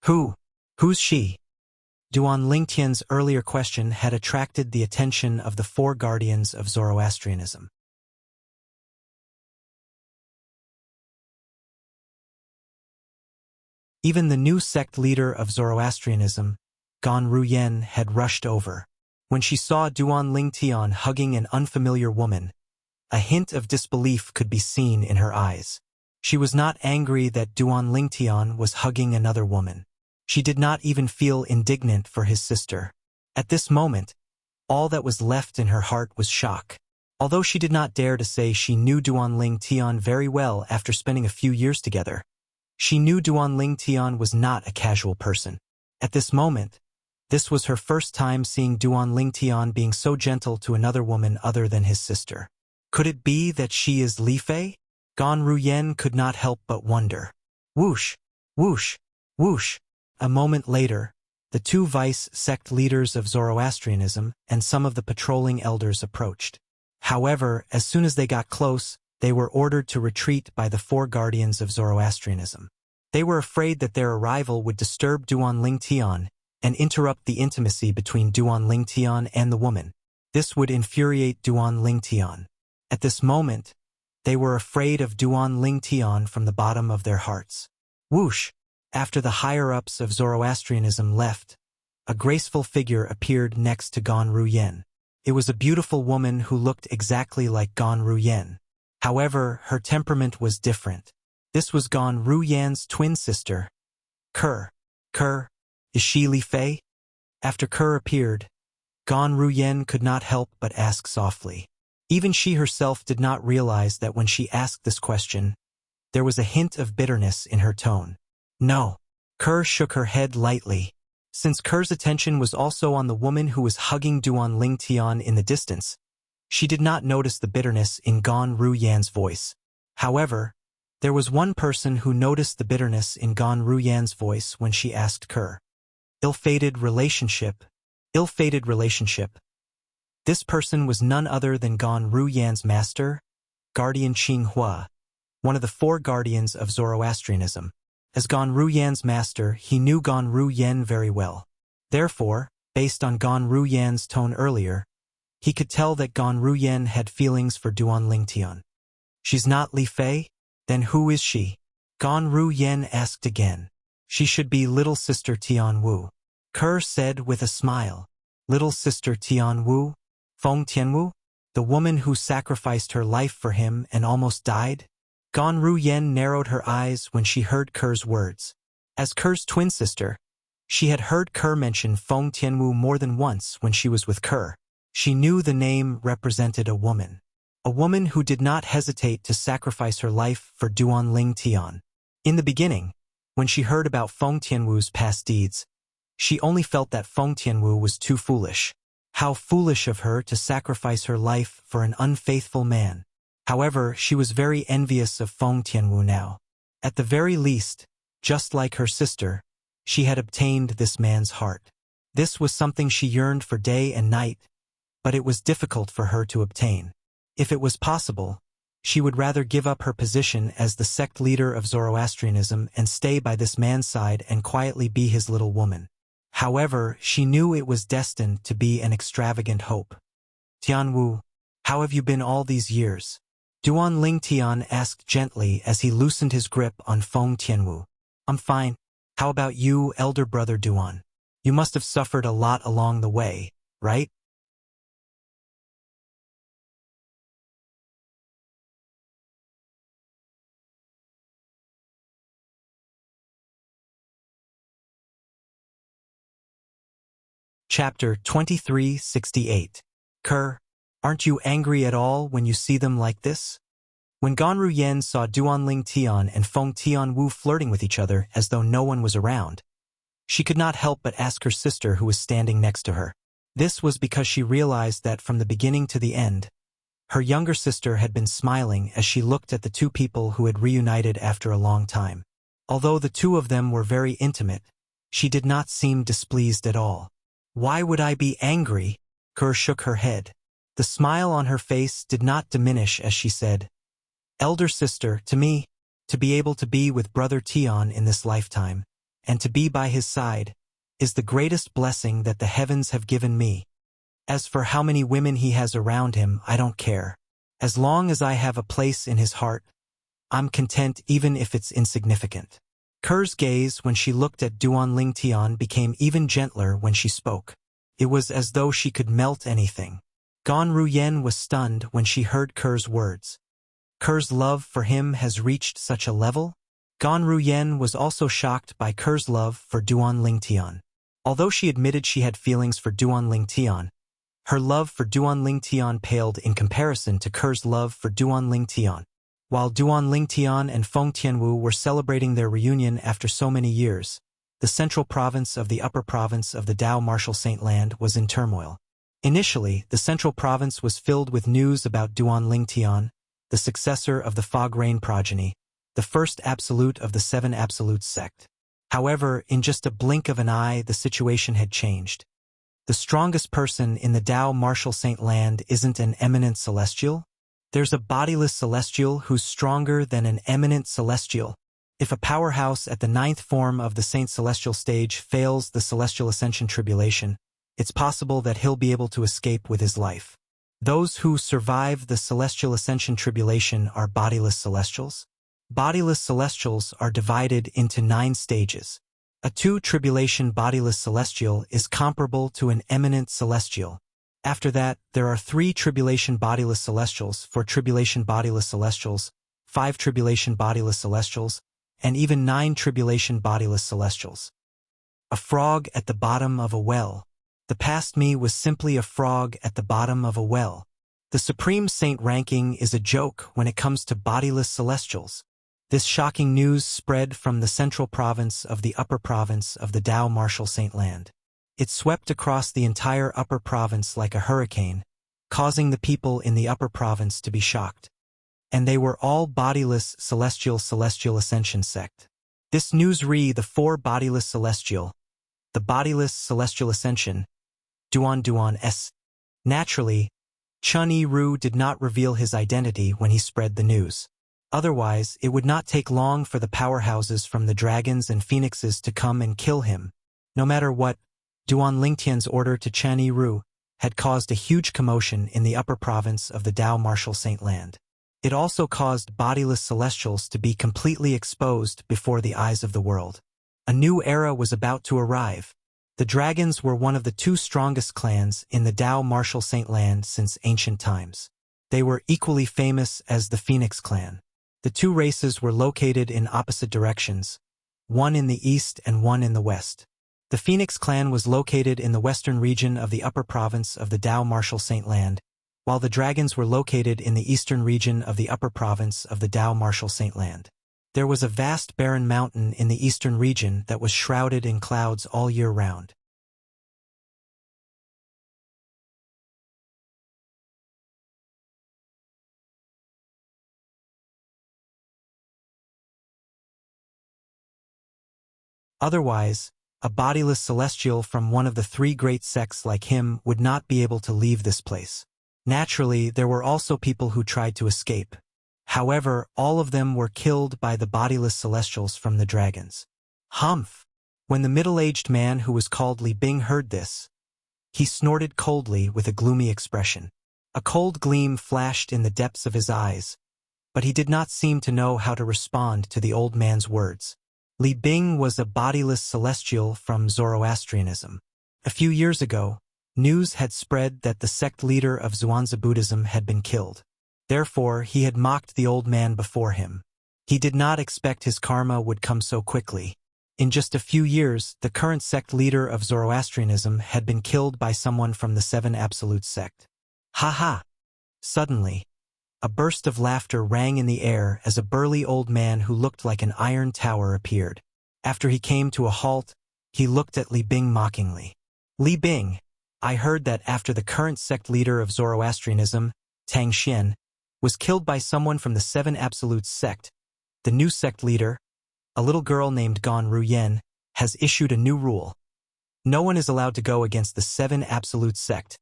Who? Who's she? Duan Lingtian's earlier question had attracted the attention of the four guardians of Zoroastrianism. Even the new sect leader of Zoroastrianism, Gan Ruyen, had rushed over. When she saw Duan Lingtian hugging an unfamiliar woman, a hint of disbelief could be seen in her eyes. She was not angry that Duan Lingtian was hugging another woman. She did not even feel indignant for his sister. At this moment, all that was left in her heart was shock. Although she did not dare to say she knew Duan Lingtian very well after spending a few years together, she knew Duan Lingtian was not a casual person. At this moment, this was her first time seeing Duan Lingtian being so gentle to another woman other than his sister. Could it be that she is Li Fei? Gan Ruyen could not help but wonder. Whoosh! Whoosh! Whoosh! A moment later, the two vice-sect leaders of Zoroastrianism and some of the patrolling elders approached. However, as soon as they got close, they were ordered to retreat by the four guardians of Zoroastrianism. They were afraid that their arrival would disturb Duan Lingtian and interrupt the intimacy between Duan Lingtian and the woman. This would infuriate Duan Lingtian. At this moment, they were afraid of Duan Lingtian from the bottom of their hearts. Whoosh! After the higher-ups of Zoroastrianism left, a graceful figure appeared next to Gan Ruyen. It was a beautiful woman who looked exactly like Gan Ruyen. However, her temperament was different. This was Gan Ruyen's twin sister, Ker. Ker, is she Li Fei? After Ker appeared, Gan Ruyen could not help but ask softly. Even she herself did not realize that when she asked this question, there was a hint of bitterness in her tone. No. Ker shook her head lightly. Since Ker's attention was also on the woman who was hugging Duan Lingtian in the distance, she did not notice the bitterness in Gan Ruyen's voice. However, there was one person who noticed the bitterness in Gan Ruyen's voice when she asked Ker. Ill-fated relationship. Ill-fated relationship. This person was none other than Gan Ruyen's master, Guardian Qinghua, one of the four guardians of Zoroastrianism. As Gan Ruyen's master, he knew Gan Ruyen very well. Therefore, based on Gan Ruyen's tone earlier, he could tell that Gan Ruyen had feelings for Duan Lingtian. She's not Li Fei? Then who is she? Gan Ruyen asked again. She should be little sister Tian Wu. Ker said with a smile. Little sister Tian Wu? Feng Tianwu? The woman who sacrificed her life for him and almost died? Gan Ruyen narrowed her eyes when she heard Ker's words. As Ker's twin sister, she had heard Ker mention Feng Tianwu more than once when she was with Ker. She knew the name represented a woman who did not hesitate to sacrifice her life for Duan Lingtian. In the beginning, when she heard about Feng Tianwu's past deeds, she only felt that Feng Tianwu was too foolish. How foolish of her to sacrifice her life for an unfaithful man. However, she was very envious of Feng Tianwu now. At the very least, just like her sister, she had obtained this man's heart. This was something she yearned for day and night, but it was difficult for her to obtain. If it was possible, she would rather give up her position as the sect leader of Zoroastrianism and stay by this man's side and quietly be his little woman. However, she knew it was destined to be an extravagant hope. Tianwu, how have you been all these years? Duan Lingtian asked gently as he loosened his grip on Feng Tianwu. I'm fine. How about you, elder brother Duan? You must have suffered a lot along the way, right? Chapter 2368. Ker, aren't you angry at all when you see them like this? When Gan Ruyen saw Duan Lingtian and Feng Tianwu flirting with each other as though no one was around, she could not help but ask her sister who was standing next to her. This was because she realized that from the beginning to the end, her younger sister had been smiling as she looked at the two people who had reunited after a long time. Although the two of them were very intimate, she did not seem displeased at all. Why would I be angry? Ker shook her head. The smile on her face did not diminish as she said, Elder sister, to me, to be able to be with brother Tian in this lifetime, and to be by his side, is the greatest blessing that the heavens have given me. As for how many women he has around him, I don't care. As long as I have a place in his heart, I'm content even if it's insignificant. Ker's gaze when she looked at Duan Lingtian became even gentler when she spoke. It was as though she could melt anything. Gan Ruyen was stunned when she heard Ker's words. Ker's love for him has reached such a level? Gan Ruyen was also shocked by Ker's love for Duan Lingtian. Although she admitted she had feelings for Duan Lingtian, her love for Duan Lingtian paled in comparison to Ker's love for Duan Lingtian. While Duan Lingtian and Feng Tianwu were celebrating their reunion after so many years, the central province of the upper province of the Dao Martial Saint Land was in turmoil. Initially, the central province was filled with news about Duan Lingtian, the successor of the Fog Rain progeny, the first absolute of the Seven Absolutes sect. However, in just a blink of an eye, the situation had changed. The strongest person in the Dao Martial Saint Land isn't an eminent celestial. There's a bodiless celestial who's stronger than an eminent celestial. If a powerhouse at the 9th form of the Saint Celestial stage fails the Celestial Ascension Tribulation, it's possible that he'll be able to escape with his life. Those who survive the Celestial Ascension Tribulation are bodiless celestials. Bodiless celestials are divided into 9 stages. A 2 tribulation bodiless celestial is comparable to an eminent celestial. After that, there are 3 tribulation bodiless celestials, 4 tribulation bodiless celestials, 5 tribulation bodiless celestials, and even 9 tribulation bodiless celestials. A frog at the bottom of a well. The past me was simply a frog at the bottom of a well. The Supreme Saint ranking is a joke when it comes to bodiless celestials. This shocking news spread from the central province of the upper province of the Dao Martial Saint Land. It swept across the entire upper province like a hurricane, causing the people in the upper province to be shocked. And they were all bodiless celestial ascension sect. This news the 4 bodiless celestial, the bodiless celestial ascension, Duan S. Naturally, Chun Yi-Ru did not reveal his identity when he spread the news. Otherwise, it would not take long for the powerhouses from the dragons and phoenixes to come and kill him. No matter what, Duan Lingtian's order to Chen Yi-Ru had caused a huge commotion in the upper province of the Dao Martial Saint Land. It also caused bodiless celestials to be completely exposed before the eyes of the world. A new era was about to arrive. The dragons were one of the 2 strongest clans in the Dao Martial Saint Land since ancient times. They were equally famous as the Phoenix clan. The 2 races were located in opposite directions, one in the east and one in the west. The Phoenix clan was located in the western region of the upper province of the Dao Martial Saint Land, while the dragons were located in the eastern region of the upper province of the Dao Martial Saint Land. There was a vast barren mountain in the eastern region that was shrouded in clouds all year round. Otherwise, a bodiless celestial from one of the 3 great sects like him would not be able to leave this place. Naturally, there were also people who tried to escape. However, all of them were killed by the bodiless celestials from the dragons. Humph! When the middle-aged man who was called Li Bing heard this, he snorted coldly with a gloomy expression. A cold gleam flashed in the depths of his eyes, but he did not seem to know how to respond to the old man's words. Li Bing was a bodiless celestial from Zoroastrianism. A few years ago, news had spread that the sect leader of Zhuangzi Buddhism had been killed. Therefore, he had mocked the old man before him. He did not expect his karma would come so quickly. In just a few years, the current sect leader of Zoroastrianism had been killed by someone from the 7 Absolute sect. Ha ha! Suddenly, a burst of laughter rang in the air as a burly old man who looked like an iron tower appeared. After he came to a halt, he looked at Li Bing mockingly. Li Bing, I heard that after the current sect leader of Zoroastrianism, Tang Xian, was killed by someone from the 7 Absolute sect, the new sect leader, a little girl named Gan Ruyen, has issued a new rule. No one is allowed to go against the 7 Absolute sect.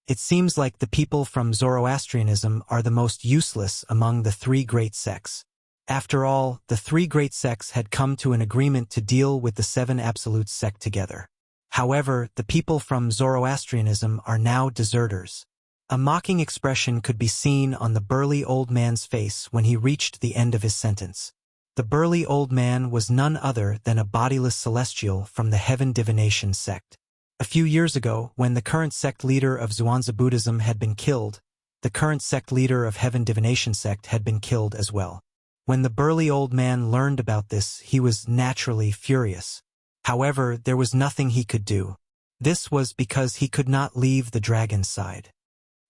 It seems like the people from Zoroastrianism are the most useless among the 3 great sects. After all, the three great sects had come to an agreement to deal with the seven absolute sect together. However, the people from Zoroastrianism are now deserters. A mocking expression could be seen on the burly old man's face when he reached the end of his sentence. The burly old man was none other than a bodiless celestial from the Heaven Divination sect. A few years ago, when the current sect leader of Zhuangzi Buddhism had been killed, the current sect leader of Heaven Divination sect had been killed as well. When the burly old man learned about this, he was naturally furious. However, there was nothing he could do. This was because he could not leave the dragon's side.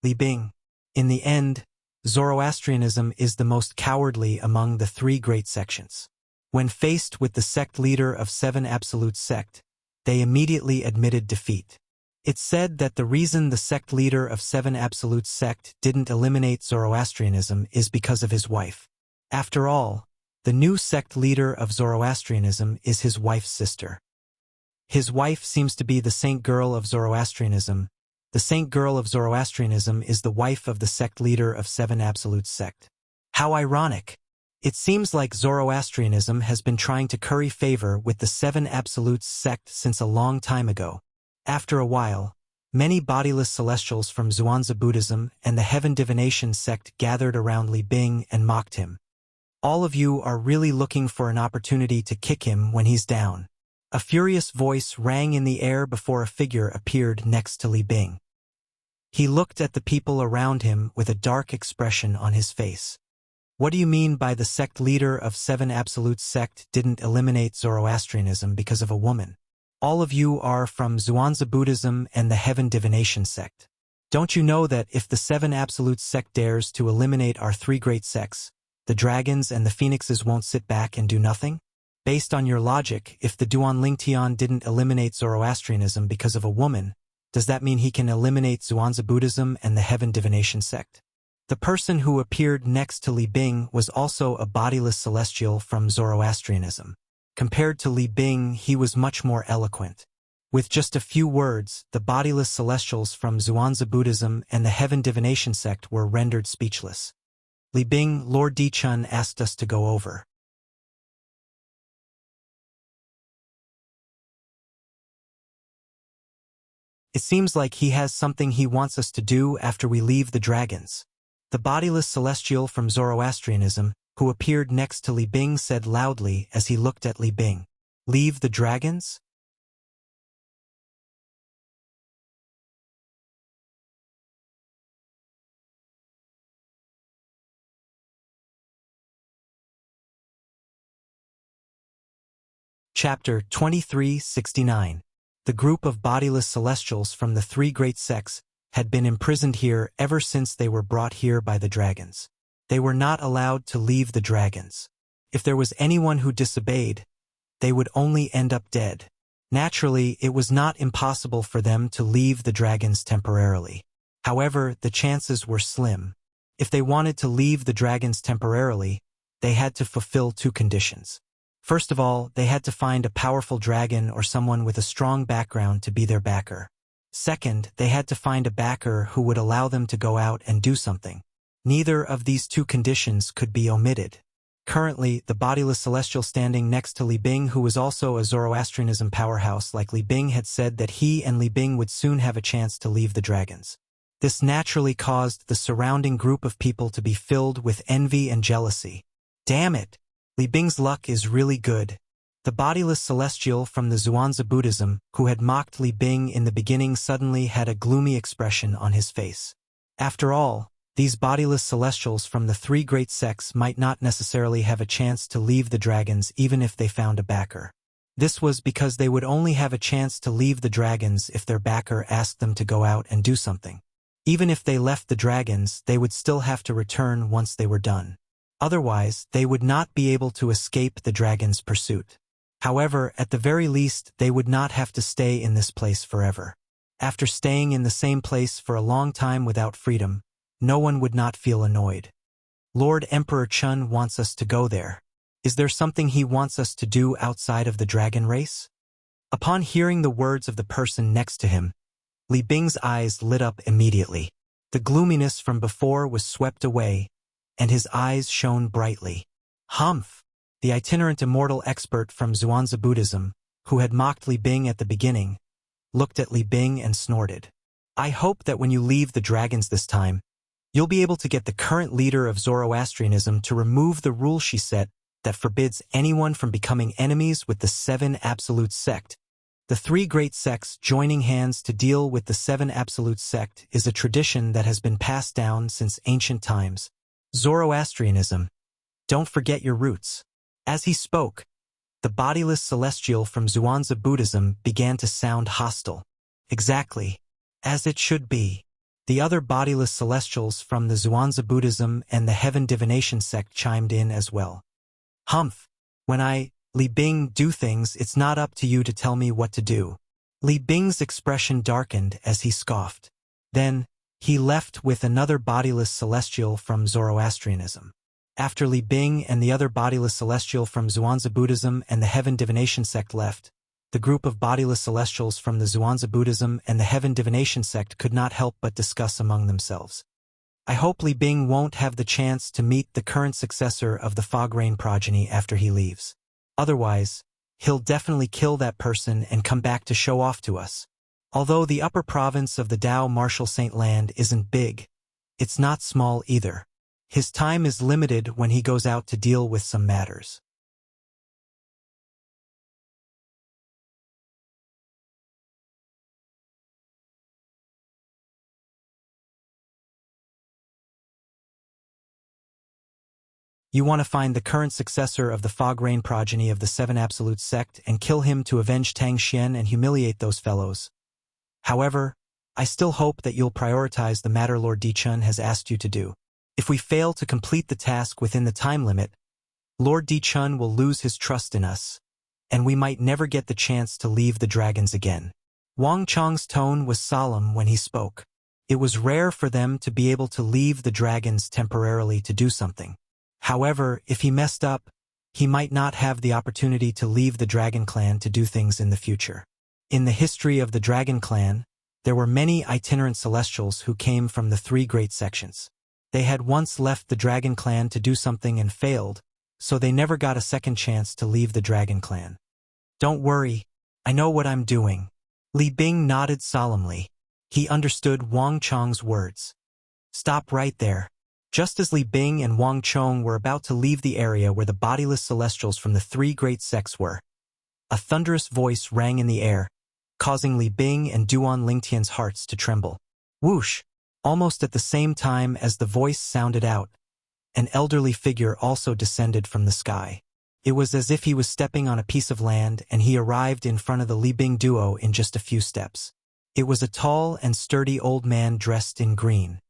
Li Bing. In the end, Zoroastrianism is the most cowardly among the three great sections. When faced with the sect leader of seven absolute sect, they immediately admitted defeat. It's said that the reason the sect leader of seven absolute sect didn't eliminate Zoroastrianism is because of his wife. After all, the new sect leader of Zoroastrianism is his wife's sister. His wife seems to be the saint girl of Zoroastrianism. The saint girl of Zoroastrianism is the wife of the sect leader of seven absolute sect. How ironic! It seems like Zoroastrianism has been trying to curry favor with the seven absolutes sect since a long time ago. After a while, many bodiless celestials from Zhuangzi Buddhism and the Heaven Divination sect gathered around Li Bing and mocked him. All of you are really looking for an opportunity to kick him when he's down. A furious voice rang in the air before a figure appeared next to Li Bing. He looked at the people around him with a dark expression on his face. What do you mean by the sect leader of seven absolute sect didn't eliminate Zoroastrianism because of a woman? All of you are from Zhuangzi Buddhism and the Heaven Divination sect. Don't you know that if the seven absolute sect dares to eliminate our three great sects, the dragons and the phoenixes won't sit back and do nothing? Based on your logic, if the Duan Lingtian didn't eliminate Zoroastrianism because of a woman, does that mean he can eliminate Zhuangzi Buddhism and the Heaven Divination sect? The person who appeared next to Li Bing was also a bodiless celestial from Zoroastrianism. Compared to Li Bing, he was much more eloquent. With just a few words, the bodiless celestials from Zhuangzi Buddhism and the Heaven Divination sect were rendered speechless. Li Bing, Lord Dichun asked us to go over. It seems like he has something he wants us to do after we leave the dragons. The bodiless celestial from Zoroastrianism, who appeared next to Li Bing, said loudly as he looked at Li Bing. Leave the dragons? Chapter 2369. The group of bodiless celestials from the three great sects had been imprisoned here ever since they were brought here by the dragons. They were not allowed to leave the dragons. If there was anyone who disobeyed, they would only end up dead. Naturally, it was not impossible for them to leave the dragons temporarily. However, the chances were slim. If they wanted to leave the dragons temporarily, they had to fulfill two conditions. First of all, they had to find a powerful dragon or someone with a strong background to be their backer. Second, they had to find a backer who would allow them to go out and do something. Neither of these two conditions could be omitted. Currently, the bodiless celestial standing next to Li Bing, who was also a Zoroastrianism powerhouse like Li Bing, had said that he and Li Bing would soon have a chance to leave the dragons. This naturally caused the surrounding group of people to be filled with envy and jealousy. Damn it! Li Bing's luck is really good. The bodiless celestial from the Zhuangzi Buddhism, who had mocked Li Bing in the beginning, suddenly had a gloomy expression on his face. After all, these bodiless celestials from the three great sects might not necessarily have a chance to leave the dragons even if they found a backer. This was because they would only have a chance to leave the dragons if their backer asked them to go out and do something. Even if they left the dragons, they would still have to return once they were done. Otherwise, they would not be able to escape the dragon's pursuit. However, at the very least, they would not have to stay in this place forever. After staying in the same place for a long time without freedom, no one would not feel annoyed. Lord Emperor Chun wants us to go there. Is there something he wants us to do outside of the dragon race? Upon hearing the words of the person next to him, Li Bing's eyes lit up immediately. The gloominess from before was swept away, and his eyes shone brightly. Humph! The itinerant immortal expert from Zhuangzi Buddhism, who had mocked Li Bing at the beginning, looked at Li Bing and snorted. I hope that when you leave the dragons this time, you'll be able to get the current leader of Zoroastrianism to remove the rule she set that forbids anyone from becoming enemies with the Seven Absolute Sect. The three great sects joining hands to deal with the Seven Absolute Sect is a tradition that has been passed down since ancient times. Zoroastrianism. Don't forget your roots. As he spoke, the bodiless celestial from Zhuangzi Buddhism began to sound hostile. Exactly. As it should be. The other bodiless celestials from the Zhuangzi Buddhism and the Heaven Divination sect chimed in as well. Humph! When Li Bing, do things, it's not up to you to tell me what to do. Li Bing's expression darkened as he scoffed. Then, he left with another bodiless celestial from Zoroastrianism. After Li Bing and the other bodiless celestial from Zhuangzi Buddhism and the Heaven Divination sect left, the group of bodiless celestials from the Zhuangzi Buddhism and the Heaven Divination sect could not help but discuss among themselves. I hope Li Bing won't have the chance to meet the current successor of the Fog Rain progeny after he leaves. Otherwise, he'll definitely kill that person and come back to show off to us. Although the upper province of the Tao Martial Saint Land isn't big, it's not small either. His time is limited when he goes out to deal with some matters. You want to find the current successor of the Fog Rain progeny of the Seven Absolute Sect and kill him to avenge Tang Xian and humiliate those fellows. However, I still hope that you'll prioritize the matter Lord Dichun has asked you to do. If we fail to complete the task within the time limit, Lord Dichun will lose his trust in us, and we might never get the chance to leave the dragons again. Wang Chong's tone was solemn when he spoke. It was rare for them to be able to leave the dragons temporarily to do something. However, if he messed up, he might not have the opportunity to leave the Dragon Clan to do things in the future. In the history of the Dragon Clan, there were many itinerant celestials who came from the three great sections. They had once left the Dragon Clan to do something and failed, so they never got a second chance to leave the Dragon Clan. Don't worry, I know what I'm doing. Li Bing nodded solemnly. He understood Wang Chong's words. Stop right there. Just as Li Bing and Wang Chong were about to leave the area where the bodiless celestials from the three great sects were, a thunderous voice rang in the air, causing Li Bing and Duan Lingtian's hearts to tremble. Whoosh! Almost at the same time as the voice sounded out, an elderly figure also descended from the sky. It was as if he was stepping on a piece of land and he arrived in front of the Li Bing duo in just a few steps. It was a tall and sturdy old man dressed in green.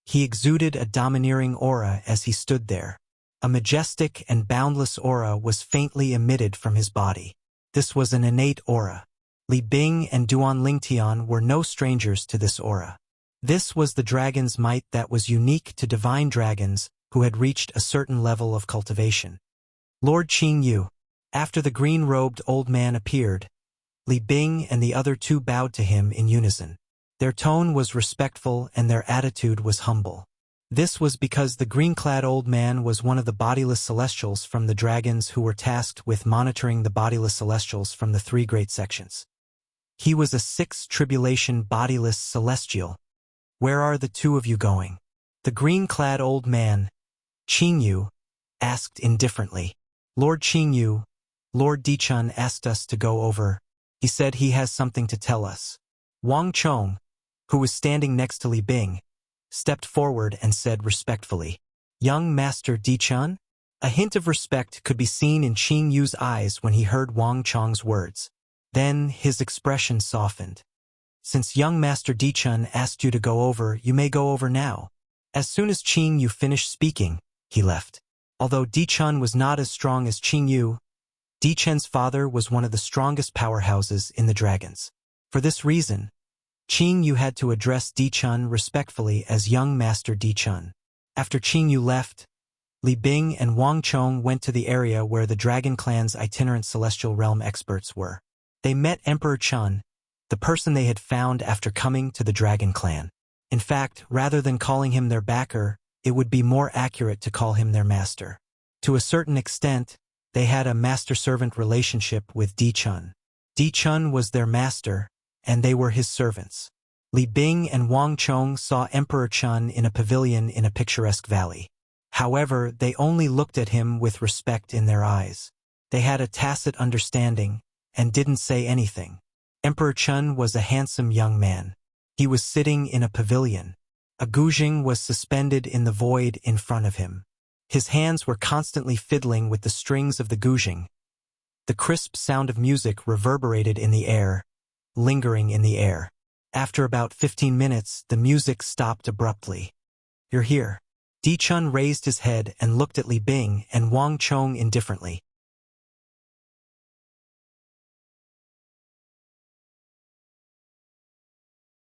He exuded a domineering aura as he stood there. A majestic and boundless aura was faintly emitted from his body. This was an innate aura. Li Bing and Duan Lingtian were no strangers to this aura. This was the dragon's might that was unique to divine dragons who had reached a certain level of cultivation. Lord Qing Yu. After the green-robed old man appeared, Li Bing and the other two bowed to him in unison. Their tone was respectful and their attitude was humble. This was because the green-clad old man was one of the bodiless celestials from the dragons who were tasked with monitoring the bodiless celestials from the three great sections. He was a sixth tribulation bodiless celestial. Where are the two of you going? The green-clad old man, Qing Yu, asked indifferently. Lord Qing Yu, Lord Dichun asked us to go over. He said he has something to tell us. Wang Chong, who was standing next to Li Bing, stepped forward and said respectfully, Young Master Dichun? A hint of respect could be seen in Qing Yu's eyes when he heard Wang Chong's words. Then his expression softened. Since young Master Dichun asked you to go over, you may go over now. As soon as Qing Yu finished speaking, he left. Although Dichun was not as strong as Qing Yu, Dichun's father was one of the strongest powerhouses in the dragons. For this reason, Qing Yu had to address Dichun respectfully as young Master Dichun. After Qing Yu left, Li Bing and Wang Chong went to the area where the Dragon Clan's itinerant celestial realm experts were. They met Emperor Chun, the person they had found after coming to the Dragon Clan. In fact, rather than calling him their backer, it would be more accurate to call him their master. To a certain extent, they had a master-servant relationship with Di Chun. Di Chun was their master, and they were his servants. Li Bing and Wang Chong saw Emperor Chun in a pavilion in a picturesque valley. However, they only looked at him with respect in their eyes. They had a tacit understanding, and didn't say anything. Emperor Chun was a handsome young man. He was sitting in a pavilion. A guzheng was suspended in the void in front of him. His hands were constantly fiddling with the strings of the guzheng. The crisp sound of music reverberated in the air, lingering in the air. After about 15 minutes, the music stopped abruptly. "You're here." Di Chun raised his head and looked at Li Bing and Wang Chong indifferently.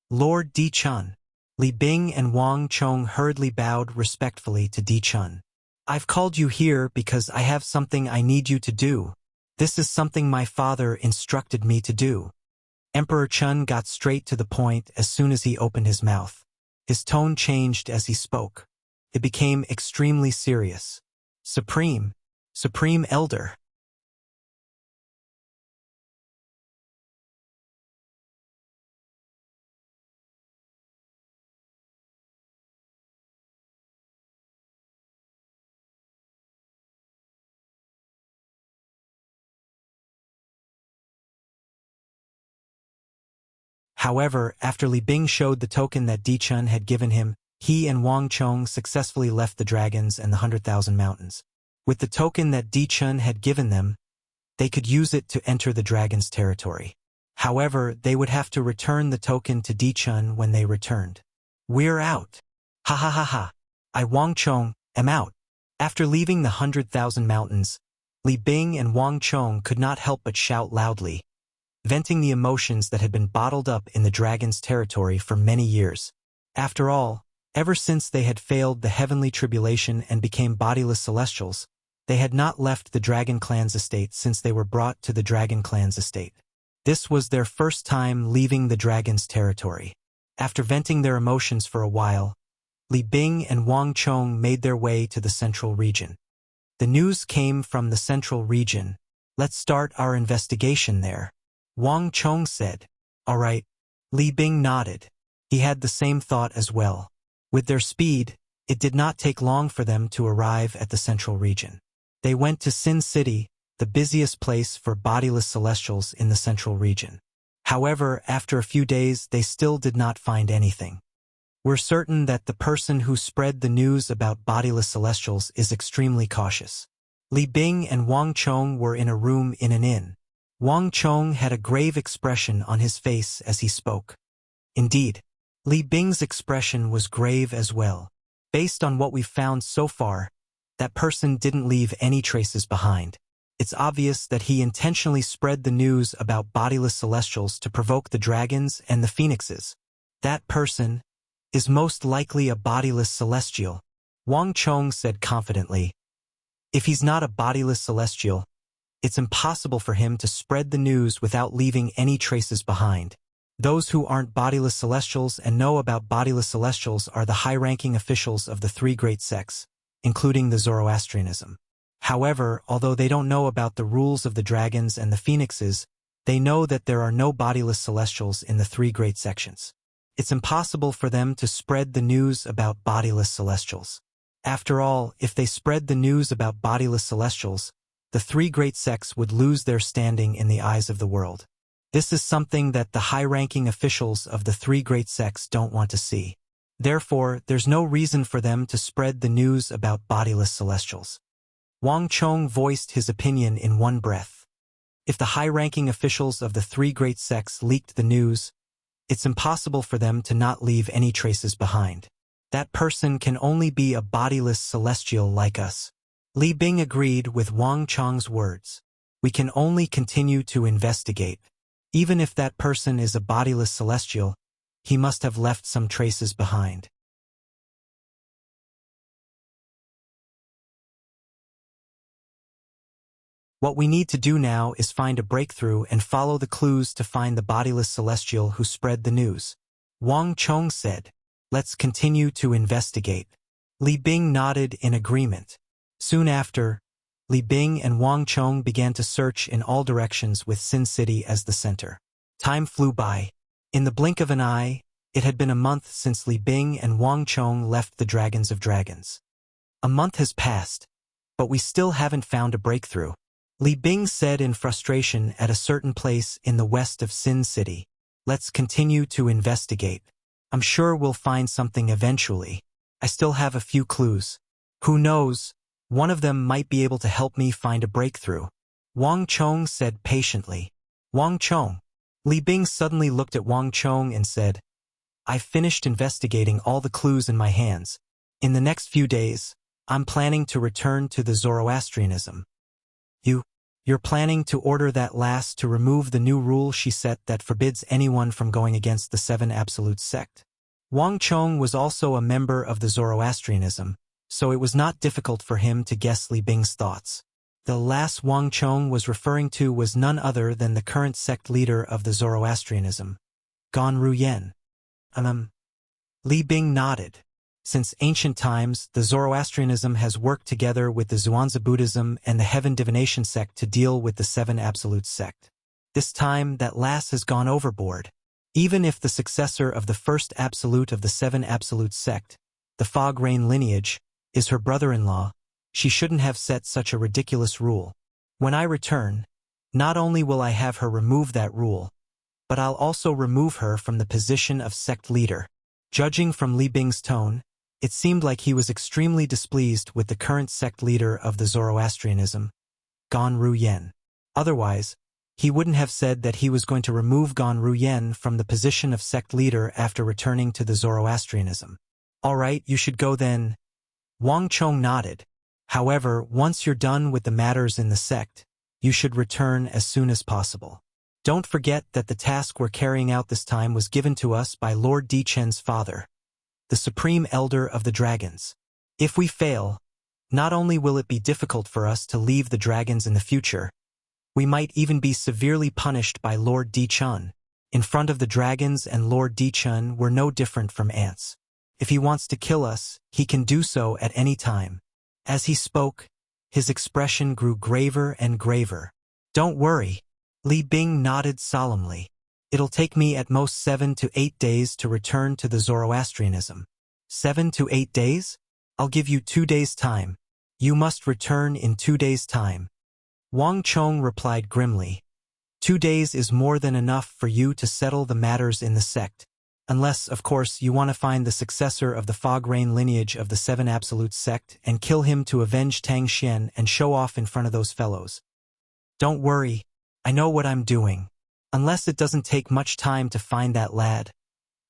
"Lord Di Chun." Li Bing and Wang Chong hurriedly bowed respectfully to Di Chun. "I've called you here because I have something I need you to do. This is something my father instructed me to do." Emperor Chun got straight to the point as soon as he opened his mouth. His tone changed as he spoke. It became extremely serious. "Supreme Elder." However, after Li Bing showed the token that Di Chun had given him, he and Wang Chong successfully left the dragons and the 100,000 mountains. With the token that Di Chun had given them, they could use it to enter the dragon's territory. However, they would have to return the token to Di Chun when they returned. "We're out. Ha ha ha ha. I, Wang Chong, am out." After leaving the 100,000 mountains, Li Bing and Wang Chong could not help but shout loudly, venting the emotions that had been bottled up in the dragon's territory for many years. After all, ever since they had failed the heavenly tribulation and became bodiless celestials, they had not left the Dragon Clan's estate since they were brought to the Dragon Clan's estate. This was their first time leaving the dragon's territory. After venting their emotions for a while, Li Bing and Wang Chong made their way to the central region. The news came from the central region. "Let's start our investigation there," Wang Chong said. "All right." Li Bing nodded. He had the same thought as well. With their speed, it did not take long for them to arrive at the central region. They went to Sin City, the busiest place for bodiless celestials in the central region. However, after a few days, they still did not find anything. "We're certain that the person who spread the news about bodiless celestials is extremely cautious." Li Bing and Wang Chong were in a room in an inn. Wang Chong had a grave expression on his face as he spoke. Indeed, Li Bing's expression was grave as well. "Based on what we've found so far, that person didn't leave any traces behind. It's obvious that he intentionally spread the news about bodiless celestials to provoke the dragons and the phoenixes. That person is most likely a bodiless celestial," Wang Chong said confidently. "If he's not a bodiless celestial, it's impossible for him to spread the news without leaving any traces behind. Those who aren't bodiless celestials and know about bodiless celestials are the high-ranking officials of the three great sects, including the Zoroastrianism. However, although they don't know about the rules of the dragons and the phoenixes, they know that there are no bodiless celestials in the three great sections. It's impossible for them to spread the news about bodiless celestials. After all, if they spread the news about bodiless celestials, the three great sects would lose their standing in the eyes of the world. This is something that the high-ranking officials of the three great sects don't want to see. Therefore, there's no reason for them to spread the news about bodiless celestials." Wang Chong voiced his opinion in one breath. If the high-ranking officials of the three great sects leaked the news, it's impossible for them to not leave any traces behind. That person can only be a bodiless celestial like us. Li Bing agreed with Wang Chong's words. "We can only continue to investigate. Even if that person is a bodiless celestial, he must have left some traces behind." "What we need to do now is find a breakthrough and follow the clues to find the bodiless celestial who spread the news," Wang Chong said. "Let's continue to investigate." Li Bing nodded in agreement. Soon after, Li Bing and Wang Chong began to search in all directions with Sin City as the center. Time flew by. In the blink of an eye, it had been a month since Li Bing and Wang Chong left the Dragons of Dragons. A month has passed, but we still haven't found a breakthrough. Li Bing said in frustration at a certain place in the west of Sin City. Let's continue to investigate. I'm sure we'll find something eventually. I still have a few clues. Who knows, one of them might be able to help me find a breakthrough. Wang Chong said patiently. Wang Chong. Li Bing suddenly looked at Wang Chong and said, I've finished investigating all the clues in my hands. In the next few days, I'm planning to return to the Zoroastrianism. You're planning to order that lass to remove the new rule she set that forbids anyone from going against the Seven Absolute sect? Wang Chong was also a member of the Zoroastrianism, so it was not difficult for him to guess Li Bing's thoughts. The lass Wang Chong was referring to was none other than the current sect leader of the Zoroastrianism, Gan Ruyen. Li Bing nodded. Since ancient times, the Zoroastrianism has worked together with the Zhuangzi Buddhism and the Heaven Divination sect to deal with the Seven Absolute sect. This time, that lass has gone overboard. Even if the successor of the first absolute of the Seven Absolute sect, the Fog Rain lineage, is her brother-in-law, she shouldn't have set such a ridiculous rule. When I return, not only will I have her remove that rule, but I'll also remove her from the position of sect leader. Judging from Li Bing's tone, it seemed like he was extremely displeased with the current sect leader of the Zoroastrianism, Gan Ruyen. Otherwise, he wouldn't have said that he was going to remove Gan Ruyen from the position of sect leader after returning to the Zoroastrianism. All right, you should go then. Wang Chong nodded. However, once you're done with the matters in the sect, you should return as soon as possible. Don't forget that the task we're carrying out this time was given to us by Lord Di Chen's father, the Supreme Elder of the Dragons. If we fail, not only will it be difficult for us to leave the dragons in the future, we might even be severely punished by Lord Di Chen. In front of the dragons and Lord Di Chen we're no different from ants. If he wants to kill us, he can do so at any time. As he spoke, his expression grew graver and graver. Don't worry. Li Bing nodded solemnly. It'll take me at most 7 to 8 days to return to the Zoroastrianism. 7 to 8 days? I'll give you 2 days' time. You must return in 2 days' time. Wang Chong replied grimly. 2 days is more than enough for you to settle the matters in the sect. Unless, of course, you want to find the successor of the Fog Rain lineage of the Seven Absolute sect and kill him to avenge Tang Xian and show off in front of those fellows. Don't worry, I know what I'm doing. Unless it doesn't take much time to find that lad,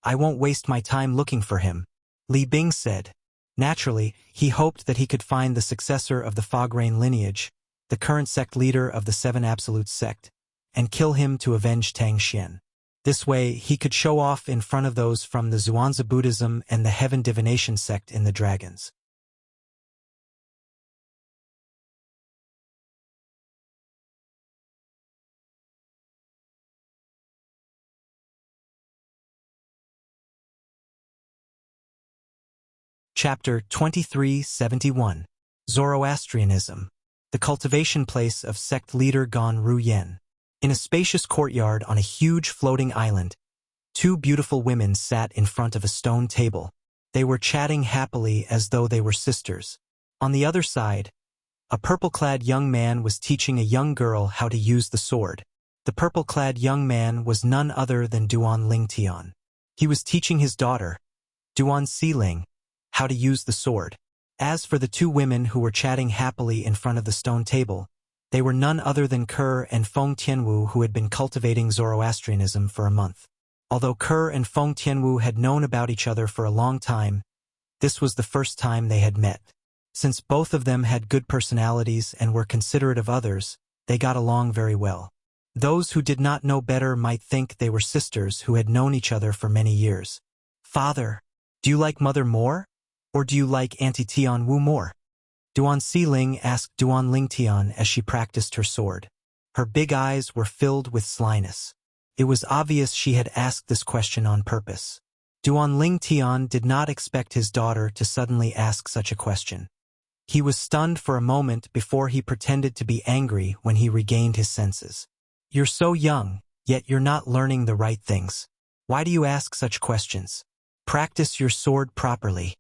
I won't waste my time looking for him, Li Bing said. Naturally, he hoped that he could find the successor of the Fog Rain lineage, the current sect leader of the Seven Absolute sect, and kill him to avenge Tang Xian. This way, he could show off in front of those from the Zhuangzi Buddhism and the Heaven Divination sect in the Dragons. Chapter 2371. Zoroastrianism. The cultivation place of sect leader Gan Ruyen. In a spacious courtyard on a huge floating island, 2 beautiful women sat in front of a stone table. They were chatting happily as though they were sisters. On the other side, a purple-clad young man was teaching a young girl how to use the sword. The purple-clad young man was none other than Duan Lingtian. He was teaching his daughter, Duan Siling, how to use the sword. As for the 2 women who were chatting happily in front of the stone table, they were none other than Kerr and Feng Tianwu, who had been cultivating Zoroastrianism for a month. Although Kerr and Feng Tianwu had known about each other for a long time, this was the first time they had met. Since both of them had good personalities and were considerate of others, they got along very well. Those who did not know better might think they were sisters who had known each other for many years. Father, do you like Mother more? Or do you like Auntie Tianwu more? Duan Siling asked Duan Lingtian as she practiced her sword. Her big eyes were filled with slyness. It was obvious she had asked this question on purpose. Duan Lingtian did not expect his daughter to suddenly ask such a question. He was stunned for a moment before he pretended to be angry when he regained his senses. You're so young, yet you're not learning the right things. Why do you ask such questions? Practice your sword properly.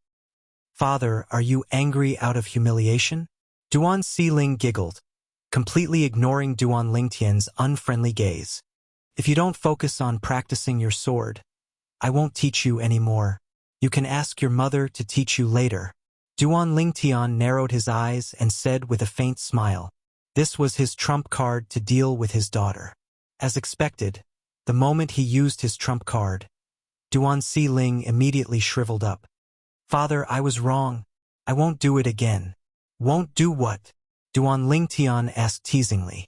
Father, are you angry out of humiliation? Duan Siling giggled, completely ignoring Duan Lingtian's unfriendly gaze. If you don't focus on practicing your sword, I won't teach you anymore. You can ask your mother to teach you later. Duan Lingtian narrowed his eyes and said with a faint smile. This was his trump card to deal with his daughter. As expected, the moment he used his trump card, Duan Siling immediately shriveled up. Father, I was wrong. I won't do it again. Won't do what? Duan Lingtian asked teasingly.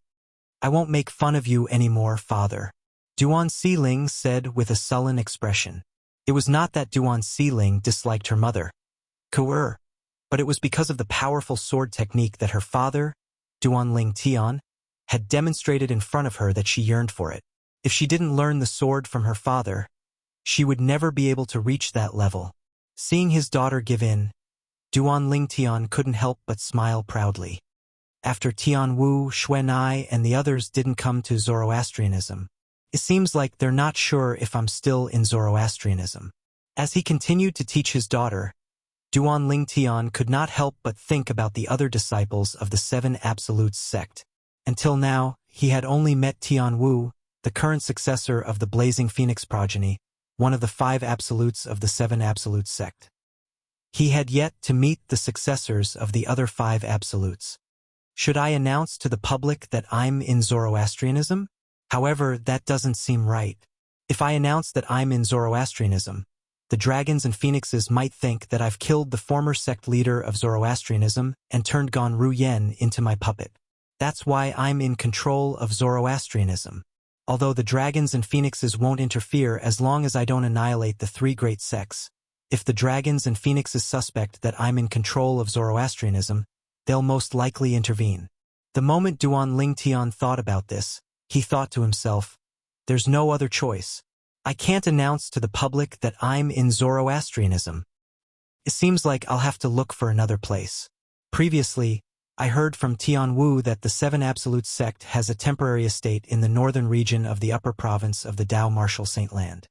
I won't make fun of you anymore, father. Duan Siling said with a sullen expression. It was not that Duan Siling disliked her mother, Ku'er, but it was because of the powerful sword technique that her father, Duan Lingtian, had demonstrated in front of her that she yearned for it. If she didn't learn the sword from her father, she would never be able to reach that level. Seeing his daughter give in, Duan Lingtian couldn't help but smile proudly. After Tianwu, Xuanai, and the others didn't come to Zoroastrianism, it seems like they're not sure if I'm still in Zoroastrianism. As he continued to teach his daughter, Duan Lingtian could not help but think about the other disciples of the Seven Absolutes sect. Until now, he had only met Tianwu, the current successor of the Blazing Phoenix progeny, one of the 5 absolutes of the 7 Absolutes sect. He had yet to meet the successors of the other 5 absolutes. Should I announce to the public that I'm in Zoroastrianism? However, that doesn't seem right. If I announce that I'm in Zoroastrianism, the dragons and phoenixes might think that I've killed the former sect leader of Zoroastrianism and turned Gon Ruyen into my puppet. That's why I'm in control of Zoroastrianism. Although the dragons and phoenixes won't interfere as long as I don't annihilate the 3 great sects. If the dragons and phoenixes suspect that I'm in control of Zoroastrianism, they'll most likely intervene. The moment Duan Lingtian thought about this, he thought to himself, there's no other choice. I can't announce to the public that I'm in Zoroastrianism. It seems like I'll have to look for another place. Previously, I heard from Tianwu that the 7 Absolute sect has a temporary estate in the northern region of the upper province of the Dao Martial Saint Land.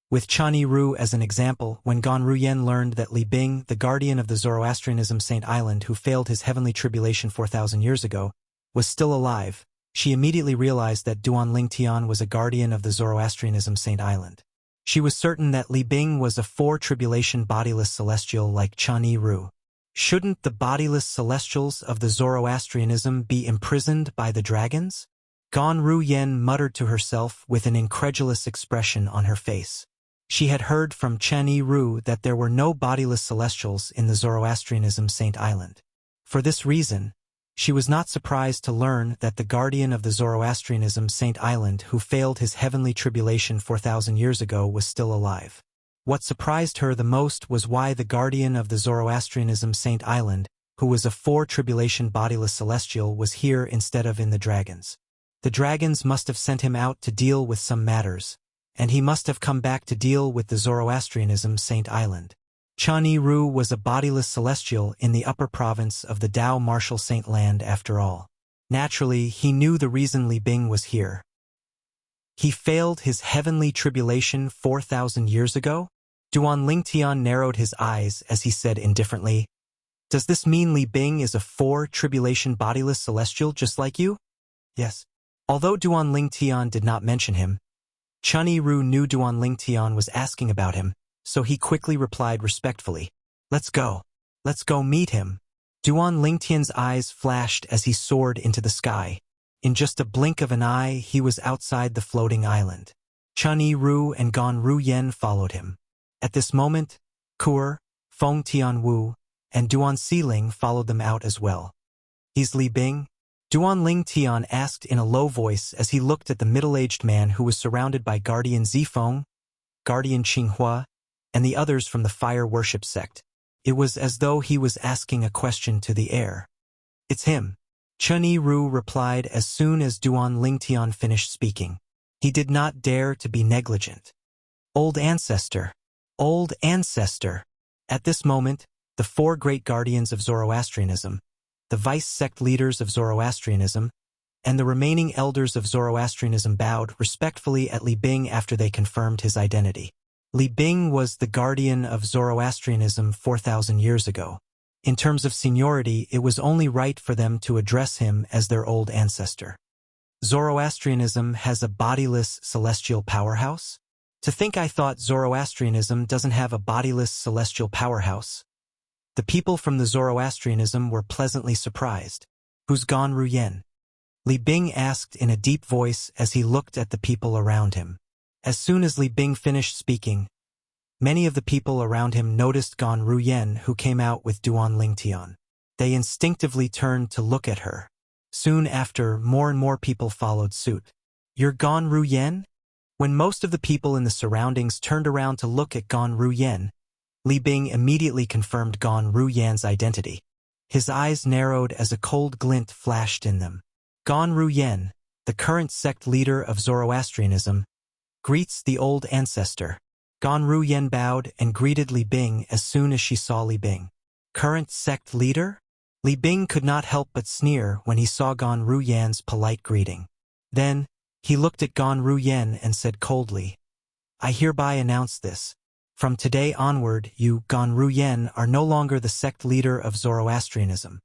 With Chani Ru as an example, when Gon Ruyen learned that Li Bing, the guardian of the Zoroastrianism Saint Island who failed his heavenly tribulation 4,000 years ago, was still alive, she immediately realized that Duan Lingtian was a guardian of the Zoroastrianism Saint Island. She was certain that Li Bing was a 4-tribulation bodiless celestial like Chani Ru. Shouldn't the bodiless celestials of the Zoroastrianism be imprisoned by the dragons? Gon Ruyen muttered to herself with an incredulous expression on her face. She had heard from Chani Ru that there were no bodiless celestials in the Zoroastrianism Saint Island. For this reason, she was not surprised to learn that the guardian of the Zoroastrianism Saint Island who failed his heavenly tribulation 4,000 years ago was still alive. What surprised her the most was why the guardian of the Zoroastrianism Saint Island, who was a 4-tribulation bodiless celestial, was here instead of in the dragons. The dragons must have sent him out to deal with some matters, and he must have come back to deal with the Zoroastrianism Saint Island. Chani Ru was a bodiless celestial in the upper province of the Dao Martial Saint Land after all. Naturally, he knew the reason Li Bing was here. He failed his heavenly tribulation 4,000 years ago? Duan Lingtian narrowed his eyes as he said indifferently, does this mean Li Bing is a 4-tribulation bodiless celestial just like you? Yes. Although Duan Lingtian did not mention him, Chani Ru knew Duan Lingtian was asking about him, so he quickly replied respectfully, let's go. Let's go meet him. Duan Lingtian's eyes flashed as he soared into the sky. In just a blink of an eye, he was outside the floating island. Chani Ru and Gon Ruyen followed him. At this moment, Ku'er, Feng Tianwu, and Duan Siling followed them out as well. He's Li Bing? Duan Lingtian asked in a low voice as he looked at the middle-aged man who was surrounded by Guardian Zifeng, Guardian Qinghua, and the others from the fire worship sect. It was as though he was asking a question to the air. It's him. Chun Yi-ru replied as soon as Duan Lingtian finished speaking. He did not dare to be negligent. Old ancestor. Old ancestor. At this moment, the four great guardians of Zoroastrianism, the vice-sect leaders of Zoroastrianism, and the remaining elders of Zoroastrianism bowed respectfully at Li Bing after they confirmed his identity. Li Bing was the guardian of Zoroastrianism 4,000 years ago. In terms of seniority, it was only right for them to address him as their old ancestor. Zoroastrianism has a bodiless celestial powerhouse? To think I thought Zoroastrianism doesn't have a bodiless celestial powerhouse. The people from the Zoroastrianism were pleasantly surprised. Who's gone Ruyen? Li Bing asked in a deep voice as he looked at the people around him. As soon as Li Bing finished speaking, many of the people around him noticed Gan Ruyen, who came out with Duan Lingtian. They instinctively turned to look at her. Soon after, more and more people followed suit. You're Gan Ruyen? When most of the people in the surroundings turned around to look at Gan Ruyen, Li Bing immediately confirmed Gan Ruyen's identity. His eyes narrowed as a cold glint flashed in them. Gan Ruyen, the current sect leader of Zoroastrianism, greets the old ancestor. Gan Ruyen bowed and greeted Li Bing as soon as she saw Li Bing. Current sect leader? Li Bing could not help but sneer when he saw Gan Ruyen's polite greeting. Then, he looked at Gan Ruyen and said coldly, I hereby announce this. From today onward, you, Gan Ruyen, are no longer the sect leader of Zoroastrianism.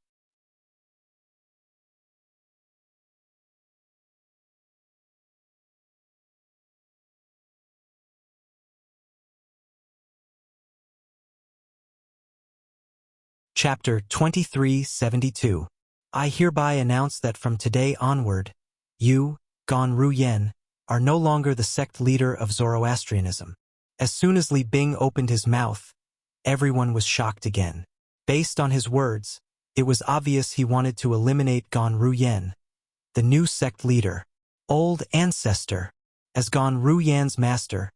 Chapter 2372. I hereby announce that from today onward, you, Gan Ruyen, are no longer the sect leader of Zoroastrianism. As soon as Li Bing opened his mouth, everyone was shocked again. Based on his words, it was obvious he wanted to eliminate Gan Ruyen, the new sect leader. Old ancestor. As Gan Ruyen's master,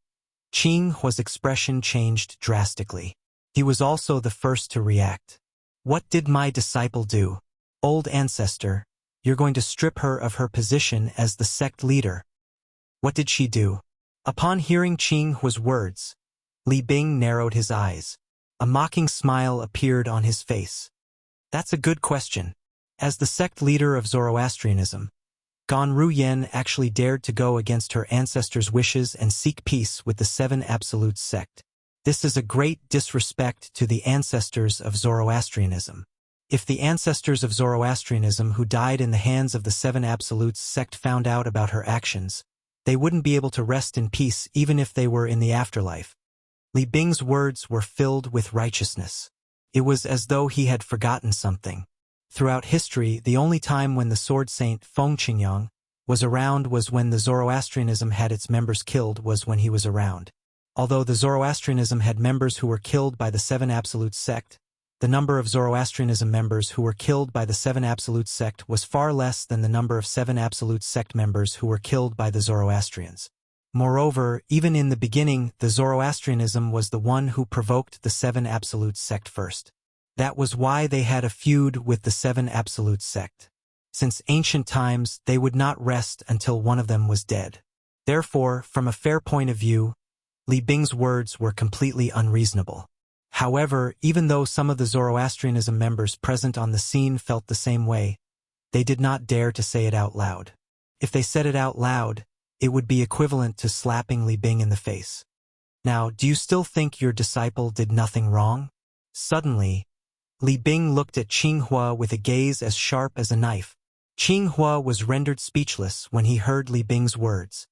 Qing Hua's expression changed drastically. He was also the first to react. What did my disciple do? Old ancestor, you're going to strip her of her position as the sect leader. What did she do? Upon hearing Qing Hua's words, Li Bing narrowed his eyes. A mocking smile appeared on his face. That's a good question. As the sect leader of Zoroastrianism, Gan Ruyen actually dared to go against her ancestors' wishes and seek peace with the Seven Absolutes sect. This is a great disrespect to the ancestors of Zoroastrianism. If the ancestors of Zoroastrianism who died in the hands of the Seven Absolutes sect found out about her actions, they wouldn't be able to rest in peace even if they were in the afterlife. Li Bing's words were filled with righteousness. It was as though he had forgotten something. Throughout history, the only time when the sword saint Feng Qingyang was around was when the Zoroastrianism had its members killed was when he was around. Although the Zoroastrianism had members who were killed by the Seven Absolute sect, the number of Zoroastrianism members who were killed by the Seven Absolute sect was far less than the number of Seven Absolute sect members who were killed by the Zoroastrians. Moreover, even in the beginning, the Zoroastrianism was the one who provoked the Seven Absolute sect first. That was why they had a feud with the Seven Absolute sect. Since ancient times, they would not rest until one of them was dead. Therefore, from a fair point of view, Li Bing's words were completely unreasonable. However, even though some of the Zoroastrianism members present on the scene felt the same way, they did not dare to say it out loud. If they said it out loud, it would be equivalent to slapping Li Bing in the face. Now, do you still think your disciple did nothing wrong? Suddenly, Li Bing looked at Qing Hua with a gaze as sharp as a knife. Qing Hua was rendered speechless when he heard Li Bing's words.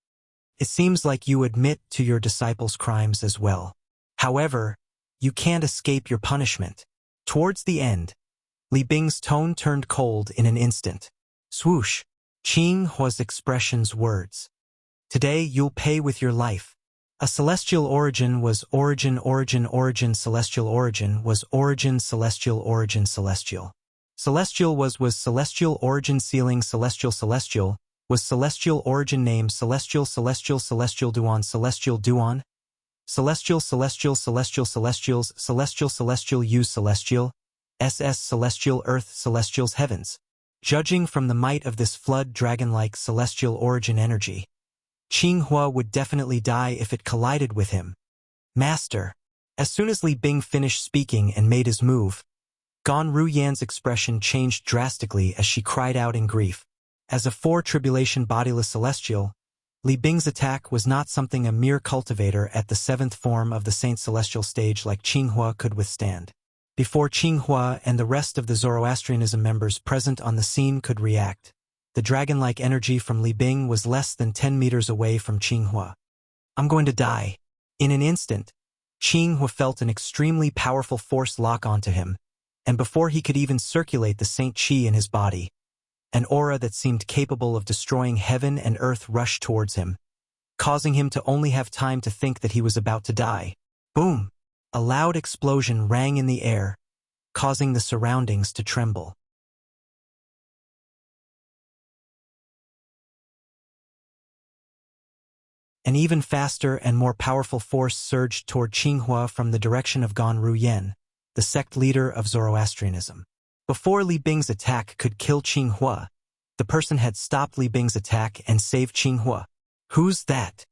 It seems like you admit to your disciple's crimes as well. However, you can't escape your punishment. Towards the end, Li Bing's tone turned cold in an instant. Swoosh! Qing Hua's expression's words. Today you'll pay with your life. A celestial origin was origin celestial origin was origin celestial origin celestial. Celestial was celestial origin ceiling celestial was celestial origin name celestial duan celestials use celestial ss celestial earth celestials heavens. Judging from the might of this flood dragon-like celestial origin energy, Qinghua would definitely die if it collided with him. Master. As soon as Li Bing finished speaking and made his move, Gan Ruyan's expression changed drastically as she cried out in grief. As a four-tribulation bodiless celestial, Li Bing's attack was not something a mere cultivator at the seventh form of the Saint Celestial stage like Qinghua could withstand. Before Qinghua and the rest of the Zoroastrianism members present on the scene could react, the dragon-like energy from Li Bing was less than 10 meters away from Qinghua. I'm going to die. In an instant, Qinghua felt an extremely powerful force lock onto him, and before he could even circulate the Saint Qi in his body, an aura that seemed capable of destroying heaven and earth rushed towards him, causing him to only have time to think that he was about to die. Boom! A loud explosion rang in the air, causing the surroundings to tremble. An even faster and more powerful force surged toward Qinghua from the direction of Gan Ruyan, the sect leader of Zoroastrianism. Before Li Bing's attack could kill Qinghua, the person had stopped Li Bing's attack and saved Qinghua. Who's that?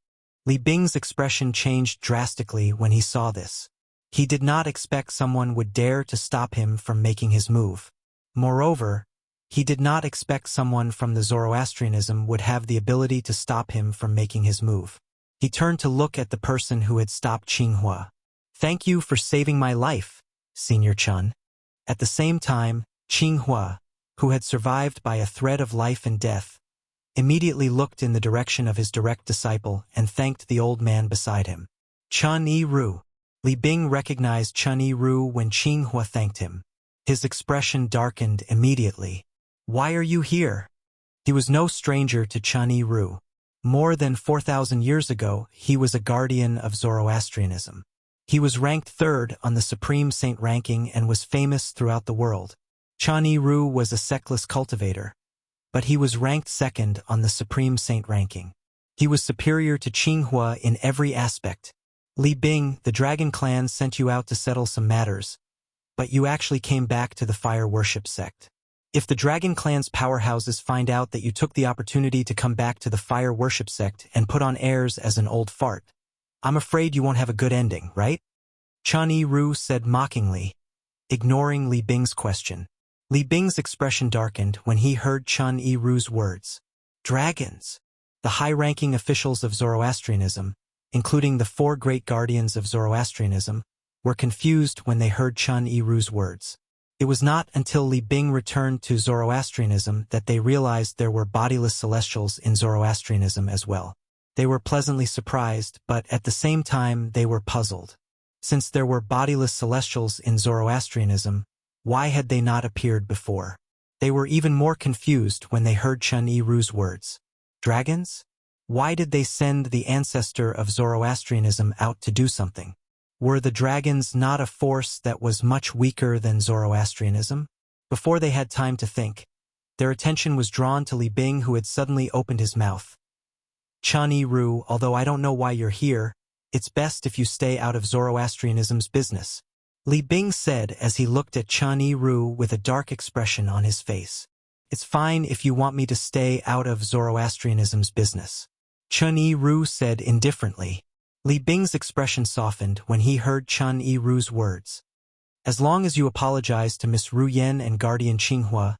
Li Bing's expression changed drastically when he saw this. He did not expect someone would dare to stop him from making his move. Moreover, he did not expect someone from the Zoroastrianism would have the ability to stop him from making his move. He turned to look at the person who had stopped Qinghua. Thank you for saving my life, Senior Chun. At the same time, Qinghua, who had survived by a thread of life and death, immediately looked in the direction of his direct disciple and thanked the old man beside him. Chun Yi-Ru. Li Bing recognized Chun Yi-Ru when Qinghua thanked him. His expression darkened immediately. Why are you here? He was no stranger to Chun Yi-Ru. More than 4,000 years ago, he was a guardian of Zoroastrianism. He was ranked third on the Supreme Saint ranking and was famous throughout the world. Chun Yi-Ru was a sectless cultivator, but he was ranked second on the Supreme Saint ranking. He was superior to Qinghua in every aspect. Li Bing, the Dragon Clan sent you out to settle some matters, but you actually came back to the fire worship sect. If the Dragon Clan's powerhouses find out that you took the opportunity to come back to the fire worship sect and put on airs as an old fart, I'm afraid you won't have a good ending, right? Chun Yi-Ru said mockingly, ignoring Li Bing's question. Li Bing's expression darkened when he heard Chun Yi-Ru's words. Dragons. The high-ranking officials of Zoroastrianism, including the four great guardians of Zoroastrianism, were confused when they heard Chun Yi-Ru's words. It was not until Li Bing returned to Zoroastrianism that they realized there were bodiless celestials in Zoroastrianism as well. They were pleasantly surprised, but at the same time they were puzzled. Since there were bodiless celestials in Zoroastrianism, why had they not appeared before? They were even more confused when they heard Chun Yi-Ru's words. Dragons? Why did they send the ancestor of Zoroastrianism out to do something? Were the dragons not a force that was much weaker than Zoroastrianism? Before they had time to think, their attention was drawn to Li Bing, who had suddenly opened his mouth. Chun Yi-Ru, although I don't know why you're here, it's best if you stay out of Zoroastrianism's business, Li Bing said as he looked at Chun Yi-Ru with a dark expression on his face. It's fine if you want me to stay out of Zoroastrianism's business, Chun Yi-Ru said indifferently. Li Bing's expression softened when he heard Chun Yi-Ru's words. As long as you apologize to Miss Ruyan and Guardian Qinghua,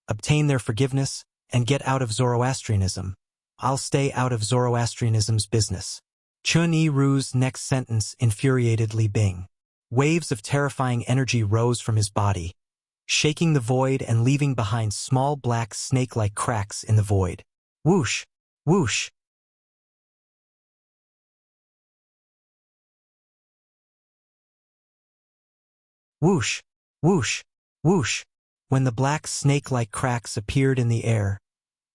obtain their forgiveness, and get out of Zoroastrianism, I'll stay out of Zoroastrianism's business. Chun Yi-Ru's next sentence infuriated Li Bing. Waves of terrifying energy rose from his body, shaking the void and leaving behind small black snake-like cracks in the void. Whoosh! Whoosh! Whoosh! Whoosh! Whoosh! When the black snake-like cracks appeared in the air,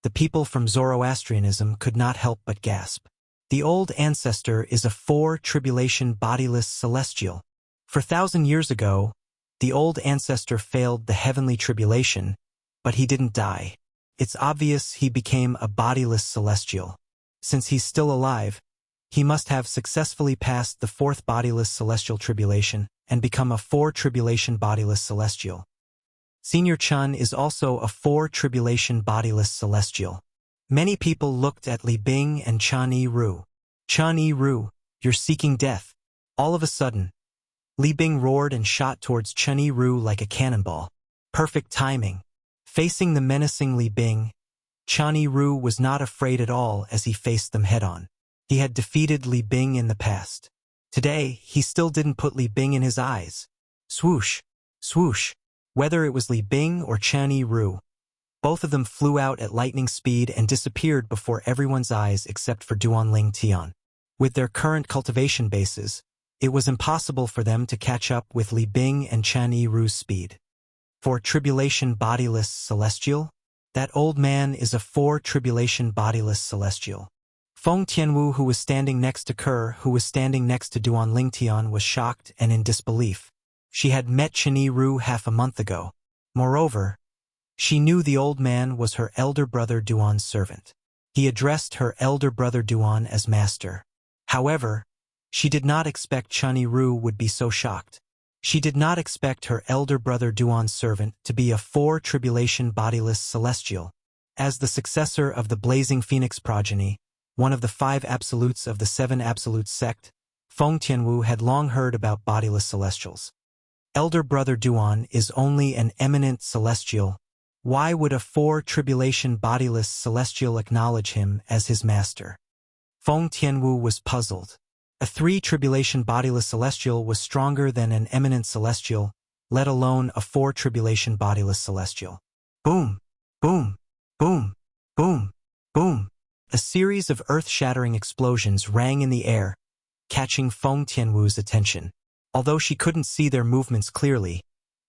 the people from Zoroastrianism could not help but gasp. The old ancestor is a four-tribulation bodiless celestial. 4,000 years ago, the old ancestor failed the heavenly tribulation, but he didn't die. It's obvious he became a bodiless celestial. Since he's still alive, he must have successfully passed the fourth bodiless celestial tribulation and become a four-tribulation bodiless celestial. Senior Chun is also a four-tribulation bodiless celestial. Many people looked at Li Bing and Chan Yi-ru. Chan Yi-ru, you're seeking death. All of a sudden, Li Bing roared and shot towards Chan Yi-ru like a cannonball. Perfect timing. Facing the menacing Li Bing, Chan Yi-ru was not afraid at all as he faced them head-on. He had defeated Li Bing in the past. Today, he still didn't put Li Bing in his eyes. Swoosh, swoosh. Whether it was Li Bing or Chan Yi-ru, both of them flew out at lightning speed and disappeared before everyone's eyes except for Duanling Tian. With their current cultivation bases, it was impossible for them to catch up with Li Bing and Chan Yi-ru's speed. For tribulation bodiless celestial? That old man is a four-tribulation bodiless celestial. Feng Tianwu, who was standing next to Kerr, who was standing next to Duanling Tian, was shocked and in disbelief. She had met Chan Yi-ru half a month ago. Moreover, she knew the old man was her elder brother Duan's servant. He addressed her elder brother Duan as master. However, she did not expect Chan Yi-ru would be so shocked. She did not expect her elder brother Duan's servant to be a four-tribulation bodiless celestial. As the successor of the Blazing Phoenix progeny, one of the 5 absolutes of the 7 absolutes sect, Feng Tianwu had long heard about bodiless celestials. Elder brother Duan is only an eminent celestial. Why would a four-tribulation bodiless celestial acknowledge him as his master? Feng Tianwu was puzzled. A 3-tribulation bodiless celestial was stronger than an eminent celestial, let alone a 4-tribulation bodiless celestial. Boom! Boom! Boom! Boom! Boom! A series of earth-shattering explosions rang in the air, catching Feng Tianwu's attention. Although she couldn't see their movements clearly,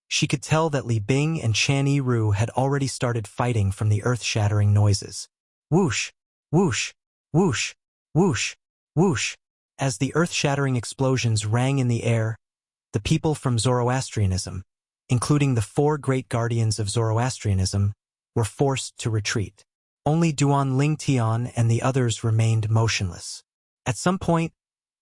she could tell that Li Bing and Chan Yi-ru had already started fighting from the earth-shattering noises. Whoosh! Whoosh! Whoosh! Whoosh! Whoosh! As the earth-shattering explosions rang in the air, the people from Zoroastrianism, including the 4 great guardians of Zoroastrianism, were forced to retreat. Only Duanling Tian and the others remained motionless. At some point,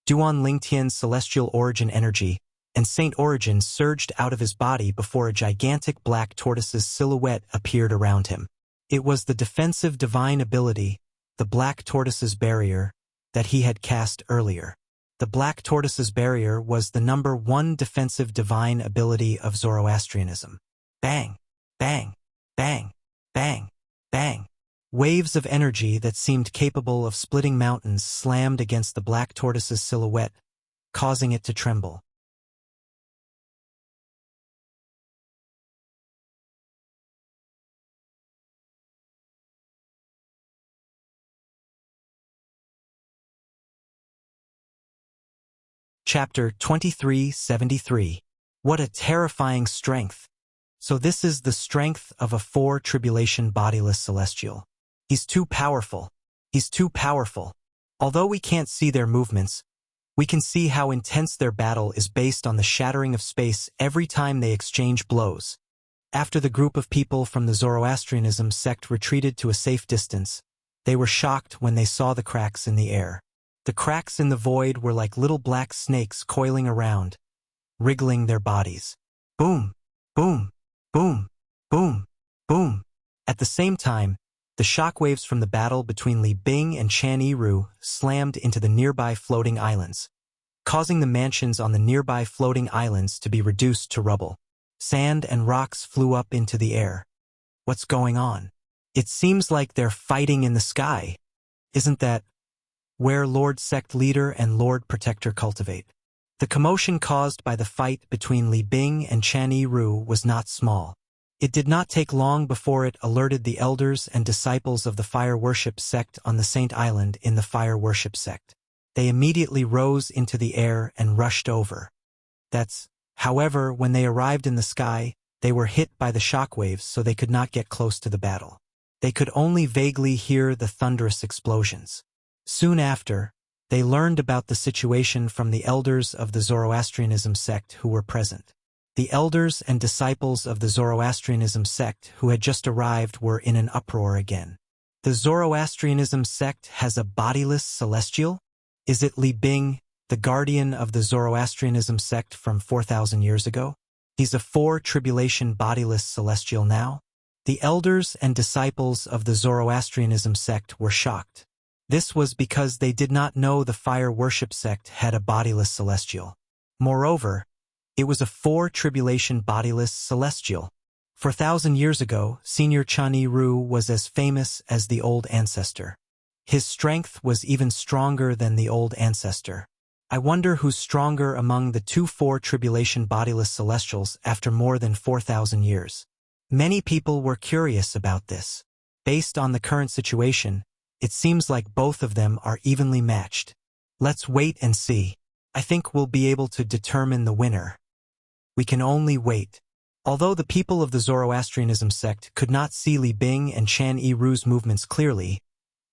Duanling Tian's celestial origin energy and Saint origin surged out of his body before a gigantic black tortoise's silhouette appeared around him. It was the defensive divine ability, the black tortoise's barrier, that he had cast earlier. The black tortoise's barrier was the number 1 defensive divine ability of Zoroastrianism. Bang! Bang! Bang! Bang! Bang! Waves of energy that seemed capable of splitting mountains slammed against the black tortoise's silhouette, causing it to tremble. Chapter 2373. What a terrifying strength! So this is the strength of a 4-tribulation bodiless celestial. He's too powerful. He's too powerful. Although we can't see their movements, we can see how intense their battle is based on the shattering of space every time they exchange blows. After the group of people from the Zoroastrianism sect retreated to a safe distance, they were shocked when they saw the cracks in the air. The cracks in the void were like little black snakes coiling around, wriggling their bodies. Boom! Boom! Boom! Boom! Boom! At the same time, the shockwaves from the battle between Li Bing and Chan Yi-ru slammed into the nearby floating islands, causing the mansions on the nearby floating islands to be reduced to rubble. Sand and rocks flew up into the air. What's going on? It seems like they're fighting in the sky. Isn't that where Lord Sect Leader and Lord Protector cultivate? The commotion caused by the fight between Li Bing and Chan Yi-ru was not small. It did not take long before it alerted the elders and disciples of the Fire Worship sect on the Saint Island in the Fire Worship sect. They immediately rose into the air and rushed over. However, when they arrived in the sky, they were hit by the shockwaves, so they could not get close to the battle. They could only vaguely hear the thunderous explosions. Soon after, they learned about the situation from the elders of the Zoroastrianism sect who were present. The elders and disciples of the Zoroastrianism sect who had just arrived were in an uproar again. The Zoroastrianism sect has a bodiless celestial? Is it Li Bing, the guardian of the Zoroastrianism sect from 4,000 years ago? He's a four-tribulation bodiless celestial now? The elders and disciples of the Zoroastrianism sect were shocked. This was because they did not know the fire worship sect had a bodiless celestial. Moreover, it was a four-tribulation bodiless celestial. 4,000 years ago, Senior Chani Ru was as famous as the old ancestor. His strength was even stronger than the old ancestor. I wonder who's stronger among the two four-tribulation bodiless celestials after more than 4,000 years. Many people were curious about this. Based on the current situation, it seems like both of them are evenly matched. Let's wait and see. I think we'll be able to determine the winner. We can only wait. Although the people of the Zoroastrianism sect could not see Li Bing and Chan Yiru's movements clearly,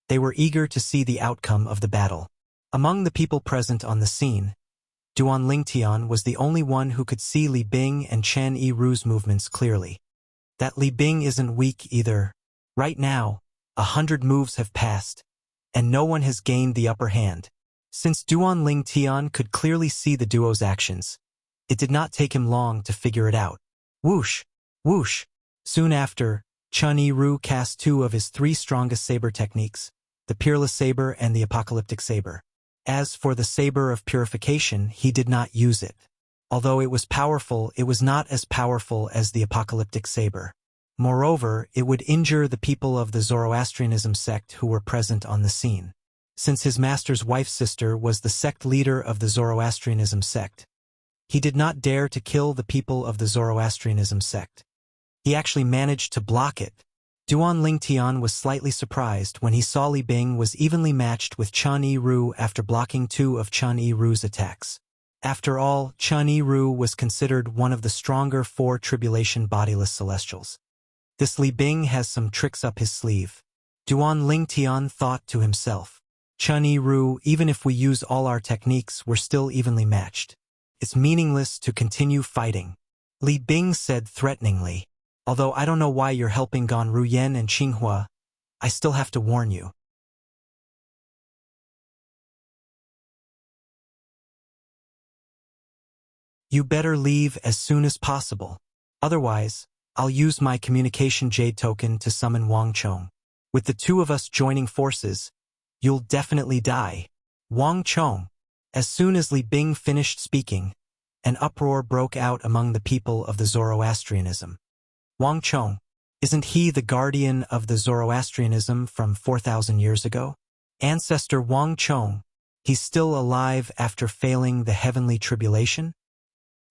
they were eager to see the outcome of the battle. Among the people present on the scene, Duan Lingtian was the only one who could see Li Bing and Chan Yiru's movements clearly. That Li Bing isn't weak either. Right now, 100 moves have passed, and no one has gained the upper hand. Since Duan Lingtian could clearly see the duo's actions, it did not take him long to figure it out. Whoosh! Whoosh! Soon after, Chun Yiru cast two of his three strongest saber techniques, the Peerless Saber and the Apocalyptic Saber. As for the Saber of Purification, he did not use it. Although it was powerful, it was not as powerful as the Apocalyptic Saber. Moreover, it would injure the people of the Zoroastrianism sect who were present on the scene. Since his master's wife's sister was the sect leader of the Zoroastrianism sect, he did not dare to kill the people of the Zoroastrianism sect. He actually managed to block it. Duan Lingtian was slightly surprised when he saw Li Bing was evenly matched with Chun Yiru after blocking two of Chun Yiru's attacks. After all, Chun Yiru was considered one of the stronger four-tribulation bodiless celestials. This Li Bing has some tricks up his sleeve. Duan Lingtian thought to himself. Chun Yiru, even if we use all our techniques, we're still evenly matched. It's meaningless to continue fighting. Li Bing said threateningly. Although I don't know why you're helping Gan Ruyen and Qinghua, I still have to warn you. You better leave as soon as possible. Otherwise, I'll use my communication jade token to summon Wang Chong. With the two of us joining forces, you'll definitely die. Wang Chong. As soon as Li Bing finished speaking, an uproar broke out among the people of the Zoroastrianism. Wang Chong, isn't he the guardian of the Zoroastrianism from 4,000 years ago? Ancestor Wang Chong, he's still alive after failing the heavenly tribulation?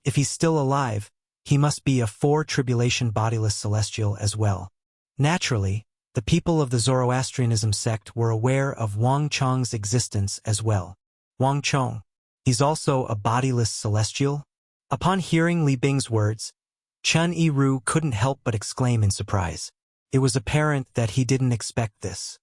If he's still alive, he must be a four-tribulation bodiless celestial as well. Naturally, the people of the Zoroastrianism sect were aware of Wang Chong's existence as well. Wang Chong, he's also a bodiless celestial? Upon hearing Li Bing's words, Chun Yiru couldn't help but exclaim in surprise. It was apparent that he didn't expect this.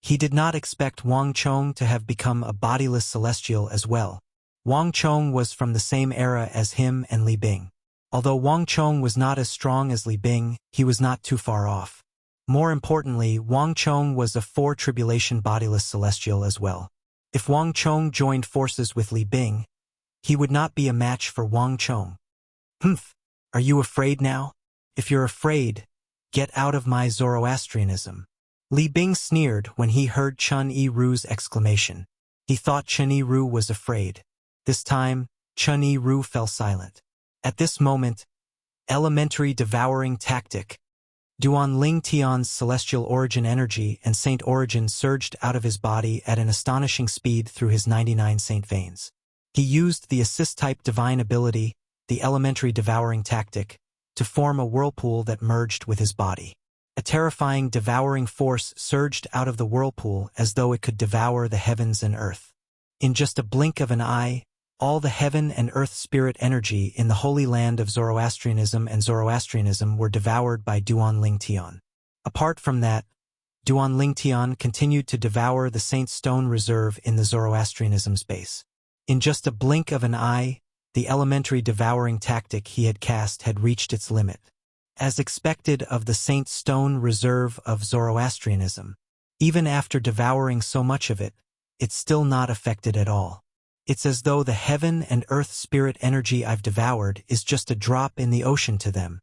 He did not expect Wang Chong to have become a bodiless celestial as well. Wang Chong was from the same era as him and Li Bing. Although Wang Chong was not as strong as Li Bing, he was not too far off. More importantly, Wang Chong was a four-tribulation bodiless celestial as well. If Wang Chong joined forces with Li Bing, he would not be a match for Wang Chong. Humph! Are you afraid now? If you're afraid, get out of my Zoroastrianism. Li Bing sneered when he heard Chun Yiru's exclamation. He thought Chun Yiru was afraid. This time, Chun Yiru fell silent. At this moment, elementary devouring tactic. Duan Lingtian's celestial origin energy and saint origin surged out of his body at an astonishing speed through his 99 saint veins. He used the assist-type divine ability, the elementary devouring tactic, to form a whirlpool that merged with his body. A terrifying devouring force surged out of the whirlpool as though it could devour the heavens and earth. In just a blink of an eye, all the heaven and earth spirit energy in the holy land of Zoroastrianism and Zoroastrianism were devoured by Duan Lingtian. Apart from that, Duan Lingtian continued to devour the Saint Stone Reserve in the Zoroastrianism space. In just a blink of an eye, the elementary devouring tactic he had cast had reached its limit. As expected of the Saint Stone Reserve of Zoroastrianism, even after devouring so much of it, it's still not affected at all. It's as though the heaven and earth spirit energy I've devoured is just a drop in the ocean to them.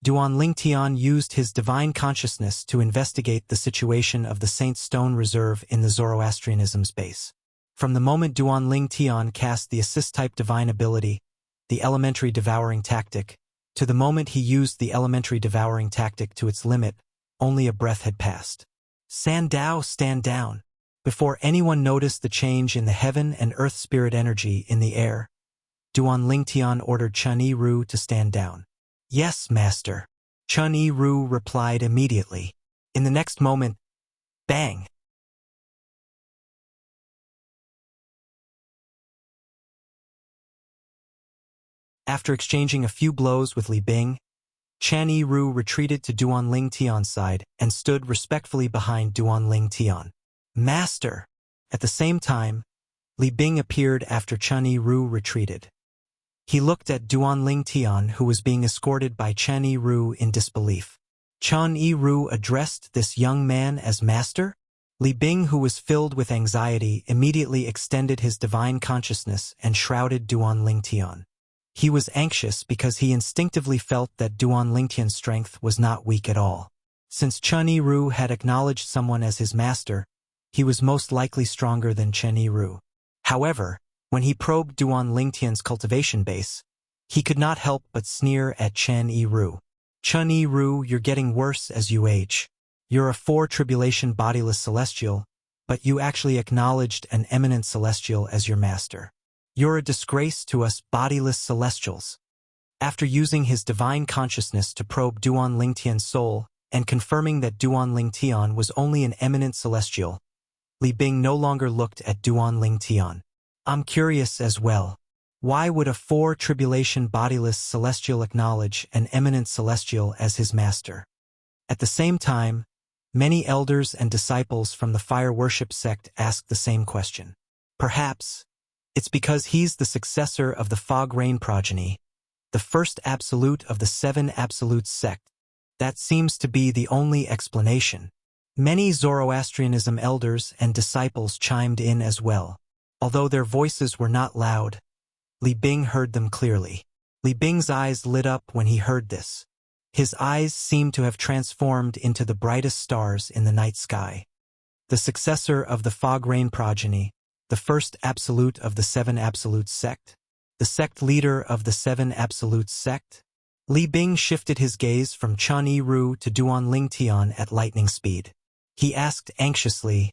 Duan Lingtian used his divine consciousness to investigate the situation of the Saint Stone Reserve in the Zoroastrianism's base. From the moment Duan Lingtian cast the assist-type divine ability, the elementary devouring tactic, to the moment he used the elementary devouring tactic to its limit, only a breath had passed. Sandao, stand down. Before anyone noticed the change in the heaven and earth spirit energy in the air, Duan Lingtian ordered Chun Yi-Ru to stand down. Yes, master. Chun Yi-Ru replied immediately. In the next moment, bang! After exchanging a few blows with Li Bing, Chan Yi-Ru retreated to Duan Lingtian's side and stood respectfully behind Duan Lingtian. Master! At the same time, Li Bing appeared after Chun Yi-Ru retreated. He looked at Duan Lingtian, who was being escorted by Chan Yi-Ru, in disbelief. Chan Yi-Ru addressed this young man as master? Li Bing, who was filled with anxiety, immediately extended his divine consciousness and shrouded Duan Lingtian. He was anxious because he instinctively felt that Duan Lingtian's strength was not weak at all. Since Chun Yi-Ru had acknowledged someone as his master, he was most likely stronger than Chen Yi-Ru. However, when he probed Duan Lingtian's cultivation base, he could not help but sneer at Chen Yi-Ru. Chun Yi-Ru, you're getting worse as you age. You're a 4-tribulation bodiless celestial, but you actually acknowledged an eminent celestial as your master. You're a disgrace to us bodiless celestials. After using his divine consciousness to probe Duan Lingtian's soul and confirming that Duan Lingtian was only an eminent celestial, Li Bing no longer looked at Duan Lingtian. I'm curious as well. Why would a 4-tribulation bodiless celestial acknowledge an eminent celestial as his master? At the same time, many elders and disciples from the fire worship sect asked the same question. Perhaps it's because he's the successor of the Fog Rain progeny, the first absolute of the 7 absolutes sect. That seems to be the only explanation. Many Zoroastrianism elders and disciples chimed in as well. Although their voices were not loud, Li Bing heard them clearly. Li Bing's eyes lit up when he heard this. His eyes seemed to have transformed into the brightest stars in the night sky. The successor of the Fog Rain progeny, the first absolute of the 7 absolutes sect, the sect leader of the 7 absolutes sect. Li Bing shifted his gaze from Chun Yi-Ru to Duan Lingtian at lightning speed. He asked anxiously,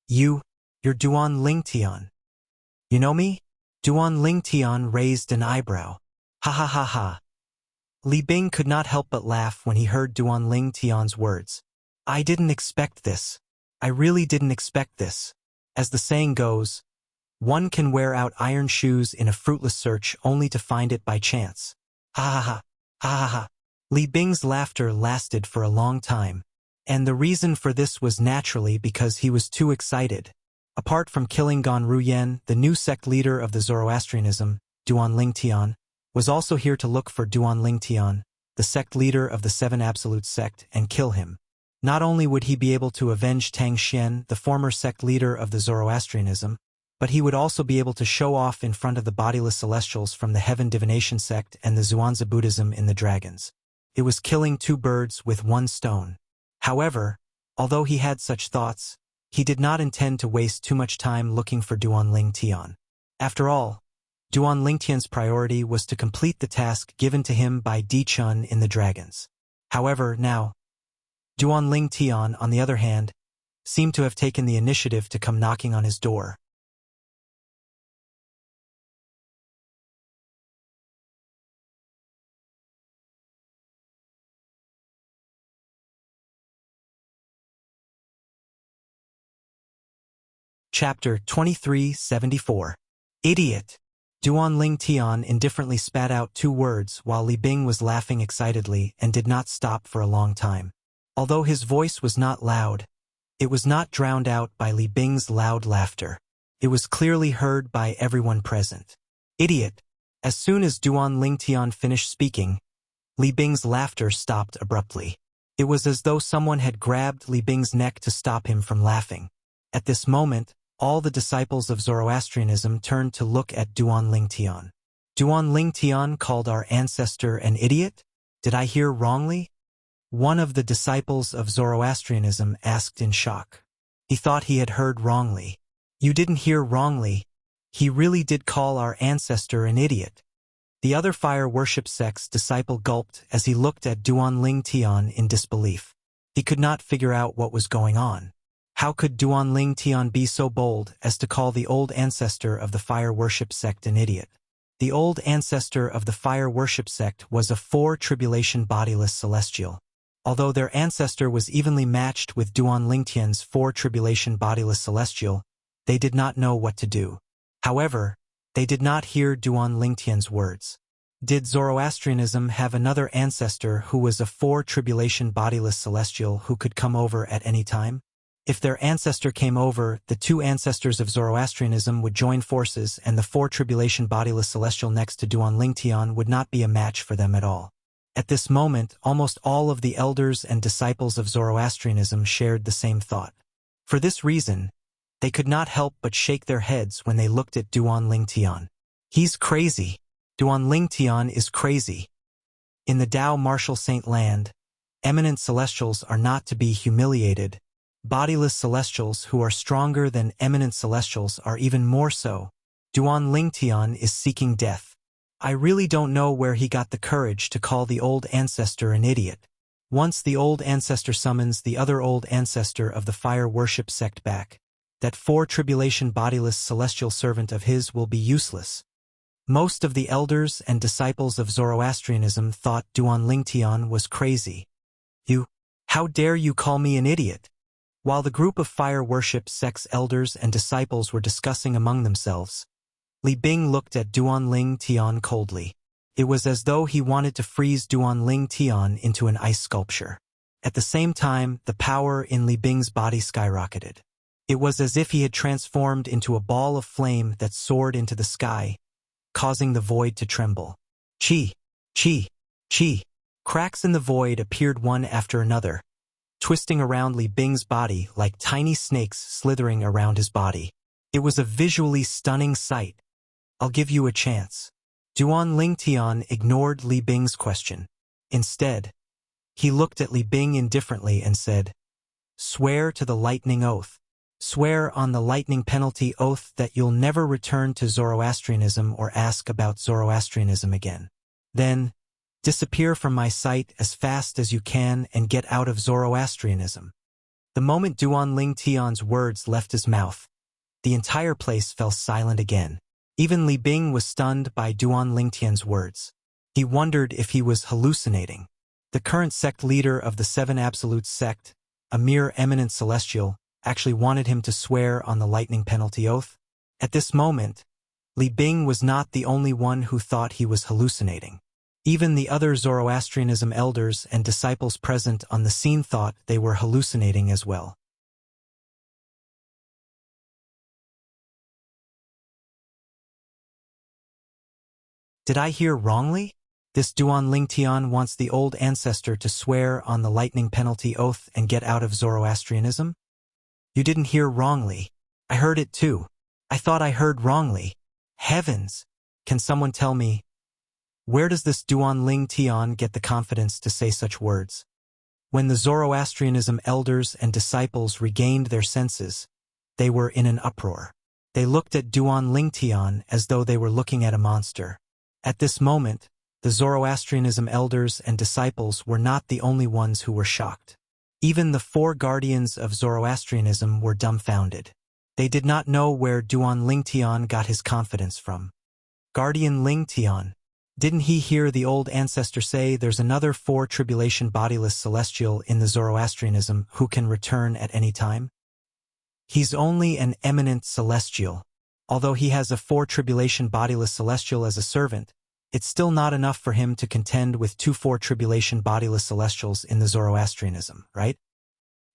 You're Duan Lingtian. You know me? Duan Lingtian raised an eyebrow. Ha ha ha ha. Li Bing could not help but laugh when he heard Duan Lingtian's words. I didn't expect this. I really didn't expect this. As the saying goes, one can wear out iron shoes in a fruitless search only to find it by chance. Ha ha ha. Ha ha ha. Li Bing's laughter lasted for a long time. And the reason for this was naturally because he was too excited. Apart from killing Gan Ruyen, the new sect leader of the Zoroastrianism, Duan Lingtian, was also here to look for Duan Lingtian, the sect leader of the 7 absolute sect, and kill him. Not only would he be able to avenge Tang Xian, the former sect leader of the Zoroastrianism, but he would also be able to show off in front of the bodiless celestials from the Heaven Divination sect and the Zhuangzi Buddhism in the dragons. It was killing 2 birds with 1 stone. However, although he had such thoughts, he did not intend to waste too much time looking for Duan Lingtian. After all, Duan Lingtian's priority was to complete the task given to him by Di Chun in the dragons. However, now, Duan Lingtian, on the other hand, seemed to have taken the initiative to come knocking on his door. Chapter 2374. Idiot! Duan Lingtian indifferently spat out 2 words while Li Bing was laughing excitedly and did not stop for a long time. Although his voice was not loud, it was not drowned out by Li Bing's loud laughter. It was clearly heard by everyone present. Idiot! As soon as Duan Lingtian finished speaking, Li Bing's laughter stopped abruptly. It was as though someone had grabbed Li Bing's neck to stop him from laughing. At this moment, all the disciples of Zoroastrianism turned to look at Duan Lingtian. Duan Lingtian called our ancestor an idiot? Did I hear wrongly? One of the disciples of Zoroastrianism asked in shock. He thought he had heard wrongly. You didn't hear wrongly. He really did call our ancestor an idiot. The other fire worship sect's disciple gulped as he looked at Duan Lingtian in disbelief. He could not figure out what was going on. How could Duan Lingtian be so bold as to call the old ancestor of the fire worship sect an idiot? The old ancestor of the fire worship sect was a four-tribulation bodiless celestial. Although their ancestor was evenly matched with Duan Lingtian's four-tribulation bodiless celestial, they did not know what to do. However, they did not hear Duan Lingtian's words. Did Zoroastrianism have another ancestor who was a four-tribulation bodiless celestial who could come over at any time? If their ancestor came over, the two ancestors of Zoroastrianism would join forces and the four-tribulation bodiless celestial next to Duan Lingtian would not be a match for them at all. At this moment, almost all of the elders and disciples of Zoroastrianism shared the same thought. For this reason, they could not help but shake their heads when they looked at Duan Lingtian. He's crazy. Duan Lingtian is crazy. In the Tao Martial Saint Land, eminent celestials are not to be humiliated. Bodiless celestials who are stronger than eminent celestials are even more so. Duan Lingtian is seeking death. I really don't know where he got the courage to call the old ancestor an idiot. Once the old ancestor summons the other old ancestor of the fire worship sect back, that four-tribulation bodiless celestial servant of his will be useless. Most of the elders and disciples of Zoroastrianism thought Duan Lingtian was crazy. How dare you call me an idiot? While the group of fire worship sect's elders and disciples were discussing among themselves, Li Bing looked at Duan Lingtian coldly. It was as though he wanted to freeze Duan Lingtian into an ice sculpture. At the same time, the power in Li Bing's body skyrocketed. It was as if he had transformed into a ball of flame that soared into the sky, causing the void to tremble. Chi! Chi! Chi! Cracks in the void appeared one after another, twisting around Li Bing's body like tiny snakes slithering around his body. It was a visually stunning sight. I'll give you a chance. Duan Lingtian ignored Li Bing's question. Instead, he looked at Li Bing indifferently and said, "Swear to the lightning oath. Swear on the lightning penalty oath that you'll never return to Zoroastrianism or ask about Zoroastrianism again. Then, disappear from my sight as fast as you can and get out of Zoroastrianism." The moment Duan Lingtian's words left his mouth, the entire place fell silent again. Even Li Bing was stunned by Duan Lingtian's words. He wondered if he was hallucinating. The current sect leader of the Seven Absolutes sect, a mere eminent celestial, actually wanted him to swear on the lightning penalty oath. At this moment, Li Bing was not the only one who thought he was hallucinating. Even the other Zoroastrianism elders and disciples present on the scene thought they were hallucinating as well. Did I hear wrongly? This Duan Lingtian wants the old ancestor to swear on the lightning penalty oath and get out of Zoroastrianism? You didn't hear wrongly. I heard it too. I thought I heard wrongly. Heavens! Can someone tell me, where does this Duan Lingtian get the confidence to say such words? When the Zoroastrianism elders and disciples regained their senses, they were in an uproar. They looked at Duan Lingtian as though they were looking at a monster. At this moment, the Zoroastrianism elders and disciples were not the only ones who were shocked. Even the four guardians of Zoroastrianism were dumbfounded. They did not know where Duan Lingtian got his confidence from. Guardian Lingtian, didn't he hear the old ancestor say there's another four-tribulation bodiless celestial in the Zoroastrianism who can return at any time? He's only an eminent celestial. Although he has a four-tribulation bodiless celestial as a servant, it's still not enough for him to contend with two four-tribulation bodiless celestials in the Zoroastrianism, right?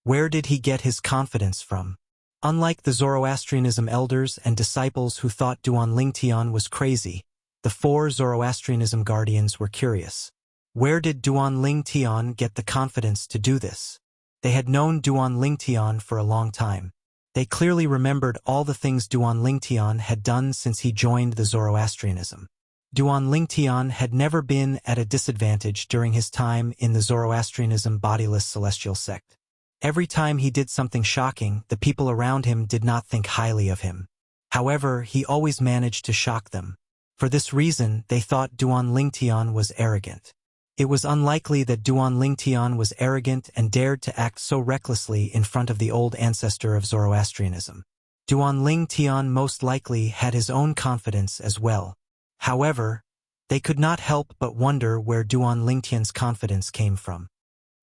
Where did he get his confidence from? Unlike the Zoroastrianism elders and disciples who thought Duan Lingtian was crazy, the four Zoroastrianism guardians were curious. Where did Duan Lingtian get the confidence to do this? They had known Duan Lingtian for a long time. They clearly remembered all the things Duan Lingtian had done since he joined the Zoroastrianism. Duan Lingtian had never been at a disadvantage during his time in the Zoroastrianism bodiless celestial sect. Every time he did something shocking, the people around him did not think highly of him. However, he always managed to shock them. For this reason, they thought Duan Lingtian was arrogant. It was unlikely that Duan Lingtian was arrogant and dared to act so recklessly in front of the old ancestor of Zoroastrianism. Duan Lingtian most likely had his own confidence as well. However, they could not help but wonder where Duan Lingtian's confidence came from.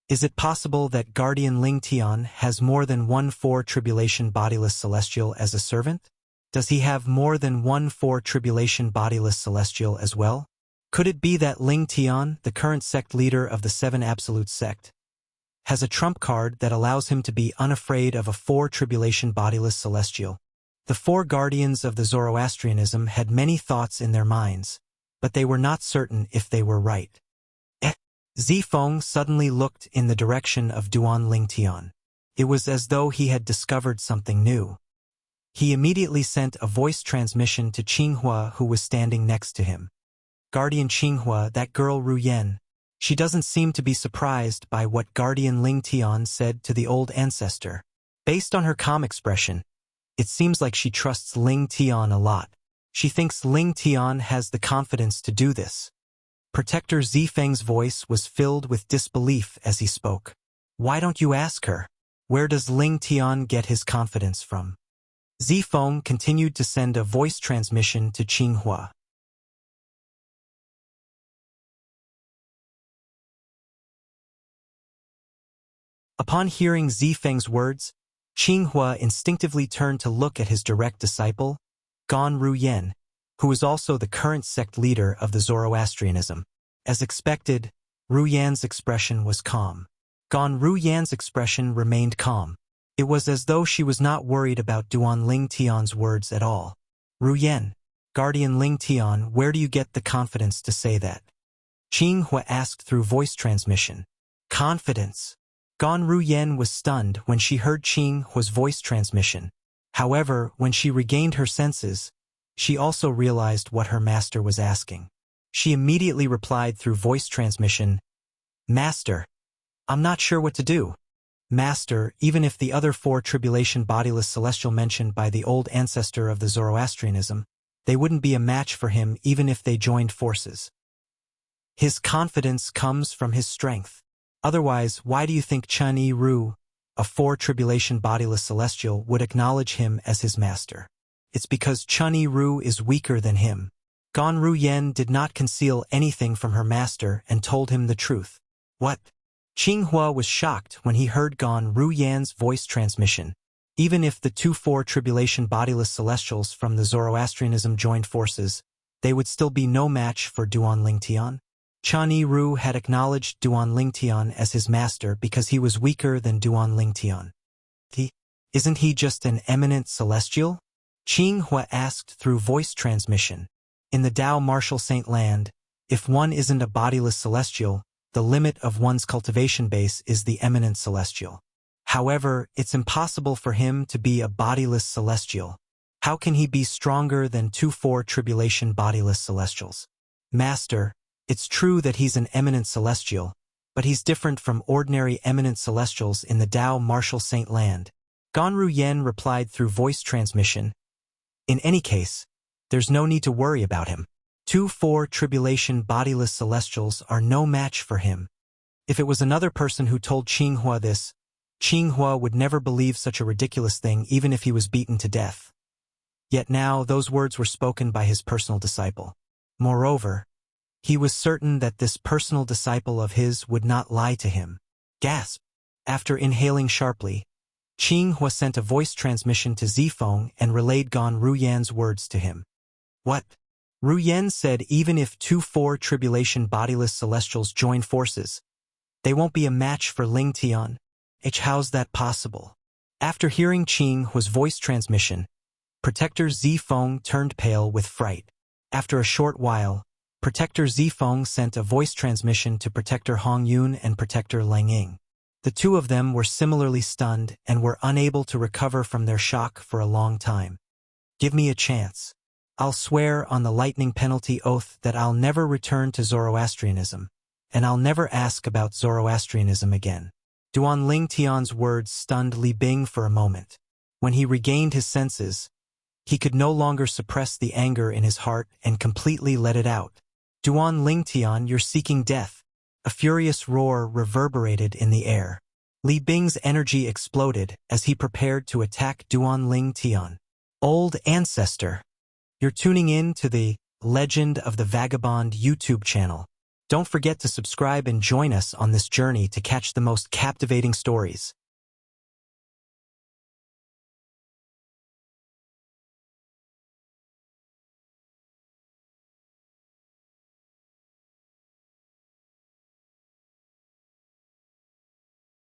Is it possible that Guardian Lingtian has more than one four-tribulation bodiless celestial as a servant? Does he have more than one four-tribulation bodiless celestial as well? Could it be that Lingtian, the current sect leader of the Seven Absolute sect, has a trump card that allows him to be unafraid of a four-tribulation bodiless celestial? The four guardians of the Zoroastrianism had many thoughts in their minds, but they were not certain if they were right. Zifeng suddenly looked in the direction of Duan Lingtian. It was as though he had discovered something new. He immediately sent a voice transmission to Qinghua, who was standing next to him. Guardian Qinghua, that girl Ruyen. She doesn't seem to be surprised by what Guardian Lingtian said to the old ancestor. Based on her calm expression, it seems like she trusts Lingtian a lot. She thinks Lingtian has the confidence to do this. Protector Zifeng's voice was filled with disbelief as he spoke. Why don't you ask her? Where does Lingtian get his confidence from? Zifeng continued to send a voice transmission to Qinghua. Upon hearing Zifeng's words, Qinghua instinctively turned to look at his direct disciple, Gan Ruyen, who was also the current sect leader of the Zoroastrianism. As expected, Ruyen's expression was calm. Gan Ruyen's expression remained calm. It was as though she was not worried about Duan Lingtian's words at all. Ruyen, Guardian Lingtian, where do you get the confidence to say that? Qinghua asked through voice transmission. Confidence. Gan Ruyen was stunned when she heard Qinghua's voice transmission. However, when she regained her senses, she also realized what her master was asking. She immediately replied through voice transmission, Master, I'm not sure what to do. Master, even if the other four tribulation bodiless celestial mentioned by the old ancestor of the Zoroastrianism, they wouldn't be a match for him even if they joined forces. His confidence comes from his strength. Otherwise, why do you think Chun Yi-Ru, a four-tribulation bodiless celestial, would acknowledge him as his master? It's because Chun Yi-Ru is weaker than him. Gan Ruyen did not conceal anything from her master and told him the truth. What? Qinghua was shocked when he heard Gan Ruyen's voice transmission. Even if the two four-tribulation bodiless celestials from the Zoroastrianism joined forces, they would still be no match for Duan Lingtian. Chun Yi-Ru had acknowledged Duan Lingtian as his master because he was weaker than Duan Lingtian. Isn't he just an eminent celestial? Qinghua asked through voice transmission. In the Tao Martial Saint Land, if one isn't a bodiless celestial, the limit of one's cultivation base is the eminent celestial. However, it's impossible for him to be a bodiless celestial. How can he be stronger than two four-tribulation bodiless celestials? Master, it's true that he's an eminent celestial, but he's different from ordinary eminent celestials in the Tao Martial Saint Land. Gan Ruyen replied through voice transmission. In any case, there's no need to worry about him. Two four-tribulation bodiless celestials are no match for him. If it was another person who told Qinghua this, Qinghua would never believe such a ridiculous thing even if he was beaten to death. Yet now those words were spoken by his personal disciple. Moreover, he was certain that this personal disciple of his would not lie to him. Gasp! After inhaling sharply, Qinghua sent a voice transmission to Zifeng and relayed Gan Ruyen's words to him. What? Ruyen said even if two four-tribulation bodiless celestials join forces, they won't be a match for Lingtian. How's that possible? After hearing Qinghua's voice transmission, Protector Zifeng turned pale with fright. After a short while, Protector Zifeng sent a voice transmission to Protector Hongyun and Protector Langying. The two of them were similarly stunned and were unable to recover from their shock for a long time. Give me a chance. I'll swear on the lightning penalty oath that I'll never return to Zoroastrianism, and I'll never ask about Zoroastrianism again. Duan Ling Tian's words stunned Li Bing for a moment. When he regained his senses, he could no longer suppress the anger in his heart and completely let it out. Duan Ling Tian, you're seeking death. A furious roar reverberated in the air. Li Bing's energy exploded as he prepared to attack Duan Ling Tian. Old ancestor, you're tuning in to the Legend of the Vagabond YouTube channel. Don't forget to subscribe and join us on this journey to catch the most captivating stories.